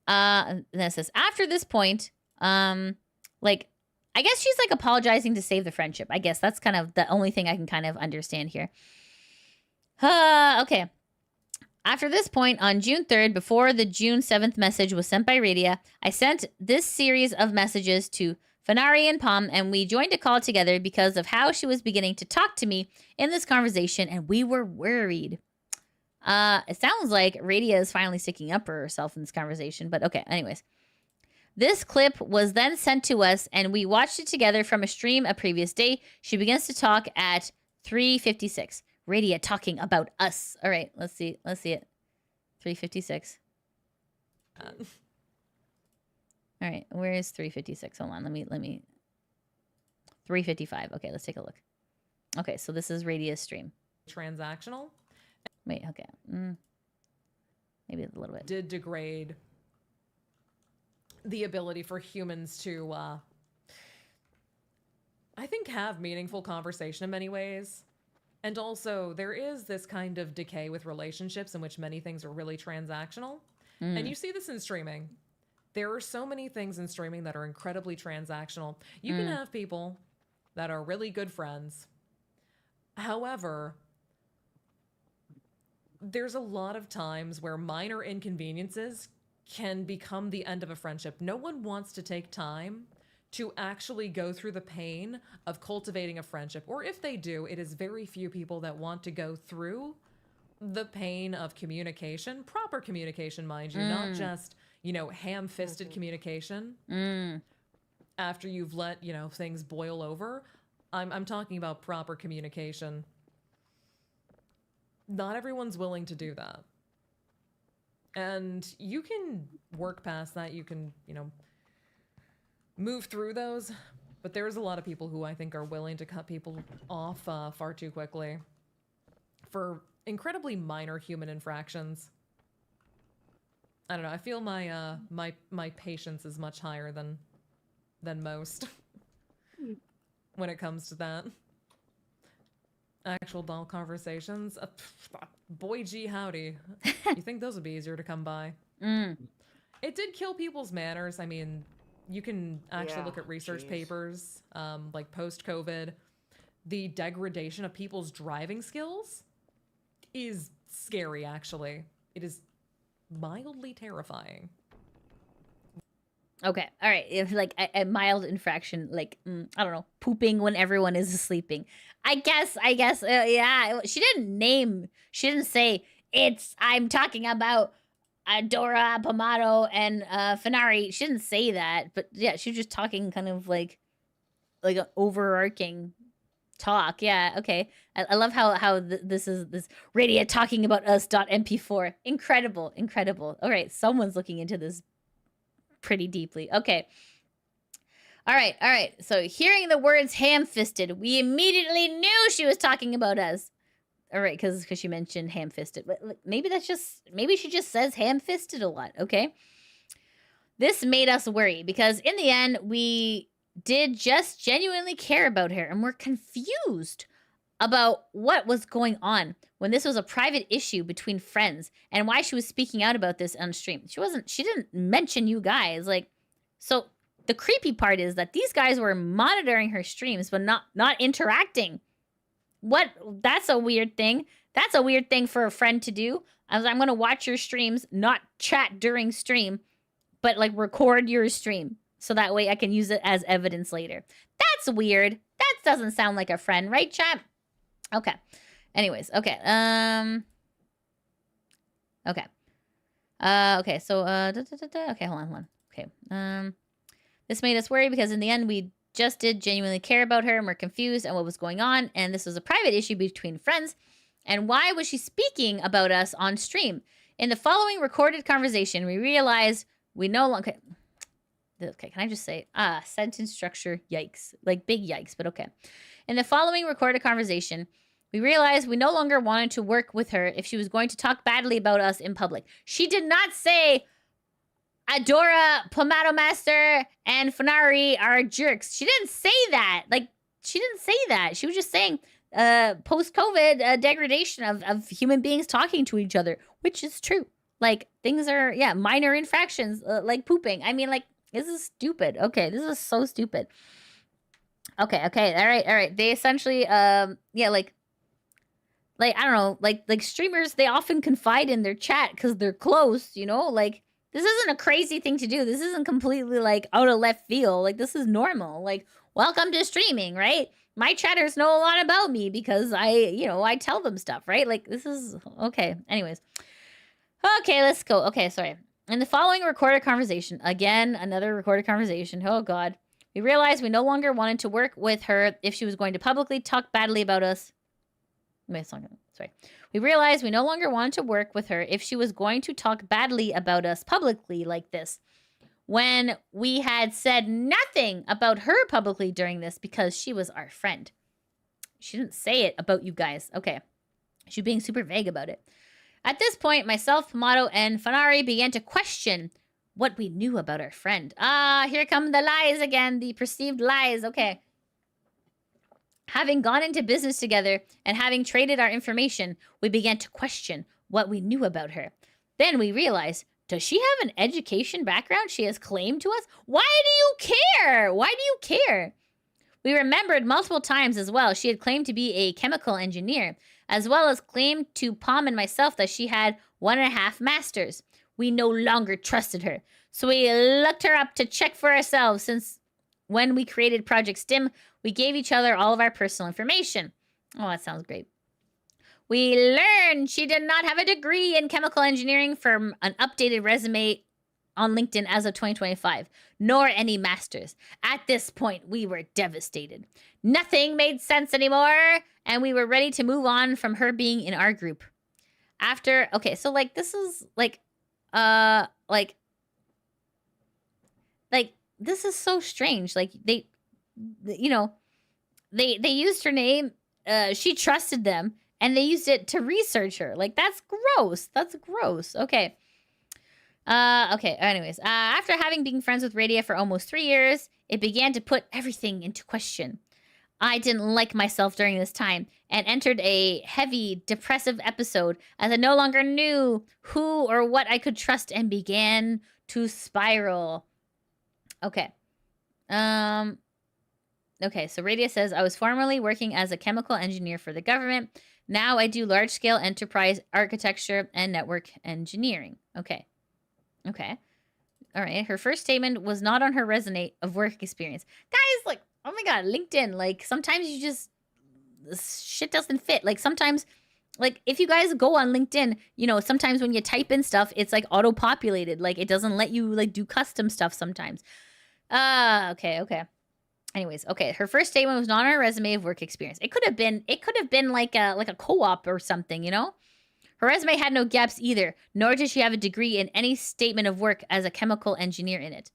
And then it says, after this point, like, I guess she's like apologizing to save the friendship. I guess that's kind of the only thing I can kind of understand here. Okay. After this point, on June 3rd, before the June 7th message was sent by Radia, I sent this series of messages to Fenari and Pom, and we joined a call together because of how she was beginning to talk to me in this conversation, and we were worried. It sounds like Radia is finally sticking up for herself in this conversation, but okay, anyways. This clip was then sent to us, and we watched it together from a stream a previous day. She begins to talk at 3:56. Radia talking about us. All right, let's see it. 3:56. All right, where is 3:56? Hold on, let me. 3:55. Okay, let's take a look. Okay, so this is Radia's stream. Transactional. Wait, okay. Maybe a little bit. Did degrade the ability for humans to, I think, have meaningful conversation in many ways. And also, there is this kind of decay with relationships in which many things are really transactional. And you see this in streaming. There are so many things in streaming that are incredibly transactional. You can have people that are really good friends. However, there's a lot of times where minor inconveniences can become the end of a friendship. No one wants to take time to actually go through the pain of cultivating a friendship. Or if they do, it is very few people that want to go through the pain of communication, proper communication, mind you, not just, you know, ham-fisted communication after you've let, you know, things boil over. I'm talking about proper communication. Not everyone's willing to do that. And you can work past that. You can, you know, move through those. But there's a lot of people who I think are willing to cut people off far too quickly for incredibly minor human infractions. I don't know. I feel my my patience is much higher than most when it comes to that. Actual doll conversations, boy gee howdy. You think those would be easier to come by? It did kill people's manners. I mean, you can actually look at research papers, like post-COVID. The degradation of people's driving skills is scary, actually. It is mildly terrifying. Okay, all right. If like a mild infraction, like I don't know, pooping when everyone is sleeping. I guess. Yeah. She didn't say it's. I'm talking about Adora, Pomato, and Fenari. She didn't say that, but yeah, she was just talking kind of like an overarching talk. Yeah. Okay. I love how this is this Radia talking about us. .mp4. Incredible. All right, someone's looking into this pretty deeply. Okay. All right. So hearing the words ham-fisted, we immediately knew she was talking about us. All right, because she mentioned ham-fisted. But maybe she just says ham-fisted a lot. Okay. This made us worry because in the end, we did just genuinely care about her and we're confused about what was going on when this was a private issue between friends and why she was speaking out about this on stream. She didn't mention you guys. Like, so the creepy part is that these guys were monitoring her streams, but not interacting. That's a weird thing. That's a weird thing for a friend to do. I'm going to watch your streams, not chat during stream, but like record your stream. So that way I can use it as evidence later. That's weird. That doesn't sound like a friend, right, chat? Okay. Anyways, okay. Okay. Okay, so okay, hold on. Okay. This made us worry because in the end we just did genuinely care about her and we're confused on what was going on, and this was a private issue between friends. And why was she speaking about us on stream? In the following recorded conversation, we realized we no longer... Okay, can I just say, sentence structure, yikes. Like, big yikes, but okay. In the following recorded conversation, We realized we no longer wanted to work with her if she was going to talk badly about us in public. She did not say Adora, Pomato Master, and Fenari are jerks. She didn't say that. Like, she didn't say that. She was just saying post-COVID degradation of human beings talking to each other, which is true. Like, things are, yeah, minor infractions, like pooping. I mean, like, this is stupid. Okay, this is so stupid. Okay, all right. They essentially, yeah, like, I don't know, like streamers, they often confide in their chat because they're close, you know? Like, this isn't a crazy thing to do. This isn't completely, like, out of left field. Like, this is normal. Like, welcome to streaming, right? My chatters know a lot about me because I tell them stuff, right? Like, this is, okay. Anyways. Okay, let's go. Okay, sorry. In the following recorded conversation, again, another recorded conversation. Oh, God. We realized we no longer wanted to work with her if she was going to publicly talk badly about us. Wait, sorry. We realized we no longer wanted to work with her if she was going to talk badly about us publicly like this. When we had said nothing about her publicly during this because she was our friend. She didn't say it about you guys. Okay. She's being super vague about it. At this point, myself, Pomato, and Fenari began to question what we knew about our friend. Here come the lies again. The perceived lies. Okay. Having gone into business together and having traded our information, we began to question what we knew about her. Then we realized, does she have an education background she has claimed to us? Why do you care? Why do you care? We remembered multiple times as well she had claimed to be a chemical engineer, as well as claimed to Pom and myself that she had 1.5 masters. We no longer trusted her, so we looked her up to check for ourselves since when we created Project STIM, we gave each other all of our personal information. Oh, that sounds great. We learned she did not have a degree in chemical engineering from an updated resume on LinkedIn as of 2025, nor any masters. At this point, we were devastated. Nothing made sense anymore, and we were ready to move on from her being in our group. After, okay, so like this is like, this is so strange. Like they used her name. She trusted them, and they used it to research her. Like, that's gross. That's gross. Okay. Okay. Anyways, after having been friends with Radia for almost 3 years, it began to put everything into question. I didn't like myself during this time and entered a heavy, depressive episode as I no longer knew who or what I could trust and began to spiral. Okay. Okay, so Radia says, I was formerly working as a chemical engineer for the government. Now I do large-scale enterprise architecture and network engineering. Okay. Okay. All right. Her first statement was not on her resume of work experience. Guys, like, oh my God, LinkedIn, like, sometimes you just, this shit doesn't fit. Like, sometimes, like, if you guys go on LinkedIn, you know, sometimes when you type in stuff, it's, like, auto-populated. Like, it doesn't let you, like, do custom stuff sometimes. Okay. Anyways, okay. Her first statement was not on her resume of work experience. It could have been like a co-op or something, you know? Her resume had no gaps either, nor did she have a degree in any statement of work as a chemical engineer in it.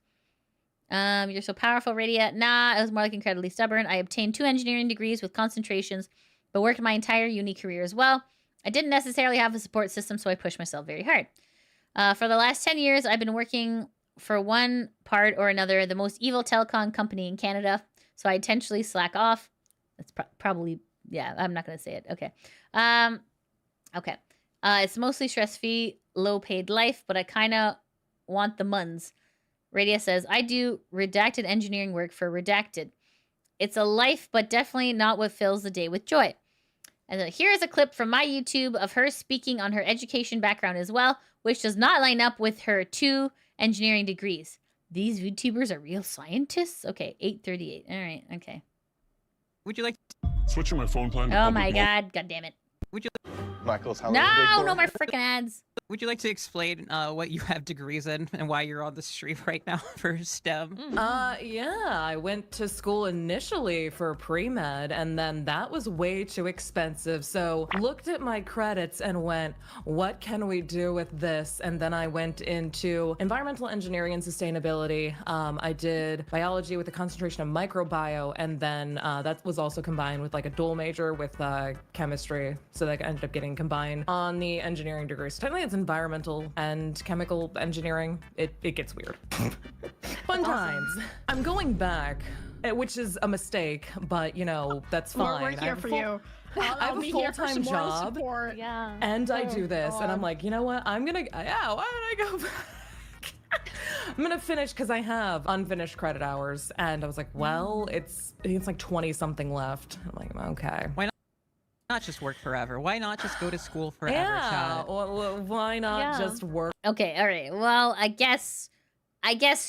You're so powerful, Radia. Nah, I was more like incredibly stubborn. I obtained 2 engineering degrees with concentrations, but worked my entire uni career as well. I didn't necessarily have a support system, so I pushed myself very hard. For the last 10 years, I've been working for one part or another, the most evil telecom company in Canada, so I intentionally slack off. That's probably, yeah, I'm not going to say it. Okay. Okay. It's mostly stress-free, low-paid life, but I kind of want the muns. Radia says, I do redacted engineering work for Redacted. It's a life, but definitely not what fills the day with joy. And then here's a clip from my YouTube of her speaking on her education background as well, which does not line up with her 2 engineering degrees. These VTubers are real scientists? Okay, 8:38. All right, okay. Would you like switching my phone plan? Oh my God, God damn it. Would you Michael's No, Halloween decor. no more freaking ads. Would you like to explain what you have degrees in and why you're on the stream right now for STEM? Yeah, I went to school initially for pre-med, and then that was way too expensive. So looked at my credits and went, what can we do with this? And then I went into environmental engineering and sustainability. I did biology with a concentration of microbio, and then that was also combined with like a dual major with chemistry. So that ended up getting combined on the engineering degree. So technically it's environmental and chemical engineering. It gets weird. Fun times. I'm going back, which is a mistake, but you know, that's fine. We're here for you. I have a full-time job, Yeah. and I do this, and I'm like, you know what? Why don't I go back? I'm gonna finish because I have unfinished credit hours, and I was like, well, it's like 20 something left. I'm like, okay. Why not just work forever? Why not just go to school forever, Yeah, chat? well, why not just work? Okay, all right. Well, I guess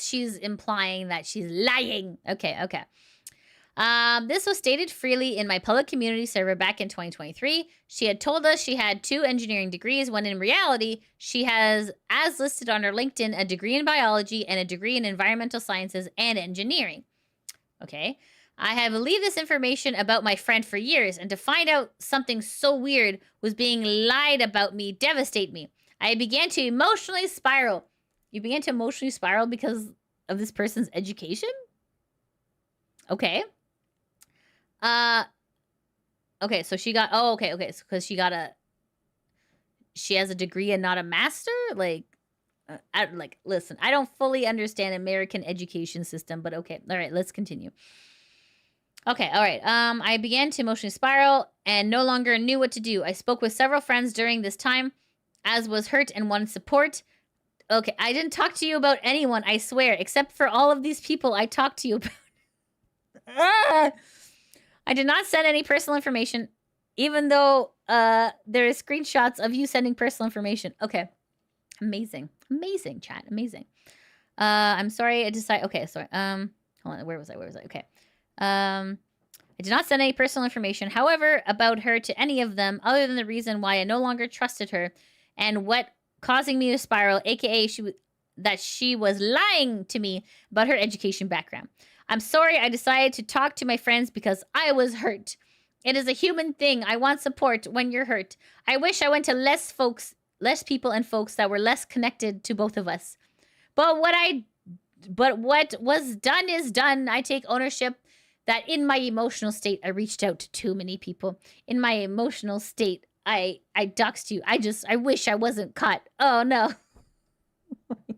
she's implying that she's lying. Okay. This was stated freely in my public community server back in 2023. She had told us she had 2 engineering degrees, when in reality, she has, as listed on her LinkedIn, a degree in biology and a degree in environmental sciences and engineering. Okay. I have believed this information about my friend for years, and to find out something so weird was being lied about me devastate me. I began to emotionally spiral. You began to emotionally spiral because of this person's education? Okay. Okay, so she got, okay, so because she has a degree and not a master? Listen, I don't fully understand American education system, but okay. All right, let's continue. Okay, all right. I began to emotionally spiral and no longer knew what to do. I spoke with several friends during this time, as was hurt and wanted support. Okay, I didn't talk to you about anyone, I swear, except for all of these people I talked to you about. I did not send any personal information, even though there is screenshots of you sending personal information. Okay, amazing, chat, amazing. I'm sorry, I decided. Okay, sorry. Hold on, where was I? Okay. I did not send any personal information, however, about her to any of them, other than the reason why I no longer trusted her and what causing me to spiral, aka that she was lying to me about her education background. I'm sorry I decided to talk to my friends because I was hurt. It is a human thing. I want support when you're hurt. I wish I went to less people and folks that were less connected to both of us. But what was done is done. I take ownership that in my emotional state, I reached out to too many people. In my emotional state, I doxed you. I wish I wasn't caught. Oh, no. Oh, my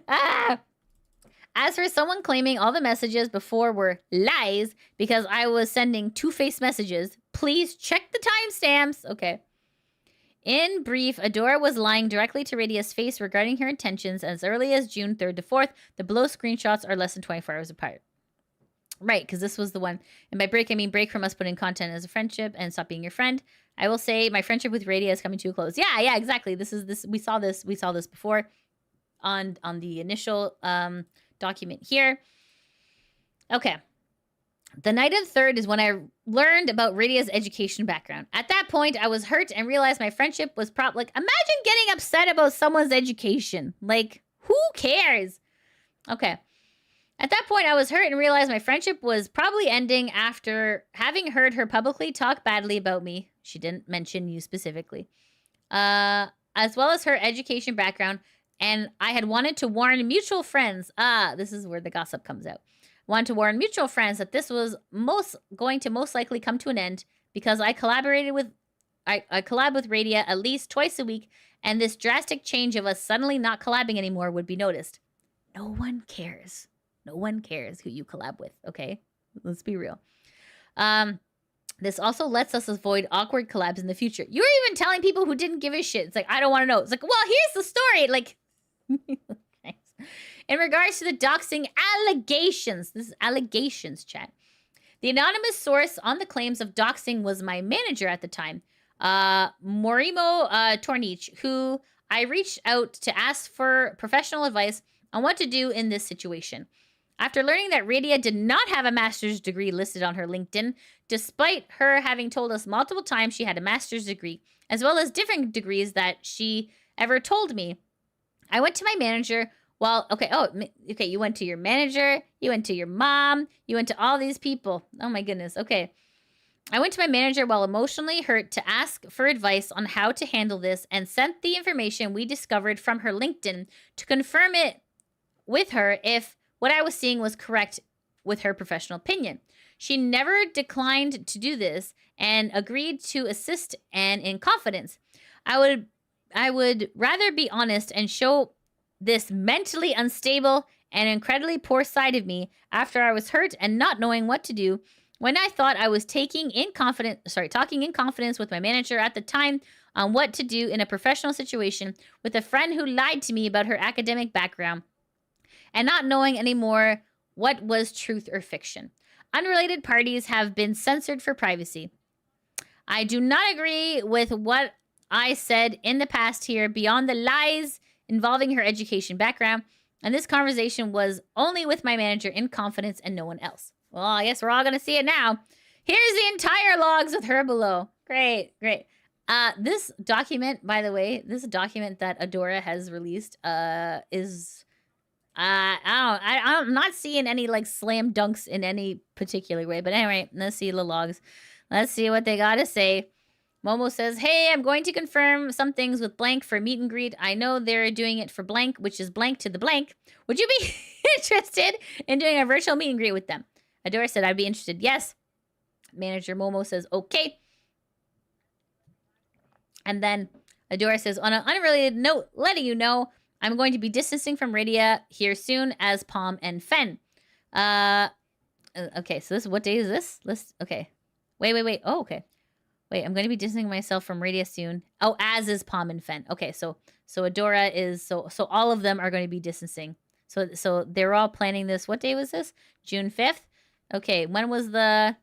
God. As for someone claiming all the messages before were lies because I was sending two-faced messages, please check the timestamps. Okay. In brief, Adora was lying directly to Radia's face regarding her intentions as early as June 3rd to 4th. The below screenshots are less than 24 hours apart. Right, because this was the one. And by break, I mean break from us putting content as a friendship and stop being your friend. I will say my friendship with Radia is coming to a close. Yeah, exactly. We saw this before on the initial document here. Okay. The night of the 3rd is when I learned about Radia's education background. At that point, I was hurt and realized my friendship was imagine getting upset about someone's education. Like, who cares? Okay. At that point, I was hurt and realized my friendship was probably ending after having heard her publicly talk badly about me. She didn't mention you specifically. As well as her education background. And I had wanted to warn mutual friends. This is where the gossip comes out. Wanted to warn mutual friends that this was going to most likely come to an end because I collab with Radia at least twice a week, and this drastic change of us suddenly not collabing anymore would be noticed. No one cares. No one cares who you collab with, okay? Let's be real. This also lets us avoid awkward collabs in the future. You're even telling people who didn't give a shit. It's like, I don't want to know. It's like, well, here's the story. Like, in regards to the doxing allegations, this is allegations, chat. The anonymous source on the claims of doxing was my manager at the time, Morimo Tornich, who I reached out to ask for professional advice on what to do in this situation. After learning that Radia did not have a master's degree listed on her LinkedIn, despite her having told us multiple times she had a master's degree, as well as different degrees that she ever told me, I went to my manager. Okay, you went to your manager, you went to your mom, you went to all these people. Oh my goodness, okay. I went to my manager while emotionally hurt to ask for advice on how to handle this and sent the information we discovered from her LinkedIn to confirm it with her if what I was seeing was correct with her professional opinion. She never declined to do this and agreed to assist and in confidence. I would rather be honest and show this mentally unstable and incredibly poor side of me after I was hurt and not knowing what to do when I thought I was talking in confidence with my manager at the time on what to do in a professional situation with a friend who lied to me about her academic background and not knowing anymore what was truth or fiction. Unrelated parties have been censored for privacy. I do not agree with what I said in the past here beyond the lies involving her education background, and this conversation was only with my manager in confidence and no one else. Well, I guess we're all going to see it now. Here's the entire logs with her below. Great, great. This document, by the way, this document that Adora has released is... I'm not seeing any, like, slam dunks in any particular way. But anyway, let's see the logs. Let's see what they got to say. Momo says, hey, I'm going to confirm some things with blank for meet and greet. I know they're doing it for blank, which is blank to the blank. Would you be interested in doing a virtual meet and greet with them? Adora said, I'd be interested. Yes. Manager Momo says, okay. And then Adora says, on an unrelated note, letting you know, I'm going to be distancing from Radia here soon as Pom and Fen. Okay, so what day is this? Okay. Wait. Oh, okay. Wait, I'm going to be distancing myself from Radia soon. Oh, as is Pom and Fen. Okay, so Adora is... So all of them are going to be distancing. So they're all planning this. What day was this? June 5th? Okay, when was the...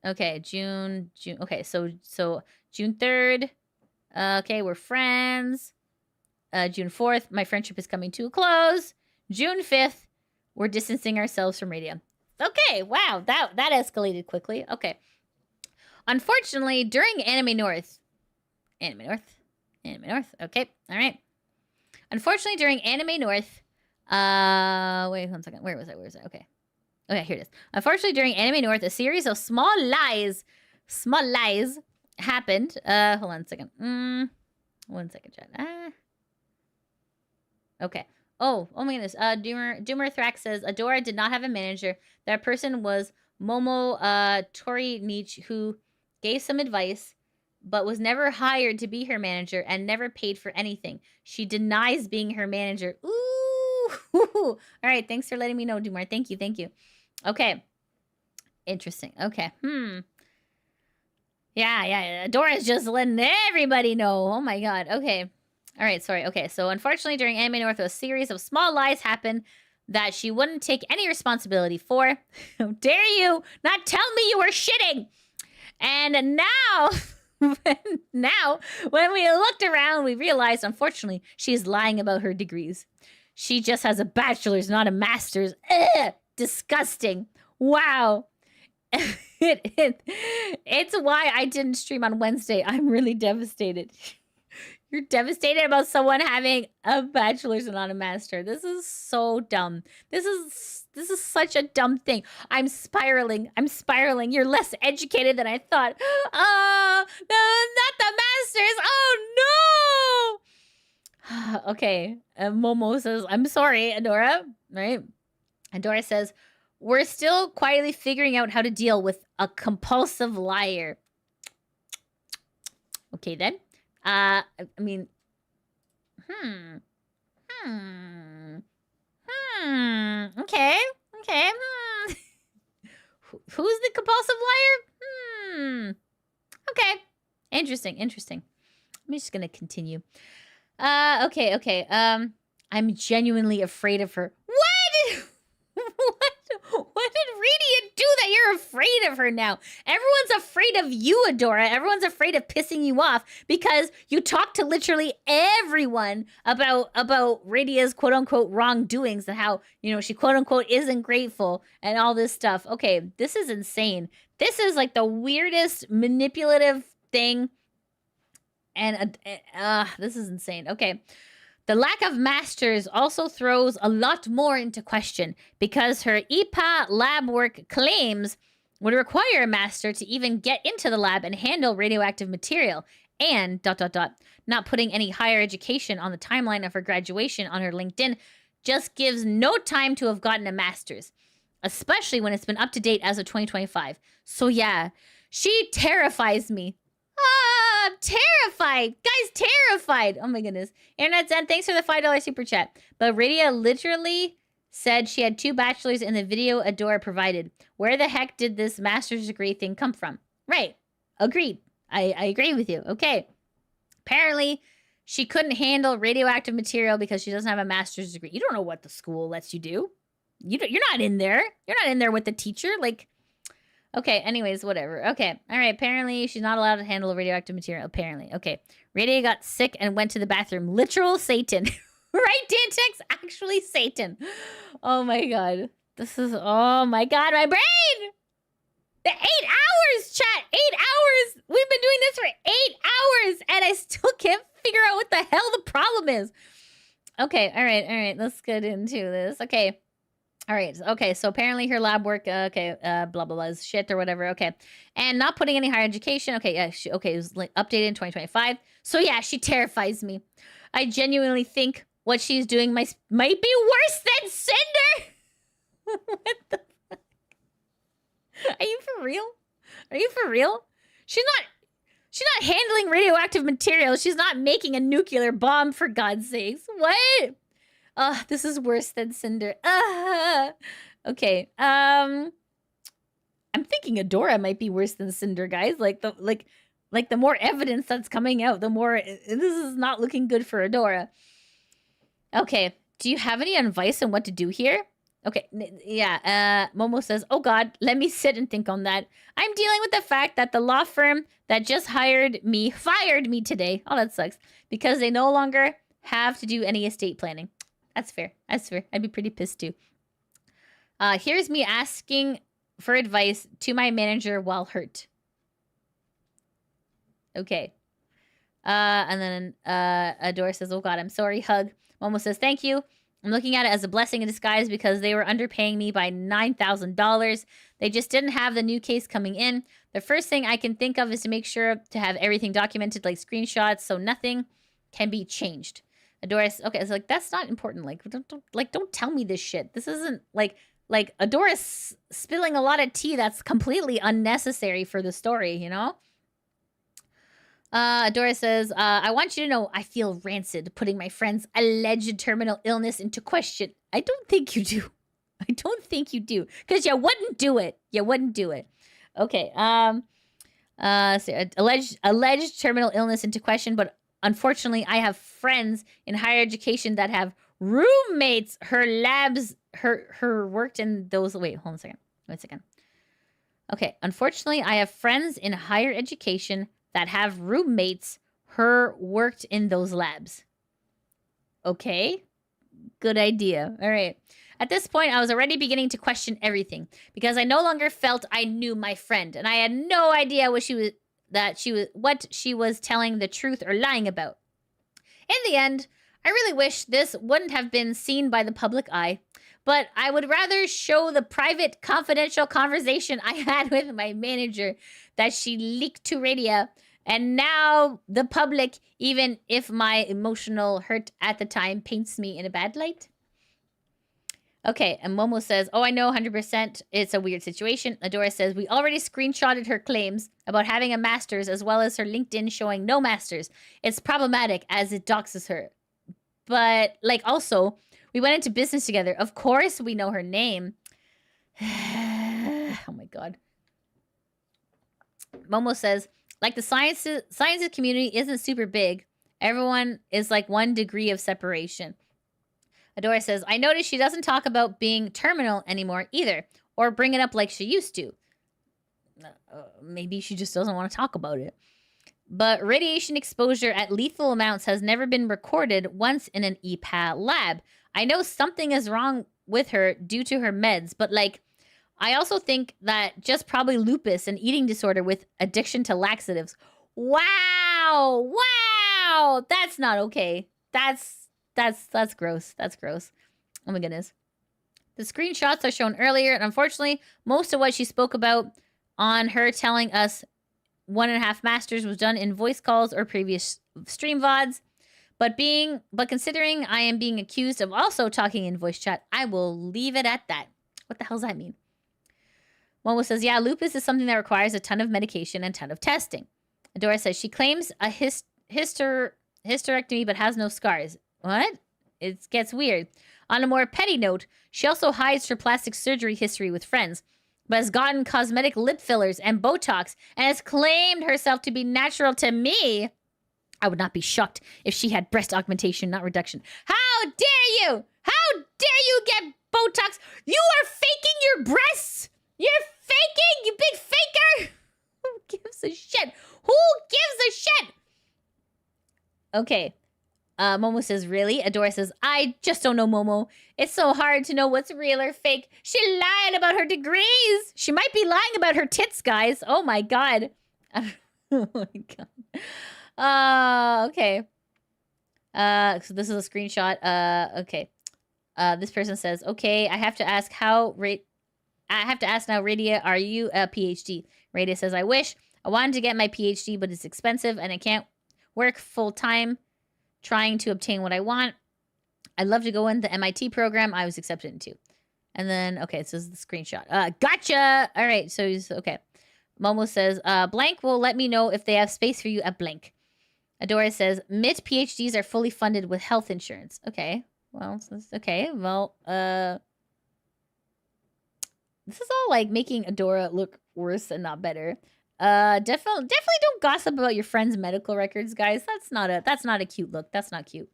Okay, June... Okay, so June 3rd. Okay, we're friends. June 4th, my friendship is coming to a close. June 5th, we're distancing ourselves from Radia. Okay, wow, that escalated quickly. Okay. Unfortunately, during Anime North, okay, all right. Unfortunately, during Anime North, wait 1 second, where was I? Okay, here it is. Unfortunately, during Anime North, a series of small lies happened. Hold on a second. 1 second, chat. Okay. Oh my goodness. Doomer Thrax says, Adora did not have a manager. That person was Momo Tori Nietzsche, who gave some advice, but was never hired to be her manager and never paid for anything. She denies being her manager. Ooh. All right. Thanks for letting me know, Doomer. Thank you. Okay. Interesting. Okay. Yeah. Adora's just letting everybody know. Oh my God. Okay. All right, sorry. Okay, so unfortunately, during Anime North, a series of small lies happened that she wouldn't take any responsibility for. How dare you not tell me you were shitting? And now, when we looked around, we realized, unfortunately, she's lying about her degrees. She just has a bachelor's, not a master's. Ugh, disgusting. Wow. It's why I didn't stream on Wednesday. I'm really devastated. You're devastated about someone having a bachelor's and not a master. This is so dumb. This is such a dumb thing. I'm spiraling. You're less educated than I thought. Oh, no, not the masters. Oh, no. Okay. Momo says, I'm sorry, Adora. Right? Adora says, we're still quietly figuring out how to deal with a compulsive liar. Okay, then. I mean, okay. Who's the compulsive liar? Okay. Interesting. I'm just gonna continue. Okay. I'm genuinely afraid of her. What did Radia do that you're afraid of her now. Everyone's afraid of you, Adora. Everyone's afraid of pissing you off because you talk to literally everyone about Radia's quote unquote wrongdoings and how, you know, she quote unquote isn't grateful and all this stuff. Okay, this is insane. This is like the weirdest manipulative thing. And this is insane. Okay. The lack of masters also throws a lot more into question because her IPA lab work claims would require a master to even get into the lab and handle radioactive material and ... Not putting any higher education on the timeline of her graduation on her LinkedIn just gives no time to have gotten a master's, especially when it's been up to date as of 2025. So yeah, she terrifies me. I'm terrified. Guys, terrified. Oh my goodness. Internet Zen, thanks for the $5 super chat. But Radia literally said she had 2 bachelors in the video Adora provided. Where the heck did this master's degree thing come from? Right. Agreed. I agree with you. Okay. Apparently, she couldn't handle radioactive material because she doesn't have a master's degree. You don't know what the school lets you do. You're not in there. You're not in there with the teacher. Like, okay, anyways, whatever. Okay, all right, apparently she's not allowed to handle radioactive material, apparently. Okay, Radia got sick and went to the bathroom. Literal Satan. Right, Dantex? Actually Satan. Oh my god. This is, oh my god, my brain! The 8 hours, chat! 8 hours! We've been doing this for 8 hours, and I still can't figure out what the hell the problem is. Okay, all right, let's get into this. Okay. All right. Okay. So apparently her lab work, blah, blah, blah is shit or whatever. Okay. And not putting any higher education. Okay. Yeah. Okay. It was updated in 2025. So yeah, she terrifies me. I genuinely think what she's doing might be worse than Cinder. What the fuck? Are you for real? Are you for real? She's not handling radioactive material. She's not making a nuclear bomb, for God's sakes. What? This is worse than Cinder. Okay. I'm thinking Adora might be worse than Cinder, guys. Like the more evidence that's coming out, the more this is not looking good for Adora. Okay. Do you have any advice on what to do here? Okay. Yeah. Momo says, "Oh God, let me sit and think on that. I'm dealing with the fact that the law firm that just fired me today. Oh, that sucks because they no longer have to do any estate planning." That's fair. That's fair. I'd be pretty pissed too. Here's me asking for advice to my manager while hurt. Okay. And then Adora says, "Oh God, I'm sorry. Hug." Momo says, "Thank you. I'm looking at it as a blessing in disguise because they were underpaying me by $9,000. They just didn't have the new case coming in. The first thing I can think of is to make sure to have everything documented, like screenshots, so nothing can be changed." Adora, okay, it's like, that's not important. Like, don't tell me this shit. This isn't like Adora's spilling a lot of tea that's completely unnecessary for the story, you know? Adora says, "I want you to know I feel rancid putting my friend's alleged terminal illness into question." I don't think you do. I don't think you do. Because you wouldn't do it. You wouldn't do it. Okay. So alleged terminal illness into question, but unfortunately, I have friends in higher education that have roommates. Her labs, her worked in those. Wait, hold on a second. Wait a second. Okay. Unfortunately, I have friends in higher education that have roommates. Her worked in those labs. Okay. Good idea. All right. At this point, I was already beginning to question everything because I no longer felt I knew my friend, and I had no idea what she was telling the truth or lying about. In the end, I really wish this wouldn't have been seen by the public eye, but I would rather show the private, confidential conversation I had with my manager that she leaked to Radia, and now the public, even if my emotional hurt at the time paints me in a bad light. Okay, and Momo says, "Oh, I know 100% it's a weird situation." Adora says, "We already screenshotted her claims about having a master's as well as her LinkedIn showing no master's. It's problematic as it doxes her. But, like, also, we went into business together. Of course we know her name." Oh my God. Momo says, "Like the sciences community isn't super big. Everyone is like 1 degree of separation." Adora says, "I noticed she doesn't talk about being terminal anymore either, or bring it up like she used to." maybe she just doesn't want to talk about it. But radiation exposure at lethal amounts has never been recorded once in an EPA lab. I know something is wrong with her due to her meds, but like, I also think that just probably lupus and eating disorder with addiction to laxatives. Wow! Wow! That's not okay. That's gross. That's gross. Oh my goodness. The screenshots are shown earlier, and unfortunately, most of what she spoke about on her telling us 1.5 Masters was done in voice calls or previous stream VODs. But considering I am being accused of also talking in voice chat, I will leave it at that. What the hell does that mean? Momo says, yeah, lupus is something that requires a ton of medication and ton of testing. Adora says, she claims a hysterectomy but has no scars. What? It gets weird. On a more petty note, she also hides her plastic surgery history with friends, but has gotten cosmetic lip fillers and Botox and has claimed herself to be natural to me. I would not be shocked if she had breast augmentation, not reduction. How dare you? How dare you get Botox? You are faking your breasts! You're faking, you big faker! Who gives a shit? Who gives a shit? Okay. Momo says, really? Adora says, I just don't know, Momo. It's so hard to know what's real or fake. She lied about her degrees. She might be lying about her tits, guys. Oh my god. Oh my god. Okay. So this is a screenshot. Okay. This person says, okay, I have to ask now, Radia, are you a PhD? Radia says, I wish. I wanted to get my PhD, but it's expensive and I can't work full time trying to obtain what I want. I'd love to go in the MIT program I was accepted into. And then, okay, so this is the screenshot. Gotcha! All right, so he's, okay. Momo says, blank will let me know if they have space for you at blank. Adora says, MIT PhDs are fully funded with health insurance. Okay, well, okay, well, this is all like making Adora look worse and not better. Definitely don't gossip about your friends' medical records, guys. That's not a cute look. That's not cute.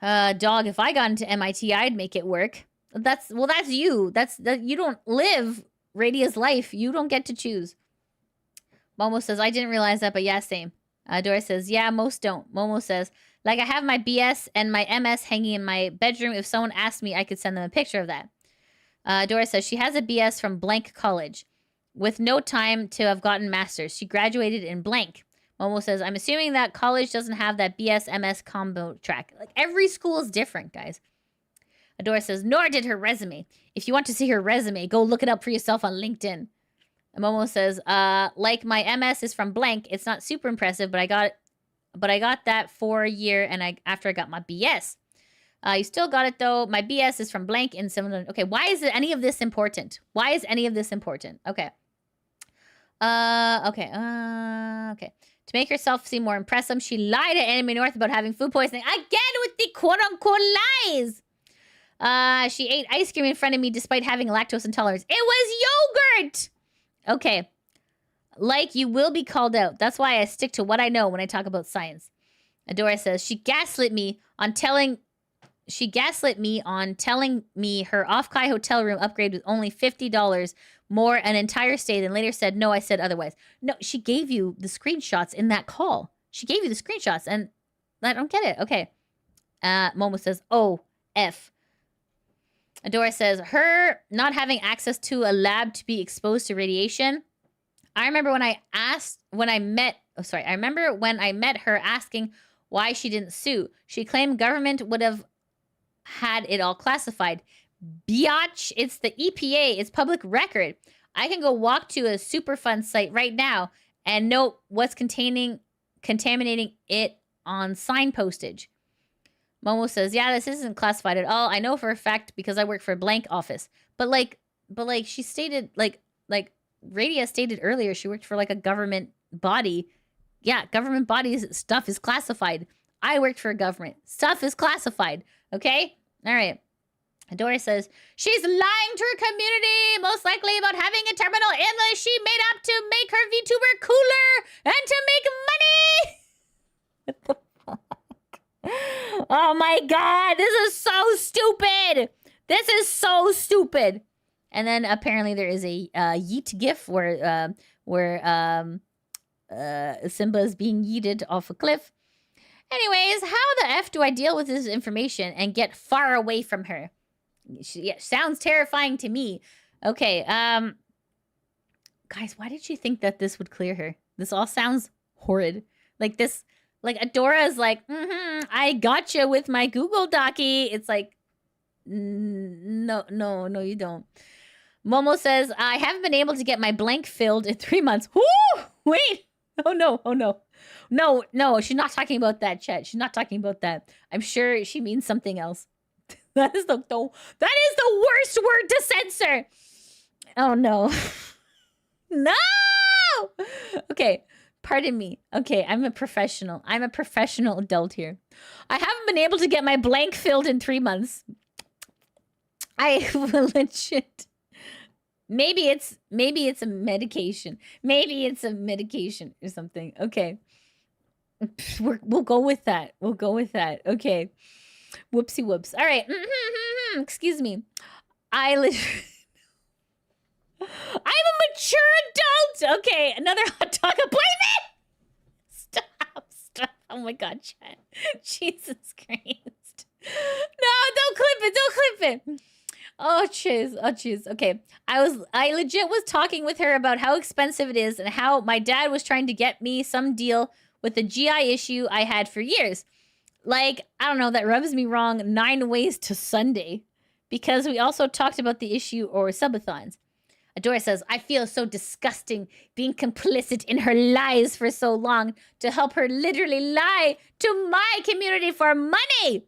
Dog, if I got into MIT, I'd make it work. That's you. You don't live Radia's life. You don't get to choose. Momo says, I didn't realize that, but yeah, same. Dora says, yeah, most don't. Momo says, like, I have my BS and my MS hanging in my bedroom. If someone asked me, I could send them a picture of that. Dora says, she has a BS from blank college with no time to have gotten master's. She graduated in blank. Momo says, I'm assuming that college doesn't have that BS MS combo track. Like, every school is different, guys. Adora says, nor did her resume. If you want to see her resume, go look it up for yourself on LinkedIn. And Momo says, like, my MS is from blank. It's not super impressive, but I got that for a year and after I got my BS. You still got it though. My BS is from blank in similar. Okay, why is any of this important? Why is any of this important? Okay. Okay. To make herself seem more impressive, she lied to Anime North about having food poisoning. Again with the quote-unquote lies. She ate ice cream in front of me despite having lactose intolerance. It was yogurt! Okay. Like, you will be called out. That's why I stick to what I know when I talk about science. Adora says, she gaslit me on telling me her off-Kai hotel room upgrade was only $50 more an entire stay, then later said, no, I said otherwise. No, she gave you the screenshots in that call. She gave you the screenshots, and I don't get it. Okay. Momo says, oh, F. Adora says, her not having access to a lab to be exposed to radiation. I remember when I met her asking why she didn't sue. She claimed government would have had it all classified. Biatch, it's the EPA. It's public record. I can go walk to a Superfund site right now and note what's contaminating it on sign postage. Momo says, yeah, this isn't classified at all. I know for a fact because I work for a blank office. But she stated, like Radia stated earlier, she worked for like a government body. Yeah, government bodies stuff is classified. I worked for a government. Stuff is classified. Okay? All right. Adora says, she's lying to her community, most likely about having a terminal illness she made up to make her VTuber cooler and to make money. What the fuck? Oh my god, this is so stupid. This is so stupid. And then apparently there is a yeet gif where Simba is being yeeted off a cliff. Anyways, how the F do I deal with this information and get far away from her? Yeah, sounds terrifying to me. Okay, guys, why did she think that this would clear her? This all sounds horrid. Like this, like Adora is like, I gotcha with my Google Docky. It's like, no, you don't. Momo says, I haven't been able to get my blank filled in 3 months. Woo! Wait! Oh no. No, she's not talking about that, chat. She's not talking about that. I'm sure she means something else. That is the worst word to censor. Oh no. No! Okay, pardon me. Okay, I'm a professional. I'm a professional adult here. I haven't been able to get my blank filled in 3 months. I legit. Maybe it's a medication. Maybe it's a medication or something. Okay. We'll go with that. We'll go with that. Okay. Whoopsie whoops. All right. Excuse me. I'm a mature adult. Okay, another hot dog appointment. Stop. Oh my god, chat. Jesus Christ. No, don't clip it. Oh jeez. Okay. I legit was talking with her about how expensive it is and how my dad was trying to get me some deal with the GI issue I had for years. Like, I don't know, that rubs me wrong 9 ways to Sunday. Because we also talked about the issue or subathons. Adora says, I feel so disgusting being complicit in her lies for so long to help her literally lie to my community for money.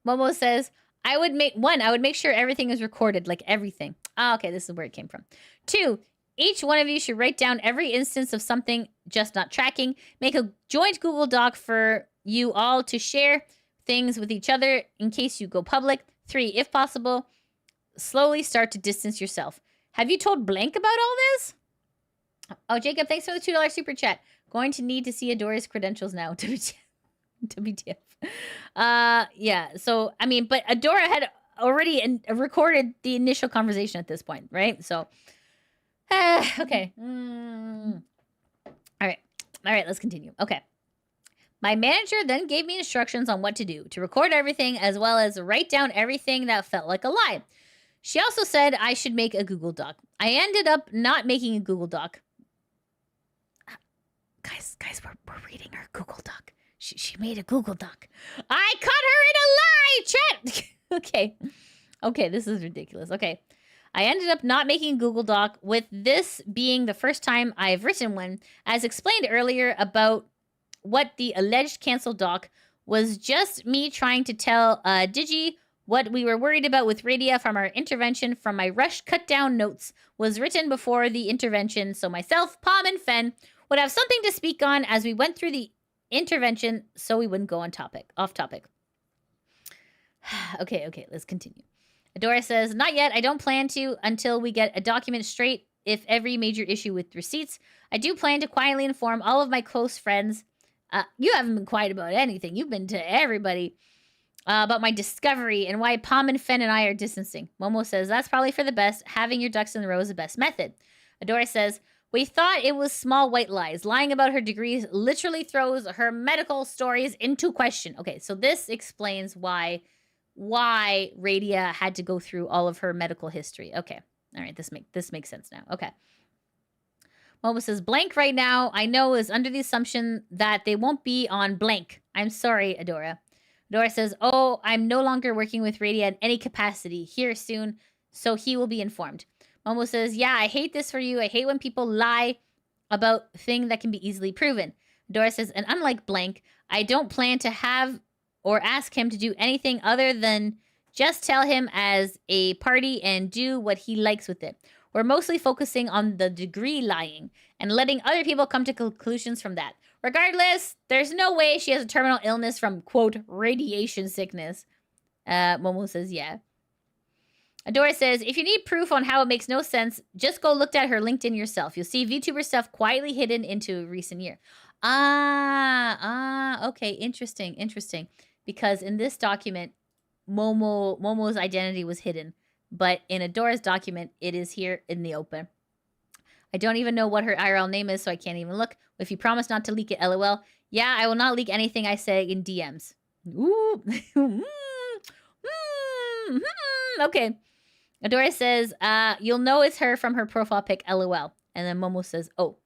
Momo says, I would make sure everything is recorded, like everything. Oh, okay, this is where it came from. 2, each one of you should write down every instance of something just not tracking. Make a joint Google Doc for you all to share things with each other in case you go public. 3, if possible, slowly start to distance yourself. Have you told Blank about all this? Oh, Jacob, thanks for the $2 super chat. Going to need to see Adora's credentials now. WTF. Yeah, so, I mean, but Adora had already recorded the initial conversation at this point, right? So, okay. All right, let's continue. Okay. My manager then gave me instructions on what to do, to record everything as well as write down everything that felt like a lie. She also said I should make a Google Doc. I ended up not making a Google Doc. Guys, we're reading her Google Doc. She made a Google Doc. I caught her in a lie, chat. Okay, this is ridiculous. Okay. I ended up not making a Google Doc, with this being the first time I've written one. As explained earlier about what the alleged canceled doc was, just me trying to tell Digi what we were worried about with Radia from our intervention. From my rushed cut down notes was written before the intervention, so myself, Pom, and Fen would have something to speak on as we went through the intervention, so we wouldn't go off topic. Okay, let's continue. Adora says, not yet. I don't plan to until we get a document straight if every major issue with receipts. I do plan to quietly inform all of my close friends. You haven't been quiet about anything. You've been to everybody about my discovery and why Pom and Fen and I are distancing. Momo says, that's probably for the best. Having your ducks in a row is the best method. Adora says, we thought it was small white lies. Lying about her degrees literally throws her medical stories into question. Okay, so this explains why Radia had to go through all of her medical history. Okay, all right, this makes sense now. Okay. Momo says, blank right now, I know, is under the assumption that they won't be on blank. I'm sorry, Adora. Adora says, oh, I'm no longer working with Radia in any capacity. Here soon, so he will be informed. Momo says, yeah, I hate this for you. I hate when people lie about things that can be easily proven. Adora says, and unlike blank, I don't plan to have or ask him to do anything other than just tell him as a party and do what he likes with it. We're mostly focusing on the degree lying and letting other people come to conclusions from that. Regardless, there's no way she has a terminal illness from, quote, radiation sickness. Momo says, yeah. Adora says, if you need proof on how it makes no sense, just go look at her LinkedIn yourself. You'll see VTuber stuff quietly hidden into a recent year. Okay, interesting. Because in this document, Momo's identity was hidden. but in Adora's document, it is here in the open. I don't even know what her IRL name is, so I can't even look. If you promise not to leak it, LOL. Yeah, I will not leak anything I say in DMs. Ooh. Okay. Adora says, you'll know it's her from her profile pic, LOL. And then Momo says, oh.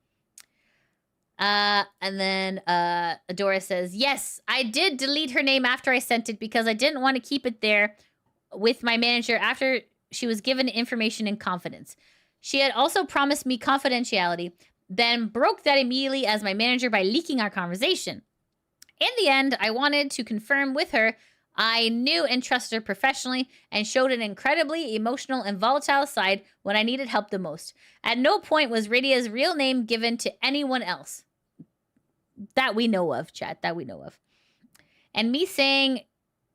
And then Adora says, yes, I did delete her name after I sent it because I didn't want to keep it there with my manager after she was given information in confidence. She had also promised me confidentiality, then broke that immediately as my manager by leaking our conversation. In the end, I wanted to confirm with her I knew and trusted her professionally and showed an incredibly emotional and volatile side when I needed help the most. At no point was Radia's real name given to anyone else. That we know of, chat, that we know of. And me saying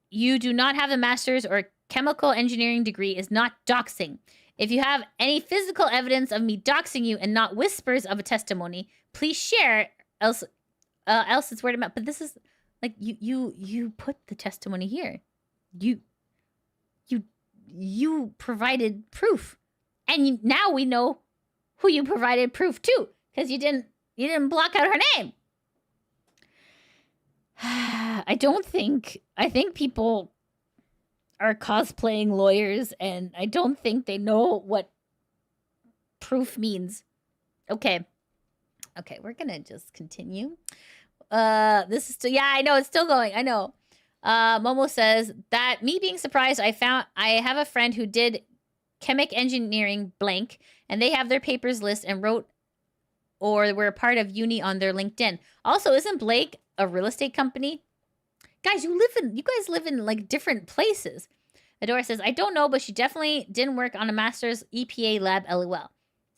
you do not have a master's or chemical engineering degree is not doxing. If you have any physical evidence of me doxing you and not whispers of a testimony, please share, else it's word of mouth. But this is like you put the testimony here. You provided proof, and now we know who you provided proof to because you didn't block out her name. I think people are cosplaying lawyers, and I don't think they know what proof means. Okay, we're gonna just continue. This is still, yeah, I know it's still going. I know. Momo says that me being surprised, I have a friend who did chemic engineering blank, and they have their papers list and wrote or were a part of uni on their LinkedIn. Also, isn't Blake a real estate company? Guys, you guys live in like different places. Adora says, I don't know, but she definitely didn't work on a master's EPA lab, LOL.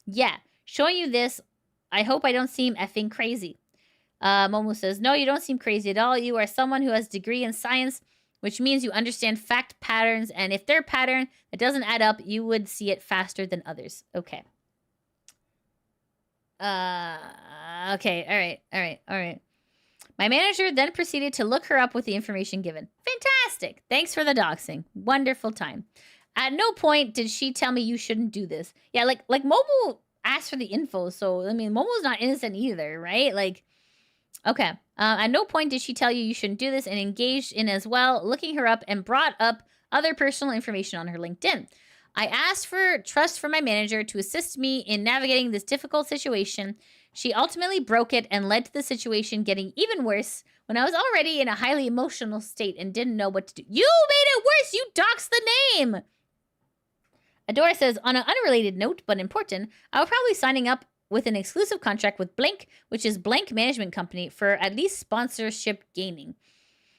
Yeah, showing you this, I hope I don't seem effing crazy. Momo says, no, you don't seem crazy at all. You are someone who has a degree in science, which means you understand fact patterns, and if their pattern that doesn't add up, you would see it faster than others. Okay. Okay, all right. My manager then proceeded to look her up with the information given. Fantastic. Thanks for the doxing. Wonderful time. At no point did she tell me you shouldn't do this. Yeah, like Momo asked for the info, so, I mean, Momo's not innocent either, right? Like, okay. At no point did she tell you shouldn't do this and engaged in as well, looking her up and brought up other personal information on her LinkedIn. I asked for trust from my manager to assist me in navigating this difficult situation. She ultimately broke it and led to the situation getting even worse when I was already in a highly emotional state and didn't know what to do. You made it worse! You doxed the name! Adora says, on an unrelated note, but important, I'll probably signing up with an exclusive contract with Blank, which is Blank Management Company, for at least sponsorship gaining.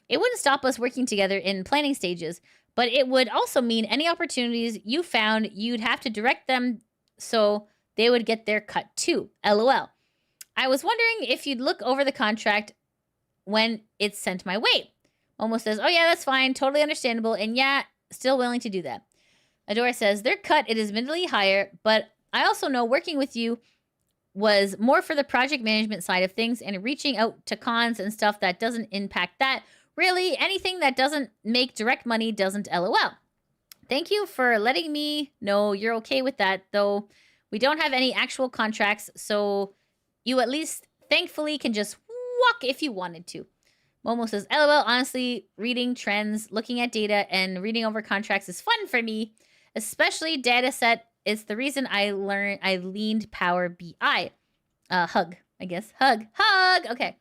It wouldn't stop us working together in planning stages, but it would also mean any opportunities you found, you'd have to direct them so they would get their cut too. LOL. I was wondering if you'd look over the contract when it's sent my way. Momo says, oh yeah, that's fine. Totally understandable. And yeah, still willing to do that. Adora says, their cut, it is admittedly higher, but I also know working with you was more for the project management side of things and reaching out to cons and stuff that doesn't impact that. Really, anything that doesn't make direct money doesn't, LOL. Thank you for letting me know you're okay with that, though we don't have any actual contracts, so you at least thankfully can just walk if you wanted to. Momo says, LOL, honestly, reading trends, looking at data, and reading over contracts is fun for me, especially data set. It's the reason I leaned Power BI. Hug, I guess. Hug. Okay.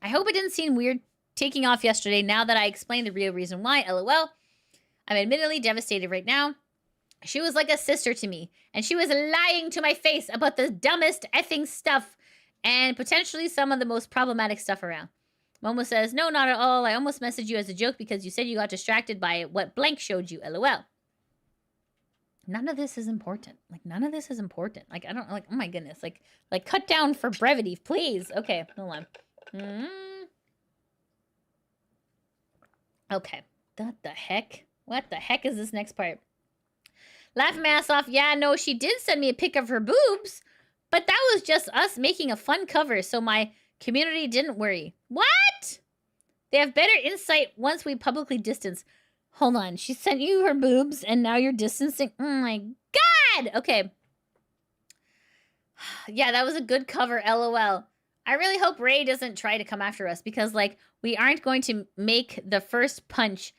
I hope it didn't seem weird taking off yesterday now that I explained the real reason why, LOL. I'm admittedly devastated right now. She was like a sister to me, and she was lying to my face about the dumbest effing stuff and potentially some of the most problematic stuff around. Momo says, no, not at all. I almost messaged you as a joke because you said you got distracted by what Blank showed you, LOL. None of this is important. Like, none of this is important. Like, I don't, like, oh my goodness. Like cut down for brevity, please. Okay, hold on. Okay. What the heck? What the heck is this next part? Laughing my ass off. Yeah, no, she did send me a pic of her boobs, but that was just us making a fun cover, so my community didn't worry. What? They have better insight once we publicly distance. Hold on. She sent you her boobs and now you're distancing. Oh my God. Okay. Yeah, that was a good cover. LOL. I really hope Ray doesn't try to come after us because, like, we aren't going to make the first punch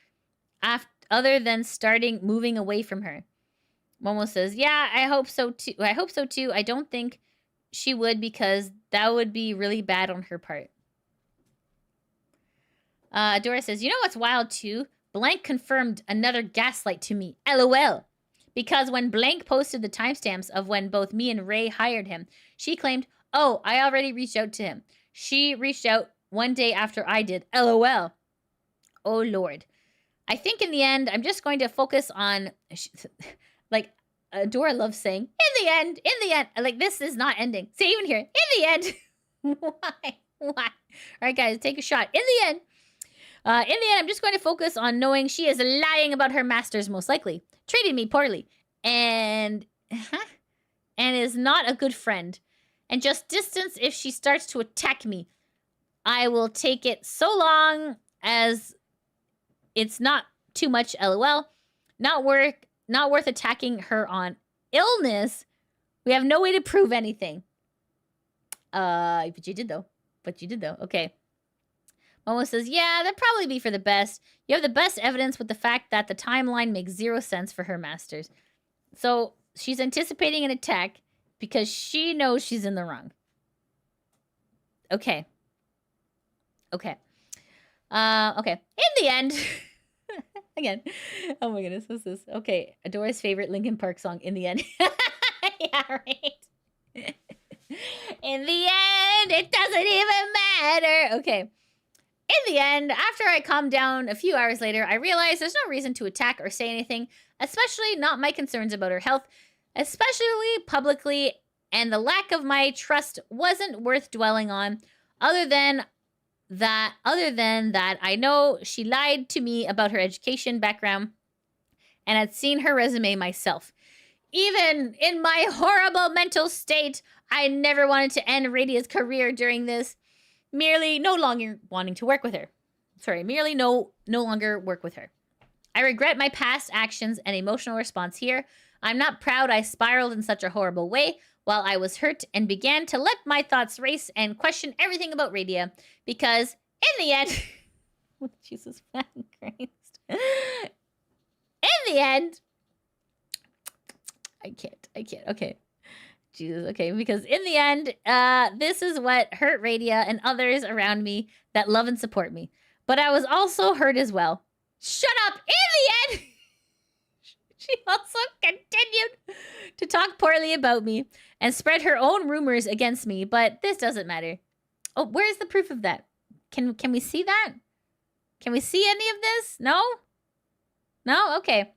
other than moving away from her. Momo says, yeah, I hope so too. I hope so too. I don't think she would because that would be really bad on her part. Adora says, you know what's wild too? Blank confirmed another gaslight to me. LOL. Because when Blank posted the timestamps of when both me and Ray hired him, she claimed, oh, I already reached out to him. She reached out one day after I did. LOL. Oh, Lord. I think in the end, I'm just going to focus on, like, Adora loves saying, in the end, like, this is not ending. See, even here, in the end. Why? All right, guys, take a shot. In the end, I'm just going to focus on knowing she is lying about her masters, most likely. Treated me poorly. And is not a good friend. And just distance if she starts to attack me. I will take it so long as it's not too much, LOL. Not worth attacking her on illness. We have no way to prove anything. But you did though. Okay. Momo says, yeah, that'd probably be for the best. You have the best evidence with the fact that the timeline makes 0 sense for her masters. So she's anticipating an attack because she knows she's in the wrong. Okay. Okay. In the end, again. Oh my goodness, what's this? Okay, Adora's favorite Linkin Park song, In the End. Yeah, right. In the end, it doesn't even matter. Okay. In the end, after I calmed down a few hours later, I realized there's no reason to attack or say anything, especially not my concerns about her health, especially publicly, and the lack of my trust wasn't worth dwelling on. Other than that, I know she lied to me about her education background, and I'd seen her resume myself. Even in my horrible mental state, I never wanted to end Radia's career during this. Merely no longer wanting to work with her. Merely no longer work with her. I regret my past actions and emotional response here. I'm not proud I spiraled in such a horrible way while I was hurt and began to let my thoughts race and question everything about Radia. Because in the end... Jesus fucking Christ. In the end... I can't. Okay. Jesus, okay, because in the end, this is what hurt Radia and others around me that love and support me. But I was also hurt as well. Shut up! In the end, she also continued to talk poorly about me and spread her own rumors against me, but this doesn't matter. Oh, where's the proof of that? Can we see that? Can we see any of this? No? No? Okay.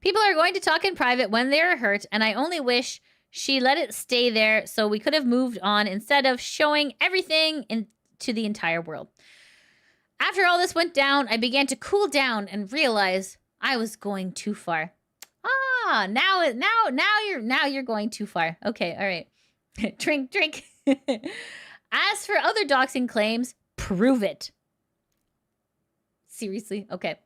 People are going to talk in private when they are hurt, and I only wish she let it stay there so we could have moved on instead of showing everything to the entire world. After all this went down, I began to cool down and realize I was going too far. Ah, now you're going too far. Okay, all right. Drink. As for other doxing claims, prove it. Seriously? Okay.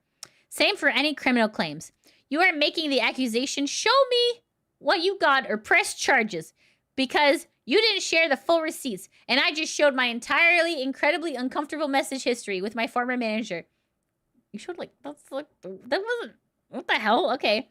Same for any criminal claims. You are making the accusation. Show me what you got or press charges because you didn't share the full receipts and I just showed my incredibly uncomfortable message history with my former manager. You showed that wasn't, what the hell? Okay.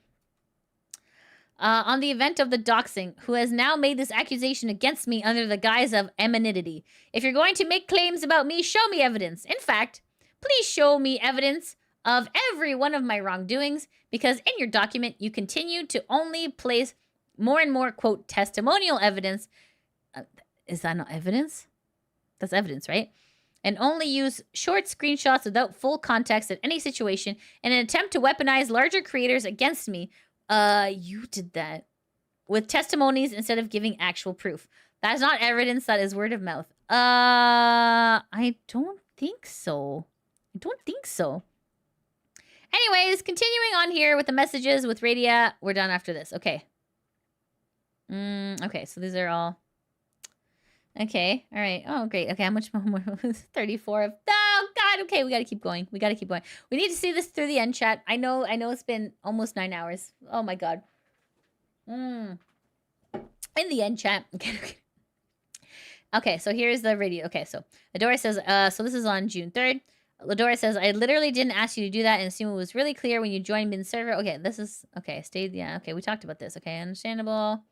On the event of the doxing, who has now made this accusation against me under the guise of anonymity. If you're going to make claims about me, show me evidence. In fact, please show me evidence of every one of my wrongdoings, because in your document, you continue to only place more and more, quote, testimonial evidence. Is that not evidence? That's evidence, right? And only use short screenshots without full context in any situation in an attempt to weaponize larger creators against me. You did that with testimonies instead of giving actual proof. That's not evidence, that is word of mouth. I don't think so. Anyways, continuing on here with the messages with Radia. We're done after this. Okay. Okay, so these are all... Okay, all right. Oh, great. Okay, how much more? 34 of... Oh, God, okay, we gotta keep going. We gotta keep going. We need to see this through the end, chat. I know it's been almost 9 hours. Oh my god. In the end, chat. Okay, so here's the radio. Okay, so Adora says, so this is on June 3rd. Adora says, I literally didn't ask you to do that and assume it was really clear when you joined mid-server. Okay, this is, okay, stayed, yeah, okay, we talked about this. Okay, understandable.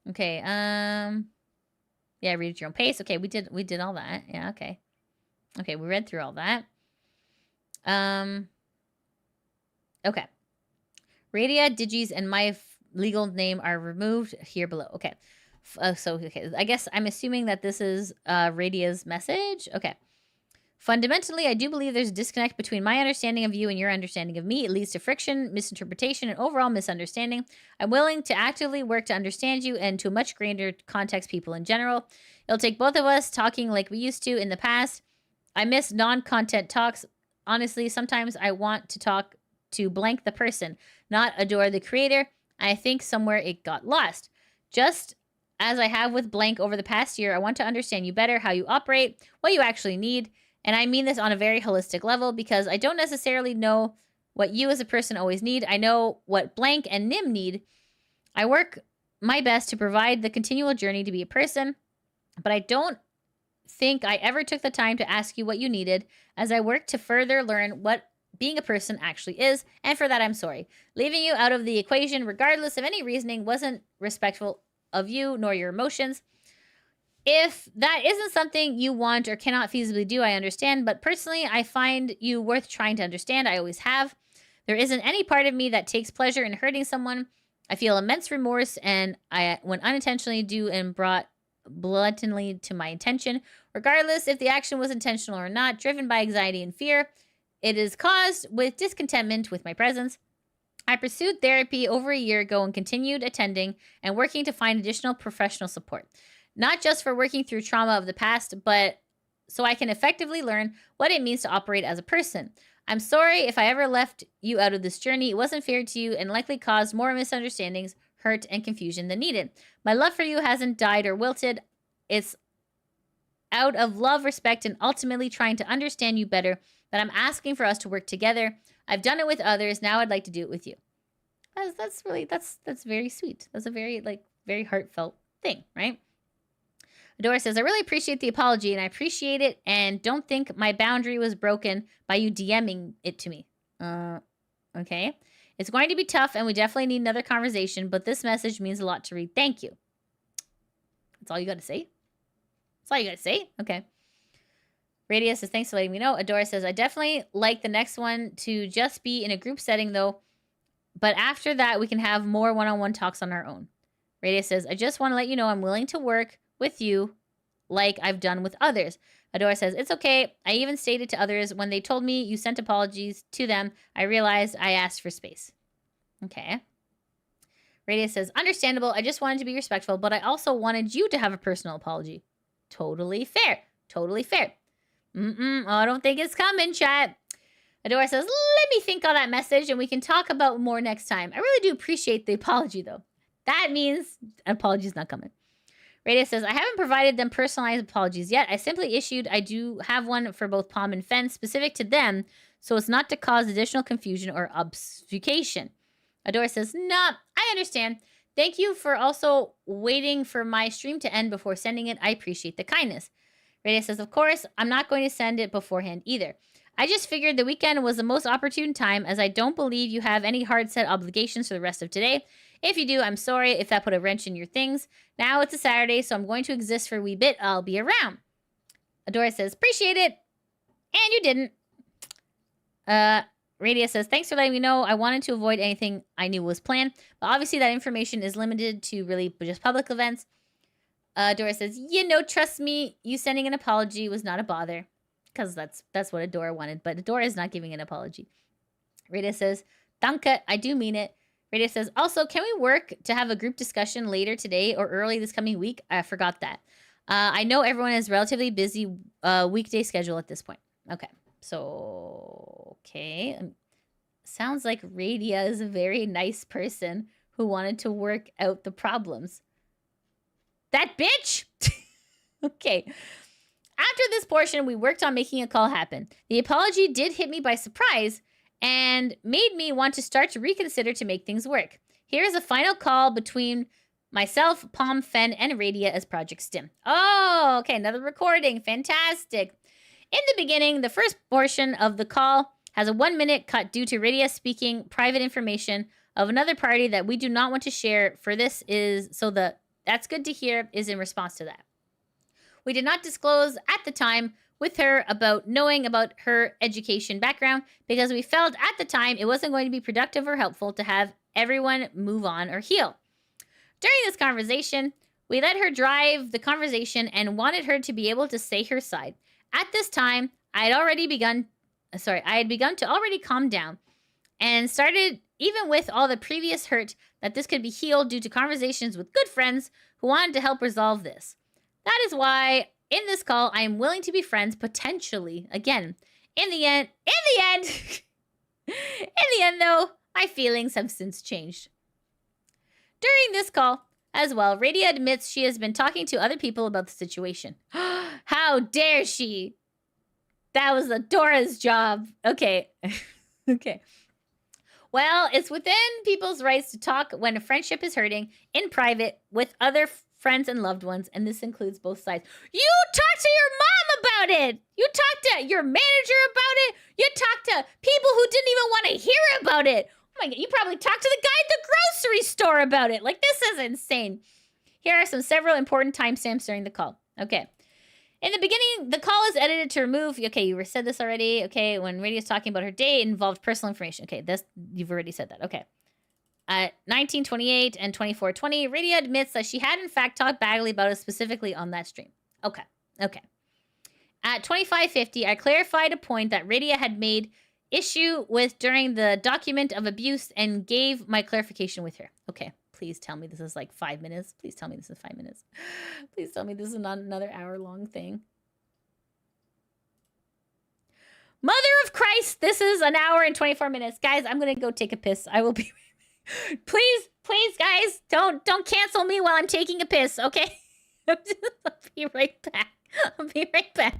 Okay, yeah, read at your own pace. Okay, we did all that. Yeah, okay. Okay, we read through all that. Okay. Radia, Digis, and my legal name are removed here below. Okay. Okay, I guess I'm assuming that this is Radia's message. Okay. Fundamentally, I do believe there's a disconnect between my understanding of you and your understanding of me. It leads to friction, misinterpretation, and overall misunderstanding. I'm willing to actively work to understand you and to a much greater context people in general. It'll take both of us talking like we used to in the past. I miss non-content talks. Honestly, sometimes I want to talk to blank the person, not Adora the creator. I think somewhere it got lost. Just as I have with blank over the past year, I want to understand you better, how you operate, what you actually need. And I mean this on a very holistic level because I don't necessarily know what you as a person always need. I know what blank and Nim need. I work my best to provide the continual journey to be a person, but I don't think I ever took the time to ask you what you needed as I work to further learn what being a person actually is, and for that I'm sorry. Leaving you out of the equation regardless of any reasoning wasn't respectful of you nor your emotions. If that isn't something you want or cannot feasibly do, I understand, but personally I find you worth trying to understand. I always have. There isn't any part of me that takes pleasure in hurting someone. I feel immense remorse and when unintentionally do and brought bluntly to my attention, regardless if the action was intentional or not, driven by anxiety and fear. It is caused with discontentment with my presence. I pursued therapy over a year ago and continued attending and working to find additional professional support. Not just for working through trauma of the past, but so I can effectively learn what it means to operate as a person. I'm sorry if I ever left you out of this journey. It wasn't fair to you and likely caused more misunderstandings, hurt, and confusion than needed. My love for you hasn't died or wilted. It's out of love, respect, and ultimately trying to understand you better that I'm asking for us to work together. I've done it with others. Now I'd like to do it with you. That's very sweet. That's a very heartfelt thing, right? Adora says, I really appreciate the apology and I appreciate it and don't think my boundary was broken by you DMing it to me. Okay. It's going to be tough and we definitely need another conversation, but this message means a lot to read. Thank you. That's all you got to say? That's all you got to say? Okay. Radia says, thanks for letting me know. Adora says, I definitely like the next one to just be in a group setting though, but after that we can have more one-on-one talks on our own. Radia says, I just want to let you know I'm willing to work with you like I've done with others. Adora says, it's okay. I even stated to others when they told me you sent apologies to them, I realized I asked for space. Okay. Radius says, understandable. I just wanted to be respectful, but I also wanted you to have a personal apology. Totally fair. Totally fair. I don't think it's coming, chat. Adora says, let me think on that message and we can talk about more next time. I really do appreciate the apology, though. That means an apology's not coming. Radius says, I haven't provided them personalized apologies yet. I simply issued, I do have one for both Pom and Fen specific to them, so it's not to cause additional confusion or obfuscation. Adora says, nah, I understand. Thank you for also waiting for my stream to end before sending it. I appreciate the kindness. Radius says, of course, I'm not going to send it beforehand either. I just figured the weekend was the most opportune time as I don't believe you have any hard set obligations for the rest of today. If you do, I'm sorry if that put a wrench in your things. Now it's a Saturday, so I'm going to exist for a wee bit. I'll be around. Adora says, appreciate it. And you didn't. Radia says, thanks for letting me know. I wanted to avoid anything I knew was planned, but obviously that information is limited to really just public events. Adora says, trust me, you sending an apology was not a bother. Because that's what Adora wanted, but Adora is not giving an apology. Radia says, danke, I do mean it. Radia says, also, can we work to have a group discussion later today or early this coming week? I forgot that. I know everyone has relatively busy weekday schedule at this point. Okay. So, okay. Sounds like Radia is a very nice person who wanted to work out the problems. That bitch? Okay. After this portion, we worked on making a call happen. The apology did hit me by surprise and made me want to start to reconsider to make things work. Here is a final call between myself, Pom, Fen, and Radia as Project STIM. Oh, okay, another recording. Fantastic. In the beginning, the first portion of the call has a 1-minute cut due to Radia speaking private information of another party that we do not want to share. For this is so that's good to hear is in response to that. We did not disclose at the time with her about knowing about her education background because we felt at the time it wasn't going to be productive or helpful to have everyone move on or heal. During this conversation, we let her drive the conversation and wanted her to be able to say her side. At this time, I had begun to already calm down and started, even with all the previous hurt, that this could be healed due to conversations with good friends who wanted to help resolve this. That is why in this call, I am willing to be friends potentially again. In the end, though, my feelings have since changed. During this call as well, Radia admits she has been talking to other people about the situation. How dare she? That was Adora's job. Okay. Okay. Well, it's within people's rights to talk when a friendship is hurting in private with other friends and loved ones, and this includes both sides. You talk to your mom about it. You talk to your manager about it. You talk to people who didn't even want to hear about it. Oh my God, you probably talked to the guy at the grocery store about it. Like, this is insane. Here are several important timestamps during the call. Okay. In the beginning, the call is edited to remove... Okay, you said this already. Okay, when Radia's talking about her day, it involved personal information. Okay, you've already said that. Okay. At 1928 and 2420, Radia admits that she had in fact talked badly about it specifically on that stream. Okay. Okay. At 2550, I clarified a point that Radia had made issue with during the document of abuse and gave my clarification with her. Okay. Please tell me this is like 5 minutes. Please tell me this is 5 minutes. Please tell me this is not another hour-long thing. Mother of Christ, this is an hour and 24 minutes. Guys, I'm going to go take a piss. I will be... Please, guys, don't cancel me while I'm taking a piss, okay? I'll be right back. I'll be right back.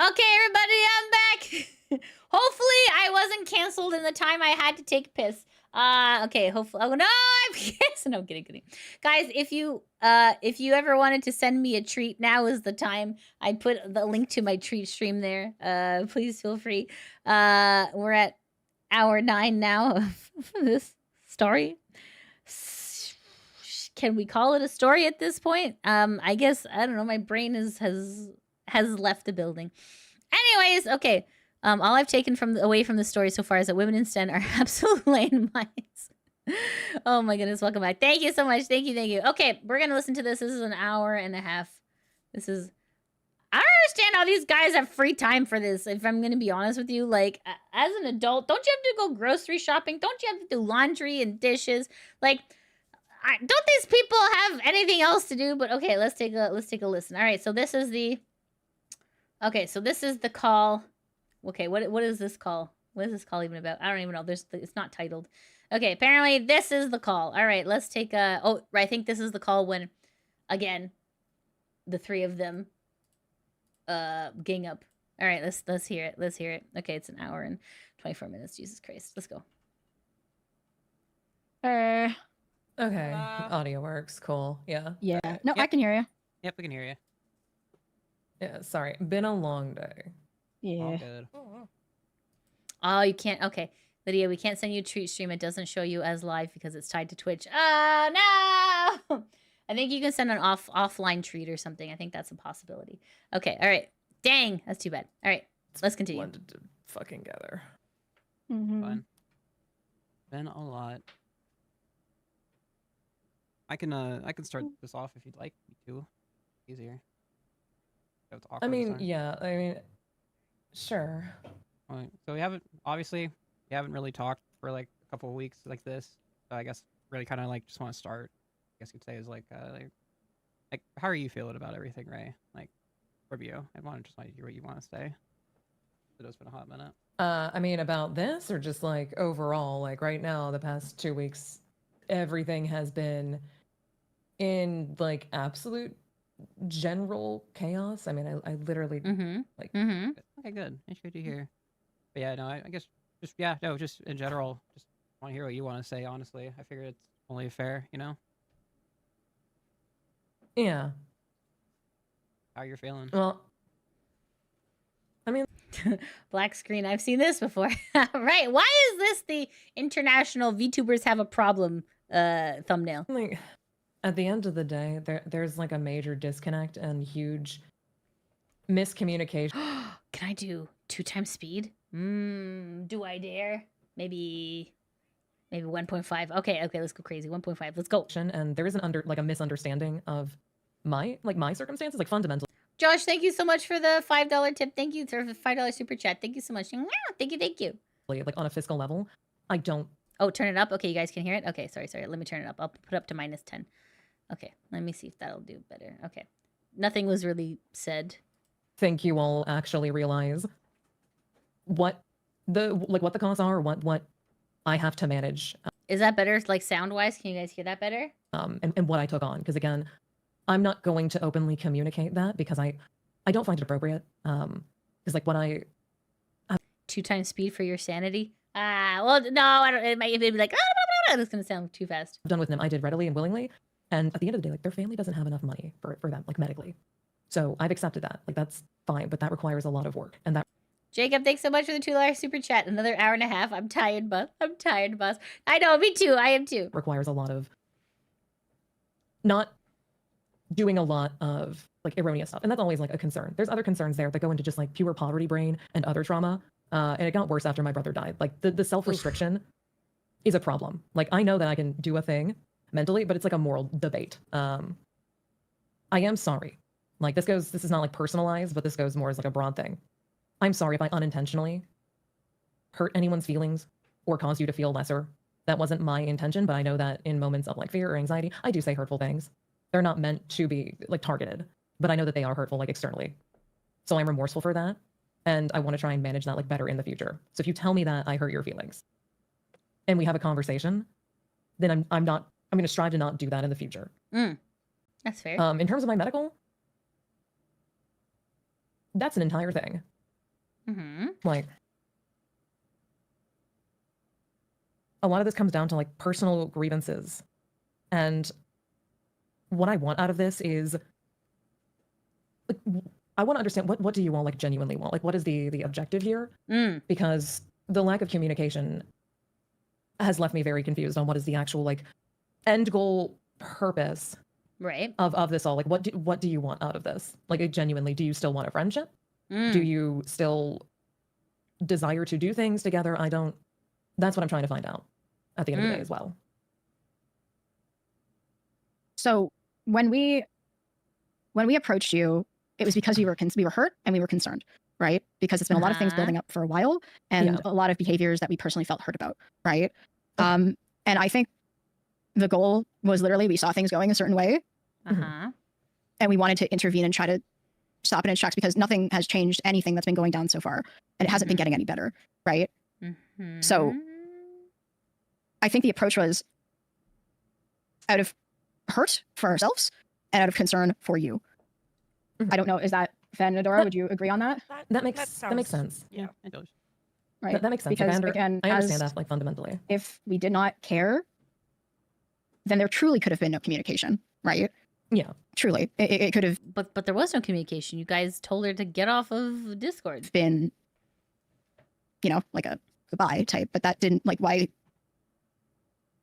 Okay, everybody, I'm back. Hopefully, I wasn't canceled in the time I had to take a piss. Okay, hopefully. Oh no, I'm kidding. No, kidding. Guys, if you ever wanted to send me a treat, now is the time. I put the link to my treat stream there. Please feel free. We're at hour 9 now of this story. Can we call it a story at this point? I guess I don't know. My brain has left the building. Anyways, okay. All I've taken away from the story so far is that women in STEM are absolute landmines. Oh my goodness, welcome back. Thank you so much. Thank you. Okay, we're gonna listen to this. This is an hour and a half. I don't understand how these guys have free time for this, if I'm gonna be honest with you. Like, as an adult, don't you have to go grocery shopping? Don't you have to do laundry and dishes? Like, don't these people have anything else to do? But okay, let's take a listen. All right, so this is the call. Okay, what is this call? What is this call even about? I don't even know. It's not titled. Okay, apparently this is the call. All right, let's take a. Oh, I think this is the call when, again, the three of them, gang up. All right, let's hear it. Let's hear it. Okay, it's an hour and 24 minutes. Jesus Christ, let's go. Okay, audio works. Cool. Yeah. Yeah. No, Yep. I can hear you. Yep, we can hear you. Yeah. Sorry, been a long day. All Yeah. good. Oh, you can't. Okay, Lydia, we can't send you a treat stream. It doesn't show you as live because it's tied to Twitch. Oh no! I think you can send an offline treat or something. I think that's a possibility. Okay. All right. Dang, that's too bad. All right, let's continue. Blended to fucking gather. Fun. Been a lot. I can start this off if you'd like me to. Easier. So it's awkward I this mean, time. yeah. I mean, sure. Alright, so we haven't really talked for like a couple of weeks like this. So I guess really kind of like just want to start. I guess you'd say is like how are you feeling about everything, Ray? Like, review. I want to hear what you want to say. It's been a hot minute. I mean, about this or just like overall, like right now, the past 2 weeks, everything has been in like absolute general chaos. I mean, I literally like. Okay, good. It's good to hear. But yeah, no, I guess just in general, just want to hear what you want to say. Honestly, I figure it's only fair, you know. Yeah. How you're feeling? Well, I mean, Black screen. I've seen this before. Right. Why is this the international VTubers have a problem thumbnail? like at the end of the day, there's like a major disconnect and huge miscommunication. Can I do 2 times speed? Do I dare? Maybe 1.5. Okay, let's go crazy. 1.5. Let's go. And there is a misunderstanding of my circumstances, like fundamentally. Josh, thank you so much for the $5 tip. Thank you for the $5 super chat. Thank you so much. Thank you. Like on a fiscal level, I don't. Oh, turn it up. Okay, you guys can hear it. Okay, sorry. Let me turn it up. I'll put it up to -10. Okay, let me see if that'll do better. Okay, nothing was really said. Think you all actually realize what the costs are, what I have to manage. Is that better? Like sound wise, can you guys hear that better? And what I took on, because again, I'm not going to openly communicate that because I don't find it appropriate. Because like what I 2 times speed for your sanity. Well, no, I don't. It might be like it's gonna sound too fast. done with them, I did readily and willingly. And at the end of the day, like their family doesn't have enough money for them, like medically. So I've accepted that. Like that's fine, but that requires a lot of work. And that Jacob, thanks so much for the $2 super chat. Another hour and a half. I'm tired, boss. I know, me too. I am too. requires a lot of not doing a lot of like erroneous stuff. And that's always like a concern. There's other concerns there that go into just like pure poverty brain and other trauma. And it got worse after my brother died. Like the self-restriction is a problem. Like I know that I can do a thing mentally, but it's like a moral debate. I am sorry. Like this is not like personalized, but this goes more as like a broad thing. I'm sorry if I unintentionally hurt anyone's feelings or caused you to feel lesser. That wasn't my intention, but I know that in moments of like fear or anxiety, I do say hurtful things. They're not meant to be like targeted, but I know that they are hurtful like externally. So I'm remorseful for that. And I want to try and manage that like better in the future. So if you tell me that I hurt your feelings and we have a conversation, then I'm going to strive to not do that in the future. That's fair. In terms of my medical, that's an entire thing. Mm-hmm. Like, a lot of this comes down to like personal grievances. And what I want out of this is, like, I want to understand what do you all like genuinely want? Like, what is the objective here? Because the lack of communication has left me very confused on what is the actual like end goal purpose Right. of this all. Like, what do you want out of this? Like, genuinely, do you still want a friendship? Do you still desire to do things together? That's what I'm trying to find out at the end of the day as well. So when we approached you, it was because we were hurt and we were concerned, right? Because it's been a lot of things building up for a while, and a lot of behaviors that we personally felt hurt about, right? And I think the goal was literally we saw things going a certain way, and we wanted to intervene and try to stop it in its tracks because nothing has changed anything that's been going down so far, and it hasn't been getting any better, right? So I think the approach was out of hurt for ourselves and out of concern for you. I don't know. Is that Fen and Adora? Would you agree on that? That makes sense. Yeah, it does. Right. That makes sense. Because I again, understand that like fundamentally. If we did not care, then there truly could have been no communication, right? Yeah. Truly. It could have But there was no communication. You guys told her to get off of Discord. been, like a goodbye type, but that didn't, like, why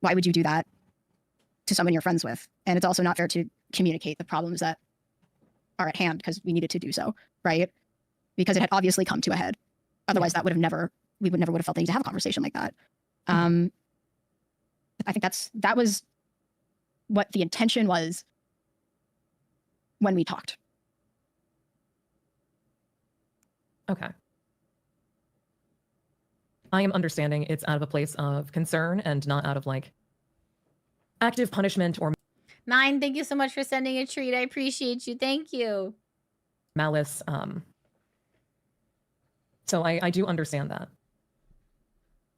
would you do that to someone you're friends with? And it's also not fair to communicate the problems that are at hand because we needed to do so, right? Because it had obviously come to a head. Otherwise, we would never would have felt the need to have a conversation like that. I think that was what the intention was when we talked. Okay. I am understanding it's out of a place of concern and not out of like active punishment or Nine, thank you so much for sending a treat. I appreciate you. Thank you. malice. So I do understand that.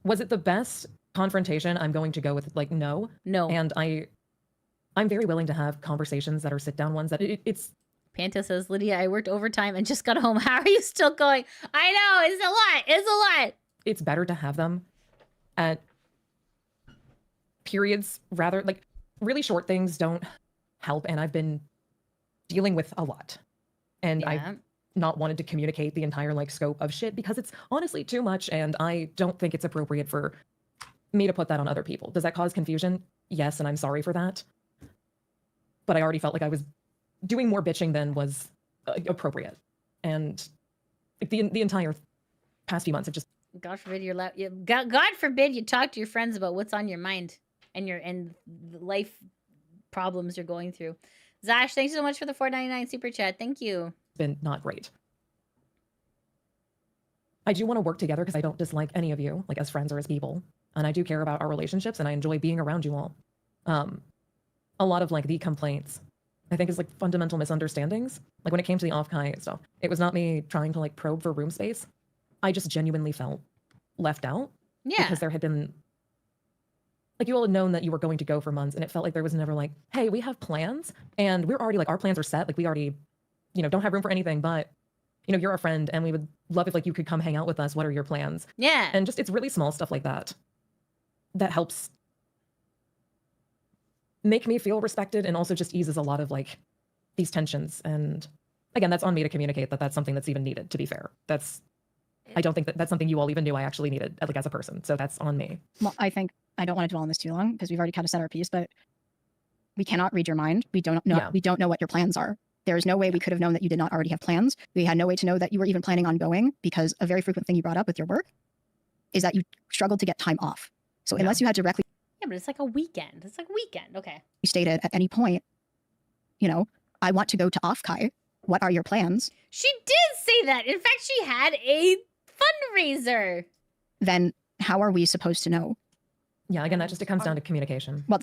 Was it the best confrontation? I'm going to go with like no. No. And I'm very willing to have conversations that are sit down ones that it's. Panta says, Lydia, I worked overtime and just got home. How are you still going? I know, it's a lot. It's a lot. It's better to have them at periods rather like really short things don't help. And I've been dealing with a lot. And I've not wanted to communicate the entire like scope of shit because it's honestly too much. And I don't think it's appropriate for me to put that on other people. Does that cause confusion? Yes. And I'm sorry for that. But I already felt like I was doing more bitching than was appropriate. And like the entire past few months have just. God forbid God forbid you talk to your friends about what's on your mind and the life problems you're going through. Zash, thanks so much for the $4.99 super chat. Thank you. Been not great. I do want to work together because I don't dislike any of you, like as friends or as people. And I do care about our relationships and I enjoy being around you all. A lot of like the complaints, I think is like fundamental misunderstandings. Like when it came to the off-Kai stuff, it was not me trying to like probe for room space. I just genuinely felt left out. Yeah. Because there had been, like you all had known that you were going to go for months and it felt like there was never like, hey, we have plans and we're already like, our plans are set. Like we already, don't have room for anything, but you're our friend and we would love if like you could come hang out with us. What are your plans? Yeah. And just, it's really small stuff like that that helps make me feel respected and also just eases a lot of like these tensions. And again, that's on me to communicate that that's something that's even needed, to be fair. I don't think that that's something you all even knew I actually needed like as a person. So that's on me. Well, I think I don't want to dwell on this too long because we've already kind of said our piece, but we cannot read your mind. We don't know. We don't know what your plans are. There is no way we could have known that you did not already have plans. We had no way to know that you were even planning on going because a very frequent thing you brought up with your work is that you struggled to get time off. So unless you had directly. Yeah, but it's like a weekend. It's like a weekend. Okay. You stated at any point, I want to go to off-Kai. What are your plans? She did say that. In fact, she had a fundraiser. Then how are we supposed to know? Yeah, again, it comes down to communication. Well,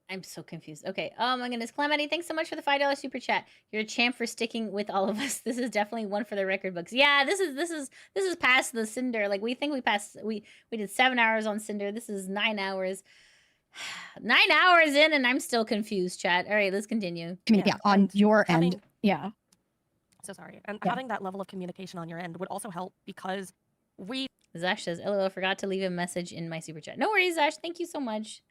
I'm so confused. Okay. Oh my goodness. Calamity, thanks so much for the $5 super chat. You're a champ for sticking with all of us. This is definitely one for the record books. Yeah, this is past the Cinder. Like we did 7 hours on Cinder. This is 9 hours. 9 hours in and I'm still confused, chat. All right, let's continue. On your end. Yeah. So sorry. And having that level of communication on your end would also help because we Zash says, LOL, forgot to leave a message in my super chat. No worries, Zash. Thank you so much.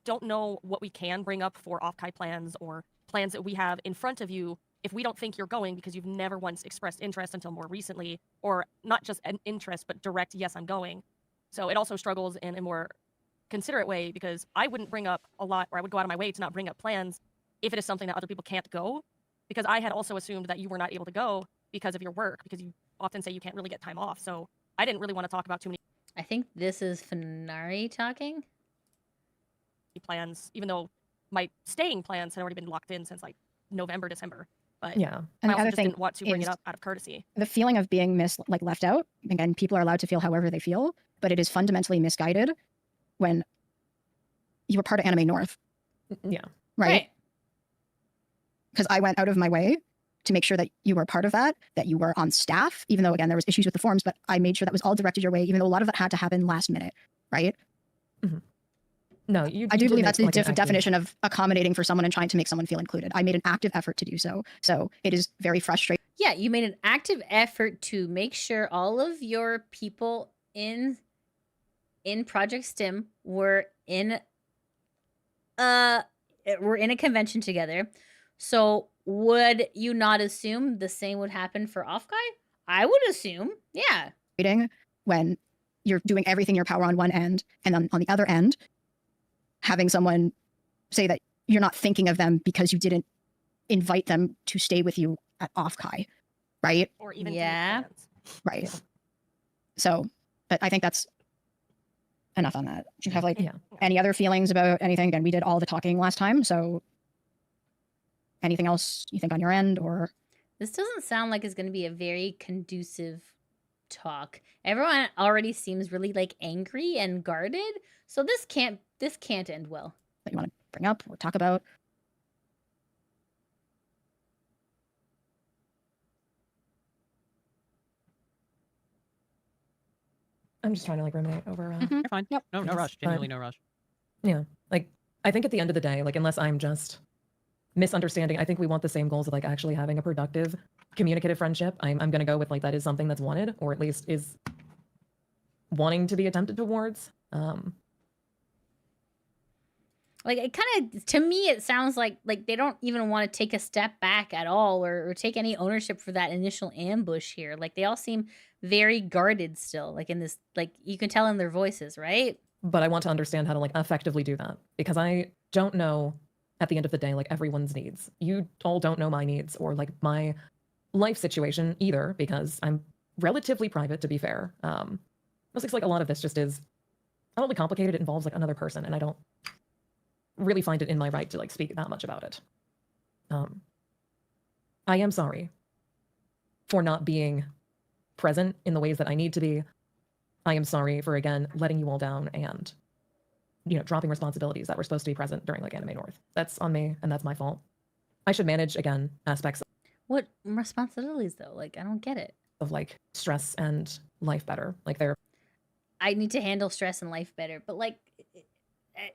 don't know what we can bring up for off-Kai plans or plans that we have in front of you if we don't think you're going because you've never once expressed interest until more recently, or not just an interest, but direct, yes, I'm going. So it also struggles in a more considerate way because I wouldn't bring up a lot, or I would go out of my way to not bring up plans if it is something that other people can't go, because I had also assumed that you were not able to go because of your work, because you often say you can't really get time off. So I didn't really want to talk about too many I think this is Fenari talking. plans, even though my staying plans had already been locked in since like November, December. But Yeah. I And the also other just thing didn't want to bring is it up out of courtesy. the feeling of being left out. Again, people are allowed to feel however they feel, but it is fundamentally misguided when you were part of Anime North. Yeah. Right? Because I went out of my way to make sure that you were part of that you were on staff, even though, again, there was issues with the forms, but I made sure that was all directed your way, even though a lot of that had to happen last minute, right? Mm-hmm. No, I do believe that's the definition of accommodating for someone and trying to make someone feel included. I made an active effort to do so. So it is very frustrating. Yeah, you made an active effort to make sure all of your people in Project STIM were in a convention together. So would you not assume the same would happen for Off-Kai? I would assume, yeah. When you're doing everything in your power on one end, and then on the other end, having someone say that you're not thinking of them because you didn't invite them to stay with you at Off-Kai, right? Or even right. So, but I think that's enough on that. Do you have any other feelings about anything? Again, we did all the talking last time, so anything else you think on your end, or? This doesn't sound like it's going to be a very conducive talk. Everyone already seems really angry and guarded, so this can't end well. That you want to bring up or talk about? I'm just trying to ruminate over. You're fine. Yep. No rush. Genuinely no rush. Yeah, I think at the end of the day, unless I'm just misunderstanding, I think we want the same goals of actually having a productive, communicative friendship. I'm going to go with that is something that's wanted, or at least is wanting to be attempted towards. It kind of, to me, it sounds like they don't even want to take a step back at all, or take any ownership for that initial ambush here. They all seem very guarded still, in this, you can tell in their voices, right? But I want to understand how to effectively do that, because I don't know at the end of the day everyone's needs. You all don't know my needs or my life situation either, because I'm relatively private, to be fair. It looks like a lot of this just is not only complicated, it involves another person, and I don't really find it in my right to speak that much about it. I am sorry for not being present in the ways that I need to be. I am sorry for, again, letting you all down and, dropping responsibilities that were supposed to be present during Anime North. That's on me, and that's my fault. I should manage, again, aspects. What responsibilities, though? I don't get it. Of stress and life better. I need to handle stress and life better, but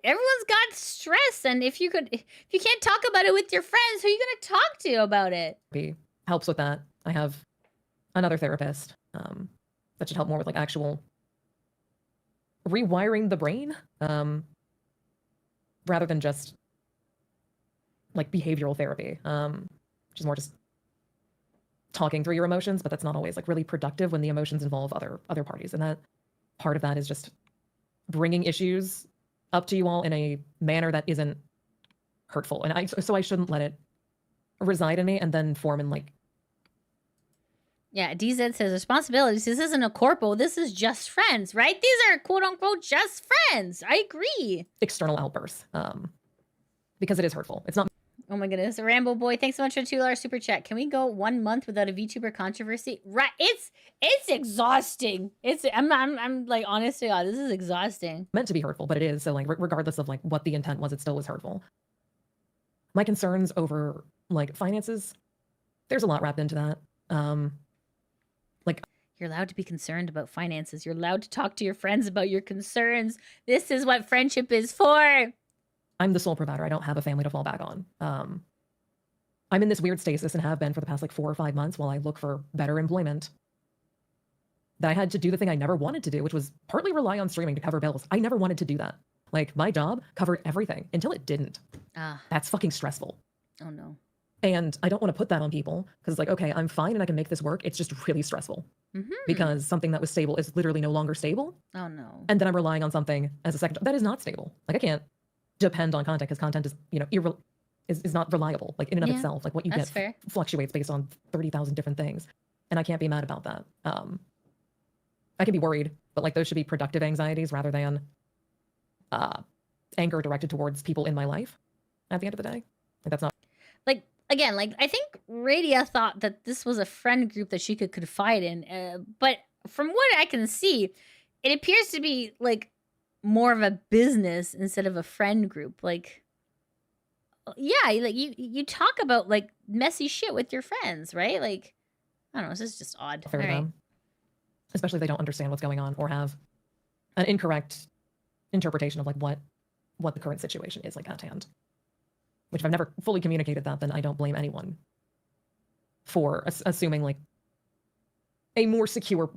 everyone's got stress, and if you can't talk about it with your friends, who are you going to talk to about it? Helps with that. I have another therapist that should help more with actual rewiring the brain, rather than just behavioral therapy, which is more just talking through your emotions, but that's not always really productive when the emotions involve other parties, and that part of that is just bringing issues up to you all in a manner that isn't hurtful, and I shouldn't let it reside in me and then form in Yeah, DZ says responsibilities. This isn't a corpo. This is just friends, right? These are quote unquote just friends. I agree. External outbursts, because it is hurtful. It's not. Oh my goodness, Rambo boy, thanks so much for $2 super chat. Can we go 1 month without a VTuber controversy? Right, it's exhausting. I'm honest to God, this is exhausting. Meant to be hurtful, but it is. So regardless of what the intent was, it still was hurtful. My concerns over finances, there's a lot wrapped into that. You're allowed to be concerned about finances. You're allowed to talk to your friends about your concerns. This is what friendship is for. I'm the sole provider. I don't have a family to fall back on. I'm in this weird stasis and have been for the past like 4 or 5 months while I look for better employment. That I had to do the thing I never wanted to do, which was partly rely on streaming to cover bills. I never wanted to do that. Like, my job covered everything until it didn't. That's fucking stressful. Oh no. And I don't want to put that on people because it's like, okay, I'm fine and I can make this work. It's just really stressful because something that was stable is literally no longer stable. Oh no. And then I'm relying on something as a second job that is not stable. Like, I can't depend on content because content is, you know, is not reliable, like in and of itself. Like what you get fluctuates based on 30,000 different things. And I can't be mad about that. I can be worried, but like those should be productive anxieties rather than anger directed towards people in my life at the end of the day. Like, that's not like, again, like I think Radia thought that this was a friend group that she could confide in, but from what I can see, it appears to be like more of a business instead of a friend group. Like, yeah, like you talk about like messy shit with your friends, right? Like, I don't know, this is just odd. fair to them. Especially if they don't understand what's going on or have an incorrect interpretation of like what the current situation is like at hand. Which if I've never fully communicated that, then I don't blame anyone for assuming like a more secure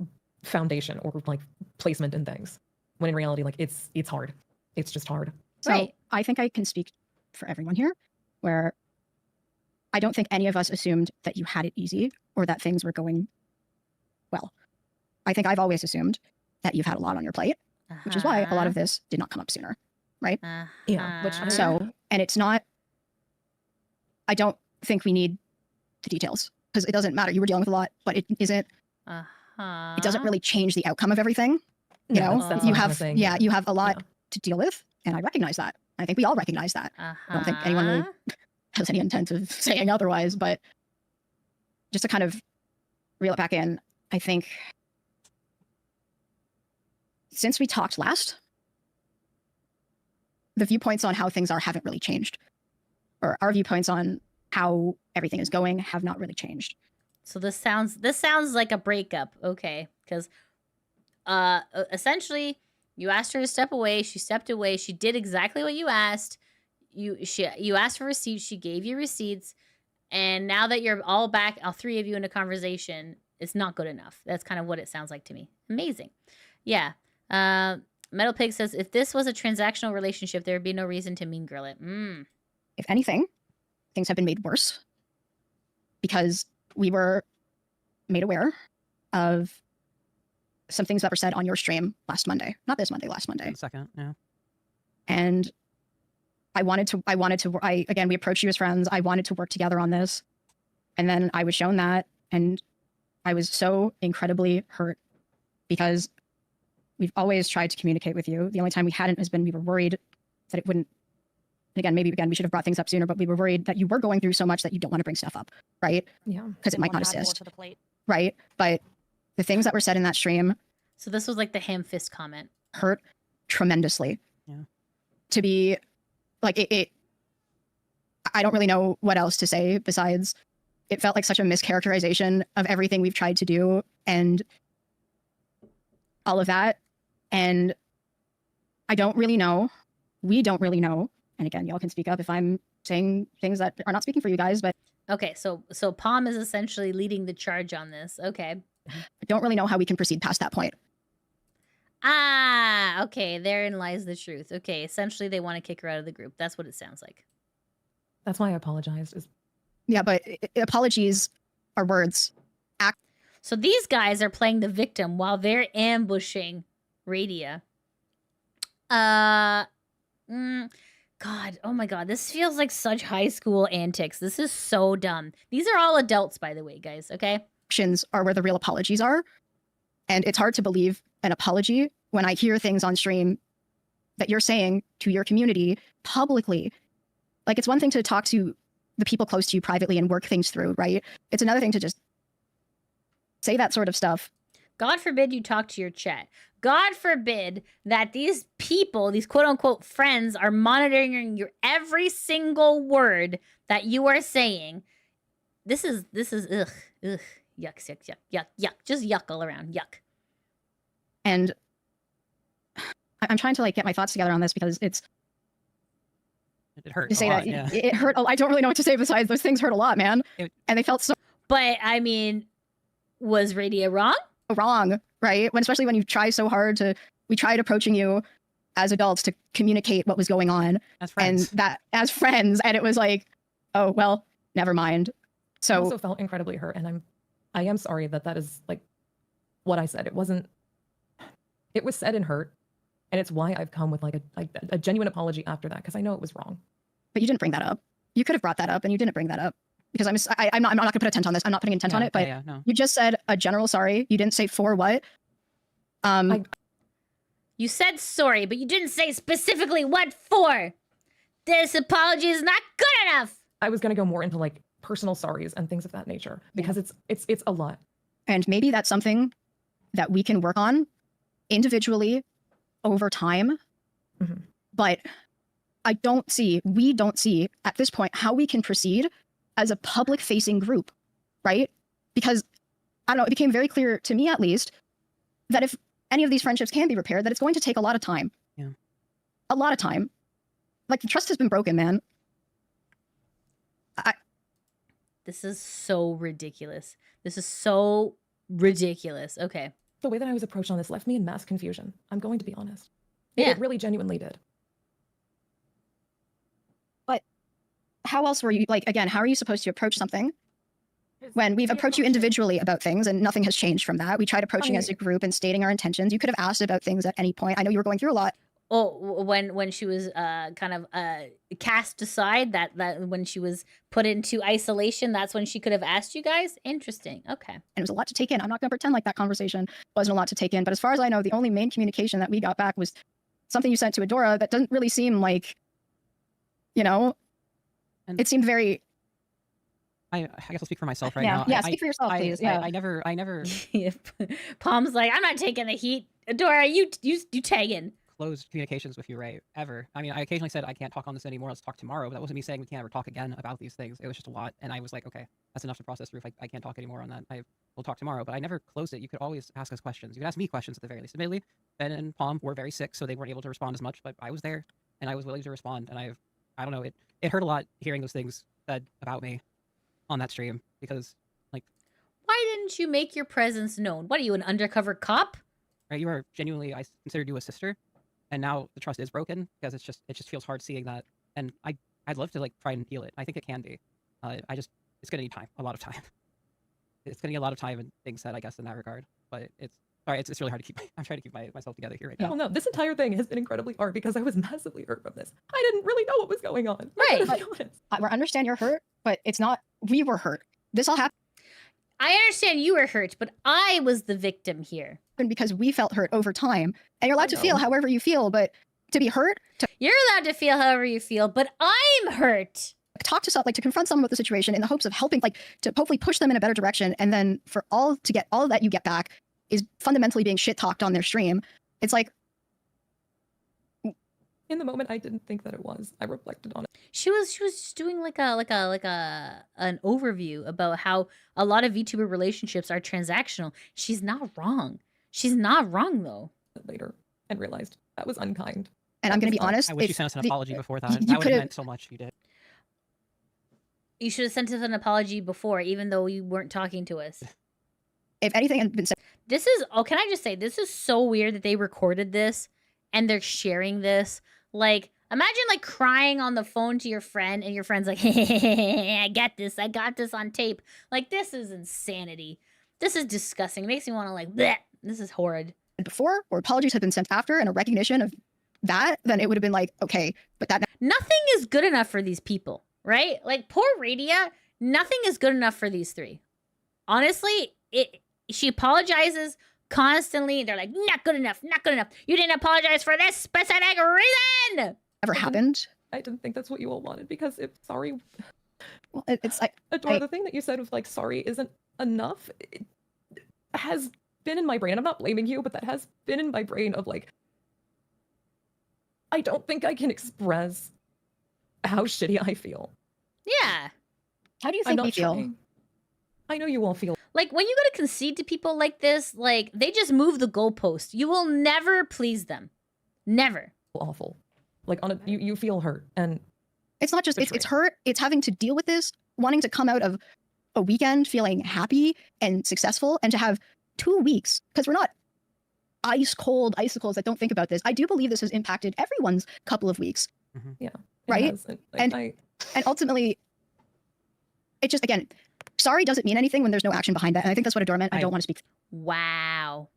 foundation or like placement in things. When in reality, like it's hard. It's just hard. So I think I can speak for everyone here, where I don't think any of us assumed that you had it easy or that things were going well. I think I've always assumed that you've had a lot on your plate, which is why a lot of this did not come up sooner, right? Yeah. And it's not, I don't think we need the details because it doesn't matter. You were dealing with a lot, but it isn't, it doesn't really change the outcome of everything. You know, you have, you have a lot to deal with, and I recognize that. I think we all recognize that. I don't think anyone really has any intent of saying otherwise, but just to kind of reel it back in, I think since we talked last, the viewpoints on how things are haven't really changed, or our viewpoints on how everything is going have not really changed. So this sounds like a breakup, okay? Because essentially, you asked her to step away. She stepped away. She did exactly what you asked. You asked for receipts. She gave you receipts. And now that you're all back, all three of you in a conversation, it's not good enough. That's kind of what it sounds like to me. Amazing. Yeah. Metal Pig says, if this was a transactional relationship, there would be no reason to mean girl it. If anything, things have been made worse because we were made aware of some things that were said on your stream last Monday. Not this Monday, last Monday. Second, yeah. And again, we approached you as friends. I wanted to work together on this. And then I was shown that, and I was so incredibly hurt because we've always tried to communicate with you. The only time we hadn't has been we were worried that it wouldn't, and again, we should have brought things up sooner, but we were worried that you were going through so much that you don't want to bring stuff up, right? Yeah. Because it might not assist. Right? But the things that were said in that stream. So this was like the ham fist comment. Hurt tremendously. Yeah. To be like it I don't really know what else to say besides it felt like such a mischaracterization of everything we've tried to do and all of that. And I don't really know. We don't really know. And again, y'all can speak up if I'm saying things that are not speaking for you guys, but okay, so Palm is essentially leading the charge on this. Okay. I don't really know how we can proceed past that point. Okay, therein lies the truth. Okay, essentially they want to kick her out of the group. That's what it sounds like. That's why I apologized. Yeah, but apologies are words. So these guys are playing the victim while they're ambushing Radia. God, oh my God, this feels like such high school antics. This is so dumb. These are all adults, by the way, guys, okay? Actions are where the real apologies are. And it's hard to believe an apology when I hear things on stream that you're saying to your community publicly. Like, it's one thing to talk to the people close to you privately and work things through, right? It's another thing to just say that sort of stuff. God forbid you talk to your chat. God forbid that these people, these quote unquote friends, are monitoring your every single word that you are saying. This is ugh, yuck. Just yuck all around, yuck. And I'm trying to like get my thoughts together on this because it hurt. To say that yeah. it hurt. I don't really know what to say besides those things hurt a lot, man. And they felt so But I mean, was Radia wrong? wrong, right? Especially when you try so hard we tried approaching you as adults to communicate what was going on. As friends. And that as friends. And it was like, oh, well, never mind. I So also felt incredibly hurt, and I am sorry that is like what I said. It wasn't. It was said and hurt, and it's why I've come with like a genuine apology after that, because I know it was wrong. but you didn't bring that up. You could have brought that up, and you didn't bring that up because I'm not gonna put a tent on this. I'm not putting a tent on it, but no. you just said a general sorry. You didn't say for what. You said sorry, but you didn't say specifically what for. This apology is not good enough. I was gonna go more into like personal sorries and things of that nature because it's a lot. And maybe that's something that we can work on individually over time. Mhm. But we don't see at this point how we can proceed as a public facing group, right? Because I don't know, it became very clear to me at least that if any of these friendships can be repaired, that it's going to take a lot of time. Yeah. A lot of time. Like the trust has been broken, man. This is so ridiculous. This is so ridiculous. Okay. The way that I was approached on this left me in mass confusion. I'm going to be honest. Yeah. It really genuinely did. But how else were you, like, again, how are you supposed to approach something when we've approached you individually about things and nothing has changed from that? We tried approaching as a group and stating our intentions. You could have asked about things at any point. I know you were going through a lot. Oh, when she was kind of cast aside, that when she was put into isolation, that's when she could have asked you guys? Interesting. Okay. And it was a lot to take in. I'm not going to pretend like that conversation wasn't a lot to take in. But as far as I know, the only main communication that we got back was something you sent to Adora that doesn't really seem like, And- it seemed very... I guess I'll speak for myself right yeah, now. yeah, speak for yourself, please. Yeah. I never Palm's like, I'm not taking the heat. Adora, you tagging. closed communications with you, right? Ever. I mean, I occasionally said I can't talk on this anymore. Let's talk tomorrow. But that wasn't me saying we can't ever talk again about these things. It was just a lot, and I was like, okay, that's enough to process through. If I can't talk anymore on that, we'll talk tomorrow. But I never closed it. You could always ask us questions. You could ask me questions at the very least. Admittedly, Ben and Palm were very sick, so they weren't able to respond as much. But I was there, and I was willing to respond. And I don't know, it hurt a lot hearing those things said about me on that stream because, like, Why didn't you make your presence known? What are you, an undercover cop? right? You are genuinely, I considered you a sister. And now the trust is broken because it just feels hard seeing that. And I'd love to like try and heal it. I think it can be. It's gonna need time, a lot of time. It's gonna need a lot of time and things said, I guess, in that regard. But it's really hard to keep. I'm trying to keep myself together here right now. Oh no, this entire thing has been incredibly hard because I was massively hurt from this. I didn't really know what was going on. Right. I'm gonna be honest. I understand you're hurt, but it's not... We were hurt. This all happened I understand you were hurt, but I was the victim here. because we felt hurt over time. And you're allowed to know. feel however you feel, but to be hurt, to You're allowed to feel however you feel, but I'm hurt. talk to like to confront someone with the situation in the hopes of helping, like to hopefully push them in a better direction, and then for all to get all that you get back is fundamentally being shit talked on their stream. It's like, In the moment, I didn't think that it was. I reflected on it. She was just doing like an overview about how a lot of VTuber relationships are transactional. She's not wrong. She's not wrong though. Later and realized that was unkind. and I'm going to be honest. I wish you if sent us an the- apology before that. you That would have could've- meant so much if you did. You should have sent us an apology before, even though you weren't talking to us. If anything had been said, This is, oh, can I just say, this is so weird that they recorded this and they're sharing this. Like, imagine like crying on the phone to your friend and your friend's like, hey, I got this on tape. Like, this is insanity. This is disgusting. It makes me want to like, bleh. This is horrid. before, or apologies had been sent after, and a recognition of that, then it would have been like, okay, but that Nothing is good enough for these people, right? Like, poor Radia, nothing is good enough for these three. Honestly, she apologizes constantly. They're like, not good enough, not good enough. You didn't apologize for this specific reason. ever happened. I didn't think that's what you all wanted because if sorry, Well, it's like, Adora, the thing that you said of like sorry isn't enough it has been in my brain. I'm not blaming you, but that has been in my brain of like, I don't think I can express how shitty I feel. Yeah. how do you I'm think not we feel? trying. I know you all feel Like, when you go to concede to people like this, like, they just move the goalpost. You will never please them. Never. awful. Like on a, you feel hurt, and It's not just, it's her, it's having to deal with this, wanting to come out of a weekend feeling happy and successful, and to have 2 weeks, because we're not ice cold icicles that don't think about this. I do believe this has impacted everyone's couple of weeks. Yeah. Right? And ultimately, it just, again, sorry doesn't mean anything when there's no action behind that. And I think that's what Adora meant. I don't want to speak. Wow.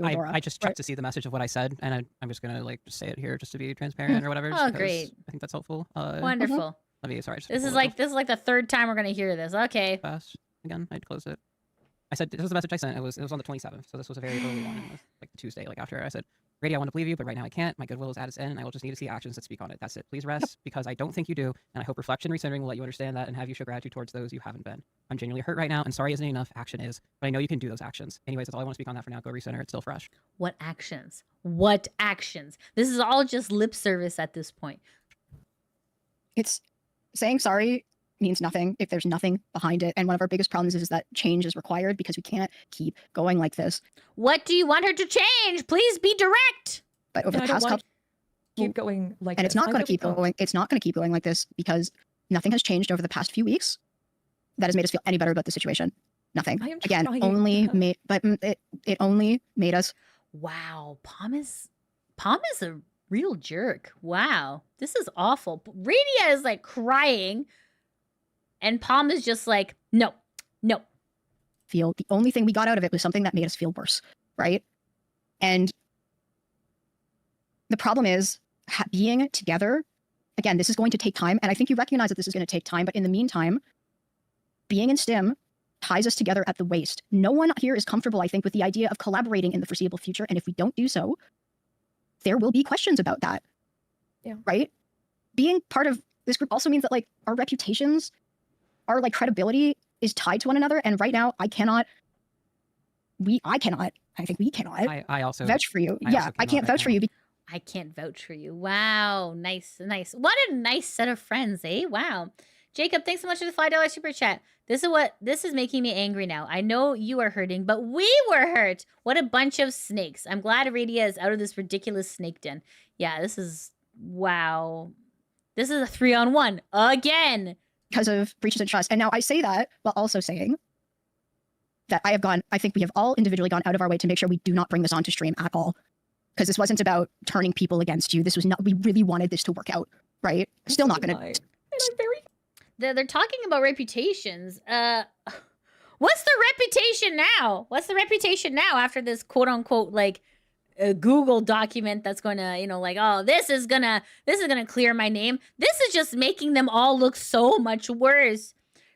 I just checked to see the message of what I said, and I'm just gonna like just say it here just to be transparent or whatever. Oh, great. I think that's helpful. Wonderful. Let me, sorry. This is like the third time we're gonna hear this. Okay. Fast again. I'd close it. I said this was the message I sent. It was on the 27th, so this was a very early one. It was like the Tuesday, like after I said, Radia, I want to believe you, but right now I can't. My goodwill is at its end, and I will just need to see actions that speak on it. That's it. Please rest, because I don't think you do, and I hope reflection and recentering will let you understand that and have you show gratitude towards those you haven't been. I'm genuinely hurt right now, and sorry isn't enough. Action is, but I know you can do those actions. Anyways, that's all I want to speak on that for now. Go recenter. It's still fresh. What actions? What actions? This is all just lip service at this point. It's saying sorry means nothing if there's nothing behind it. And one of our biggest problems is that change is required, because we can't keep going like this. What do you want her to change? Please be direct. But over the past couple, keep going like and this. it's not going to keep going. It's not going to keep going like this, because nothing has changed over the past few weeks that has made us feel any better about the situation. Nothing. Again, only made, but it only made us. Wow, Pom is a real jerk. Wow, this is awful. Radia is like crying, and Pom is just like, no. Feel the only thing we got out of it was something that made us feel worse, right? And the problem is being together. Again, this is going to take time, and I think you recognize that this is going to take time. But in the meantime, being in STIM ties us together at the waist. No one here is comfortable, I think, with the idea of collaborating in the foreseeable future. And if we don't do so, there will be questions about that. Yeah. Right? Being part of this group also means that like our reputations, our like credibility is tied to one another. And right now, I think we cannot I also vouch for you. I can't vouch for you. I can't vouch for you. Wow. Nice. What a nice set of friends, eh? Wow. Jacob, thanks so much for the $5 super chat. This is making me angry now. I know you are hurting, but we were hurt. What a bunch of snakes. I'm glad Radia is out of this ridiculous snake den. Yeah, this is, wow. This is a 3-on-1 again. Because of breaches of trust. And now I say that while also saying that I think we have all individually gone out of our way to make sure we do not bring this onto stream at all. Because this wasn't about turning people against you. This was not, we really wanted this to work out, right? Still not going to. And I'm very. They're talking about reputations. What's the reputation now? What's the reputation now after this quote unquote like Google document that's going to, like, oh, this is gonna clear my name. This is just making them all look so much worse.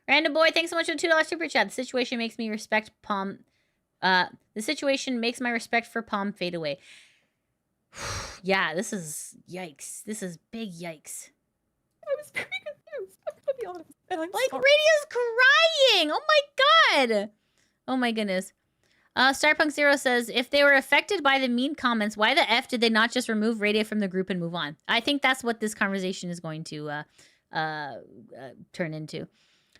Random boy, thanks so much for the $2 super chat. The situation makes me respect Pom. The situation makes my respect for Pom fade away. Yeah, this is yikes. This is big yikes. I was very confused. I'm gonna be honest. And I'm like, sorry. Radia's crying. Oh my god. Oh my goodness. Starpunk Zero says, if they were affected by the mean comments, why the F did they not just remove Radia from the group and move on? I think that's what this conversation is going to turn into.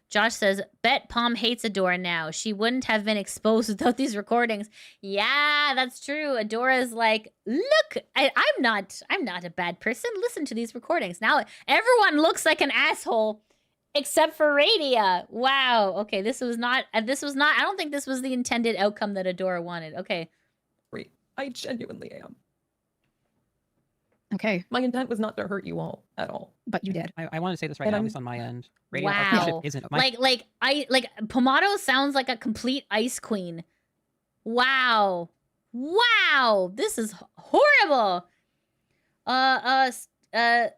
Josh says, bet Pom hates Adora now. She wouldn't have been exposed without these recordings. Yeah, that's true. Adora's like, look, I'm not a bad person. Listen to these recordings. Now everyone looks like an asshole except for Radia. Wow. Okay, this was not, I don't think this was the intended outcome that Adora wanted. Okay. Great. I genuinely am. Okay. My intent was not to hurt you all at all. But you did. I want to say this right now, at least on my end. Radia, wow. our friendship isn't Like Pomato sounds like a complete ice queen. Wow. Wow. This is horrible. Scythenid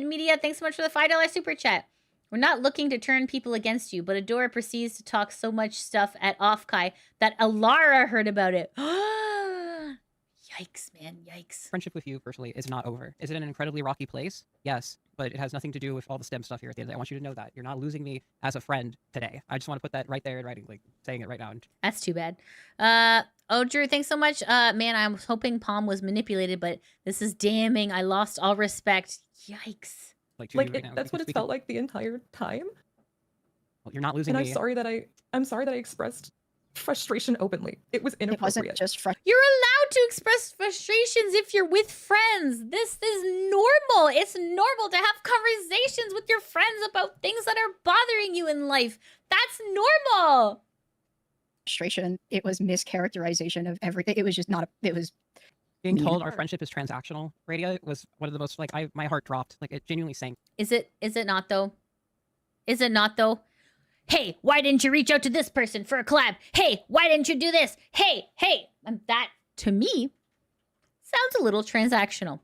Media, thanks so much for the $5 super chat. We're not looking to turn people against you, but Adora proceeds to talk so much stuff at Offkai that Alara heard about it. Yikes, man. Yikes. Friendship with you personally is not over. Is it an incredibly rocky place? Yes, but it has nothing to do with all the STEM stuff here at the end of the day. I want you to know that. You're not losing me as a friend today. I just want to put that right there in writing, like saying it right now. That's too bad. Oh, Drew, thanks so much. Man, I was hoping Pom was manipulated, but this is damning. I lost all respect. Yikes. That's what it felt like the entire time. Well, you're not losing me. me. I'm sorry that I expressed frustration openly. It was It wasn't inappropriate. just frustration. You're allowed to express frustrations if you're with friends. This is normal. It's normal to have conversations with your friends about things that are bothering you in life. That's normal. It was mischaracterization of everything. It was just not. It was Being mean. told our friendship is transactional, Radia, was one of the most, like, my heart dropped. Like, it genuinely sank. Is it not though? Is it not though? Hey, why didn't you reach out to this person for a collab? Hey, why didn't you do this? Hey. That, to me, sounds a little transactional.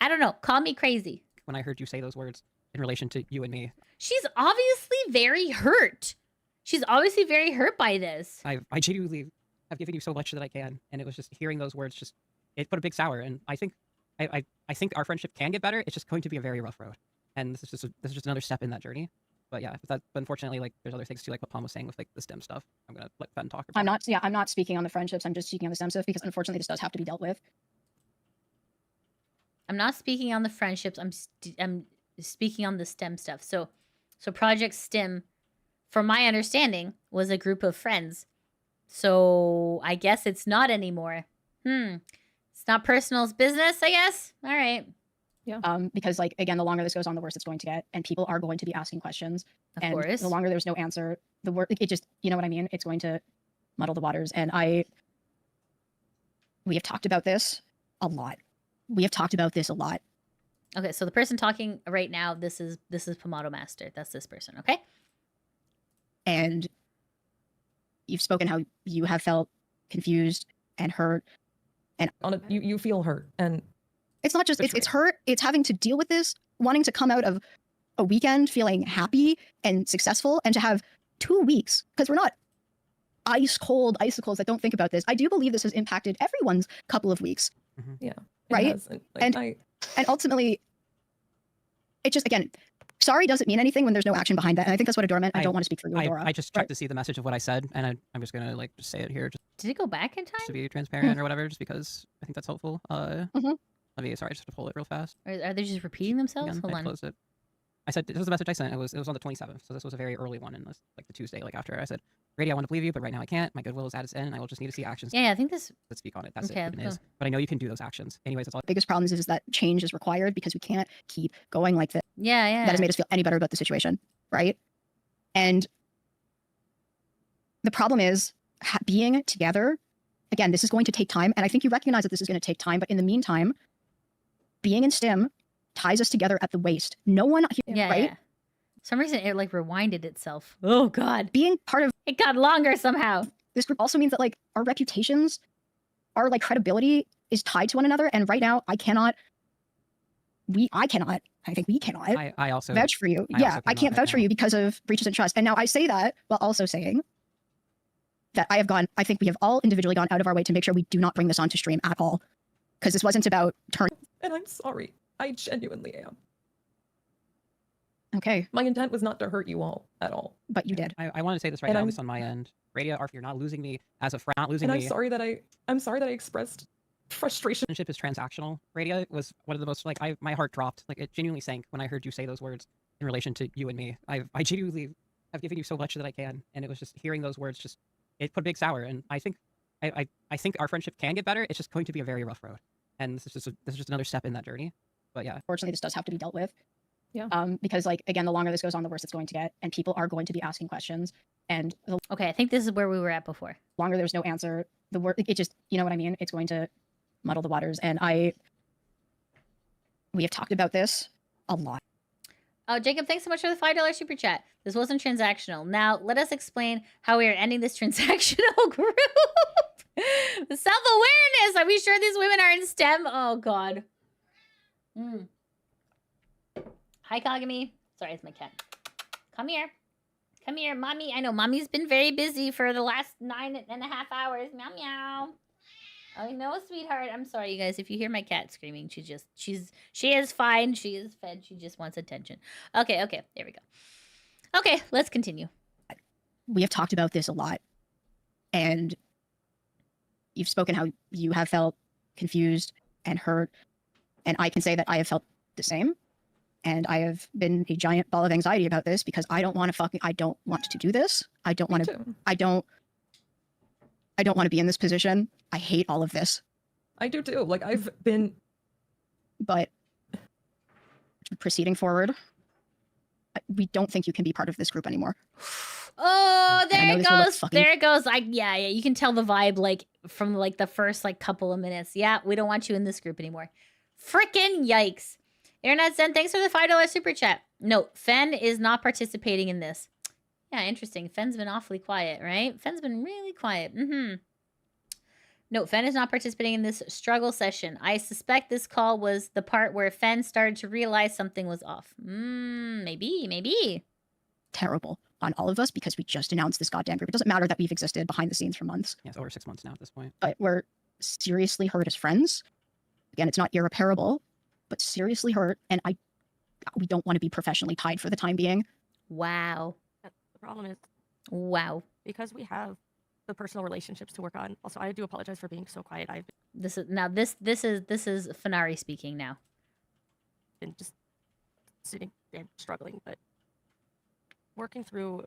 I don't know. Call me crazy. When I heard you say those words in relation to you and me, She's obviously very hurt. She's obviously very hurt by this. I genuinely have given you so much that I can, and it was just hearing those words, just, it put a big sour. And I think our friendship can get better. It's just going to be a very rough road, and this is just another step in that journey. But yeah, but unfortunately, like, there's other things too, like what Pom was saying with, like, the STEM stuff. I'm gonna let Fen talk about. I'm not speaking on the friendships. I'm just speaking on the STEM stuff because unfortunately this does have to be dealt with. I'm not speaking on the friendships. I'm speaking on the STEM stuff. So Project STIM, from my understanding, was a group of friends. So I guess it's not anymore. It's not personal, it's business, I guess. All right. Yeah. Because, like, again, the longer this goes on, the worse it's going to get, and people are going to be asking questions. Of course. The longer there's no answer, the worse. It just, you know what I mean? It's going to muddle the waters. And we have talked about this a lot. Okay, so the person talking right now, this is Pomato Master. That's this person, okay? And you've spoken how you have felt confused and hurt, and you feel hurt, and it's not just it's hurt. It's having to deal with this, wanting to come out of a weekend feeling happy and successful, and to have 2 weeks, because we're not ice cold icicles that don't think about this. I do believe this has impacted everyone's couple of weeks. Yeah. Right. And ultimately, it just, again, sorry doesn't mean anything when there's no action behind that. And I think that's what Adora meant. I don't want to speak for you, Adora. I just checked to see the message of what I said, and I'm just gonna, like, just say it here. Did it go back in time? Just to be transparent or whatever, just because I think that's helpful. Let me, sorry, I just have to pull it real fast. Are they just repeating themselves? Again, Hold I on. closed it. I said, this was the message I sent. It was on the 27th, so this was a very early one in this, like, the Tuesday, like, after. I said, Radia, I want to believe you, but right now I can't. My goodwill is at its end, and I will just need to see actions. Yeah, I think this... Let's speak on it. That's okay, it. It is. But I know you can do those actions. Anyways, that's all. The biggest problem is that change is required because we can't keep going like this. Yeah. That has made us feel any better about the situation, right? And the problem is being together. Again, this is going to take time, and I think you recognize that this is going to take time. But in the meantime, being in STIM ties us together at the waist. No one here, right? Yeah. For some reason, it, like, rewinded itself. Oh, God. Being part of it got longer somehow. This group also means that, like, our reputations, our, like, credibility is tied to one another. And right now, I think we cannot I also vouch for you. I can't vouch for you because of breaches of trust. And now I say that while also saying that I think we have all individually gone out of our way to make sure we do not bring this onto stream at all. Because this wasn't about turning. And I'm sorry. I genuinely am. Okay. My intent was not to hurt you all at all. But you did. I want to say this right now, at least on my end. Radia, if you're not losing me as a friend, not losing me. And I'm sorry that I expressed frustration. Friendship is transactional. Radia was one of the most, like, my heart dropped. Like, it genuinely sank when I heard you say those words in relation to you and me. I genuinely have given you so much that I can, and it was just hearing those words, just, it put a big sour. And I think our friendship can get better. It's just going to be a very rough road, and this is just another step in that journey. But yeah, unfortunately, this does have to be dealt with. Yeah. Because, like, again, the longer this goes on, the worse it's going to get, and people are going to be asking questions. And okay, I think this is where we were at before. The longer there's no answer, the worse. It just, you know what I mean? It's going to muddle the waters. And we have talked about this a lot. Oh, Jacob, thanks so much for the $5 super chat. This wasn't transactional. Now, let us explain how we are ending this transactional group. The self-awareness. Are we sure these women are in STEM? Oh, God. Hi, Kagami. Sorry, it's my cat. Come here. Come here, Mommy. I know Mommy's been very busy for the last 9.5 hours. Meow, meow. I know, sweetheart. I'm sorry, you guys. If you hear my cat screaming, she is fine. She is fed. She just wants attention. Okay. There we go. Okay, let's continue. We have talked about this a lot. And you've spoken how you have felt confused and hurt. And I can say that I have felt the same. And I have been a giant ball of anxiety about this because I don't want to do this. I don't I don't want to be in this position. I hate all of this. I do too. Like, I've been... But proceeding forward, we don't think you can be part of this group anymore. Oh, And I know there it this will look goes. fucking- There it goes. Yeah, you can tell the vibe like from like the first like couple of minutes. Yeah, we don't want you in this group anymore. Frickin' yikes. Internet Zen, thanks for the $5 super chat. No, Fen is not participating in this. Yeah, interesting. Fen's been awfully quiet, right? Fen's been really quiet. No, Fen is not participating in this struggle session. I suspect this call was the part where Fen started to realize something was off. Maybe. Terrible on all of us because we just announced this goddamn group. It doesn't matter that we've existed behind the scenes for months. Yeah, it's over 6 months now at this point. But we're seriously hurt as friends. Again, it's not irreparable, but seriously hurt. And we don't want to be professionally tied for the time being. Wow. The problem is, Wow. because we have the personal relationships to work on. Also, I do apologize for being so quiet. I've This is Fenari speaking now. been just sitting and struggling, but working through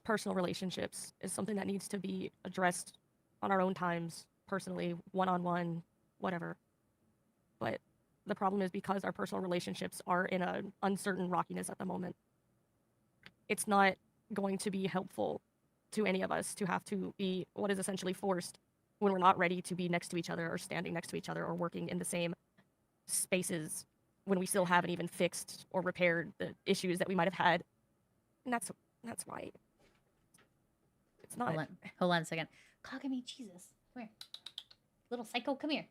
personal relationships is something that needs to be addressed on our own times, personally, one-on-one, whatever. But the problem is because our personal relationships are in an uncertain rockiness at the moment, it's not going to be helpful to any of us to have to be what is essentially forced when we're not ready to be next to each other or standing next to each other or working in the same spaces when we still haven't even fixed or repaired the issues that we might have had. And that's why it's not. Hold on a second. Kagami, Jesus. Come here. Little psycho, come here.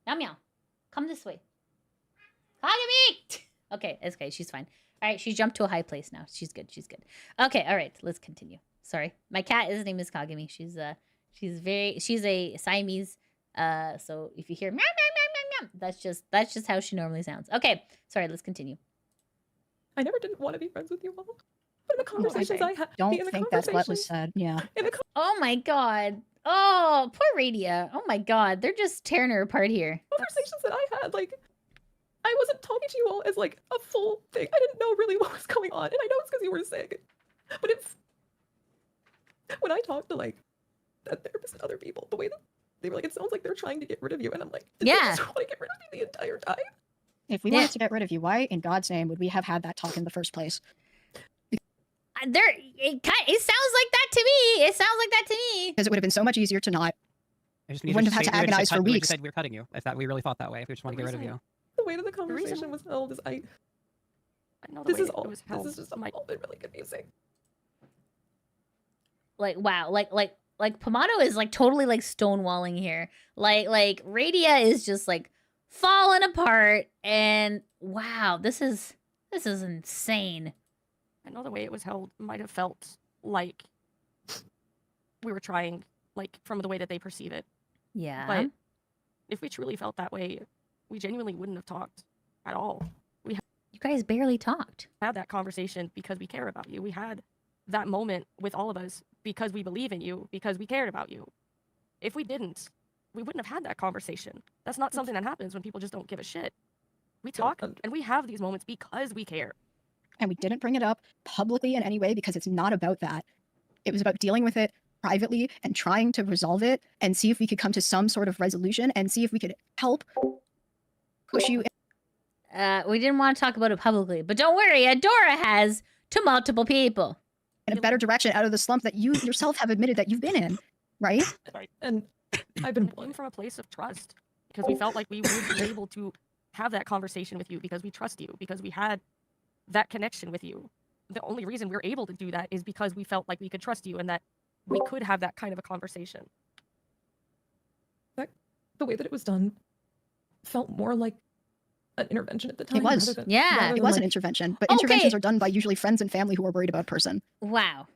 Meow meow. Come this way. Kagami! Okay, it's okay. She's fine. All right, she jumped to a high place now. She's good. Okay, all right. Let's continue. Sorry. My cat, his name is Kagami. She's a Siamese. So if you hear meow meow meow meow meow, that's just how she normally sounds. Okay. Sorry, let's continue. I never didn't want to be friends with you all. But in the conversations I had... Don't think that's what was said. Yeah. Oh my god. Oh, poor Radia. Oh my god. They're just tearing her apart here. Conversations that I had, like, I wasn't talking to you all as, like, a full thing. I didn't know really what was going on. And I know it's because you were sick. But it's... When I talked to, like, that therapist and other people, the way that they were like, it sounds like they're trying to get rid of you. And I'm like, did they just want to get rid of me the entire time? If we wanted to get rid of you, why in God's name would we have had that talk in the first place? It sounds like that to me. It sounds like that to me. Because it would have been so much easier to not. I just We wouldn't have had to agonize for We weeks. just said we were cutting you. If that we really thought that way. If we just want to get rid of you. The way that the conversation was held is I know the this way is all. it was held. This is just all been really confusing. Like wow, like Pomato is like totally like stonewalling here. Like Radia is just like falling apart, and wow, this is insane. I know the way it was held might have felt like we were trying, like from the way that they perceive it. Yeah. But if we truly felt that way, we genuinely wouldn't have talked at all. You guys barely talked. Had that conversation because we care about you. We had that moment with all of us because we believe in you, because we cared about you. If we didn't, we wouldn't have had that conversation. That's not something that happens when people just don't give a shit. We talk and we have these moments because we care. And we didn't bring it up publicly in any way because it's not about that. It was about dealing with it privately and trying to resolve it and see if we could come to some sort of resolution and see if we could help push you. We didn't want to talk about it publicly, but don't worry, Adora has to multiple people. In a better direction out of the slump that you yourself have admitted that you've been in, right? Right. And I've been came from a place of trust because we felt like we would be able to have that conversation with you because we trust you, because we had that connection with you. The only reason we're able to do that is because we felt like we could trust you and that we could have that kind of a conversation. The way that it was done felt more like an intervention at the time. It was. Yeah. It was an intervention. But interventions are done by usually friends and family who are worried about a person. Wow.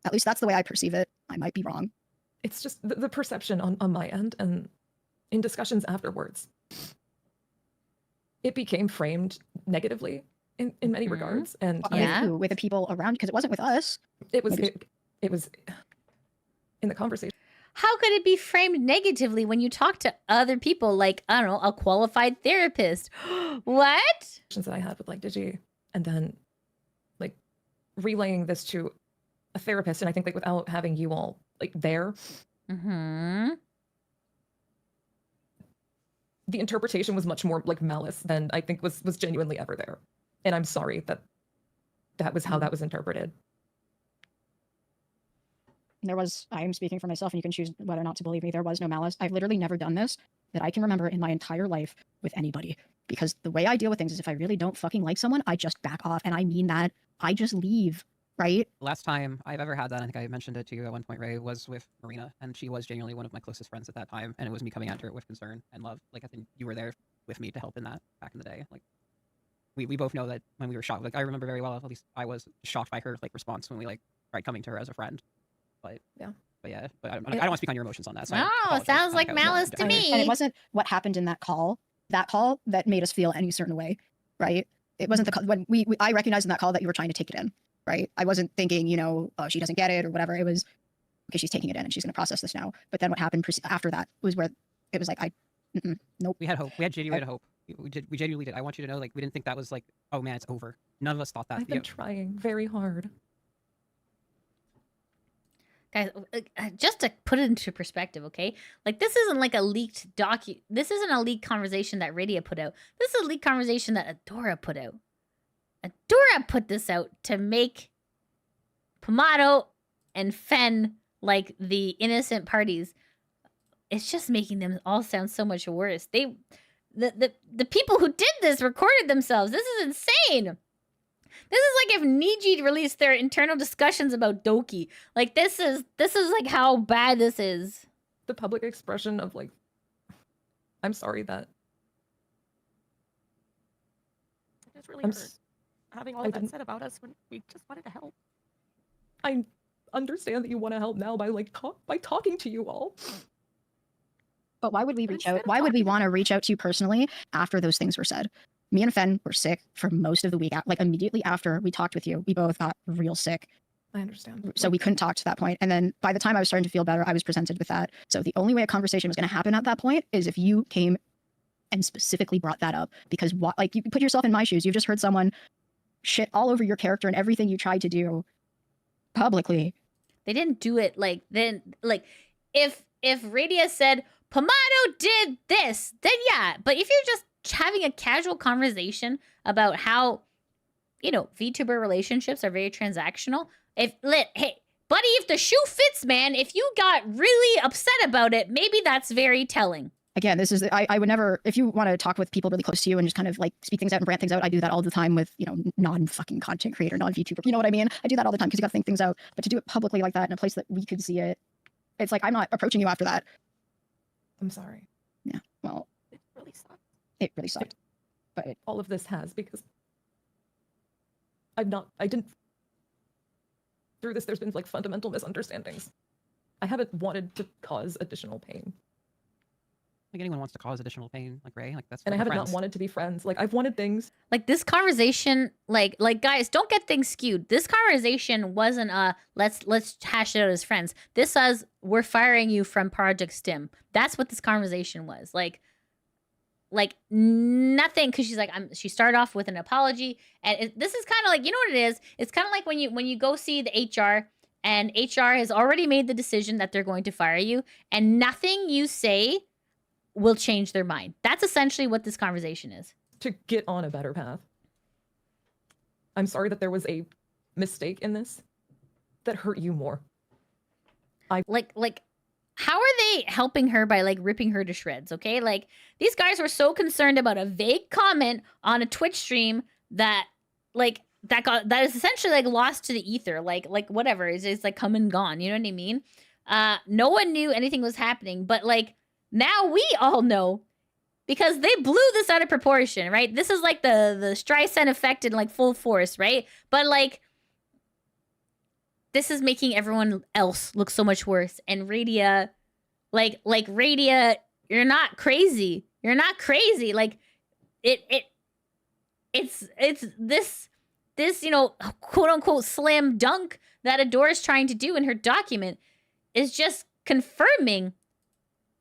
At least that's the way I perceive it. I might be wrong. It's just the perception on my end, and in discussions afterwards, it became framed negatively in many regards. And with the people around, because it wasn't with us. It was in the conversation. How could it be framed negatively when you talk to other people, like, I don't know, a qualified therapist? What? That I had with like Digi, and then like relaying this to a therapist, and I think like without having you all like there, Mm-hmm. the interpretation was much more like malice than I think was genuinely ever there. And I'm sorry that that was how that was interpreted. There was, I am speaking for myself, and you can choose whether or not to believe me, there was no malice. I've literally never done this that I can remember in my entire life with anybody. Because the way I deal with things is if I really don't fucking like someone, I just back off. And I mean that. I just leave, right? Last time I've ever had that, I think I mentioned it to you at one point, Ray, was with Marina, and she was genuinely one of my closest friends at that time, and it was me coming at her with concern and love. Like, I think you were there with me to help in that back in the day. Like, we both know that when we were shocked, like, I remember very well, at least I was shocked by her, like, response when we, like, tried coming to her as a friend. But yeah. But yeah, but I don't want to speak on your emotions on that. So Oh, sounds like malice to me. And it wasn't what happened in that call that made us feel any certain way, right? It wasn't the call, when I recognized in that call that you were trying to take it in, right? I wasn't thinking, you know, oh, she doesn't get it or whatever. It was, okay, she's taking it in and she's going to process this now. But then what happened after that was where it was like, nope. We had hope. We had genuine hope. We genuinely did. I want you to know, like, we didn't think that was like, oh man, it's over. None of us thought that. I've been trying very hard. Guys, just to put it into perspective, okay? Like, this isn't like a leaked this isn't a leaked conversation that Radia put out. This is a leaked conversation that Adora put out. Adora put this out to make Pomato and Fen like the innocent parties. It's just making them all sound so much worse. The people who did this recorded themselves. This is insane. This is like if Niji released their internal discussions about Doki. Like, this is like how bad this is. The public expression of like, I'm sorry that. It's really hurt having all of that said about us when we just wanted to help. I understand that you want to help now by like talking to you all. But why would we reach out? Why would we want to reach out to you personally after those things were said? Me and Fen were sick for most of the week. Like, immediately after we talked with you, we both got real sick. I understand. So we couldn't talk to that point. And then by the time I was starting to feel better, I was presented with that. So the only way a conversation was going to happen at that point is if you came and specifically brought that up. Because like, you put yourself in my shoes. You've just heard someone shit all over your character and everything you tried to do publicly. They didn't do it like then. Like, if Radia said Pomato did this, then yeah. But if you're just having a casual conversation about how, you know, VTuber relationships are very transactional. Hey, buddy, if the shoe fits, man, if you got really upset about it, maybe that's very telling. Again, this is, I would never, if you want to talk with people really close to you and just kind of like speak things out and brand things out, I do that all the time with, you know, non-fucking content creator, non-VTuber, you know what I mean? I do that all the time because you got to think things out. But to do it publicly like that in a place that we could see it, it's like, I'm not approaching you after that. I'm sorry. Yeah, well. It really sucked. It really sucked. But all of this has, because through this, there's been like fundamental misunderstandings. I haven't wanted to cause additional pain. Like, anyone wants to cause additional pain, like Ray, like that's. And I haven't not wanted to be friends. Like, I've wanted things. Like, this conversation, like guys, don't get things skewed. This conversation wasn't let's hash it out as friends. This was, we're firing you from Project STIM. That's what this conversation was. Like nothing, because she's like, she started off with an apology, and this is kind of like, you know what it is? It's kind of like when you go see the HR, and HR has already made the decision that they're going to fire you, and nothing you say will change their mind. That's essentially what this conversation is. To get on a better path. I'm sorry that there was a mistake in this that hurt you more. Like how are they helping her by like ripping her to shreds, okay? Like, these guys were so concerned about a vague comment on a Twitch stream that that is essentially like lost to the ether, like whatever, it's like come and gone, you know what I mean? No one knew anything was happening, but like now we all know because they blew this out of proportion, right? This is like the Streisand effect in like full force, right? But like, this is making everyone else look so much worse. And Radia, like Radia, you're not crazy. You're not crazy. Like, it's this, you know, quote unquote slam dunk that Adora's trying to do in her document is just confirming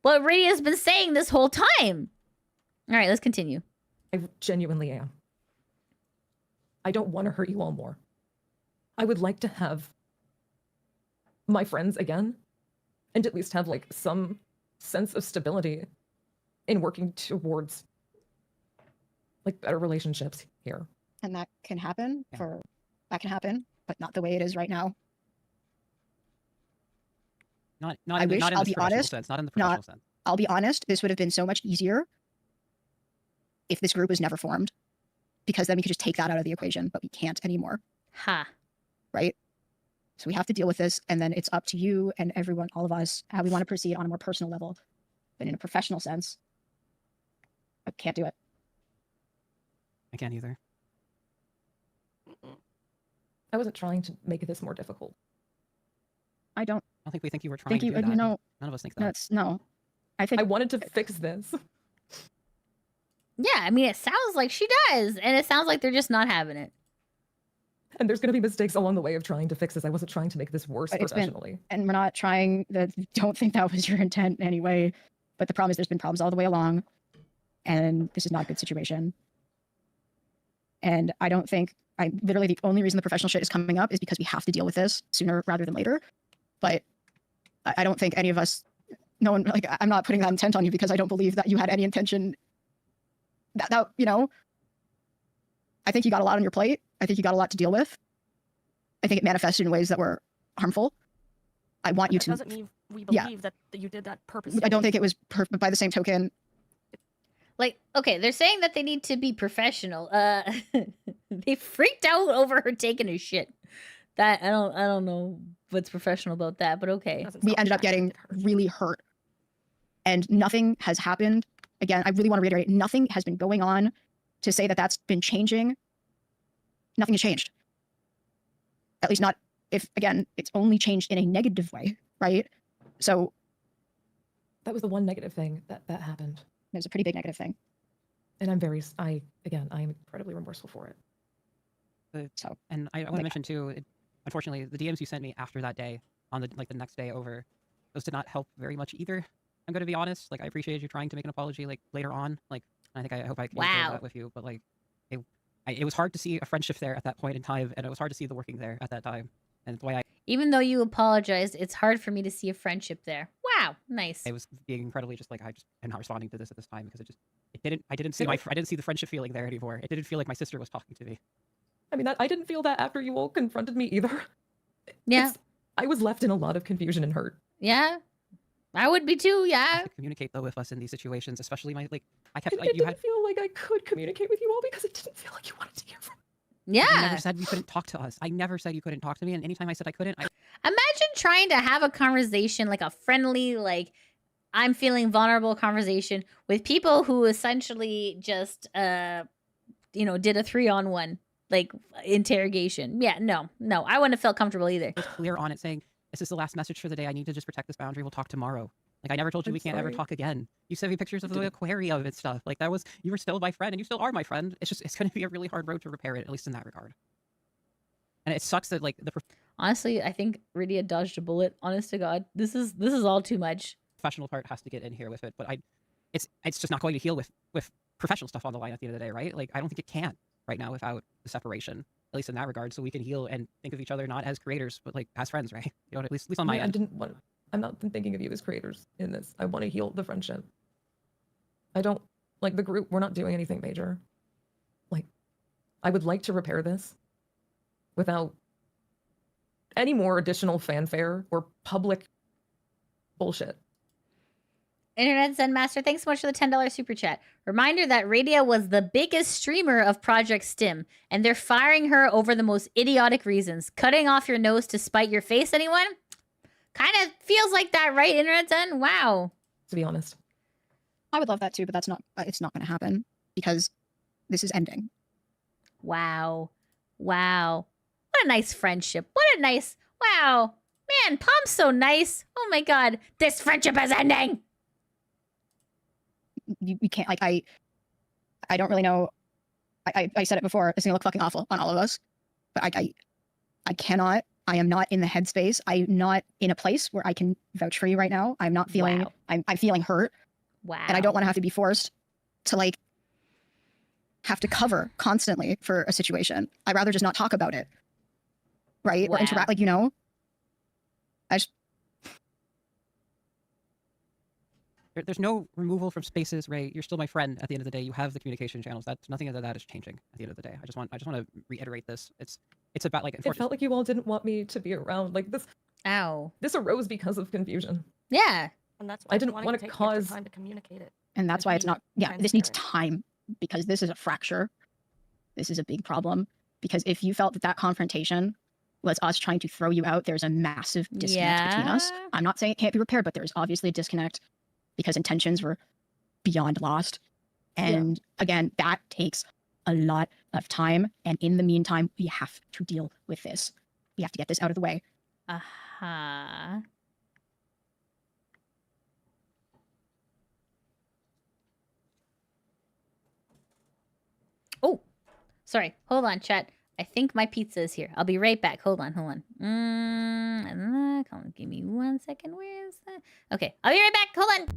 what Radia's been saying this whole time. All right, let's continue. I genuinely am. I don't want to hurt you all more. I would like to have my friends again, and at least have like some sense of stability in working towards like better relationships here. And that can happen that can happen, but not the way it is right now. Not I in wish, not in I'll the be professional honest, sense. Not in the professional sense. I'll be honest, this would have been so much easier if this group was never formed, because then we could just take that out of the equation, but we can't anymore. Ha. Right? So we have to deal with this, and then it's up to you and everyone, all of us, how we want to proceed on a more personal level. But in a professional sense, I can't do it. I can't either. I wasn't trying to make this more difficult. I don't think we think you were trying to do that. No, none of us think that. No. I think I wanted to fix this. Yeah, I mean, it sounds like she does, and it sounds like they're just not having it. And there's going to be mistakes along the way of trying to fix this. I wasn't trying to make this worse professionally. And we're not trying. Don't think that was your intent anyway. But the problem is, there's been problems all the way along, and this is not a good situation. And I don't think literally the only reason the professional shit is coming up is because we have to deal with this sooner rather than later. But I don't think any of us, no one, like, I'm not putting that intent on you because I don't believe that you had any intention that you know, I think you got a lot on your plate. I think you got a lot to deal with. I think it manifested in ways that were harmful. I want you to. Doesn't mean we believe that you did that purposely. I don't think it was by the same token. Like, okay, they're saying that they need to be professional. They freaked out over her taking a shit. That I don't know what's professional about that, but okay. We ended up getting really hurt, and nothing has happened. Again, I really want to reiterate, nothing has been going on to say that that's been changing. Nothing has changed. At least not if, again, it's only changed in a negative way, right? So that was the one negative thing that happened. It was a pretty big negative thing. And I'm I'm incredibly remorseful for it. And I want to mention too, unfortunately, the DMs you sent me after that day, on the next day over, those did not help very much either. I'm going to be honest. Like, I appreciate you trying to make an apology, like, later on. Like, I hope I can do that with you. But like, it was hard to see a friendship there at that point in time, and it was hard to see the working there at that time. And it's why even though you apologized, it's hard for me to see a friendship there. Wow, nice. I was being incredibly just like, I just am not responding to this at this time because I didn't see the friendship feeling there anymore. It didn't feel like my sister was talking to me. I mean, I didn't feel that after you all confronted me either. Yeah. I was left in a lot of confusion and hurt. Yeah. I would be too, yeah. Communicate though with us in these situations, especially I didn't feel like I could communicate with you all because it didn't feel like you wanted to hear from me. Yeah. You never said you couldn't talk to us. I never said you couldn't talk to me, and anytime I said I couldn't, Imagine trying to have a conversation, like a friendly, like, I'm feeling vulnerable conversation with people who essentially just, did a 3-on-1, like, interrogation. Yeah, no, I wouldn't have felt comfortable either. It was clear on it saying, this is the last message for the day. I need to just protect this boundary. We'll talk tomorrow. Like, I never told you we can't ever talk again. You sent me pictures of the aquarium and stuff. Like, you were still my friend, and you still are my friend. It's going to be a really hard road to repair it, at least in that regard. And it sucks that, like, honestly, I think Radia dodged a bullet. Honest to God, this is all too much. Professional part has to get in here with it, but it's just not going to heal with professional stuff on the line at the end of the day, right? Like, I don't think it can right now without the separation, at least in that regard, so we can heal and think of each other not as creators, but like as friends, right? At least on my end. I'm not thinking of you as creators in this. I want to heal the friendship. I don't like the group. We're not doing anything major. Like, I would like to repair this without any more additional fanfare or public bullshit. Internet Zen Master, thanks so much for the $10 super chat. Reminder that Radia was the biggest streamer of Project STIM, and they're firing her over the most idiotic reasons. Cutting off your nose to spite your face, anyone? Kind of feels like that, right, Internet Zen? Wow. To be honest. I would love that too, but it's not going to happen because this is ending. Wow. What a nice friendship. Wow. Man, Pom's so nice. Oh my God. This friendship is ending. You can't, like, I don't really know. I said it before, it's gonna look fucking awful on all of us, but I cannot, I am not in the headspace. I'm not in a place where I can vouch for you right now. I'm not feeling, I'm feeling hurt. Wow. And I don't want to have to be forced to, like, have to cover constantly for a situation. I'd rather just not talk about it. Right? Wow. Or interact, like, there's no removal from spaces, Ray. You're still my friend at the end of the day. You have the communication channels. That's nothing of that is changing at the end of the day. I just want to reiterate this. It's about like It felt like you all didn't want me to be around. Like this. Ow. This arose because of confusion. Yeah. And that's why I didn't wanted want to to take the extra cause time to communicate it. And that's to why it's be not, yeah, this needs transparent. time because this is a fracture. This is a big problem. Because if you felt that that confrontation was us trying to throw you out, there's a massive disconnect between us. Yeah. I'm not saying it can't be repaired, but there's obviously a disconnect because intentions were beyond lost. And again, that takes a lot of time. And in the meantime, we have to deal with this. We have to get this out of the way. Uh-huh. Oh, sorry. Hold on, chat. I think my pizza is here. I'll be right back. Hold on, hold on. Come on, give me 1 second. Where is that? Okay, I'll be right back. Hold on.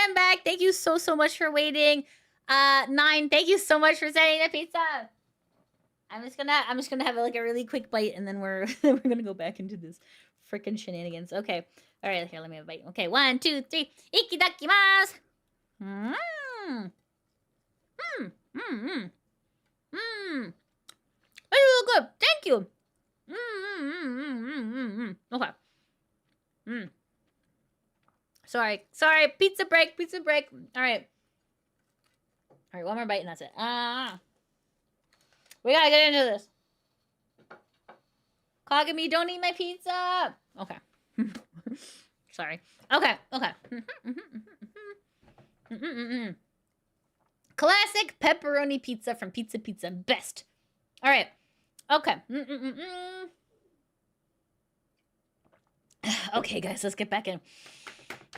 I'm back. Thank you so much for waiting. 9, thank you so much for sending the pizza. I'm just gonna have like a really quick bite, and then we're gonna go back into this freaking shenanigans. Okay, all right, here, let me have a bite. Okay, 1, 2, 3, ikidakimasu. Mmm. Mmm. Mmm. Mmm. Mmm. That's really good. Thank you. Okay. Mmm. Sorry, pizza break. All right, one more bite and that's it. We gotta get into this. Kagami, don't eat my pizza. Okay. Sorry. Okay. Classic pepperoni pizza from Pizza Pizza. Best. All right. Okay. Okay, guys, let's get back in.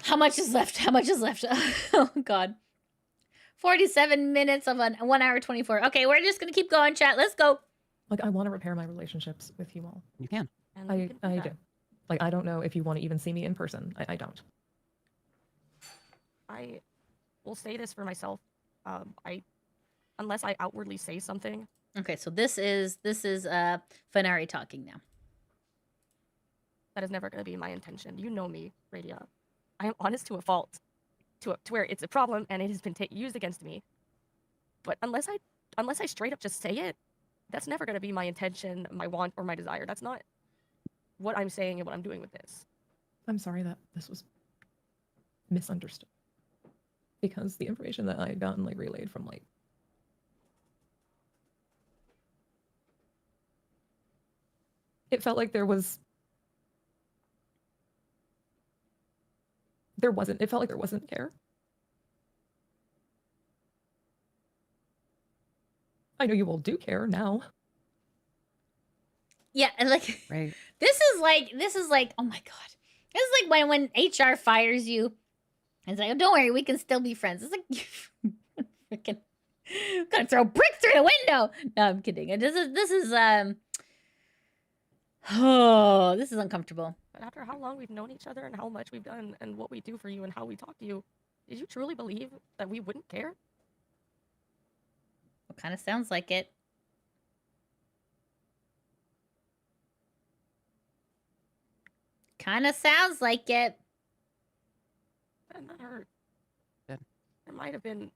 How much is left? Oh, God. 47 minutes of 1 hour 24. Okay, we're just going to keep going, chat. Let's go. Like, I want to repair my relationships with you all. You can. I do. Like, I don't know if you want to even see me in person. I don't. I will say this for myself. Unless I outwardly say something. Okay, so this is Fenari talking now. That is never going to be my intention. You know me, Radia. I am honest to a fault, to where it's a problem and it has been used against me. But unless I straight up just say it, that's never going to be my intention, my want, or my desire. That's not what I'm saying and what I'm doing with this. I'm sorry that this was misunderstood. Because the information that I had gotten, like, relayed from, like, it felt like there wasn't care. I know you all do care now. Yeah, and like Right. this is like oh my god. This is like when HR fires you. It's like, oh, don't worry, we can still be friends. It's like freaking gonna throw a brick through the window. No, I'm kidding. And this is oh, this is uncomfortable. But after how long we've known each other and how much we've done and what we do for you and how we talk to you, did you truly believe that we wouldn't care? It kind of sounds like it. Kind of sounds like it. And that hurt. Yeah. There might have been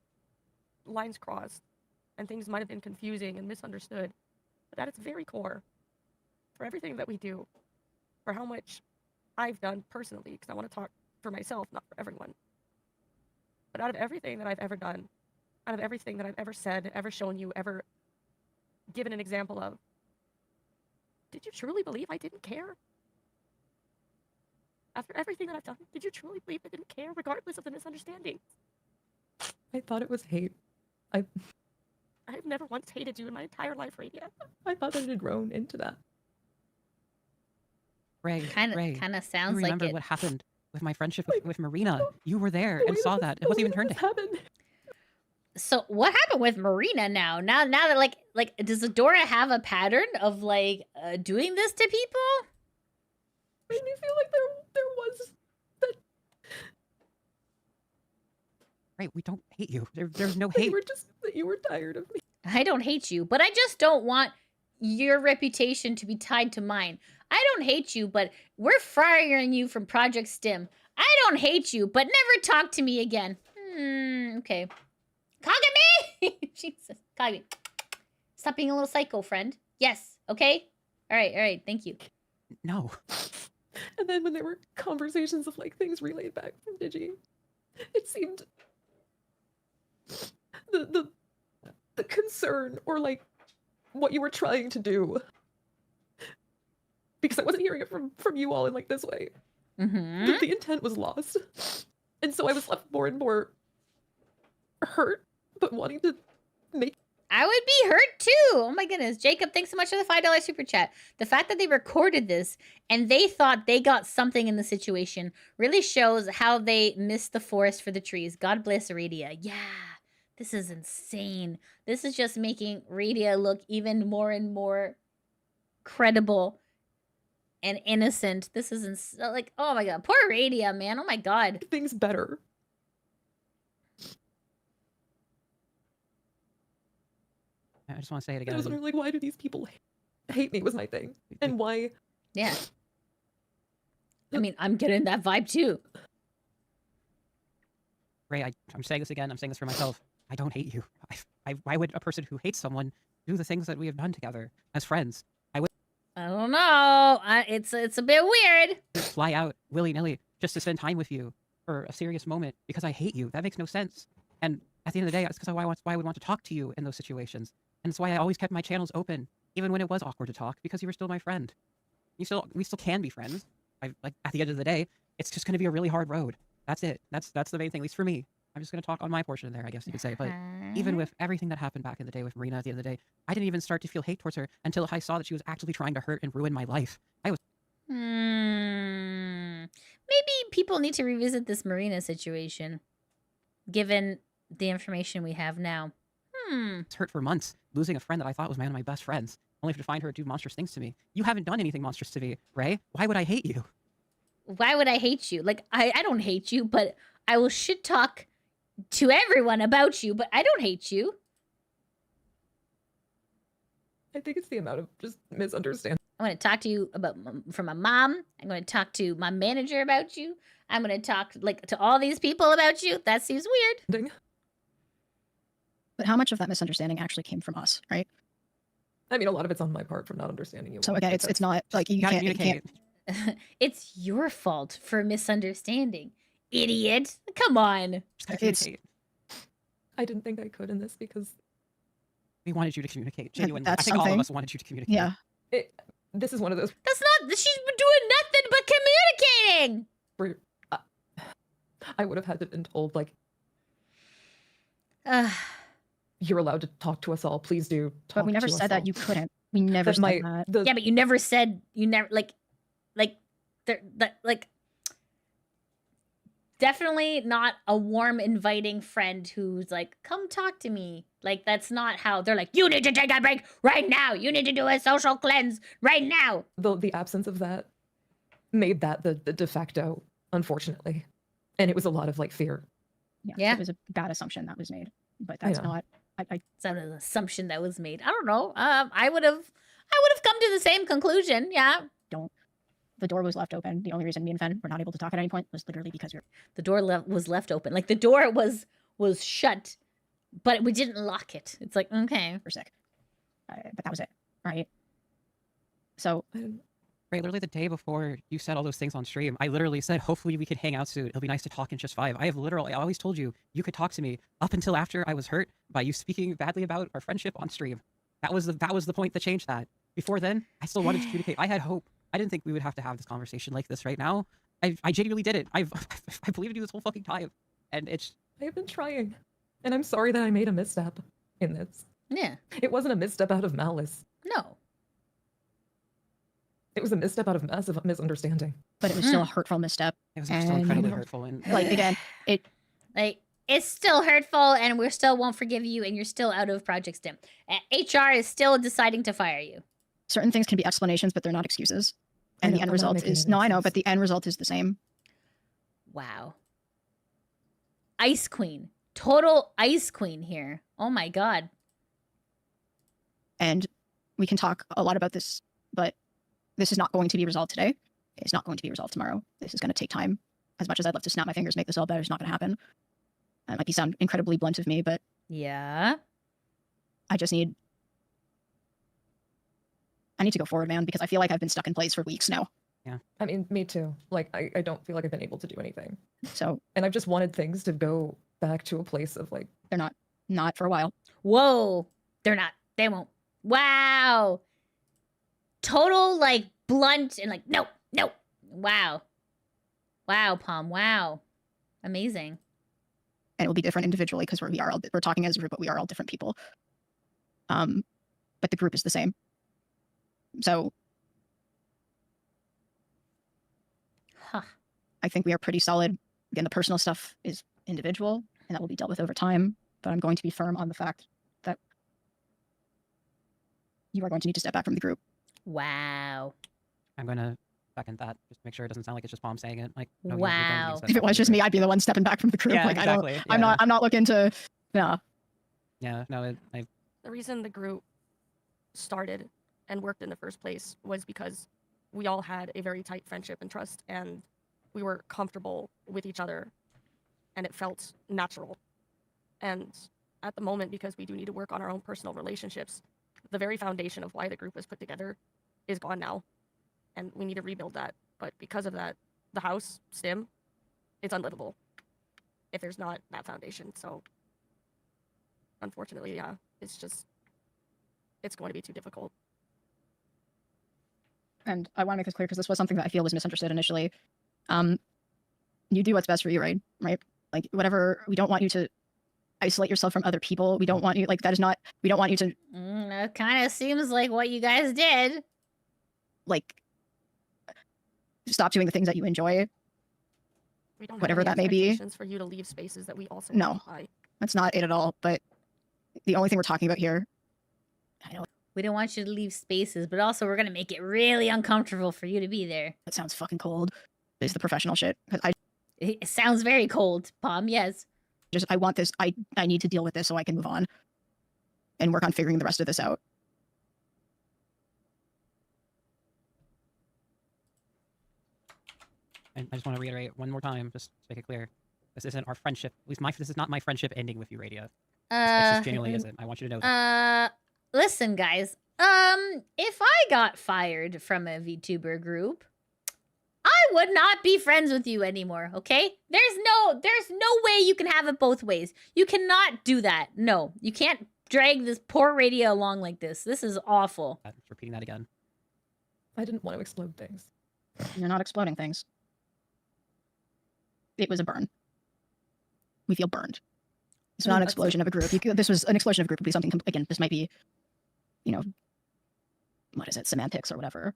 lines crossed and things might have been confusing and misunderstood. But at its very core, for everything that we do, for how much I've done personally, because I want to talk for myself, not for everyone. But out of everything that I've ever done, out of everything that I've ever said, ever shown you, ever given an example of, did you truly believe I didn't care? After everything that I've done, did you truly believe I didn't care, regardless of the misunderstanding? I thought it was hate. I've never once hated you in my entire life, Radia. I thought that it had grown into that. Ray, Kind of sounds you like remember it. what happened with my friendship with Marina? You were there and saw that. It wasn't even turned down. So what happened with Marina now? Now that like does Adora have a pattern of like doing this to people? Made me feel like there was that. Right, we don't hate you. There's no hate. You were tired of me. I don't hate you, but I just don't want your reputation to be tied to mine. I don't hate you, but we're firing you from Project STIM. I don't hate you, but never talk to me again. Okay. Kagami! Jesus. Kagami. Stop being a little psycho, friend. Yes. Okay? All right. Thank you. No. And then when there were conversations of like things relayed back from Digi, it seemed the concern or like what you were trying to do, because I wasn't hearing it from you all in like this way. The intent was lost, and so I was left more and more hurt, but wanting to make. I would be hurt too. Oh my goodness. Jacob, thanks so much for the $5 super chat. The fact that they recorded this and they thought they got something in the situation really shows how they missed the forest for the trees. God bless Radia. Yeah, this is insane. This is just making Radia look even more and more credible and innocent. This is like, oh my god. Poor Radia, man. Oh my god. Things better. I just want to say it again. I was wondering, like, why do these people hate me was my thing. And why... Yeah. I mean, I'm getting that vibe too. Ray, I'm saying this again. I'm saying this for myself. I don't hate you. Why would a person who hates someone do the things that we have done together as friends? I don't know. It's a bit weird. Fly out willy-nilly just to spend time with you for a serious moment because I hate you. That makes no sense. And at the end of the day, that's because why I would want to talk to you in those situations. And that's why I always kept my channels open, even when it was awkward to talk, because you were still my friend. We still can be friends. Like at the end of the day, it's just going to be a really hard road. That's it. That's the main thing, at least for me. I'm just going to talk on my portion there, I guess you could say. But even with everything that happened back in the day with Marina at the end of the day, I didn't even start to feel hate towards her until I saw that she was actually trying to hurt and ruin my life. I was... Maybe people need to revisit this Marina situation, given the information we have now. It's hurt for months, losing a friend that I thought was one of my best friends, only to find her do monstrous things to me. You haven't done anything monstrous to me, Ray. Why would I hate you? Why would I hate you? Like, I don't hate you, but I will shit talk to everyone about you, but I don't hate you. I think it's the amount of just misunderstanding. I'm going to talk to you from my mom. I'm going to talk to my manager about you. I'm going to talk to all these people about you. That seems weird. But how much of that misunderstanding actually came from us, right? I mean, a lot of it's on my part from not understanding you. So again, it's not like you can't. It's your fault for misunderstanding, idiot. Come on. I didn't think I could in this because we wanted you to communicate genuinely. I That's think all of something. us wanted you to communicate. Yeah. This is one of those That's not. She's been doing nothing but communicating. where I would have had to been told like. you're allowed to talk to us all. Please do talk But we never to us said that all." you couldn't. We never That said my- that. the- Yeah, but you never said you never like definitely not a warm, inviting friend who's like, come talk to me. Like, that's not how they're like, you need to take a break right now. You need to do a social cleanse right now. the absence of that made that the de facto, unfortunately. And it was a lot of like fear. Yeah. It was a bad assumption that was made. But I that's know. not It's not an assumption that was made. I don't know. I would have come to the same conclusion. Yeah. the door was left open. The only reason me and Fen were not able to talk at any point was literally because The door was left open. Like the door was shut, but we didn't lock it. It's like, okay. we're sick. But that was it, right? So Right, literally the day before you said all those things on stream, I literally said, hopefully we can hang out soon. It'll be nice to talk in just 5. I always told you, you could talk to me up until after I was hurt by you speaking badly about our friendship on stream. That was the point that changed that. Before then, I still wanted to communicate. I had hope. I didn't think we would have to have this conversation like this right now. I genuinely did it. I believed you this whole fucking time. And it's... I've been trying. And I'm sorry that I made a misstep in this. Yeah. It wasn't a misstep out of malice. No. It was a misstep out of massive misunderstanding. but it was still a hurtful misstep. It was still incredibly hurtful. And Like again, it's still hurtful, and we still won't forgive you, and you're still out of Project STIM. HR is still deciding to fire you. certain things can be explanations, but they're not excuses. And the end I'm not result making is any no, I know, sense. but the end result is the same. Wow. Ice Queen. Total Ice Queen here. Oh my god. And we can talk a lot about this, but this is not going to be resolved today. It's not going to be resolved tomorrow. This is going to take time. As much as I'd love to snap my fingers, make this all better, it's not going to happen. That might sound incredibly blunt of me, but yeah, I just need to go forward, man, because I feel like I've been stuck in place for weeks now. Yeah. I mean, me too. Like, I don't feel like I've been able to do anything. So, and I've just wanted things to go back to a place of like, they're not for a while. Whoa. They're not. They won't. Wow. Total like blunt and like no. Wow. Wow, Pom. Wow. Amazing. And it will be different individually because we're talking as a group, but we are all different people. But the group is the same. So I think we are pretty solid. Again, the personal stuff is individual and that will be dealt with over time. But I'm going to be firm on the fact that you are going to need to step back from the group. Wow. I'm going to second that. Just make sure it doesn't sound like it's just Palm saying it. Like, no, wow. If it was just me, I'd be the one stepping back from the group. Yeah, like exactly. I don't. I'm not looking to. Yeah. Yeah. No. The reason the group started and worked in the first place was because we all had a very tight friendship and trust, and we were comfortable with each other, and it felt natural. And at the moment, because we do need to work on our own personal relationships, the very foundation of why the group was put together is gone now, and we need to rebuild that. But because of that, the house, STIM, it's unlivable if there's not that foundation. So unfortunately, yeah, it's going to be too difficult. And I want to make this clear because this was something that I feel was misunderstood initially. You do what's best for you, right? Right? Like whatever. We don't want you to isolate yourself from other people. We don't want you like that is not. We don't want you to. That kind of seems like what you guys did. Like stop doing the things that you enjoy. We don't whatever have that any may be. expectations for you to leave spaces that we also No, occupy. that's not it at all. But the only thing we're talking about here. I know we don't want you to leave spaces, but also we're gonna make it really uncomfortable for you to be there. That sounds fucking cold. It's the professional shit. It sounds very cold, Pom. Yes. I want this. I need to deal with this so I can move on and work on figuring the rest of this out. And I just want to reiterate one more time, just to make it clear. This isn't our friendship. At least this is not my friendship ending with you, Radia. It just genuinely isn't. I want you to know that. Listen, guys. If I got fired from a VTuber group, I would not be friends with you anymore, okay? There's no way you can have it both ways. You cannot do that. No, you can't drag this poor Radia along like this. This is awful. I'm just repeating that again. I didn't want to explode things. You're not exploding things. It was a burn. We feel burned. It's not an explosion of a group. This was an explosion of a group. Would be something again. This might be, you know, what is it? Semantics or whatever.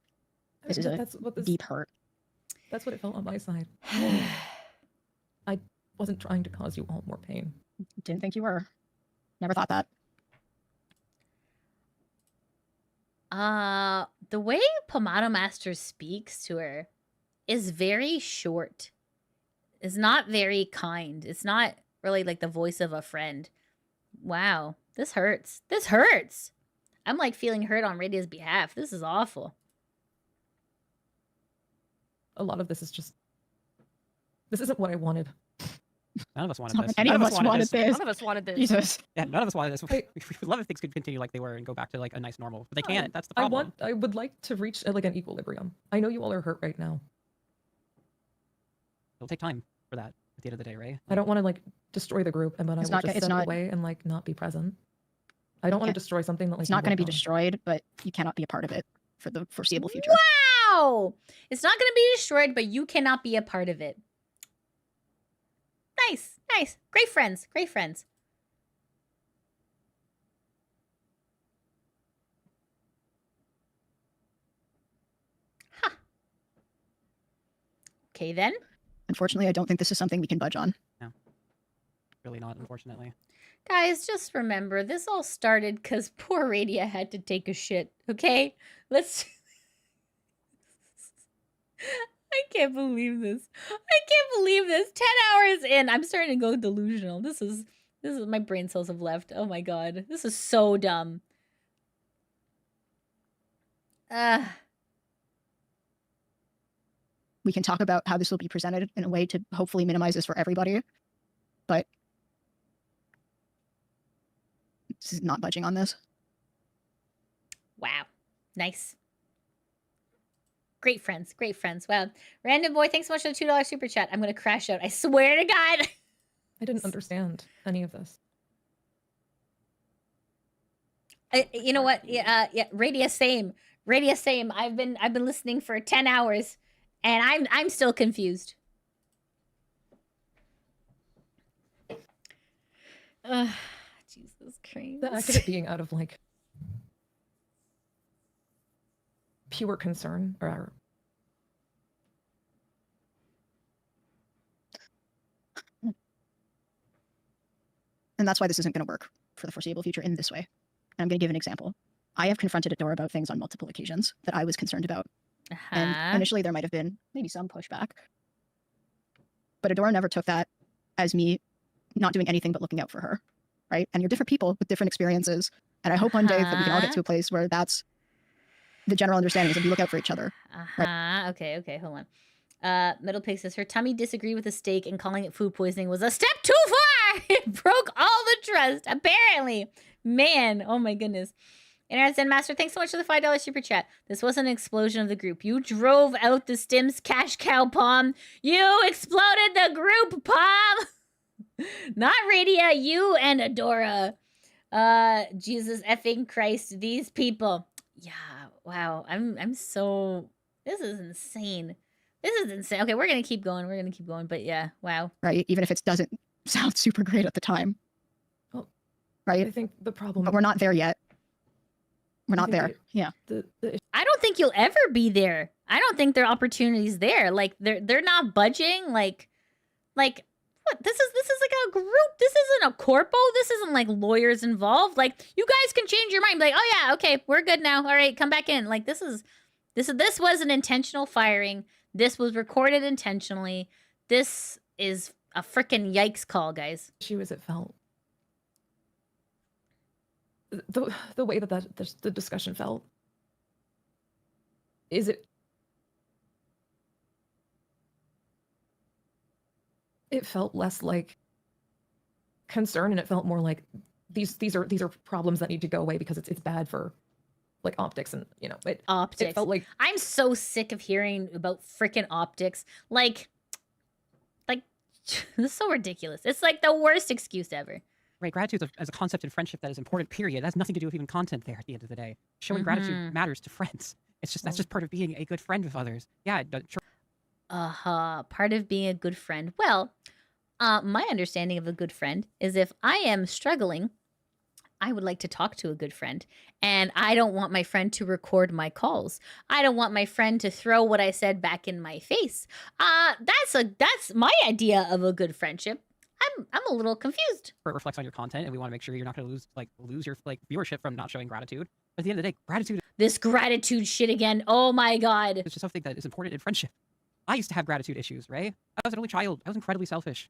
This is a deep hurt. That's what it felt on my side. I wasn't trying to cause you all more pain. Didn't think you were. Never thought that. The way Pomato Master speaks to her is very short. It's not very kind. It's not really like the voice of a friend. Wow, this hurts. This hurts. I'm like feeling hurt on Radia's behalf. This is awful. A lot of this is just. This isn't what I wanted. None of us wanted this. Any of us wanted this. None of us wanted this. Jesus. Yeah, none of us wanted this. We would love if things could continue like they were and go back to like a nice normal, but they can't. That's the problem. I would like to reach like an equilibrium. I know you all are hurt right now. It'll take time for that at the end of the day, right? I don't want to like destroy the group and then I will just step away and like not be present. I don't want to destroy something that like it's not going to be destroyed, but you cannot be a part of it for the foreseeable future. Wow! It's not going to be destroyed, but you cannot be a part of it. Nice, nice. Great friends, great friends. Huh. Okay, then. Unfortunately, I don't think this is something we can budge on. No. Really not, unfortunately. Guys, just remember, this all started because poor Radia had to take a shit, okay? Let's... I can't believe this. I can't believe this. 10 hours in, I'm starting to go delusional. This is my brain cells have left. Oh my god. This is so dumb. We can talk about how this will be presented in a way to hopefully minimize this for everybody, but this is not budging on this. Wow. Nice. Great friends. Great friends. Wow. Random Boy, thanks so much for the $2 super chat. I'm going to crash out. I swear to God. I didn't understand any of this. You know what? Yeah, Radia same. Radia same. I've been listening for 10 hours and I'm still confused. Jesus Christ. The act of it being out of like pure concern or and that's why this isn't going to work for the foreseeable future in this way. And I'm going to give an example. I have confronted Adora about things on multiple occasions that I was concerned about. And initially there might have been maybe some pushback. But Adora never took that as me not doing anything but looking out for her, right? And you're different people with different experiences. And I hope one day that we can all get to a place where that's the general understanding is that we look out for each other. Right? Okay, hold on. Middle Pig says her tummy disagreed with the steak and calling it food poisoning was a step too far. It broke all the trust, apparently. Man, oh my goodness. Internet Zen Master, thanks so much for the $5 super chat. This wasn't an explosion of the group. You drove out the Stim's cash cow, Pom. You exploded the group, Pom. Not Radia, you and Adora. Jesus effing Christ, these people. Yeah, wow. I'm so... This is insane. This is insane. Okay, we're going to keep going. But yeah, wow. Right, even if it doesn't sound super great at the time. Well, right? I think the problem... But we're not there yet. We're not there. Yeah. I don't think you'll ever be there. I don't think there are opportunities there. Like they're not budging. Like what? This is like a group. This isn't a corpo. This isn't like lawyers involved. Like you guys can change your mind. Be like, oh yeah, okay, we're good now. All right, come back in. Like this was an intentional firing. This was recorded intentionally. This is a freaking yikes call, guys. Issue as it felt. The way that the discussion felt, is it felt less like concern and it felt more like these are problems that need to go away because it's bad for like optics and optics. It felt like I'm so sick of hearing about freaking optics. Like this is so ridiculous. It's like the worst excuse ever. Right, gratitude as a concept in friendship that is important, period. It has nothing to do with even content there at the end of the day. Showing gratitude matters to friends. That's just part of being a good friend with others. Yeah, sure. Part of being a good friend. Well, My understanding of a good friend is if I am struggling, I would like to talk to a good friend, and I don't want my friend to record my calls. I don't want my friend to throw what I said back in my face. That's my idea of a good friendship. I'm a little confused. It reflects on your content, and we want to make sure you're not going to lose your viewership from not showing gratitude. But at the end of the day, gratitude. This gratitude shit again. Oh my god. It's just something that is important in friendship. I used to have gratitude issues, right? I was an only child. I was incredibly selfish.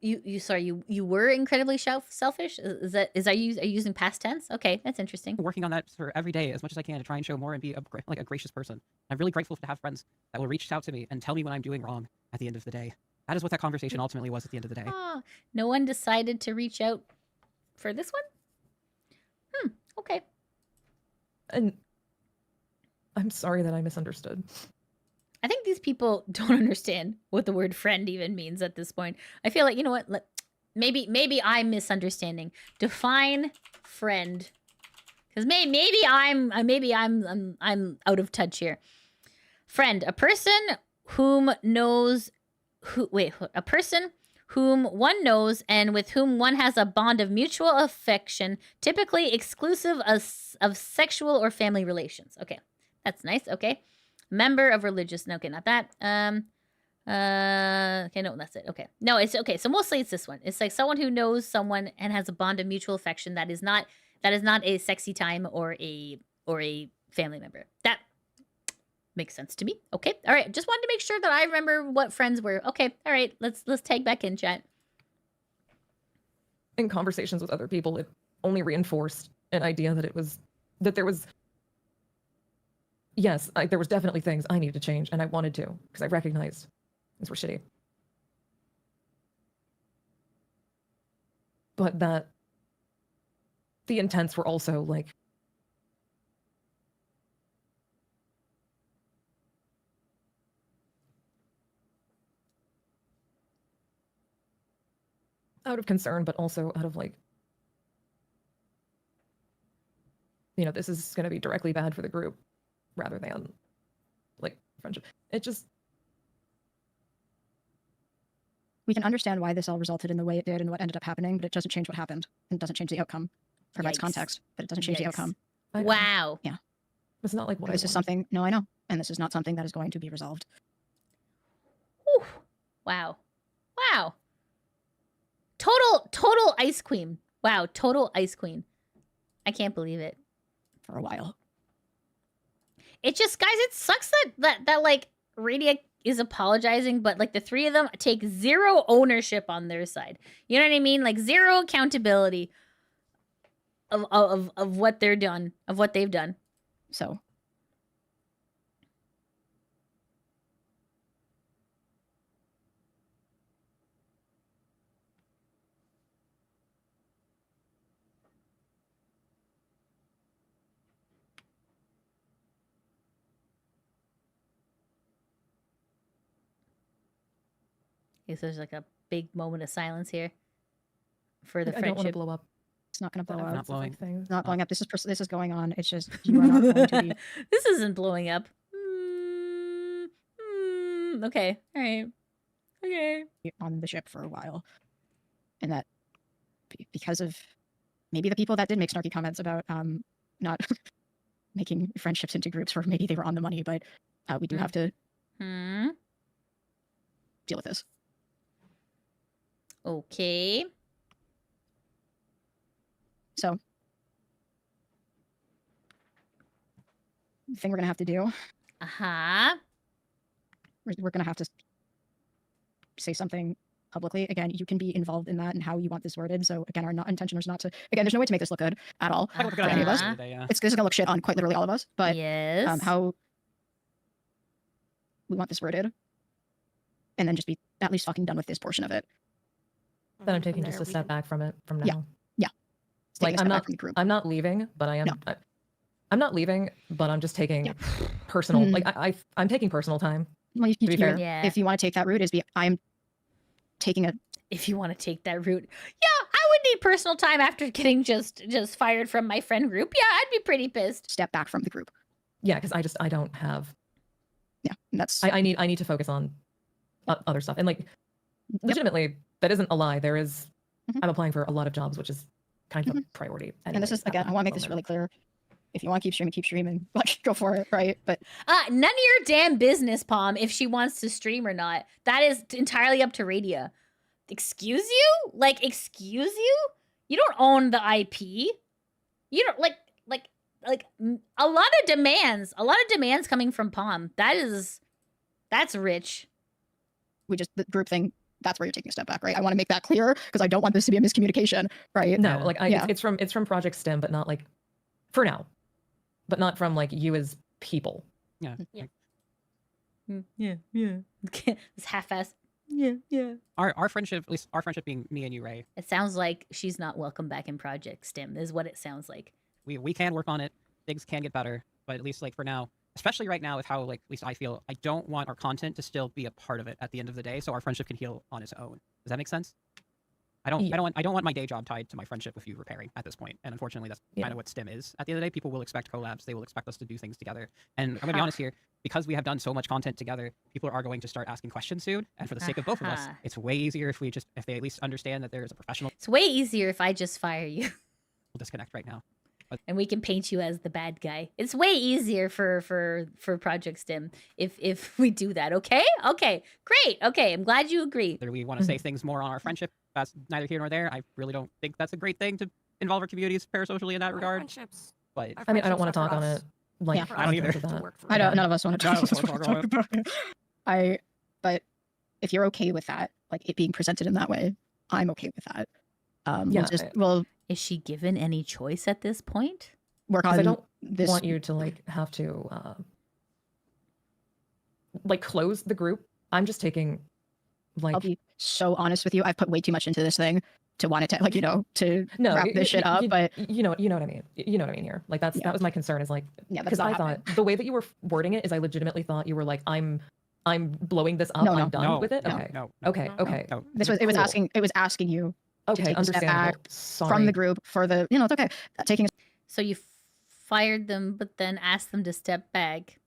You were incredibly selfish? Are you using past tense? Okay, that's interesting. Working on that for every day as much as I can to try and show more and be a gracious person. I'm really grateful to have friends that will reach out to me and tell me when I'm doing wrong at the end of the day. That is what that conversation ultimately was at the end of the day. No one decided to reach out for this one? Okay. And I'm sorry that I misunderstood. I think these people don't understand what the word friend even means at this point. I feel like, you know what? Maybe I'm misunderstanding. Define friend, because maybe I'm out of touch here. Friend, a person whom one knows and with whom one has a bond of mutual affection, typically exclusive of sexual or family relations. Okay, that's nice. Okay. Member of religious, no, okay, not that. Okay, no, that's it. Okay. No, it's okay. So mostly it's this one. It's like someone who knows someone and has a bond of mutual affection that is not a sexy time or a family member. That makes sense to me. Okay. All right. Just wanted to make sure that I remember what friends were. Okay. All right. Let's tag back in, chat. In conversations with other people, it only reinforced an idea that there was yes, there was definitely things I needed to change, and I wanted to, because I recognized things were shitty. But that the intents were also, like, out of concern, but also out of, like, you know, this is going to be directly bad for the group, rather than, like, friendship. It just... We can understand why this all resulted in the way it did and what ended up happening, but it doesn't change what happened. It doesn't change the outcome. It provides context, but it doesn't change the outcome. Wow. Yeah. It's not like what this is something... No, I know. And this is not something that is going to be resolved. Whew. Wow. Wow. Total ice queen. Wow, total ice queen. I can't believe it. For a while. It just, guys, it sucks that like Radia is apologizing, but like the three of them take zero ownership on their side. You know what I mean? Like zero accountability of what they've done. So okay, so there's like a big moment of silence here for the I friendship. don't want to blow up. It's not going to blow I'm up. not blowing. It's not blowing up. This is going on. It's just you are not going to be. This isn't blowing up. Okay. All right. Okay. On the ship for a while, and that because of maybe the people that did make snarky comments about not making friendships into groups, or maybe they were on the money, but we do have to deal with this. Okay. So, the thing we're gonna have to do. We're gonna have to say something publicly. Again, you can be involved in that and how you want this worded. So again, our intention is not to. Again, there's no way to make this look good at all for any of us. This is gonna look shit on quite literally all of us. But yes, how we want this worded, and then just be at least fucking done with this portion of it. Then I'm taking just a step back from it from now. Yeah. Like I'm not leaving, but I am. No. I'm not leaving, but I'm just taking personal. Like I'm taking personal time. Well, to be fair. If you want to take that route, I'm taking a. If you want to take that route, yeah, I would need personal time after getting just fired from my friend group. Yeah, I'd be pretty pissed. Step back from the group. Yeah, because I don't have. Yeah, that's. I need to focus on other stuff, and like legitimately, that isn't a lie. There is, Mhm. I'm applying for a lot of jobs, which is kind of a priority. And this is, anyways, at again, the I want to make this moment. really clear. If you want to keep streaming, like, go for it, right? But None of your damn business, Palm, if she wants to stream or not. That is entirely up to Radia. Excuse you? Like, excuse you? You don't own the IP. You don't, like a lot of demands coming from Palm. That's rich. the group thing, that's where you're taking a step back, right? I want to make that clear because I don't want this to be a miscommunication, right? No, like Yeah. it's from Project STIM, but not like for now, but not from like you as people. Yeah. Yeah. It's half-assed. Yeah. Our friendship, at least our friendship being me and you, Ray, It sounds like she's not welcome back in Project STIM, is what it sounds like. we can work on it. Things can get better, but at least like for now, especially right now with how like at least I feel, I don't want our content to still be a part of it at the end of the day, so our friendship can heal on its own. Does that make sense? I don't want my day job tied to my friendship with you repairing at this point. And unfortunately that's kind of what STIM is. At the end of the day, people will expect collabs, they will expect us to do things together. And I'm gonna be honest here, because we have done so much content together, people are going to start asking questions soon. And for the sake of both of us, it's way easier if they at least understand that there is a professional It's way easier if I just fire you. disconnect right now. But and we can paint you as the bad guy. It's way easier for Project STIM if we do that. Okay, great. Okay, I'm glad you agree. whether we want to say things more on our friendship, that's neither here nor there. I really don't think that's a great thing to involve our communities parasocially in that regard. Friendships. But I mean, I don't want to talk on it. Like, Yeah. I don't either. I don't. None of us want to None of talk, us wanna talk about it. But if you're okay with that, like it being presented in that way, I'm okay with that. We'll Is she given any choice at this point? work 'cause on I don't this. want you to like have to like close the group. I'm just taking like I'll be so honest with you. I've put way too much into this thing to want it to, like, to wrap this shit up. But you know what I mean. You know what I mean here. Like that was my concern. Is like Yeah, that's because not I thought the way that you were wording it is I legitimately thought you were like I'm blowing this up. No, I'm done no, with it. no, okay. no, Okay. Okay. no. it was Cool. asking you to Okay. take a step Understandable. back Sorry. from the group for the, it's okay. Taking a So you fired them, but then asked them to step back.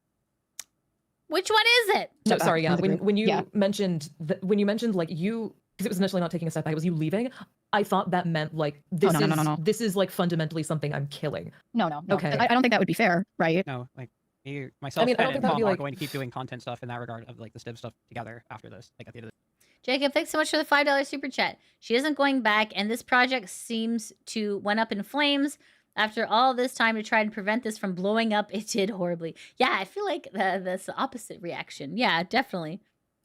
Which one is it? No, step back sorry. Yeah. from the group. When you Yeah. mentioned like you, because it was initially not taking a step back, it was you leaving. I thought that meant like this no. this is like fundamentally something I'm killing. No. Okay. I don't think that would be fair, right? No, like me, myself, I don't and think that would Mom be, are like- going to keep doing content stuff in that regard of like the STIM stuff together after this. Like at the end of Jacob, thanks so much for the $5 super chat. She isn't going back, and this project seems to went up in flames. After all this time to try and prevent this from blowing up, it did horribly. Yeah, I feel like that's the opposite reaction. Yeah, definitely.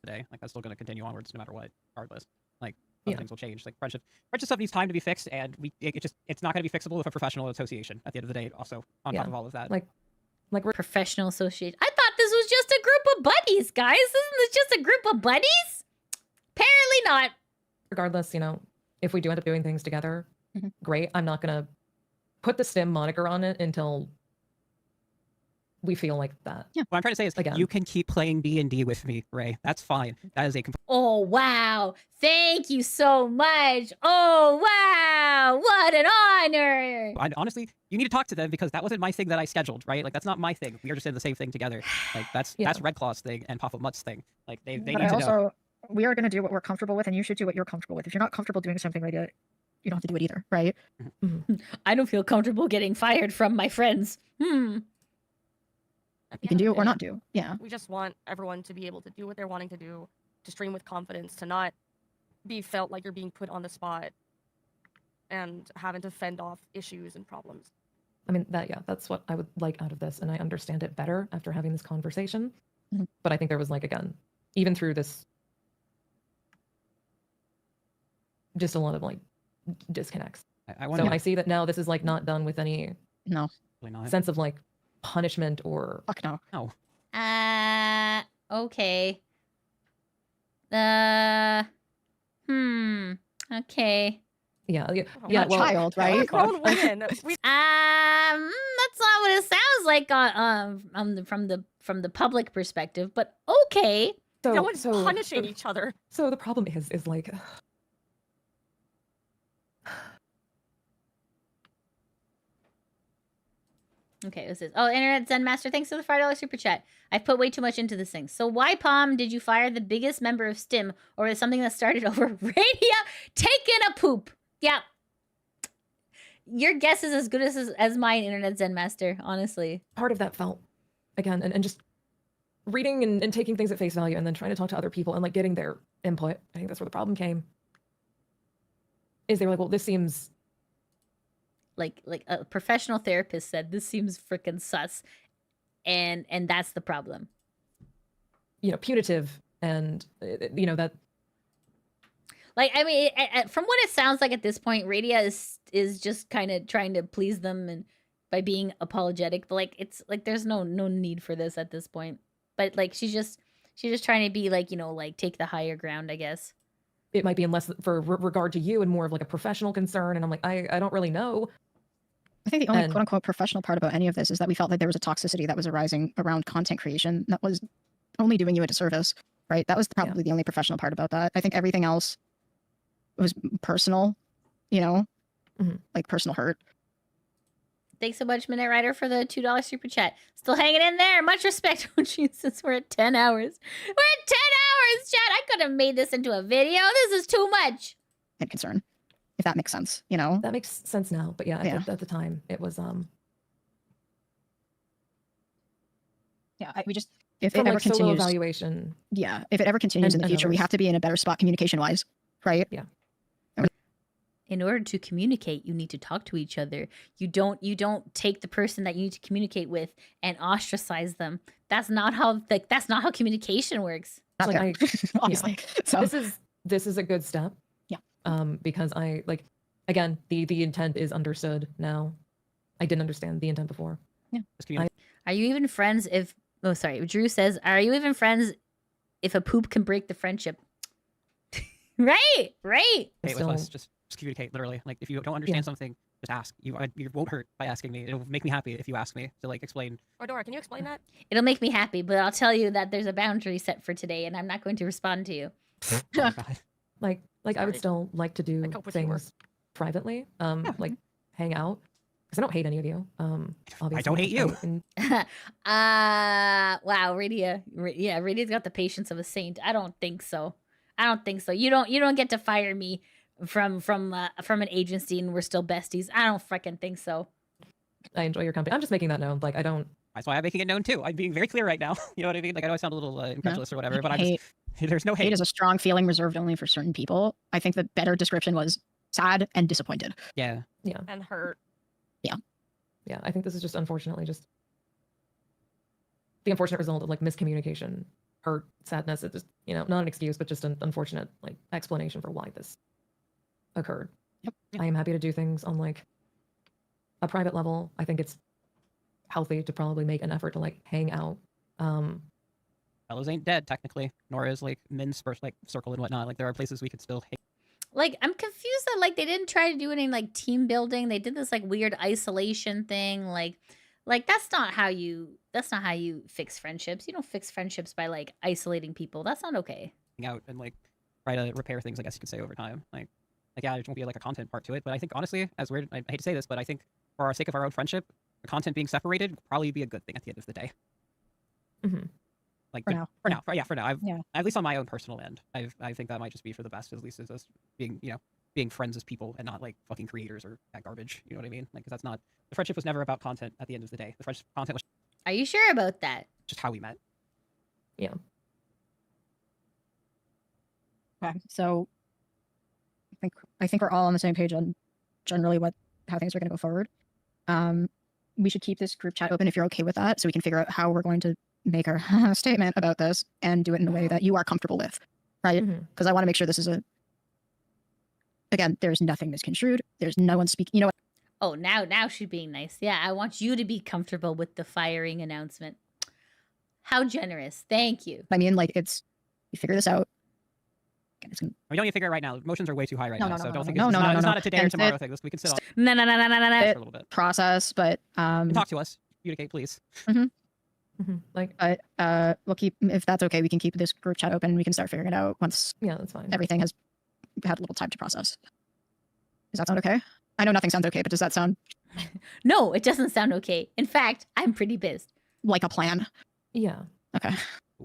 the day, like that's still going to continue onwards no matter what, regardless. Like Yeah. things will change. Like friendship stuff needs time to be fixed, and it's not going to be fixable with a professional association at the end of the day. Also, on top of all of that, Like we're Professional association. I thought this was just a group of buddies, guys. Isn't this just a group of buddies? Apparently not. regardless, if we do end up doing things together, Mhm. great. I'm not gonna put the STIM moniker on it until we feel like that. Yeah. what I'm trying to say is, Again. you can keep playing D&D with me, Ray. That's fine. That is a Oh, wow. Thank you so much. Oh, wow. What an honor. honestly, you need to talk to them because that wasn't my thing that I scheduled, right? Like that's not my thing. We are just in the same thing together. Like that's Red Claw's thing and Papa Mutt's thing. Like they But need I to also, know. we are going to do what we're comfortable with, and you should do what you're comfortable with. If you're not comfortable doing something like that, you don't have to do it either, right? I don't feel comfortable getting fired from my friends. At You the can end do of it or the not day, do. Yeah. We just want everyone to be able to do what they're wanting to do, to stream with confidence, to not be felt like you're being put on the spot and having to fend off issues and problems. I mean, that's what I would like out of this, and I understand it better after having this conversation. Mhm. But I think there was like, again, even through this, just a lot of like disconnects. I want So to I see that now this is like not done with any No. sense of like punishment or Fuck no. Okay. Okay. yeah. We're Yeah, not well, child, right? We're grown women. That's not what it sounds like from the public perspective, but okay. No one's punishing each other. So the problem is like, Okay, what's this? Oh, Internet Zen Master, thanks for the $5 super chat. I've put way too much into this thing. So why, Pom, did you fire the biggest member of STIM, or is something that started over Radia taking a poop? Yeah. Your guess is as good as mine, Internet Zen Master, honestly. Part of that felt, again, and just reading and taking things at face value and then trying to talk to other people and like getting their input. I think that's where the problem came. Is they were like, well, this seems... Like a professional therapist said, this seems freaking sus. And that's the problem. You know, punitive and, you know, that... Like, I mean, from what it sounds like at this point, Radia is just kind of trying to please them and by being apologetic. But like, it's like there's no need for this at this point. But like, she's just trying to be like, you know, like take the higher ground, I guess. It might be less for regard to you and more of like a professional concern. And I'm like, I don't really know. I think the only quote unquote professional part about any of this is that we felt like there was a toxicity that was arising around content creation that was only doing you a disservice, right? That was probably the only professional part about that. I think everything else was personal, you know, like personal hurt. Thanks so much, Minute Rider, for the $2 super chat. Still hanging in there. Much respect. Oh, Jesus, we're at 10 hours. We're at 10 hours, chat. I could have made this into a video. This is too much. And concern, if that makes sense, you know? That makes sense now. But yeah, at the time, it was... Yeah, we just... If from it ever like solo continues... evaluation. Yeah, if it ever continues in the future, we have to be in a better spot communication-wise, right? Yeah. In order to communicate, you need to talk to each other. You don't take the person that you need to communicate with and ostracize them. That's not how communication works. Like Obviously. So this is a good step. Yeah. Because I like, again, the intent is understood now. I didn't understand the intent before. Yeah. Are you even friends if... Oh, sorry. Drew says, are you even friends if a poop can break the friendship? Right. Hey, with us, just communicate, literally. Like, if you don't understand something, just ask. You won't hurt by asking me. It'll make me happy if you ask me to, like, explain. Adora, can you explain that? It'll make me happy, but I'll tell you that there's a boundary set for today, and I'm not going to respond to you. Like I would still like to do things privately, like hang out, because I don't hate any of you. Obviously, I don't hate you. Wow, Radia. Yeah, Radia's got the patience of a saint. I don't think so. You don't get to fire me from an agency and we're still besties. I don't freaking think so. I enjoy your company. I'm just making that known. Like, I don't... That's why I'm making it known, too. I'm being very clear right now. You know what I mean? Like, I know I sound a little incredulous or whatever, but there's no hate. Hate is a strong feeling reserved only for certain people. I think the better description was sad and disappointed. Yeah. And hurt. Yeah. Yeah, I think this is just unfortunately just the unfortunate result of, like, miscommunication, hurt, sadness. It's just, you know, not an excuse, but just an unfortunate, like, explanation for why this occurred. Yep. I am happy to do things on, like, a private level. I think it's healthy to probably make an effort to, like, hang out. Fellows ain't dead, technically, nor is, like, men's first, like, circle and whatnot. Like, there are places we could still hang. Like, I'm confused that, like, they didn't try to do any, like, team building. They did this, like, weird isolation thing. Like that's not how you fix friendships. You don't fix friendships by, like, isolating people. That's not okay. Out and, like, try to repair things, I guess you could say, over time. Like, yeah, there won't be, like, a content part to it. But I think, honestly, as weird, I hate to say this, but I think for our sake of our own friendship, the content being separated would probably be a good thing at the end of the day. Like, for now. At least on my own personal end, I think that might just be for the best, at least as us being friends as people and not like fucking creators or that garbage. You know what I mean? Like, 'cause that's not, the friendship was never about content at the end of the day. The friendship content was... Are you sure about that? Just how we met. Yeah. Okay, so I think we're all on the same page on generally how things are going to go forward. We should keep this group chat open if you're okay with that, so we can figure out how we're going to make our statement about this and do it in a way that you are comfortable with, right? Because I want to make sure this is again, there's nothing misconstrued. There's no one speaking. You know what? Oh, now she's being nice. Yeah, I want you to be comfortable with the firing announcement. How generous. Thank you. I mean, like, you figure this out. We don't need to figure it right now. Emotions are way too high right now, so don't think it's not a today or And tomorrow thing. We can sit on No. for a little bit. Process, but Talk to us. Communicate, please. Like, we'll keep, if that's okay, we can keep this group chat open. We can start figuring it out once that's fine. Everything has had a little time to process. Does that sound okay? I know nothing sounds okay, but does that sound No, it doesn't sound okay. In fact, I'm pretty pissed. like a plan? Yeah. Okay.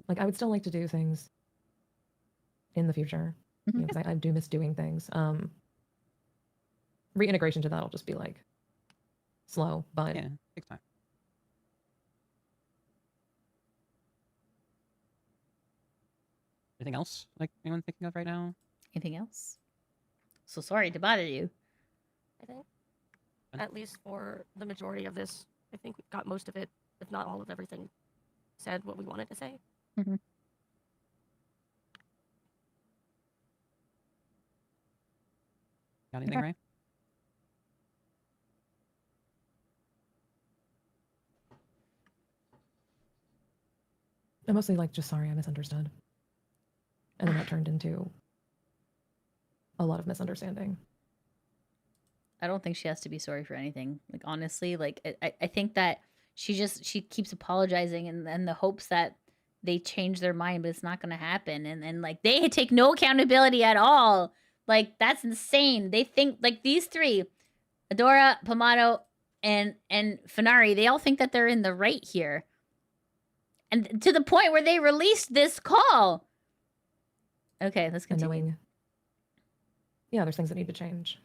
Like I would still like to do things in the future because I do miss doing things. Reintegration to that will just be like slow, but Yeah, takes time. Anything else? Like anyone thinking of right now? Anything else? So sorry to bother you. I think, at least for the majority of this, I think we got most of it, if not all of everything, said what we wanted to say. Got anything, Ray? I'm mostly like just sorry I misunderstood. And then that turned into a lot of misunderstanding. I don't think she has to be sorry for anything. Like honestly, like I think that she keeps apologizing in the hopes that they change their mind, but it's not gonna happen. And like they take no accountability at all. Like that's insane. They think like these three, Adora, Pomato, and Fenari, they all think that they're in the right here. And to the point where they released this call. Okay, let's continue. And knowing, yeah, there's things that need to change.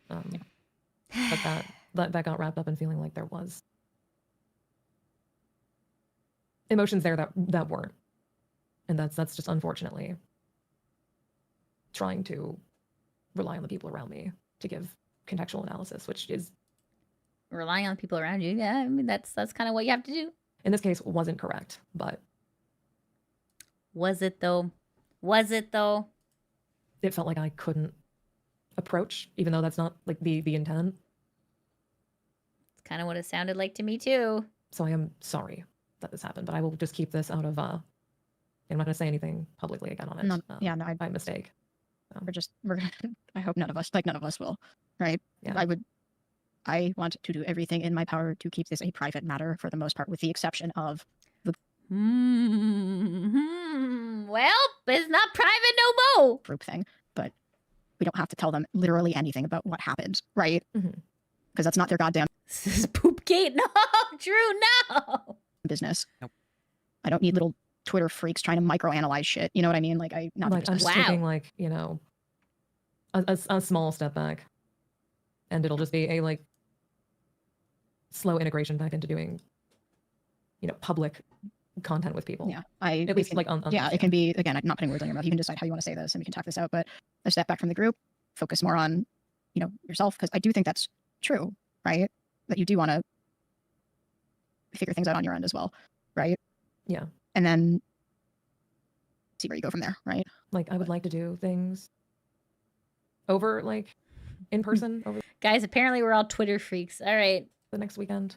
But that got wrapped up in feeling like there was emotions there that weren't, and that's just unfortunately trying to rely on the people around me to give contextual analysis, which is relying on the people around you. Yeah, I mean that's kind of what you have to do. In this case, wasn't correct, but was it though? Was it though? It felt like I couldn't approach, even though that's not like the intent. It's kind of what it sounded like to me too. So I am sorry that this happened, but I will just keep this out of. I'm not going to say anything publicly again on it. No, yeah, no, by mistake. We're gonna. I hope none of us will, right? Yeah. I want to do everything in my power to keep this a private matter for the most part, with the exception of the. Well, it's not private no more. Group thing, but we don't have to tell them literally anything about what happened, right? Because that's not their goddamn. This is Poopgate. No, Drew, no. Business. Nope. I don't need little Twitter freaks trying to microanalyze shit. You know what I mean? Like not like I'm just taking like a small step back, and it'll just be a like slow integration back into doing public content with people. Yeah, at least like on yeah, it can be, again, I'm not putting words on your mouth. You can decide how you want to say this and we can talk this out, but a step back from the group, focus more on yourself, because I do think that's true, right? That you do want to figure things out on your end as well, right? Yeah. And then see where you go from there, right? Like I would like to do things over like in person over Guys, apparently we're all Twitter freaks. All right. the next weekend.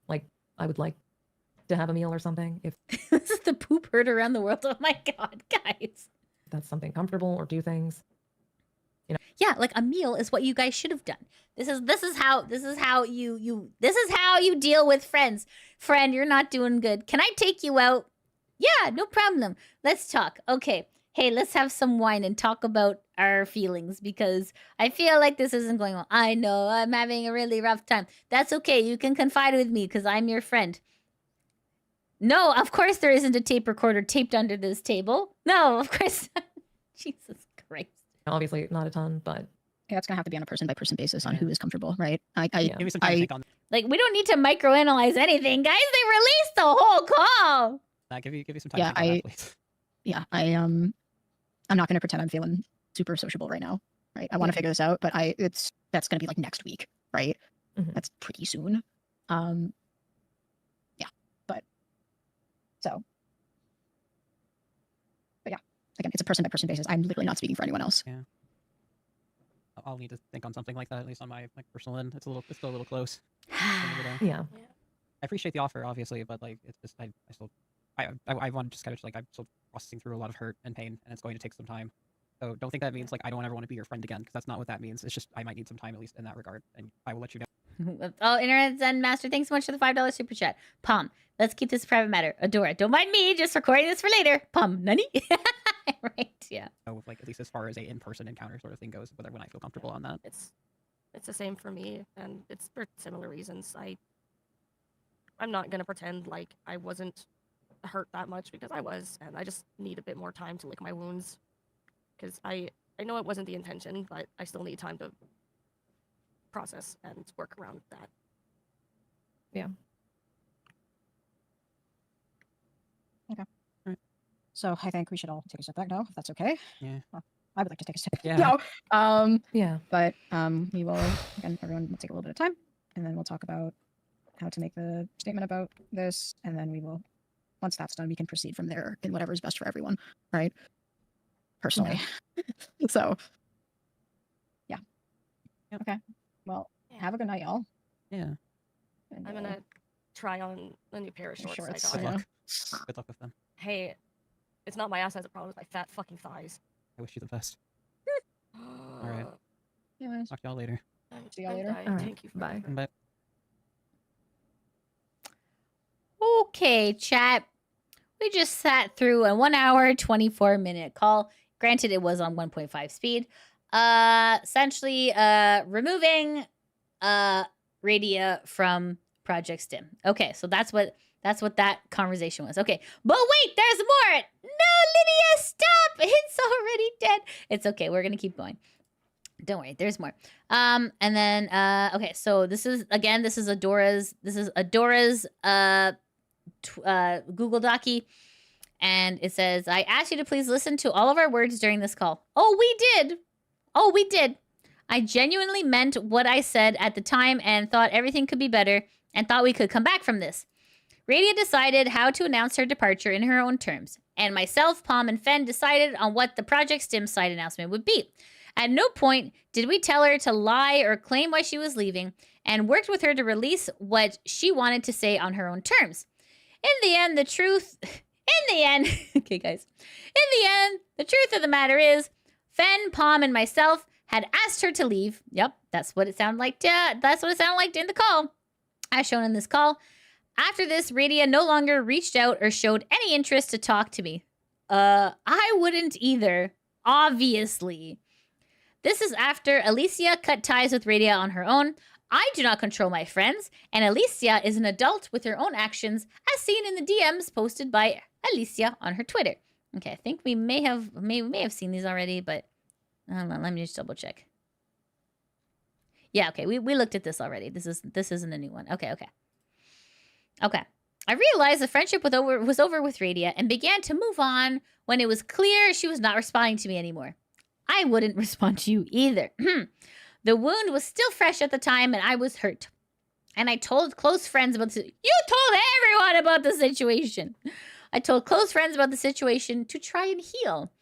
Like I would like to have a meal or something if This is the poop herd around the world. Oh my god, guys. that's something comfortable, or do things. Yeah, like a meal is what you guys should have done. This is how you deal with friends. Friend, you're not doing good. Can I take you out? Yeah, no problem. Let's talk. Okay. Hey, let's have some wine and talk about our feelings, because I feel like this isn't going well. I know I'm having a really rough time. That's okay. You can confide with me because I'm your friend. No, of course there isn't a tape recorder taped under this table. No, of course not. Jesus Christ. Obviously not a ton, but yeah, it's gonna have to be on a person by person basis on who is comfortable, right? Give me some time to think on Like, we don't need to microanalyze anything, guys. They released the whole call. that. Give you some time to think on that, please. Yeah, I'm not gonna pretend I'm feeling super sociable right now, right? I want to figure this out, but that's gonna be like next week, right? That's pretty soon. Yeah, but yeah, again, it's a person by person basis. I'm literally not speaking for anyone else. Yeah. I'll need to think on something like that, at least on my personal end. It's still a little close. Yeah. I appreciate the offer, obviously, but like it's just I want to just kind of like I'm still processing through a lot of hurt and pain, and it's going to take some time. So don't think that means like I don't ever want to be your friend again, because that's not what that means. It's just I might need some time, at least in that regard, and I will let you know. Oh, Internet Zen Master, thanks so much for the $5 super chat. Pom, let's keep this a private matter. Adora, don't mind me, just recording this for later. Pom, nani? Right, yeah. So like at least as far as a in-person encounter sort of thing goes, whether when I feel comfortable on that. It's It's the same for me, and it's for similar reasons. I'm not gonna pretend like I wasn't hurt that much, because I was, and I just need a bit more time to lick my wounds. Because I know it wasn't the intention, but I still need time to process and work around that. Yeah. Okay. So I think we should all take a step back now, if that's okay. Yeah. Well, I would like to take a step Yeah. now. Yeah. But we will, again, everyone will take a little bit of time, and then we'll talk about how to make the statement about this, and then we will, once that's done, we can proceed from there in whatever is best for everyone, right? Personally. So, yeah. Okay. Well, have a good night, y'all. Yeah. And, I'm gonna try on a new pair of shorts. shorts, I got. Good luck. Good luck with them. Hey, it's not my ass that has a problem, it's my fat fucking thighs. I wish you the best. All right. Anyways, Talk to y'all later. see y'all later. All right. Thank you. Bye. Bye. Okay, chat. We just sat through a 1 hour, 24-minute call. Granted, it was on 1.5 speed. Essentially, removing Radia from Project STIM. Okay, so that's what that conversation was. Okay, but wait, there's more. No, Lydia, stop! It's already dead. It's okay. We're gonna keep going. Don't worry, there's more. And then okay, so this is Adora's Google Docie, and it says, I asked you to please listen to all of our words during this call. Oh, we did. I genuinely meant what I said at the time and thought everything could be better and thought we could come back from this. Radia decided how to announce her departure in her own terms, and myself, Pom, and Fen decided on what the Project STIM side announcement would be. At no point did we tell her to lie or claim why she was leaving, and worked with her to release what she wanted to say on her own terms. Okay, guys. In the end, the truth of the matter is, Fen, Pom, and myself had asked her to leave. Yep, that's what it sounded like. That's what it sounded like in the call, as shown in this call. After this, Radia no longer reached out or showed any interest to talk to me. I wouldn't either, obviously. This is after Alicia cut ties with Radia on her own. I do not control my friends, and Alicia is an adult with her own actions, as seen in the DMs posted by Alicia on her Twitter. Okay, I think we may have seen these already, but hold on, let me just double check. Yeah, okay, we looked at this already. This isn't a new one. Okay. I realized the friendship was over with Radia and began to move on when it was clear she was not responding to me anymore. I wouldn't respond to you either. The wound was still fresh at the time, and I was hurt. And I told close friends about the... You told everyone about the situation. I told close friends about the situation to try and heal.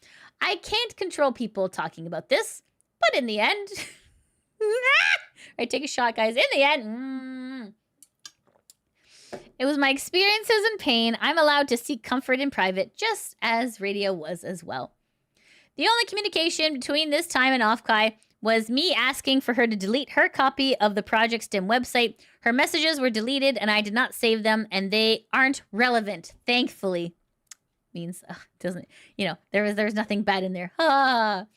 I can't control people talking about this, but in the end... Alright, take a shot, guys. In the end... It was my experiences and pain. I'm allowed to seek comfort in private, just as Radia was as well. The only communication between this time and Offkai was me asking for her to delete her copy of the Project STIM website. Her messages were deleted and I did not save them, and they aren't relevant, thankfully. Means, doesn't, there was nothing bad in there. During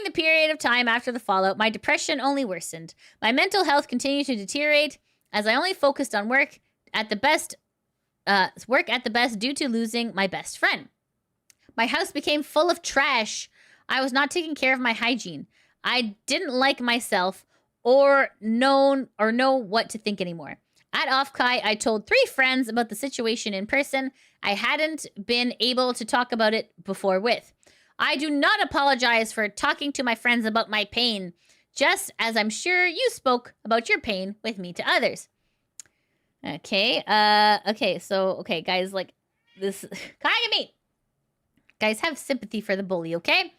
the period of time after the fallout, my depression only worsened. My mental health continued to deteriorate as I only focused on work at the best due to losing my best friend. My house became full of trash. I was not taking care of my hygiene. I didn't like myself or know what to think anymore. At Offkai, I told 3 friends about the situation in person. I hadn't been able to talk about it before with. I do not apologize for talking to my friends about my pain, just as I'm sure you spoke about your pain with me to others. Okay, okay, guys, like, this... Kagami! Guys, have sympathy for the bully, okay?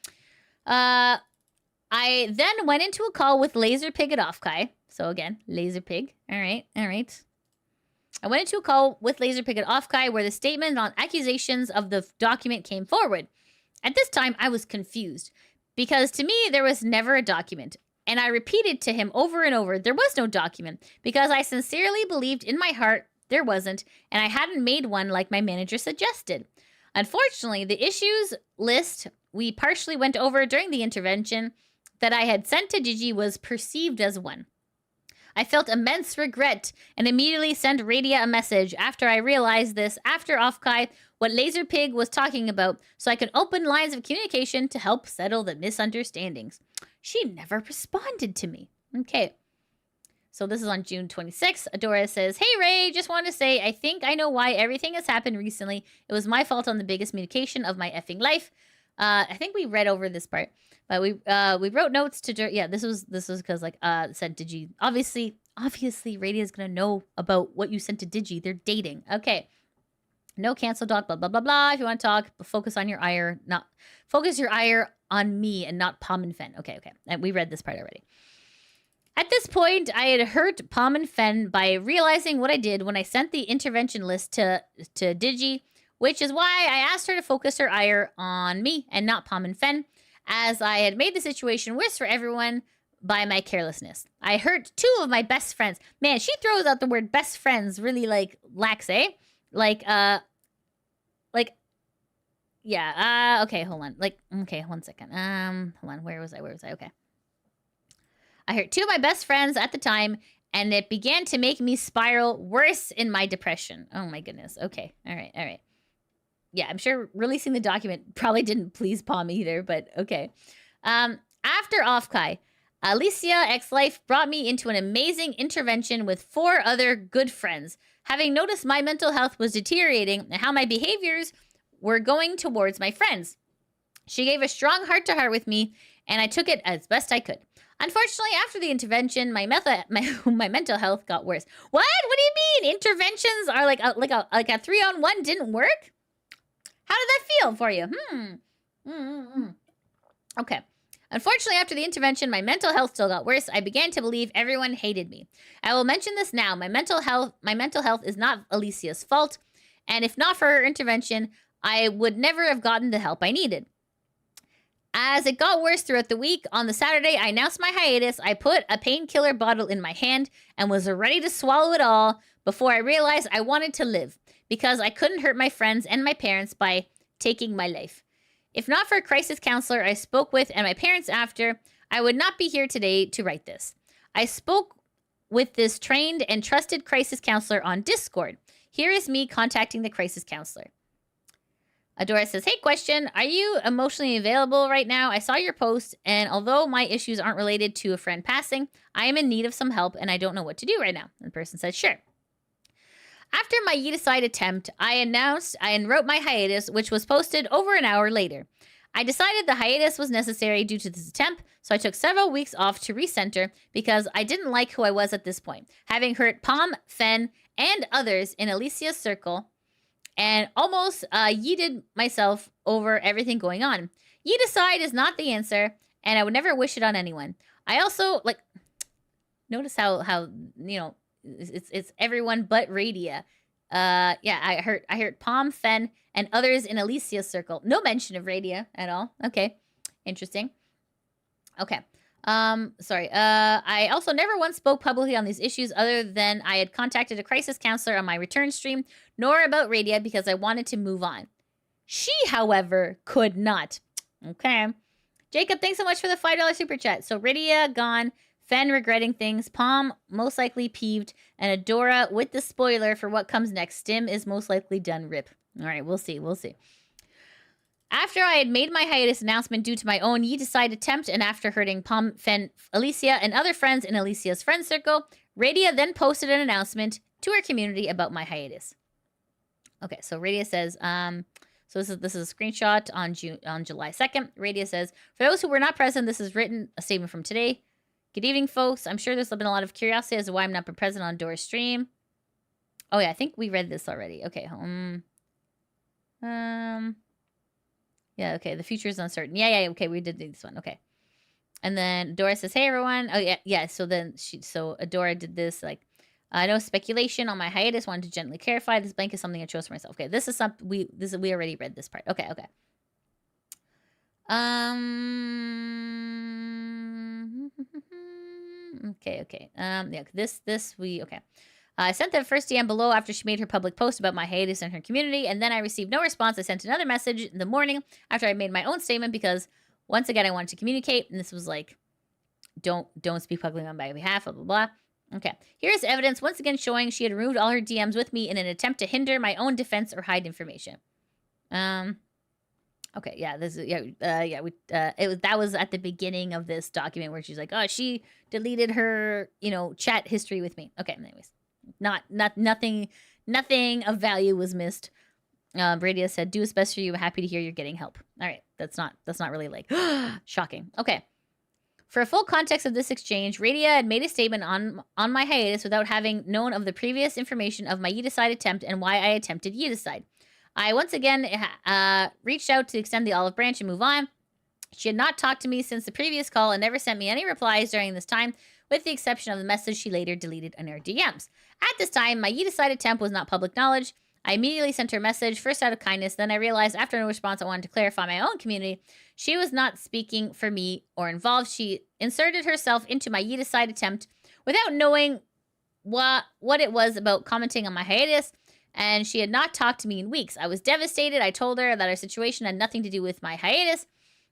I then went into a call with LazerPig at Offkai. So again, LazerPig. All right. I went into a call with LazerPig at Offkai where the statement on accusations of the document came forward. At this time, I was confused because to me, there was never a document. And I repeated to him over and over, there was no document because I sincerely believed in my heart there wasn't, and I hadn't made one like my manager suggested. Unfortunately, the issues list we partially went over during the intervention that I had sent to Gigi was perceived as one. I felt immense regret and immediately sent Radia a message after I realized this after Offkai what LazerPig was talking about so I could open lines of communication to help settle the misunderstandings. She never responded to me. Okay. So this is on June 26th. Adora says, "Hey Ray, just wanted to say I think I know why everything has happened recently. It was my fault on the biggest communication of my effing life." I think we read over this part. But we wrote notes to this was because like said Digi obviously Radia's gonna know about what you sent to Digi. They're dating. Okay. No cancel doc, blah blah blah blah. If you want to talk, but focus your ire on me and not Pom and Fen. Okay. And we read this part already. At this point, I had hurt Pom and Fen by realizing what I did when I sent the intervention list to Digi, which is why I asked her to focus her ire on me and not Pom and Fen, as I had made the situation worse for everyone by my carelessness. I hurt 2 of my best friends. Man, she throws out the word best friends really like lax, eh? Okay, hold on. Okay, 1 second. Hold on. Where was I? Okay. I hurt 2 of my best friends at the time, and it began to make me spiral worse in my depression. Oh my goodness. Okay. All right. Yeah, I'm sure releasing the document probably didn't please Pom either, but okay. After Offkai, Alicia ex-life brought me into an amazing intervention with 4 other good friends, having noticed my mental health was deteriorating and how my behaviors were going towards my friends. She gave a strong heart-to-heart with me, and I took it as best I could. Unfortunately, after the intervention, my mental health got worse. What? What do you mean? Interventions are like a 3-on-1 didn't work? How did that feel for you? Okay. Unfortunately, after the intervention, my mental health still got worse. I began to believe everyone hated me. I will mention this now. My mental health is not Alicia's fault, and if not for her intervention, I would never have gotten the help I needed. As it got worse throughout the week, on the Saturday I announced my hiatus, I put a painkiller bottle in my hand and was ready to swallow it all before I realized I wanted to live, because I couldn't hurt my friends and my parents by taking my life. If not for a crisis counselor I spoke with and my parents after, I would not be here today to write this. I spoke with this trained and trusted crisis counselor on Discord. Here is me contacting the crisis counselor. Adora says, "Hey, question. Are you emotionally available right now? I saw your post, and although my issues aren't related to a friend passing, I am in need of some help, and I don't know what to do right now." And the person says, "Sure." After my Yeeticide attempt, I announced and wrote my hiatus, which was posted over an hour later. I decided the hiatus was necessary due to this attempt, so I took several weeks off to recenter because I didn't like who I was at this point, having hurt Pom, Fen, and others in Alicia's circle, and almost yeeted myself over everything going on. Yeeticide is not the answer, and I would never wish it on anyone. I also, notice how it's everyone but Radia. I hurt Pom, Fen, and others in Alicia's circle. No mention of Radia at all. Okay. Interesting. Okay. Sorry. I also never once spoke publicly on these issues other than I had contacted a crisis counselor on my return stream, nor about Radia because I wanted to move on. She, however, could not. Okay. Jacob, thanks so much for the $5 super chat. So Radia gone, Fen regretting things, Pom most likely peeved, and Adora with the spoiler for what comes next. Stim is most likely done. Rip. All right, we'll see. After I had made my hiatus announcement due to my own Yeeticide attempt and after hurting Pom, Fen, Alicia, and other friends in Alicia's friend circle, Radia then posted an announcement to her community about my hiatus. Okay, so Radia says, so this is a screenshot on July 2nd. Radia says, "For those who were not present, this is written a statement from today. Good evening, folks. I'm sure there's been a lot of curiosity as to why I'm not been present on Adora's stream." Oh yeah, I think we read this already. Okay, yeah, okay, the future is uncertain. Yeah, okay, we did this one. Okay. And then Adora says, "Hey everyone." Oh yeah, so Adora did this, no speculation on my hiatus, wanted to gently clarify. This blank is something I chose for myself. Okay, this is something we already read this part. Okay. Okay. Okay. I sent the first DM below after she made her public post about my hiatus in her community, and then I received no response. I sent another message in the morning after I made my own statement because, once again, I wanted to communicate, and this was don't speak publicly on my behalf, blah, blah, blah. Okay. Here's evidence once again showing she had removed all her DMs with me in an attempt to hinder my own defense or hide information. Okay, yeah, this is that was at the beginning of this document where she's like, oh, she deleted her, chat history with me. Okay, anyways. Nothing of value was missed. Radia said, do what's best for you. I'm happy to hear you're getting help. All right, that's not really like shocking. Okay. For a full context of this exchange, Radia had made a statement on my hiatus without having known of the previous information of my Yeeticide attempt and why I attempted Yeeticide. I once again reached out to extend the olive branch and move on. She had not talked to me since the previous call and never sent me any replies during this time, with the exception of the message she later deleted in her DMs. At this time, my Yeeticide attempt was not public knowledge. I immediately sent her a message, first out of kindness, then I realized after no response I wanted to clarify my own community. She was not speaking for me or involved. She inserted herself into my Yeeticide attempt without knowing what it was about commenting on my hiatus, and she had not talked to me in weeks. I was devastated. I told her that our situation had nothing to do with my hiatus.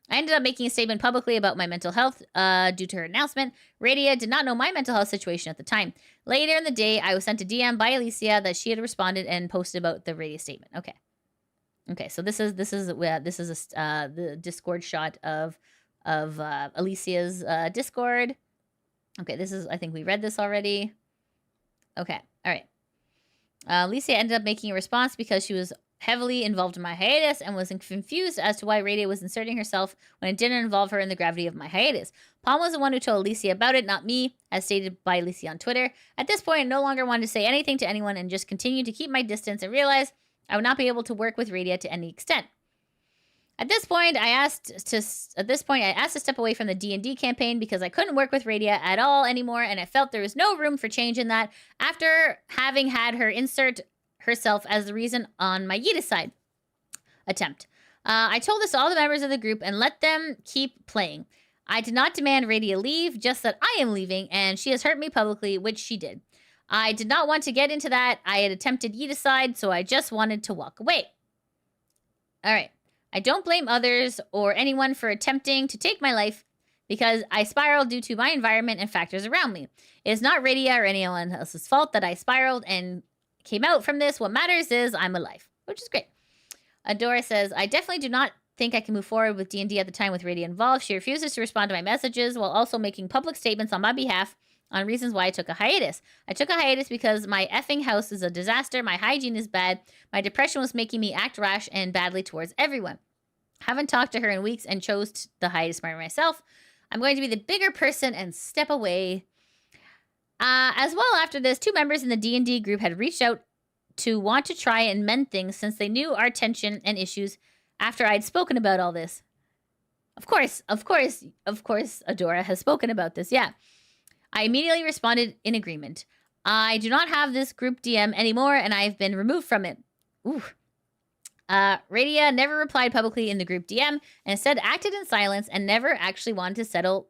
I ended up making a statement publicly about my mental health due to her announcement. Radia did not know my mental health situation at the time. Later in the day, I was sent a DM by Alicia that she had responded and posted about the Radia statement. Okay, so this is the Discord shot of Alicia's Discord. Okay, I think we read this already. Okay, all right. Alicia ended up making a response because she was heavily involved in my hiatus and was confused as to why Radia was inserting herself when it didn't involve her in the gravity of my hiatus. Palm was the one who told Alicia about it, not me, as stated by Alicia on Twitter. At this point, I no longer wanted to say anything to anyone and just continued to keep my distance and realized I would not be able to work with Radia to any extent. At this point, I asked to step away from the D&D campaign because I couldn't work with Radia at all anymore, and I felt there was no room for change in that after having had her insert herself as the reason on my Yeeticide attempt. I told this to all the members of the group and let them keep playing. I did not demand Radia leave, just that I am leaving, and she has hurt me publicly, which she did. I did not want to get into that. I had attempted Yeeticide, so I just wanted to walk away. All right. I don't blame others or anyone for attempting to take my life because I spiraled due to my environment and factors around me. It is not Radia or anyone else's fault that I spiraled and came out from this. What matters is I'm alive, which is great. Adora says, I definitely do not think I can move forward with D&D at the time with Radia involved. She refuses to respond to my messages while also making public statements on my behalf on reasons why I took a hiatus. I took a hiatus because my effing house is a disaster, my hygiene is bad, my depression was making me act rash and badly towards everyone. Haven't talked to her in weeks and chose the hiatus by myself. I'm going to be the bigger person and step away. As well, after this, 2 members in the D&D group had reached out to want to try and mend things since they knew our tension and issues after I'd spoken about all this. Of course, Adora has spoken about this, yeah. I immediately responded in agreement. I do not have this group DM anymore, and I've been removed from it. Ooh. Radia never replied publicly in the group DM, and instead acted in silence and never actually wanted to settle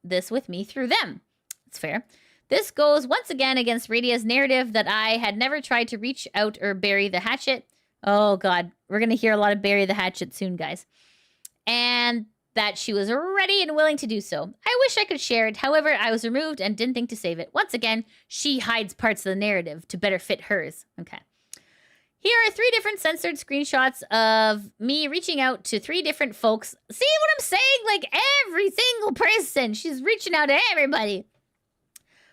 this with me through them. It's fair. This goes once again against Radia's narrative that I had never tried to reach out or bury the hatchet. Oh god, we're going to hear a lot of bury the hatchet soon, guys. And that she was ready and willing to do so. I wish I could share it. However, I was removed and didn't think to save it. Once again, she hides parts of the narrative to better fit hers. Okay. Here are 3 different censored screenshots of me reaching out to 3 different folks. See what I'm saying? Like every single person. She's reaching out to everybody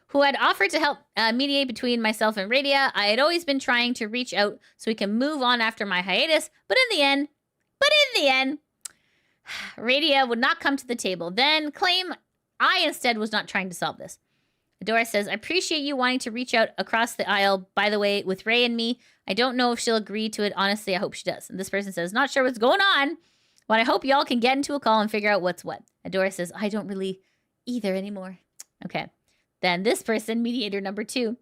who had offered to help mediate between myself and Radia. I had always been trying to reach out so we can move on after my hiatus. But in the end, Radia would not come to the table, then claim I instead was not trying to solve this. Adora says, I appreciate you wanting to reach out across the aisle. By the way, with Ray and me, I don't know if she'll agree to it. Honestly, I hope she does. And this person says, not sure what's going on, but I hope y'all can get into a call and figure out what's what. Adora says, I don't really either anymore. Okay. Then this person, mediator number 2.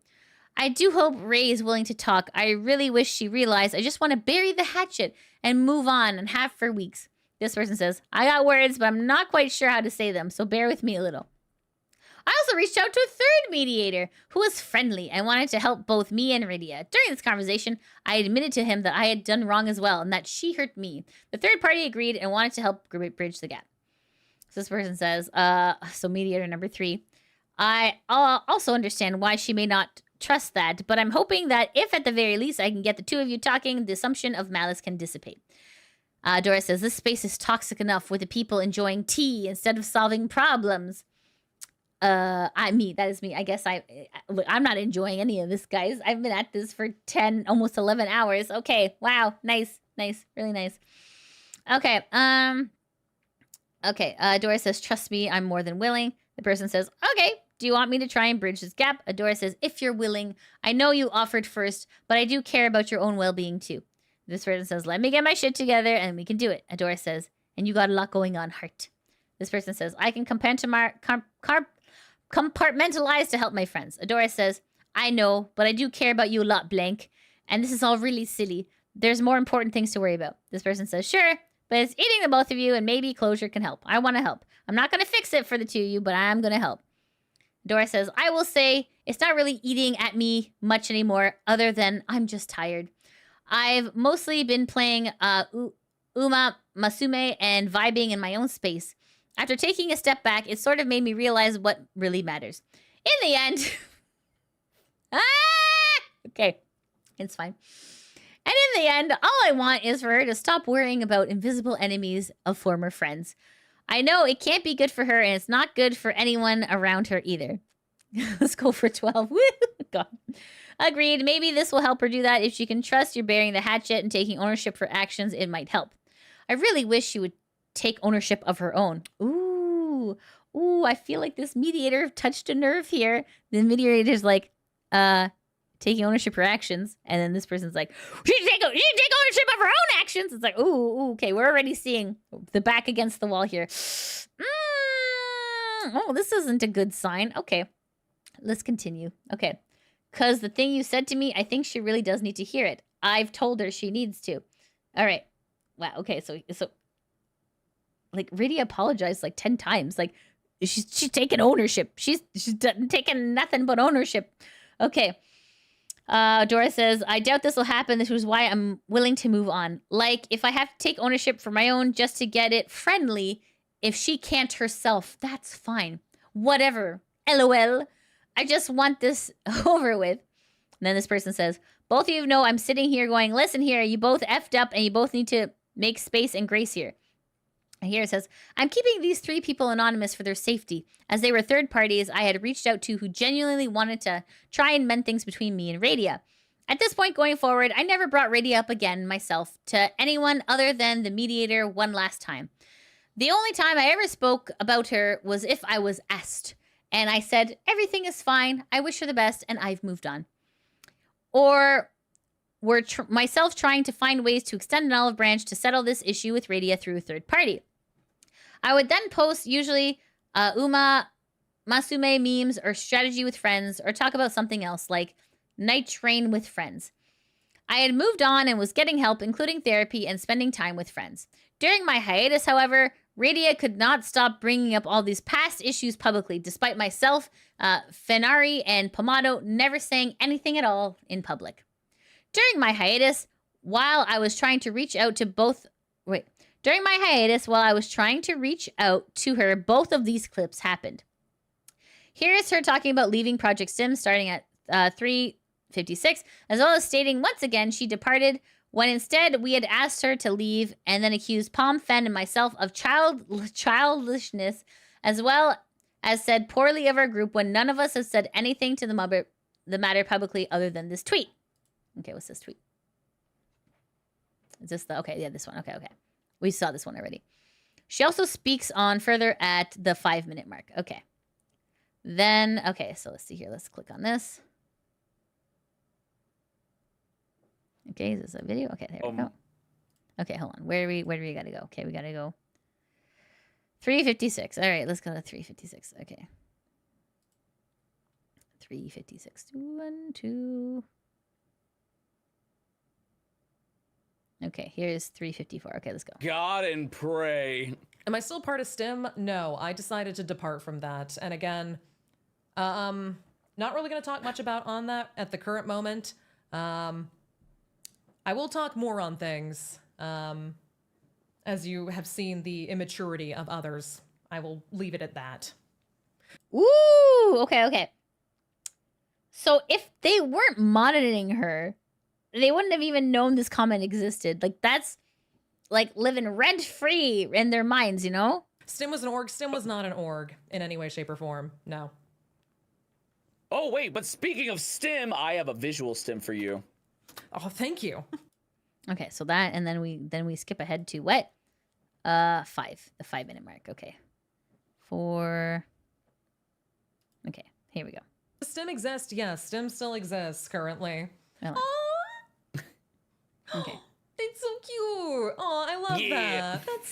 I do hope Ray is willing to talk. I really wish she realized I just want to bury the hatchet and move on and have for weeks. This person says, I got words, but I'm not quite sure how to say them, so bear with me a little. I also reached out to a 3rd mediator who was friendly and wanted to help both me and Radia. During this conversation, I admitted to him that I had done wrong as well and that she hurt me. The 3rd party agreed and wanted to help bridge the gap. This person says, so mediator number 3. I also understand why she may not trust that, but I'm hoping that if at the very least I can get the two of you talking, the assumption of malice can dissipate. Dora says, this space is toxic enough with the people enjoying tea instead of solving problems. That is me. I guess look, I'm not enjoying any of this, guys. I've been at this for 10, almost 11 hours. Okay. Wow. Nice. Really nice. Okay. Dora says, trust me, I'm more than willing. The person says, okay, do you want me to try and bridge this gap? Adora says, if you're willing. I know you offered first, but I do care about your own well-being too. This person says, let me get my shit together and we can do it. Adora says, and you got a lot going on, heart. This person says, I can compartmentalize to help my friends. Adora says, I know, but I do care about you a lot, blank. And this is all really silly. There's more important things to worry about. This person says, sure, but it's eating the both of you and maybe closure can help. I want to help. I'm not going to fix it for the two of you, but I am going to help. Dora says, I will say it's not really eating at me much anymore other than I'm just tired. I've mostly been playing Uma Masume and vibing in my own space. After taking a step back, it sort of made me realize what really matters. In the end... Okay, it's fine. And in the end, all I want is for her to stop worrying about invisible enemies of former friends. I know it can't be good for her, and it's not good for anyone around her either. Let's go for 12. Woo! God. Agreed. Maybe this will help her do that. If she can trust you're bearing the hatchet and taking ownership for actions, it might help. I really wish she would take ownership of her own. Ooh, I feel like this mediator touched a nerve here. The mediator's like, taking ownership for actions, and then this person's like, she should take ownership of her own actions. It's like, ooh, okay, we're already seeing the back against the wall here. Oh, this isn't a good sign. Okay, let's continue. Okay, because the thing you said to me, I think she really does need to hear it. I've told her she needs to. All right. Wow. Okay. So like Radia apologized like 10 times. Like she's taking ownership. She's taking nothing but ownership. Okay. Dora says, I doubt this will happen. This was why I'm willing to move on. Like, if I have to take ownership for my own just to get it friendly, if she can't herself, that's fine. Whatever. LOL. I just want this over with. And then this person says, both of you know I'm sitting here going, listen here, you both effed up and you both need to make space and grace here. And here it says, I'm keeping these 3 people anonymous for their safety, as they were third parties I had reached out to who genuinely wanted to try and mend things between me and Radia. At this point going forward, I never brought Radia up again myself to anyone other than the mediator one last time. The only time I ever spoke about her was if I was asked, and I said, everything is fine, I wish her the best, and I've moved on. Or were myself trying to find ways to extend an olive branch to settle this issue with Radia through a third party. I would then post usually Uma Masume memes or strategy with friends or talk about something else like night train with friends. I had moved on and was getting help, including therapy and spending time with friends. During my hiatus, however, Radia could not stop bringing up all these past issues publicly, despite myself, Fenari, and Pomato never saying anything at all in public. During my hiatus, while I was trying to reach out to her, both of these clips happened. Here's her talking about leaving Project STIM starting at 3:56, as well as stating once again she departed when instead we had asked her to leave, and then accused Pom, Fen, and myself of childishness, as well as said poorly of our group when none of us has said anything to the matter publicly other than this tweet. Okay, what's this tweet? Is this the... Okay, yeah, this one. Okay. We saw this one already. She also speaks on further at the 5-minute mark. Okay. Then, okay, so let's see here. Let's click on this. Okay, is this a video? Okay, there we go. Okay, hold on. Where do we gotta go? Okay, we gotta go 3:56. All right, let's go to 3:56. Okay. 3:56. 1, 2. Okay, here's 3:54. Okay, let's go. God and pray. Am I still part of STIM? No, I decided to depart from that. And again, not really going to talk much about on that at the current moment. I will talk more on things as you have seen the immaturity of others I will leave it at that. Ooh, okay. So if they weren't monitoring her, they wouldn't have even known this comment existed. Like, that's like living rent free in their minds, you know? STIM was an org. STIM was not an org in any way, shape, or form. No. Oh, wait, but speaking of STIM, I have a visual STIM for you. Oh, thank you. Okay, so that, and then we skip ahead to what? 5, the 5-minute mark. Okay. 4. Okay, here we go. STIM exists. Yes, STIM still exists currently. Okay. It's so cute. Oh, I love that. That's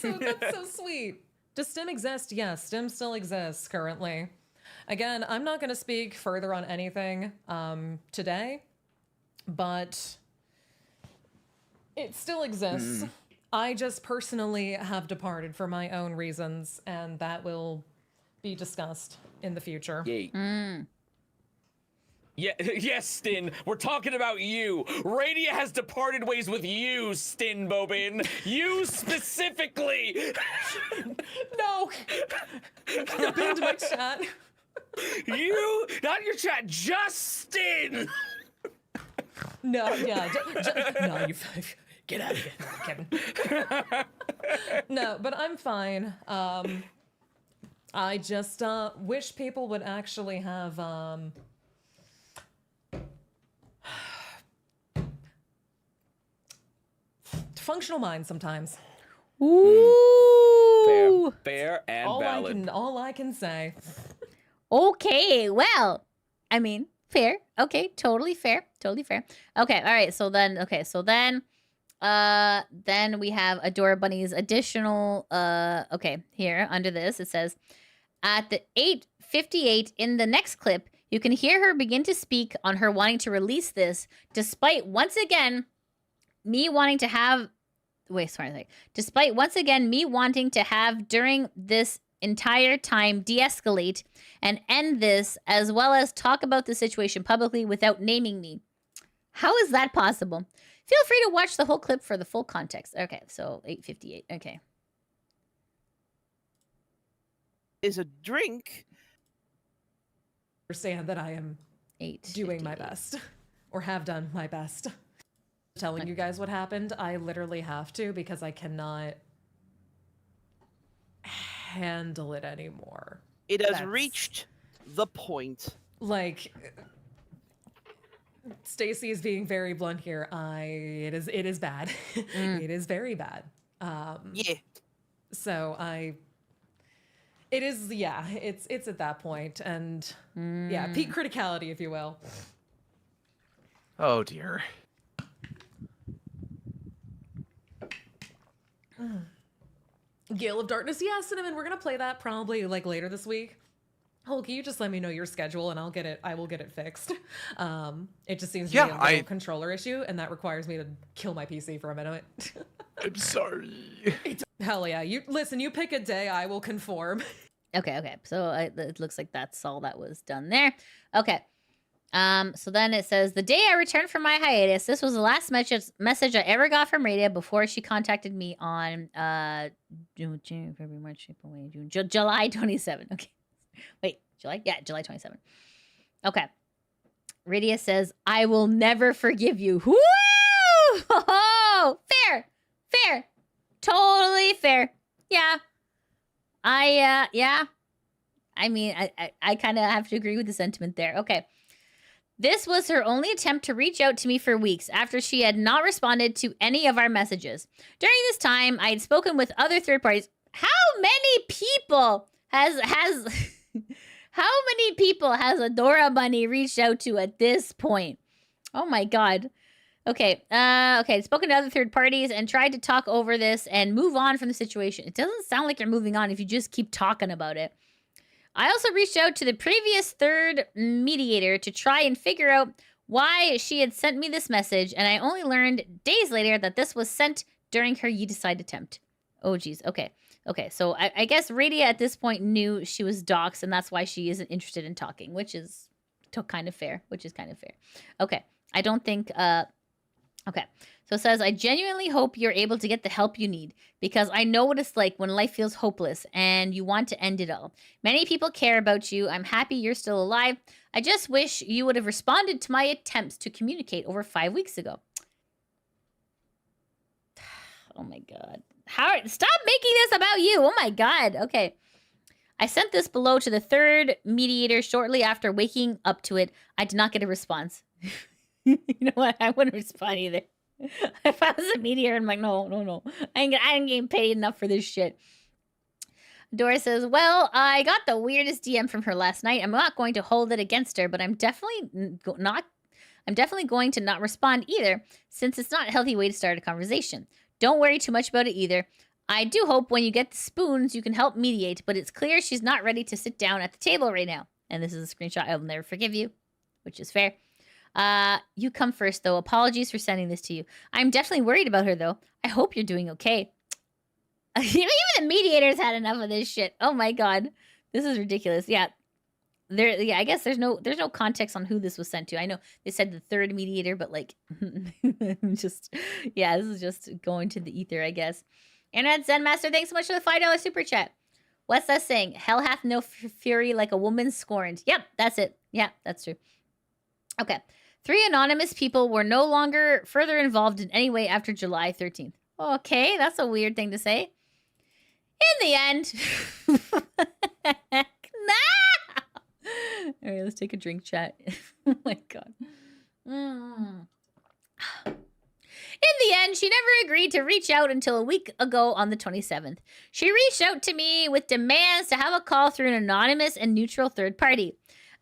so sweet. Does STIM exist? Yes, STIM still exists currently. Again, I'm not going to speak further on anything today, but it still exists. I just personally have departed for my own reasons, and that will be discussed in the future. Yay. Yeah, yes, Stin. We're talking about you. Radia has departed ways with you, Stin Bobin. You specifically. No. I banned my chat. You, not your chat, just Stin. No, yeah, no, you get out of here, Kevin. No, but I'm fine. I just wish people would actually have functional minds sometimes. Ooh. Fair and valid. All I can say. Okay, well, I mean, fair. Okay, totally fair. Totally fair. Okay, all right. So then we have Adora Bunny's additional okay, here under this it says at the 8:58 in the next clip, you can hear her begin to speak on her wanting to release this despite once again me wanting to have during this entire time de-escalate and end this, as well as talk about the situation publicly without naming me. How is that possible? Feel free to watch the whole clip for the full context. Okay, so 8:58. Okay. Is a drink. Understand that I am doing my best, or have done my best. Telling you guys what happened, I literally have to because I cannot handle it anymore. It has reached the point. Like, Stacy is being very blunt here. It is bad. It is very bad. Yeah. So it's at that point, and yeah, peak criticality, if you will. Oh dear. Gale of Darkness, yeah, Cinnamon, we're gonna play that probably like later this week. Hulk, you just let me know your schedule and I will get it fixed. It just seems to be a little controller issue, and that requires me to kill my PC for a minute. I'm sorry. Hell yeah, you pick a day, I will conform. Okay. So it looks like that's all that was done there. Okay. So then it says, the day I returned from my hiatus, this was the last message I ever got from Radia before she contacted me on June, February, March, April, May, June, July 27. Okay. Wait, July? Yeah, July 27. Okay. Radia says, I will never forgive you. Woo! Oh, fair. Totally fair. Yeah. I mean, I kind of have to agree with the sentiment there. Okay. This was her only attempt to reach out to me for weeks after she had not responded to any of our messages. During this time, I had spoken with other third parties. How many people has Adora Bunny reached out to at this point? Oh my god. Okay. Spoken to other third parties and tried to talk over this and move on from the situation. It doesn't sound like you're moving on if you just keep talking about it. I also reached out to the previous third mediator to try and figure out why she had sent me this message, and I only learned days later that this was sent during her You Decide attempt. Oh, geez. Okay. So I guess Radia at this point knew she was doxxed, and that's why she isn't interested in talking, which is kind of fair. Okay. I don't think Okay. So it says, I genuinely hope you're able to get the help you need because I know what it's like when life feels hopeless and you want to end it all. Many people care about you. I'm happy you're still alive. I just wish you would have responded to my attempts to communicate over 5 weeks ago. Oh my God. Howard, stop making this about you. Oh my God. Okay. I sent this below to the third mediator shortly after waking up to it. I did not get a response. You know what? I wouldn't respond either. If I was a mediator, I'm like, no. I ain't getting paid enough for this shit. Dora says, well, I got the weirdest DM from her last night. I'm not going to hold it against her, but I'm definitely going to not respond either, since it's not a healthy way to start a conversation. Don't worry too much about it either. I do hope when you get the spoons, you can help mediate, but it's clear she's not ready to sit down at the table right now. And this is a screenshot. I will never forgive you, which is fair. You come first, though. Apologies for sending this to you. I'm definitely worried about her, though. I hope you're doing okay. Even the mediators had enough of this shit. Oh my God. This is ridiculous. Yeah. I guess there's no context on who this was sent to. I know they said the third mediator, but like this is just going to the ether, I guess. Internet Zen Master, thanks so much for the $5 super chat. What's that saying? Hell hath no fury like a woman scorned. Yep, that's it. Yeah, that's true. Okay. 3 anonymous people were no longer further involved in any way after July 13th. Okay, that's a weird thing to say. In the end. All right, let's take a drink, chat. Oh my God. In the end, she never agreed to reach out until a week ago on the 27th. She reached out to me with demands to have a call through an anonymous and neutral third party.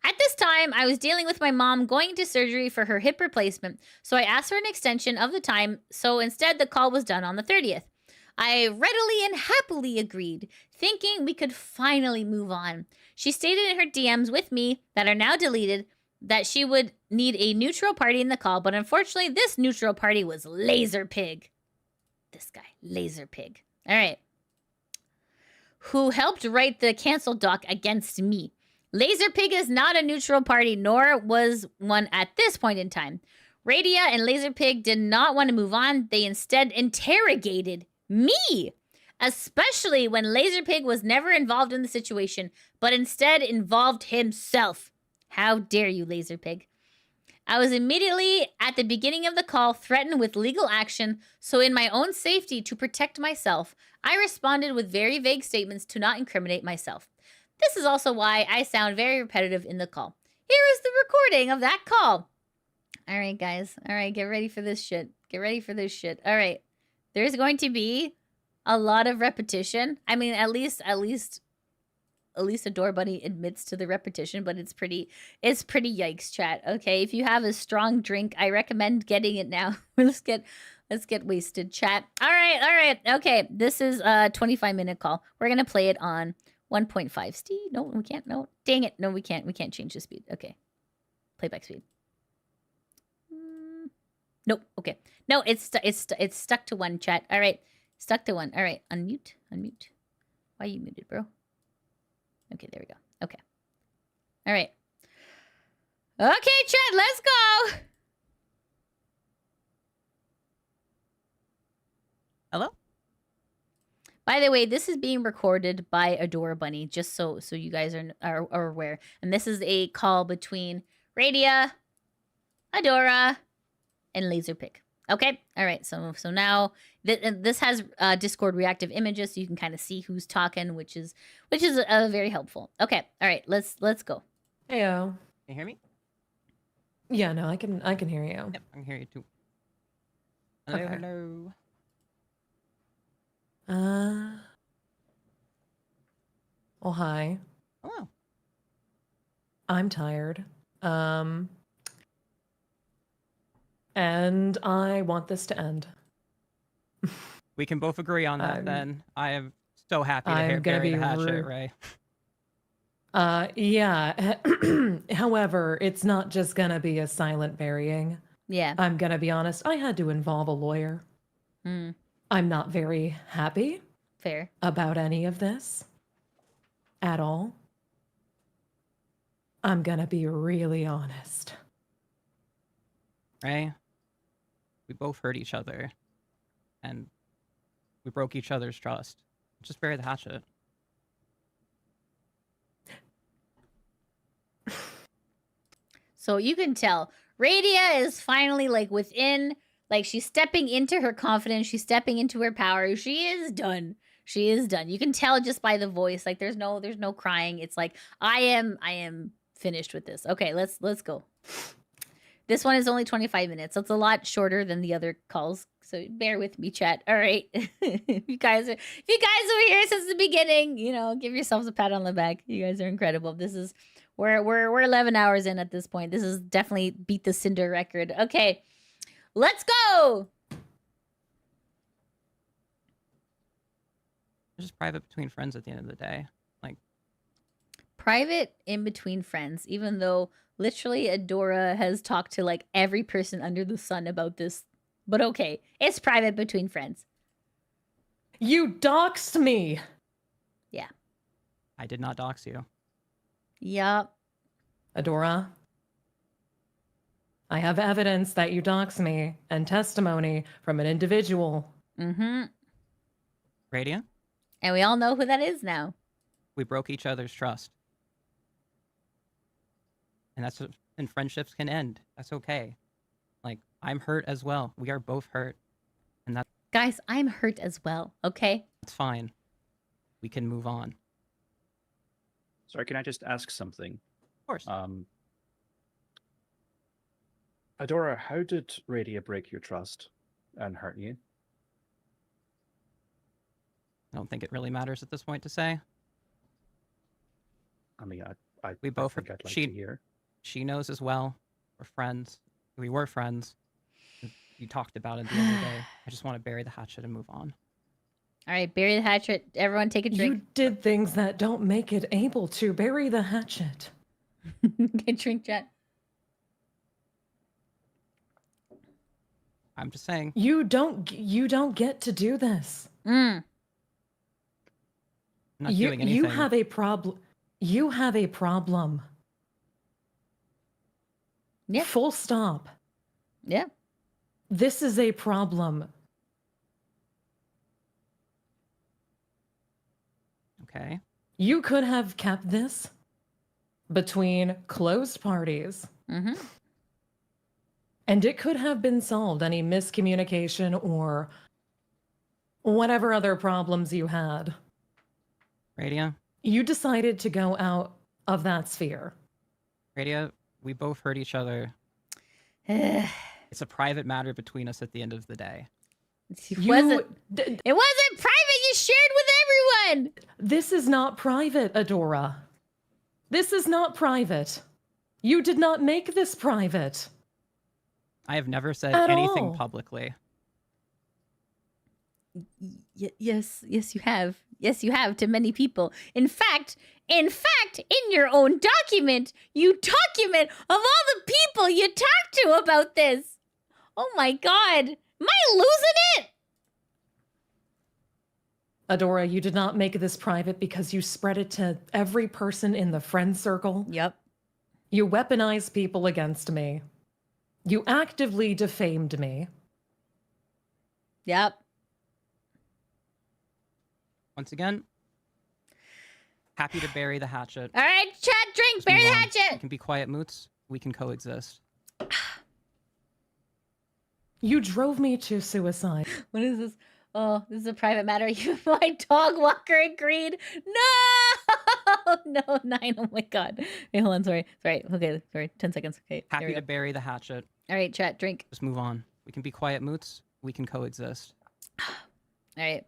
At this time, I was dealing with my mom going into surgery for her hip replacement, so I asked for an extension of the time, so instead the call was done on the 30th. I readily and happily agreed, thinking we could finally move on. She stated in her DMs with me, that are now deleted, that she would need a neutral party in the call, but unfortunately this neutral party was LazerPig. This guy, LazerPig. All right. Who helped write the cancel doc against me. LazerPig is not a neutral party, nor was one at this point in time. Radia and LazerPig did not want to move on. They instead interrogated me, especially when LazerPig was never involved in the situation, but instead involved himself. How dare you, LazerPig? I was immediately, at the beginning of the call, threatened with legal action, so in my own safety to protect myself, I responded with very vague statements to not incriminate myself. This is also why I sound very repetitive in the call. Here is the recording of that call. All right, guys. All right, get ready for this shit. Get ready for this shit. All right. There's going to be a lot of repetition. I mean, at least Adora Bunny admits to the repetition, but it's pretty yikes, chat. Okay, if you have a strong drink, I recommend getting it now. let's get wasted, chat. All right. Okay, this is a 25-minute call. We're gonna play it on 1.5. Steve, no, we can't. No, dang it, no, we can't. We can't change the speed. Okay, playback speed. Nope. Okay. No, it's stuck to 1, chat. All right, stuck to 1. All right, unmute. Why are you muted, bro? Okay, there we go. Okay. All right. Okay, chat, let's go. Hello? By the way, this is being recorded by Adora Bunny, just so you guys are aware. And this is a call between Radia, Adora, and LazerPig. Okay? All right. So now this has Discord reactive images, so you can kind of see who's talking, which is very helpful. Okay. All right. Let's go. Heyo. Can you hear me? Yeah, no, I can hear you. Yep, I can hear you too. Hello, Okay. hello. Well, hi. Hello. I'm tired. And I want this to end. We can both agree on that then. I am so happy to I'm gonna bury be the hatchet, rude. Ray. Yeah. However, it's not just gonna be a silent burying. Yeah. I'm gonna be honest, I had to involve a lawyer. Mm. I'm not very happy. Fair. About any of this. At all. I'm gonna be really honest. Ray, We both hurt each other, and we broke each other's trust. Just bury the hatchet. So you can tell Radia is finally like within, like she's stepping into her confidence. She's stepping into her power. She is done. She is done. You can tell just by the voice. Like there's no crying. It's like I am finished with this. Okay, let's go. This one is only 25 minutes. That's a lot shorter than the other calls. So bear with me, chat. All right. If you guys are here since the beginning, you know, give yourselves a pat on the back. You guys are incredible. This is we're 11 hours in at this point. This is definitely beat the Cinder record. Okay. Let's go. It's just private between friends at the end of the day. Like Private in between friends, even though literally Adora has talked to like every person under the sun about this. But okay, it's private between friends. You doxed me. Yeah. I did not dox you. Yup. Adora, I have evidence that you doxed me and testimony from an individual. Mm-hmm. Radia? And we all know who that is now. We broke each other's trust. And that's and friendships can end. That's okay. Like, I'm hurt as well. We are both hurt. And that's Guys, I'm hurt as well, okay? fine. We can move on. Sorry, can I just ask something? Of course. Adora, how did Radia break your trust and hurt you? I don't think it really matters at this point to say. I mean, We both think I'd like to hear. She knows as well. We're friends. We were friends. You talked about it at the end of the day. I just want to bury the hatchet and move on. All right, bury the hatchet. Everyone take a drink. You did things that don't make it able to bury the hatchet. Get drink, chat. I'm just saying. You don't get to do this. Mm. I'm not doing anything. You have a problem. You have a problem. Yeah. Full stop. Yeah. This is a problem. Okay. You could have kept this between closed parties. Mm-hmm. And it could have been solved, any miscommunication or whatever other problems you had. Radia? You decided to go out of that sphere. Radia, we both hurt each other. It's a private matter between us at the end of the day. It wasn't private. You shared with everyone. This is not private, Adora. This is not private. You did not make this private. I have never said At anything all. publicly. Yes, you have. Yes, you have to many people. In fact, in your own document, you document of all the people you talked to about this. Oh my God. Am I losing it? Adora, you did not make this private because you spread it to every person in the friend circle. Yep. You weaponized people against me. You actively defamed me. Yep. Once again, happy to bury the hatchet. All right, chat, drink, Just bury move the on. hatchet. We can be quiet moots. We can coexist. You drove me to suicide. What is this? Oh, this is a private matter. You, my dog walker agreed. No, 9. Oh my God. Wait, hold on. Sorry. Okay, sorry. 10 seconds. Okay. there we Happy to go. bury the hatchet. All right, chat, drink. Just move on. We can be quiet moots. We can coexist. All right.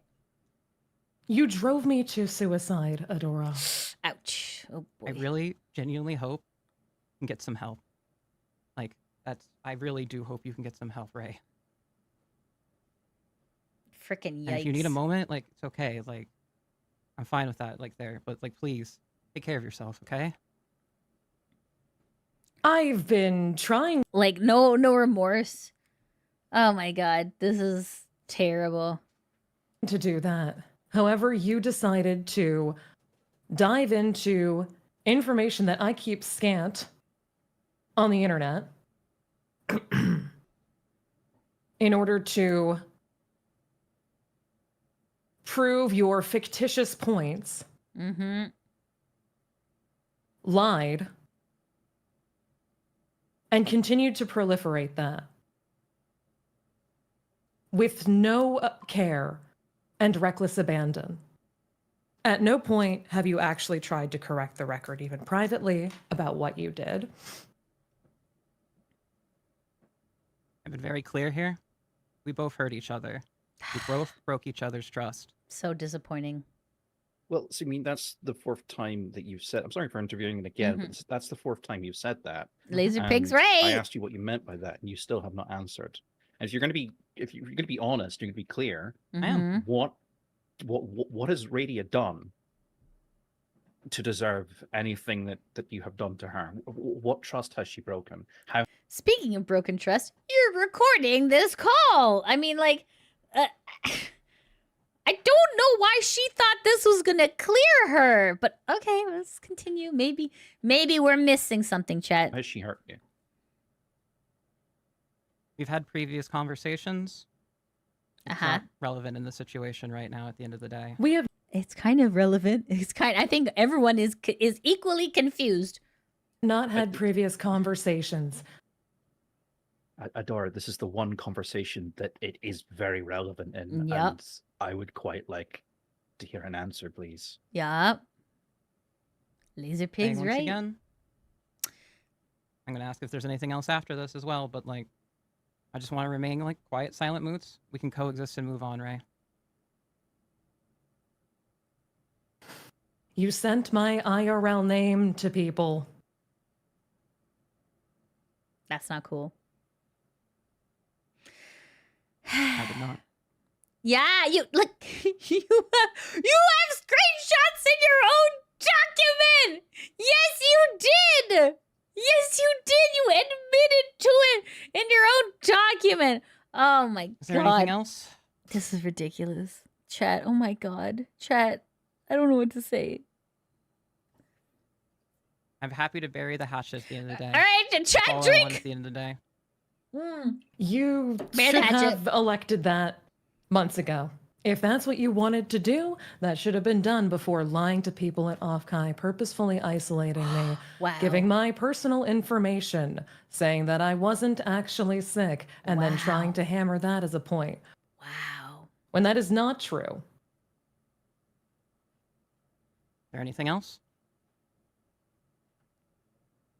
You drove me to suicide, Adora. Ouch. Oh boy. I really genuinely hope you can get some help. Like, I really do hope you can get some help, Ray. Frickin' yikes. And if you need a moment, like, it's okay. Like, I'm fine with that, like, there. But, like, please, take care of yourself, okay? I've been trying. Like, no remorse. Oh my God. This is terrible. To do that. However, you decided to dive into information that I keep scant on the internet. in order to prove your fictitious points, lied, and continued to proliferate that with no care and reckless abandon. At no point have you actually tried to correct the record, even privately, about what you did. I've been very clear here. We both hurt each other. We both broke each other's trust. So disappointing. Well, see, I mean, that's the fourth time that you've said. I'm sorry for interviewing it again, but that's the fourth time you've said that. LazerPig's And right. I asked you what you meant by that, and you still have not answered. And if you're going to be honest, you're going to be clear. What has Radia done to deserve anything that you have done to her? What trust has she broken? How? Speaking of broken trust, you're recording this call. I mean, like, I don't know why she thought this was gonna clear her, but okay, let's continue. Maybe we're missing something, chat. How has she hurt you? We've had previous conversations. It's not relevant in the situation right now at the end of the day. We have. It's kind of relevant. I think everyone is equally confused. Not had previous conversations. Adora, this is the one conversation that it is very relevant in, Yep. and I would quite like to hear an answer, please. Yup. LazerPig's Once right. again, I'm going to ask if there's anything else after this as well, but like, I just want to remain like quiet, silent moods. We can coexist and move on, Ray. You sent my IRL name to people. That's not cool. I did not. Yeah, you look. you have screenshots in your own document. Yes, you did. Yes, you did. You admitted to it in your own document. Oh my god. Is there anything else? This is ridiculous. Chat. Oh my god. Chat. I don't know what to say. I'm happy to bury the hatchet at the end of the day. All right, That's chat, all I drink. want at the end of the day. You Bear the should hatchet. have elected that months ago. If that's what you wanted to do, that should have been done before lying to people at Offkai, purposefully isolating me, giving my personal information, saying that I wasn't actually sick, and then trying to hammer that as a point. Wow. When that is not true. Is there anything else?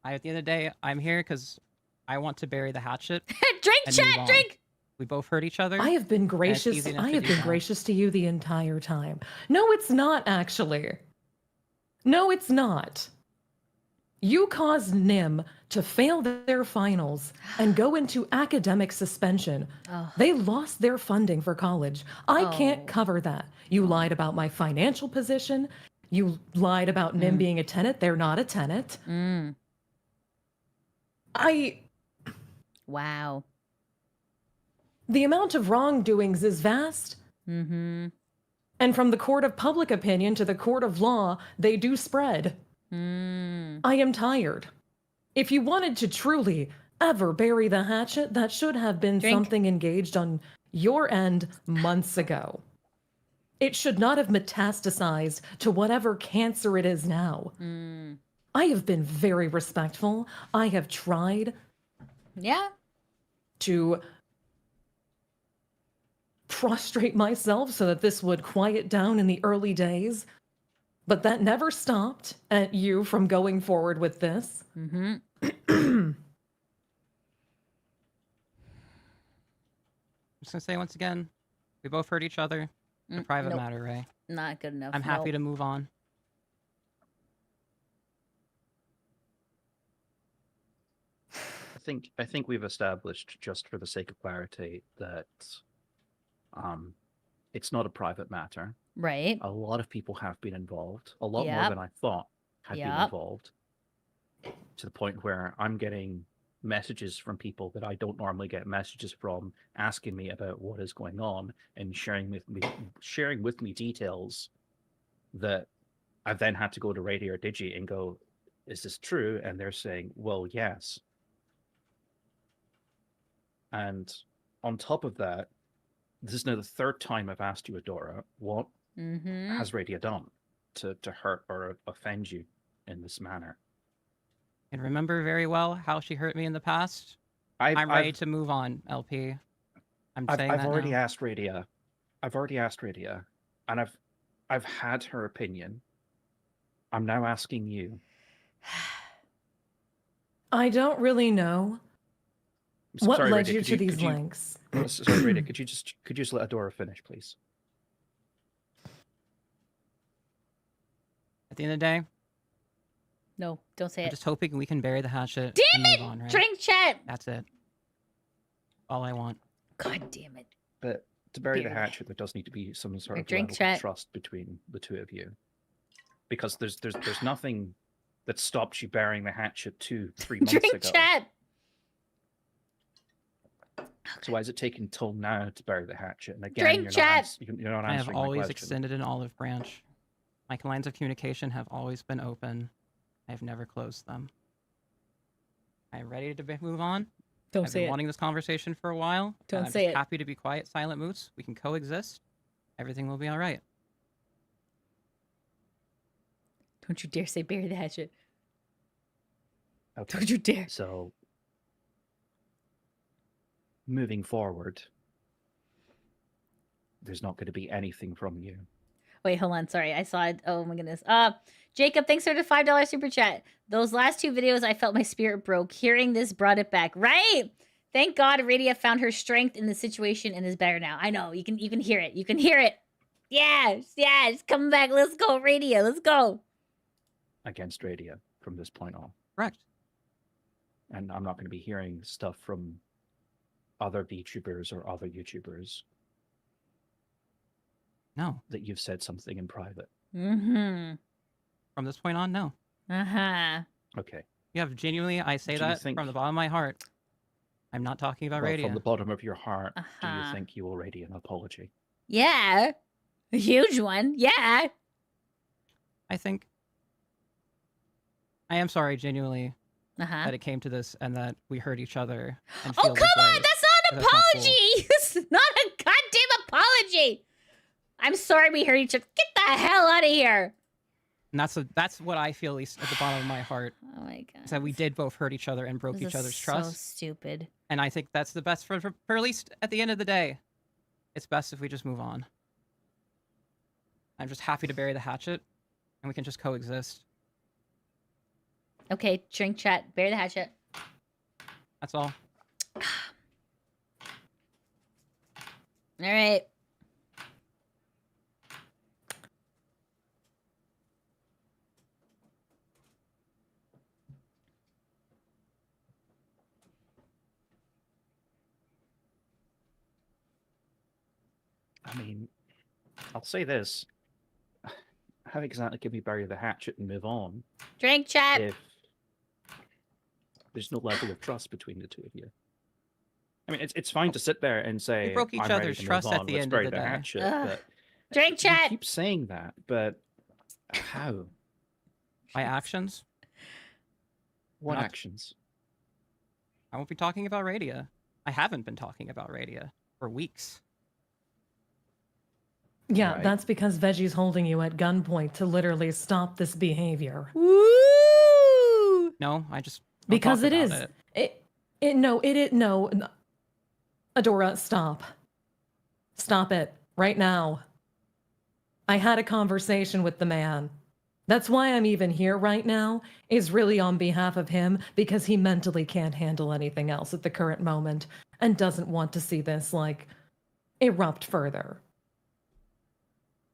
At the end of the day, I'm here because I want to bury the hatchet. Drink, and chat, move on. drink. We both hurt each other. I have been and it's gracious. easy enough I to have do been that. gracious to you the entire time. No, it's not actually. No, it's not. You caused NIM to fail their finals and go into academic suspension. They lost their funding for college. I can't cover that. You lied about my financial position. You lied about NIM being a tenant. They're not a tenant. Wow. The amount of wrongdoings is vast. And from the court of public opinion to the court of law, they do spread. I am tired. If you wanted to truly ever bury the hatchet, that should have been something engaged on your end months ago. It should not have metastasized to whatever cancer it is now. I have been very respectful. I have tried to prostrate myself so that this would quiet down in the early days. But that never stopped you from going forward with this. I'm just gonna say once again, we both hurt each other. It's a private nope. matter, Ray. Not good enough. I'm happy to move on. I think we've established, just for the sake of clarity, that it's not a private matter. Right. A lot of people have been involved. A lot more Yep. than I thought had been Yep. involved. To the point where I'm getting messages from people that I don't normally get messages from, asking me about what is going on and sharing with me details that I've then had to go to Radia or Digi and go, is this true? And they're saying, well, yes. And on top of that, this is now the third time I've asked you, Adora, what has Radia done to hurt or offend you in this manner? And remember very well how she hurt me in the past. I'm ready to move on, LP. I've already asked Radia. I've already asked Radia, and I've had her opinion. I'm now asking you. I don't really know what Sorry, led Radia, you could to these could you- lengths. Sorry, Radia, could you just let Adora finish, please? At the end of the day, No, don't say I'm it. just hoping we can bury the hatchet Damn and it! move on, right? Drink chat! That's it. All I want. God damn it. But to bury the Bury the hatchet, there does need to be some sort of drink level chat. of trust between the two of you, because there's nothing that stopped you burying the hatchet 2-3 months Drink ago. chat! So why is it taking till now to bury the hatchet? And again, Drink you're chat! you're not I have answering my always question. extended an olive branch. My lines of communication have always been open. I have never closed them. I am ready to move on. Don't I've say been it. wanting this conversation for a while. Don't and I'm say just it. happy to be quiet, silent moose. We can coexist. Everything will be all right. Don't you dare say bury the hatchet. Okay. Don't you dare. So, moving forward, there's not going to be anything from you. Wait, hold on. Sorry, I saw it. Oh my goodness. Jacob, thanks for the $5 super chat. Those last two videos, I felt my spirit broke. Hearing this brought it back. Right? Thank God Radia found her strength in the situation and is better now. I know. You can hear it. You can hear it. Yeah, it's coming back. Let's go, Radia. Let's go. Against Radia from this point on. Correct. And I'm not going to be hearing stuff from other VTubers or other YouTubers. No. That you've said something in private. Mm-hmm. From this point on, no. Uh-huh. Okay. You have genuinely, I say Do you that think- from the bottom of my heart. I'm not talking about Well, Radia. from the bottom of your heart, do you Uh-huh. think you will Radia an apology? Yeah. A huge one. Yeah. I think I am sorry, genuinely, Uh-huh. that it came to this and that we hurt each other. And Oh, feel come these on. ways. That's not an That's not cool. apology. It's not a goddamn apology. I'm sorry we hurt each other. Get the hell out of here. And that's what I feel, at least at the bottom of my heart. Oh my God. Is that we did both hurt each other and broke This each is other's so trust. stupid. And I think that's the best for at least at the end of the day. It's best if we just move on. I'm just happy to bury the hatchet and we can just coexist. Okay, drink chat. Bury the hatchet. That's all. All right. I mean, I'll say this. How exactly can we bury the hatchet and move on Drink chat. if there's no level of trust between the two of you? I mean, it's fine to sit there and say, We broke each "I'm ready other's to move trust at on, the let's end of bury the day." hatchet," Ugh. but Drink you chat. keep saying that, but how? My actions? What Not- actions? I won't be talking about Radia. I haven't been talking about Radia for weeks. Yeah, Right. that's because Veggie's holding you at gunpoint to literally stop this behavior. Woo! No, I just don't Because talk it is. about No. Adora, stop. Stop it. Right now. I had a conversation with the man. That's why I'm even here right now, is really on behalf of him, because he mentally can't handle anything else at the current moment and doesn't want to see this, erupt further.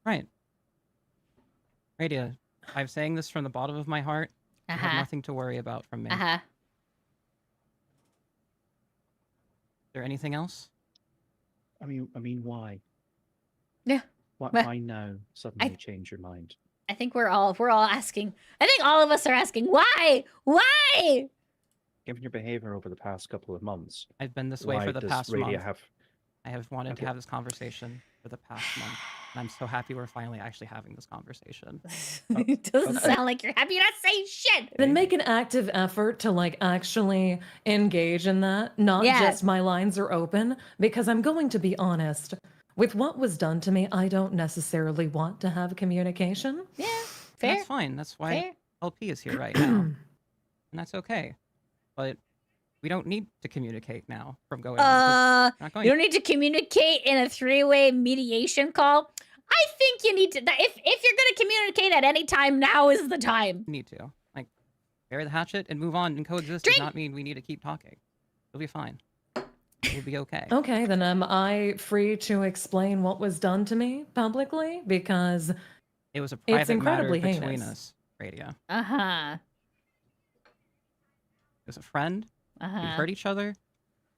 Right. Radia, I'm saying this from the bottom of my heart. You have Uh-huh. nothing to worry about from me. Uh-huh. Is there anything else? I mean, why? Yeah. Why, Well, why now suddenly change your mind? I think we're all asking. I think all of us are asking, why? Why? Given your behavior over the past couple of months, I've been this way why for the does past Radia month. have? I have wanted to have this conversation for the past month, and I'm so happy we're finally actually having this conversation. It doesn't sound like you're happy. You're not saying shit. Then make an active effort to like actually engage in that, not just my lines are open, because I'm going to be honest. With what was done to me, I don't necessarily want to have communication. Yeah, fair. That's fine. That's why LP is here right now, and that's okay. But we don't need to communicate now from going on. 'Cause we're not going You don't need to communicate in a three-way mediation call. I think you need to. If you're gonna communicate at any time, now is the time. Need to like bury the hatchet and move on and coexist does not mean we need to keep talking. It'll be fine. We'll be okay. Okay, then am I free to explain what was done to me publicly? Because it was a it's private matter incredibly between heinous. us, Radia. It was a friend. We hurt each other.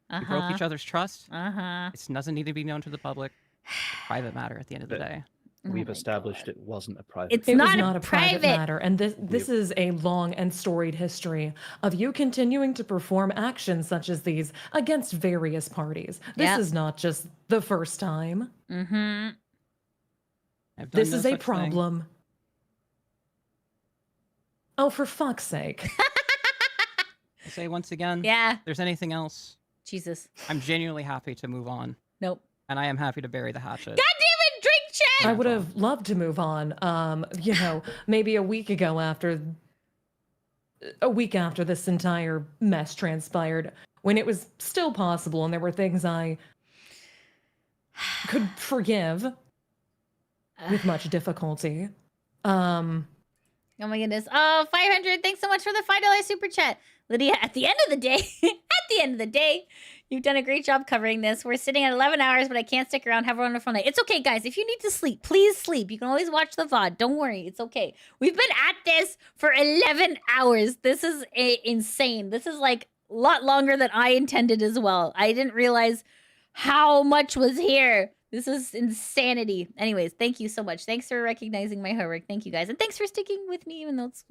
We broke each other's trust. It doesn't need to be known to the public. It's a private matter at the end of the day. We've established it wasn't a private. It was not a private matter, and this is a long and storied history of you continuing to perform actions such as these against various parties. This is not just the first time. This is a problem. Oh, for fuck's sake. I say once again, if there's anything else, Jesus, I'm genuinely happy to move on. Nope. And I am happy to bury the hatchet. God damn it, drink check! I would have loved to move on. You know, maybe a week after this entire mess transpired, when it was still possible and there were things I could forgive with much difficulty. Oh my goodness. Oh, 500. Thanks so much for the $5 super chat. Lydia, at the end of the day, you've done a great job covering this. We're sitting at 11 hours, but I can't stick around. Have a wonderful night. It's okay, guys. If you need to sleep, please sleep. You can always watch the VOD. Don't worry. It's okay. We've been at this for 11 hours. This is insane. This is like a lot longer than I intended as well. I didn't realize how much was here. This is insanity. Anyways, thank you so much. Thanks for recognizing my hard work. Thank you, guys. And thanks for sticking with me, even though it's,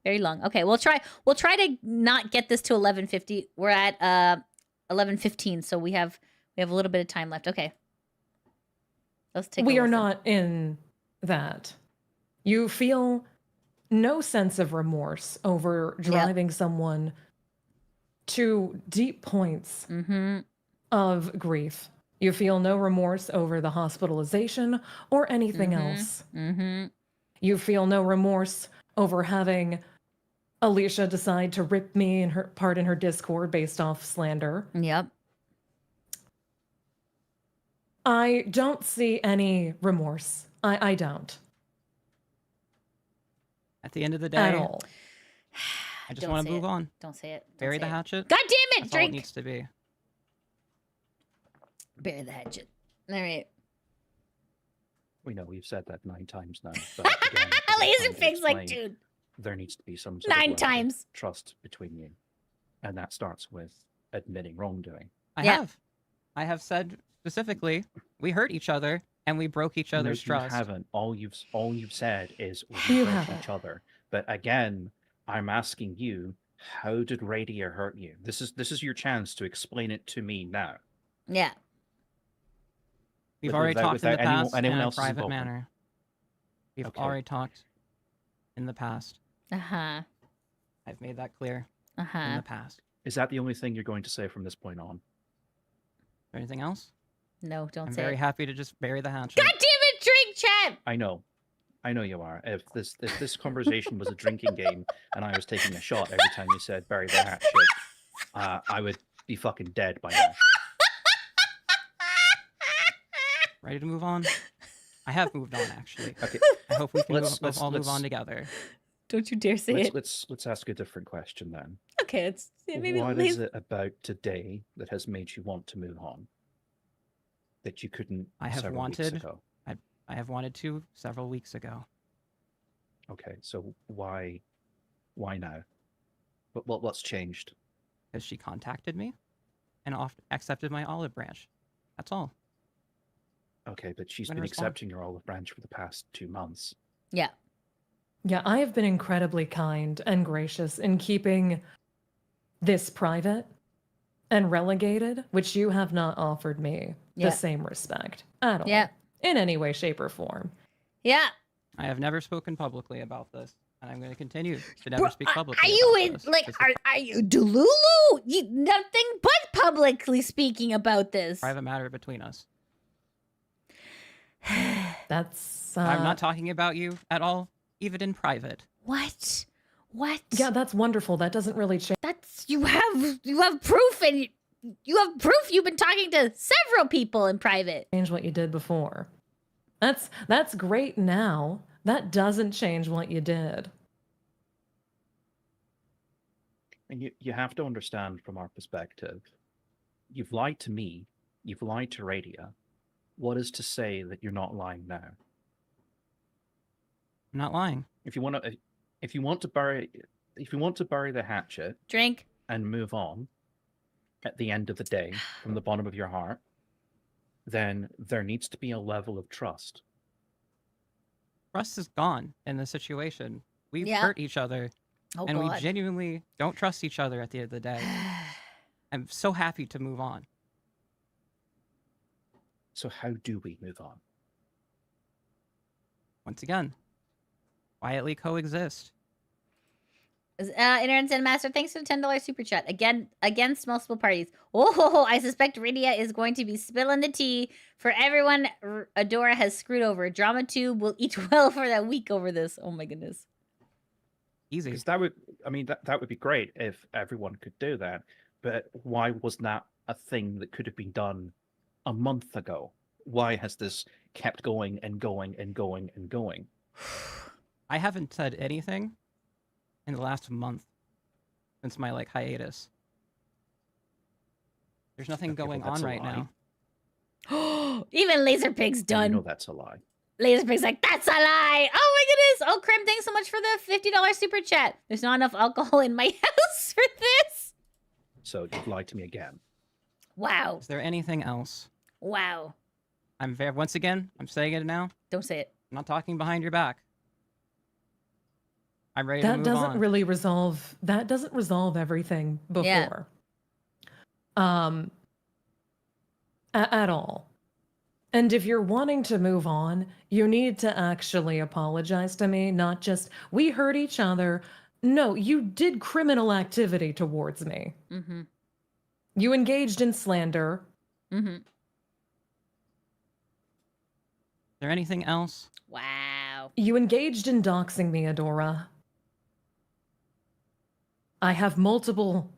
very long. Okay, we'll try to not get this to 11:50. We're at 11:15, so we have a little bit of time left. Okay. Let's take We are not in that. You feel no sense of remorse over driving someone to deep points of grief. You feel no remorse over the hospitalization or anything else. You feel no remorse over having Alicia decide to rip me and her part in her Discord based off slander. Yep. I don't see any remorse. I don't. At the end of the day, At all. I just want to move on. Don't say it. Don't Bury say the it. hatchet. God damn it, That's drink. all it needs to be. Bury the hatchet. All right. We know we've said that 9 times now. But again, LazerPig's like, dude. There needs to be some sort 9 of level of times. trust between you, and that starts with admitting wrongdoing. I have said specifically, we hurt each other and we broke each other's No, you trust. haven't. All you've said is we You hurt haven't. each other. But again, I'm asking you, how did Radia hurt you? This is your chance to explain it to me now. Yeah. We've already talked in the past in a else's private involvement. manner. We've Okay. already talked in the past. Uh-huh. I've made that clear in Uh-huh. the past. Is that the only thing you're going to say from this point on? Anything else? No, don't I'm say very it. happy to just bury the hatchet. God damn it, drink chat. I know you are. If this conversation was a drinking game and I was taking a shot every time you said bury the hatchet, I would be fucking dead by now. Ready to move on? I have moved on, actually. Okay. I hope we can Let's all move on together. Don't you dare say it. Let's ask a different question then. Okay, it's maybe What leave- is it about today that has made you want to move on? That you couldn't I have several weeks wanted. ago? I have wanted to several weeks ago. Okay, so why now? What's changed? Because she contacted me and accepted my olive branch. That's all. Okay, but she's I'm been gonna respond. accepting your olive branch for the past 2 months. Yeah. Yeah, I have been incredibly kind and gracious in keeping this private. and relegated, which you have not offered me Yeah. the same respect at all. Yeah. In any way, shape, or form. Yeah. I have never spoken publicly about this, and I'm going to continue to never speak Are publicly. you about in this. like It's are you Delulu? You nothing but publicly speaking about a this. private matter between us. That's I'm not talking about you at all, even in private. What? What? Yeah, that's wonderful. That doesn't really change. That's you have proof, and you have proof you've been talking to several people in private. Change what you did before. That's great now. That doesn't change what you did. And you have to understand from our perspective, you've lied to me, you've lied to Radia. What is to say that you're not lying now? I'm not lying. If you want to bury the hatchet, drink, and move on at the end of the day from the bottom of your heart, then there needs to be a level of trust. Trust is gone in this situation. We've Yeah. hurt each other, Oh, and we God. genuinely don't trust each other at the end of the day. I'm so happy to move on. So how do we move on? Once again, quietly coexist. Internet and Master, thanks for the $10 super chat. Again, against multiple parties. Oh, I suspect Radia is going to be spilling the tea for everyone Adora has screwed over. Drama Tube will eat well for that week over this. Oh my goodness. Easy. Because that would be great if everyone could do that. But why was that a thing that could have been done a month ago? Why has this kept going and going and going and going? I haven't said anything in the last month since my hiatus. There's nothing Okay, well, going that's on a right lie. now. Even LazerPig's done. You know that's a lie. LazerPig's like, that's a lie. Oh my goodness. Oh, Krim, thanks so much for the $50 super chat. There's not enough alcohol in my house for this. So you've lied to me again. Wow. Is there anything else? Wow. Once again, I'm saying it now. Don't say it. I'm not talking behind your back. I'm ready to That move doesn't on. really resolve. That doesn't resolve everything before. Yeah. At all. And if you're wanting to move on, you need to actually apologize to me, not just, we hurt each other. No, you did criminal activity towards me. Mm-hmm. You engaged in slander. Mm-hmm. Is there anything else? Wow. You engaged in doxing me, Adora. I have multiple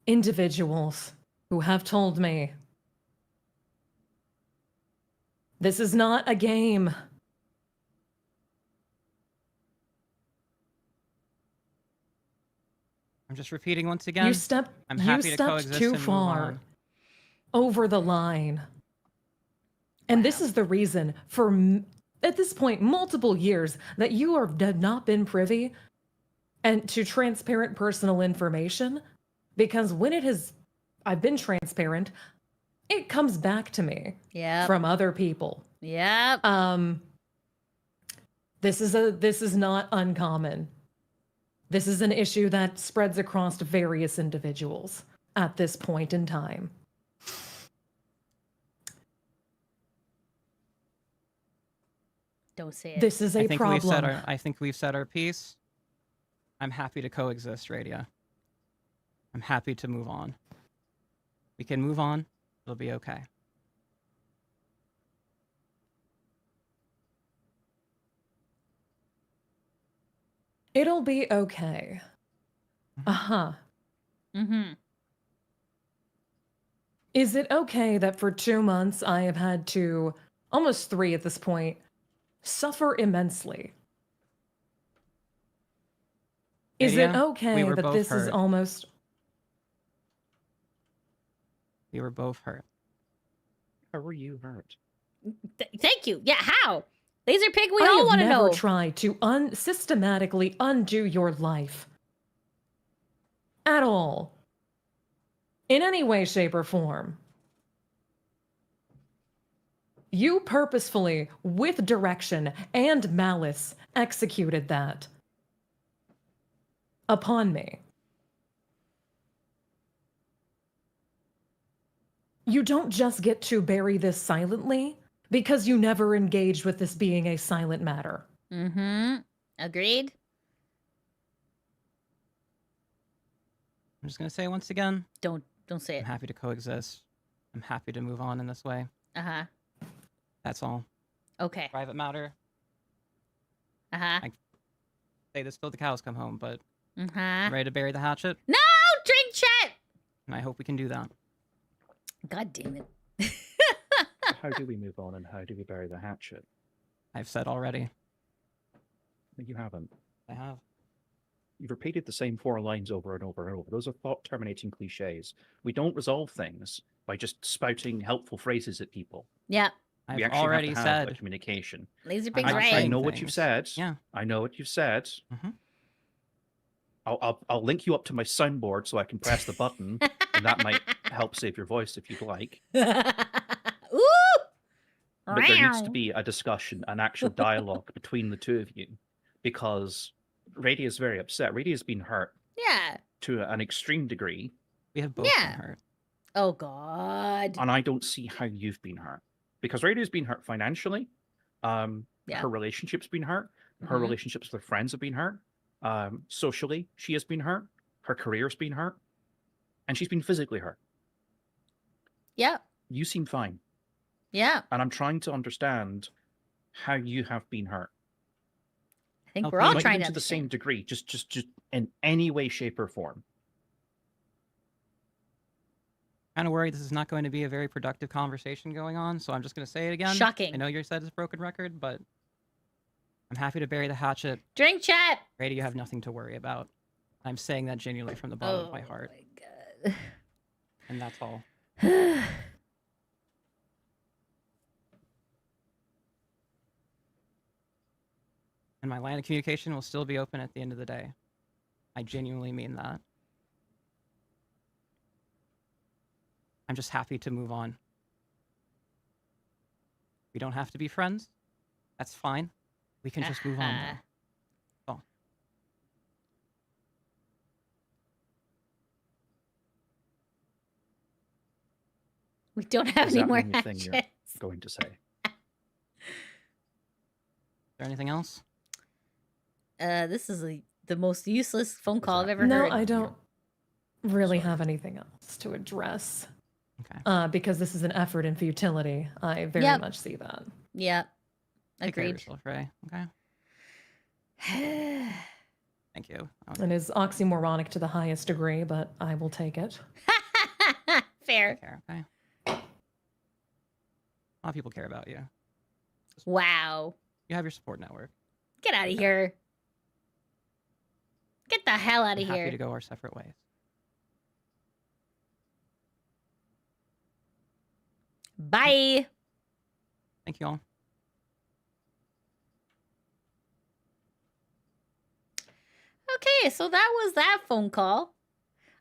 individuals who have told me this is not a game. I'm just repeating once again. I'm You happy to stepped coexist too and move far on. over the line. And this is the reason for, at this point, multiple years that you have not been privy and to transparent personal information, because when I've been transparent, it comes back to me from other people. Yep. This is not uncommon. This is an issue that spreads across various individuals at this point in time. Don't say it. This is a problem. I think we've said our piece. I'm happy to coexist, Radia. I'm happy to move on. We can move on. It'll be okay. It'll be okay. Uh-huh. Mm-hmm. Is it okay that for 2 months I have had to, almost 3 at this point, suffer immensely? Is it Radia, okay we were that both this is hurt. almost... We were both hurt. How were you hurt? Thank you. Yeah, how? LazerPig, we I all have want to never know. tried to systematically undo your life. At all. In any way, shape, or form. You purposefully, with direction and malice, executed that upon me. you don't just get to bury this silently because you never engaged with this being a silent matter. Mm-hmm. Agreed. I'm just gonna say once again. Don't say it. I'm happy to coexist. I'm happy to move on in this way. Uh-huh. That's all. Okay. Private matter. Uh-huh. I say this till the cows come home, but Uh-huh. I'm ready to bury the hatchet, No! Drink chat! and I hope we can do that. God damn it. How do we move on and how do we bury the hatchet? I've said already. You haven't. I have. You've repeated the same 4 lines over and over and over. Those are thought-terminating cliches. We don't resolve things by just spouting helpful phrases at people. Yeah. I've We actually already have to have a said communication. LazerPig's I right. know what you've said. Yeah. I know what you've said. Mm-hmm. I'll link you up to my soundboard so I can press the button, and that might help save your voice if you'd like. Ooh! But there needs to be a discussion, an actual dialogue between the two of you, because Radia is very upset. Radia's been hurt Yeah. to an extreme degree. We have both Yeah. been hurt. Oh, God. And I don't see how you've been hurt. Because Radia's been hurt financially. Yeah. Her relationship's been hurt. Her Mhm. relationships with friends have been hurt. Socially, she has been hurt. Her career's been hurt. And she's been physically hurt. Yep. You seem fine. Yeah. And I'm trying to understand how you have been hurt. I think we're all Not trying even to to the same degree, just in any way, shape, or form. Kind of worried this is not going to be a very productive conversation going on, so I'm just going to say it again. Shocking. I know you said it's a broken record, but I'm happy to bury the hatchet. Drink chat. Brady, you have nothing to worry about. I'm saying that genuinely from the bottom of my heart. Oh my God. And that's all. And my line of communication will still be open at the end of the day. I genuinely mean that. I'm just happy to move on. We don't have to be friends. That's fine. We can just move on, though. Oh. We don't have Is any that more the only thing you're hatchets. going to say? Is there anything else? This is the most useless phone call I've ever No, heard. I don't really have anything else to address. Okay. Because this is an effort in futility. I very Yep. much see that. Yeah. Take care of Agreed. yourself, Ray. Okay. Thank you. It is oxymoronic to the highest degree, but I will take it. Fair. Take care, okay? A lot of people care about you. Wow. You have your support network. Get out of here. Get the hell out I'm of happy here. to go our separate ways. Bye. Thank you all. Okay, so that was that phone call.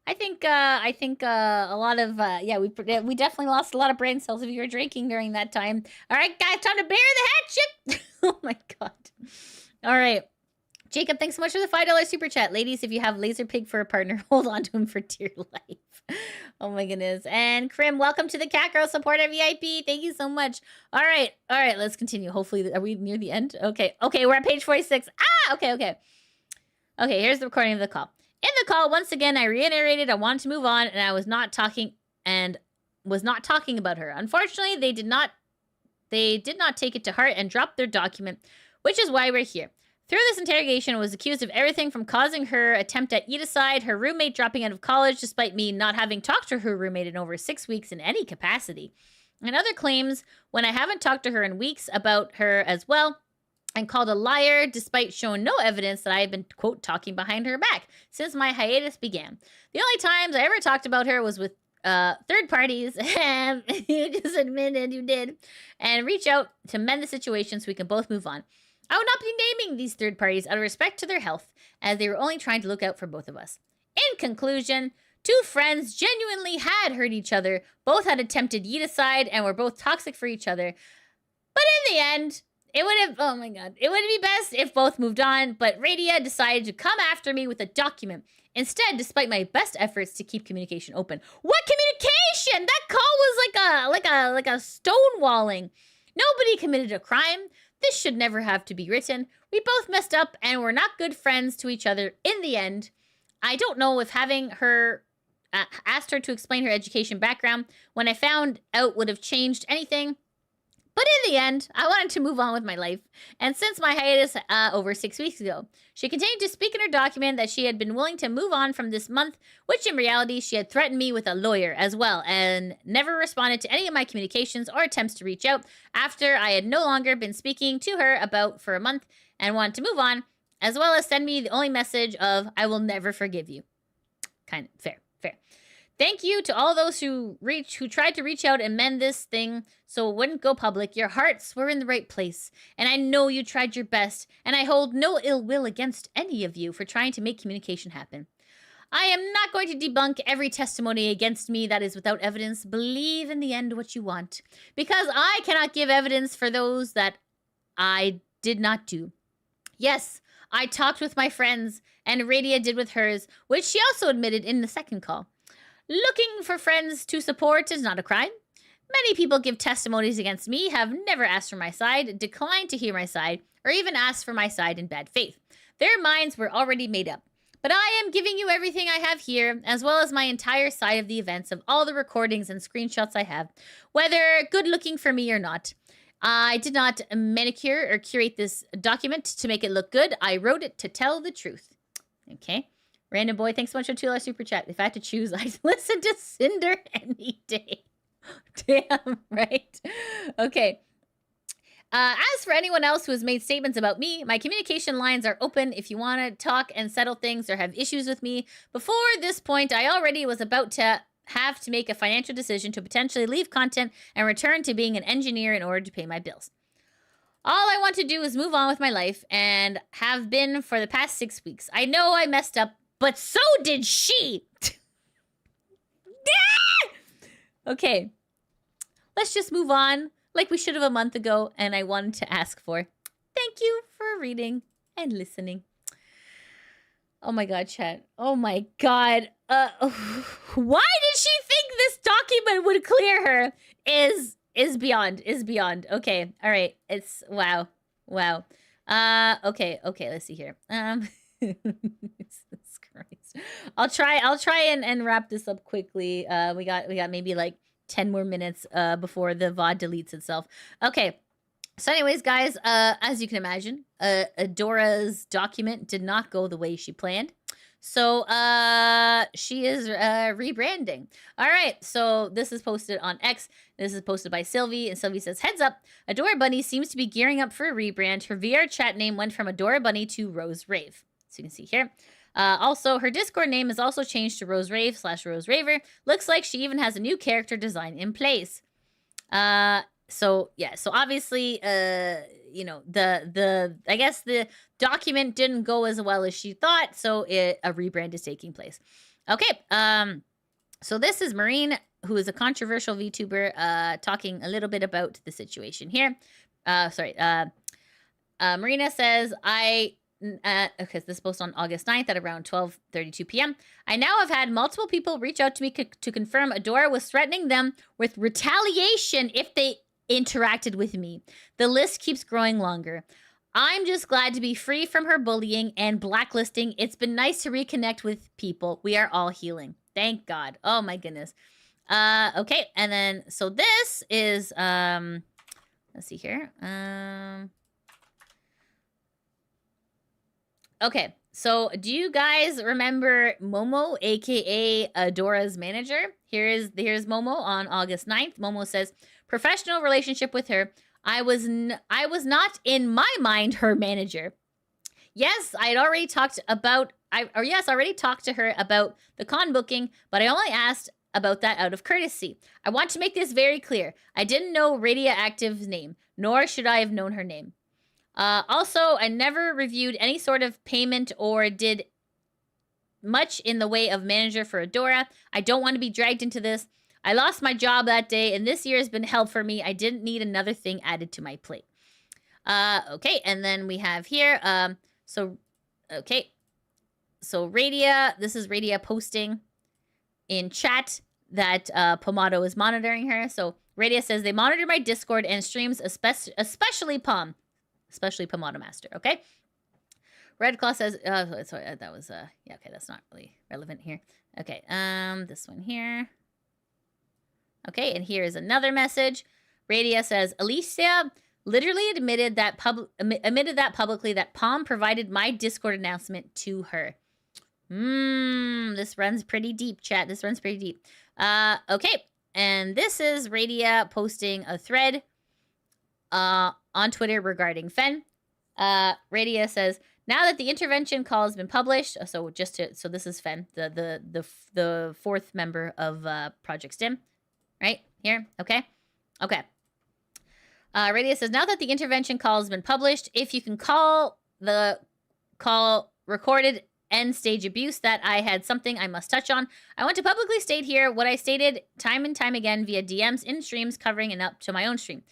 I think a lot of we definitely lost a lot of brain cells if you were drinking during that time. All right, guys, time to bury the hatchet. Oh my God. All right. Jacob, thanks so much for the $5 super chat. Ladies, if you have LazerPig for a partner, hold on to him for dear life. Oh my goodness. And Krim, welcome to the Cat Girl Supporter VIP. Thank you so much. All right, let's continue. Hopefully, are we near the end? Okay, we're at page 46. Okay, here's the recording of the call. In the call, once again, I reiterated I wanted to move on, and I was not talking about her. Unfortunately, they did not take it to heart and dropped their document, which is why we're here. Through this interrogation, I was accused of everything from causing her attempt at eat-aside, her roommate dropping out of college despite me not having talked to her roommate in over 6 weeks in any capacity, and other claims when I haven't talked to her in weeks about her as well, and called a liar despite showing no evidence that I had been, quote, talking behind her back since my hiatus began. The only times I ever talked about her was with third parties, and you just admitted you did, and reach out to mend the situation so we can both move on. I would not be naming these third parties out of respect to their health, as they were only trying to look out for both of us. In conclusion, two friends genuinely had hurt each other, both had attempted eat-aside, and were both toxic for each other. But in the end, it would be best if both moved on, but Radia decided to come after me with a document. Instead, despite my best efforts to keep communication open. What communication. That call was like a stonewalling. Nobody committed a crime. This should never have to be written. We both messed up and we're not good friends to each other in the end. I don't know if having her asked her to explain her education background when I found out would have changed anything. But in the end, I wanted to move on with my life. And since my hiatus over 6 weeks ago, she continued to speak in her document that she had been willing to move on from this month, which in reality, she had threatened me with a lawyer as well, and never responded to any of my communications or attempts to reach out after I had no longer been speaking to her about for a month and wanted to move on, as well as send me the only message of, I will never forgive you. Kind of fair. Thank you to all those who tried to reach out and mend this thing so it wouldn't go public. Your hearts were in the right place, and I know you tried your best, and I hold no ill will against any of you for trying to make communication happen. I am not going to debunk every testimony against me that is without evidence. Believe in the end what you want, because I cannot give evidence for those that I did not do. Yes, I talked with my friends, and Radia did with hers, which she also admitted in the second call. Looking for friends to support is not a crime. Many people give testimonies against me, have never asked for my side, declined to hear my side, or even asked for my side in bad faith. Their minds were already made up. But I am giving you everything I have here, as well as my entire side of the events of all the recordings and screenshots I have, whether good looking for me or not. I did not manicure or curate this document to make it look good. I wrote it to tell the truth. Okay. Random Boy, thanks so much for $2 super chat. If I had to choose, I'd listen to Cinder any day. Damn, right? Okay. As for anyone else who has made statements about me, my communication lines are open if you want to talk and settle things or have issues with me. Before this point, I already was about to have to make a financial decision to potentially leave content and return to being an engineer in order to pay my bills. All I want to do is move on with my life and have been for the past 6 weeks. I know I messed up, but so did she. Okay. Let's just move on like we should have a month ago, and I wanted to ask for thank you for reading and listening. Oh my god, chat. Oh my god. Why did she think this document would clear her? Is beyond. Okay. All right. It's wow. Okay, let's see here. Jesus Christ. I'll try and wrap this up quickly. We got maybe like 10 more minutes before the VOD deletes itself. Okay. So anyways, guys, as you can imagine, Adora's document did not go the way she planned. So she is rebranding. All right, so this is posted on X. This is posted by Sylvie, and Sylvie says, heads up, Adora Bunny seems to be gearing up for a rebrand. Her VR chat name went from Adora Bunny to Rose Rave. So you can see here. Also, her Discord name is also changed to Rose Rave / Rose Raver. Looks like she even has a new character design in place. So yeah, so obviously, you know, I guess the document didn't go as well as she thought, so a rebrand is taking place. Okay, so this is Marina, who is a controversial VTuber, talking a little bit about the situation here. Marina says, okay, this post on August 9th at around 12:32 p.m. I now have had multiple people reach out to me to confirm Adora was threatening them with retaliation if they interacted with me. The list keeps growing longer. I'm just glad to be free from her bullying and blacklisting. It's been nice to reconnect with people. We are all healing. Thank God. Oh my goodness. Okay, and then so this is let's see here. Okay, so do you guys remember Momo, aka Adora's manager? Here's Momo on August 9th. Momo says, professional relationship with her. I was not in my mind her manager. Yes, I had already talked about already talked to her about the con booking, but I only asked about that out of courtesy. I want to make this very clear. I didn't know Radia Active's name, nor should I have known her name. Also, I never reviewed any sort of payment or did much in the way of manager for Adora. I don't want to be dragged into this. I lost my job that day, and this year has been hell for me. I didn't need another thing added to my plate. Okay, and then we have here, so Radia, this is Radia posting in chat that Pomato is monitoring her. So Radia says they monitor my Discord and streams, especially Pom, especially Pomato Master. Okay. Red Claw says, sorry, that was yeah, okay, that's not really relevant here. Okay, this one here. Okay, and here is another message. Radia says, Alicia literally admitted that publicly that Pom provided my Discord announcement to her. This runs pretty deep, chat. This runs pretty deep. Okay, and this is Radia posting a thread on Twitter regarding Fen. Radia says, now that the intervention call has been published, so this is Fen, the fourth member of Project STIM, right here. Okay. Radia says, now that the intervention call has been published, if you can call the call recorded end stage abuse that I had something I must touch on. I want to publicly state here what I stated time and time again via DMs in streams covering and up to my own stream.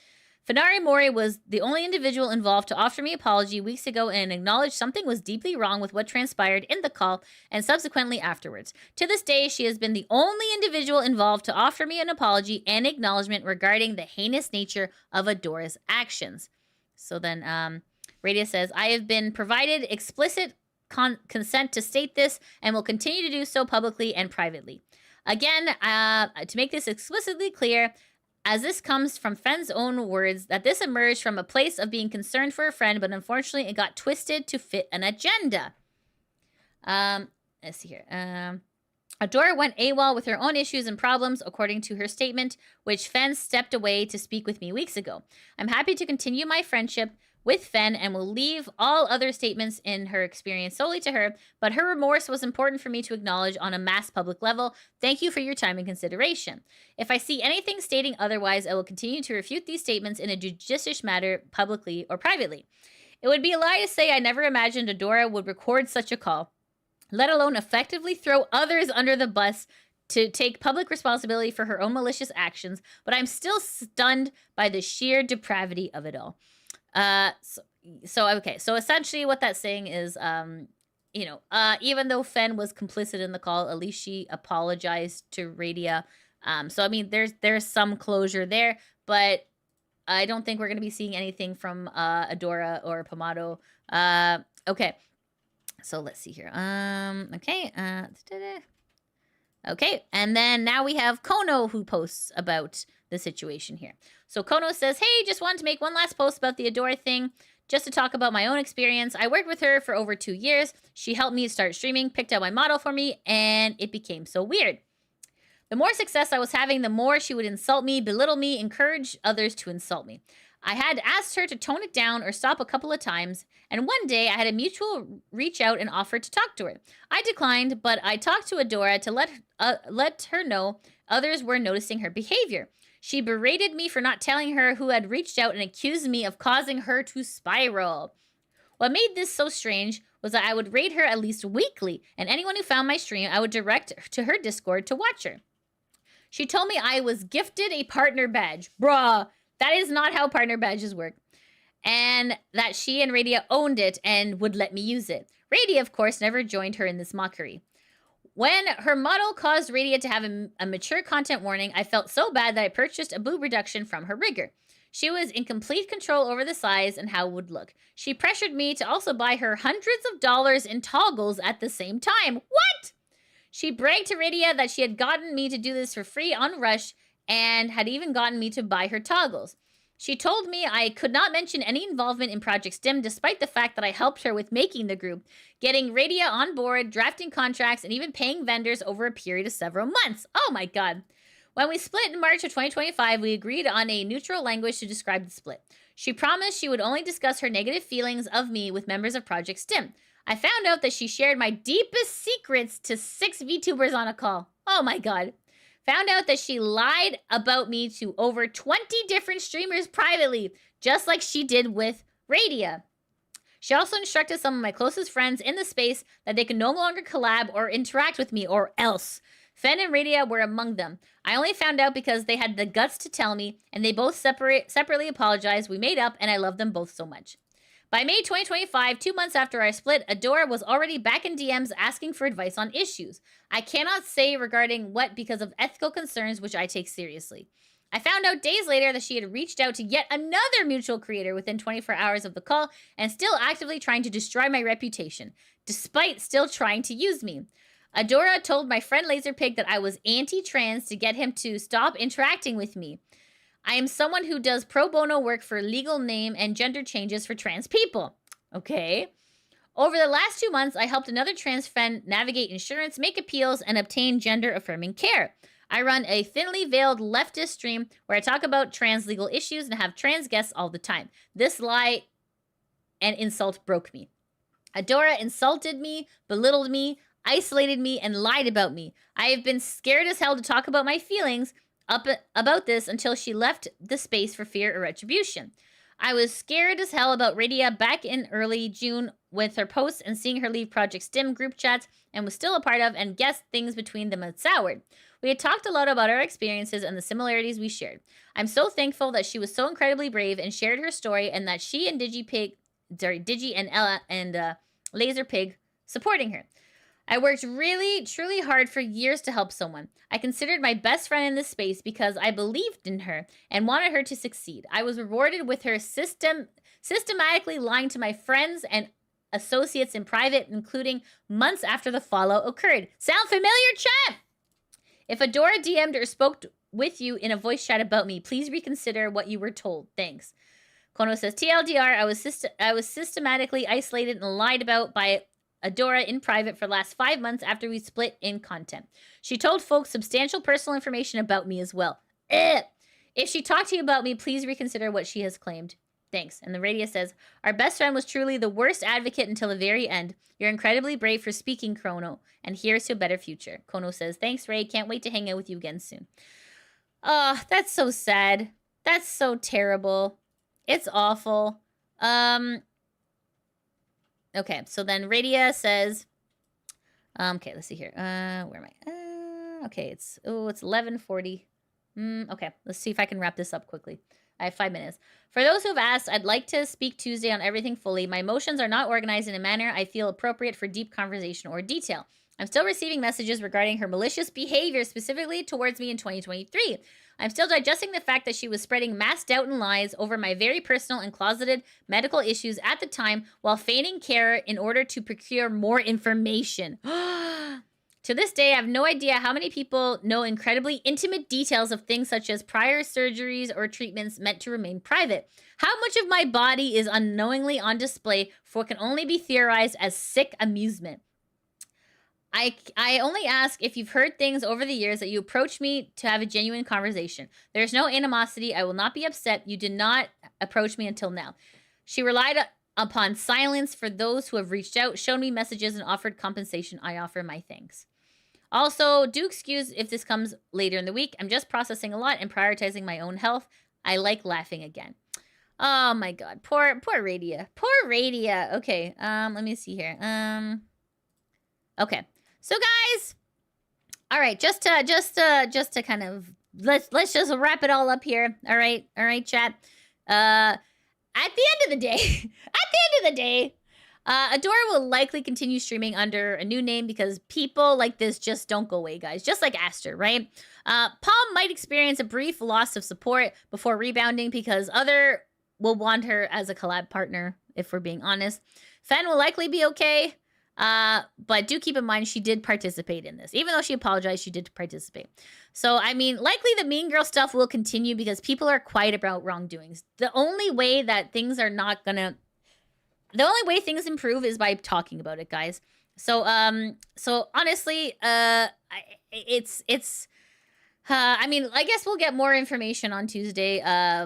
Fenari Mori was the only individual involved to offer me apology weeks ago and acknowledge something was deeply wrong with what transpired in the call and subsequently afterwards. To this day, she has been the only individual involved to offer me an apology and acknowledgement regarding the heinous nature of Adora's actions. So then Radia says, I have been provided explicit consent to state this and will continue to do so publicly and privately. Again, to make this explicitly clear, as this comes from Fen's own words, that this emerged from a place of being concerned for a friend, but unfortunately it got twisted to fit an agenda. Let's see here. Adora went AWOL with her own issues and problems, according to her statement, which Fen stepped away to speak with me weeks ago. I'm happy to continue my friendship with Fen and will leave all other statements in her experience solely to her, but her remorse was important for me to acknowledge on a mass public level. Thank you for your time and consideration. If I see anything stating otherwise, I will continue to refute these statements in a judicious matter, publicly or privately. It would be a lie to say I never imagined Adora would record such a call, let alone effectively throw others under the bus to take public responsibility for her own malicious actions, but I'm still stunned by the sheer depravity of it all. Okay, so essentially what that's saying is, even though Fen was complicit in the call, Alicia apologized to Radia. So I mean, there's some closure there, but I don't think we're gonna be seeing anything from Adora or Pomato. Okay, so let's see here. Okay, and then now we have Kono who posts about the situation here. So Kono says, hey, just wanted to make one last post about the Adora thing, just to talk about my own experience. I worked with her for over 2 years. She helped me start streaming, picked out my model for me, and it became so weird. The more success I was having, the more she would insult me, belittle me, encourage others to insult me. I had asked her to tone it down or stop a couple of times, and one day I had a mutual reach out and offer to talk to her. I declined, but I talked to Adora to let her know others were noticing her behavior. She berated me for not telling her who had reached out and accused me of causing her to spiral. What made this so strange was that I would raid her at least weekly, and anyone who found my stream, I would direct to her Discord to watch her. She told me I was gifted a partner badge. Bruh, that is not how partner badges work. And that she and Radia owned it and would let me use it. Radia, of course, never joined her in this mockery. When her model caused Radia to have a mature content warning, I felt so bad that I purchased a boob reduction from her rigger. She was in complete control over the size and how it would look. She pressured me to also buy her hundreds of dollars in toggles at the same time. What? She bragged to Radia that she had gotten me to do this for free on Rush and had even gotten me to buy her toggles. She told me I could not mention any involvement in Project STIM despite the fact that I helped her with making the group, getting Radia on board, drafting contracts, and even paying vendors over a period of several months. Oh my god. When we split in March of 2025, we agreed on a neutral language to describe the split. She promised she would only discuss her negative feelings of me with members of Project STIM. I found out that she shared my deepest secrets to 6 VTubers on a call. Oh my god. Found out that she lied about me to over 20 different streamers privately, just like she did with Radia. She also instructed some of my closest friends in the space that they could no longer collab or interact with me, or else. Fen and Radia were among them. I only found out because they had the guts to tell me, and they both separately apologized. We made up, and I love them both so much. By May 2025, 2 months after I split, Adora was already back in DMs asking for advice on issues. I cannot say regarding what because of ethical concerns, which I take seriously. I found out days later that she had reached out to yet another mutual creator within 24 hours of the call and still actively trying to destroy my reputation, despite still trying to use me. Adora told my friend LazerPig that I was anti-trans to get him to stop interacting with me. I am someone who does pro bono work for legal name and gender changes for trans people. Okay. Over the last 2 months, I helped another trans friend navigate insurance, make appeals, and obtain gender-affirming care. I run a thinly veiled leftist stream where I talk about trans legal issues and have trans guests all the time. This lie and insult broke me. Adora insulted me, belittled me, isolated me, and lied about me. I have been scared as hell to talk about my feelings about this until she left the space for fear of retribution. I was scared as hell about Radia back in early June with her posts and seeing her leave Project STIM group chats and was still a part of and guessed things between them had soured. We had talked a lot about our experiences and the similarities we shared. I'm so thankful that she was so incredibly brave and shared her story and that she and Digi and Ella and LazerPig supporting her. I worked really, truly hard for years to help someone. I considered my best friend in this space because I believed in her and wanted her to succeed. I was rewarded with her systematically lying to my friends and associates in private, including months after the fallout occurred. Sound familiar, chat? If Adora DM'd or spoke with you in a voice chat about me, please reconsider what you were told. Thanks. Kono says, TLDR, I was systematically isolated and lied about by Adora in private for the last 5 months after we split in content. She told folks substantial personal information about me as well. If she talked to you about me, please reconsider what she has claimed. Thanks. And the Radia says, our best friend was truly the worst advocate until the very end. You're incredibly brave for speaking, Kono, and here's to a better future. Kono says, thanks, Ray. Can't wait to hang out with you again soon. Oh, that's so sad. That's so terrible. It's awful. Okay, so then Radia says, okay, let's see here. Where am I? Okay, it's 11:40. Okay, let's see if I can wrap this up quickly. I have 5 minutes. For those who've asked, I'd like to speak Tuesday on everything fully. My emotions are not organized in a manner I feel appropriate for deep conversation or detail. I'm still receiving messages regarding her malicious behavior specifically towards me in 2023. I'm still digesting the fact that she was spreading mass doubt and lies over my very personal and closeted medical issues at the time while feigning care in order to procure more information. To this day, I have no idea how many people know incredibly intimate details of things such as prior surgeries or treatments meant to remain private. How much of my body is unknowingly on display for what can only be theorized as sick amusement? I only ask if you've heard things over the years that you approach me to have a genuine conversation. There's no animosity. I will not be upset. You did not approach me until now. She relied upon silence for those who have reached out, shown me messages, and offered compensation. I offer my thanks. Also, do excuse if this comes later in the week. I'm just processing a lot and prioritizing my own health. I like laughing again. Oh my god. Poor Radia. Poor Radia. Okay, let me see here. Okay. So guys, all right, just to kind of let's just wrap it all up here. All right, chat. At the end of the day, Adora will likely continue streaming under a new name because people like this just don't go away, guys. Just like Aster, right? Palm might experience a brief loss of support before rebounding because other will want her as a collab partner, if we're being honest. Fen will likely be okay. But do keep in mind she did participate in this. Even though she apologized, she did participate. So, I mean, likely the Mean Girl stuff will continue because people are quiet about wrongdoings. The only way that things are not gonna... The only way things improve is by talking about it, guys. So, so honestly, I mean, I guess we'll get more information on Tuesday,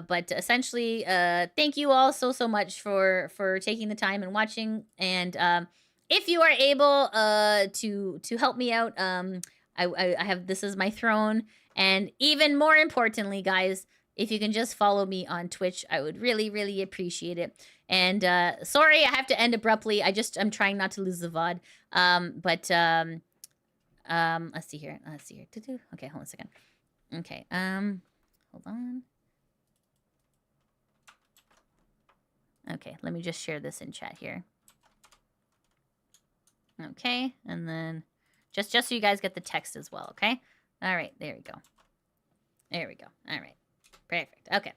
but essentially, thank you all so much for taking the time and watching, and, if you are able to help me out, I have, this is my throne, and even more importantly, guys, if you can just follow me on Twitch, I would really appreciate it. And sorry, I have to end abruptly. I'm trying not to lose the VOD. Let's see here. Okay, hold on a second. Okay, hold on. Okay, let me just share this in chat here. Okay, and then just so you guys get the text as well, okay? All right, there we go. There we go. All right. Perfect. Okay.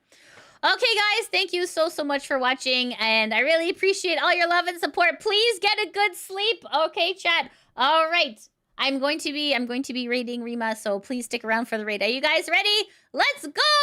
Okay, guys, thank you so much for watching, and I really appreciate all your love and support. Please get a good sleep. Okay, chat. All right. I'm going to be raiding Rima, so please stick around for the raid. Are you guys ready? Let's go!